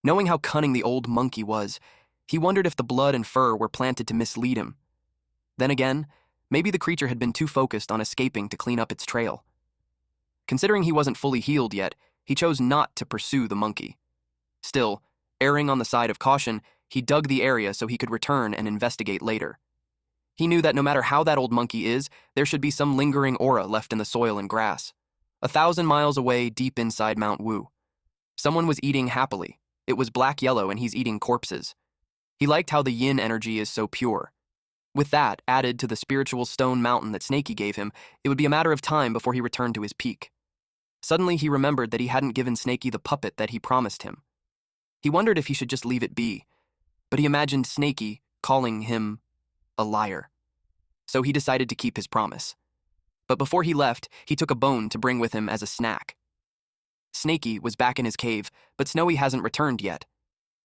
Knowing how cunning the old monkey was, he wondered if the blood and fur were planted to mislead him. Then again, maybe the creature had been too focused on escaping to clean up its trail. Considering he wasn't fully healed yet, he chose not to pursue the monkey. Still, erring on the side of caution, he dug the area so he could return and investigate later. He knew that no matter how that old monkey is, there should be some lingering aura left in the soil and grass. 1,000 miles away, deep inside Mount Wu. Someone was eating happily. It was black yellow and he's eating corpses. He liked how the yin energy is so pure. With that, added to the spiritual stone mountain that Snaky gave him, it would be a matter of time before he returned to his peak. Suddenly he remembered that he hadn't given Snaky the puppet that he promised him. He wondered if he should just leave it be, but he imagined Snaky calling him a liar. So he decided to keep his promise. But before he left, he took a bone to bring with him as a snack. Snaky was back in his cave, but Snowy hasn't returned yet.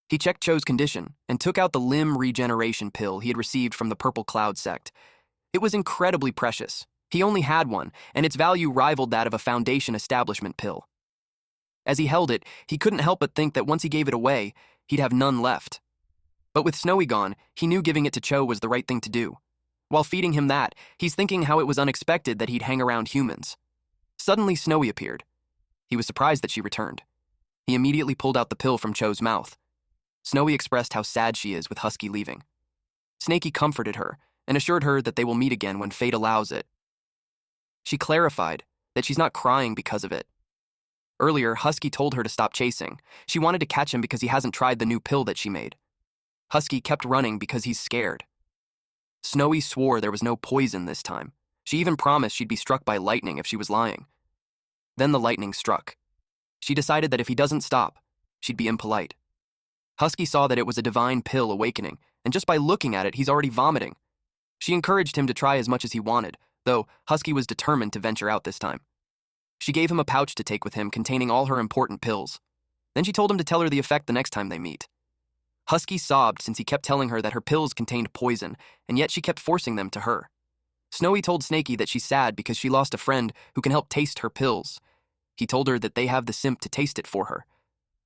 He checked Cho's condition and took out the limb regeneration pill he had received from the Purple Cloud sect. It was incredibly precious. He only had one, and its value rivaled that of a Foundation establishment pill. As he held it, he couldn't help but think that once he gave it away, he'd have none left. But with Snowy gone, he knew giving it to Cho was the right thing to do. While feeding him that, he's thinking how it was unexpected that he'd hang around humans. Suddenly, Snowy appeared. He was surprised that she returned. He immediately pulled out the pill from Cho's mouth. Snowy expressed how sad she is with Husky leaving. Snaky comforted her and assured her that they will meet again when fate allows it. She clarified that she's not crying because of it. Earlier, Husky told her to stop chasing. She wanted to catch him because he hasn't tried the new pill that she made. Husky kept running because he's scared. Snowy swore there was no poison this time. She even promised she'd be struck by lightning if she was lying. Then the lightning struck. She decided that if he doesn't stop, she'd be impolite. Husky saw that it was a divine pill awakening, and just by looking at it, he's already vomiting. She encouraged him to try as much as he wanted, though Husky was determined to venture out this time. She gave him a pouch to take with him containing all her important pills. Then she told him to tell her the effect the next time they meet. Husky sobbed since he kept telling her that her pills contained poison, and yet she kept forcing them to her. Snowy told Snaky that she's sad because she lost a friend who can help taste her pills. He told her that they have the simp to taste it for her.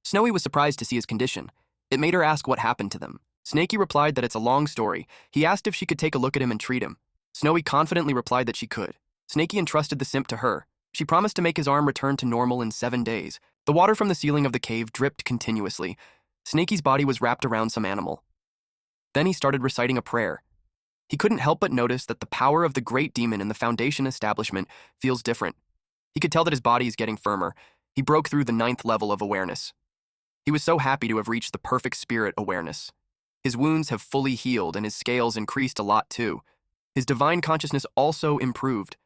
Snowy was surprised to see his condition. It made her ask what happened to them. Snaky replied that it's a long story. He asked if she could take a look at him and treat him. Snowy confidently replied that she could. Snaky entrusted the simp to her. She promised to make his arm return to normal in 7 days. The water from the ceiling of the cave dripped continuously. Snaky's body was wrapped around some animal. Then he started reciting a prayer. He couldn't help but notice that the power of the great demon in the Foundation establishment feels different. He could tell that his body is getting firmer. He broke through the 9th level of awareness. He was so happy to have reached the perfect spirit awareness. His wounds have fully healed and his scales increased a lot too. His divine consciousness also improved.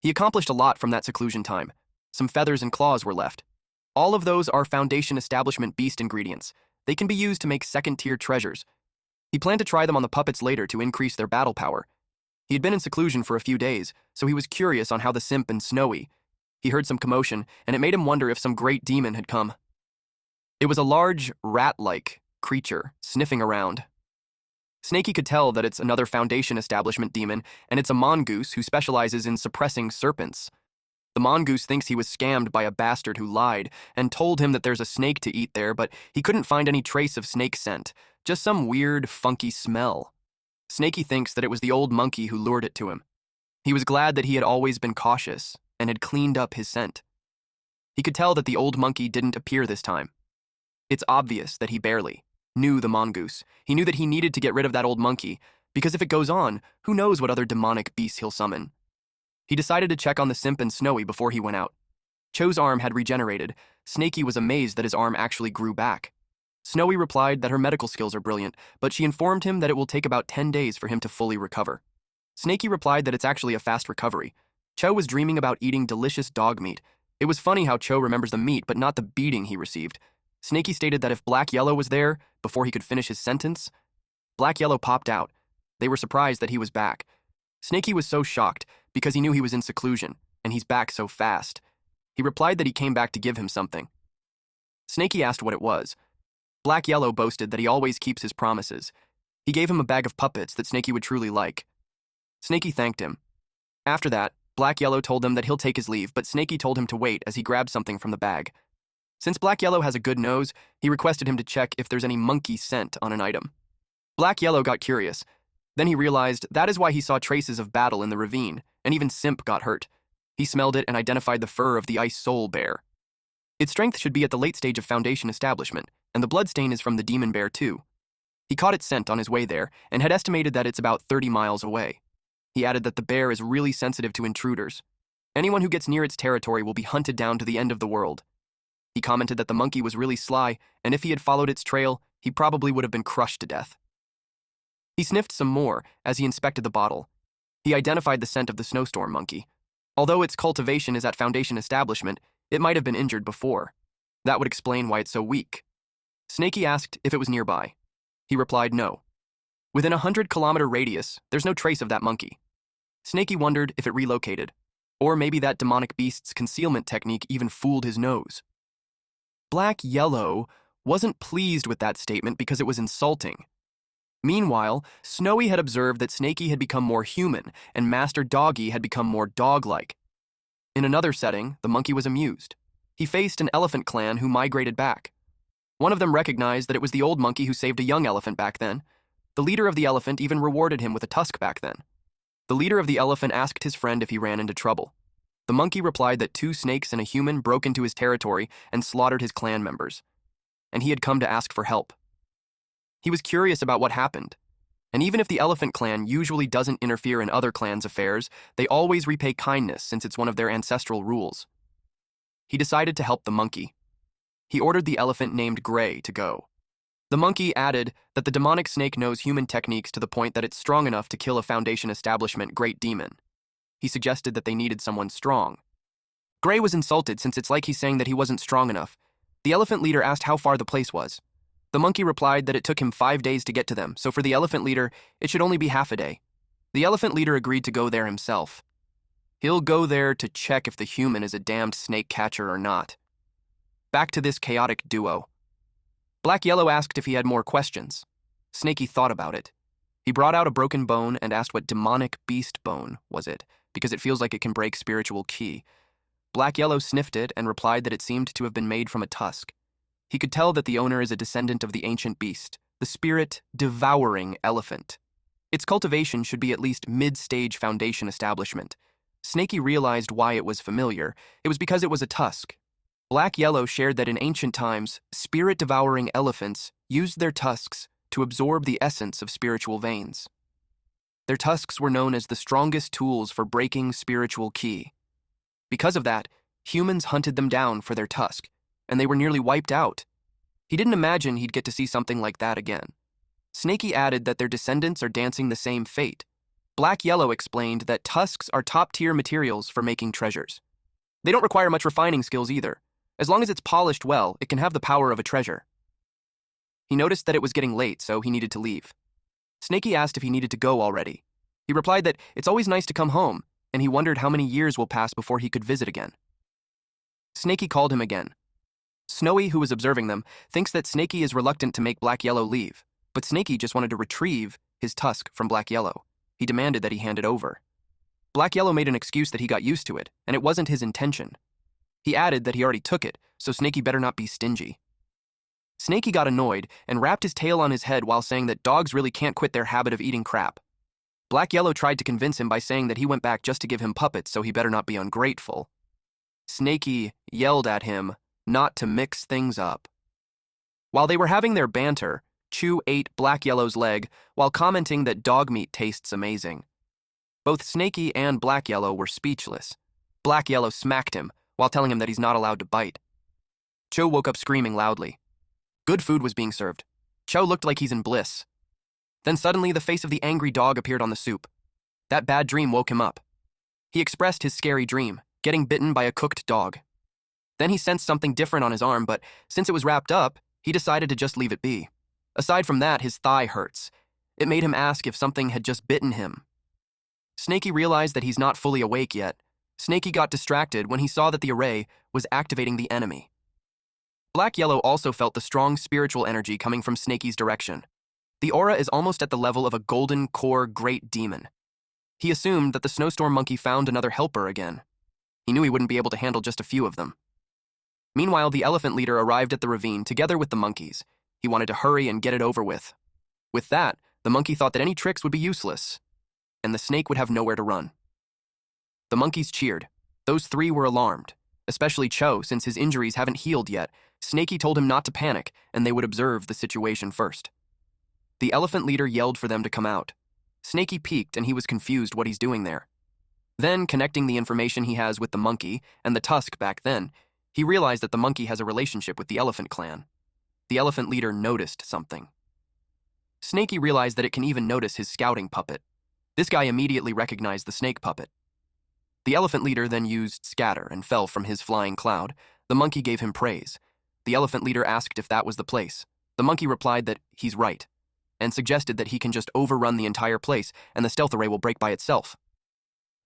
He accomplished a lot from that seclusion time. Some feathers and claws were left. All of those are Foundation Establishment beast ingredients. They can be used to make second-tier treasures. He planned to try them on the puppets later to increase their battle power. He had been in seclusion for a few days, so he was curious on how the simp and Snowy. He heard some commotion, and it made him wonder if some great demon had come. It was a large, rat-like creature sniffing around. Snaky could tell that it's another Foundation Establishment demon, and it's a mongoose who specializes in suppressing serpents. The mongoose thinks he was scammed by a bastard who lied and told him that there's a snake to eat there, but he couldn't find any trace of snake scent, just some weird, funky smell. Snaky thinks that it was the old monkey who lured it to him. He was glad that he had always been cautious and had cleaned up his scent. He could tell that the old monkey didn't appear this time. It's obvious that he barely knew the mongoose. He knew that he needed to get rid of that old monkey, because if it goes on, who knows what other demonic beasts he'll summon. He decided to check on the simp and Snowy before he went out. Cho's arm had regenerated. Snaky was amazed that his arm actually grew back. Snowy replied that her medical skills are brilliant, but she informed him that it will take about 10 days for him to fully recover. Snaky replied that it's actually a fast recovery. Cho was dreaming about eating delicious dog meat. It was funny how Cho remembers the meat, but not the beating he received. Snaky stated that if Black Yellow was there, before he could finish his sentence, Black Yellow popped out. They were surprised that he was back. Snaky was so shocked because he knew he was in seclusion, and he's back so fast. He replied that he came back to give him something. Snaky asked what it was. Black Yellow boasted that he always keeps his promises. He gave him a bag of puppets that Snaky would truly like. Snaky thanked him. After that, Black Yellow told them that he'll take his leave, but Snaky told him to wait as he grabbed something from the bag. Since Black Yellow has a good nose, he requested him to check if there's any monkey scent on an item. Black Yellow got curious. Then he realized that is why he saw traces of battle in the ravine, and even Simp got hurt. He smelled it and identified the fur of the ice soul bear. Its strength should be at the late stage of Foundation Establishment, and the bloodstain is from the demon bear too. He caught its scent on his way there, and had estimated that it's about 30 miles away. He added that the bear is really sensitive to intruders. Anyone who gets near its territory will be hunted down to the end of the world. He commented that the monkey was really sly, and if he had followed its trail, he probably would have been crushed to death. He sniffed some more as he inspected the bottle. He identified the scent of the snowstorm monkey. Although its cultivation is at Foundation Establishment, it might have been injured before. That would explain why it's so weak. Snaky asked if it was nearby. He replied no. Within a 100-kilometer radius, there's no trace of that monkey. Snaky wondered if it relocated, or maybe that demonic beast's concealment technique even fooled his nose. Black Yellow wasn't pleased with that statement because it was insulting. Meanwhile, Snowy had observed that Snaky had become more human and Master Doggy had become more dog-like. In another setting, the monkey was amused. He faced an elephant clan who migrated back. One of them recognized that it was the old monkey who saved a young elephant back then. The leader of the elephant even rewarded him with a tusk back then. The leader of the elephant asked his friend if he ran into trouble. The monkey replied that 2 snakes and a human broke into his territory and slaughtered his clan members, and he had come to ask for help. He was curious about what happened, and even if the elephant clan usually doesn't interfere in other clans' affairs, they always repay kindness since it's one of their ancestral rules. He decided to help the monkey. He ordered the elephant named Gray to go. The monkey added that the demonic snake knows human techniques to the point that it's strong enough to kill a Foundation Establishment great demon. He suggested that they needed someone strong. Gray was insulted since it's like he's saying that he wasn't strong enough. The elephant leader asked how far the place was. The monkey replied that it took him 5 days to get to them, so for the elephant leader, it should only be half a day. The elephant leader agreed to go there himself. He'll go there to check if the human is a damned snake catcher or not. Back to this chaotic duo. Black Yellow asked if he had more questions. Snaky thought about it. He brought out a broken bone and asked what demonic beast bone was it, because it feels like it can break spiritual ki. Black Yellow sniffed it and replied that it seemed to have been made from a tusk. He could tell that the owner is a descendant of the ancient beast, the spirit Devouring elephant. Its cultivation should be at least mid-stage Foundation Establishment. Snaky realized why it was familiar. It was because it was a tusk. Black Yellow shared that in ancient times, spirit-devouring elephants used their tusks to absorb the essence of spiritual veins. Their tusks were known as the strongest tools for breaking spiritual ki. Because of that, humans hunted them down for their tusk, and they were nearly wiped out. He didn't imagine he'd get to see something like that again. Snaky added that their descendants are dancing the same fate. Black Yellow explained that tusks are top-tier materials for making treasures. They don't require much refining skills either. As long as it's polished well, it can have the power of a treasure. He noticed that it was getting late, so he needed to leave. Snaky asked if he needed to go already. He replied that it's always nice to come home, and he wondered how many years will pass before he could visit again. Snaky called him again. Snowy, who was observing them, thinks that Snaky is reluctant to make Black Yellow leave, but Snaky just wanted to retrieve his tusk from Black Yellow. He demanded that he hand it over. Black Yellow made an excuse that he got used to it, and it wasn't his intention. He added that he already took it, so Snaky better not be stingy. Snaky got annoyed and wrapped his tail on his head while saying that dogs really can't quit their habit of eating crap. Black Yellow tried to convince him by saying that he went back just to give him puppets, so he better not be ungrateful. Snaky yelled at him not to mix things up. While they were having their banter, Chew ate Black Yellow's leg while commenting that dog meat tastes amazing. Both Snaky and Black Yellow were speechless. Black Yellow smacked him while telling him that he's not allowed to bite. Cho woke up screaming loudly. Good food was being served. Cho looked like he's in bliss. Then suddenly the face of the angry dog appeared on the soup. That bad dream woke him up. He expressed his scary dream, getting bitten by a cooked dog. Then he sensed something different on his arm, but since it was wrapped up, he decided to just leave it be. Aside from that, his thigh hurts. It made him ask if something had just bitten him. Snaky realized that he's not fully awake yet. Snaky got distracted when he saw that the array was activating the enemy. Black Yellow also felt the strong spiritual energy coming from Snaky's direction. The aura is almost at the level of a golden core great demon. He assumed that the snowstorm monkey found another helper again. He knew he wouldn't be able to handle just a few of them. Meanwhile, the elephant leader arrived at the ravine together with the monkeys. He wanted to hurry and get it over with. With that, the monkey thought that any tricks would be useless, and the snake would have nowhere to run. The monkeys cheered. Those three were alarmed, especially Cho, since his injuries haven't healed yet. Snaky told him not to panic, and they would observe the situation first. The elephant leader yelled for them to come out. Snaky peeked, and he was confused what he's doing there. Then, connecting the information he has with the monkey and the tusk back then, he realized that the monkey has a relationship with the elephant clan. The elephant leader noticed something. Snaky realized that it can even notice his scouting puppet. This guy immediately recognized the snake puppet. The elephant leader then used scatter and fell from his flying cloud. The monkey gave him praise. The elephant leader asked if that was the place. The monkey replied that he's right, and suggested that he can just overrun the entire place and the stealth array will break by itself.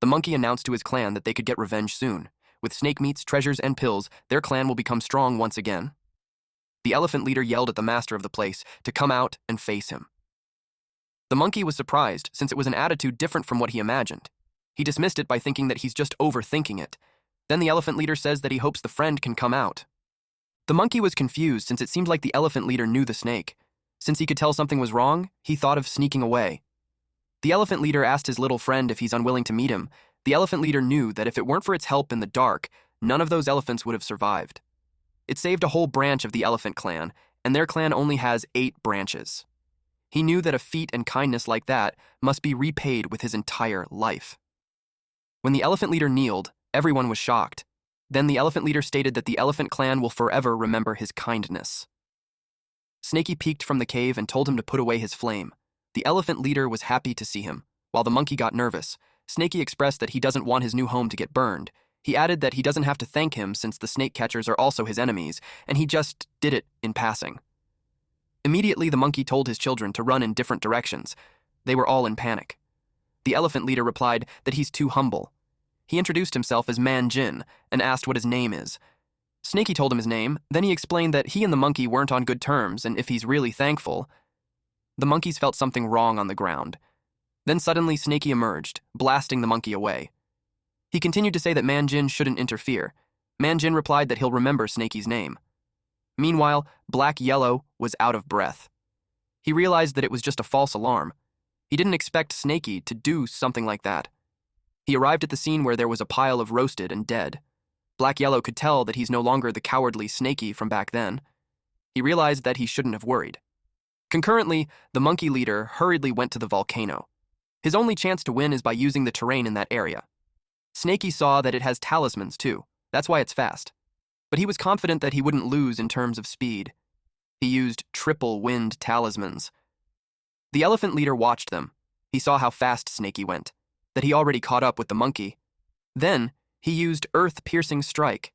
The monkey announced to his clan that they could get revenge soon. With snake meats, treasures, and pills, their clan will become strong once again. The elephant leader yelled at the master of the place to come out and face him. The monkey was surprised, since it was an attitude different from what he imagined. He dismissed it by thinking that he's just overthinking it. Then the elephant leader says that he hopes the friend can come out. The monkey was confused, since it seemed like the elephant leader knew the snake. Since he could tell something was wrong, he thought of sneaking away. The elephant leader asked his little friend if he's unwilling to meet him. The elephant leader knew that if it weren't for its help in the dark, none of those elephants would have survived. It saved a whole branch of the elephant clan, and their clan only has 8 branches. He knew that a feat and kindness like that must be repaid with his entire life. When the elephant leader kneeled, everyone was shocked. Then the elephant leader stated that the elephant clan will forever remember his kindness. Snaky peeked from the cave and told him to put away his flame. The elephant leader was happy to see him. While the monkey got nervous, Snaky expressed that he doesn't want his new home to get burned. He added that he doesn't have to thank him since the snake catchers are also his enemies, and he just did it in passing. Immediately, the monkey told his children to run in different directions. They were all in panic. The elephant leader replied that he's too humble. He introduced himself as Man-Jin and asked what his name is. Snaky told him his name, then he explained that he and the monkey weren't on good terms and if he's really thankful. The monkeys felt something wrong on the ground. Then suddenly Snaky emerged, blasting the monkey away. He continued to say that Man-Jin shouldn't interfere. Man-Jin replied that he'll remember Snaky's name. Meanwhile, Black Yellow was out of breath. He realized that it was just a false alarm. He didn't expect Snaky to do something like that. He arrived at the scene where there was a pile of roasted and dead. Black Yellow could tell that he's no longer the cowardly Snaky from back then. He realized that he shouldn't have worried. Concurrently, the monkey leader hurriedly went to the volcano. His only chance to win is by using the terrain in that area. Snaky saw that it has talismans too. That's why it's fast. But he was confident that he wouldn't lose in terms of speed. He used triple wind talismans. The elephant leader watched them. He saw how fast Snaky went, that he already caught up with the monkey. Then, he used earth-piercing strike.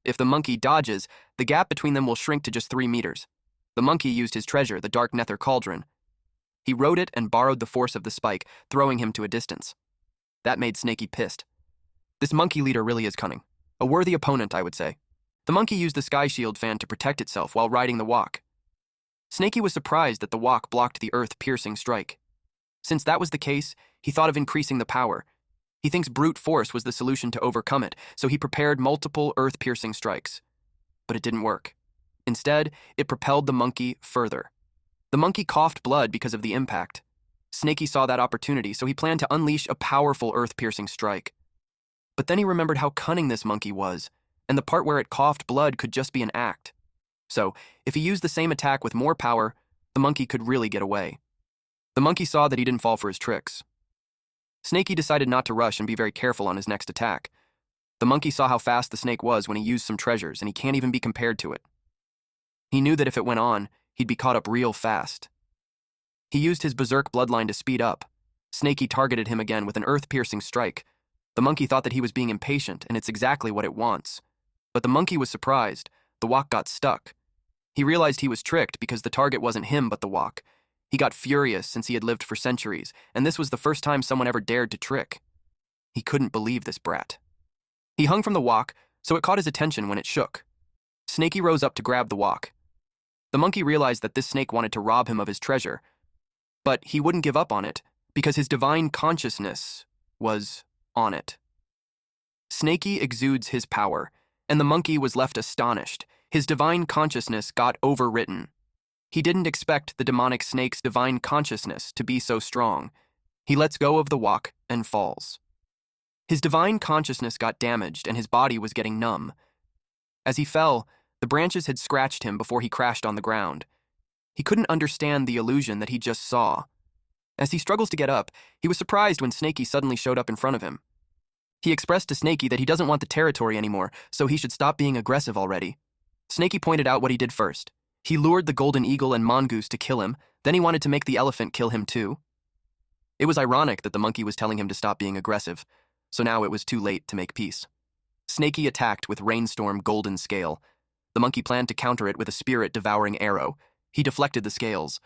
If the monkey dodges, the gap between them will shrink to just 3 meters. The monkey used his treasure, the dark nether cauldron. He rode it and borrowed the force of the spike, throwing him to a distance. That made Snaky pissed. This monkey leader really is cunning. A worthy opponent, I would say. The monkey used the sky shield fan to protect itself while riding the walk. Snaky was surprised that the walk blocked the earth-piercing strike. Since that was the case, he thought of increasing the power. He thinks brute force was the solution to overcome it, so he prepared multiple earth-piercing strikes. But it didn't work. Instead, it propelled the monkey further. The monkey coughed blood because of the impact. Snaky saw that opportunity, so he planned to unleash a powerful earth-piercing strike. But then he remembered how cunning this monkey was, and the part where it coughed blood could just be an act. So, if he used the same attack with more power, the monkey could really get away. The monkey saw that he didn't fall for his tricks. Snaky decided not to rush and be very careful on his next attack. The monkey saw how fast the snake was when he used some treasures, and he can't even be compared to it. He knew that if it went on, he'd be caught up real fast. He used his berserk bloodline to speed up. Snaky targeted him again with an earth-piercing strike. The monkey thought that he was being impatient, and it's exactly what it wants. But the monkey was surprised. The walk got stuck. He realized he was tricked because the target wasn't him but the walk. He got furious since he had lived for centuries, and this was the first time someone ever dared to trick. He couldn't believe this brat. He hung from the walk, so it caught his attention when it shook. Snaky rose up to grab the walk. The monkey realized that this snake wanted to rob him of his treasure, but he wouldn't give up on it because his divine consciousness was on it. Snaky exudes his power, and the monkey was left astonished. His divine consciousness got overwritten. He didn't expect the demonic snake's divine consciousness to be so strong. He lets go of the walk and falls. His divine consciousness got damaged and his body was getting numb. As he fell, the branches had scratched him before he crashed on the ground. He couldn't understand the illusion that he just saw. As he struggles to get up, he was surprised when Snaky suddenly showed up in front of him. He expressed to Snaky that he doesn't want the territory anymore, so he should stop being aggressive already. Snaky pointed out what he did first. He lured the golden eagle and mongoose to kill him, then he wanted to make the elephant kill him too. It was ironic that the monkey was telling him to stop being aggressive, so now it was too late to make peace. Snaky attacked with Rainstorm Golden Scale. The monkey planned to counter it with a spirit devouring arrow. He deflected the scales.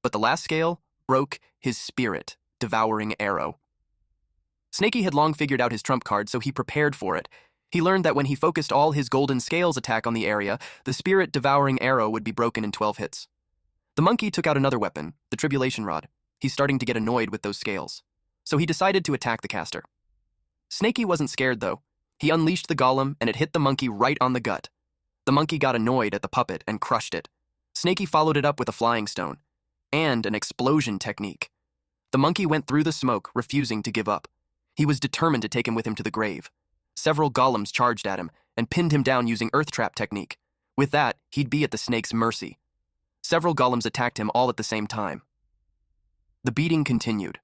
But the last scale broke his spirit devouring arrow. Snaky had long figured out his trump card, so he prepared for it. He learned that when he focused all his golden scales attack on the area, the spirit devouring arrow would be broken in 12 hits. The monkey took out another weapon, the tribulation rod. He's starting to get annoyed with those scales. So he decided to attack the caster. Snaky wasn't scared though. He unleashed the golem and it hit the monkey right on the gut. The monkey got annoyed at the puppet and crushed it. Snaky followed it up with a flying stone and an explosion technique. The monkey went through the smoke, refusing to give up. He was determined to take him with him to the grave. Several golems charged at him and pinned him down using earth trap technique. With that, he'd be at the snake's mercy. Several golems attacked him all at the same time. The beating continued.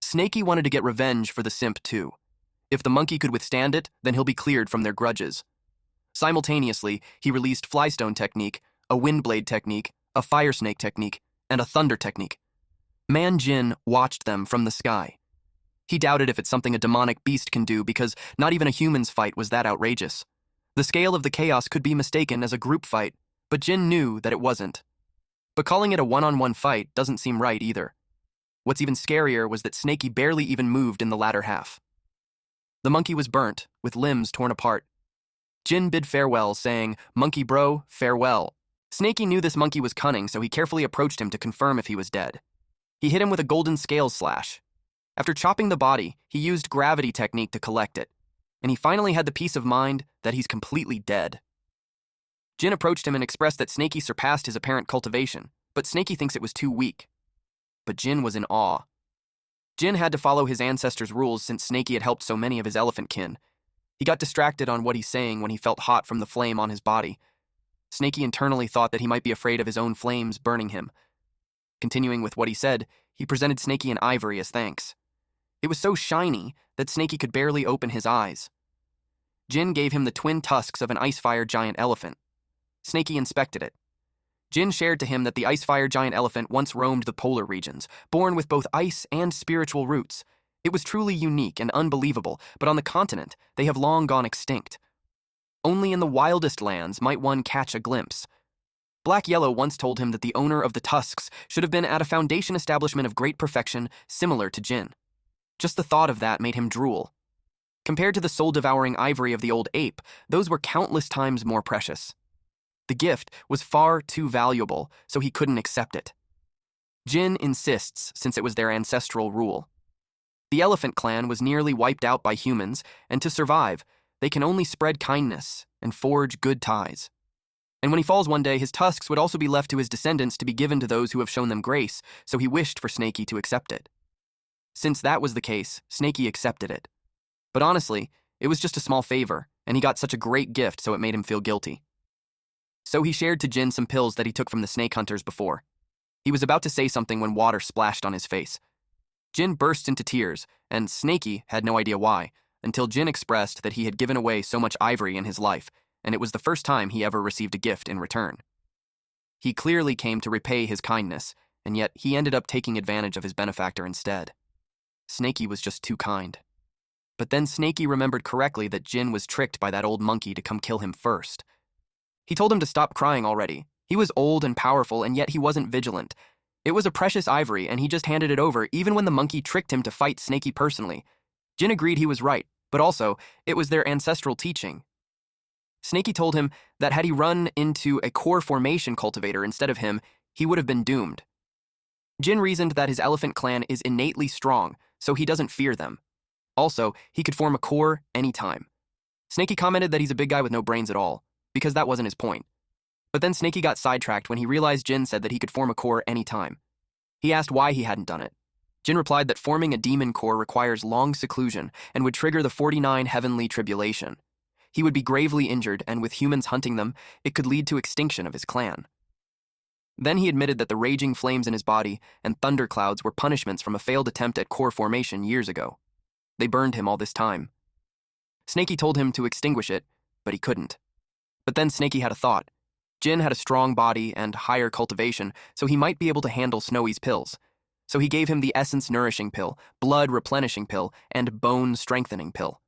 Snaky wanted to get revenge for the simp too. If the monkey could withstand it, then he'll be cleared from their grudges. Simultaneously, he released flystone technique, a windblade technique, a fire snake technique, and a thunder technique. Man Jin watched them from the sky. He doubted if it's something a demonic beast can do because not even a human's fight was that outrageous. The scale of the chaos could be mistaken as a group fight, but Jin knew that it wasn't. But calling it a one-on-one fight doesn't seem right either. What's even scarier was that Snaky barely even moved in the latter half. The monkey was burnt, with limbs torn apart. Jin bid farewell, saying, "Monkey bro, farewell." Snaky knew this monkey was cunning, so he carefully approached him to confirm if he was dead. He hit him with a golden scales slash. After chopping the body, he used gravity technique to collect it, and he finally had the peace of mind that he's completely dead. Jin approached him and expressed that Snaky surpassed his apparent cultivation, but Snaky thinks it was too weak. But Jin was in awe. Jin had to follow his ancestors' rules since Snaky had helped so many of his elephant kin. He got distracted on what he's saying when he felt hot from the flame on his body. Snaky internally thought that he might be afraid of his own flames burning him. Continuing with what he said, he presented Snaky an ivory as thanks. It was so shiny that Snaky could barely open his eyes. Jin gave him the twin tusks of an icefire giant elephant. Snaky inspected it. Jin shared to him that the ice-fire giant elephant once roamed the polar regions, born with both ice and spiritual roots. It was truly unique and unbelievable, but on the continent, they have long gone extinct. Only in the wildest lands might one catch a glimpse. Black Yellow once told him that the owner of the tusks should have been at a foundation establishment of great perfection similar to Jin. Just the thought of that made him drool. Compared to the soul-devouring ivory of the old ape, those were countless times more precious. The gift was far too valuable, so he couldn't accept it. Jin insists, since it was their ancestral rule. The elephant clan was nearly wiped out by humans, and to survive, they can only spread kindness and forge good ties. And when he falls one day, his tusks would also be left to his descendants to be given to those who have shown them grace, so he wished for Snaky to accept it. Since that was the case, Snaky accepted it. But honestly, it was just a small favor, and he got such a great gift so it made him feel guilty. So he shared to Jin some pills that he took from the snake hunters before. He was about to say something when water splashed on his face. Jin burst into tears, and Snaky had no idea why, until Jin expressed that he had given away so much ivory in his life, and it was the first time he ever received a gift in return. He clearly came to repay his kindness, and yet he ended up taking advantage of his benefactor instead. Snaky was just too kind. But then Snaky remembered correctly that Jin was tricked by that old monkey to come kill him first. He told him to stop crying already. He was old and powerful, and yet he wasn't vigilant. It was a precious ivory, and he just handed it over even when the monkey tricked him to fight Snaky personally. Jin agreed he was right, but also, it was their ancestral teaching. Snaky told him that had he run into a core formation cultivator instead of him, he would have been doomed. Jin reasoned that his elephant clan is innately strong, so he doesn't fear them. Also, he could form a core anytime. Snaky commented that he's a big guy with no brains at all, because that wasn't his point. But then Snaky got sidetracked when he realized Jin said that he could form a core anytime. He asked why he hadn't done it. Jin replied that forming a demon core requires long seclusion and would trigger the 49 heavenly tribulation. He would be gravely injured, and with humans hunting them, it could lead to extinction of his clan. Then he admitted that the raging flames in his body and thunderclouds were punishments from a failed attempt at core formation years ago. They burned him all this time. Snaky told him to extinguish it, but he couldn't. But then Snaky had a thought. Jin had a strong body and higher cultivation, so he might be able to handle Snowy's pills. So he gave him the essence nourishing pill, blood replenishing pill, and bone strengthening pill.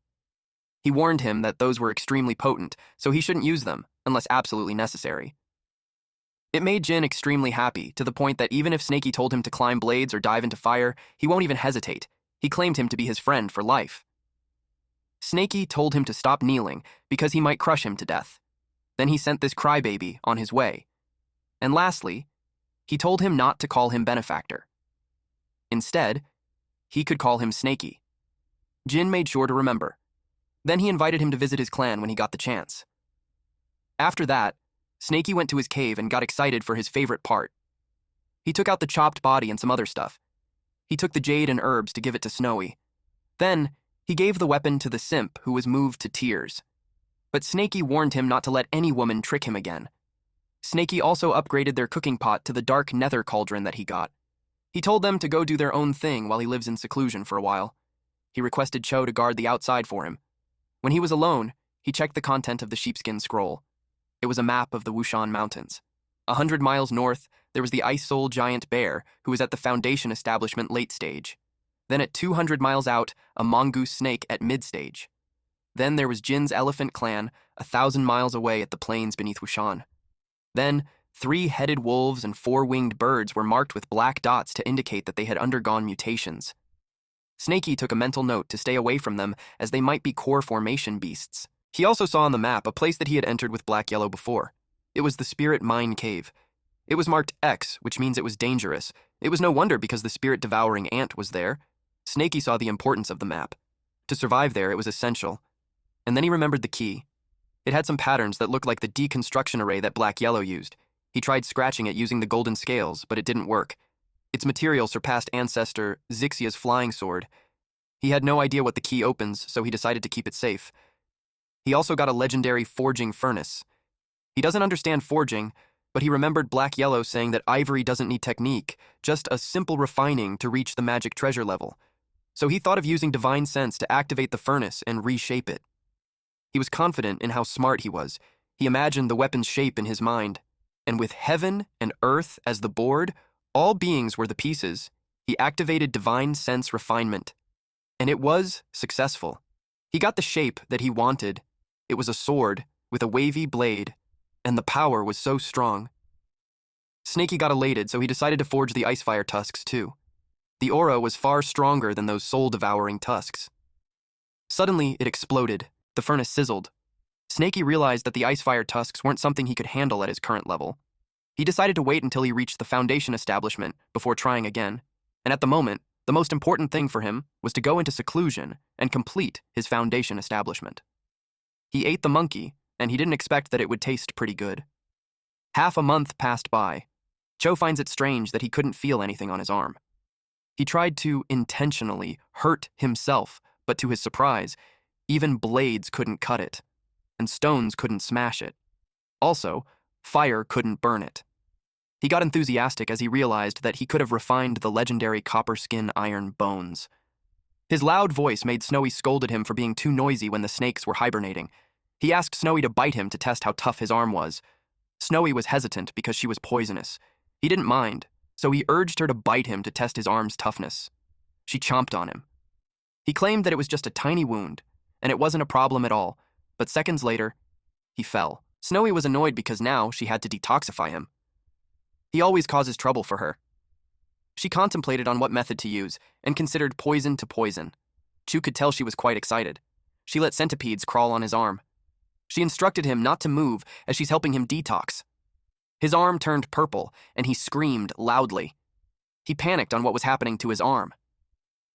He warned him that those were extremely potent, so he shouldn't use them, unless absolutely necessary. It made Jin extremely happy, to the point that even if Snaky told him to climb blades or dive into fire, he won't even hesitate. He claimed him to be his friend for life. Snaky told him to stop kneeling, because he might crush him to death. Then he sent this crybaby on his way. And lastly, he told him not to call him benefactor. Instead, he could call him Snaky. Jin made sure to remember. Then he invited him to visit his clan when he got the chance. After that, Snaky went to his cave and got excited for his favorite part. He took out the chopped body and some other stuff. He took the jade and herbs to give it to Snowy. Then, he gave the weapon to the simp who was moved to tears. But Snaky warned him not to let any woman trick him again. Snaky also upgraded their cooking pot to the dark nether cauldron that he got. He told them to go do their own thing while he lives in seclusion for a while. He requested Cho to guard the outside for him. When he was alone, he checked the content of the sheepskin scroll. It was a map of the Wushan Mountains. 100 miles north, there was the Ice Soul giant bear, who was at the Foundation establishment late stage. Then at 200 miles out, a mongoose snake at mid-stage. Then there was Jin's elephant clan, 1,000 miles away at the plains beneath Wushan. Then, 3-headed wolves and 4-winged birds were marked with black dots to indicate that they had undergone mutations. Snaky took a mental note to stay away from them, as they might be core formation beasts. He also saw on the map a place that he had entered with Black Yellow before. It was the Spirit Mine Cave. It was marked X, which means it was dangerous. It was no wonder because the Spirit Devouring ant was there. Snaky saw the importance of the map. To survive there, it was essential. And then he remembered the key. It had some patterns that looked like the deconstruction array that Black Yellow used. He tried scratching it using the golden scales, but it didn't work. Its material surpassed ancestor Zixia's flying sword. He had no idea what the key opens, so he decided to keep it safe. He also got a legendary forging furnace. He doesn't understand forging, but he remembered Black Yellow saying that ivory doesn't need technique, just a simple refining to reach the magic treasure level. So he thought of using divine sense to activate the furnace and reshape it. He was confident in how smart he was. He imagined the weapon's shape in his mind. And with heaven and earth as the board, all beings were the pieces, he activated divine sense refinement. And it was successful. He got the shape that he wanted. It was a sword with a wavy blade, and the power was so strong. Snaky got elated, so he decided to forge the Icefire tusks too. The aura was far stronger than those soul-devouring tusks. Suddenly, it exploded. The furnace sizzled. Snaky realized that the Icefire tusks weren't something he could handle at his current level. He decided to wait until he reached the Foundation establishment before trying again, and at the moment, the most important thing for him was to go into seclusion and complete his Foundation establishment. He ate the monkey, and he didn't expect that it would taste pretty good. Half a month passed by. Cho finds it strange that he couldn't feel anything on his arm. He tried to intentionally hurt himself, but to his surprise, even blades couldn't cut it, and stones couldn't smash it. Also, fire couldn't burn it. He got enthusiastic as he realized that he could have refined the legendary copper skin iron bones. His loud voice made Snowy scolded him for being too noisy when the snakes were hibernating. He asked Snowy to bite him to test how tough his arm was. Snowy was hesitant because she was poisonous. He didn't mind, so he urged her to bite him to test his arm's toughness. She chomped on him. He claimed that it was just a tiny wound, and it wasn't a problem at all, but seconds later, he fell. Snowy was annoyed because now she had to detoxify him. He always causes trouble for her. She contemplated on what method to use and considered poison to poison. Chu could tell she was quite excited. She let centipedes crawl on his arm. She instructed him not to move as she's helping him detox. His arm turned purple, and he screamed loudly. He panicked on what was happening to his arm.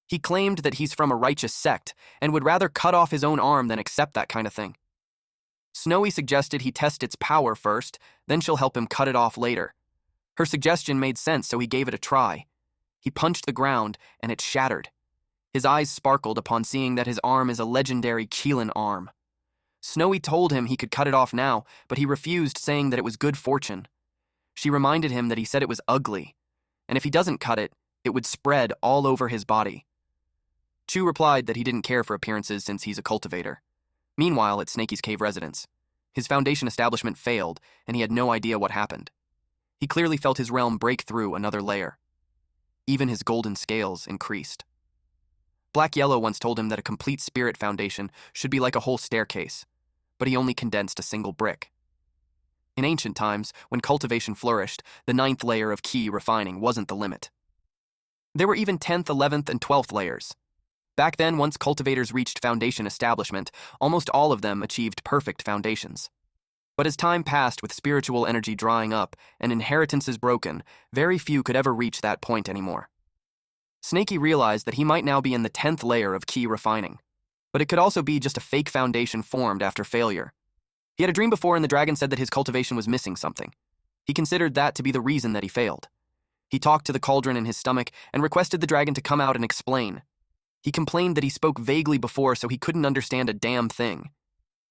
He claimed that he's from a righteous sect and would rather cut off his own arm than accept that kind of thing. Snowy suggested he test its power first, then she'll help him cut it off later. Her suggestion made sense, so he gave it a try. He punched the ground, and it shattered. His eyes sparkled upon seeing that his arm is a legendary Keelan arm. Snowy told him he could cut it off now, but he refused, saying that it was good fortune. She reminded him that he said it was ugly, and if he doesn't cut it, it would spread all over his body. Chu replied that he didn't care for appearances since he's a cultivator. Meanwhile, at Snaky's cave residence, his Foundation establishment failed, and he had no idea what happened. He clearly felt his realm break through another layer. Even his golden scales increased. Black Yellow once told him that a complete spirit foundation should be like a whole staircase, but he only condensed a single brick. In ancient times, when cultivation flourished, the 9th layer of key refining wasn't the limit. There were even 10th, 11th, and 12th layers. Back then, once cultivators reached Foundation establishment, almost all of them achieved perfect foundations. But as time passed with spiritual energy drying up and inheritances broken, very few could ever reach that point anymore. Snaky realized that he might now be in the 10th layer of key refining, but it could also be just a fake foundation formed after failure. He had a dream before, and the dragon said that his cultivation was missing something. He considered that to be the reason that he failed. He talked to the cauldron in his stomach and requested the dragon to come out and explain. He complained that he spoke vaguely before, so he couldn't understand a damn thing.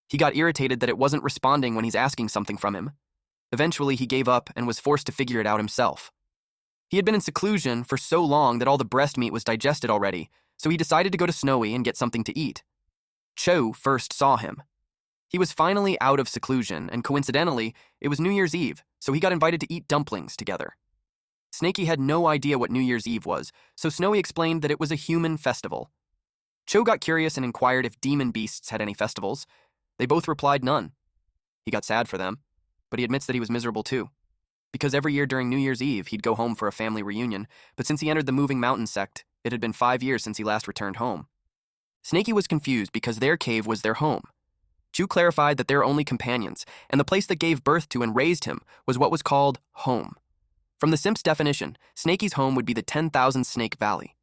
He got irritated that it wasn't responding when he's asking something from him. Eventually, he gave up and was forced to figure it out himself. He had been in seclusion for so long that all the breast meat was digested already, so he decided to go to Snowy and get something to eat. Cho first saw him. He was finally out of seclusion, and coincidentally, it was New Year's Eve, so he got invited to eat dumplings together. Snaky had no idea what New Year's Eve was, so Snowy explained that it was a human festival. Cho got curious and inquired if demon beasts had any festivals. They both replied none. He got sad for them, but he admits that he was miserable too. Because every year during New Year's Eve, he'd go home for a family reunion, but since he entered the Moving Mountain sect, it had been 5 years since he last returned home. Snaky was confused because their cave was their home. Chu clarified that they were only companions, and the place that gave birth to and raised him was what was called home. From the Simp's definition, Snaky's home would be the 10,000 Snake Valley.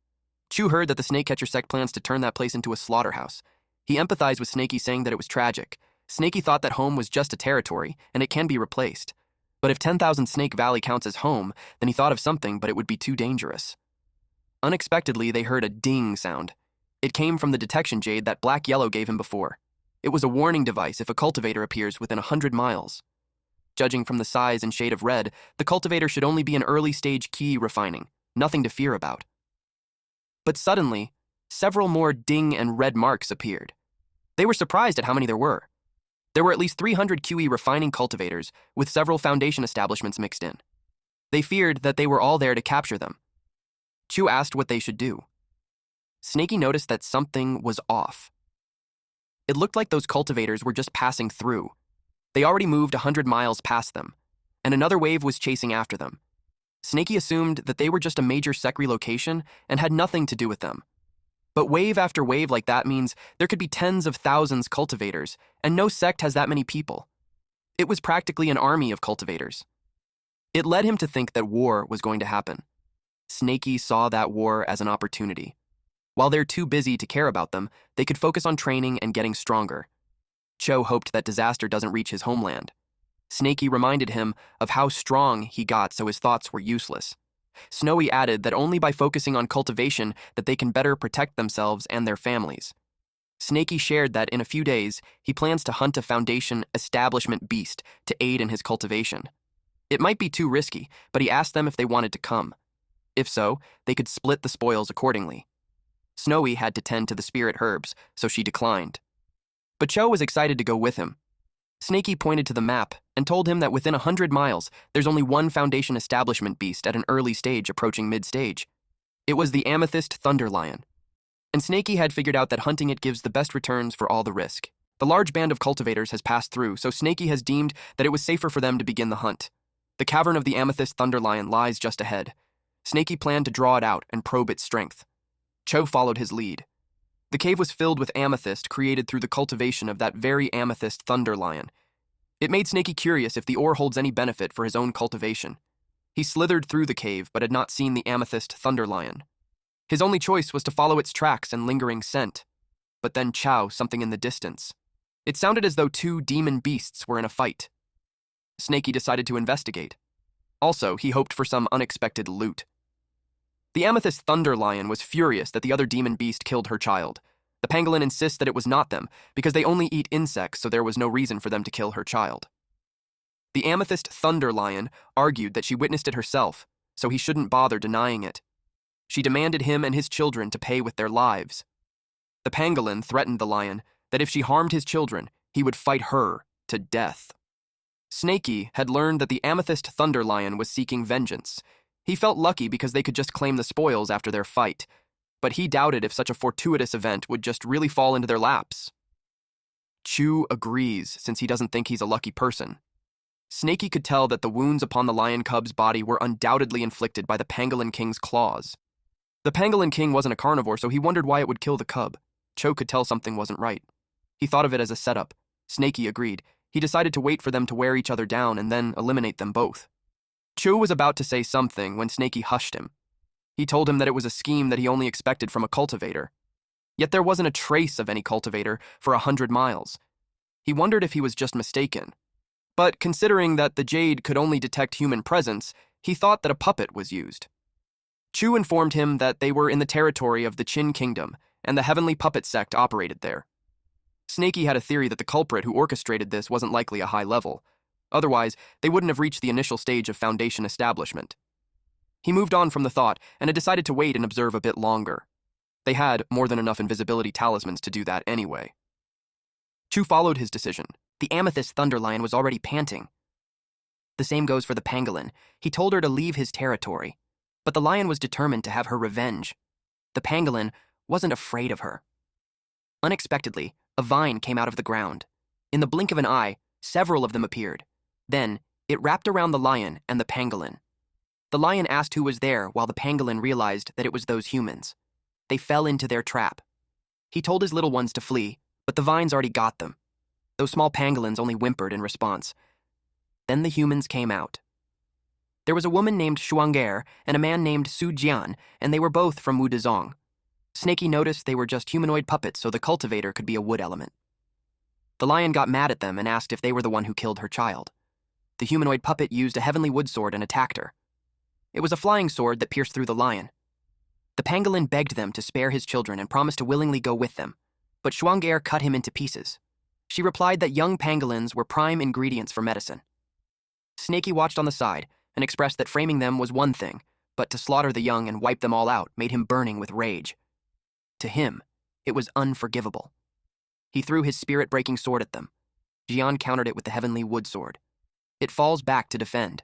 Chu heard that the Snakecatcher sect plans to turn that place into a slaughterhouse. He empathized with Snaky, saying that it was tragic. Snaky thought that home was just a territory, and it can be replaced. But if 10,000 Snake Valley counts as home, then he thought of something, but it would be too dangerous. Unexpectedly, they heard a ding sound. It came from the detection jade that Black Yellow gave him before. It was a warning device if a cultivator appears within 100 miles. Judging from the size and shade of red, the cultivator should only be an early-stage key refining, nothing to fear about. But suddenly, several more ding and red marks appeared. They were surprised at how many there were. There were at least 300 QE refining cultivators, with several foundation establishments mixed in. They feared that they were all there to capture them. Chu asked what they should do. Snaky noticed that something was off. It looked like those cultivators were just passing through. They already moved 100 miles past them, and another wave was chasing after them. Snaky assumed that they were just a major sect relocation and had nothing to do with them. But wave after wave like that means there could be tens of thousands cultivators, and no sect has that many people. It was practically an army of cultivators. It led him to think that war was going to happen. Snaky saw that war as an opportunity. While they're too busy to care about them, they could focus on training and getting stronger. Cho hoped that disaster doesn't reach his homeland. Snaky reminded him of how strong he got so his thoughts were useless. Snowy added that only by focusing on cultivation that they can better protect themselves and their families. Snaky shared that in a few days, he plans to hunt a Foundation establishment beast to aid in his cultivation. It might be too risky, but he asked them if they wanted to come. If so, they could split the spoils accordingly. Snowy had to tend to the spirit herbs, so she declined. But Cho was excited to go with him. Snaky pointed to the map and told him that within 100 miles, there's only one Foundation establishment beast at an early stage approaching mid-stage. It was the amethyst thunder lion. And Snaky had figured out that hunting it gives the best returns for all the risk. The large band of cultivators has passed through, so Snaky has deemed that it was safer for them to begin the hunt. The cavern of the amethyst thunder lion lies just ahead. Snaky planned to draw it out and probe its strength. Cho followed his lead. The cave was filled with amethyst created through the cultivation of that very amethyst thunder lion. It made Snaky curious if the ore holds any benefit for his own cultivation. He slithered through the cave but had not seen the amethyst thunder lion. His only choice was to follow its tracks and lingering scent. But then chow something in the distance. It sounded as though two demon beasts were in a fight. Snaky decided to investigate. Also, he hoped for some unexpected loot. The amethyst thunder lion was furious that the other demon beast killed her child. The pangolin insists that it was not them, because they only eat insects, so there was no reason for them to kill her child. The amethyst thunder lion argued that she witnessed it herself, so he shouldn't bother denying it. She demanded him and his children to pay with their lives. The pangolin threatened the lion that if she harmed his children, he would fight her to death. Snaky had learned that the amethyst thunder lion was seeking vengeance. He felt lucky because they could just claim the spoils after their fight, but he doubted if such a fortuitous event would just really fall into their laps. Chu agrees, since he doesn't think he's a lucky person. Snaky could tell that the wounds upon the lion cub's body were undoubtedly inflicted by the pangolin king's claws. The pangolin king wasn't a carnivore, so he wondered why it would kill the cub. Cho could tell something wasn't right. He thought of it as a setup. Snaky agreed. He decided to wait for them to wear each other down and then eliminate them both. Chu was about to say something when Snaky hushed him. He told him that it was a scheme that he only expected from a cultivator. Yet there wasn't a trace of any cultivator for 100 miles. He wondered if he was just mistaken. But considering that the jade could only detect human presence, he thought that a puppet was used. Chu informed him that they were in the territory of the Qin Kingdom, and the Heavenly Puppet sect operated there. Snaky had a theory that the culprit who orchestrated this wasn't likely a high level. Otherwise, they wouldn't have reached the initial stage of Foundation establishment. He moved on from the thought and had decided to wait and observe a bit longer. They had more than enough invisibility talismans to do that anyway. Chu followed his decision. The amethyst thunder lion was already panting. The same goes for the pangolin. He told her to leave his territory, but the lion was determined to have her revenge. The pangolin wasn't afraid of her. Unexpectedly, a vine came out of the ground. In the blink of an eye, several of them appeared. Then, it wrapped around the lion and the pangolin. The lion asked who was there, while the pangolin realized that it was those humans. They fell into their trap. He told his little ones to flee, but the vines already got them. Those small pangolins only whimpered in response. Then the humans came out. There was a woman named Shuang'er and a man named Su Jian, and they were both from Wudezong. Snaky noticed they were just humanoid puppets, so the cultivator could be a wood element. The lion got mad at them and asked if they were the one who killed her child. The humanoid puppet used a heavenly wood sword and attacked her. It was a flying sword that pierced through the lion. The pangolin begged them to spare his children and promised to willingly go with them, but Shuang'er cut him into pieces. She replied that young pangolins were prime ingredients for medicine. Snaky watched on the side and expressed that framing them was one thing, but to slaughter the young and wipe them all out made him burning with rage. To him, it was unforgivable. He threw his spirit-breaking sword at them. Jian countered it with the heavenly wood sword. It falls back to defend.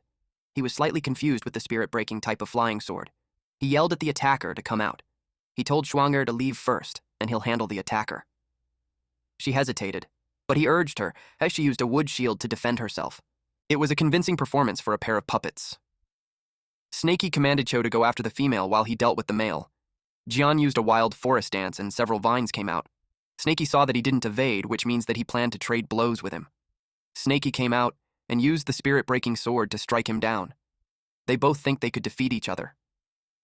He was slightly confused with the spirit-breaking type of flying sword. He yelled at the attacker to come out. He told Schwanger to leave first, and he'll handle the attacker. She hesitated, but he urged her as she used a wood shield to defend herself. It was a convincing performance for a pair of puppets. Snaky commanded Cho to go after the female while he dealt with the male. Jian used a wild forest dance and several vines came out. Snaky saw that he didn't evade, which means that he planned to trade blows with him. Snaky came out and used the spirit-breaking sword to strike him down. They both think they could defeat each other.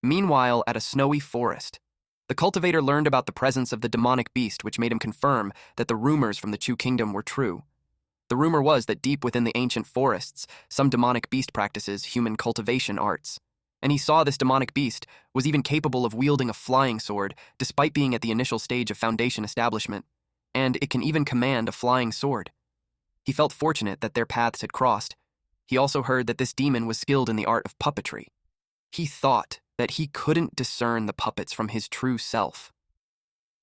Meanwhile, at a snowy forest, the cultivator learned about the presence of the demonic beast, which made him confirm that the rumors from the Chu kingdom were true. The rumor was that deep within the ancient forests, some demonic beast practices human cultivation arts. And he saw this demonic beast was even capable of wielding a flying sword, despite being at the initial stage of Foundation establishment, and it can even command a flying sword. He felt fortunate that their paths had crossed. He also heard that this demon was skilled in the art of puppetry. He thought that he couldn't discern the puppets from his true self.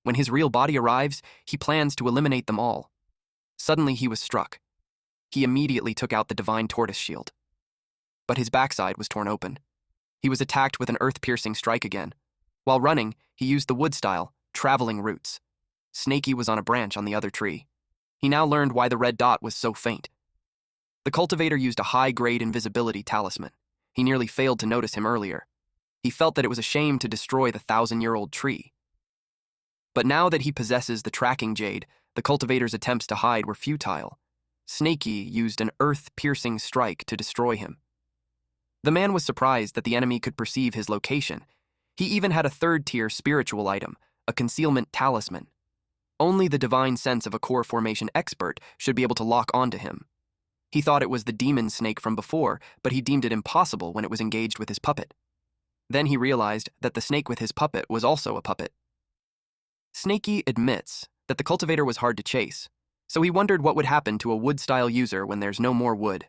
When his real body arrives, he plans to eliminate them all. Suddenly he was struck. He immediately took out the divine tortoise shield. But his backside was torn open. He was attacked with an earth-piercing strike again. While running, he used the wood-style, traveling roots. Snaky was on a branch on the other tree. He now learned why the red dot was so faint. The cultivator used a high-grade invisibility talisman. He nearly failed to notice him earlier. He felt that it was a shame to destroy the 1,000-year-old tree. But now that he possesses the tracking jade, the cultivator's attempts to hide were futile. Snaky used an earth-piercing strike to destroy him. The man was surprised that the enemy could perceive his location. He even had a third-tier spiritual item, a concealment talisman. Only the divine sense of a core formation expert should be able to lock onto him. He thought it was the demon snake from before, but he deemed it impossible when it was engaged with his puppet. Then he realized that the snake with his puppet was also a puppet. Snaky admits that the cultivator was hard to chase, so he wondered what would happen to a wood-style user when there's no more wood.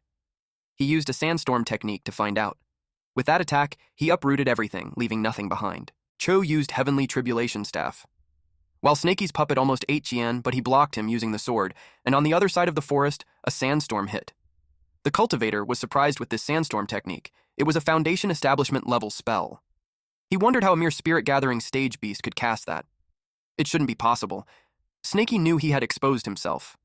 He used a sandstorm technique to find out. With that attack, he uprooted everything, leaving nothing behind. Cho used Heavenly Tribulation Staff. While Snaky's puppet almost ate Jian, but he blocked him using the sword, and on the other side of the forest, a sandstorm hit. The cultivator was surprised with this sandstorm technique. It was a Foundation Establishment level spell. He wondered how a mere spirit-gathering stage beast could cast that. It shouldn't be possible. Snaky knew he had exposed himself.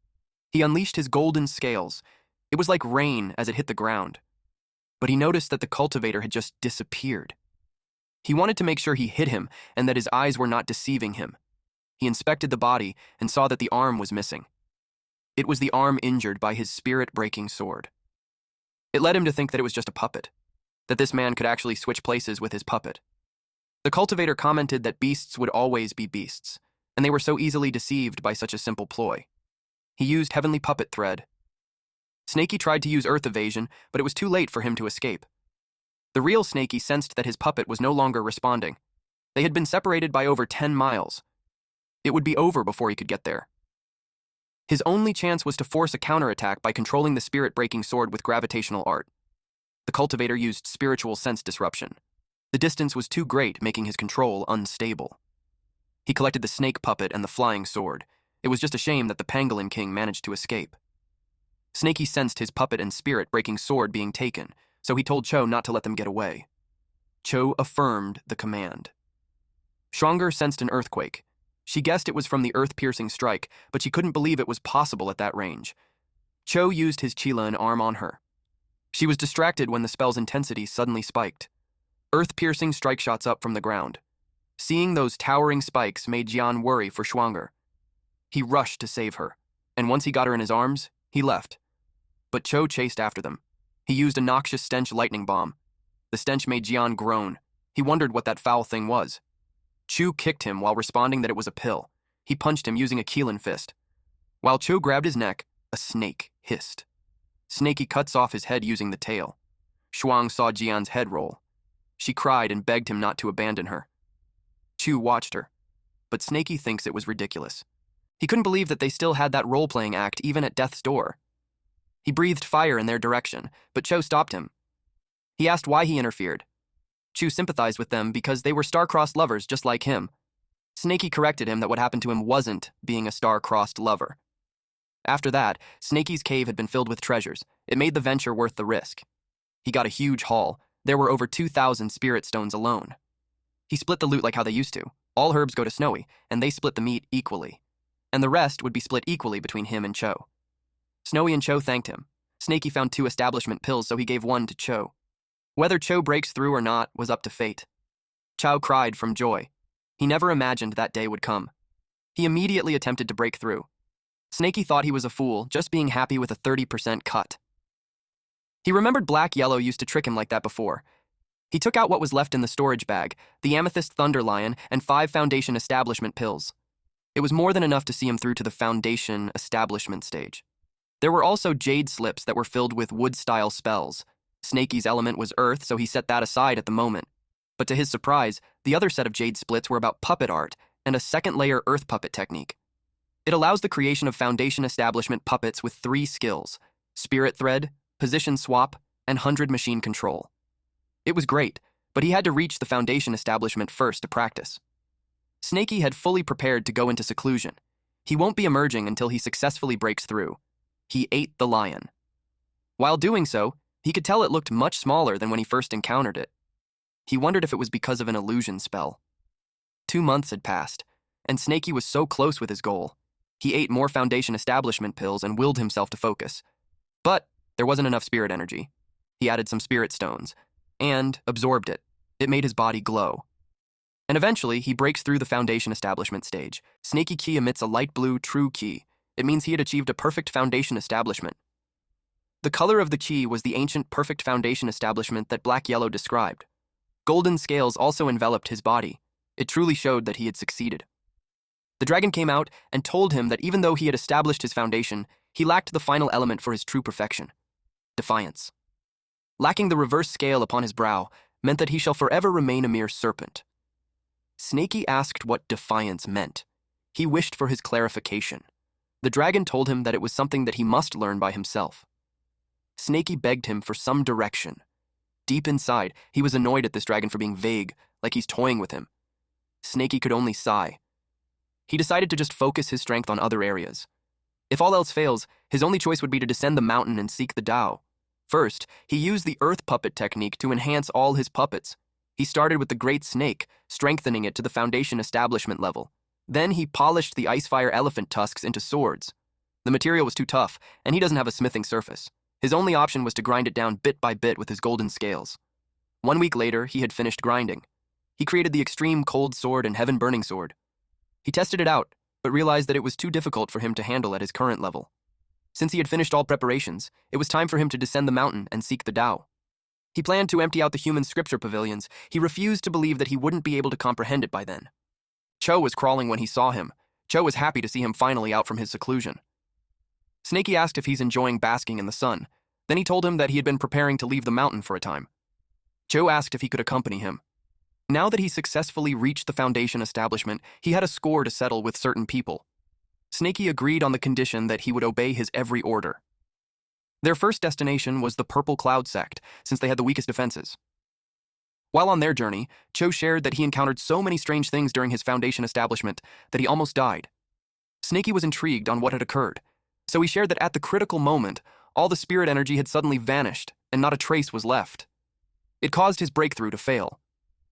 He unleashed his golden scales. It was like rain as it hit the ground. But he noticed that the cultivator had just disappeared. He wanted to make sure he hit him and that his eyes were not deceiving him. He inspected the body and saw that the arm was missing. It was the arm injured by his spirit-breaking sword. It led him to think that it was just a puppet, that this man could actually switch places with his puppet. The cultivator commented that beasts would always be beasts, and they were so easily deceived by such a simple ploy. He used Heavenly Puppet Thread. Snaky tried to use Earth Evasion, but it was too late for him to escape. The real Snaky sensed that his puppet was no longer responding. They had been separated by over 10 miles. It would be over before he could get there. His only chance was to force a counterattack by controlling the spirit-breaking sword with gravitational art. The cultivator used spiritual sense disruption. The distance was too great, making his control unstable. He collected the snake puppet and the flying sword. It was just a shame that the pangolin king managed to escape. Snaky sensed his puppet and spirit-breaking sword being taken, so he told Cho not to let them get away. Cho affirmed the command. Schwanger sensed an earthquake. She guessed it was from the earth-piercing strike, but she couldn't believe it was possible at that range. Cho used his Chilan arm on her. She was distracted when the spell's intensity suddenly spiked. Earth-piercing strike shots up from the ground. Seeing those towering spikes made Jian worry for Schwanger. He rushed to save her, and once he got her in his arms, he left. But Cho chased after them. He used a noxious stench lightning bomb. The stench made Jian groan. He wondered what that foul thing was. Chu kicked him while responding that it was a pill. He punched him using a Keelan fist. While Cho grabbed his neck, a snake hissed. Snaky cuts off his head using the tail. Shuang saw Jian's head roll. She cried and begged him not to abandon her. Chu watched her, but Snaky thinks it was ridiculous. He couldn't believe that they still had that role-playing act even at death's door. He breathed fire in their direction, but Cho stopped him. He asked why he interfered. Chu sympathized with them because they were star-crossed lovers just like him. Snaky corrected him that what happened to him wasn't being a star-crossed lover. After that, Snaky's cave had been filled with treasures. It made the venture worth the risk. He got a huge haul. There were over 2,000 spirit stones alone. He split the loot like how they used to. All herbs go to Snowy, and they split the meat equally. And the rest would be split equally between him and Cho. Snowy and Cho thanked him. Snaky found 2 establishment pills, so he gave 1 to Cho. Whether Cho breaks through or not was up to fate. Cho cried from joy. He never imagined that day would come. He immediately attempted to break through. Snaky thought he was a fool, just being happy with a 30% cut. He remembered Yahello used to trick him like that before. He took out what was left in the storage bag, the amethyst thunderlion, and 5 foundation establishment pills. It was more than enough to see him through to the foundation establishment stage. There were also jade slips that were filled with wood-style spells. Snaky's element was earth, so he set that aside at the moment. But to his surprise, the other set of jade splits were about puppet art and a second-layer earth puppet technique. It allows the creation of foundation establishment puppets with 3 skills: spirit thread, position swap, and 100 machine control. It was great, but he had to reach the foundation establishment first to practice. Snaky had fully prepared to go into seclusion. He won't be emerging until he successfully breaks through. He ate the lion. While doing so, he could tell it looked much smaller than when he first encountered it. He wondered if it was because of an illusion spell. 2 months had passed, and Snaky was so close with his goal. He ate more foundation establishment pills and willed himself to focus. But there wasn't enough spirit energy. He added some spirit stones and absorbed it. It made his body glow. And eventually, he breaks through the foundation establishment stage. Snaky Key emits a light blue true key. It means he had achieved a perfect foundation establishment. The color of the key was the ancient perfect foundation establishment that Yahello described. Golden scales also enveloped his body. It truly showed that he had succeeded. The dragon came out and told him that even though he had established his foundation, he lacked the final element for his true perfection: defiance. Lacking the reverse scale upon his brow meant that he shall forever remain a mere serpent. Snaky asked what defiance meant. He wished for his clarification. The dragon told him that it was something that he must learn by himself. Snaky begged him for some direction. Deep inside, he was annoyed at this dragon for being vague, like he's toying with him. Snaky could only sigh. He decided to just focus his strength on other areas. If all else fails, his only choice would be to descend the mountain and seek the Tao. First, he used the earth puppet technique to enhance all his puppets. He started with the great snake, strengthening it to the foundation establishment level. Then he polished the icefire elephant tusks into swords. The material was too tough, and he doesn't have a smithing surface. His only option was to grind it down bit by bit with his golden scales. 1 week later, he had finished grinding. He created the extreme cold sword and heaven burning sword. He tested it out, but realized that it was too difficult for him to handle at his current level. Since he had finished all preparations, it was time for him to descend the mountain and seek the Tao. He planned to empty out the human scripture pavilions. He refused to believe that he wouldn't be able to comprehend it by then. Cho was crawling when he saw him. Cho was happy to see him finally out from his seclusion. Snaky asked if he's enjoying basking in the sun. Then he told him that he had been preparing to leave the mountain for a time. Cho asked if he could accompany him. Now that he successfully reached the foundation establishment, he had a score to settle with certain people. Snaky agreed on the condition that he would obey his every order. Their first destination was the Purple Cloud sect, since they had the weakest defenses. While on their journey, Cho shared that he encountered so many strange things during his foundation establishment that he almost died. Snaky was intrigued on what had occurred, so he shared that at the critical moment, all the spirit energy had suddenly vanished, and not a trace was left. It caused his breakthrough to fail.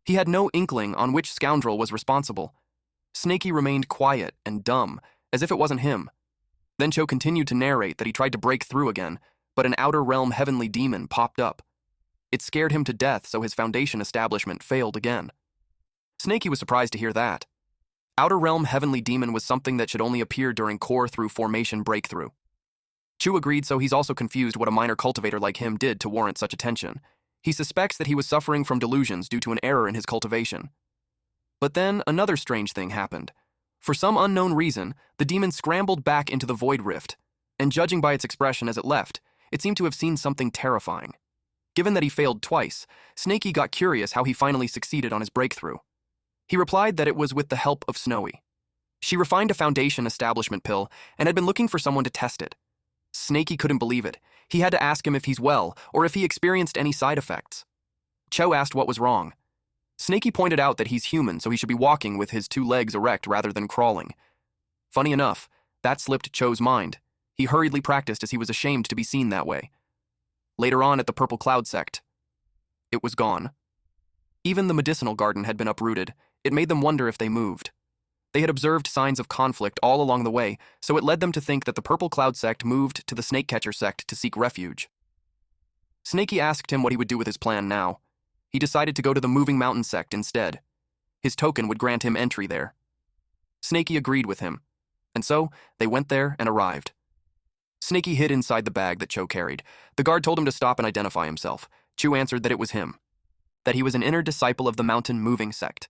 He had no inkling on which scoundrel was responsible. Snaky remained quiet and dumb, as if it wasn't him. Then Cho continued to narrate that he tried to break through again, but an outer realm heavenly demon popped up. It scared him to death, so his foundation establishment failed again. Snaky was surprised to hear that. Outer realm heavenly demon was something that should only appear during core through formation breakthrough. Chu agreed, so he's also confused what a minor cultivator like him did to warrant such attention. He suspects that he was suffering from delusions due to an error in his cultivation. But then another strange thing happened. For some unknown reason, the demon scrambled back into the void rift, and judging by its expression as it left, it seemed to have seen something terrifying. Given that he failed twice, Snaky got curious how he finally succeeded on his breakthrough. He replied that it was with the help of Snowy. She refined a foundation establishment pill and had been looking for someone to test it. Snaky couldn't believe it. He had to ask him if he's well or if he experienced any side effects. Cho asked what was wrong. Snaky pointed out that he's human, so he should be walking with his 2 legs erect rather than crawling. Funny enough, that slipped Cho's mind. He hurriedly practiced as he was ashamed to be seen that way. Later on at the Purple Cloud sect, it was gone. Even the medicinal garden had been uprooted. It made them wonder if they moved. They had observed signs of conflict all along the way, so it led them to think that the Purple Cloud sect moved to the Snakecatcher sect to seek refuge. Snaky asked him what he would do with his plan now. He decided to go to the Moving Mountain sect instead. His token would grant him entry there. Snaky agreed with him, and so they went there and arrived. Snaky hid inside the bag that Cho carried. The guard told him to stop and identify himself. Chu answered that it was him, that he was an inner disciple of the Mountain Moving sect.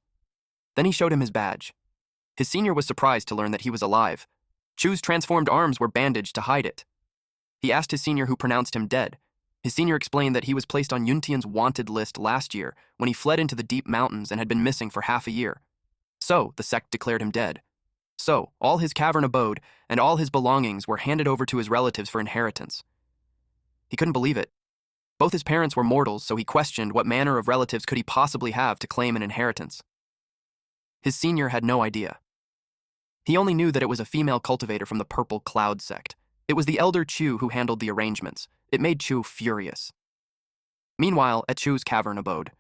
Then he showed him his badge. His senior was surprised to learn that he was alive. Chu's transformed arms were bandaged to hide it. He asked his senior, who pronounced him dead. His senior explained that he was placed on Yuntian's wanted list last year when he fled into the deep mountains and had been missing for half a year. So, the sect declared him dead. So, all his cavern abode and all his belongings were handed over to his relatives for inheritance. He couldn't believe it. Both his parents were mortals, so he questioned what manner of relatives could he possibly have to claim an inheritance. His senior had no idea. He only knew that it was a female cultivator from the Purple Cloud sect. It was the elder Chu who handled the arrangements. It made Chu furious. Meanwhile, at Chu's cavern abode,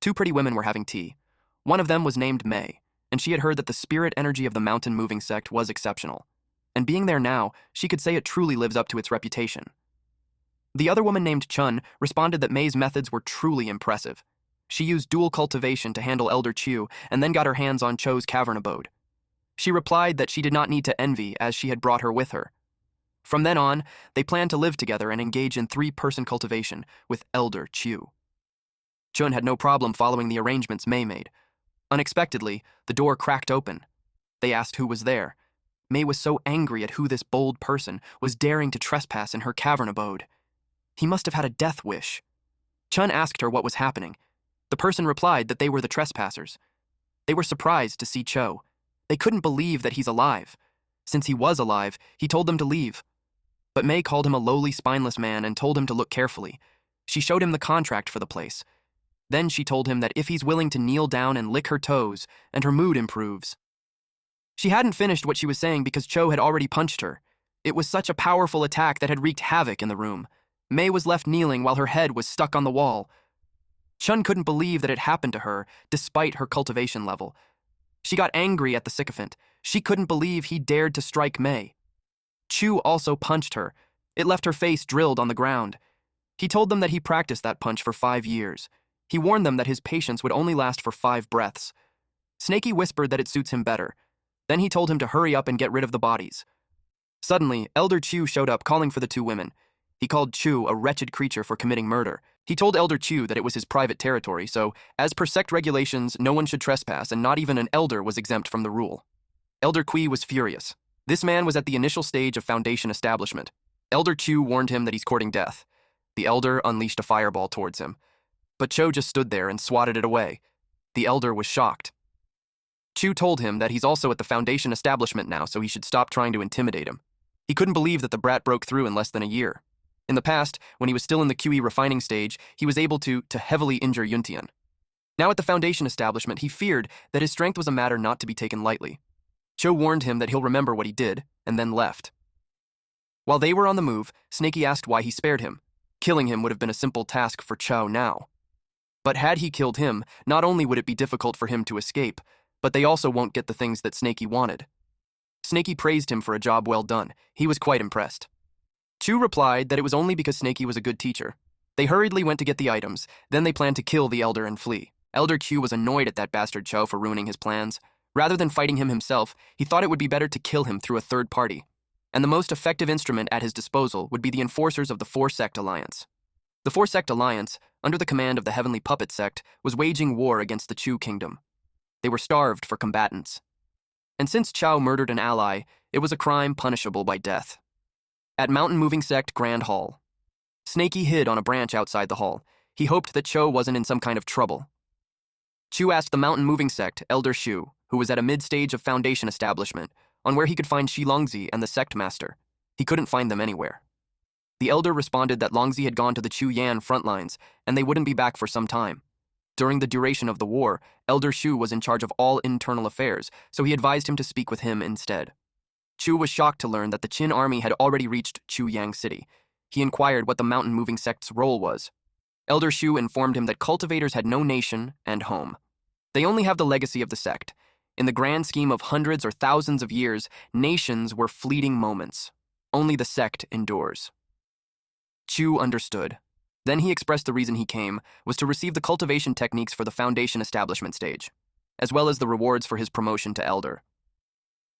two pretty women were having tea. One of them was named May, and she had heard that the spirit energy of the mountain moving sect was exceptional. And being there now, she could say it truly lives up to its reputation. The other woman named Chun responded that May's methods were truly impressive. She used dual cultivation to handle Elder Chu and then got her hands on Cho's cavern abode. She replied that she did not need to envy as she had brought her with her. From then on, they planned to live together and engage in 3-person cultivation with Elder Chu. Chun had no problem following the arrangements May made. Unexpectedly, the door cracked open. They asked who was there. May was so angry at who this bold person was daring to trespass in her cavern abode. He must have had a death wish. Chun asked her what was happening. The person replied that they were the trespassers. They were surprised to see Cho. They couldn't believe that he's alive. Since he was alive, he told them to leave. But May called him a lowly, spineless man and told him to look carefully. She showed him the contract for the place. Then she told him that if he's willing to kneel down and lick her toes, and her mood improves. She hadn't finished what she was saying because Cho had already punched her. It was such a powerful attack that had wreaked havoc in the room. May was left kneeling while her head was stuck on the wall. Chun couldn't believe that it happened to her, despite her cultivation level. She got angry at the sycophant. She couldn't believe he dared to strike May. Chu also punched her. It left her face drilled on the ground. He told them that he practiced that punch for 5 years. He warned them that his patience would only last for 5 breaths. Snaky whispered that it suits him better. Then he told him to hurry up and get rid of the bodies. Suddenly, Elder Chu showed up calling for the 2 women. He called Chu a wretched creature for committing murder. He told Elder Chu that it was his private territory, so, as per sect regulations, no one should trespass and not even an elder was exempt from the rule. Elder Kui was furious. This man was at the initial stage of Foundation establishment. Elder Chu warned him that he's courting death. The elder unleashed a fireball towards him. But Cho just stood there and swatted it away. The elder was shocked. Chu told him that he's also at the Foundation establishment now, so he should stop trying to intimidate him. He couldn't believe that the brat broke through in less than a year. In the past, when he was still in the QE refining stage, he was able to heavily injure Yuntian. Now at the Foundation establishment, he feared that his strength was a matter not to be taken lightly. Cho warned him that he'll remember what he did, and then left. While they were on the move, Snaky asked why he spared him. Killing him would have been a simple task for Cho now. But had he killed him, not only would it be difficult for him to escape, but they also won't get the things that Snaky wanted. Snaky praised him for a job well done. He was quite impressed. Chu replied that it was only because Snaky was a good teacher. They hurriedly went to get the items, then they planned to kill the elder and flee. Elder Q was annoyed at that bastard Cho for ruining his plans. Rather than fighting him himself, he thought it would be better to kill him through a third party. And the most effective instrument at his disposal would be the enforcers of the 4-sect alliance. The 4-sect alliance, under the command of the Heavenly Puppet sect, was waging war against the Chu kingdom. They were starved for combatants. And since Chao murdered an ally, it was a crime punishable by death. At Mountain Moving Sect Grand Hall, Snaky hid on a branch outside the hall. He hoped that Cho wasn't in some kind of trouble. Chu asked the Mountain Moving Sect, Elder Shu, who was at a mid-stage of Foundation establishment, on where he could find Shi Longzi and the sect master. He couldn't find them anywhere. The elder responded that Longzi had gone to the Chu Yan front lines, and they wouldn't be back for some time. During the duration of the war, Elder Shu was in charge of all internal affairs, so he advised him to speak with him instead. Chu was shocked to learn that the Qin army had already reached Chuyang City. He inquired what the mountain-moving sect's role was. Elder Shu informed him that cultivators had no nation and home. They only have the legacy of the sect. In the grand scheme of hundreds or thousands of years, nations were fleeting moments. Only the sect endures. Chu understood. Then he expressed the reason he came was to receive the cultivation techniques for the foundation establishment stage, as well as the rewards for his promotion to elder.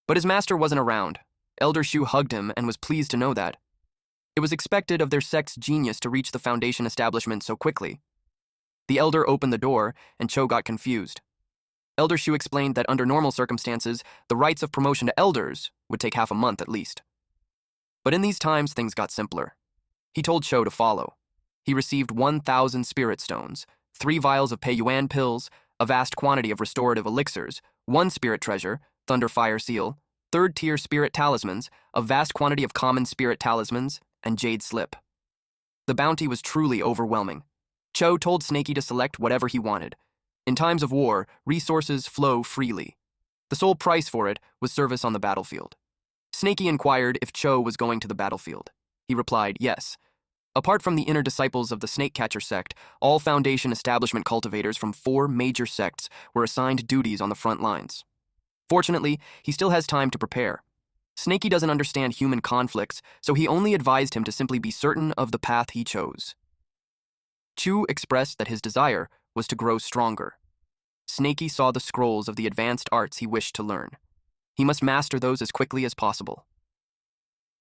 But his master wasn't around. Elder Shu hugged him and was pleased to know that. It was expected of their sect's genius to reach the foundation establishment so quickly. The elder opened the door, and Cho got confused. Elder Shu explained that under normal circumstances, the rites of promotion to elders would take half a month at least. But in these times, things got simpler. He told Cho to follow. He received 1,000 spirit stones, 3 vials of Pei-Yuan pills, a vast quantity of restorative elixirs, 1 spirit treasure, Thunder Fire Seal, 3rd-tier spirit talismans, a vast quantity of common spirit talismans, and Jade Slip. The bounty was truly overwhelming. Cho told Snaky to select whatever he wanted. In times of war, resources flow freely. The sole price for it was service on the battlefield. Snaky inquired if Cho was going to the battlefield. He replied, yes. Apart from the inner disciples of the Snakecatcher sect, all Foundation establishment cultivators from 4 major sects were assigned duties on the front lines. Fortunately, he still has time to prepare. Snaky doesn't understand human conflicts, so he only advised him to simply be certain of the path he chose. Chu expressed that his desire was to grow stronger. Snaky saw the scrolls of the advanced arts he wished to learn. He must master those as quickly as possible.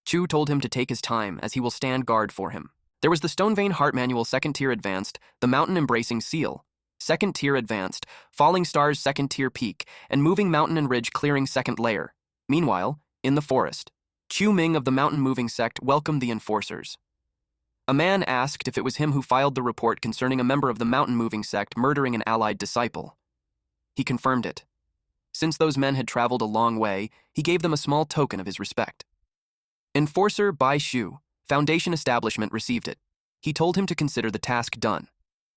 Chu told him to take his time, as he will stand guard for him. There was the Stonevein Heart Manual 2nd Tier Advanced, the Mountain Embracing Seal, 2nd Tier Advanced, Falling Stars 2nd Tier Peak, and Moving Mountain and Ridge Clearing 2nd Layer. Meanwhile, in the forest, Chu Ming of the Mountain Moving Sect welcomed the enforcers. A man asked if it was him who filed the report concerning a member of the Mountain Moving Sect murdering an allied disciple. He confirmed it. Since those men had traveled a long way, he gave them a small token of his respect. Enforcer Bai Shu, Foundation Establishment, received it. He told him to consider the task done.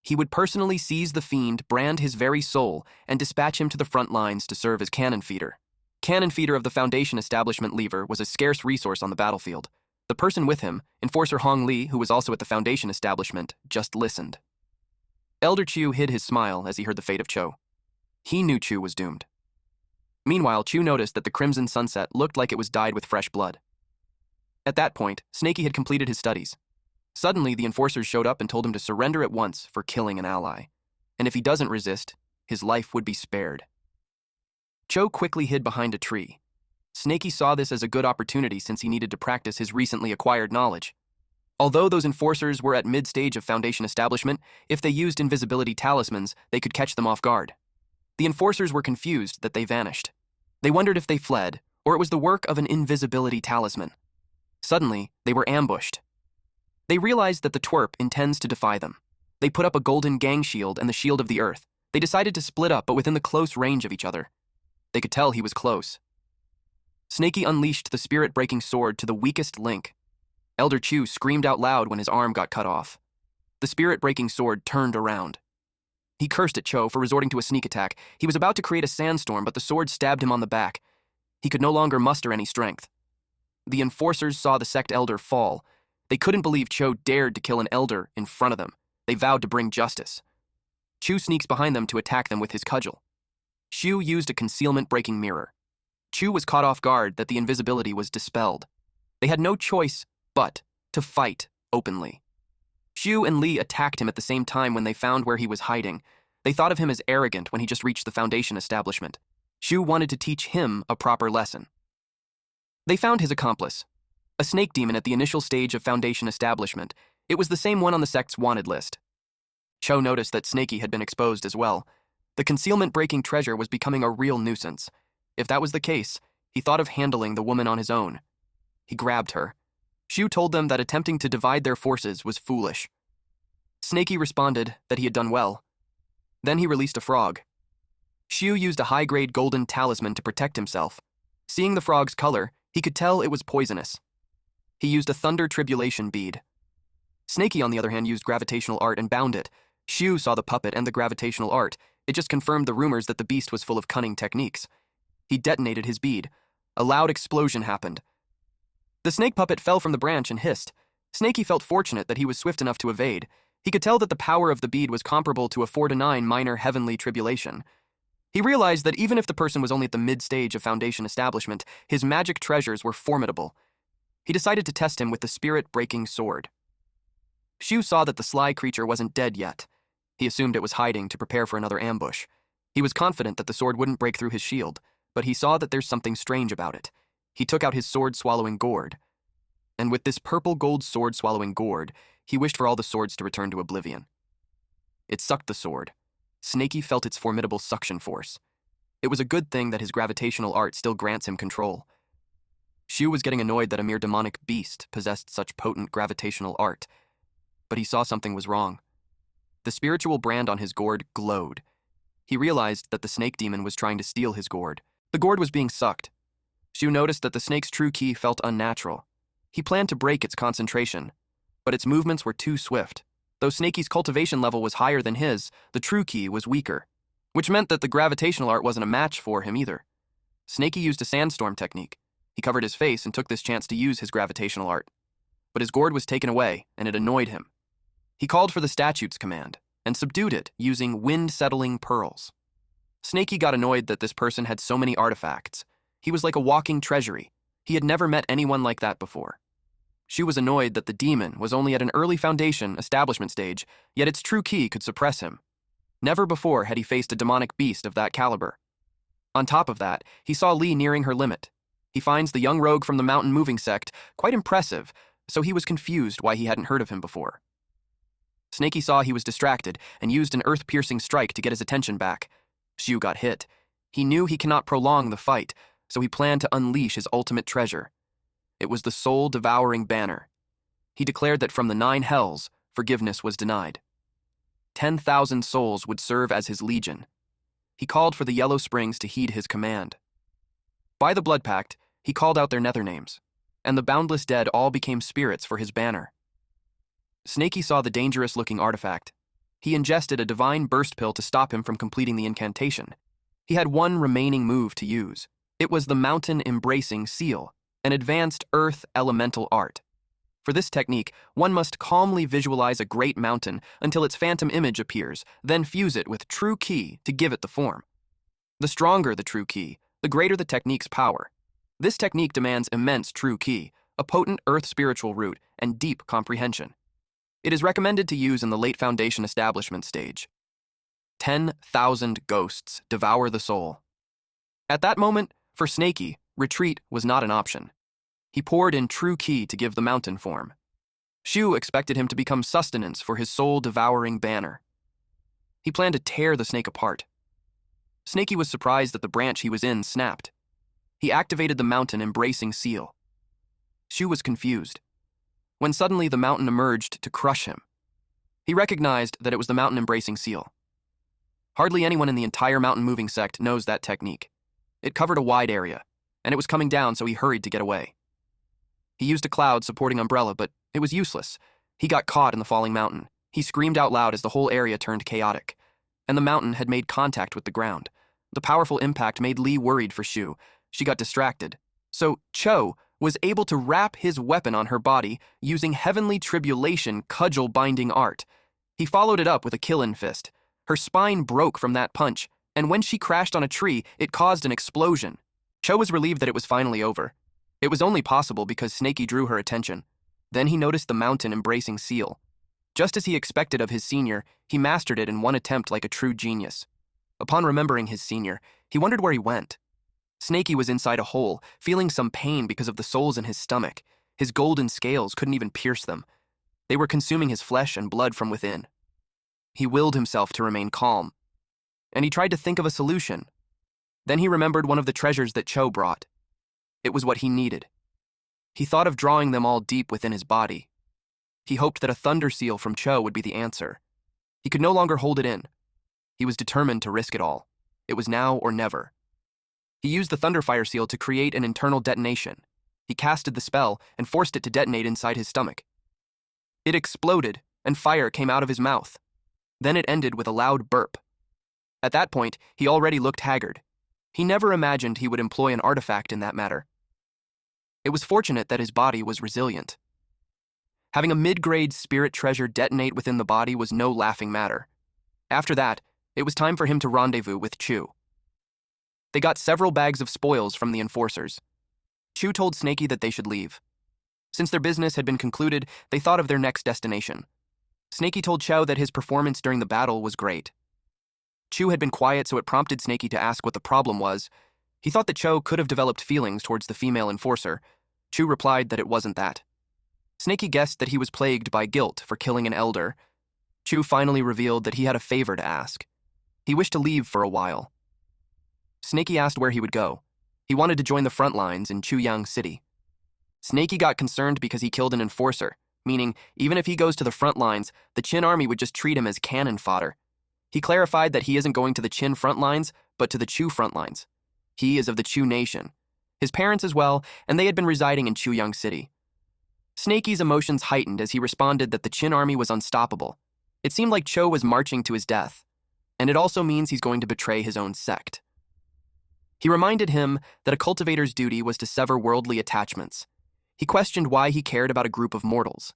He would personally seize the fiend, brand his very soul, and dispatch him to the front lines to serve as cannon feeder. Cannon feeder of the Foundation Establishment lever was a scarce resource on the battlefield. The person with him, Enforcer Hong Li, who was also at the Foundation Establishment, just listened. Elder Chu hid his smile as he heard the fate of Cho. He knew Chu was doomed. Meanwhile, Chu noticed that the crimson sunset looked like it was dyed with fresh blood. At that point, Snaky had completed his studies. Suddenly, the enforcers showed up and told him to surrender at once for killing an ally. And if he doesn't resist, his life would be spared. Cho quickly hid behind a tree. Snaky saw this as a good opportunity since he needed to practice his recently acquired knowledge. Although those enforcers were at mid-stage of Foundation establishment, if they used invisibility talismans, they could catch them off guard. The enforcers were confused that they vanished. They wondered if they fled, or it was the work of an invisibility talisman. Suddenly, they were ambushed. They realized that the twerp intends to defy them. They put up a golden gang shield and the shield of the earth. They decided to split up, but within the close range of each other. They could tell he was close. Snaky unleashed the spirit-breaking sword to the weakest link. Elder Chu screamed out loud when his arm got cut off. The spirit-breaking sword turned around. He cursed at Cho for resorting to a sneak attack. He was about to create a sandstorm, but the sword stabbed him on the back. He could no longer muster any strength. The enforcers saw the sect elder fall. They couldn't believe Cho dared to kill an elder in front of them. They vowed to bring justice. Chu sneaks behind them to attack them with his cudgel. Shu used a concealment-breaking mirror. Chu was caught off guard that the invisibility was dispelled. They had no choice but to fight openly. Shu and Li attacked him at the same time when they found where he was hiding. They thought of him as arrogant when he just reached the Foundation establishment. Shu wanted to teach him a proper lesson. They found his accomplice, a snake demon at the initial stage of Foundation establishment. It was the same one on the sect's wanted list. Cho noticed that Snaky had been exposed as well. The concealment-breaking treasure was becoming a real nuisance. If that was the case, he thought of handling the woman on his own. He grabbed her. Shu told them that attempting to divide their forces was foolish. Snaky responded that he had done well. Then he released a frog. Shu used a high-grade golden talisman to protect himself. Seeing the frog's color, he could tell it was poisonous. He used a thunder tribulation bead. Snaky, on the other hand, used gravitational art and bound it. Shu saw the puppet and the gravitational art. It just confirmed the rumors that the beast was full of cunning techniques. He detonated his bead. A loud explosion happened. The snake puppet fell from the branch and hissed. Snaky felt fortunate that he was swift enough to evade. He could tell that the power of the bead was comparable to a 4 to 9 minor heavenly tribulation. He realized that even if the person was only at the mid-stage of Foundation establishment, his magic treasures were formidable. He decided to test him with the spirit-breaking sword. Shu saw that the sly creature wasn't dead yet. He assumed it was hiding to prepare for another ambush. He was confident that the sword wouldn't break through his shield, but he saw that there's something strange about it. He took out his sword-swallowing gourd. And with this purple-gold sword-swallowing gourd, he wished for all the swords to return to oblivion. It sucked the sword. Snaky felt its formidable suction force. It was a good thing that his gravitational art still grants him control. Shu was getting annoyed that a mere demonic beast possessed such potent gravitational art, but he saw something was wrong. The spiritual brand on his gourd glowed. He realized that the snake demon was trying to steal his gourd. The gourd was being sucked. Shu noticed that the snake's true ki felt unnatural. He planned to break its concentration, but its movements were too swift. Though Snaky's cultivation level was higher than his, the true ki was weaker, which meant that the gravitational art wasn't a match for him either. Snaky used a sandstorm technique. He covered his face and took this chance to use his gravitational art. But his gourd was taken away, and it annoyed him. He called for the statute's command, and subdued it using wind-settling pearls. Snaky got annoyed that this person had so many artifacts. He was like a walking treasury. He had never met anyone like that before. Shu was annoyed that the demon was only at an early Foundation establishment stage, yet its true ki could suppress him. Never before had he faced a demonic beast of that caliber. On top of that, he saw Lee nearing her limit. He finds the young rogue from the mountain moving sect quite impressive, so he was confused why he hadn't heard of him before. Snaky saw he was distracted and used an earth-piercing strike to get his attention back. Shu got hit. He knew he cannot prolong the fight, so he planned to unleash his ultimate treasure. It was the soul-devouring banner. He declared that from the 9 hells, forgiveness was denied. 10,000 souls would serve as his legion. He called for the Yellow Springs to heed his command. By the blood pact, he called out their nether names, and the boundless dead all became spirits for his banner. Snaky saw the dangerous-looking artifact. He ingested a divine burst pill to stop him from completing the incantation. He had one remaining move to use. It was the mountain-embracing seal, an advanced earth elemental art. For this technique, one must calmly visualize a great mountain until its phantom image appears, then fuse it with true ki to give it the form. The stronger the true ki, the greater the technique's power. This technique demands immense true ki, a potent earth spiritual root, and deep comprehension. It is recommended to use in the late Foundation establishment stage. 10,000 ghosts devour the soul. At that moment, for Snaky, retreat was not an option. He poured in true ki to give the mountain form. Shu expected him to become sustenance for his soul-devouring banner. He planned to tear the snake apart. Snaky was surprised that the branch he was in snapped. He activated the mountain-embracing seal. Shu was confused, when suddenly the mountain emerged to crush him. He recognized that it was the mountain-embracing seal. Hardly anyone in the entire mountain-moving sect knows that technique. It covered a wide area, and it was coming down, so he hurried to get away. He used a cloud supporting umbrella, but it was useless. He got caught in the falling mountain. He screamed out loud as the whole area turned chaotic, and the mountain had made contact with the ground. The powerful impact made Lee worried for Shu. She got distracted. So Cho was able to wrap his weapon on her body using heavenly tribulation cudgel-binding art. He followed it up with a kill-in fist. Her spine broke from that punch, and when she crashed on a tree, it caused an explosion. Cho was relieved that it was finally over. It was only possible because Snaky drew her attention. Then he noticed the mountain-embracing seal. Just as he expected of his senior, he mastered it in one attempt like a true genius. Upon remembering his senior, he wondered where he went. Snaky was inside a hole, feeling some pain because of the souls in his stomach. His golden scales couldn't even pierce them. They were consuming his flesh and blood from within. He willed himself to remain calm, and he tried to think of a solution. Then he remembered one of the treasures that Cho brought. It was what he needed. He thought of drawing them all deep within his body. He hoped that a thunder seal from Cho would be the answer. He could no longer hold it in. He was determined to risk it all. It was now or never. He used the Thunderfire seal to create an internal detonation. He casted the spell and forced it to detonate inside his stomach. It exploded, and fire came out of his mouth. Then it ended with a loud burp. At that point, he already looked haggard. He never imagined he would employ an artifact in that matter. It was fortunate that his body was resilient. Having a mid-grade spirit treasure detonate within the body was no laughing matter. After that, it was time for him to rendezvous with Chu. They got several bags of spoils from the enforcers. Chu told Snaky that they should leave. Since their business had been concluded, they thought of their next destination. Snaky told Chow that his performance during the battle was great. Chu had been quiet, so it prompted Snaky to ask what the problem was. He thought that Cho could have developed feelings towards the female enforcer. Chu replied that it wasn't that. Snaky guessed that he was plagued by guilt for killing an elder. Chu finally revealed that he had a favor to ask. He wished to leave for a while. Snaky asked where he would go. He wanted to join the front lines in Chuyang City. Snaky got concerned because he killed an enforcer, meaning even if he goes to the front lines, the Qin army would just treat him as cannon fodder. He clarified that he isn't going to the Qin front lines, but to the Chu front lines. He is of the Chu nation. His parents as well, and they had been residing in Chuyang City. Snaky's emotions heightened as he responded that the Qin army was unstoppable. It seemed like Cho was marching to his death, and it also means he's going to betray his own sect. He reminded him that a cultivator's duty was to sever worldly attachments. He questioned why he cared about a group of mortals.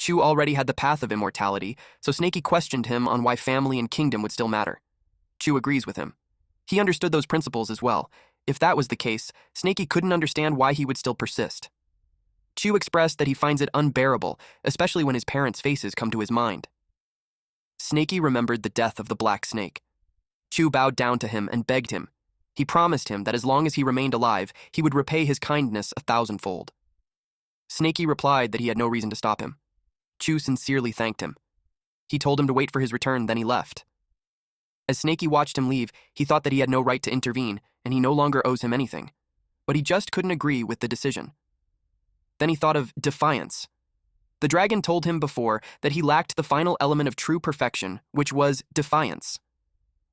Chu already had the path of immortality, so Snaky questioned him on why family and kingdom would still matter. Chu agrees with him. He understood those principles as well. If that was the case, Snaky couldn't understand why he would still persist. Chu expressed that he finds it unbearable, especially when his parents' faces come to his mind. Snaky remembered the death of the black snake. Chu bowed down to him and begged him. He promised him that as long as he remained alive, he would repay his kindness 1,000-fold. Snaky replied that he had no reason to stop him. Chu sincerely thanked him. He told him to wait for his return, then he left. As Snaky watched him leave, he thought that he had no right to intervene, and he no longer owes him anything. But he just couldn't agree with the decision. Then he thought of defiance. The dragon told him before that he lacked the final element of true perfection, which was defiance.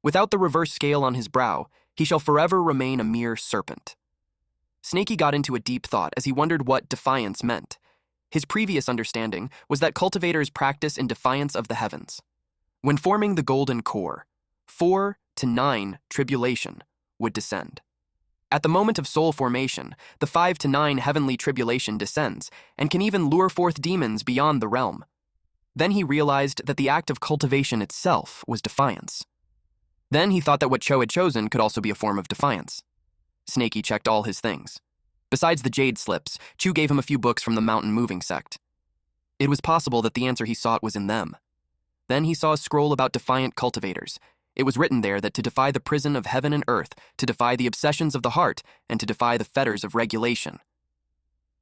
Without the reverse scale on his brow, he shall forever remain a mere serpent. Snaky got into a deep thought as he wondered what defiance meant. His previous understanding was that cultivators practice in defiance of the heavens. When forming the golden core, 4 to 9 tribulation would descend. At the moment of soul formation, the 5 to 9 heavenly tribulation descends and can even lure forth demons beyond the realm. Then he realized that the act of cultivation itself was defiance. Then he thought that what Cho had chosen could also be a form of defiance. Snaky checked all his things. Besides the jade slips, Chu gave him a few books from the mountain moving sect. It was possible that the answer he sought was in them. Then he saw a scroll about defiant cultivators. It was written there that to defy the prison of heaven and earth, to defy the obsessions of the heart, and to defy the fetters of regulation.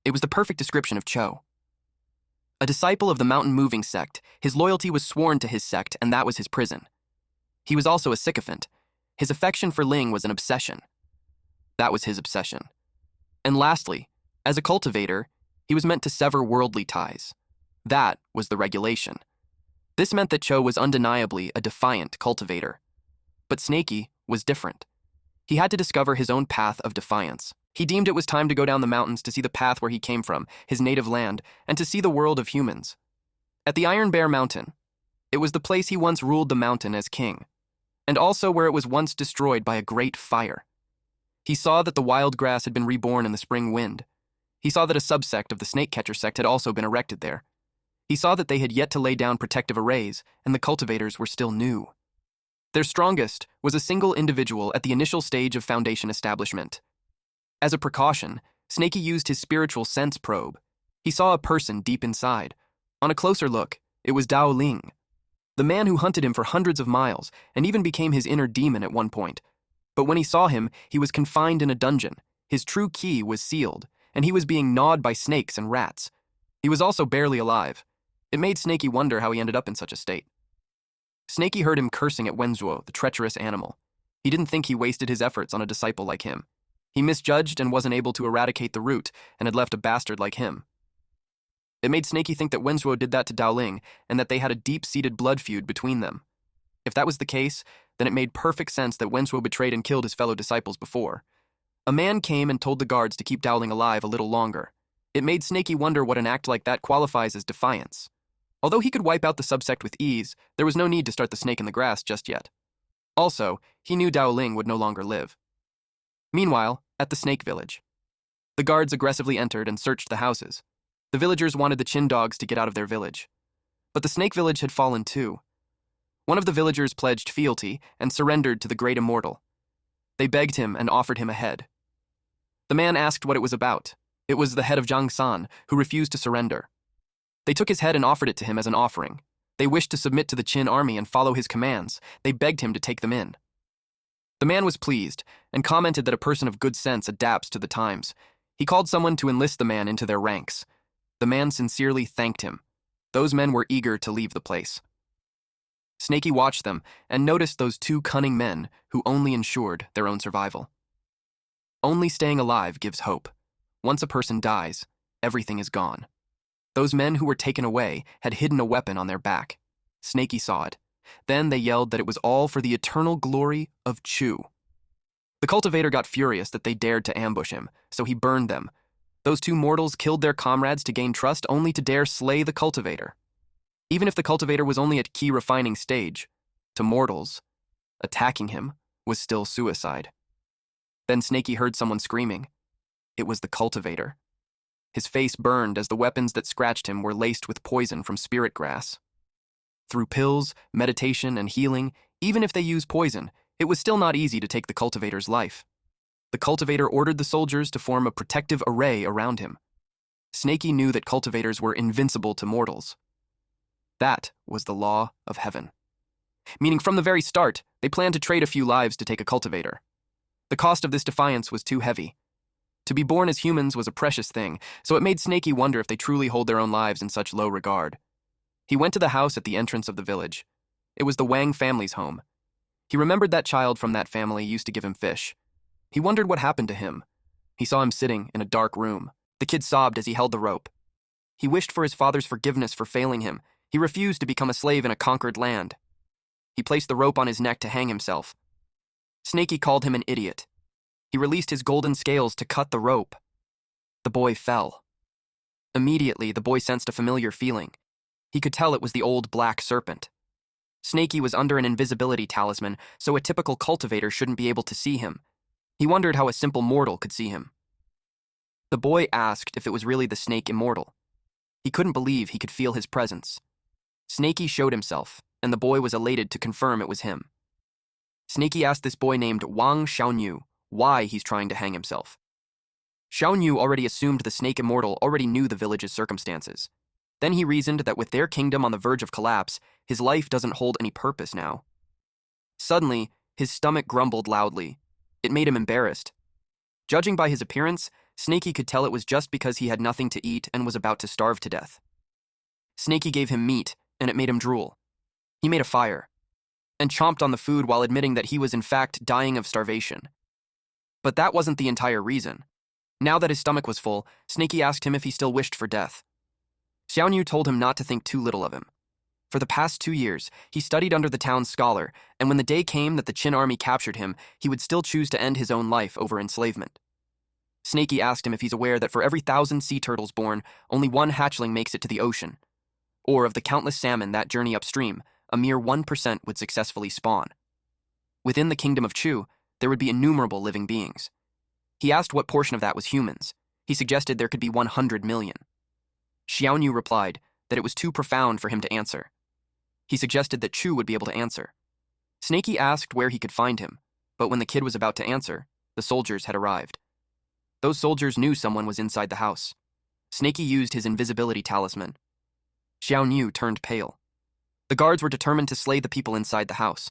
It was the perfect description of Cho. A disciple of the mountain moving sect, his loyalty was sworn to his sect, and that was his prison. He was also a sycophant. His affection for Ling was an obsession. That was his obsession. And lastly, as a cultivator, he was meant to sever worldly ties. That was the regulation. This meant that Cho was undeniably a defiant cultivator. But Snaky was different. He had to discover his own path of defiance. He deemed it was time to go down the mountains to see the path where he came from, his native land, and to see the world of humans. At the Iron Bear Mountain, it was the place he once ruled the mountain as king, and also where it was once destroyed by a great fire. He saw that the wild grass had been reborn in the spring wind. He saw that a subsect of the snake catcher sect had also been erected there. He saw that they had yet to lay down protective arrays, and the cultivators were still new. Their strongest was a single individual at the initial stage of foundation establishment. As a precaution, Snaky used his spiritual sense probe. He saw a person deep inside. On a closer look, it was Dao Ling, the man who hunted him for hundreds of miles and even became his inner demon at one point. But when he saw him, he was confined in a dungeon. His true key was sealed, and he was being gnawed by snakes and rats. He was also barely alive. It made Snaky wonder how he ended up in such a state. Snaky heard him cursing at Wenzhuo, the treacherous animal. He didn't think he wasted his efforts on a disciple like him. He misjudged and wasn't able to eradicate the root and had left a bastard like him. It made Snaky think that Wenzhuo did that to Daoling and that they had a deep-seated blood feud between them. If that was the case, then it made perfect sense that Wenzhuo betrayed and killed his fellow disciples before. A man came and told the guards to keep Daoling alive a little longer. It made Snaky wonder what an act like that qualifies as defiance. Although he could wipe out the subsect with ease, there was no need to start the snake in the grass just yet. Also, he knew Daoling would no longer live. Meanwhile, at the snake village, the guards aggressively entered and searched the houses. The villagers wanted the Chin dogs to get out of their village. But the snake village had fallen too. One of the villagers pledged fealty and surrendered to the great immortal. They begged him and offered him a head. The man asked what it was about. It was the head of Zhang San, who refused to surrender. They took his head and offered it to him as an offering. They wished to submit to the Qin army and follow his commands. They begged him to take them in. The man was pleased and commented that a person of good sense adapts to the times. He called someone to enlist the man into their ranks. The man sincerely thanked him. Those men were eager to leave the place. Snaky watched them and noticed those two cunning men who only ensured their own survival. Only staying alive gives hope. Once a person dies, everything is gone. Those men who were taken away had hidden a weapon on their back. Snaky saw it. Then they yelled that it was all for the eternal glory of Chu. The cultivator got furious that they dared to ambush him, so he burned them. Those two mortals killed their comrades to gain trust, only to dare slay the cultivator. Even if the cultivator was only at key refining stage, to mortals, attacking him was still suicide. Then Snaky heard someone screaming. It was the cultivator. His face burned as the weapons that scratched him were laced with poison from spirit grass. Through pills, meditation, and healing, even if they use poison, it was still not easy to take the cultivator's life. The cultivator ordered the soldiers to form a protective array around him. Snaky knew that cultivators were invincible to mortals. That was the law of heaven. Meaning from the very start, they planned to trade a few lives to take a cultivator. The cost of this defiance was too heavy. To be born as humans was a precious thing, so it made Snaky wonder if they truly hold their own lives in such low regard. He went to the house at the entrance of the village. It was the Wang family's home. He remembered that child from that family used to give him fish. He wondered what happened to him. He saw him sitting in a dark room. The kid sobbed as he held the rope. He wished for his father's forgiveness for failing him. He refused to become a slave in a conquered land. He placed the rope on his neck to hang himself. Snaky called him an idiot. He released his golden scales to cut the rope. The boy fell. Immediately, the boy sensed a familiar feeling. He could tell it was the old black serpent. Snaky was under an invisibility talisman, so a typical cultivator shouldn't be able to see him. He wondered how a simple mortal could see him. The boy asked if it was really the snake immortal. He couldn't believe he could feel his presence. Snaky showed himself, and the boy was elated to confirm it was him. Snaky asked this boy named Wang Xiaoyu why he's trying to hang himself. Xiaoyu already assumed the snake immortal already knew the village's circumstances. Then he reasoned that with their kingdom on the verge of collapse, his life doesn't hold any purpose now. Suddenly, his stomach grumbled loudly. It made him embarrassed. Judging by his appearance, Snaky could tell it was just because he had nothing to eat and was about to starve to death. Snaky gave him meat, and it made him drool. He made a fire, and chomped on the food while admitting that he was in fact dying of starvation. But that wasn't the entire reason. Now that his stomach was full, Snaky asked him if he still wished for death. Xiaoyu told him not to think too little of him. For the past 2 years, he studied under the town's scholar, and when the day came that the Qin army captured him, he would still choose to end his own life over enslavement. Snaky asked him if he's aware that for every 1,000 sea turtles born, only one hatchling makes it to the ocean. Or of the countless salmon that journey upstream, a mere 1% would successfully spawn. Within the kingdom of Chu, there would be innumerable living beings. He asked what portion of that was humans. He suggested there could be 100 million. Xiaoyu replied that it was too profound for him to answer. He suggested that Chu would be able to answer. Snaky asked where he could find him, but when the kid was about to answer, the soldiers had arrived. Those soldiers knew someone was inside the house. Snaky used his invisibility talisman. Xiaoyu turned pale. The guards were determined to slay the people inside the house.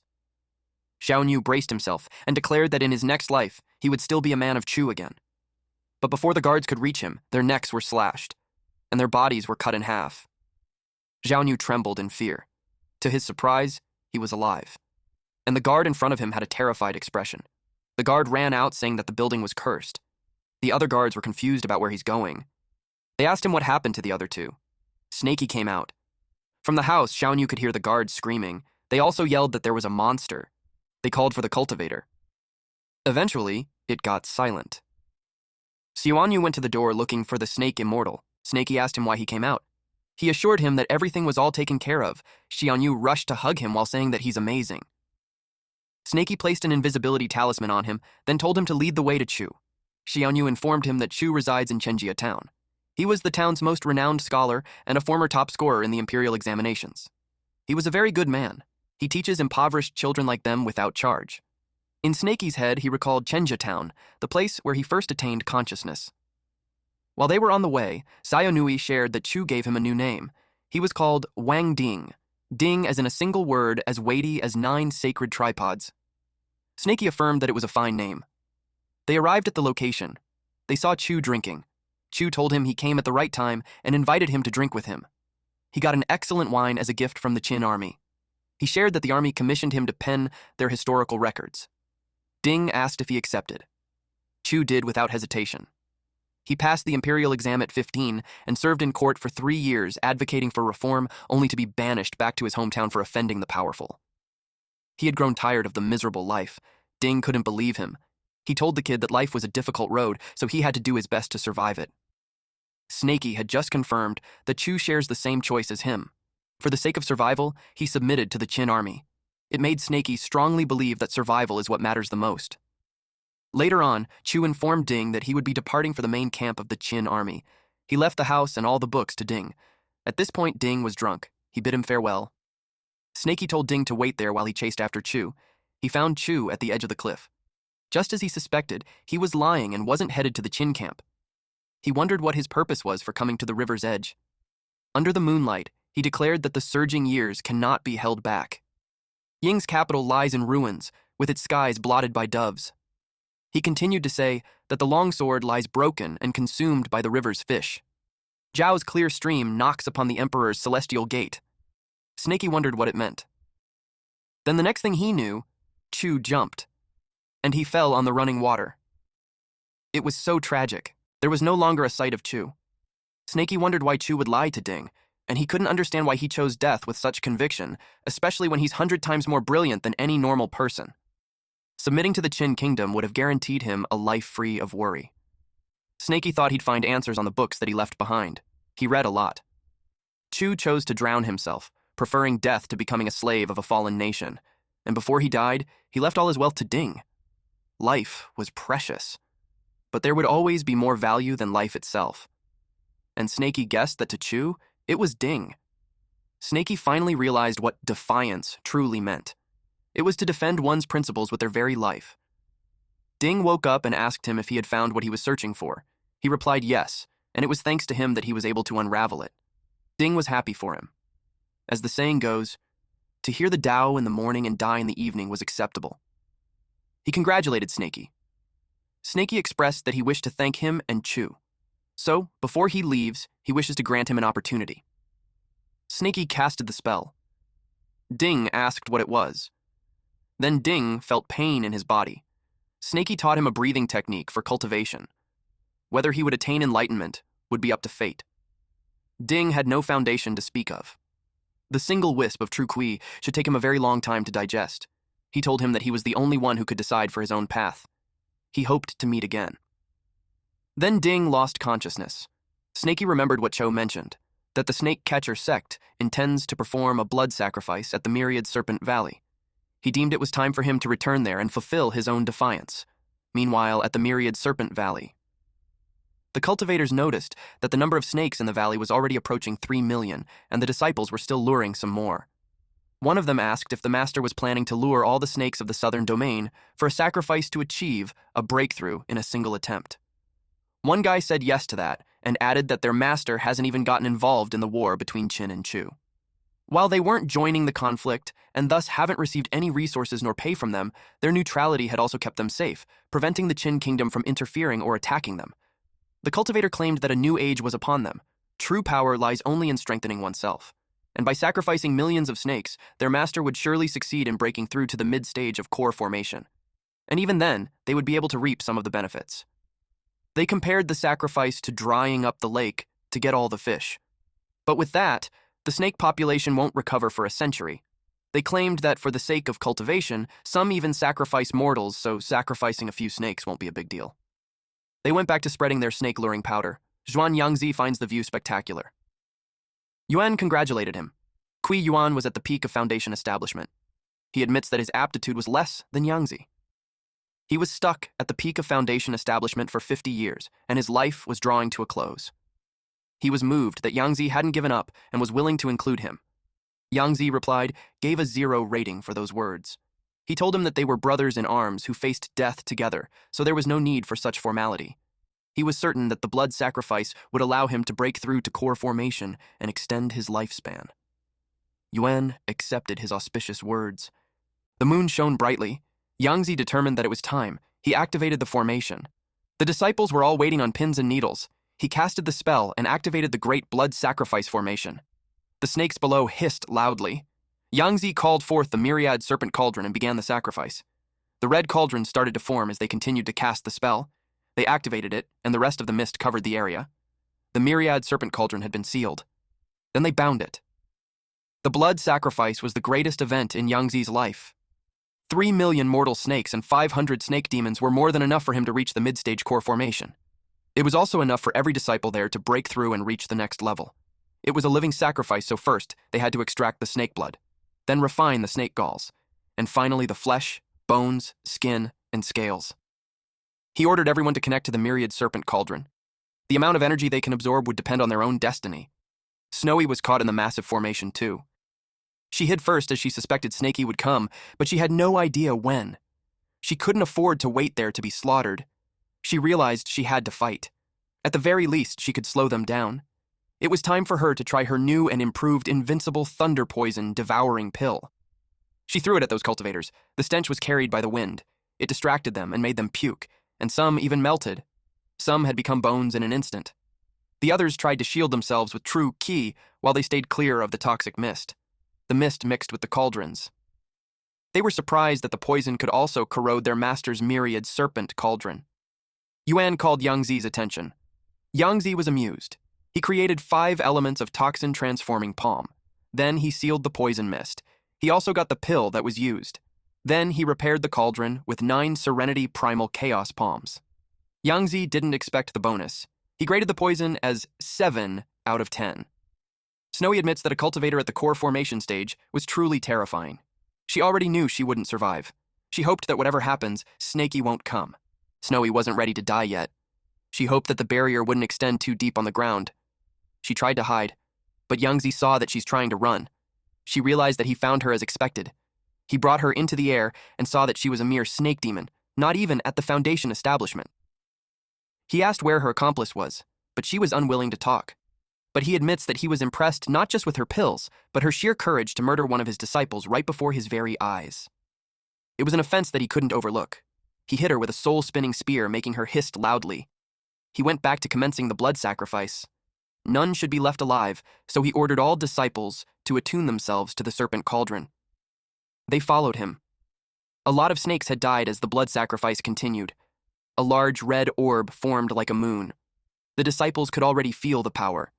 Xiaoyu braced himself and declared that in his next life, he would still be a man of Chu again. But before the guards could reach him, their necks were slashed, and their bodies were cut in half. Xiaoyu trembled in fear. To his surprise, he was alive, and the guard in front of him had a terrified expression. The guard ran out saying that the building was cursed. The other guards were confused about where he's going. They asked him what happened to the other two. Snaky came out. From the house, Xiaoyu could hear the guards screaming. They also yelled that there was a monster. They called for the cultivator. Eventually, it got silent. Xiaoyu went to the door looking for the snake immortal. Snaky asked him why he came out. He assured him that everything was all taken care of. Xiaoyu rushed to hug him while saying that he's amazing. Snaky placed an invisibility talisman on him, then told him to lead the way to Chu. Xiaoyu informed him that Chu resides in Chenjia town. He was the town's most renowned scholar and a former top scorer in the imperial examinations. He was a very good man. He teaches impoverished children like them without charge. In Snaky's head, he recalled Chenjia town, the place where he first attained consciousness. While they were on the way, Xiaonui shared that Chu gave him a new name. He was called Wang Ding, Ding as in a single word as weighty as 9 sacred tripods. Snaky affirmed that it was a fine name. They arrived at the location. They saw Chu drinking. Chu told him he came at the right time and invited him to drink with him. He got an excellent wine as a gift from the Qin army. He shared that the army commissioned him to pen their historical records. Ding asked if he accepted. Chu did without hesitation. He passed the imperial exam at 15 and served in court for 3 years, advocating for reform, only to be banished back to his hometown for offending the powerful. He had grown tired of the miserable life. Ding couldn't believe him. He told the kid that life was a difficult road, so he had to do his best to survive it. Snaky had just confirmed that Chu shares the same choice as him. For the sake of survival, he submitted to the Qin army. It made Snaky strongly believe that survival is what matters the most. Later on, Chu informed Ding that he would be departing for the main camp of the Qin army. He left the house and all the books to Ding. At this point, Ding was drunk. He bid him farewell. Snaky told Ding to wait there while he chased after Chu. He found Chu at the edge of the cliff. Just as he suspected, he was lying and wasn't headed to the Qin camp. He wondered what his purpose was for coming to the river's edge. Under the moonlight, he declared that the surging years cannot be held back. Ying's capital lies in ruins, with its skies blotted by doves. He continued to say that the longsword lies broken and consumed by the river's fish. Zhao's clear stream knocks upon the emperor's celestial gate. Snaky wondered what it meant. Then the next thing he knew, Chu jumped, and he fell on the running water. It was so tragic. There was no longer a sight of Chu. Snaky wondered why Chu would lie to Ding, and he couldn't understand why he chose death with such conviction, especially when he's 100 times more brilliant than any normal person. Submitting to the Qin kingdom would have guaranteed him a life free of worry. Snaky thought he'd find answers on the books that he left behind. He read a lot. Chu chose to drown himself, preferring death to becoming a slave of a fallen nation. And before he died, he left all his wealth to Ding. Life was precious. But there would always be more value than life itself. And Snaky guessed that to Chu, it was Ding. Snaky finally realized what defiance truly meant. It was to defend one's principles with their very life. Ding woke up and asked him if he had found what he was searching for. He replied yes, and it was thanks to him that he was able to unravel it. Ding was happy for him. As the saying goes, to hear the Tao in the morning and die in the evening was acceptable. He congratulated Snaky. Snaky expressed that he wished to thank him and Chu. So, before he leaves, he wishes to grant him an opportunity. Snaky casted the spell. Ding asked what it was. Then Ding felt pain in his body. Snaky taught him a breathing technique for cultivation. Whether he would attain enlightenment would be up to fate. Ding had no foundation to speak of. The single wisp of true Kui should take him a very long time to digest. He told him that he was the only one who could decide for his own path. He hoped to meet again. Then Ding lost consciousness. Snaky remembered what Cho mentioned, that the snake catcher sect intends to perform a blood sacrifice at the Myriad Serpent Valley. He deemed it was time for him to return there and fulfill his own defiance. Meanwhile, at the Myriad Serpent Valley, the cultivators noticed that the number of snakes in the valley was already approaching 3 million, and the disciples were still luring some more. One of them asked if the master was planning to lure all the snakes of the southern domain for a sacrifice to achieve a breakthrough in a single attempt. One guy said yes to that, and added that their master hasn't even gotten involved in the war between Qin and Chu. While they weren't joining the conflict, and thus haven't received any resources nor pay from them, their neutrality had also kept them safe, preventing the Qin kingdom from interfering or attacking them. The cultivator claimed that a new age was upon them. True power lies only in strengthening oneself. And by sacrificing millions of snakes, their master would surely succeed in breaking through to the mid-stage of core formation. And even then, they would be able to reap some of the benefits. They compared the sacrifice to drying up the lake to get all the fish. But with that, the snake population won't recover for a century. They claimed that for the sake of cultivation, some even sacrifice mortals, so sacrificing a few snakes won't be a big deal. They went back to spreading their snake-luring powder. Zhuan Yangzi finds the view spectacular. Yuan congratulated him. Kui Yuan was at the peak of Foundation establishment. He admits that his aptitude was less than Yangzi. He was stuck at the peak of Foundation establishment for 50 years, and his life was drawing to a close. He was moved that Yangzi hadn't given up and was willing to include him. Yangzi replied, gave a 0 rating for those words. He told him that they were brothers in arms who faced death together, so there was no need for such formality. He was certain that the blood sacrifice would allow him to break through to core formation and extend his lifespan. Yuan accepted his auspicious words. The moon shone brightly. Yangzi determined that it was time. He activated the formation. The disciples were all waiting on pins and needles. He casted the spell and activated the great blood sacrifice formation. The snakes below hissed loudly. Yangzi called forth the myriad serpent cauldron and began the sacrifice. The red cauldron started to form as they continued to cast the spell. They activated it, and the rest of the mist covered the area. The myriad serpent cauldron had been sealed. Then they bound it. The blood sacrifice was the greatest event in Yangzi's life. 3 million mortal snakes and 500 snake demons were more than enough for him to reach the mid-stage core formation. It was also enough for every disciple there to break through and reach the next level. It was a living sacrifice, so first they had to extract the snake blood, then refine the snake galls, and finally the flesh, bones, skin, and scales. He ordered everyone to connect to the myriad serpent cauldron. The amount of energy they can absorb would depend on their own destiny. Snowy was caught in the massive formation too. She hid first as she suspected Snaky would come, but she had no idea when. She couldn't afford to wait there to be slaughtered. She realized she had to fight. At the very least, she could slow them down. It was time for her to try her new and improved invincible thunder poison devouring pill. She threw it at those cultivators. The stench was carried by the wind. It distracted them and made them puke, and some even melted. Some had become bones in an instant. The others tried to shield themselves with true ki while they stayed clear of the toxic mist. The mist mixed with the cauldrons. They were surprised that the poison could also corrode their master's myriad serpent cauldron. Yuan called Yangzi's attention. Yangzi was amused. He created 5 elements of toxin-transforming palm. Then he sealed the poison mist. He also got the pill that was used. Then he repaired the cauldron with 9 Serenity Primal Chaos palms. Yangzi didn't expect the bonus. He graded the poison as 7 out of 10. Snowy admits that a cultivator at the core formation stage was truly terrifying. She already knew she wouldn't survive. She hoped that whatever happens, Snaky won't come. Snowy wasn't ready to die yet. She hoped that the barrier wouldn't extend too deep on the ground. She tried to hide, but Yangzi saw that she's trying to run. She realized that he found her as expected. He brought her into the air and saw that she was a mere snake demon, not even at the Foundation establishment. He asked where her accomplice was, but she was unwilling to talk. But he admits that he was impressed not just with her pills, but her sheer courage to murder one of his disciples right before his very eyes. It was an offense that he couldn't overlook. He hit her with a soul-spinning spear, making her hiss loudly. He went back to commencing the blood sacrifice. None should be left alive, so he ordered all disciples to attune themselves to the serpent cauldron. They followed him. A lot of snakes had died as the blood sacrifice continued. A large red orb formed like a moon. The disciples could already feel the power.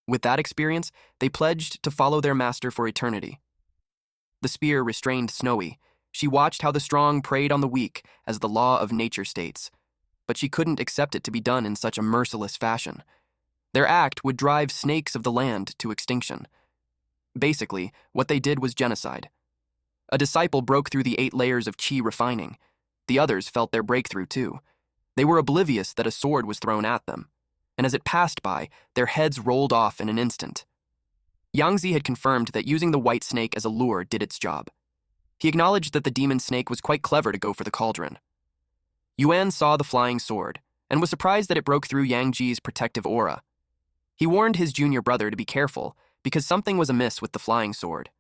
With that experience, they pledged to follow their master for eternity. The spear restrained Snowy. She watched how the strong preyed on the weak, as the law of nature states. But she couldn't accept it to be done in such a merciless fashion. Their act would drive snakes of the land to extinction. Basically, what they did was genocide. A disciple broke through the 8 layers of chi refining. The others felt their breakthrough too. They were oblivious that a sword was thrown at them, and as it passed by, their heads rolled off in an instant. Yangzi had confirmed that using the white snake as a lure did its job. He acknowledged that the demon snake was quite clever to go for the cauldron. Yuan saw the flying sword, and was surprised that it broke through Yangzi's protective aura. He warned his junior brother to be careful, because something was amiss with the flying sword.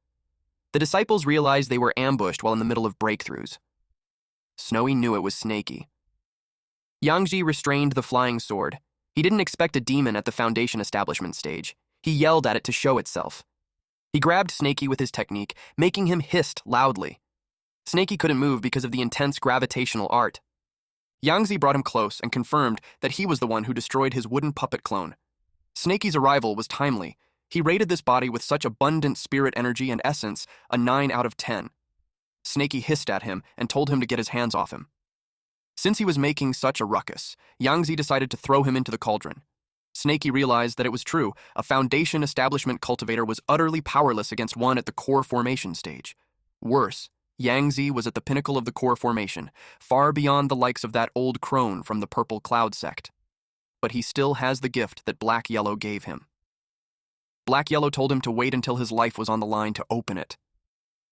The disciples realized they were ambushed while in the middle of breakthroughs. Snowy knew it was Snaky. Yangzi restrained the flying sword. He didn't expect a demon at the Foundation establishment stage. He yelled at it to show itself. He grabbed Snaky with his technique, making him hiss loudly. Snaky couldn't move because of the intense gravitational art. Yangzi brought him close and confirmed that he was the one who destroyed his wooden puppet clone. Snaky's arrival was timely. He rated this body with such abundant spirit energy and essence, a 9 out of 10. Snaky hissed at him and told him to get his hands off him. Since he was making such a ruckus, Yangzi decided to throw him into the cauldron. Snaky realized that it was true. A Foundation establishment cultivator was utterly powerless against one at the core formation stage. Worse, Yangzi was at the pinnacle of the core formation, far beyond the likes of that old crone from the Purple Cloud sect. But he still has the gift that Black Yellow gave him. Black Yellow told him to wait until his life was on the line to open it.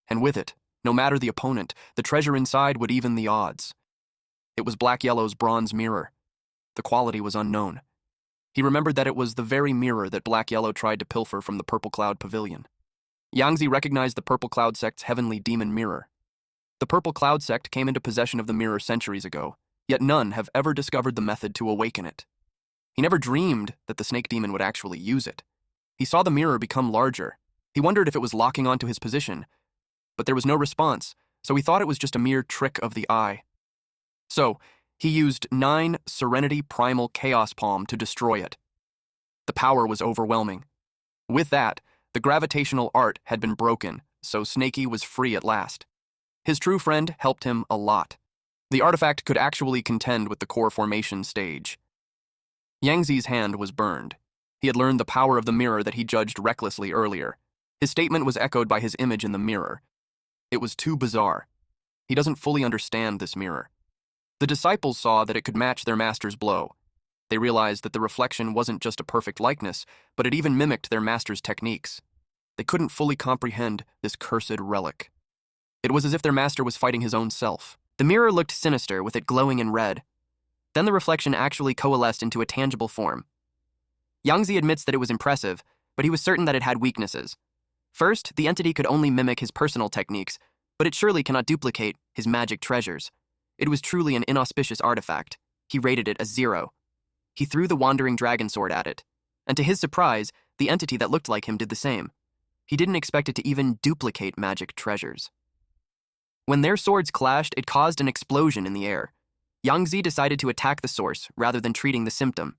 And with it, no matter the opponent, the treasure inside would even the odds. It was Black Yellow's bronze mirror. The quality was unknown. He remembered that it was the very mirror that Black Yellow tried to pilfer from the Purple Cloud Pavilion. Yangzi recognized the Purple Cloud sect's heavenly demon mirror. The Purple Cloud sect came into possession of the mirror centuries ago, yet none have ever discovered the method to awaken it. He never dreamed that the snake demon would actually use it. He saw the mirror become larger. He wondered if it was locking onto his position, but there was no response, so he thought it was just a mere trick of the eye. So, he used 9 Serenity Primal Chaos Palm to destroy it. The power was overwhelming. With that, the gravitational art had been broken, so Snaky was free at last. His true friend helped him a lot. The artifact could actually contend with the core formation stage. Yangzi's hand was burned. He had learned the power of the mirror that he judged recklessly earlier. His statement was echoed by his image in the mirror. It was too bizarre. He doesn't fully understand this mirror. The disciples saw that it could match their master's blow. They realized that the reflection wasn't just a perfect likeness, but it even mimicked their master's techniques. They couldn't fully comprehend this cursed relic. It was as if their master was fighting his own self. The mirror looked sinister, with it glowing in red. Then the reflection actually coalesced into a tangible form. Yangzi admits that it was impressive, but he was certain that it had weaknesses. First, the entity could only mimic his personal techniques, but it surely cannot duplicate his magic treasures. It was truly an inauspicious artifact. He rated it a 0. He threw the wandering dragon sword at it, and to his surprise, the entity that looked like him did the same. He didn't expect it to even duplicate magic treasures. When their swords clashed, it caused an explosion in the air. Yangzi decided to attack the source rather than treating the symptom.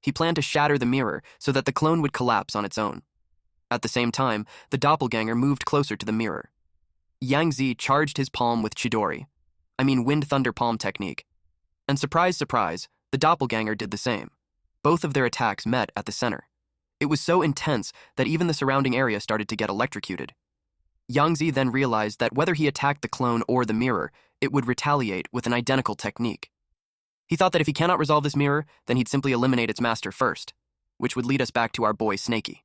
He planned to shatter the mirror so that the clone would collapse on its own. At the same time, the doppelganger moved closer to the mirror. Yangzi charged his palm with Wind Thunder Palm technique. And surprise, surprise, the doppelganger did the same. Both of their attacks met at the center. It was so intense that even the surrounding area started to get electrocuted. Yangzi then realized that whether he attacked the clone or the mirror, it would retaliate with an identical technique. He thought that if he cannot resolve this mirror, then he'd simply eliminate its master first, which would lead us back to our boy Snaky.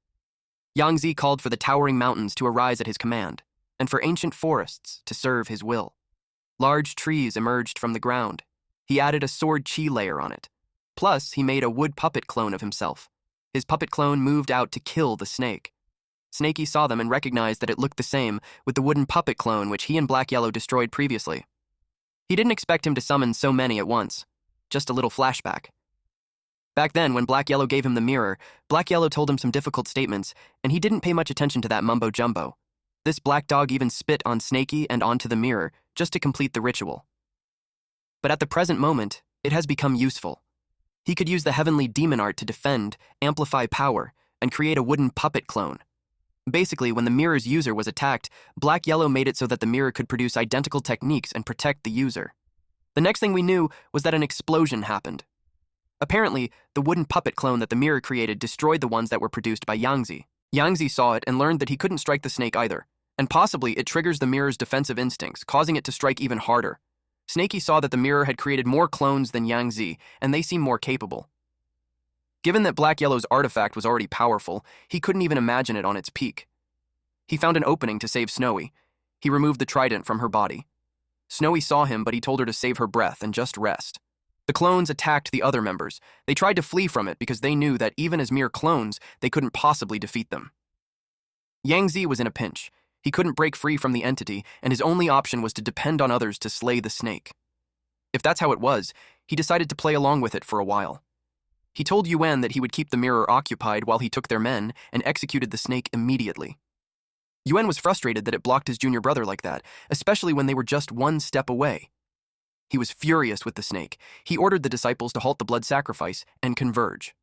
Yangzi called for the towering mountains to arise at his command, and for ancient forests to serve his will. Large trees emerged from the ground. He added a sword chi layer on it. Plus, he made a wood puppet clone of himself. His puppet clone moved out to kill the snake. Snaky saw them and recognized that it looked the same with the wooden puppet clone which he and Black Yellow destroyed previously. He didn't expect him to summon so many at once. Just a little flashback. Back then, when Black Yellow gave him the mirror, Black Yellow told him some difficult statements, and he didn't pay much attention to that mumbo-jumbo. This black dog even spit on Snaky and onto the mirror, just to complete the ritual. But at the present moment, it has become useful. He could use the heavenly demon art to defend, amplify power, and create a wooden puppet clone. Basically, when the mirror's user was attacked, Black Yellow made it so that the mirror could produce identical techniques and protect the user. The next thing we knew was that an explosion happened. Apparently, the wooden puppet clone that the mirror created destroyed the ones that were produced by Yangzi. Yangzi saw it and learned that he couldn't strike the snake either, and possibly it triggers the mirror's defensive instincts, causing it to strike even harder. Snaky saw that the mirror had created more clones than Yangzi, and they seemed more capable. Given that Black Yellow's artifact was already powerful, he couldn't even imagine it on its peak. He found an opening to save Snowy. He removed the trident from her body. Snowy saw him, but he told her to save her breath and just rest. The clones attacked the other members. They tried to flee from it because they knew that even as mere clones, they couldn't possibly defeat them. Yangzi was in a pinch. He couldn't break free from the entity, and his only option was to depend on others to slay the snake. If that's how it was, he decided to play along with it for a while. He told Yuan that he would keep the mirror occupied while he took their men and executed the snake immediately. Yuan was frustrated that it blocked his junior brother like that, especially when they were just one step away. He was furious with the snake. He ordered the disciples to halt the blood sacrifice and converge.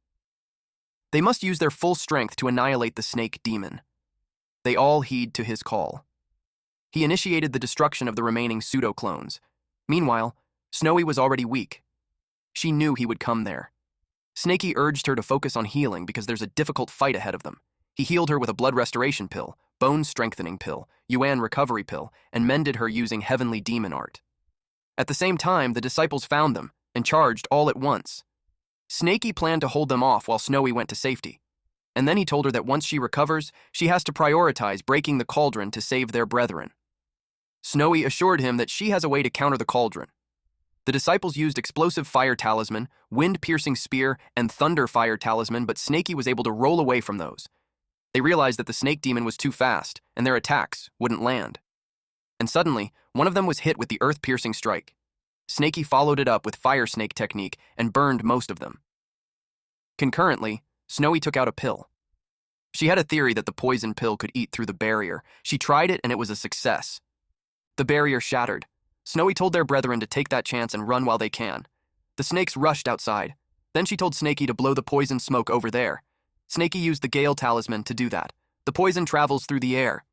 They must use their full strength to annihilate the snake demon. They all heed to his call. He initiated the destruction of the remaining pseudo-clones. Meanwhile, Snowy was already weak. She knew he would come there. Snaky urged her to focus on healing because there's a difficult fight ahead of them. He healed her with a blood restoration pill, bone strengthening pill, Yuan recovery pill, and mended her using heavenly demon art. At the same time, the disciples found them and charged all at once. Snaky planned to hold them off while Snowy went to safety. And then he told her that once she recovers, she has to prioritize breaking the cauldron to save their brethren. Snowy assured him that she has a way to counter the cauldron. The disciples used explosive fire talisman, wind-piercing spear, and thunder fire talisman, but Snaky was able to roll away from those. They realized that the snake demon was too fast, and their attacks wouldn't land. And suddenly, one of them was hit with the earth-piercing strike. Snaky followed it up with fire snake technique and burned most of them. Concurrently, Snowy took out a pill. She had a theory that the poison pill could eat through the barrier. She tried it and it was a success. The barrier shattered. Snowy told their brethren to take that chance and run while they can. The snakes rushed outside. Then she told Snaky to blow the poison smoke over there. Snaky used the Gale talisman to do that. The poison travels through the air.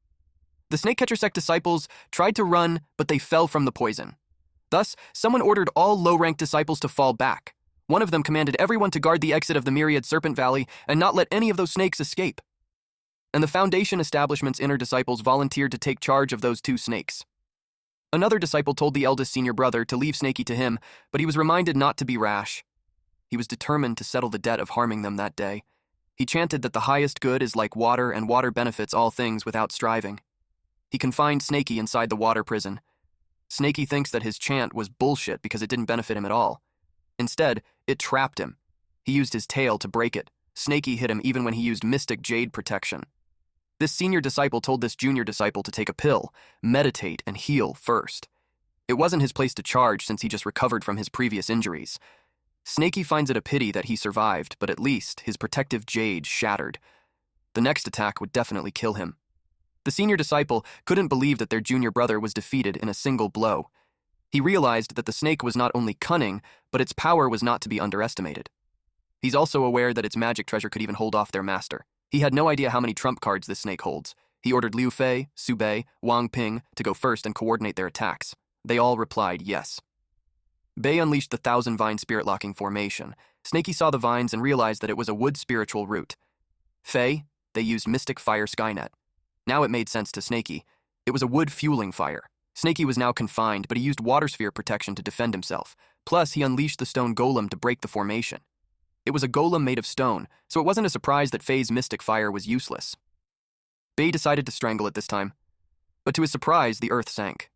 The Snakecatcher sect disciples tried to run, but they fell from the poison. Thus, someone ordered all low-ranked disciples to fall back. One of them commanded everyone to guard the exit of the Myriad Serpent Valley and not let any of those snakes escape. And the Foundation establishment's inner disciples volunteered to take charge of those 2 snakes. Another disciple told the eldest senior brother to leave Snaky to him, but he was reminded not to be rash. He was determined to settle the debt of harming them that day. He chanted that the highest good is like water and water benefits all things without striving. He confined Snaky inside the water prison. Snaky thinks that his chant was bullshit because it didn't benefit him at all. Instead, it trapped him. He used his tail to break it. Snaky hit him even when he used mystic jade protection. This senior disciple told this junior disciple to take a pill, meditate, and heal first. It wasn't his place to charge since he just recovered from his previous injuries. Snaky finds it a pity that he survived, but at least his protective jade shattered. The next attack would definitely kill him. The senior disciple couldn't believe that their junior brother was defeated in a single blow. He realized that the snake was not only cunning, but its power was not to be underestimated. He's also aware that its magic treasure could even hold off their master. He had no idea how many trump cards this snake holds. He ordered Liu Fei, Su Bei, Wang Ping to go first and coordinate their attacks. They all replied yes. Bei unleashed the 1,000-vine spirit-locking formation. Snaky saw the vines and realized that it was a wood spiritual root. Fei, they used Mystic Fire Skynet. Now it made sense to Snaky. It was a wood fueling fire. Snaky was now confined, but he used water sphere protection to defend himself. Plus, he unleashed the stone golem to break the formation. It was a golem made of stone, so it wasn't a surprise that Fei's mystic fire was useless. Bei decided to strangle it this time. But to his surprise, the earth sank.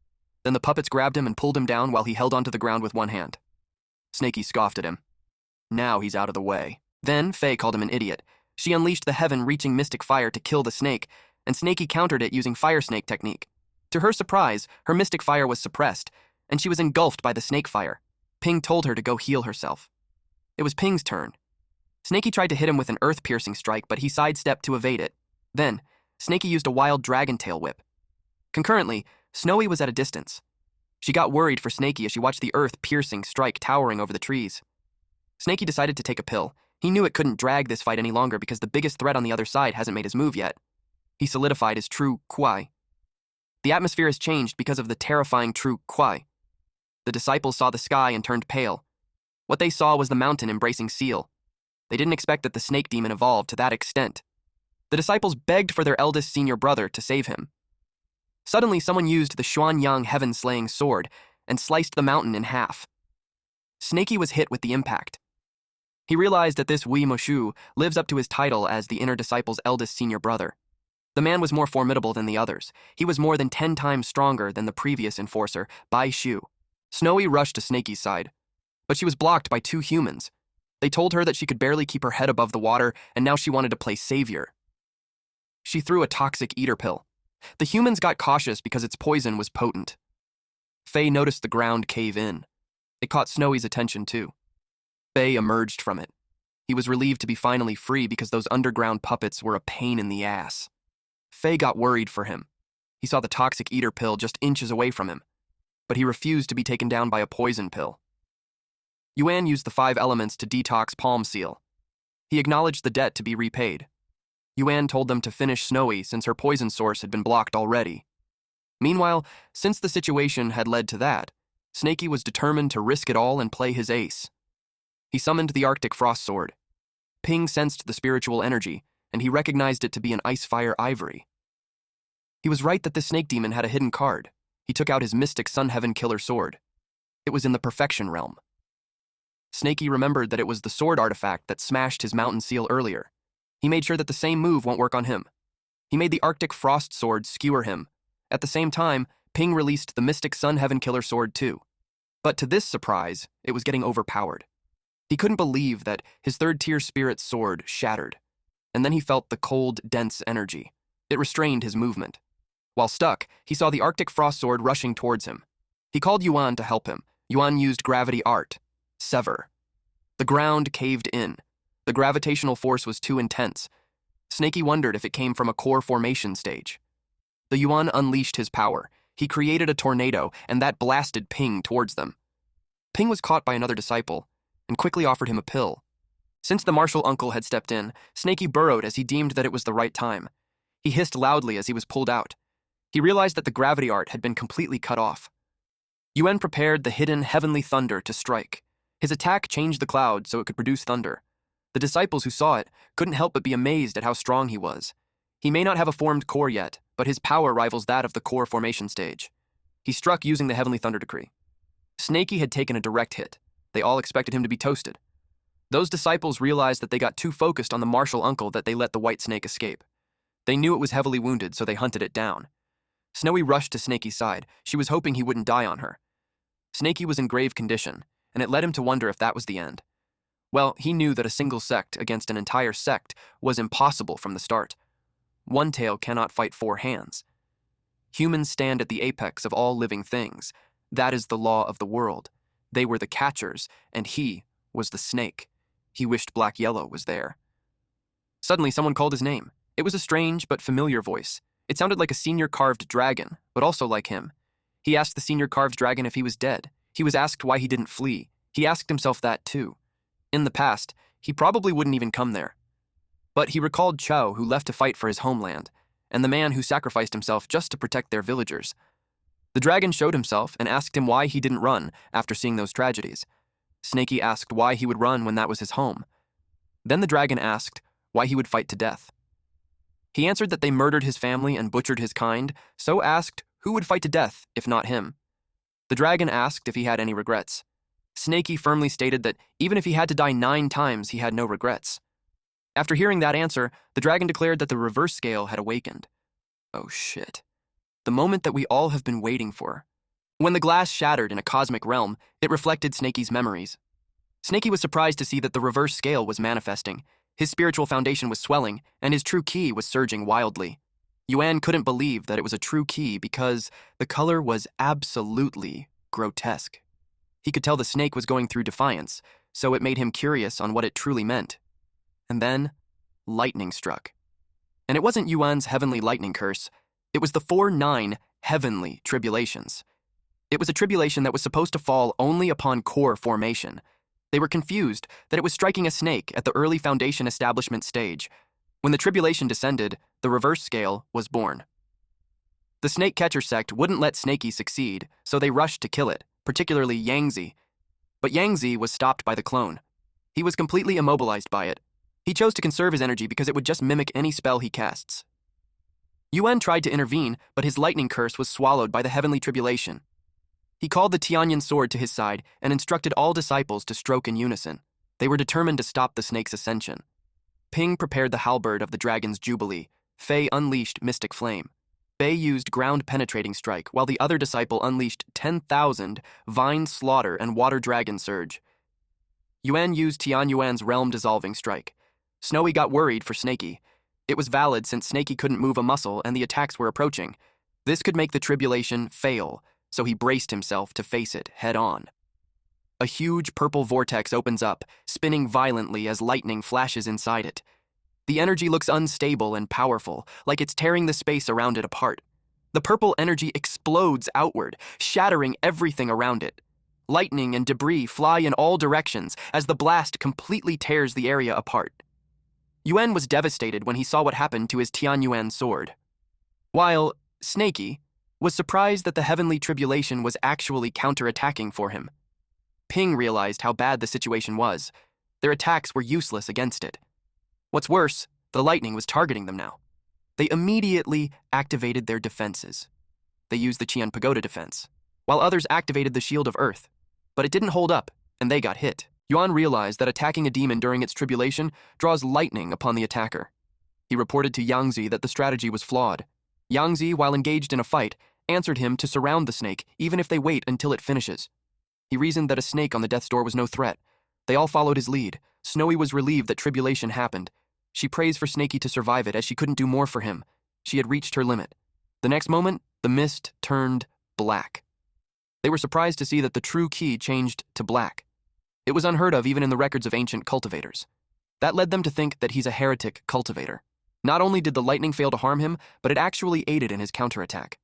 Then the puppets grabbed him and pulled him down while he held onto the ground with one hand. Snaky scoffed at him. Now he's out of the way. Then Fei called him an idiot. She unleashed the heaven-reaching mystic fire to kill the snake, and Snaky countered it using fire snake technique. To her surprise, her mystic fire was suppressed, and she was engulfed by the snake fire. Ping told her to go heal herself. It was Ping's turn. Snaky tried to hit him with an earth-piercing strike, but he sidestepped to evade it. Then, Snaky used a wild dragon tail whip. Concurrently, Snowy was at a distance. She got worried for Snaky as she watched the earth-piercing strike towering over the trees. Snaky decided to take a pill. He knew it couldn't drag this fight any longer because the biggest threat on the other side hasn't made his move yet. He solidified his true Kwai. The atmosphere has changed because of the terrifying true Kwai. The disciples saw the sky and turned pale. What they saw was the mountain embracing Seal. They didn't expect that the snake demon evolved to that extent. The disciples begged for their eldest senior brother to save him. Suddenly, someone used the Xuanyang heaven-slaying sword and sliced the mountain in half. Snaky was hit with the impact. He realized that this Wei Moshu lives up to his title as the inner disciple's eldest senior brother. The man was more formidable than the others. He was more than 10 times stronger than the previous enforcer, Bai Shu. Snowy rushed to Snaky's side, but she was blocked by 2 humans. They told her that she could barely keep her head above the water, and now she wanted to play savior. She threw a toxic eater pill. The humans got cautious because its poison was potent. Fei noticed the ground cave in. It caught Snowy's attention too. Bei emerged from it. He was relieved to be finally free because those underground puppets were a pain in the ass. Fei got worried for him. He saw the toxic eater pill just inches away from him, but he refused to be taken down by a poison pill. Yuan used the 5 elements to detox Palm Seal. He acknowledged the debt to be repaid. Yuan told them to finish Snowy since her poison source had been blocked already. Meanwhile, since the situation had led to that, Snaky was determined to risk it all and play his ace. He summoned the Arctic Frost Sword. Ping sensed the spiritual energy, and he recognized it to be an ice fire ivory. He was right that the snake demon had a hidden card. He took out his mystic Sun Heaven Killer sword. It was in the perfection realm. Snaky remembered that it was the sword artifact that smashed his mountain seal earlier. He made sure that the same move won't work on him. He made the Arctic Frost sword skewer him. At the same time, Ping released the mystic Sun Heaven Killer sword too. But to this surprise, it was getting overpowered. He couldn't believe that his third-tier spirit sword shattered. And then he felt the cold, dense energy. It restrained his movement. While stuck, he saw the Arctic Frost sword rushing towards him. He called Yuan to help him. Yuan used gravity art. Sever. The ground caved in. The gravitational force was too intense. Snaky wondered if it came from a core formation stage. The Yuan unleashed his power. He created a tornado, and that blasted Ping towards them. Ping was caught by another disciple, and quickly offered him a pill. Since the martial uncle had stepped in, Snaky burrowed as he deemed that it was the right time. He hissed loudly as he was pulled out. He realized that the gravity art had been completely cut off. Yuan prepared the hidden heavenly thunder to strike. His attack changed the cloud so it could produce thunder. The disciples who saw it couldn't help but be amazed at how strong he was. He may not have a formed core yet, but his power rivals that of the core formation stage. He struck using the heavenly thunder decree. Snaky had taken a direct hit. They all expected him to be toasted. Those disciples realized that they got too focused on the martial uncle that they let the white snake escape. They knew it was heavily wounded, so they hunted it down. Snowy rushed to Snaky's side. She was hoping he wouldn't die on her. Snaky was in grave condition, and it led him to wonder if that was the end. Well, he knew that a single sect against an entire sect was impossible from the start. One tail cannot fight four hands. Humans stand at the apex of all living things. That is the law of the world. They were the catchers, and he was the snake. He wished Black Yellow was there. Suddenly, someone called his name. It was a strange but familiar voice. It sounded like a senior carved dragon, but also like him. He asked the senior carved dragon if he was dead. He was asked why he didn't flee. He asked himself that too. In the past, he probably wouldn't even come there. But he recalled Chao, who left to fight for his homeland, and the man who sacrificed himself just to protect their villagers. The dragon showed himself and asked him why he didn't run after seeing those tragedies. Snaky asked why he would run when that was his home. Then the dragon asked why he would fight to death. He answered that they murdered his family and butchered his kind, so asked who would fight to death if not him. The dragon asked if he had any regrets. Snaky firmly stated that even if he had to die 9 times, he had no regrets. After hearing that answer, the dragon declared that the reverse scale had awakened. Oh shit. The moment that we all have been waiting for. When the glass shattered in a cosmic realm, it reflected Snaky's memories. Snaky was surprised to see that the reverse scale was manifesting. His spiritual foundation was swelling, and his true ki was surging wildly. Yuan couldn't believe that it was a true ki because the color was absolutely grotesque. He could tell the snake was going through defiance, so it made him curious on what it truly meant. And then, lightning struck. And it wasn't Yuan's heavenly lightning curse. It was the 4-9 heavenly tribulations. It was a tribulation that was supposed to fall only upon core formation. They were confused that it was striking a snake at the early foundation establishment stage. When the tribulation descended, the reverse scale was born. The snake catcher sect wouldn't let Snaky succeed, so they rushed to kill it, particularly Yangzi. But Yangzi was stopped by the clone. He was completely immobilized by it. He chose to conserve his energy because it would just mimic any spell he casts. Yuan tried to intervene, but his lightning curse was swallowed by the heavenly tribulation. He called the Tianyan sword to his side and instructed all disciples to stroke in unison. They were determined to stop the snake's ascension. Ping prepared the halberd of the dragon's jubilee. Fei unleashed mystic flame. Bei used ground-penetrating strike, while the other disciple unleashed 10,000 vine slaughter and water dragon surge. Yuan used Tian Yuan's realm-dissolving strike. Snowy got worried for Snaky. It was valid since Snaky couldn't move a muscle and the attacks were approaching. This could make the tribulation fail, so he braced himself to face it head-on. A huge purple vortex opens up, spinning violently as lightning flashes inside it. The energy looks unstable and powerful, like it's tearing the space around it apart. The purple energy explodes outward, shattering everything around it. Lightning and debris fly in all directions as the blast completely tears the area apart. Yuan was devastated when he saw what happened to his Tianyuan sword. While Snaky was surprised that the heavenly tribulation was actually counterattacking for him. Ping realized how bad the situation was. Their attacks were useless against it. What's worse, the lightning was targeting them now. They immediately activated their defenses. They used the Qian Pagoda defense, while others activated the Shield of Earth. But it didn't hold up, and they got hit. Yuan realized that attacking a demon during its tribulation draws lightning upon the attacker. He reported to Yangzi that the strategy was flawed. Yangzi, while engaged in a fight, answered him to surround the snake even if they wait until it finishes. He reasoned that a snake on the death's door was no threat. They all followed his lead. Snowy was relieved that tribulation happened. She prays for Snaky to survive it as she couldn't do more for him. She had reached her limit. The next moment, the mist turned black. They were surprised to see that the true key changed to black. It was unheard of even in the records of ancient cultivators. That led them to think that he's a heretic cultivator. Not only did the lightning fail to harm him, but it actually aided in his counterattack.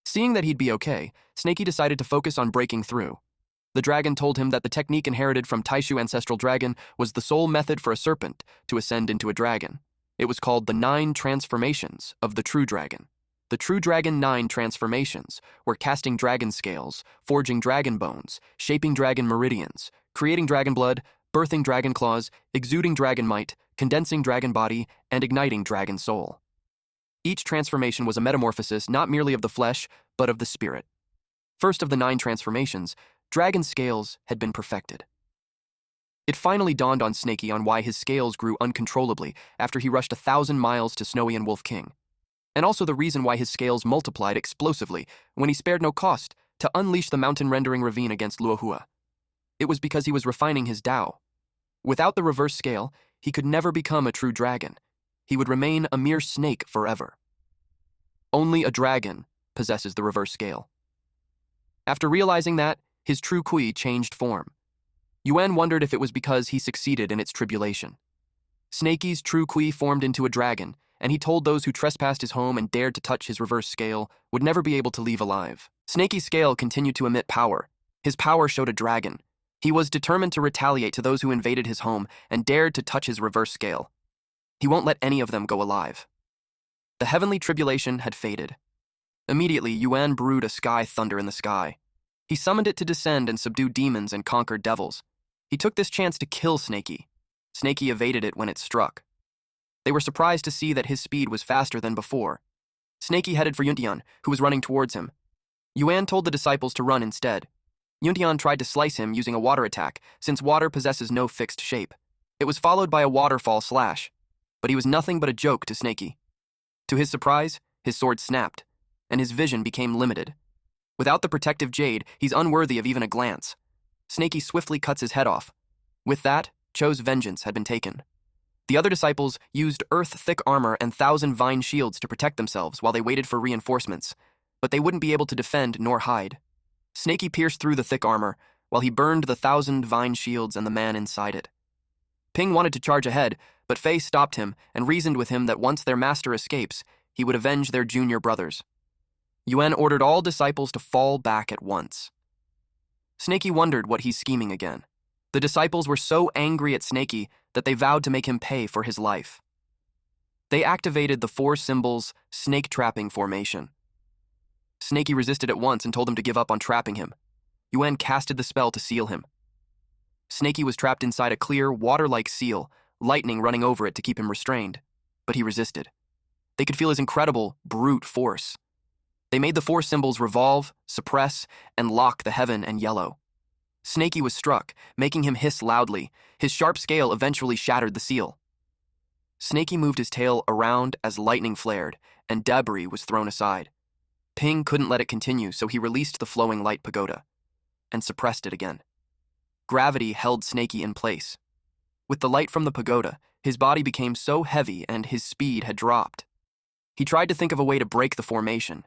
Seeing that he'd be okay, Snaky decided to focus on breaking through. The dragon told him that the technique inherited from Taishu ancestral dragon was the sole method for a serpent to ascend into a dragon. It was called the 9 transformations of the true dragon. The true dragon 9 transformations were casting dragon scales, forging dragon bones, shaping dragon meridians, creating dragon blood, birthing dragon claws, exuding dragon might, condensing dragon body, and igniting dragon soul. Each transformation was a metamorphosis not merely of the flesh, but of the spirit. First of the 9 transformations, dragon scales had been perfected. It finally dawned on Snaky on why his scales grew uncontrollably after he rushed 1,000 miles to Snowy and Wolf King, and also the reason why his scales multiplied explosively when he spared no cost to unleash the mountain-rendering ravine against Luohua. It was because he was refining his Tao. Without the reverse scale, he could never become a true dragon. He would remain a mere snake forever. Only a dragon possesses the reverse scale. After realizing that, his true Kui changed form. Yuan wondered if it was because he succeeded in its tribulation. Snaky's true Kui formed into a dragon, and he told those who trespassed his home and dared to touch his reverse scale would never be able to leave alive. Snaky's scale continued to emit power. His power showed a dragon. He was determined to retaliate to those who invaded his home and dared to touch his reverse scale. He won't let any of them go alive. The heavenly tribulation had faded. Immediately, Yuan brewed a sky thunder in the sky. He summoned it to descend and subdue demons and conquer devils. He took this chance to kill Snaky. Snaky evaded it when it struck. They were surprised to see that his speed was faster than before. Snaky headed for Yuntian, who was running towards him. Yuan told the disciples to run instead. Yuntian tried to slice him using a water attack, since water possesses no fixed shape. It was followed by a waterfall slash, but he was nothing but a joke to Snaky. To his surprise, his sword snapped, and his vision became limited. Without the protective jade, he's unworthy of even a glance. Snaky swiftly cuts his head off. With that, Cho's vengeance had been taken. The other disciples used earth-thick armor and 1,000 vine shields to protect themselves while they waited for reinforcements, but they wouldn't be able to defend nor hide. Snaky pierced through the thick armor, while he burned the 1,000 vine shields and the man inside it. Ping wanted to charge ahead, but Fei stopped him and reasoned with him that once their master escapes, he would avenge their junior brothers. Yuan ordered all disciples to fall back at once. Snaky wondered what he's scheming again. The disciples were so angry at Snaky that they vowed to make him pay for his life. They activated the 4 symbols snake trapping formation. Snaky resisted at once and told him to give up on trapping him. Yuan casted the spell to seal him. Snaky was trapped inside a clear, water-like seal, lightning running over it to keep him restrained, but he resisted. They could feel his incredible, brute force. They made the 4 symbols revolve, suppress, and lock the heaven and yellow. Snaky was struck, making him hiss loudly. His sharp scale eventually shattered the seal. Snaky moved his tail around as lightning flared, and debris was thrown aside. Ping couldn't let it continue, so he released the flowing light pagoda, and suppressed it again. Gravity held Snaky in place. With the light from the pagoda, his body became so heavy and his speed had dropped. He tried to think of a way to break the formation.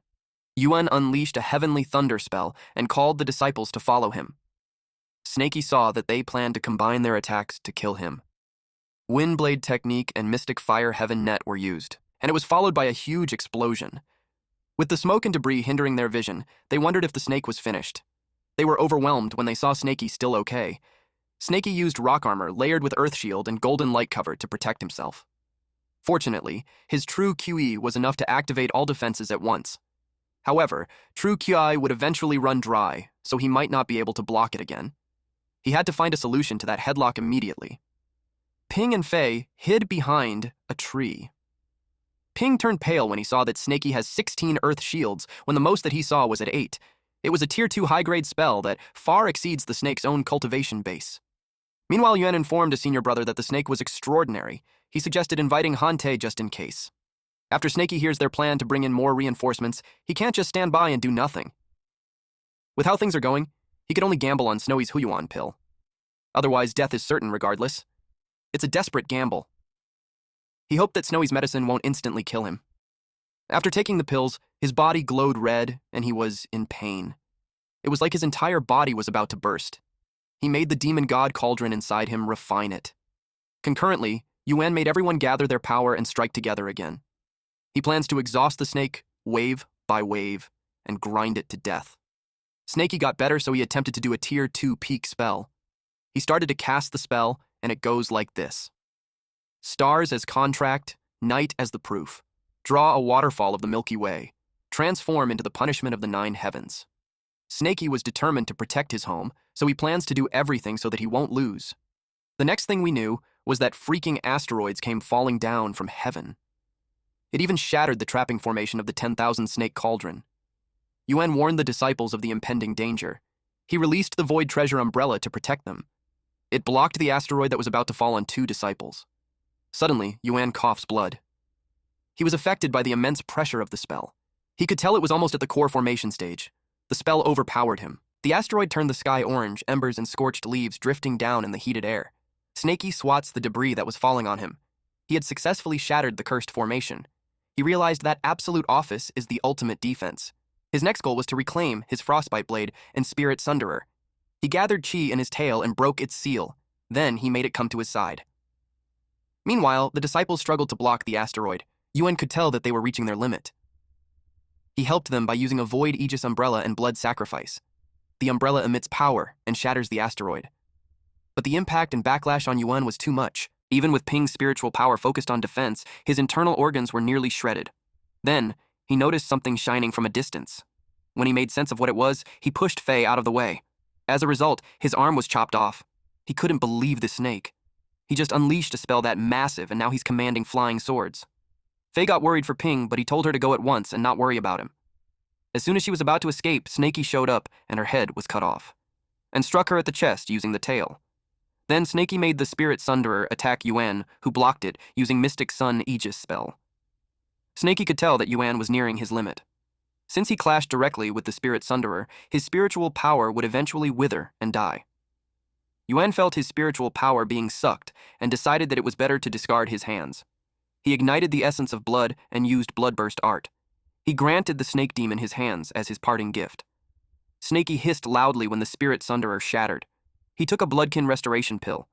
Yuan unleashed a heavenly thunder spell and called the disciples to follow him. Snaky saw that they planned to combine their attacks to kill him. Windblade technique and mystic fire heaven net were used, and it was followed by a huge explosion. With the smoke and debris hindering their vision, they wondered if the snake was finished. They were overwhelmed when they saw Snaky still okay. Snaky used rock armor layered with earth shield and golden light cover to protect himself. Fortunately, his true QE was enough to activate all defenses at once. However, true QI would eventually run dry, so he might not be able to block it again. He had to find a solution to that headlock immediately. Ping and Fei hid behind a tree. Ping turned pale when he saw that Snaky has 16 earth shields when the most that he saw was at 8. It was a tier 2 high-grade spell that far exceeds the snake's own cultivation base. Meanwhile, Yuan informed his senior brother that the snake was extraordinary. He suggested inviting Hante just in case. After Snaky hears their plan to bring in more reinforcements, he can't just stand by and do nothing. With how things are going, he could only gamble on Snowy's Huyuan pill. Otherwise, death is certain regardless. It's a desperate gamble. He hoped that Snowy's medicine won't instantly kill him. After taking the pills, his body glowed red and he was in pain. It was like his entire body was about to burst. He made the demon god cauldron inside him refine it. Concurrently, Yuan made everyone gather their power and strike together again. He plans to exhaust the snake, wave by wave, and grind it to death. Snaky got better, so he attempted to do a tier 2 peak spell. He started to cast the spell, and it goes like this. Stars as contract, night as the proof. Draw a waterfall of the Milky Way. Transform into the punishment of the 9 heavens. Snaky was determined to protect his home, so he plans to do everything so that he won't lose. The next thing we knew was that freaking asteroids came falling down from heaven. It even shattered the trapping formation of the 10,000 snake cauldron. Yuan warned the disciples of the impending danger. He released the void treasure umbrella to protect them. It blocked the asteroid that was about to fall on 2 disciples. Suddenly, Yuan coughs blood. He was affected by the immense pressure of the spell. He could tell it was almost at the core formation stage. The spell overpowered him. The asteroid turned the sky orange, embers and scorched leaves drifting down in the heated air. Snaky swats the debris that was falling on him. He had successfully shattered the cursed formation. He realized that absolute office is the ultimate defense. His next goal was to reclaim his frostbite blade and spirit sunderer. He gathered chi in his tail and broke its seal. Then he made it come to his side. Meanwhile, the disciples struggled to block the asteroid. Yuan could tell that they were reaching their limit. He helped them by using a void aegis umbrella and blood sacrifice. The umbrella emits power and shatters the asteroid. But the impact and backlash on Yuan was too much. Even with Ping's spiritual power focused on defense, his internal organs were nearly shredded. Then, he noticed something shining from a distance. When he made sense of what it was, he pushed Fei out of the way. As a result, his arm was chopped off. He couldn't believe the snake. He just unleashed a spell that massive, and now he's commanding flying swords. Fei got worried for Ping, but he told her to go at once and not worry about him. As soon as she was about to escape, Snaky showed up, and her head was cut off, and struck her at the chest using the tail. Then Snaky made the Spirit Sunderer attack Yuan, who blocked it using Mystic Sun Aegis spell. Snaky could tell that Yuan was nearing his limit. Since he clashed directly with the Spirit Sunderer, his spiritual power would eventually wither and die. Yuan felt his spiritual power being sucked and decided that it was better to discard his hands. He ignited the essence of blood and used Bloodburst art. He granted the snake demon his hands as his parting gift. Snaky hissed loudly when the Spirit Sunderer shattered. He took a Bloodkin restoration pill.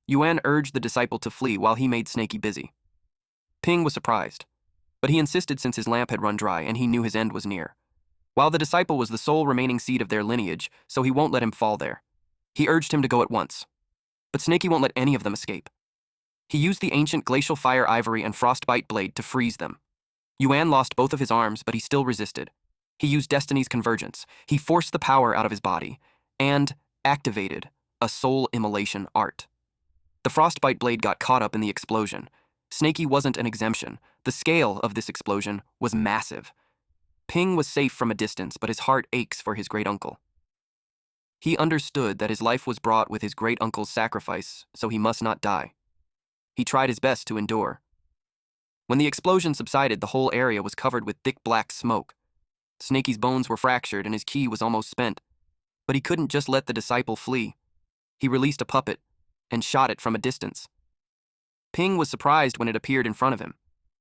Yuan urged the disciple to flee while he made Snaky busy. Ping was surprised, but he insisted since his lamp had run dry and he knew his end was near. While the disciple was the sole remaining seed of their lineage, so he won't let him fall there. He urged him to go at once. But Snaky won't let any of them escape. He used the ancient glacial fire ivory and frostbite blade to freeze them. Yuan lost both of his arms, but he still resisted. He used Destiny's Convergence. He forced the power out of his body and activated a soul immolation art. The frostbite blade got caught up in the explosion. Snaky wasn't an exemption. The scale of this explosion was massive. Ping was safe from a distance, but his heart aches for his great-uncle. He understood that his life was brought with his great-uncle's sacrifice, so he must not die. He tried his best to endure. When the explosion subsided, the whole area was covered with thick black smoke. Snaky's bones were fractured and his ki was almost spent. But he couldn't just let the disciple flee. He released a puppet and shot it from a distance. Ping was surprised when it appeared in front of him.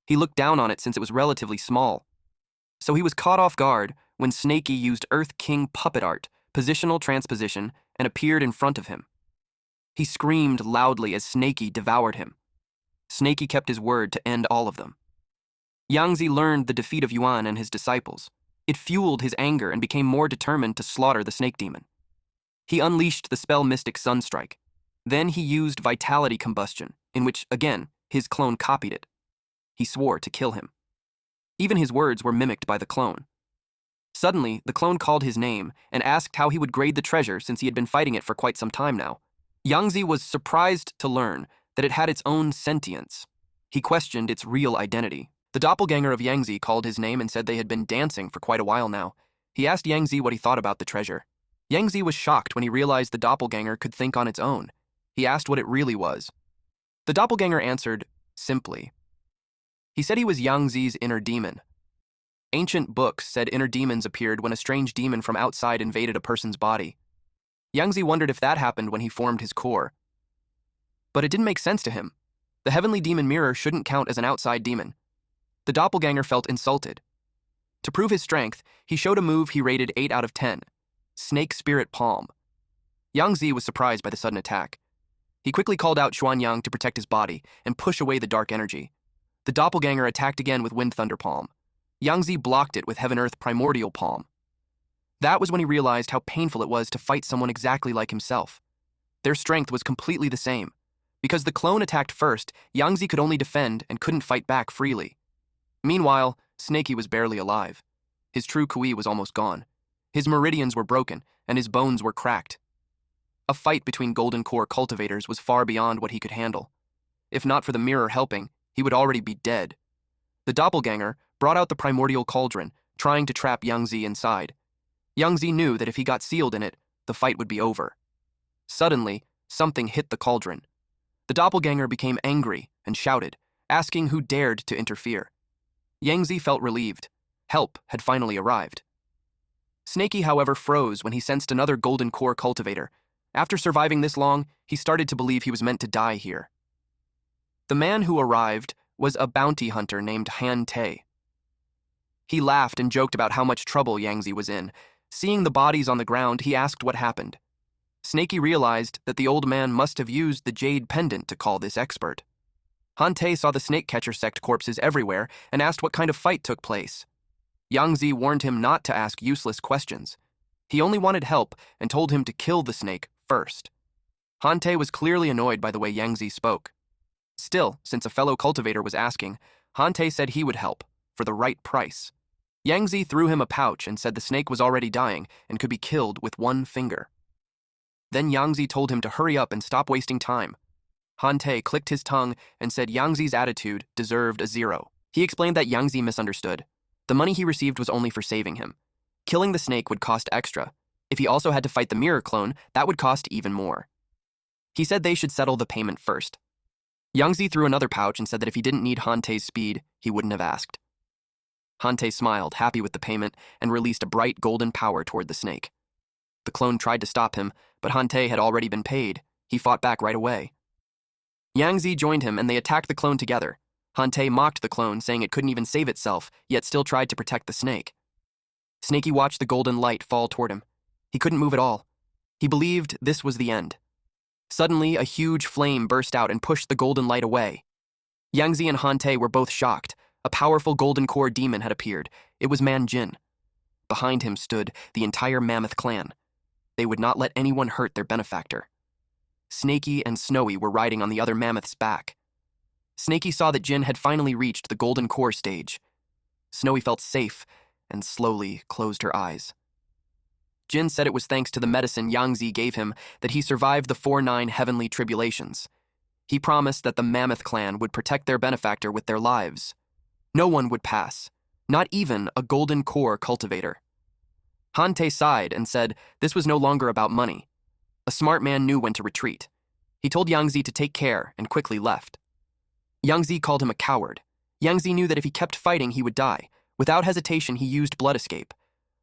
He looked down on it since it was relatively small. So he was caught off guard when Snaky used Earth King puppet art, positional transposition, and appeared in front of him. He screamed loudly as Snaky devoured him. Snaky kept his word to end all of them. Yangzi learned the defeat of Yuan and his disciples. It fueled his anger and became more determined to slaughter the snake demon. He unleashed the spell Mystic Sunstrike. Then he used Vitality Combustion, in which, again, his clone copied it. He swore to kill him. Even his words were mimicked by the clone. Suddenly, the clone called his name and asked how he would grade the treasure since he had been fighting it for quite some time now. Yangzi was surprised to learn that it had its own sentience. He questioned its real identity. The doppelganger of Yangzi called his name and said they had been dancing for quite a while now. He asked Yangzi what he thought about the treasure. Yangzi was shocked when he realized the doppelganger could think on its own. He asked what it really was. The doppelganger answered simply. He said he was Yangzi's inner demon. Ancient books said inner demons appeared when a strange demon from outside invaded a person's body. Yangzi wondered if that happened when he formed his core. But it didn't make sense to him. The heavenly demon mirror shouldn't count as an outside demon. The doppelganger felt insulted. To prove his strength, he showed a move he rated 8 out of 10, Snake Spirit Palm. Yangzi was surprised by the sudden attack. He quickly called out Xuanyang to protect his body and push away the dark energy. The doppelganger attacked again with Wind Thunder Palm. Yangzi blocked it with Heaven Earth Primordial Palm. That was when he realized how painful it was to fight someone exactly like himself. Their strength was completely the same. Because the clone attacked first, Yangzi could only defend and couldn't fight back freely. Meanwhile, Snaky was barely alive. His true Kui was almost gone. His meridians were broken, and his bones were cracked. A fight between Golden Core cultivators was far beyond what he could handle. If not for the mirror helping, he would already be dead. The doppelganger brought out the primordial cauldron, trying to trap Yangzi inside. Yangzi knew that if he got sealed in it, the fight would be over. Suddenly, something hit the cauldron. The doppelganger became angry and shouted, asking who dared to interfere. Yangzi felt relieved. Help had finally arrived. Snaky, however, froze when he sensed another Golden Core cultivator. After surviving this long, he started to believe he was meant to die here. The man who arrived was a bounty hunter named Han Tae. He laughed and joked about how much trouble Yangzi was in. Seeing the bodies on the ground, he asked what happened. Snaky realized that the old man must have used the jade pendant to call this expert. Han Tae saw the snake catcher sect corpses everywhere and asked what kind of fight took place. Yangzi warned him not to ask useless questions. He only wanted help and told him to kill the snake first. Han Tae was clearly annoyed by the way Yangzi spoke. Still, since a fellow cultivator was asking, Han Tae said he would help, for the right price. Yangzi threw him a pouch and said the snake was already dying and could be killed with one finger. Then Yangzi told him to hurry up and stop wasting time. Han Tae clicked his tongue and said Yangzi's attitude deserved a 0. He explained that Yangzi misunderstood. The money he received was only for saving him. Killing the snake would cost extra. If he also had to fight the mirror clone, that would cost even more. He said they should settle the payment first. Yangzi threw another pouch and said that if he didn't need Han Tae's speed, he wouldn't have asked. Han Tae smiled, happy with the payment, and released a bright golden power toward the snake. The clone tried to stop him, but Han Tae had already been paid. He fought back right away. Yangzi joined him and they attacked the clone together. Han Tae mocked the clone, saying it couldn't even save itself, yet still tried to protect the snake. Snaky watched the golden light fall toward him. He couldn't move at all. He believed this was the end. Suddenly, a huge flame burst out and pushed the golden light away. Yangzi and Han Tae were both shocked. A powerful golden core demon had appeared. It was Man Jin. Behind him stood the entire mammoth clan. They would not let anyone hurt their benefactor. Snaky and Snowy were riding on the other mammoth's back. Snaky saw that Jin had finally reached the golden core stage. Snowy felt safe and slowly closed her eyes. Jin said it was thanks to the medicine Yangzi gave him that he survived the 4-9 heavenly tribulations. He promised that the mammoth clan would protect their benefactor with their lives. No one would pass, not even a golden core cultivator. Han Tae sighed and said this was no longer about money. A smart man knew when to retreat. He told Yangzi to take care and quickly left. Yangzi called him a coward. Yangzi knew that if he kept fighting, he would die. Without hesitation, he used blood escape.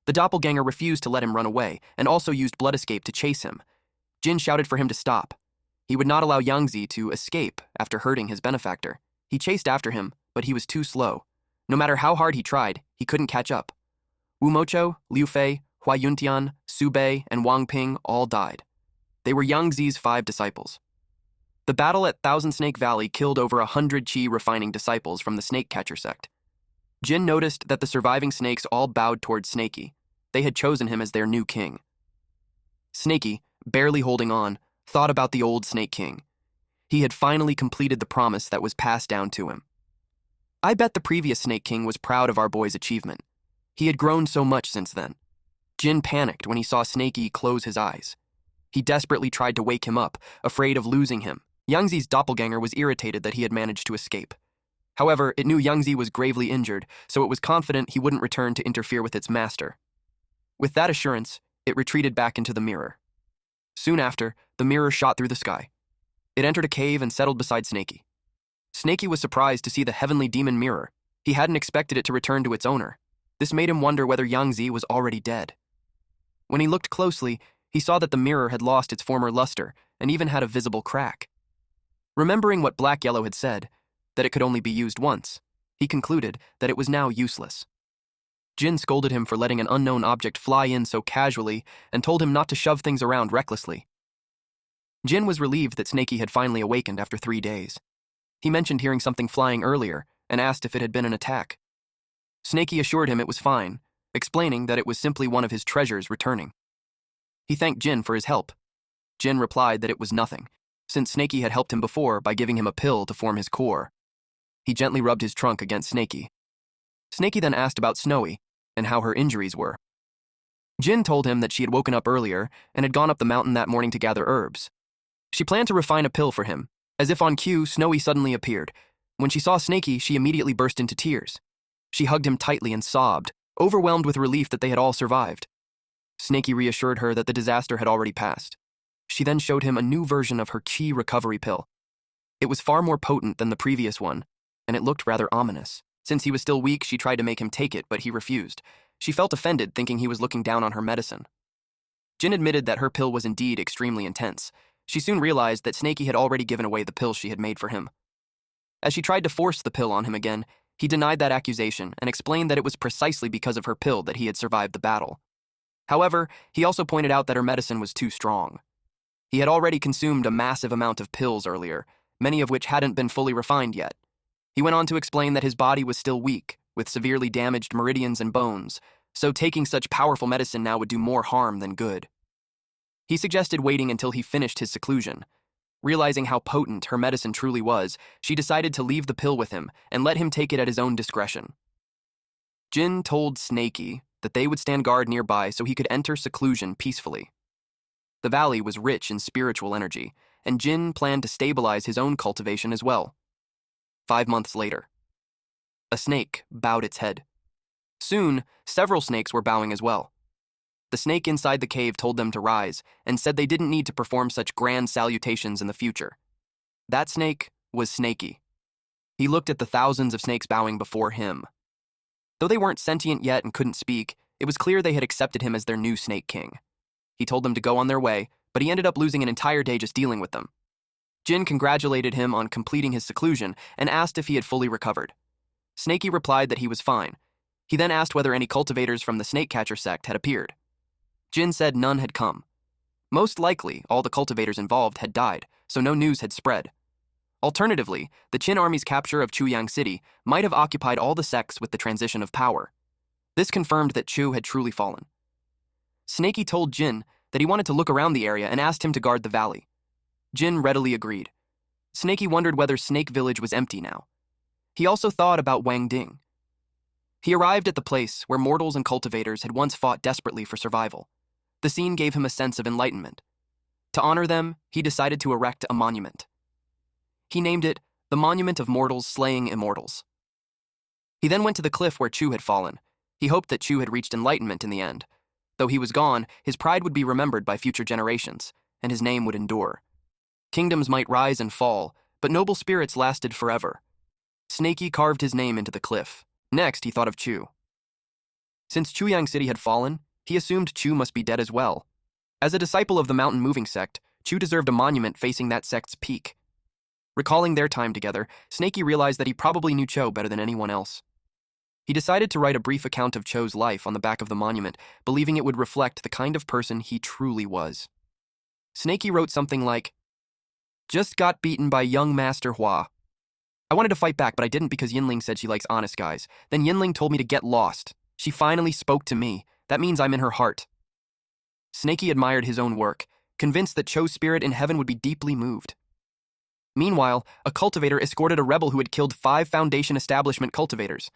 The doppelganger refused to let him run away and also used blood escape to chase him. Jin shouted for him to stop. He would not allow Yangzi to escape after hurting his benefactor. He chased after him, but he was too slow. No matter how hard he tried, he couldn't catch up. Wu Mocho, Liu Fei, Hua Yuntian, Su Bei, and Wang Ping all died. They were Yangzi's 5 disciples. The battle at Thousand Snake Valley killed over 100 Qi refining disciples from the snake catcher sect. Jin noticed that the surviving snakes all bowed toward Snaky. They had chosen him as their new king. Snaky, barely holding on, thought about the old Snake King. He had finally completed the promise that was passed down to him. I bet the previous Snake King was proud of our boy's achievement. He had grown so much since then. Jin panicked when he saw Snaky close his eyes. He desperately tried to wake him up, afraid of losing him. Yangzi's doppelganger was irritated that he had managed to escape. However, it knew Yangzi was gravely injured, so it was confident he wouldn't return to interfere with its master. With that assurance, it retreated back into the mirror. Soon after, the mirror shot through the sky. It entered a cave and settled beside Snaky. Snaky was surprised to see the heavenly demon mirror. He hadn't expected it to return to its owner. This made him wonder whether Yangzi was already dead. When he looked closely, he saw that the mirror had lost its former luster and even had a visible crack. Remembering what Black Yellow had said, that it could only be used once, he concluded that it was now useless. Jin scolded him for letting an unknown object fly in so casually and told him not to shove things around recklessly. Jin was relieved that Snaky had finally awakened after 3 days. He mentioned hearing something flying earlier and asked if it had been an attack. Snaky assured him it was fine, explaining that it was simply one of his treasures returning. He thanked Jin for his help. Jin replied that it was nothing, since Snaky had helped him before by giving him a pill to form his core. He gently rubbed his trunk against Snaky. Snaky then asked about Snowy and how her injuries were. Jin told him that she had woken up earlier and had gone up the mountain that morning to gather herbs. She planned to refine a pill for him. As if on cue, Snowy suddenly appeared. When she saw Snaky, she immediately burst into tears. She hugged him tightly and sobbed, overwhelmed with relief that they had all survived. Snaky reassured her that the disaster had already passed. She then showed him a new version of her chi recovery pill. It was far more potent than the previous one, and it looked rather ominous. Since he was still weak, she tried to make him take it, but he refused. She felt offended, thinking he was looking down on her medicine. Jin admitted that her pill was indeed extremely intense. She soon realized that Snaky had already given away the pill she had made for him. As she tried to force the pill on him again, he denied that accusation and explained that it was precisely because of her pill that he had survived the battle. However, he also pointed out that her medicine was too strong. He had already consumed a massive amount of pills earlier, many of which hadn't been fully refined yet. He went on to explain that his body was still weak, with severely damaged meridians and bones, so taking such powerful medicine now would do more harm than good. He suggested waiting until he finished his seclusion. Realizing how potent her medicine truly was, she decided to leave the pill with him and let him take it at his own discretion. Jin told Snaky that they would stand guard nearby so he could enter seclusion peacefully. The valley was rich in spiritual energy, and Jin planned to stabilize his own cultivation as well. 5 months later, a snake bowed its head. Soon, several snakes were bowing as well. The snake inside the cave told them to rise and said they didn't need to perform such grand salutations in the future. That snake was Snaky. He looked at the thousands of snakes bowing before him. Though they weren't sentient yet and couldn't speak, it was clear they had accepted him as their new snake king. He told them to go on their way, but he ended up losing an entire day just dealing with them. Jin congratulated him on completing his seclusion and asked if he had fully recovered. Snaky replied that he was fine. He then asked whether any cultivators from the snake catcher sect had appeared. Jin said none had come. Most likely, all the cultivators involved had died, so no news had spread. Alternatively, the Qin army's capture of Chuyang City might have occupied all the sects with the transition of power. This confirmed that Chu had truly fallen. Snaky told Jin that he wanted to look around the area and asked him to guard the valley. Jin readily agreed. Snaky wondered whether Snake Village was empty now. He also thought about Wang Ding. He arrived at the place where mortals and cultivators had once fought desperately for survival. The scene gave him a sense of enlightenment. To honor them, he decided to erect a monument. He named it the Monument of Mortals Slaying Immortals. He then went to the cliff where Chu had fallen. He hoped that Chu had reached enlightenment in the end. Though he was gone, his pride would be remembered by future generations, and his name would endure. Kingdoms might rise and fall, but noble spirits lasted forever. Snaky carved his name into the cliff. Next, he thought of Chu. Since Chuyang City had fallen, he assumed Chu must be dead as well. As a disciple of the mountain-moving sect, Chu deserved a monument facing that sect's peak. Recalling their time together, Snaky realized that he probably knew Cho better than anyone else. He decided to write a brief account of Cho's life on the back of the monument, believing it would reflect the kind of person he truly was. Snaky wrote something like, "Just got beaten by young Master Hua. I wanted to fight back, but I didn't because Yinling said she likes honest guys. Then Yinling told me to get lost. She finally spoke to me. That means I'm in her heart." Snaky admired his own work, convinced that Cho's spirit in heaven would be deeply moved. Meanwhile, a cultivator escorted a rebel who had killed 5 Foundation establishment cultivators.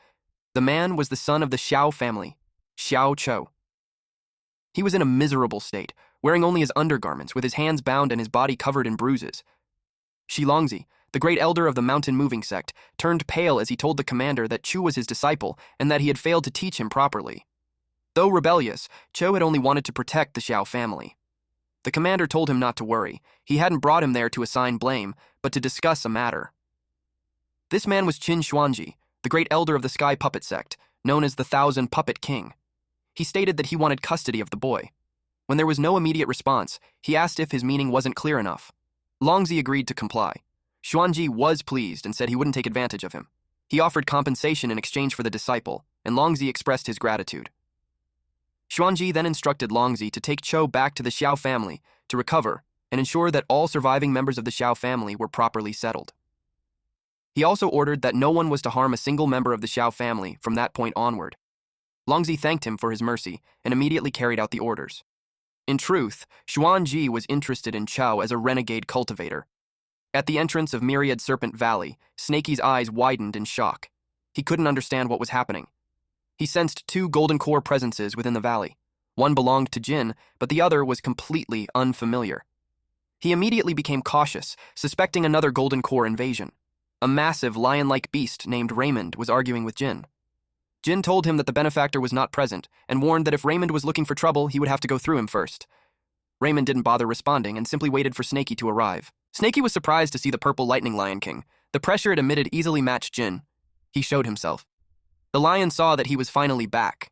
The man was the son of the Xiao family, Xiao Cho. He was in a miserable state, wearing only his undergarments, with his hands bound and his body covered in bruises. Shilongzi, the great elder of the mountain-moving sect, turned pale as he told the commander that Chu was his disciple and that he had failed to teach him properly. Though rebellious, Cho had only wanted to protect the Xiao family. The commander told him not to worry. He hadn't brought him there to assign blame, but to discuss a matter. This man was Qin Xuanji, the great elder of the Sky Puppet sect, known as the Thousand Puppet King. He stated that he wanted custody of the boy. When there was no immediate response, he asked if his meaning wasn't clear enough. Longzi agreed to comply. Xuanji was pleased and said he wouldn't take advantage of him. He offered compensation in exchange for the disciple, and Longzi expressed his gratitude. Xuanji then instructed Longzi to take Cho back to the Xiao family to recover and ensure that all surviving members of the Xiao family were properly settled. He also ordered that no one was to harm a single member of the Xiao family from that point onward. Longzi thanked him for his mercy and immediately carried out the orders. In truth, Xuanji was interested in Chao as a renegade cultivator. At the entrance of Myriad Serpent Valley, Snaky's eyes widened in shock. He couldn't understand what was happening. He sensed two golden core presences within the valley. One belonged to Jin, but the other was completely unfamiliar. He immediately became cautious, suspecting another golden core invasion. A massive lion-like beast named Raymond was arguing with Jin. Jin told him that the benefactor was not present and warned that if Raymond was looking for trouble, he would have to go through him first. Raymond didn't bother responding and simply waited for Snaky to arrive. Snaky was surprised to see the purple lightning lion king. The pressure it emitted easily matched Jin. He showed himself. The lion saw that he was finally back.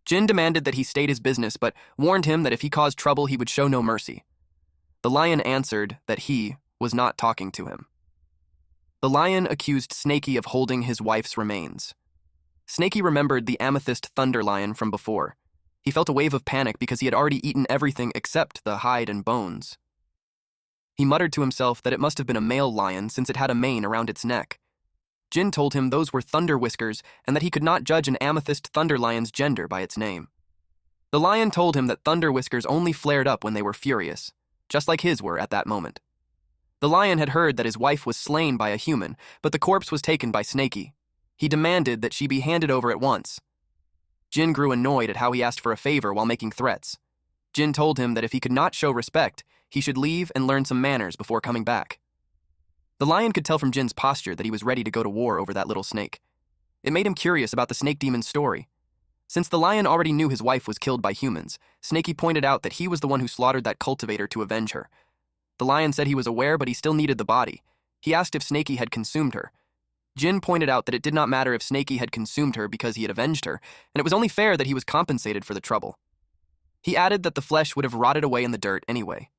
Jin demanded that he state his business, but warned him that if he caused trouble, he would show no mercy. The lion answered that he was not talking to him. The lion accused Snaky of holding his wife's remains. Snaky remembered the amethyst thunder lion from before. He felt a wave of panic because he had already eaten everything except the hide and bones. He muttered to himself that it must have been a male lion since it had a mane around its neck. Jin told him those were thunder whiskers and that he could not judge an amethyst thunder lion's gender by its name. The lion told him that thunder whiskers only flared up when they were furious, just like his were at that moment. The lion had heard that his wife was slain by a human, but the corpse was taken by Snaky. He demanded that she be handed over at once. Jin grew annoyed at how he asked for a favor while making threats. Jin told him that if he could not show respect, he should leave and learn some manners before coming back. The lion could tell from Jin's posture that he was ready to go to war over that little snake. It made him curious about the snake demon's story. Since the lion already knew his wife was killed by humans, Snaky pointed out that he was the one who slaughtered that cultivator to avenge her. The lion said he was aware, but he still needed the body. He asked if Snaky had consumed her. Jin pointed out that it did not matter if Snaky had consumed her because he had avenged her, and it was only fair that he was compensated for the trouble. He added that the flesh would have rotted away in the dirt anyway.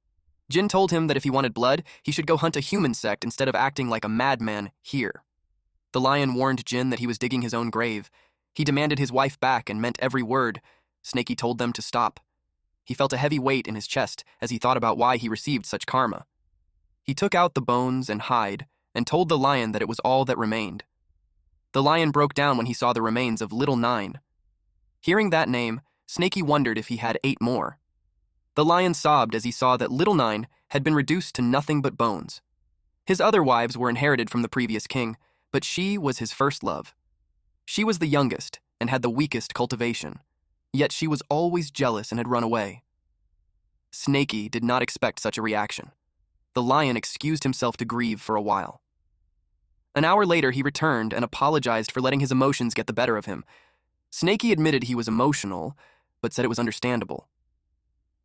Jin told him that if he wanted blood, he should go hunt a human sect instead of acting like a madman here. The lion warned Jin that he was digging his own grave. He demanded his wife back and meant every word. Snaky told them to stop. He felt a heavy weight in his chest as he thought about why he received such karma. He took out the bones and hide and told the lion that it was all that remained. The lion broke down when he saw the remains of Little Nine. Hearing that name, Snaky wondered if he had 8 more. The lion sobbed as he saw that Little Nine had been reduced to nothing but bones. His other wives were inherited from the previous king, but she was his first love. She was the youngest and had the weakest cultivation, yet she was always jealous and had run away. Snaky did not expect such a reaction. The lion excused himself to grieve for a while. An hour later, he returned and apologized for letting his emotions get the better of him. Snaky admitted he was emotional, but said it was understandable.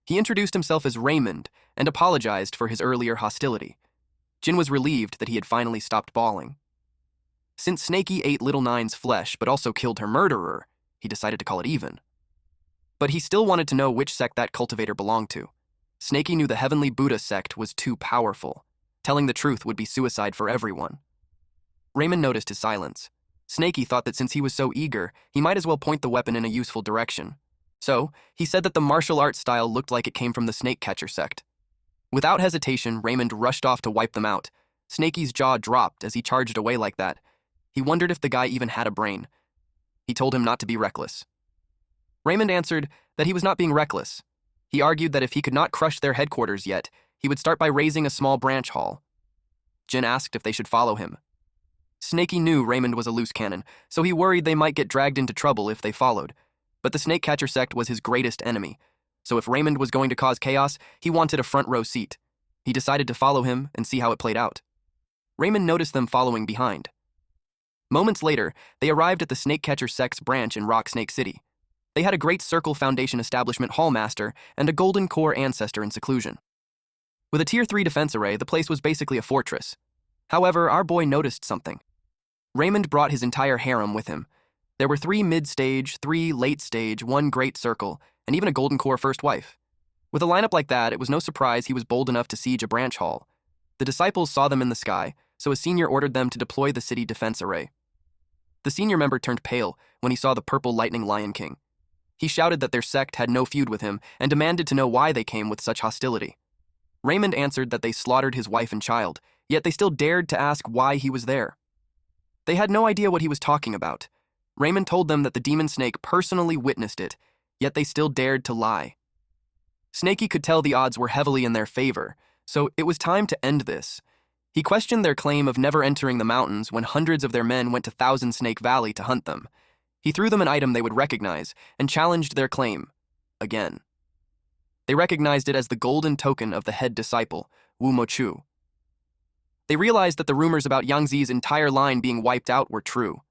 He introduced himself as Raymond and apologized for his earlier hostility. Jin was relieved that he had finally stopped bawling. Since Snaky ate Little Nine's flesh but also killed her murderer, he decided to call it even. But he still wanted to know which sect that cultivator belonged to. Snaky knew the Heavenly Buddha sect was too powerful. Telling the truth would be suicide for everyone. Raymond noticed his silence. Snaky thought that since he was so eager, he might as well point the weapon in a useful direction. So, he said that the martial arts style looked like it came from the snake catcher sect. Without hesitation, Raymond rushed off to wipe them out. Snaky's jaw dropped as he charged away like that. He wondered if the guy even had a brain. He told him not to be reckless. Raymond answered that he was not being reckless. He argued that if he could not crush their headquarters yet, he would start by raising a small branch hall. Jin asked if they should follow him. Snaky knew Raymond was a loose cannon, so he worried they might get dragged into trouble if they followed. But the snake catcher sect was his greatest enemy, so if Raymond was going to cause chaos, he wanted a front row seat. He decided to follow him and see how it played out. Raymond noticed them following behind. Moments later, they arrived at the Snakecatcher sect's branch in Rock Snake City. They had a Great Circle Foundation establishment hallmaster and a Golden Core ancestor in seclusion. With a Tier 3 defense array, the place was basically a fortress. However, our boy noticed something. Raymond brought his entire harem with him. There were 3 mid-stage, 3 late-stage, 1 Great Circle, and even a Golden Core first wife. With a lineup like that, it was no surprise he was bold enough to siege a branch hall. The disciples saw them in the sky, so a senior ordered them to deploy the city defense array. The senior member turned pale when he saw the purple lightning Lion King. He shouted that their sect had no feud with him and demanded to know why they came with such hostility. Raymond answered that they slaughtered his wife and child, yet they still dared to ask why he was there. They had no idea what he was talking about. Raymond told them that the demon snake personally witnessed it, yet they still dared to lie. Snaky could tell the odds were heavily in their favor, so it was time to end this. He questioned their claim of never entering the mountains when hundreds of their men went to Thousand Snake Valley to hunt them. He threw them an item they would recognize and challenged their claim again. They recognized it as the golden token of the head disciple, Wu Mochu. They realized that the rumors about Yangzi's entire line being wiped out were true.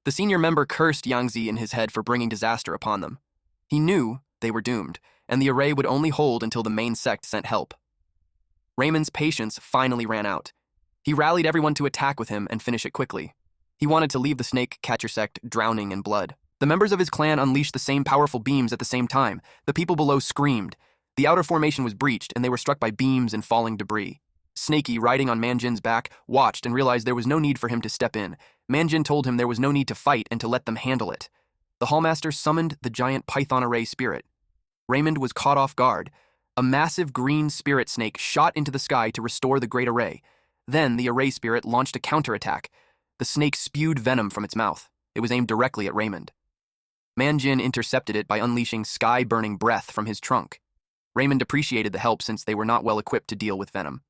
The senior member cursed Yangzi in his head for bringing disaster upon them. He knew they were doomed, and the array would only hold until the main sect sent help. Raymond's patience finally ran out. He rallied everyone to attack with him and finish it quickly. He wanted to leave the Snake-Catcher sect drowning in blood. The members of his clan unleashed the same powerful beams at the same time. The people below screamed. The outer formation was breached, and they were struck by beams and falling debris. Snaky, riding on Manjin's back, watched and realized there was no need for him to step in. Manjin told him there was no need to fight and to let them handle it. The Hallmaster summoned the giant python array spirit. Raymond was caught off guard. A massive green spirit snake shot into the sky to restore the great array. Then the array spirit launched a counterattack. The snake spewed venom from its mouth. It was aimed directly at Raymond. Manjin intercepted it by unleashing sky-burning breath from his trunk. Raymond appreciated the help since they were not well equipped to deal with venom.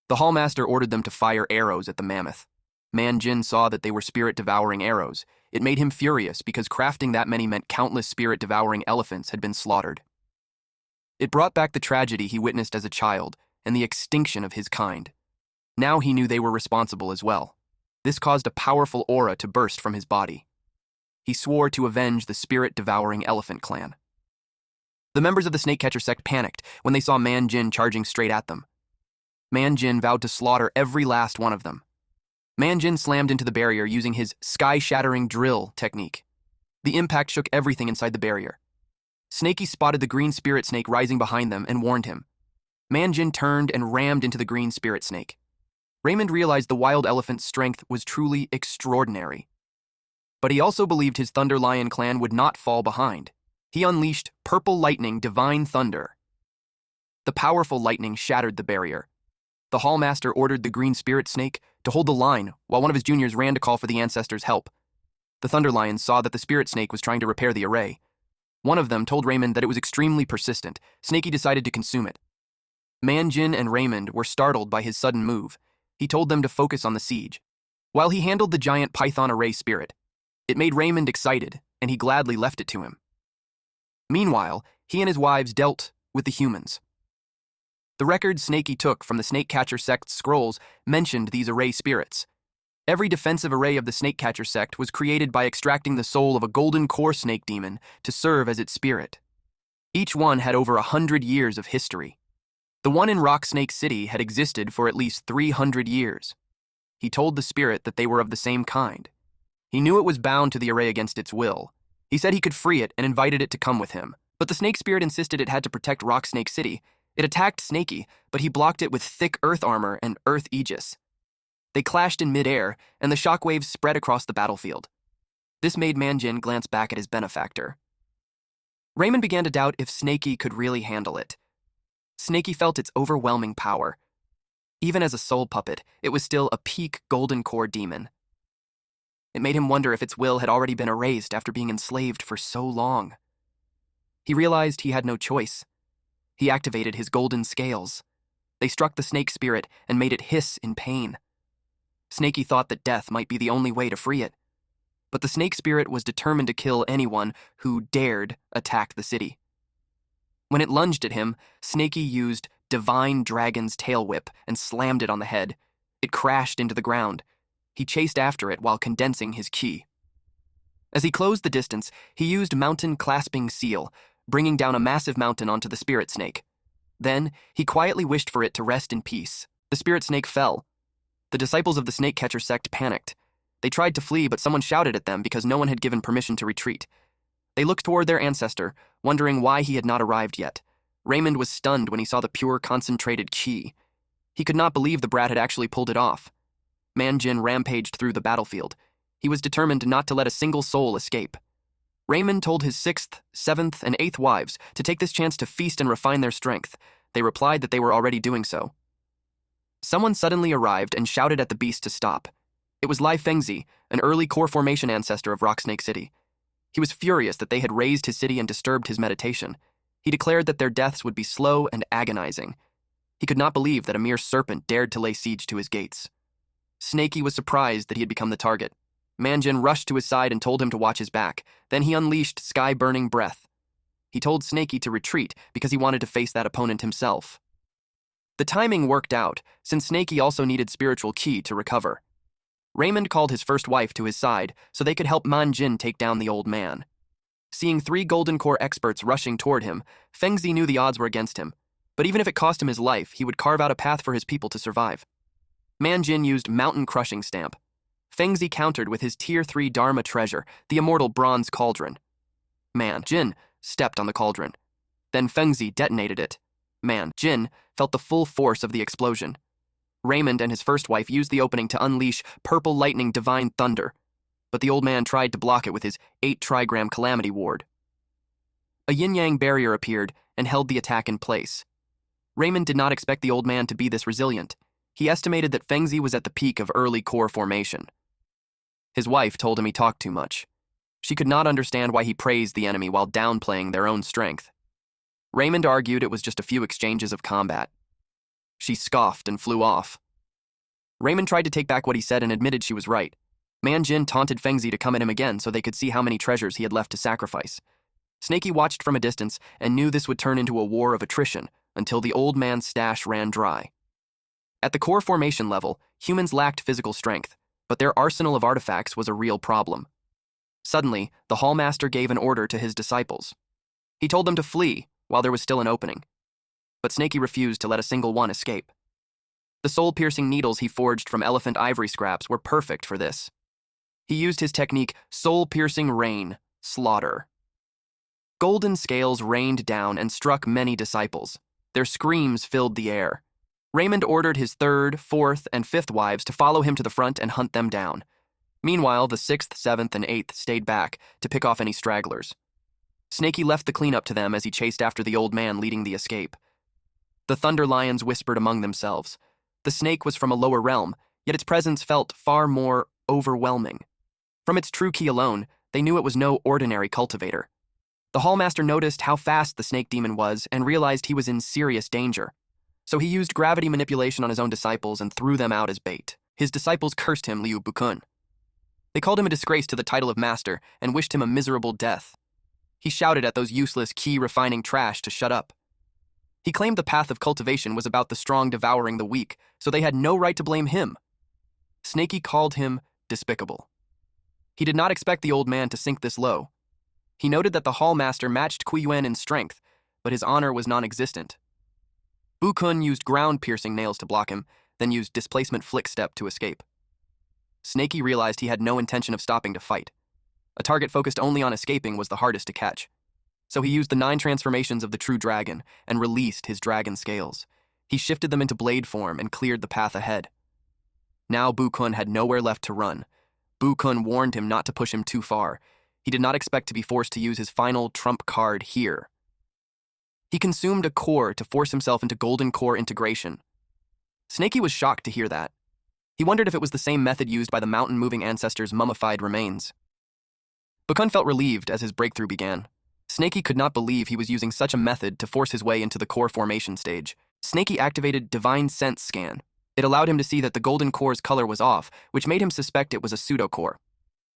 The Hallmaster ordered them to fire arrows at the mammoth. Manjin saw that they were spirit-devouring arrows. It made him furious because crafting that many meant countless spirit-devouring elephants had been slaughtered. It brought back the tragedy he witnessed as a child and the extinction of his kind. Now he knew they were responsible as well. This caused a powerful aura to burst from his body. He swore to avenge the spirit-devouring elephant clan. The members of the Snakecatcher sect panicked when they saw Manjin charging straight at them. Manjin vowed to slaughter every last one of them. Manjin slammed into the barrier using his sky-shattering drill technique. The impact shook everything inside the barrier. Snaky spotted the green spirit snake rising behind them and warned him. Manjin turned and rammed into the green spirit snake. Raymond realized the wild elephant's strength was truly extraordinary. But he also believed his Thunder Lion clan would not fall behind. He unleashed Purple Lightning Divine Thunder. The powerful lightning shattered the barrier. The Hallmaster ordered the green spirit snake to hold the line while one of his juniors ran to call for the ancestors' help. The Thunder Lions saw that the spirit snake was trying to repair the array. One of them told Raymond that it was extremely persistent. Snaky decided to consume it. Manjin and Raymond were startled by his sudden move. He told them to focus on the siege, while he handled the giant python array spirit. It made Raymond excited, and he gladly left it to him. Meanwhile, he and his wives dealt with the humans. The record Snaky took from the Snakecatcher sect's scrolls mentioned these array spirits. Every defensive array of the Snakecatcher sect was created by extracting the soul of a golden core snake demon to serve as its spirit. Each one had over 100 years of history. The one in Rock Snake City had existed for at least 300 years. He told the spirit that they were of the same kind. He knew it was bound to the array against its will. He said he could free it and invited it to come with him. But the snake spirit insisted it had to protect Rock Snake City. It attacked Snaky, but he blocked it with thick earth armor and earth aegis. They clashed in midair, and the shockwaves spread across the battlefield. This made Manjin glance back at his benefactor. Raymond began to doubt if Snaky could really handle it. Snaky felt its overwhelming power. Even as a soul puppet, it was still a peak golden core demon. It made him wonder if its will had already been erased after being enslaved for so long. He realized he had no choice. He activated his golden scales. They struck the snake spirit and made it hiss in pain. Snaky thought that death might be the only way to free it. But the snake spirit was determined to kill anyone who dared attack the city. When it lunged at him, Snaky used Divine Dragon's Tail Whip and slammed it on the head. It crashed into the ground. He chased after it while condensing his ki. As he closed the distance, he used Mountain Clasping Seal, bringing down a massive mountain onto the spirit snake. Then, he quietly wished for it to rest in peace. The spirit snake fell. The disciples of the snake catcher sect panicked. They tried to flee, but someone shouted at them because no one had given permission to retreat. They looked toward their ancestor, wondering why he had not arrived yet. Raymond was stunned when he saw the pure, concentrated ki. He could not believe the brat had actually pulled it off. Manjin rampaged through the battlefield. He was determined not to let a single soul escape. Raymond told his 6th, 7th, and 8th wives to take this chance to feast and refine their strength. They replied that they were already doing so. Someone suddenly arrived and shouted at the beast to stop. It was Lai Fengzi, an early core formation ancestor of Rocksnake City. He was furious that they had razed his city and disturbed his meditation. He declared that their deaths would be slow and agonizing. He could not believe that a mere serpent dared to lay siege to his gates. Snaky was surprised that he had become the target. Manjin rushed to his side and told him to watch his back. Then he unleashed sky-burning breath. He told Snaky to retreat because he wanted to face that opponent himself. The timing worked out, since Snaky also needed spiritual ki to recover. Raymond called his first wife to his side so they could help Manjin take down the old man. Seeing 3 Golden Core experts rushing toward him, Fengzi knew the odds were against him, but even if it cost him his life, he would carve out a path for his people to survive. Manjin used Mountain Crushing Stamp. Fengzi countered with his Tier 3 Dharma treasure, the immortal Bronze Cauldron. Manjin stepped on the cauldron. Then Fengzi detonated it. Manjin felt the full force of the explosion. Raymond and his first wife used the opening to unleash Purple Lightning Divine Thunder, but the old man tried to block it with his 8 trigram Calamity Ward. A yin-yang barrier appeared and held the attack in place. Raymond did not expect the old man to be this resilient. He estimated that Fengzi was at the peak of early core formation. His wife told him he talked too much. She could not understand why he praised the enemy while downplaying their own strength. Raymond argued it was just a few exchanges of combat. She scoffed and flew off. Raymond tried to take back what he said and admitted she was right. Manjin taunted Fengzi to come at him again so they could see how many treasures he had left to sacrifice. Snaky watched from a distance and knew this would turn into a war of attrition until the old man's stash ran dry. At the core formation level, humans lacked physical strength, but their arsenal of artifacts was a real problem. Suddenly, the Hallmaster gave an order to his disciples. He told them to flee while there was still an opening. But Snaky refused to let a single one escape. The soul-piercing needles he forged from elephant ivory scraps were perfect for this. He used his technique, soul-piercing rain, slaughter. Golden scales rained down and struck many disciples. Their screams filled the air. Raymond ordered his 3rd, 4th, and 5th wives to follow him to the front and hunt them down. Meanwhile, the 6th, 7th, and 8th stayed back to pick off any stragglers. Snaky left the cleanup to them as he chased after the old man leading the escape. The Thunder Lions whispered among themselves. The snake was from a lower realm, yet its presence felt far more overwhelming. From its true ki alone, they knew it was no ordinary cultivator. The Hallmaster noticed how fast the snake demon was and realized he was in serious danger. So he used gravity manipulation on his own disciples and threw them out as bait. His disciples cursed him Liu Bukun. They called him a disgrace to the title of master and wished him a miserable death. He shouted at those useless ki-refining trash to shut up. He claimed the path of cultivation was about the strong devouring the weak, so they had no right to blame him. Snaky called him despicable. He did not expect the old man to sink this low. He noted that the Hallmaster matched Kuiyuan in strength, but his honor was non-existent. Bukun used ground-piercing nails to block him, then used displacement flick step to escape. Snaky realized he had no intention of stopping to fight. A target focused only on escaping was the hardest to catch. So he used the 9 transformations of the true dragon and released his dragon scales. He shifted them into blade form and cleared the path ahead. Now Bukun had nowhere left to run. Bukun warned him not to push him too far. He did not expect to be forced to use his final trump card here. He consumed a core to force himself into golden core integration. Snaky was shocked to hear that. He wondered if it was the same method used by the mountain-moving ancestors' mummified remains. Bukun felt relieved as his breakthrough began. Snaky could not believe he was using such a method to force his way into the core formation stage. Snaky activated Divine Sense Scan. It allowed him to see that the golden core's color was off, which made him suspect it was a pseudo-core.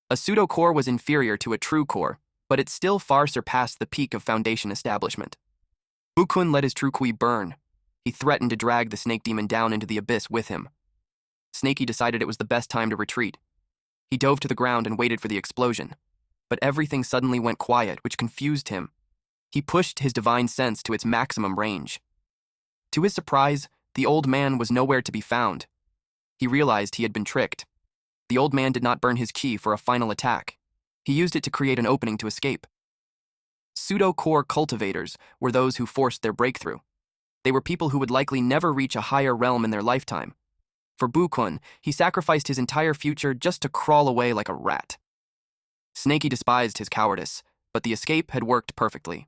A pseudo-core was inferior to a true core, but it still far surpassed the peak of Foundation establishment. Bukun let his true kui burn. He threatened to drag the snake demon down into the abyss with him. Snaky decided it was the best time to retreat. He dove to the ground and waited for the explosion. But everything suddenly went quiet, which confused him. He pushed his divine sense to its maximum range. To his surprise, the old man was nowhere to be found. He realized he had been tricked. The old man did not burn his ki for a final attack. He used it to create an opening to escape. Pseudo-core cultivators were those who forced their breakthrough. They were people who would likely never reach a higher realm in their lifetime. For Bu-kun, he sacrificed his entire future just to crawl away like a rat. Snaky despised his cowardice, but the escape had worked perfectly.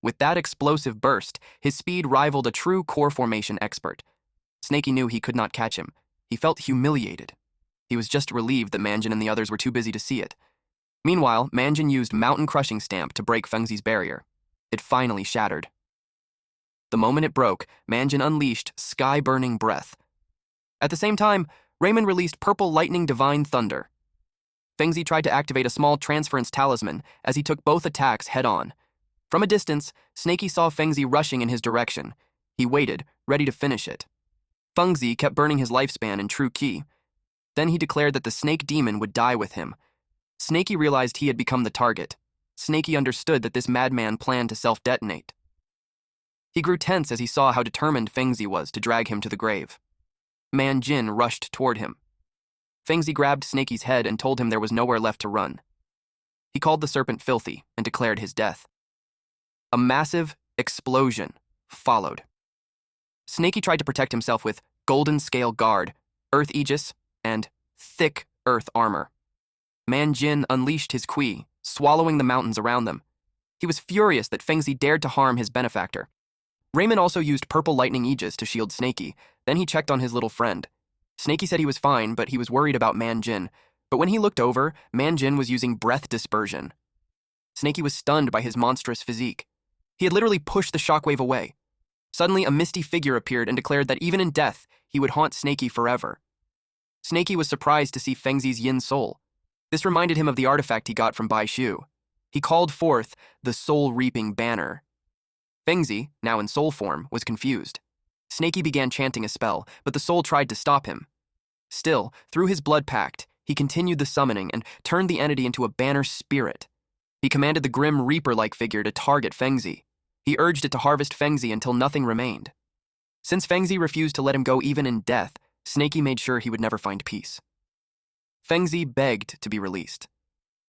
With that explosive burst, his speed rivaled a true core formation expert. Snaky knew he could not catch him. He felt humiliated. He was just relieved that Manjin and the others were too busy to see it. Meanwhile, Manjin used Mountain Crushing Stamp to break Fengzi's barrier. It finally shattered. The moment it broke, Manjin unleashed Sky-Burning Breath. At the same time, Raymond released Purple Lightning Divine Thunder. Fengzi tried to activate a small transference talisman as he took both attacks head-on. From a distance, Snaky saw Fengzi rushing in his direction. He waited, ready to finish it. Fengzi kept burning his lifespan in true ki. Then he declared that the snake demon would die with him. Snaky realized he had become the target. Snaky understood that this madman planned to self-detonate. He grew tense as he saw how determined Fengzi was to drag him to the grave. Manjin rushed toward him. Fengzi grabbed Snaky's head and told him there was nowhere left to run. He called the serpent filthy and declared his death. A massive explosion followed. Snaky tried to protect himself with Golden Scale Guard, Earth Aegis, and thick Earth Armor. Manjin unleashed his Kui, swallowing the mountains around them. He was furious that Fengzi dared to harm his benefactor. Raymond also used Purple Lightning Aegis to shield Snaky. Then he checked on his little friend. Snaky said he was fine, but he was worried about Manjin. But when he looked over, Manjin was using Breath Dispersion. Snaky was stunned by his monstrous physique. He had literally pushed the shockwave away. Suddenly, a misty figure appeared and declared that even in death, he would haunt Snaky forever. Snaky was surprised to see Fengzi's Yin Soul. This reminded him of the artifact he got from Bai Shu. He called forth the Soul-Reaping Banner. Fengzi, now in soul form, was confused. Snaky began chanting a spell, but the soul tried to stop him. Still, through his blood pact, he continued the summoning and turned the entity into a banner spirit. He commanded the Grim Reaper-like figure to target Fengzi. He urged it to harvest Fengzi until nothing remained. Since Fengzi refused to let him go even in death, Snaky made sure he would never find peace. Fengzi begged to be released.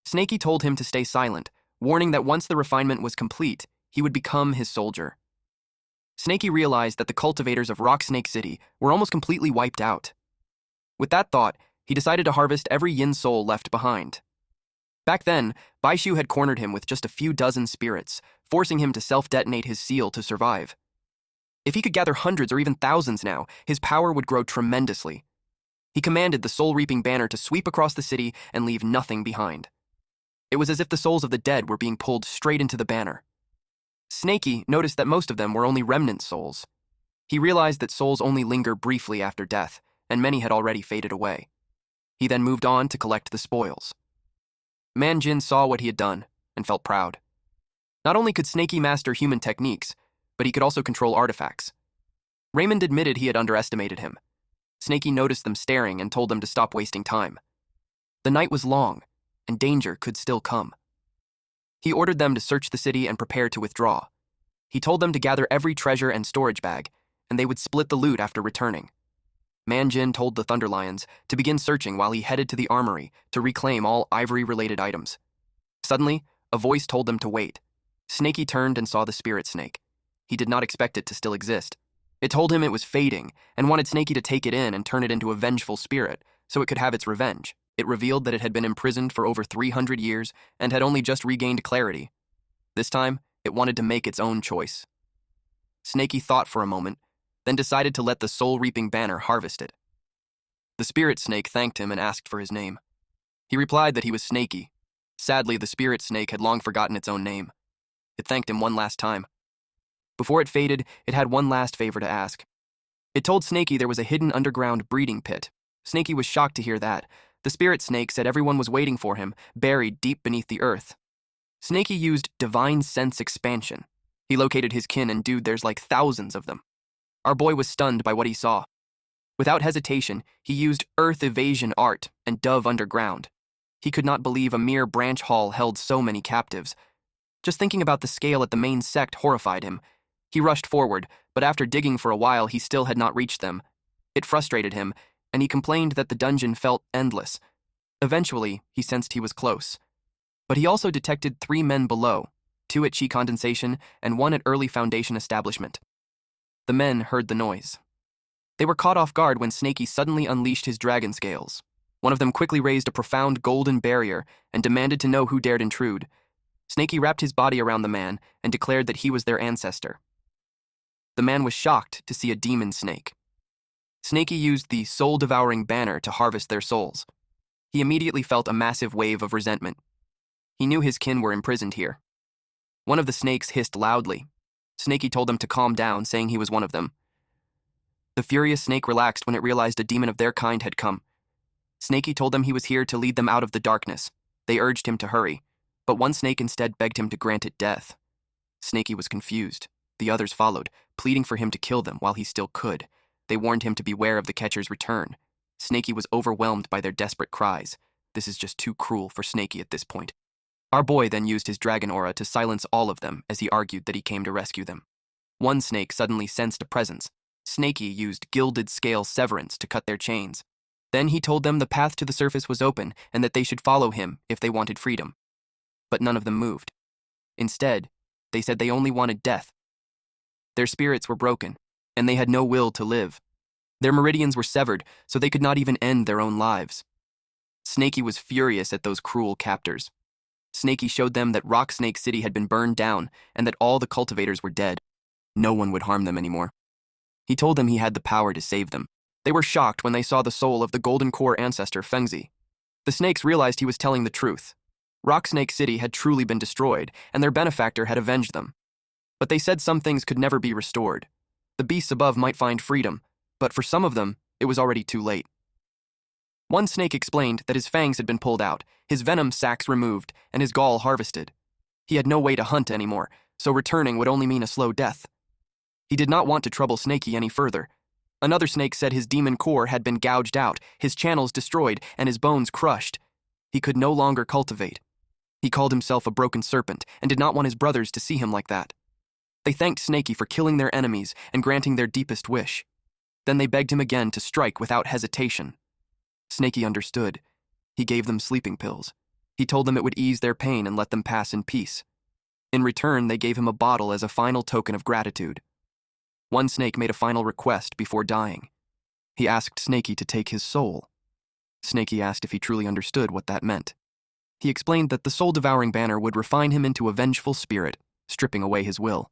Snaky told him to stay silent, warning that once the refinement was complete, he would become his soldier. Snaky realized that the cultivators of Rock Snake City were almost completely wiped out. With that thought, he decided to harvest every Yin soul left behind. Back then, Bai Shu had cornered him with just a few dozen spirits, forcing him to self-detonate his seal to survive. If he could gather hundreds or even thousands now, his power would grow tremendously. He commanded the soul-reaping banner to sweep across the city and leave nothing behind. It was as if the souls of the dead were being pulled straight into the banner. Snaky noticed that most of them were only remnant souls. He realized that souls only linger briefly after death, and many had already faded away. He then moved on to collect the spoils. Manjin saw what he had done and felt proud. Not only could Snaky master human techniques, but he could also control artifacts. Raymond admitted he had underestimated him. Snaky noticed them staring and told them to stop wasting time. The night was long, and danger could still come. He ordered them to search the city and prepare to withdraw. He told them to gather every treasure and storage bag, and they would split the loot after returning. Manjin told the Thunderlions to begin searching while he headed to the armory to reclaim all ivory-related items. Suddenly, a voice told them to wait. Snaky turned and saw the spirit snake. He did not expect it to still exist. It told him it was fading and wanted Snaky to take it in and turn it into a vengeful spirit so it could have its revenge. It revealed that it had been imprisoned for over 300 years and had only just regained clarity. This time, it wanted to make its own choice. Snaky thought for a moment, then decided to let the soul-reaping banner harvest it. The spirit snake thanked him and asked for his name. He replied that he was Snaky. Sadly, the spirit snake had long forgotten its own name. It thanked him one last time. Before it faded, it had one last favor to ask. It told Snaky there was a hidden underground breeding pit. Snaky was shocked to hear that. The spirit snake said everyone was waiting for him, buried deep beneath the earth. Snaky used divine sense expansion. He located his kin and dude, there's like thousands of them. Our boy was stunned by what he saw. Without hesitation, he used earth evasion art and dove underground. He could not believe a mere branch hall held so many captives. Just thinking about the scale at the main sect horrified him. He rushed forward, but after digging for a while, he still had not reached them. It frustrated him, and he complained that the dungeon felt endless. Eventually, he sensed he was close. But he also detected 3 men below, 2 at Chi Condensation and 1 at Early Foundation Establishment. The men heard the noise. They were caught off guard when Snaky suddenly unleashed his dragon scales. One of them quickly raised a profound golden barrier and demanded to know who dared intrude. Snaky wrapped his body around the man and declared that he was their ancestor. The man was shocked to see a demon snake. Snaky used the soul-devouring banner to harvest their souls. He immediately felt a massive wave of resentment. He knew his kin were imprisoned here. One of the snakes hissed loudly. Snaky told them to calm down, saying he was one of them. The furious snake relaxed when it realized a demon of their kind had come. Snaky told them he was here to lead them out of the darkness. They urged him to hurry, but one snake instead begged him to grant it death. Snaky was confused. The others followed, pleading for him to kill them while he still could. They warned him to beware of the catcher's return. Snaky was overwhelmed by their desperate cries. This is just too cruel for Snaky at this point. Our boy then used his dragon aura to silence all of them as he argued that he came to rescue them. One snake suddenly sensed a presence. Snaky used gilded scale severance to cut their chains. Then he told them the path to the surface was open and that they should follow him if they wanted freedom. But none of them moved. Instead, they said they only wanted death. Their spirits were broken, and they had no will to live. Their meridians were severed, so they could not even end their own lives. Snaky was furious at those cruel captors. Snaky showed them that Rock Snake City had been burned down and that all the cultivators were dead. No one would harm them anymore. He told them he had the power to save them. They were shocked when they saw the soul of the Golden Core ancestor Fengzi. The snakes realized he was telling the truth. Rock Snake City had truly been destroyed, and their benefactor had avenged them. But they said some things could never be restored. The beasts above might find freedom, but for some of them, it was already too late. One snake explained that his fangs had been pulled out, his venom sacs removed, and his gall harvested. He had no way to hunt anymore, so returning would only mean a slow death. He did not want to trouble Snaky any further. Another snake said his demon core had been gouged out, his channels destroyed, and his bones crushed. He could no longer cultivate. He called himself a broken serpent and did not want his brothers to see him like that. They thanked Snaky for killing their enemies and granting their deepest wish. Then they begged him again to strike without hesitation. Snaky understood. He gave them sleeping pills. He told them it would ease their pain and let them pass in peace. In return, they gave him a bottle as a final token of gratitude. One snake made a final request before dying. He asked Snaky to take his soul. Snaky asked if he truly understood what that meant. He explained that the soul-devouring banner would refine him into a vengeful spirit, stripping away his will.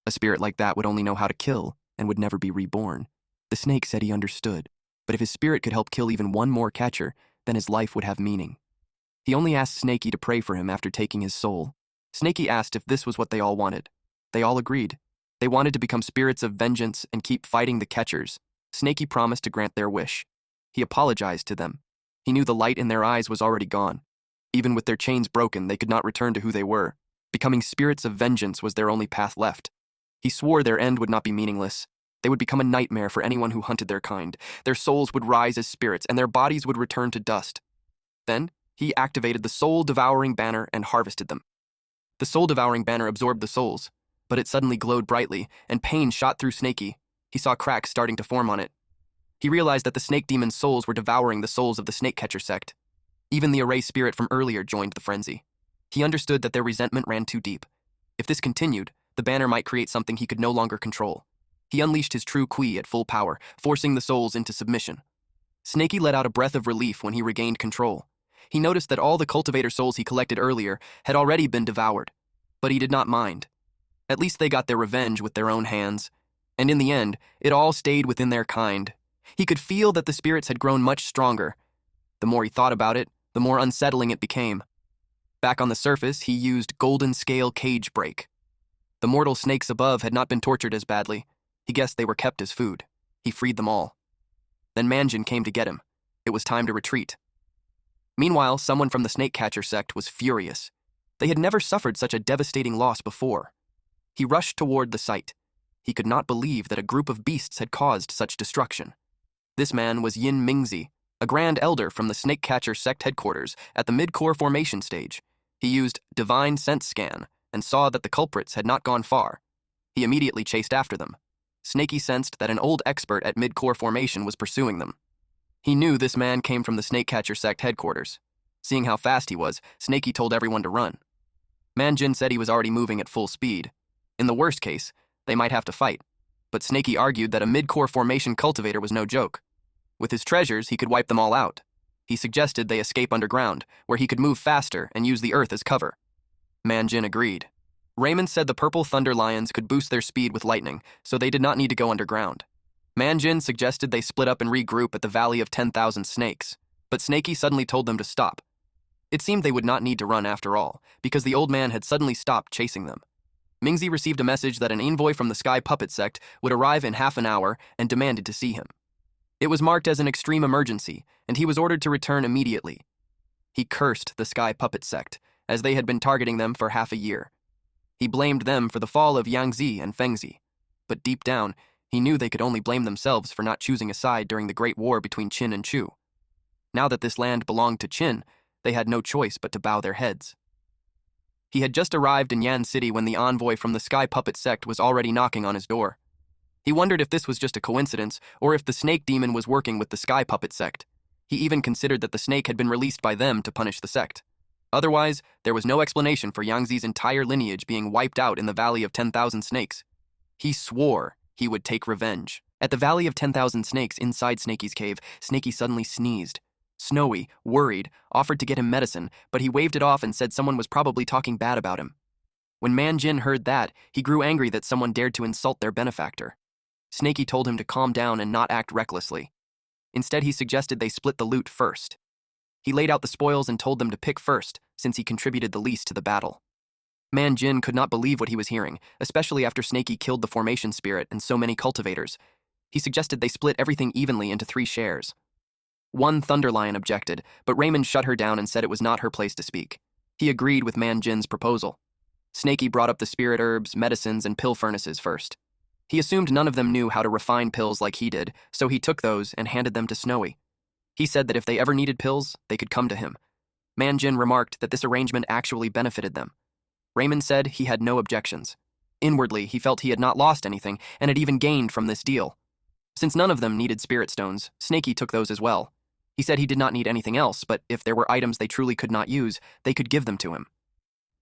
A spirit like that would only know how to kill and would never be reborn. The snake said he understood, but if his spirit could help kill even one more catcher, then his life would have meaning. He only asked Snaky to pray for him after taking his soul. Snaky asked if this was what they all wanted. They all agreed. They wanted to become spirits of vengeance and keep fighting the catchers. Snaky promised to grant their wish. He apologized to them. He knew the light in their eyes was already gone. Even with their chains broken, they could not return to who they were. Becoming spirits of vengeance was their only path left. He swore their end would not be meaningless. They would become a nightmare for anyone who hunted their kind. Their souls would rise as spirits, and their bodies would return to dust. Then, he activated the soul-devouring banner and harvested them. The soul-devouring banner absorbed the souls, but it suddenly glowed brightly, and pain shot through Snaky. He saw cracks starting to form on it. He realized that the snake demon's souls were devouring the souls of the snake catcher sect. Even the array spirit from earlier joined the frenzy. He understood that their resentment ran too deep. If this continued, the banner might create something he could no longer control. He unleashed his true Qui at full power, forcing the souls into submission. Snaky let out a breath of relief when he regained control. He noticed that all the cultivator souls he collected earlier had already been devoured, but he did not mind. At least they got their revenge with their own hands, and in the end, it all stayed within their kind. He could feel that the spirits had grown much stronger. The more he thought about it, the more unsettling it became. Back on the surface, he used golden scale cage break. The mortal snakes above had not been tortured as badly. He guessed they were kept as food. He freed them all. Then Manjin came to get him. It was time to retreat. Meanwhile, someone from the snake catcher sect was furious. They had never suffered such a devastating loss before. He rushed toward the site. He could not believe that a group of beasts had caused such destruction. This man was Yin Mingzi, a grand elder from the snake catcher sect headquarters at the mid-core formation stage. He used divine sense scan and saw that the culprits had not gone far. He immediately chased after them. Snaky sensed that an old expert at mid-core formation was pursuing them. He knew this man came from the snake catcher sect headquarters. Seeing how fast he was, Snaky told everyone to run. Manjin said he was already moving at full speed. In the worst case, they might have to fight. But Snaky argued that a mid-core formation cultivator was no joke. With his treasures, he could wipe them all out. He suggested they escape underground, where he could move faster and use the earth as cover. Manjin agreed. Raymond said the purple thunder lions could boost their speed with lightning, so they did not need to go underground. Manjin suggested they split up and regroup at the Valley of 10,000 Snakes, but Snaky suddenly told them to stop. It seemed they would not need to run after all, because the old man had suddenly stopped chasing them. Mingzi received a message that an envoy from the Sky Puppet sect would arrive in half an hour and demanded to see him. It was marked as an extreme emergency, and he was ordered to return immediately. He cursed the Sky Puppet sect, as they had been targeting them for half a year. He blamed them for the fall of Yangzi and Fengzi, but deep down, he knew they could only blame themselves for not choosing a side during the Great War between Qin and Chu. Now that this land belonged to Qin, they had no choice but to bow their heads. He had just arrived in Yan City when the envoy from the Sky Puppet sect was already knocking on his door. He wondered if this was just a coincidence, or if the snake demon was working with the Sky Puppet sect. He even considered that the snake had been released by them to punish the sect. Otherwise, there was no explanation for Yangzi's entire lineage being wiped out in the Valley of 10,000 Snakes. He swore he would take revenge. At the Valley of 10,000 Snakes inside Snaky's cave, Snaky suddenly sneezed. Snowy, worried, offered to get him medicine, but he waved it off and said someone was probably talking bad about him. When Manjin heard that, he grew angry that someone dared to insult their benefactor. Snaky told him to calm down and not act recklessly. Instead, he suggested they split the loot first. He laid out the spoils and told them to pick first, since he contributed the least to the battle. Manjin could not believe what he was hearing, especially after Snaky killed the formation spirit and so many cultivators. He suggested they split everything evenly into 3 shares. One Thunderlion objected, but Raymond shut her down and said it was not her place to speak. He agreed with Manjin's proposal. Snaky brought up the spirit herbs, medicines, and pill furnaces first. He assumed none of them knew how to refine pills like he did, so he took those and handed them to Snowy. He said that if they ever needed pills, they could come to him. Manjin remarked that this arrangement actually benefited them. Raymond said he had no objections. Inwardly, he felt he had not lost anything and had even gained from this deal. Since none of them needed spirit stones, Snaky took those as well. He said he did not need anything else, but if there were items they truly could not use, they could give them to him.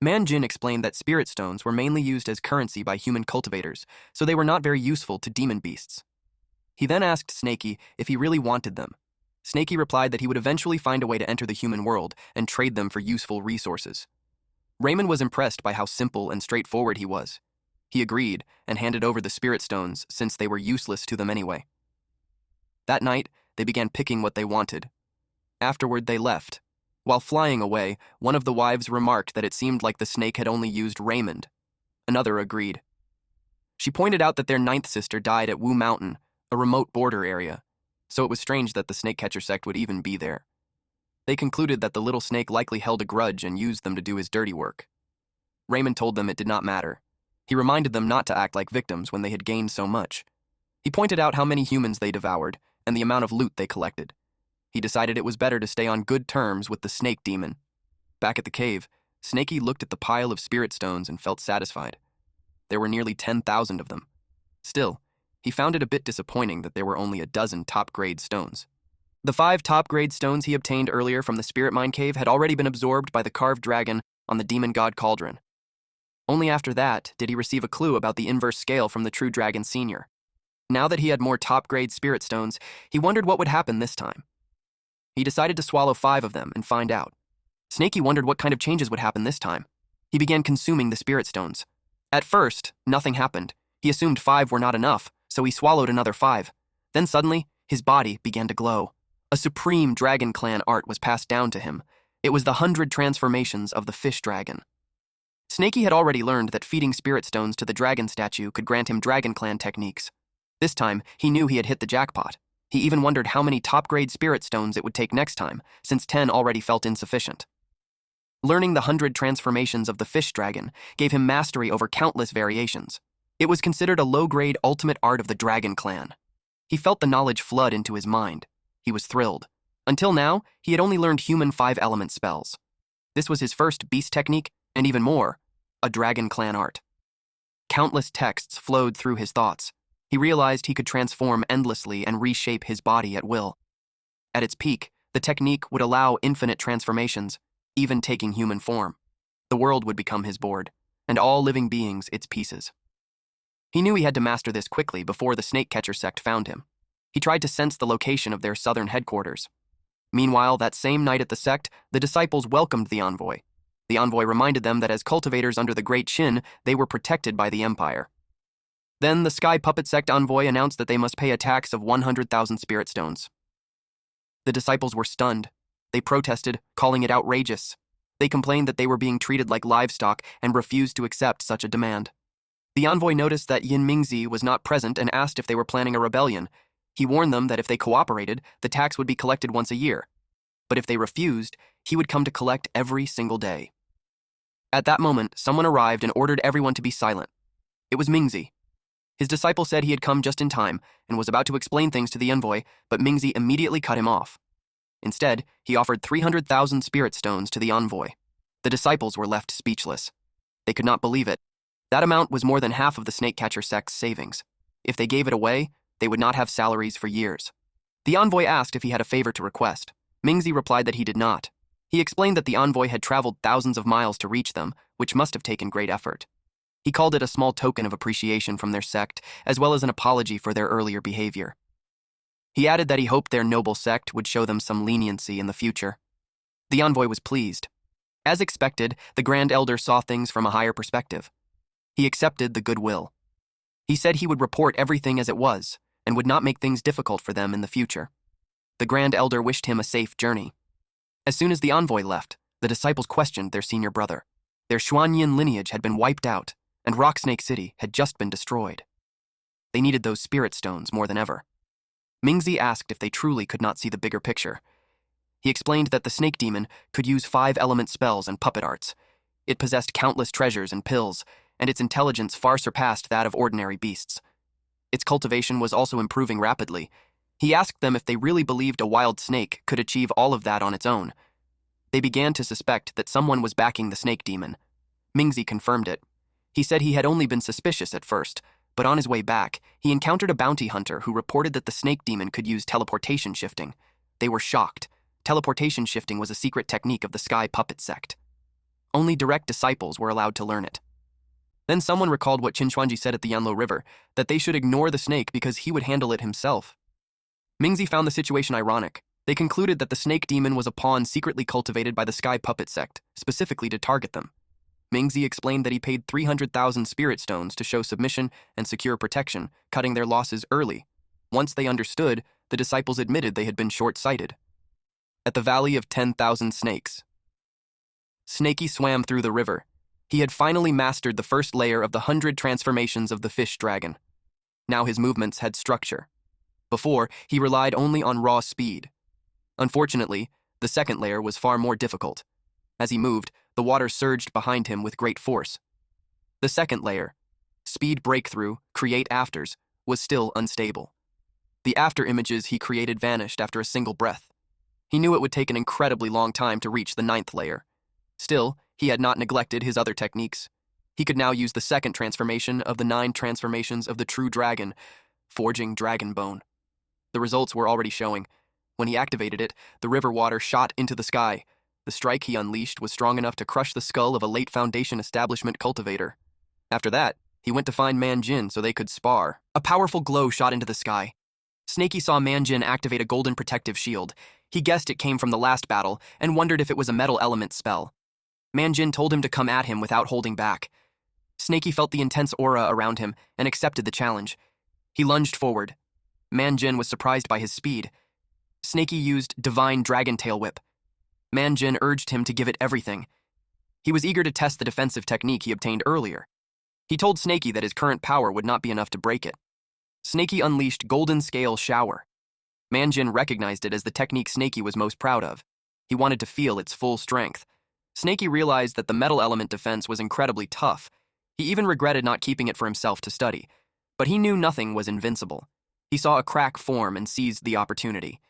Manjin explained that spirit stones were mainly used as currency by human cultivators, so they were not very useful to demon beasts. He then asked Snaky if he really wanted them. Snaky replied that he would eventually find a way to enter the human world and trade them for useful resources. Raymond was impressed by how simple and straightforward he was. He agreed and handed over the spirit stones since they were useless to them anyway. That night, they began picking what they wanted. Afterward, they left. While flying away, one of the wives remarked that it seemed like the snake had only used Raymond. Another agreed. She pointed out that their 9th sister died at Wu Mountain, a remote border area, so it was strange that the snake catcher sect would even be there. They concluded that the little snake likely held a grudge and used them to do his dirty work. Raymond told them it did not matter. He reminded them not to act like victims when they had gained so much. He pointed out how many humans they devoured and the amount of loot they collected. He decided it was better to stay on good terms with the snake demon. Back at the cave, Snaky looked at the pile of spirit stones and felt satisfied. There were nearly 10,000 of them. Still, he found it a bit disappointing that there were only a dozen top-grade stones. The 5 top-grade stones he obtained earlier from the spirit mine cave had already been absorbed by the carved dragon on the demon god cauldron. Only after that did he receive a clue about the inverse scale from the true dragon senior. Now that he had more top-grade spirit stones, he wondered what would happen this time. He decided to swallow 5 of them and find out. Snaky wondered what kind of changes would happen this time. He began consuming the spirit stones. At first, nothing happened. He assumed 5 were not enough, so he swallowed another 5. Then suddenly, his body began to glow. A supreme Dragon Clan art was passed down to him. It was the 100 transformations of the fish dragon. Snaky had already learned that feeding spirit stones to the dragon statue could grant him Dragon Clan techniques. This time, he knew he had hit the jackpot. He even wondered how many top-grade spirit stones it would take next time, since 10 already felt insufficient. Learning the 100 transformations of the fish dragon gave him mastery over countless variations. It was considered a low-grade ultimate art of the Dragon Clan. He felt the knowledge flood into his mind. He was thrilled. Until now, he had only learned human 5-element spells. This was his first beast technique, and even more, a dragon clan art. Countless texts flowed through his thoughts. He realized he could transform endlessly and reshape his body at will. At its peak, the technique would allow infinite transformations, even taking human form. The world would become his board, and all living beings its pieces. He knew he had to master this quickly before the snake catcher sect found him. He tried to sense the location of their southern headquarters. Meanwhile, that same night at the sect, the disciples welcomed the envoy. The envoy reminded them that as cultivators under the Great Shin, they were protected by the Empire. Then the Sky Puppet Sect envoy announced that they must pay a tax of 100,000 spirit stones. The disciples were stunned. They protested, calling it outrageous. They complained that they were being treated like livestock and refused to accept such a demand. The envoy noticed that Yin Mingzi was not present and asked if they were planning a rebellion. He warned them that if they cooperated, the tax would be collected once a year. But if they refused, he would come to collect every single day. At that moment, someone arrived and ordered everyone to be silent. It was Mingzi. His disciple said he had come just in time and was about to explain things to the envoy, but Mingzi immediately cut him off. Instead, he offered 300,000 spirit stones to the envoy. The disciples were left speechless. They could not believe it. That amount was more than half of the snake catcher sect's savings. If they gave it away, they would not have salaries for years. The envoy asked if he had a favor to request. Mingzi replied that he did not. He explained that the envoy had traveled thousands of miles to reach them, which must have taken great effort. He called it a small token of appreciation from their sect, as well as an apology for their earlier behavior. He added that he hoped their noble sect would show them some leniency in the future. The envoy was pleased. As expected, the Grand Elder saw things from a higher perspective. He accepted the goodwill. He said he would report everything as it was, and would not make things difficult for them in the future. The Grand Elder wished him a safe journey. As soon as the envoy left, the disciples questioned their senior brother. Their Xuanyin lineage had been wiped out, and Rock Snake City had just been destroyed. They needed those spirit stones more than ever. Mingzi asked if they truly could not see the bigger picture. He explained that the snake demon could use 5-element spells and puppet arts. It possessed countless treasures and pills, and its intelligence far surpassed that of ordinary beasts. Its cultivation was also improving rapidly. He asked them if they really believed a wild snake could achieve all of that on its own. They began to suspect that someone was backing the snake demon. Mingzi confirmed it. He said he had only been suspicious at first, but on his way back, he encountered a bounty hunter who reported that the snake demon could use teleportation shifting. They were shocked. Teleportation shifting was a secret technique of the Sky Puppet Sect. Only direct disciples were allowed to learn it. Then someone recalled what Qinchuanji said at the Yanlo River, that they should ignore the snake because he would handle it himself. Mingzi found the situation ironic. They concluded that the snake demon was a pawn secretly cultivated by the Sky Puppet Sect, specifically to target them. Mingzi explained that he paid 300,000 spirit stones to show submission and secure protection, cutting their losses early. Once they understood, the disciples admitted they had been short-sighted. At the Valley of 10,000 Snakes, Snaky swam through the river. He had finally mastered the first layer of the 100 transformations of the fish dragon. Now his movements had structure. Before, he relied only on raw speed. Unfortunately, the second layer was far more difficult. As he moved, the water surged behind him with great force. The second layer, speed breakthrough, create afters, was still unstable. The after images he created vanished after a single breath. He knew it would take an incredibly long time to reach the 9th layer. Still, he had not neglected his other techniques. He could now use the second transformation of the 9 transformations of the true dragon, forging dragon bone. The results were already showing. When he activated it, the river water shot into the sky. The strike he unleashed was strong enough to crush the skull of a late Foundation establishment cultivator. After that, he went to find Man-Jin so they could spar. A powerful glow shot into the sky. Snaky saw Man-Jin activate a golden protective shield. He guessed it came from the last battle and wondered if it was a metal element spell. Man-Jin told him to come at him without holding back. Snaky felt the intense aura around him and accepted the challenge. He lunged forward. Man-Jin was surprised by his speed. Snaky used Divine Dragon Tail Whip. Man-Jin urged him to give it everything. He was eager to test the defensive technique he obtained earlier. He told Snaky that his current power would not be enough to break it. Snaky unleashed Golden Scale Shower. Man-Jin recognized it as the technique Snaky was most proud of. He wanted to feel its full strength. Snaky realized that the metal element defense was incredibly tough. He even regretted not keeping it for himself to study. But he knew nothing was invincible. He saw a crack form and seized the opportunity.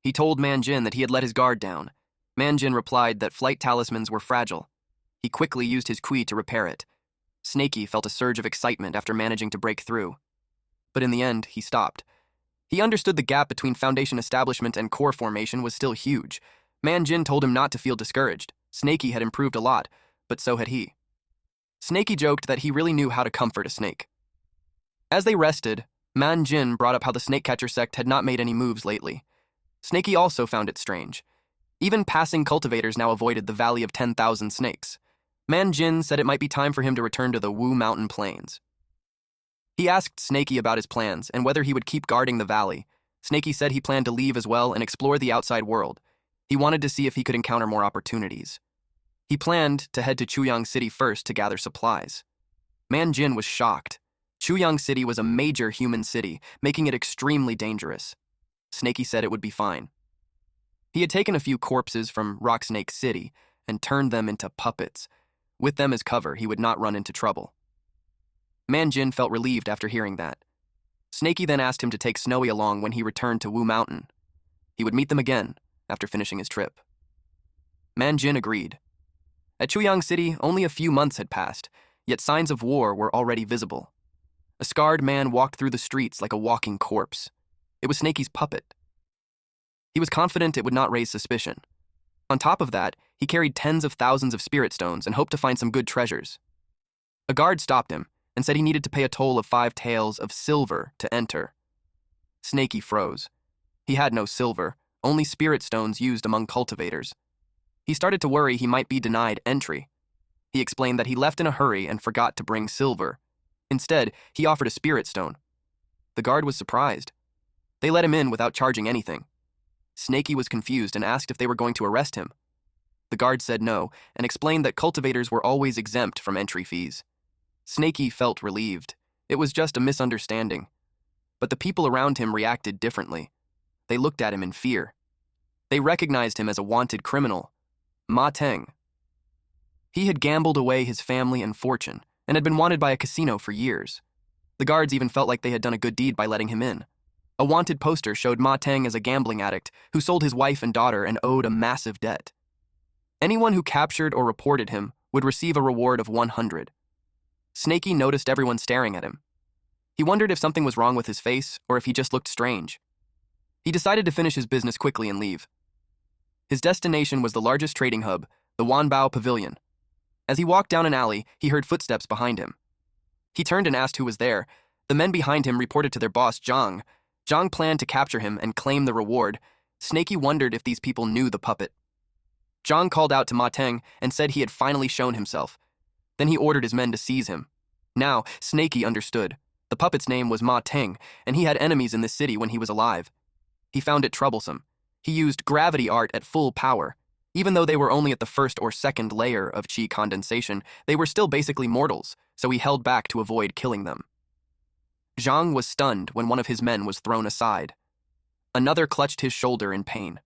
He told Manjin that he had let his guard down. Manjin replied that flight talismans were fragile. He quickly used his kui to repair it. Snaky felt a surge of excitement after managing to break through. But in the end, he stopped. He understood the gap between foundation establishment and core formation was still huge. Manjin told him not to feel discouraged. Snaky had improved a lot, but so had he. Snaky joked that he really knew how to comfort a snake. As they rested, Manjin brought up how the snakecatcher sect had not made any moves lately. Snaky also found it strange. Even passing cultivators now avoided the Valley of 10,000 Snakes. Manjin said it might be time for him to return to the Wu Mountain Plains. He asked Snaky about his plans and whether he would keep guarding the valley. Snaky said he planned to leave as well and explore the outside world. He wanted to see if he could encounter more opportunities. He planned to head to Chuyang City first to gather supplies. Manjin was shocked. Chuyang City was a major human city, making it extremely dangerous. Snaky said it would be fine. He had taken a few corpses from Rock Snake City and turned them into puppets. With them as cover, he would not run into trouble. Manjin felt relieved after hearing that. Snaky then asked him to take Snowy along when he returned to Wu Mountain. He would meet them again after finishing his trip. Manjin agreed. At Chuyang City, only a few months had passed, yet signs of war were already visible. A scarred man walked through the streets like a walking corpse. It was Snaky's puppet. He was confident it would not raise suspicion. On top of that, he carried tens of thousands of spirit stones and hoped to find some good treasures. A guard stopped him and said he needed to pay a toll of 5 taels of silver to enter. Snaky froze. He had no silver, only spirit stones used among cultivators. He started to worry he might be denied entry. He explained that he left in a hurry and forgot to bring silver. Instead, he offered a spirit stone. The guard was surprised. They let him in without charging anything. Snaky was confused and asked if they were going to arrest him. The guard said no and explained that cultivators were always exempt from entry fees. Snaky felt relieved. It was just a misunderstanding. But the people around him reacted differently. They looked at him in fear. They recognized him as a wanted criminal, Ma Teng. He had gambled away his family and fortune and had been wanted by a casino for years. The guards even felt like they had done a good deed by letting him in. A wanted poster showed Ma Teng as a gambling addict who sold his wife and daughter and owed a massive debt. Anyone who captured or reported him would receive a reward of 100. Snaky noticed everyone staring at him. He wondered if something was wrong with his face or if he just looked strange. He decided to finish his business quickly and leave. His destination was the largest trading hub, the Wanbao Pavilion. As he walked down an alley, he heard footsteps behind him. He turned and asked who was there. The men behind him reported to their boss, Zhang. Zhang planned to capture him and claim the reward. Snaky wondered if these people knew the puppet. Zhang called out to Ma Teng and said he had finally shown himself. Then he ordered his men to seize him. Now, Snaky understood. The puppet's name was Ma Teng, and he had enemies in this city when he was alive. He found it troublesome. He used gravity art at full power. Even though they were only at the first or second layer of chi condensation, they were still basically mortals, so he held back to avoid killing them. Zhang was stunned when one of his men was thrown aside. Another clutched his shoulder in pain.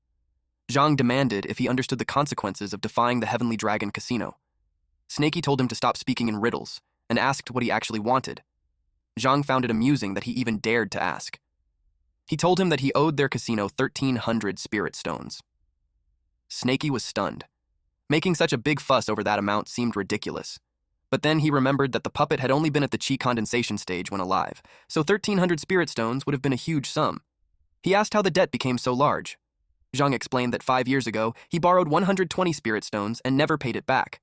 Zhang demanded if he understood the consequences of defying the Heavenly Dragon Casino. Snaky told him to stop speaking in riddles and asked what he actually wanted. Zhang found it amusing that he even dared to ask. He told him that he owed their casino 1,300 spirit stones. Snaky was stunned. Making such a big fuss over that amount seemed ridiculous. But then he remembered that the puppet had only been at the chi condensation stage when alive, so 1,300 spirit stones would have been a huge sum. He asked how the debt became so large. Zhang explained that 5 years ago, he borrowed 120 spirit stones and never paid it back.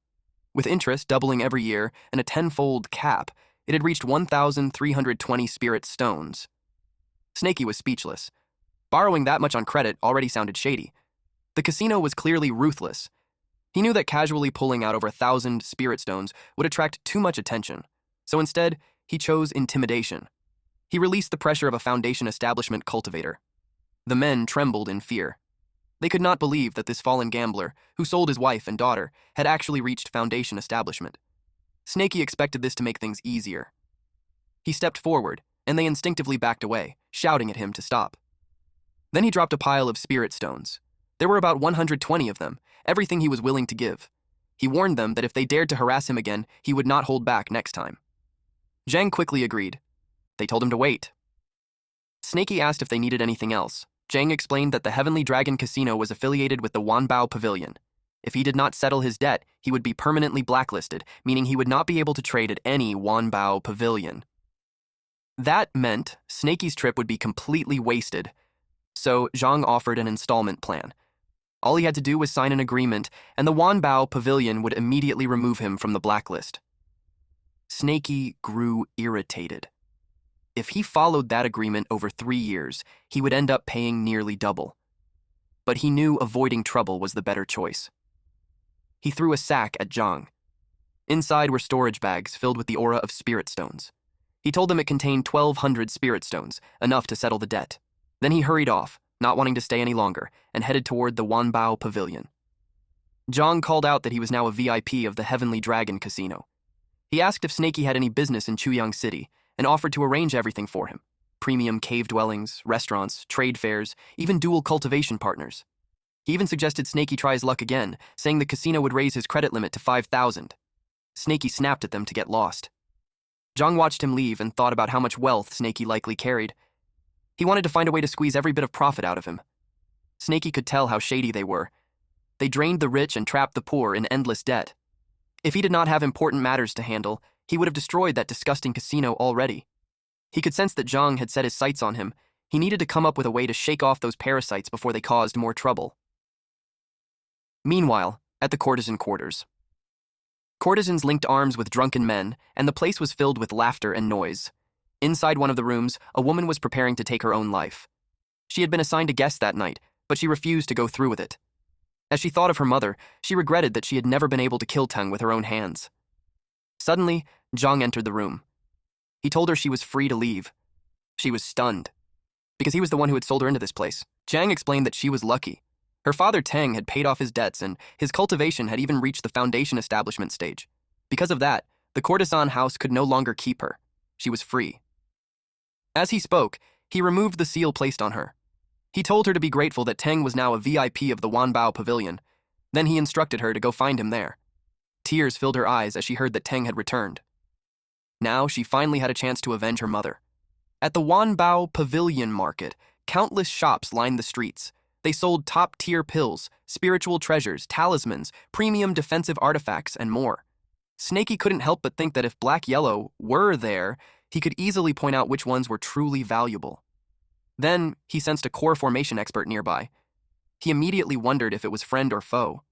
With interest doubling every year and a 10-fold cap, it had reached 1,320 spirit stones. Snaky was speechless. Borrowing that much on credit already sounded shady. The casino was clearly ruthless. He knew that casually pulling out over 1,000 spirit stones would attract too much attention, so instead, he chose intimidation. He released the pressure of a foundation establishment cultivator. The men trembled in fear. They could not believe that this fallen gambler, who sold his wife and daughter, had actually reached foundation establishment. Snaky expected this to make things easier. He stepped forward, and they instinctively backed away, shouting at him to stop. Then he dropped a pile of spirit stones. There were about 120 of them, everything he was willing to give. He warned them that if they dared to harass him again, he would not hold back next time. Zhang quickly agreed. They told him to wait. Snaky asked if they needed anything else. Zhang explained that the Heavenly Dragon Casino was affiliated with the Wanbao Pavilion. If he did not settle his debt, he would be permanently blacklisted, meaning he would not be able to trade at any Wanbao Pavilion. That meant Snaky's trip would be completely wasted, so Zhang offered an installment plan. All he had to do was sign an agreement, and the Wanbao Pavilion would immediately remove him from the blacklist. Snaky grew irritated. If he followed that agreement over 3 years, he would end up paying nearly double. But he knew avoiding trouble was the better choice. He threw a sack at Zhang. Inside were storage bags filled with the aura of spirit stones. He told them it contained 1,200 spirit stones, enough to settle the debt. Then he hurried off, not wanting to stay any longer, and headed toward the Wanbao Pavilion. Zhang called out that he was now a VIP of the Heavenly Dragon Casino. He asked if Snaky had any business in Chuyang City, and offered to arrange everything for him. Premium cave dwellings, restaurants, trade fairs, even dual cultivation partners. He even suggested Snaky try his luck again, saying the casino would raise his credit limit to 5,000. Snaky snapped at them to get lost. Zhang watched him leave and thought about how much wealth Snaky likely carried. He wanted to find a way to squeeze every bit of profit out of him. Snaky could tell how shady they were. They drained the rich and trapped the poor in endless debt. If he did not have important matters to handle, he would have destroyed that disgusting casino already. He could sense that Zhang had set his sights on him. He needed to come up with a way to shake off those parasites before they caused more trouble. Meanwhile, at the courtesan quarters. Courtesans linked arms with drunken men, and the place was filled with laughter and noise. Inside one of the rooms, a woman was preparing to take her own life. She had been assigned a guest that night, but she refused to go through with it. As she thought of her mother, she regretted that she had never been able to kill Teng with her own hands. Suddenly, Zhang entered the room. He told her she was free to leave. She was stunned, because he was the one who had sold her into this place. Zhang explained that she was lucky. Her father Teng had paid off his debts, and his cultivation had even reached the foundation establishment stage. Because of that, the courtesan house could no longer keep her. She was free. As he spoke, he removed the seal placed on her. He told her to be grateful that Teng was now a VIP of the Wanbao Pavilion. Then he instructed her to go find him there. Tears filled her eyes as she heard that Teng had returned. Now she finally had a chance to avenge her mother. At the Wanbao Pavilion market, countless shops lined the streets. They sold top-tier pills, spiritual treasures, talismans, premium defensive artifacts, and more. Snaky couldn't help but think that if Black Yahello were there, he could easily point out which ones were truly valuable. Then he sensed a core formation expert nearby. He immediately wondered if it was friend or foe.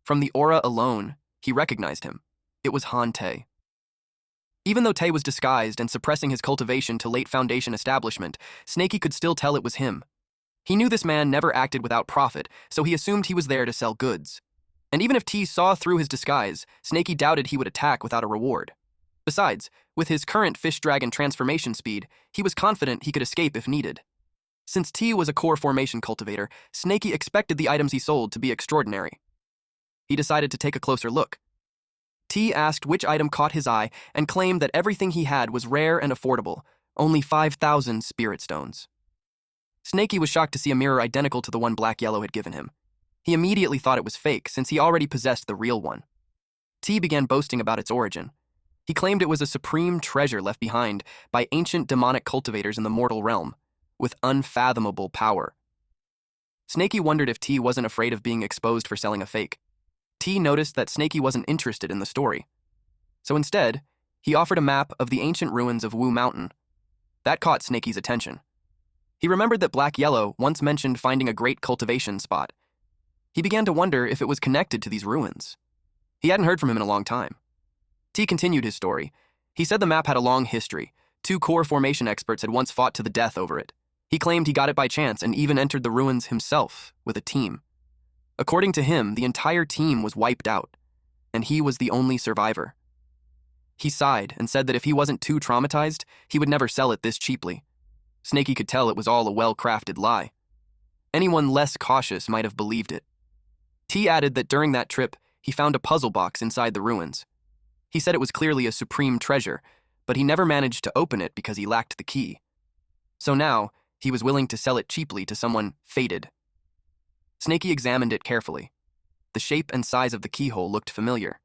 From the aura alone, he recognized him. It was Han Te. Even though Te was disguised and suppressing his cultivation to late foundation establishment, Snaky could still tell it was him. He knew this man never acted without profit, so he assumed he was there to sell goods. And even if T saw through his disguise, Snaky doubted he would attack without a reward. Besides, with his current fish dragon transformation speed, he was confident he could escape if needed. Since T was a core formation cultivator, Snaky expected the items he sold to be extraordinary. He decided to take a closer look. T asked which item caught his eye and claimed that everything he had was rare and affordable, only 5,000 spirit stones. Snaky was shocked to see a mirror identical to the one Black Yahello had given him. He immediately thought it was fake, since he already possessed the real one. T began boasting about its origin. He claimed it was a supreme treasure left behind by ancient demonic cultivators in the mortal realm, with unfathomable power. Snaky wondered if T wasn't afraid of being exposed for selling a fake. T noticed that Snaky wasn't interested in the story. So instead, he offered a map of the ancient ruins of Wu Mountain. That caught Snaky's attention. He remembered that Black Yahello once mentioned finding a great cultivation spot. He began to wonder if it was connected to these ruins. He hadn't heard from him in a long time. T continued his story. He said the map had a long history. 2 core formation experts had once fought to the death over it. He claimed he got it by chance and even entered the ruins himself with a team. According to him, the entire team was wiped out, and he was the only survivor. He sighed and said that if he wasn't too traumatized, he would never sell it this cheaply. Snaky could tell it was all a well-crafted lie. Anyone less cautious might have believed it. T added that during that trip, he found a puzzle box inside the ruins. He said it was clearly a supreme treasure, but he never managed to open it because he lacked the key. So now, he was willing to sell it cheaply to someone fated. Snaky examined it carefully. The shape and size of the keyhole looked familiar.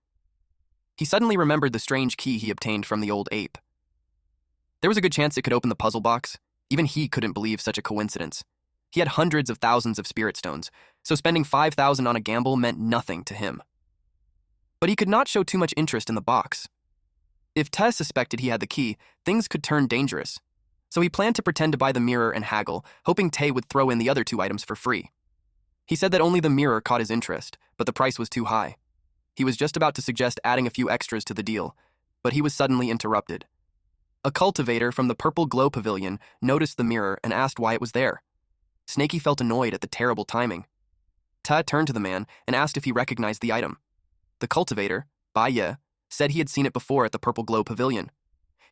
He suddenly remembered the strange key he obtained from the old ape. There was a good chance it could open the puzzle box. Even he couldn't believe such a coincidence. He had hundreds of thousands of spirit stones, so spending 5,000 on a gamble meant nothing to him. But he could not show too much interest in the box. If Te suspected he had the key, things could turn dangerous. So he planned to pretend to buy the mirror and haggle, hoping Te would throw in the other 2 items for free. He said that only the mirror caught his interest, but the price was too high. He was just about to suggest adding a few extras to the deal, but he was suddenly interrupted. A cultivator from the Purple Glow Pavilion noticed the mirror and asked why it was there. Snaky felt annoyed at the terrible timing. Te turned to the man and asked if he recognized the item. The cultivator, Bai Ye, said he had seen it before at the Purple Glow Pavilion.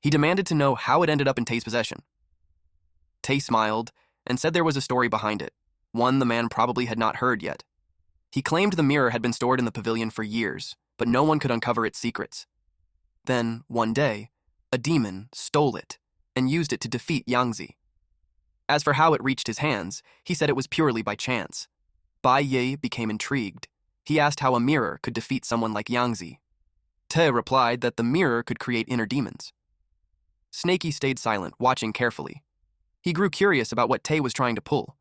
He demanded to know how it ended up in Te's possession. Te smiled and said there was a story behind it, one the man probably had not heard yet. He claimed the mirror had been stored in the pavilion for years, but no one could uncover its secrets. Then, one day, a demon stole it and used it to defeat Yangzi. As for how it reached his hands, he said it was purely by chance. Bai Ye became intrigued. He asked how a mirror could defeat someone like Yangzi. Te replied that the mirror could create inner demons. Snaky stayed silent, watching carefully. He grew curious about what Te was trying to pull.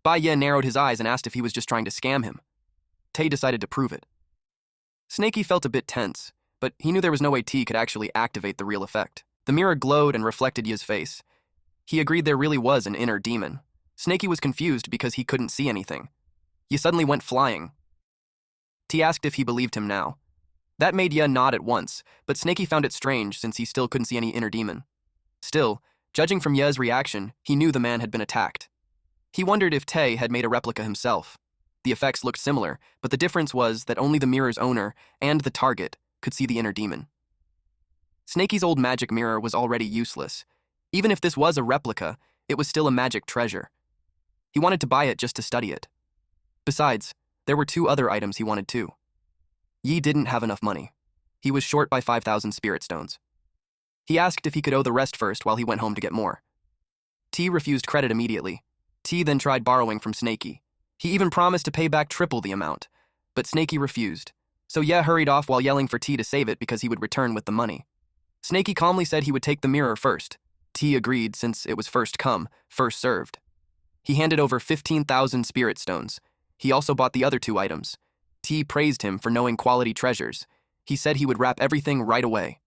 Bai Ye narrowed his eyes and asked if he was just trying to scam him. Te decided to prove it. Snaky felt a bit tense, but he knew there was no way Te could actually activate the real effect. The mirror glowed and reflected Ye's face. He agreed there really was an inner demon. Snaky was confused because he couldn't see anything. Ye suddenly went flying. Te asked if he believed him now. That made Ye nod at once, but Snaky found it strange since he still couldn't see any inner demon. Still, judging from Ye's reaction, he knew the man had been attacked. He wondered if Te had made a replica himself. The effects looked similar, but the difference was that only the mirror's owner and the target could see the inner demon. Snaky's old magic mirror was already useless. Even if this was a replica, it was still a magic treasure. He wanted to buy it just to study it. Besides, there were 2 other items he wanted too. Yi didn't have enough money. He was short by 5,000 spirit stones. He asked if he could owe the rest first while he went home to get more. T refused credit immediately. T then tried borrowing from Snaky. He even promised to pay back triple the amount, but Snaky refused. So Ye hurried off while yelling for T to save it because he would return with the money. Snaky calmly said he would take the mirror first. T agreed since it was first come, first served. He handed over 15,000 spirit stones. He also bought the other 2 items. T praised him for knowing quality treasures. He said he would wrap everything right away.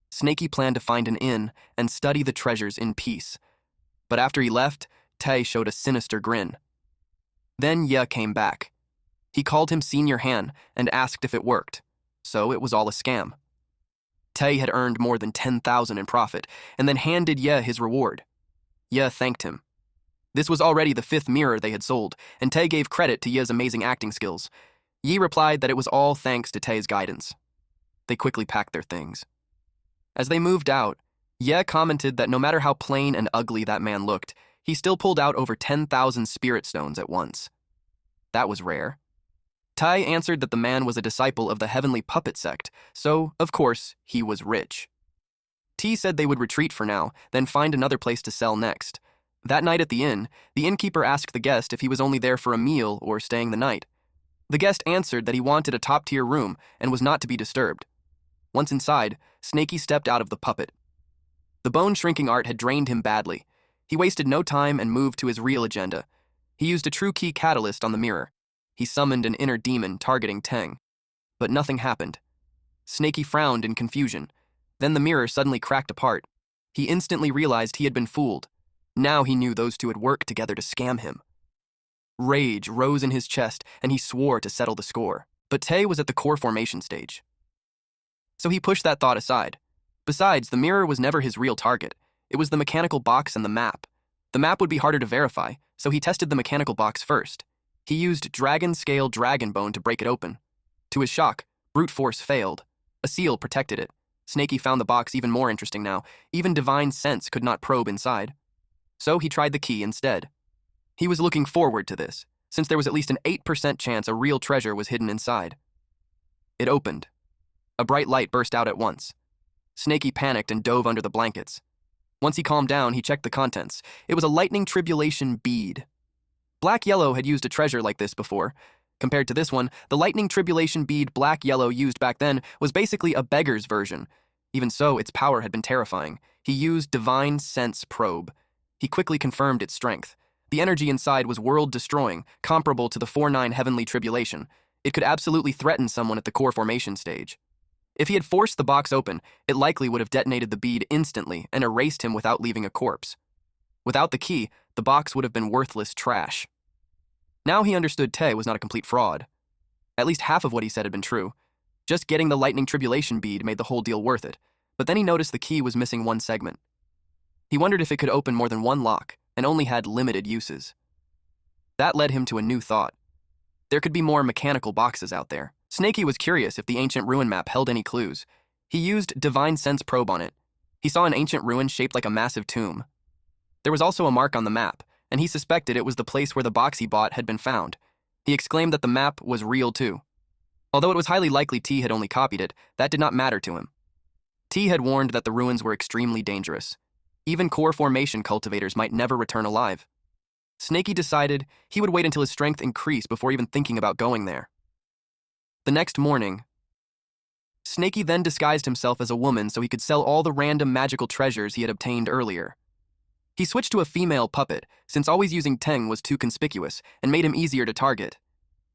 Snaky planned to find an inn and study the treasures in peace. But after he left, Te showed a sinister grin. Then Ye came back. He called him Senior Han and asked if it worked. So it was all a scam. Te had earned more than 10,000 in profit and then handed Ye his reward. Ye thanked him. This was already the 5th mirror they had sold, and Te gave credit to Ye's amazing acting skills. Yi replied that it was all thanks to Te's guidance. They quickly packed their things. As they moved out, Ye commented that no matter how plain and ugly that man looked, he still pulled out over 10,000 spirit stones at once. That was rare. Tai answered that the man was a disciple of the Heavenly Puppet sect, so, of course, he was rich. T said they would retreat for now, then find another place to sell next. That night at the inn, the innkeeper asked the guest if he was only there for a meal or staying the night. The guest answered that he wanted a top-tier room and was not to be disturbed. Once inside, Snaky stepped out of the puppet. The bone-shrinking art had drained him badly. He wasted no time and moved to his real agenda. He used a true key catalyst on the mirror. He summoned an inner demon targeting Teng. But nothing happened. Snaky frowned in confusion. Then the mirror suddenly cracked apart. He instantly realized he had been fooled. Now he knew those 2 had worked together to scam him. Rage rose in his chest, and he swore to settle the score. But Te was at the core formation stage. So he pushed that thought aside. Besides, the mirror was never his real target. It was the mechanical box and the map. The map would be harder to verify, so he tested the mechanical box first. He used dragon-scale dragon bone to break it open. To his shock, brute force failed. A seal protected it. Snaky found the box even more interesting now. Even divine sense could not probe inside. So he tried the key instead. He was looking forward to this, since there was at least an 8% chance a real treasure was hidden inside. It opened. A bright light burst out at once. Snaky panicked and dove under the blankets. Once he calmed down, he checked the contents. It was a lightning tribulation bead. Black Yellow had used a treasure like this before. Compared to this one, the lightning tribulation bead Black Yellow used back then was basically a beggar's version. Even so, its power had been terrifying. He used divine sense probe. He quickly confirmed its strength. The energy inside was world-destroying, comparable to the 4-9 heavenly tribulation. It could absolutely threaten someone at the core formation stage. If he had forced the box open, it likely would have detonated the bead instantly and erased him without leaving a corpse. Without the key, the box would have been worthless trash. Now he understood Te was not a complete fraud. At least half of what he said had been true. Just getting the lightning tribulation bead made the whole deal worth it, but then he noticed the key was missing one segment. He wondered if it could open more than one lock, and only had limited uses. That led him to a new thought. There could be more mechanical boxes out there. Snaky was curious if the ancient ruin map held any clues. He used Divine Sense probe on it. He saw an ancient ruin shaped like a massive tomb. There was also a mark on the map, and he suspected it was the place where the box he bought had been found. He exclaimed that the map was real too. Although it was highly likely T had only copied it, that did not matter to him. T had warned that the ruins were extremely dangerous. Even core formation cultivators might never return alive. Snaky decided he would wait until his strength increased before even thinking about going there. The next morning, Snaky then disguised himself as a woman so he could sell all the random magical treasures he had obtained earlier. He switched to a female puppet, since always using Teng was too conspicuous and made him easier to target.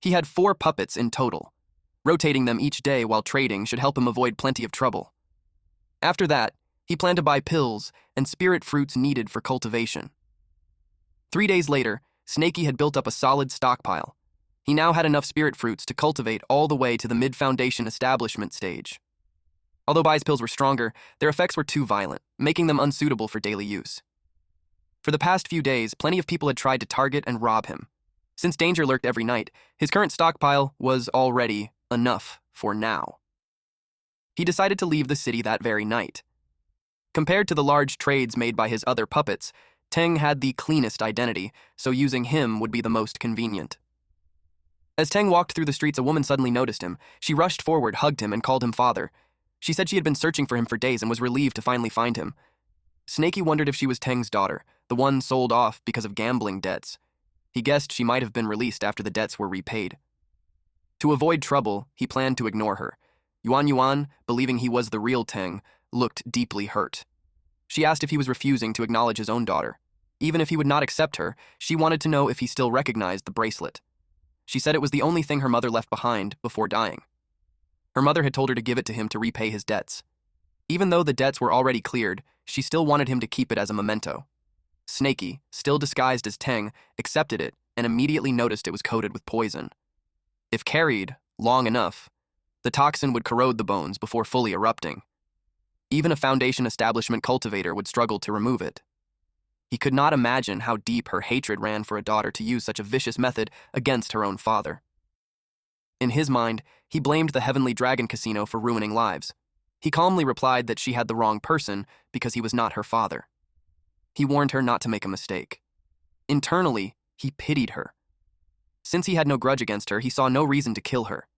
He had 4 puppets in total. Rotating them each day while trading should help him avoid plenty of trouble. After that, he planned to buy pills and spirit fruits needed for cultivation. 3 days later, Snaky had built up a solid stockpile. He now had enough spirit fruits to cultivate all the way to the mid-foundation establishment stage. Although Bai's pills were stronger, their effects were too violent, making them unsuitable for daily use. For the past few days, plenty of people had tried to target and rob him. Since danger lurked every night, his current stockpile was already enough for now. He decided to leave the city that very night. Compared to the large trades made by his other puppets, Teng had the cleanest identity, so using him would be the most convenient. As Teng walked through the streets, a woman suddenly noticed him. She rushed forward, hugged him, and called him father. She said she had been searching for him for days and was relieved to finally find him. Snaky wondered if she was Teng's daughter, the one sold off because of gambling debts. He guessed she might have been released after the debts were repaid. To avoid trouble, he planned to ignore her. Yuan, believing he was the real Teng, looked deeply hurt. She asked if he was refusing to acknowledge his own daughter. Even if he would not accept her, she wanted to know if he still recognized the bracelet. She said it was the only thing her mother left behind before dying. Her mother had told her to give it to him to repay his debts. Even though the debts were already cleared, she still wanted him to keep it as a memento. Snaky, still disguised as Teng, accepted it and immediately noticed it was coated with poison. If carried long enough, the toxin would corrode the bones before fully erupting. Even a Foundation establishment cultivator would struggle to remove it. He could not imagine how deep her hatred ran for a daughter to use such a vicious method against her own father. In his mind, he blamed the Heavenly Dragon Casino for ruining lives. He calmly replied that she had the wrong person because he was not her father. He warned her not to make a mistake. Internally, he pitied her. Since he had no grudge against her, he saw no reason to kill her.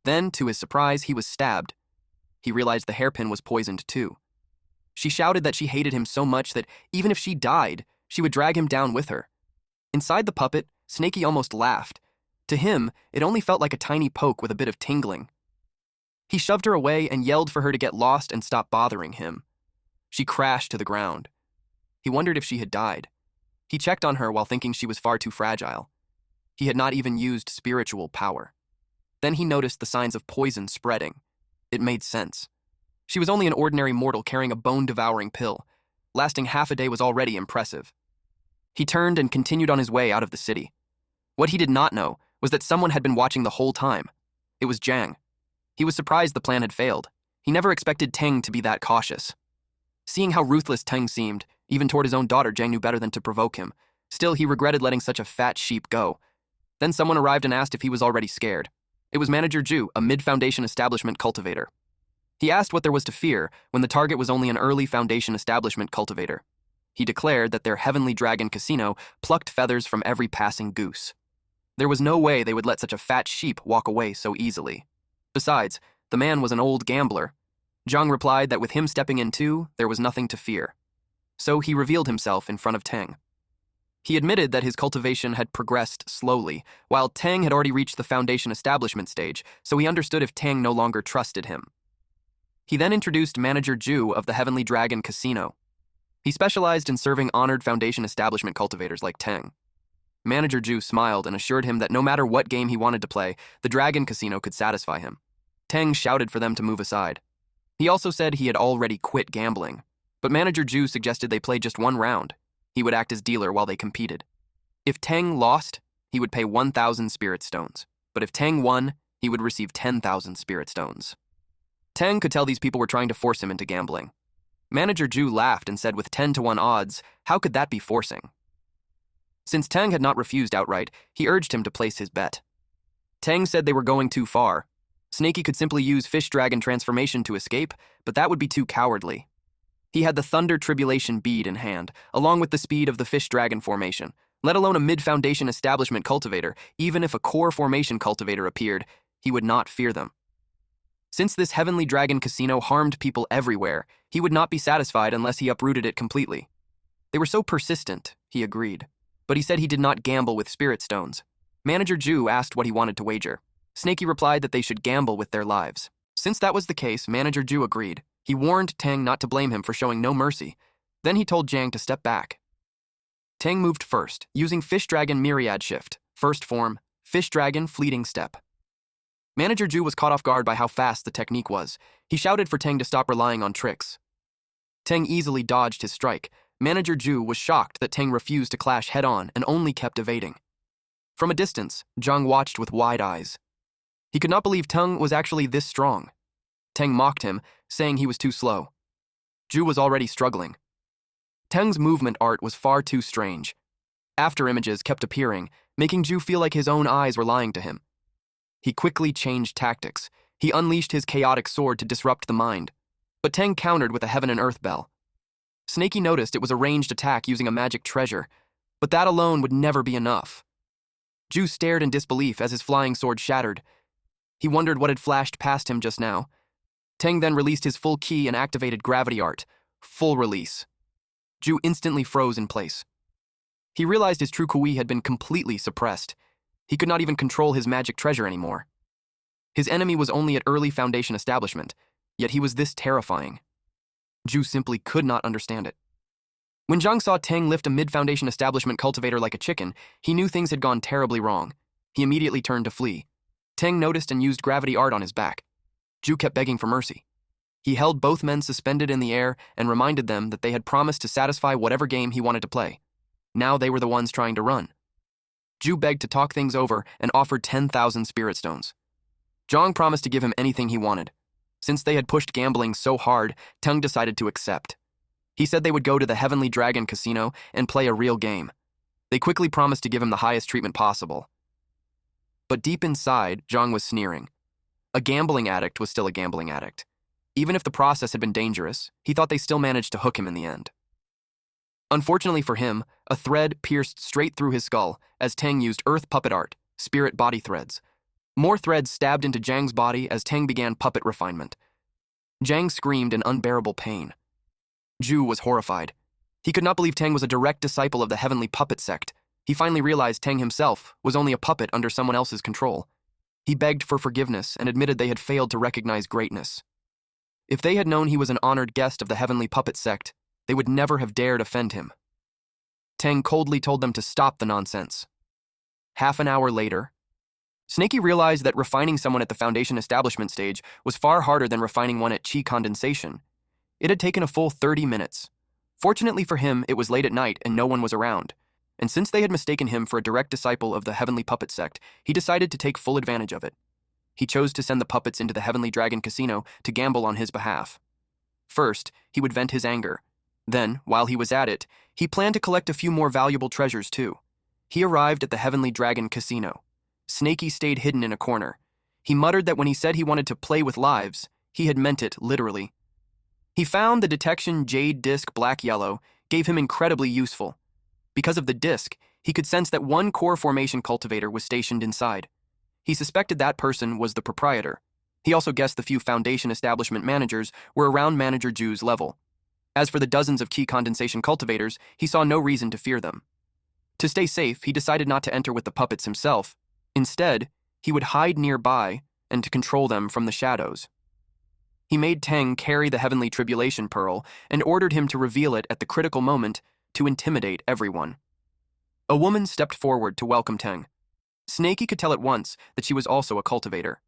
Then, to his surprise, he was stabbed. He realized the hairpin was poisoned too. She shouted that she hated him so much that even if she died, she would drag him down with her. Inside the puppet, Snaky almost laughed. To him, it only felt like a tiny poke with a bit of tingling. He shoved her away and yelled for her to get lost and stop bothering him. She crashed to the ground. He wondered if she had died. He checked on her while thinking she was far too fragile. He had not even used spiritual power. Then he noticed the signs of poison spreading. It made sense. She was only an ordinary mortal carrying a bone-devouring pill. Lasting half a day was already impressive. He turned and continued on his way out of the city. What he did not know was that someone had been watching the whole time. It was Jiang. He was surprised the plan had failed. He never expected Teng to be that cautious. Seeing how ruthless Teng seemed, even toward his own daughter, Jiang knew better than to provoke him. Still, he regretted letting such a fat sheep go. Then someone arrived and asked if he was already scared. It was Manager Ju, a mid-foundation establishment cultivator. He asked what there was to fear when the target was only an early foundation establishment cultivator. He declared that their Heavenly Dragon Casino plucked feathers from every passing goose. There was no way they would let such a fat sheep walk away so easily. Besides, the man was an old gambler. Zhang replied that with him stepping in too, there was nothing to fear. So he revealed himself in front of Teng. He admitted that his cultivation had progressed slowly, while Teng had already reached the foundation establishment stage, so he understood if Teng no longer trusted him. He then introduced Manager Ju of the Heavenly Dragon Casino. He specialized in serving honored Foundation establishment cultivators like Teng. Manager Ju smiled and assured him that no matter what game he wanted to play, the Dragon Casino could satisfy him. Teng shouted for them to move aside. He also said he had already quit gambling, but Manager Ju suggested they play just one round. He would act as dealer while they competed. If Teng lost, he would pay 1,000 spirit stones, but if Teng won, he would receive 10,000 spirit stones. Teng could tell these people were trying to force him into gambling. Manager Ju laughed and said with 10-to-1 odds, how could that be forcing? Since Teng had not refused outright, he urged him to place his bet. Teng said they were going too far. Snaky could simply use Fish Dragon transformation to escape, but that would be too cowardly. He had the Thunder Tribulation bead in hand, along with the speed of the Fish Dragon formation, let alone a mid-foundation establishment cultivator. Even if a core formation cultivator appeared, he would not fear them. Since this Heavenly Dragon Casino harmed people everywhere, he would not be satisfied unless he uprooted it completely. They were so persistent, he agreed, but he said he did not gamble with spirit stones. Manager Ju asked what he wanted to wager. Snaky replied that they should gamble with their lives. Since that was the case, Manager Ju agreed. He warned Teng not to blame him for showing no mercy. Then he told Jiang to step back. Teng moved first, using Fish Dragon Myriad Shift, first form, Fish Dragon Fleeting Step. Manager Ju was caught off guard by how fast the technique was. He shouted for Teng to stop relying on tricks. Teng easily dodged his strike. Manager Ju was shocked that Teng refused to clash head-on and only kept evading. From a distance, Zhang watched with wide eyes. He could not believe Teng was actually this strong. Teng mocked him, saying he was too slow. Ju was already struggling. Teng's movement art was far too strange. After images kept appearing, making Ju feel like his own eyes were lying to him. He quickly changed tactics. He unleashed his chaotic sword to disrupt the mind. But Teng countered with a Heaven and Earth bell. Snaky noticed it was a ranged attack using a magic treasure, but that alone would never be enough. Ju stared in disbelief as his flying sword shattered. He wondered what had flashed past him just now. Teng then released his full ki and activated gravity art. Full release. Ju instantly froze in place. He realized his true Kui had been completely suppressed. He could not even control his magic treasure anymore. His enemy was only at early Foundation establishment, yet he was this terrifying. Ju simply could not understand it. When Zhang saw Teng lift a mid-foundation establishment cultivator like a chicken, he knew things had gone terribly wrong. He immediately turned to flee. Teng noticed and used gravity art on his back. Ju kept begging for mercy. He held both men suspended in the air and reminded them that they had promised to satisfy whatever game he wanted to play. Now they were the ones trying to run. Ju begged to talk things over and offered 10,000 spirit stones. Zhang promised to give him anything he wanted. Since they had pushed gambling so hard, Teng decided to accept. He said they would go to the Heavenly Dragon Casino and play a real game. They quickly promised to give him the highest treatment possible. But deep inside, Zhang was sneering. A gambling addict was still a gambling addict. Even if the process had been dangerous, he thought they still managed to hook him in the end. Unfortunately for him, a thread pierced straight through his skull as Teng used earth puppet art, spirit body threads. More threads stabbed into Zhang's body as Teng began puppet refinement. Zhang screamed in unbearable pain. Ju was horrified. He could not believe Teng was a direct disciple of the Heavenly Puppet sect. He finally realized Teng himself was only a puppet under someone else's control. He begged for forgiveness and admitted they had failed to recognize greatness. If they had known he was an honored guest of the Heavenly Puppet sect, they would never have dared offend him. Teng coldly told them to stop the nonsense. Half an hour later, Snaky realized that refining someone at the Foundation establishment stage was far harder than refining one at chi condensation. It had taken a full 30 minutes. Fortunately for him, it was late at night and no one was around. And since they had mistaken him for a direct disciple of the Heavenly Puppet sect, he decided to take full advantage of it. He chose to send the puppets into the Heavenly Dragon Casino to gamble on his behalf. First, he would vent his anger. Then, while he was at it, he planned to collect a few more valuable treasures too. He arrived at the Heavenly Dragon Casino. Snaky stayed hidden in a corner. He muttered that when he said he wanted to play with lives, he had meant it literally. He found the detection Jade Disc Black-Yellow gave him incredibly useful. Because of the disc, he could sense that one core formation cultivator was stationed inside. He suspected that person was the proprietor. He also guessed the few Foundation establishment managers were around Manager Ju's level. As for the dozens of key condensation cultivators, he saw no reason to fear them. To stay safe, he decided not to enter with the puppets himself. Instead, he would hide nearby and to control them from the shadows. He made Teng carry the heavenly tribulation pearl and ordered him to reveal it at the critical moment to intimidate everyone. A woman stepped forward to welcome Teng. Snaky could tell at once that she was also a cultivator.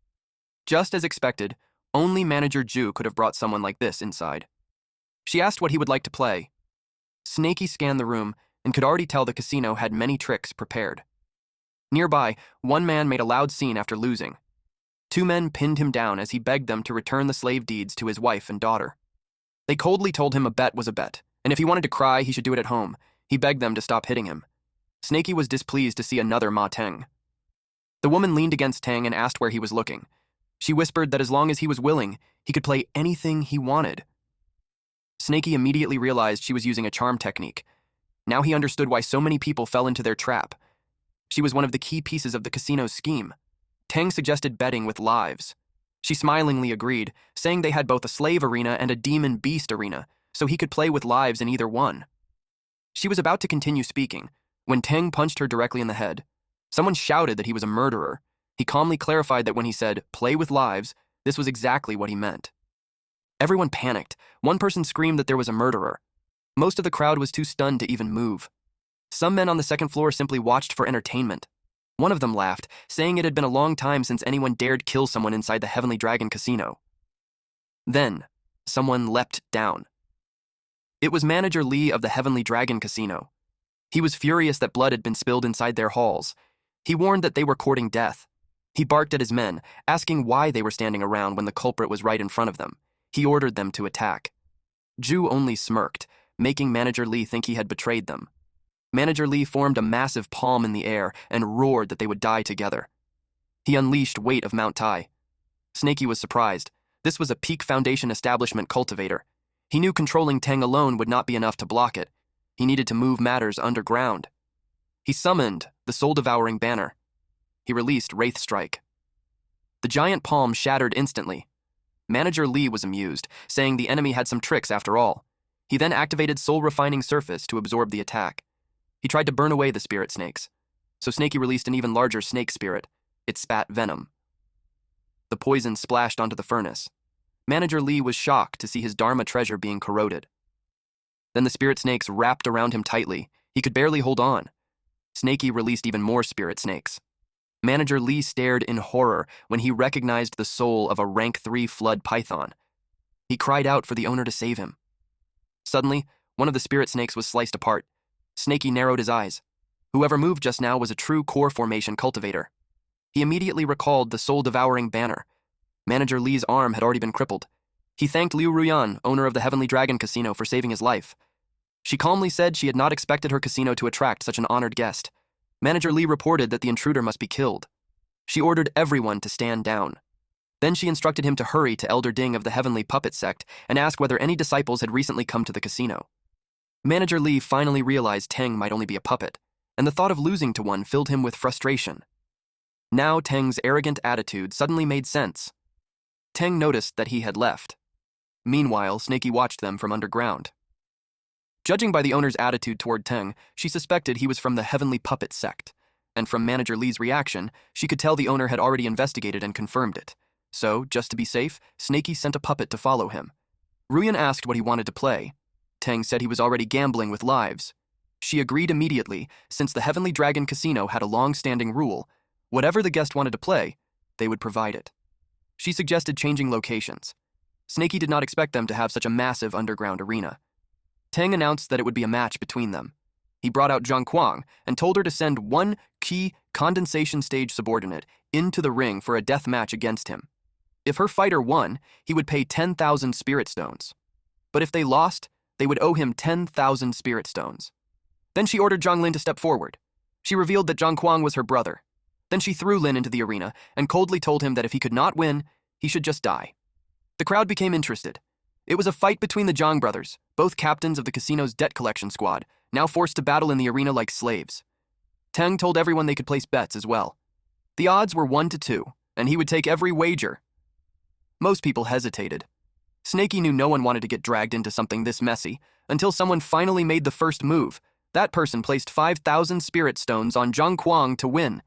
Just as expected, only Manager Ju could have brought someone like this inside. She asked what he would like to play. Snaky scanned the room and could already tell the casino had many tricks prepared. Nearby, one man made a loud scene after losing. Two men pinned him down as he begged them to return the slave deeds to his wife and daughter. They coldly told him a bet was a bet, and if he wanted to cry, he should do it at home. He begged them to stop hitting him. Snaky was displeased to see another Ma Teng. The woman leaned against Teng and asked where he was looking. She whispered that as long as he was willing, he could play anything he wanted. Snaky immediately realized she was using a charm technique. Now he understood why so many people fell into their trap. She was one of the key pieces of the casino's scheme. Teng suggested betting with lives. She smilingly agreed, saying they had both a slave arena and a demon beast arena, so he could play with lives in either one. She was about to continue speaking, when Teng punched her directly in the head. Someone shouted that he was a murderer. He calmly clarified that when he said, "play with lives," this was exactly what he meant. Everyone panicked. One person screamed that there was a murderer. Most of the crowd was too stunned to even move. Some men on the second floor simply watched for entertainment. One of them laughed, saying it had been a long time since anyone dared kill someone inside the Heavenly Dragon Casino. Then, someone leapt down. It was Manager Lee of the Heavenly Dragon Casino. He was furious that blood had been spilled inside their halls. He warned that they were courting death. He barked at his men, asking why they were standing around when the culprit was right in front of them. He ordered them to attack. Ju only smirked, making Manager Lee think he had betrayed them. Manager Lee formed a massive palm in the air and roared that they would die together. He unleashed weight of Mount Tai. Snaky was surprised. This was a peak foundation establishment cultivator. He knew controlling Teng alone would not be enough to block it. He needed to move matters underground. He summoned the soul-devouring banner. He released Wraith Strike. The giant palm shattered instantly. Manager Lee was amused, saying the enemy had some tricks after all. He then activated soul-refining surface to absorb the attack. He tried to burn away the spirit snakes, so Snaky released an even larger snake spirit. It spat venom. The poison splashed onto the furnace. Manager Lee was shocked to see his Dharma treasure being corroded. Then the spirit snakes wrapped around him tightly. He could barely hold on. Snaky released even more spirit snakes. Manager Lee stared in horror when he recognized the soul of a rank 3 flood python. He cried out for the owner to save him. Suddenly, one of the spirit snakes was sliced apart. Snaky narrowed his eyes. Whoever moved just now was a true core formation cultivator. He immediately recalled the soul-devouring banner. Manager Lee's arm had already been crippled. He thanked Liu Ruyan, owner of the Heavenly Dragon Casino, for saving his life. She calmly said she had not expected her casino to attract such an honored guest. Manager Lee reported that the intruder must be killed. She ordered everyone to stand down. Then she instructed him to hurry to Elder Ding of the Heavenly Puppet Sect and ask whether any disciples had recently come to the casino. Manager Lee finally realized Teng might only be a puppet, and the thought of losing to one filled him with frustration. Now Teng's arrogant attitude suddenly made sense. Teng noticed that he had left. Meanwhile, Snaky watched them from underground. Judging by the owner's attitude toward Teng, she suspected he was from the Heavenly Puppet Sect, and from Manager Lee's reaction, she could tell the owner had already investigated and confirmed it. So, just to be safe, Snaky sent a puppet to follow him. Ruyan asked what he wanted to play. Teng said he was already gambling with lives. She agreed immediately, since the Heavenly Dragon Casino had a long-standing rule. Whatever the guest wanted to play, they would provide it. She suggested changing locations. Snaky did not expect them to have such a massive underground arena. Teng announced that it would be a match between them. He brought out Zhang Kuang and told her to send one key condensation stage subordinate into the ring for a death match against him. If her fighter won, he would pay 10,000 spirit stones. But if they lost, they would owe him 10,000 spirit stones. Then she ordered Zhang Lin to step forward. She revealed that Zhang Kuang was her brother. Then she threw Lin into the arena and coldly told him that if he could not win, he should just die. The crowd became interested. It was a fight between the Zhang brothers, both captains of the casino's debt collection squad, now forced to battle in the arena like slaves. Teng told everyone they could place bets as well. The odds were 1-2, and he would take every wager. Most people hesitated. Snaky knew no one wanted to get dragged into something this messy, until someone finally made the first move. That person placed 5,000 spirit stones on Zhang Kuang to win.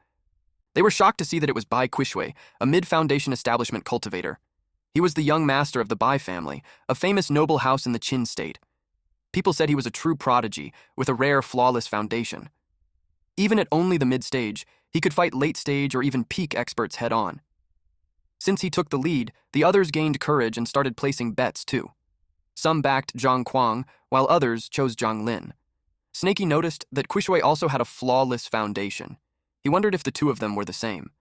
They were shocked to see that it was Bai Quishui, a mid-foundation establishment cultivator. He was the young master of the Bai family, a famous noble house in the Qin state. People said he was a true prodigy, with a rare, flawless foundation. Even at only the mid-stage, he could fight late-stage or even peak experts head-on. Since he took the lead, the others gained courage and started placing bets, too. Some backed Zhang Kuang, while others chose Zhang Lin. Snaky noticed that Quishui also had a flawless foundation. He wondered if the two of them were the same.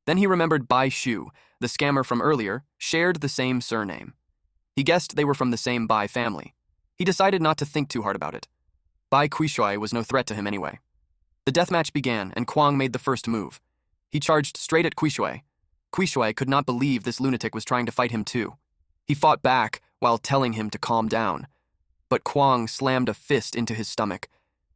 Then he remembered Bai Shu, the scammer from earlier, shared the same surname. He guessed they were from the same Bai family. He decided not to think too hard about it. Bai Quishui was no threat to him anyway. The deathmatch began, and Kuang made the first move. He charged straight at Quishui. Quishui could not believe this lunatic was trying to fight him too. He fought back while telling him to calm down. But Kuang slammed a fist into his stomach.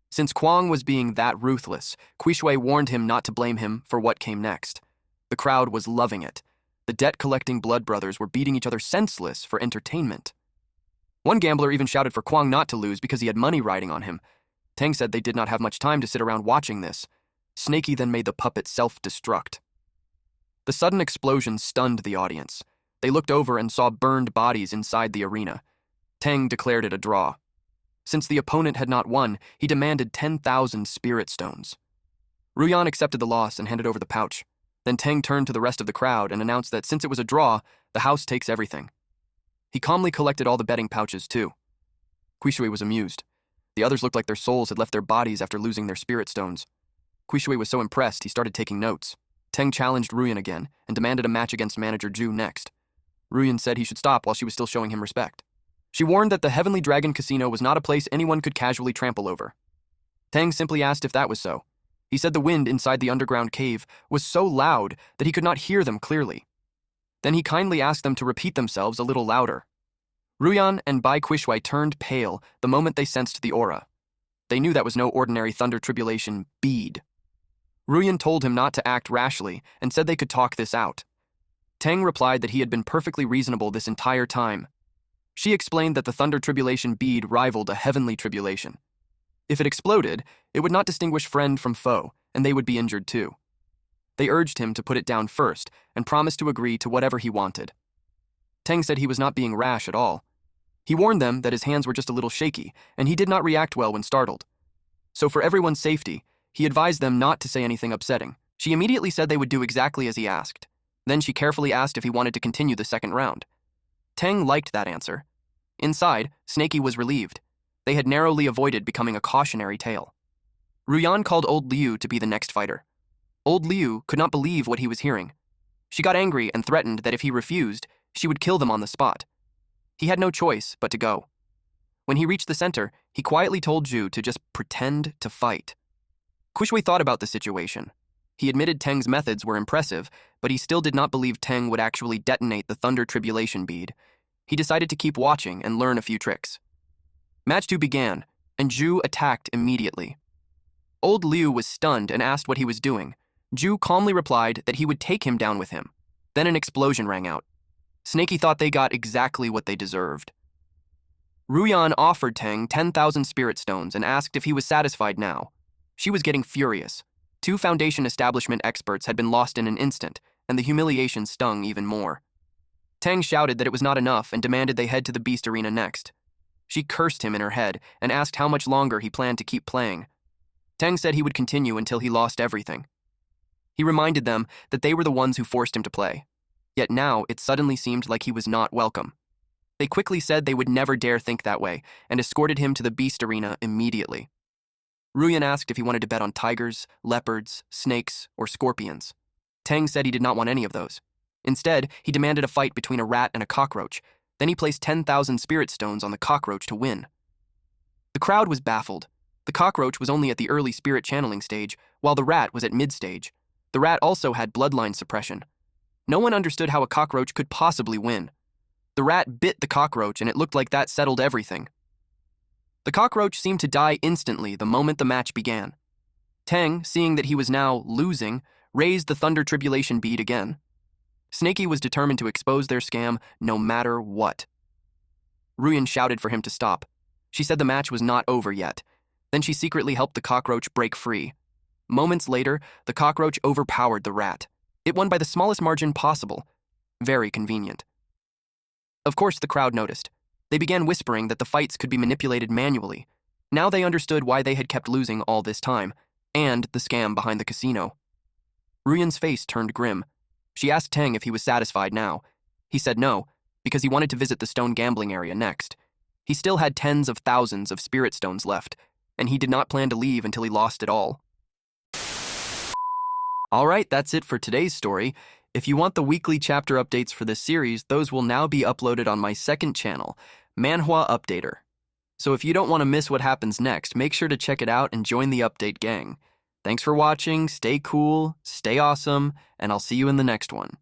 Since Kuang was being that ruthless, Quishui warned him not to blame him for what came next. The crowd was loving it. The debt-collecting blood brothers were beating each other senseless for entertainment. One gambler even shouted for Kuang not to lose because he had money riding on him. Tang said they did not have much time to sit around watching this. Snaky then made the puppet self-destruct. The sudden explosion stunned the audience. They looked over and saw burned bodies inside the arena. Tang declared it a draw. Since the opponent had not won, he demanded 10,000 spirit stones. Ruyan accepted the loss and handed over the pouch. Then Tang turned to the rest of the crowd and announced that since it was a draw, the house takes everything. He calmly collected all the betting pouches, too. Quishui was amused. The others looked like their souls had left their bodies after losing their spirit stones. Quishui was so impressed he started taking notes. Teng challenged Ruyan again and demanded a match against manager Zhu next. Ruyan said he should stop while she was still showing him respect. She warned that the Heavenly Dragon Casino was not a place anyone could casually trample over. Teng simply asked if that was so. He said the wind inside the underground cave was so loud that he could not hear them clearly. Then he kindly asked them to repeat themselves a little louder. Ruyan and Bai Quishui turned pale the moment they sensed the aura. They knew that was no ordinary Thunder Tribulation bead. Ruyan told him not to act rashly and said they could talk this out. Teng replied that he had been perfectly reasonable this entire time. She explained that the Thunder Tribulation bead rivaled a Heavenly Tribulation. If it exploded, it would not distinguish friend from foe, and they would be injured too. They urged him to put it down first and promised to agree to whatever he wanted. Teng said he was not being rash at all. He warned them that his hands were just a little shaky, and he did not react well when startled. So for everyone's safety, he advised them not to say anything upsetting. She immediately said they would do exactly as he asked. Then she carefully asked if he wanted to continue the second round. Teng liked that answer. Inside, Snaky was relieved. They had narrowly avoided becoming a cautionary tale. Ruyan called Old Liu to be the next fighter. Old Liu could not believe what he was hearing. She got angry and threatened that if he refused, she would kill them on the spot. He had no choice but to go. When he reached the center, he quietly told Zhu to just pretend to fight. Quishui thought about the situation. He admitted Teng's methods were impressive, but he still did not believe Teng would actually detonate the Thunder Tribulation bead. He decided to keep watching and learn a few tricks. Match 2 began, and Zhu attacked immediately. Old Liu was stunned and asked what he was doing. Zhu calmly replied that he would take him down with him. Then an explosion rang out. Snaky thought they got exactly what they deserved. Ruyan offered Teng 10,000 spirit stones and asked if he was satisfied now. She was getting furious. 2 Foundation establishment experts had been lost in an instant, and the humiliation stung even more. Teng shouted that it was not enough and demanded they head to the Beast Arena next. She cursed him in her head and asked how much longer he planned to keep playing. Teng said he would continue until he lost everything. He reminded them that they were the ones who forced him to play. Yet now it suddenly seemed like he was not welcome. They quickly said they would never dare think that way and escorted him to the Beast Arena immediately. Ruyan asked if he wanted to bet on tigers, leopards, snakes, or scorpions. Teng said he did not want any of those. Instead, he demanded a fight between a rat and a cockroach. Then he placed 10,000 spirit stones on the cockroach to win. The crowd was baffled. The cockroach was only at the early spirit channeling stage, while the rat was at mid-stage. The rat also had bloodline suppression. No one understood how a cockroach could possibly win. The rat bit the cockroach, and it looked like that settled everything. The cockroach seemed to die instantly the moment the match began. Teng, seeing that he was now losing, raised the Thunder Tribulation bead again. Snaky was determined to expose their scam no matter what. Ruyan shouted for him to stop. She said the match was not over yet. Then she secretly helped the cockroach break free. Moments later, the cockroach overpowered the rat. It won by the smallest margin possible. Very convenient. Of course, the crowd noticed. They began whispering that the fights could be manipulated manually. Now they understood why they had kept losing all this time, and the scam behind the casino. Ruyan's face turned grim. She asked Teng if he was satisfied now. He said no, because he wanted to visit the stone gambling area next. He still had tens of thousands of spirit stones left, and he did not plan to leave until he lost it all. Alright, that's it for today's story. If you want the weekly chapter updates for this series, those will now be uploaded on my second channel, Manhwa Updater. So if you don't want to miss what happens next, make sure to check it out and join the update gang. Thanks for watching, stay cool, stay awesome, and I'll see you in the next one.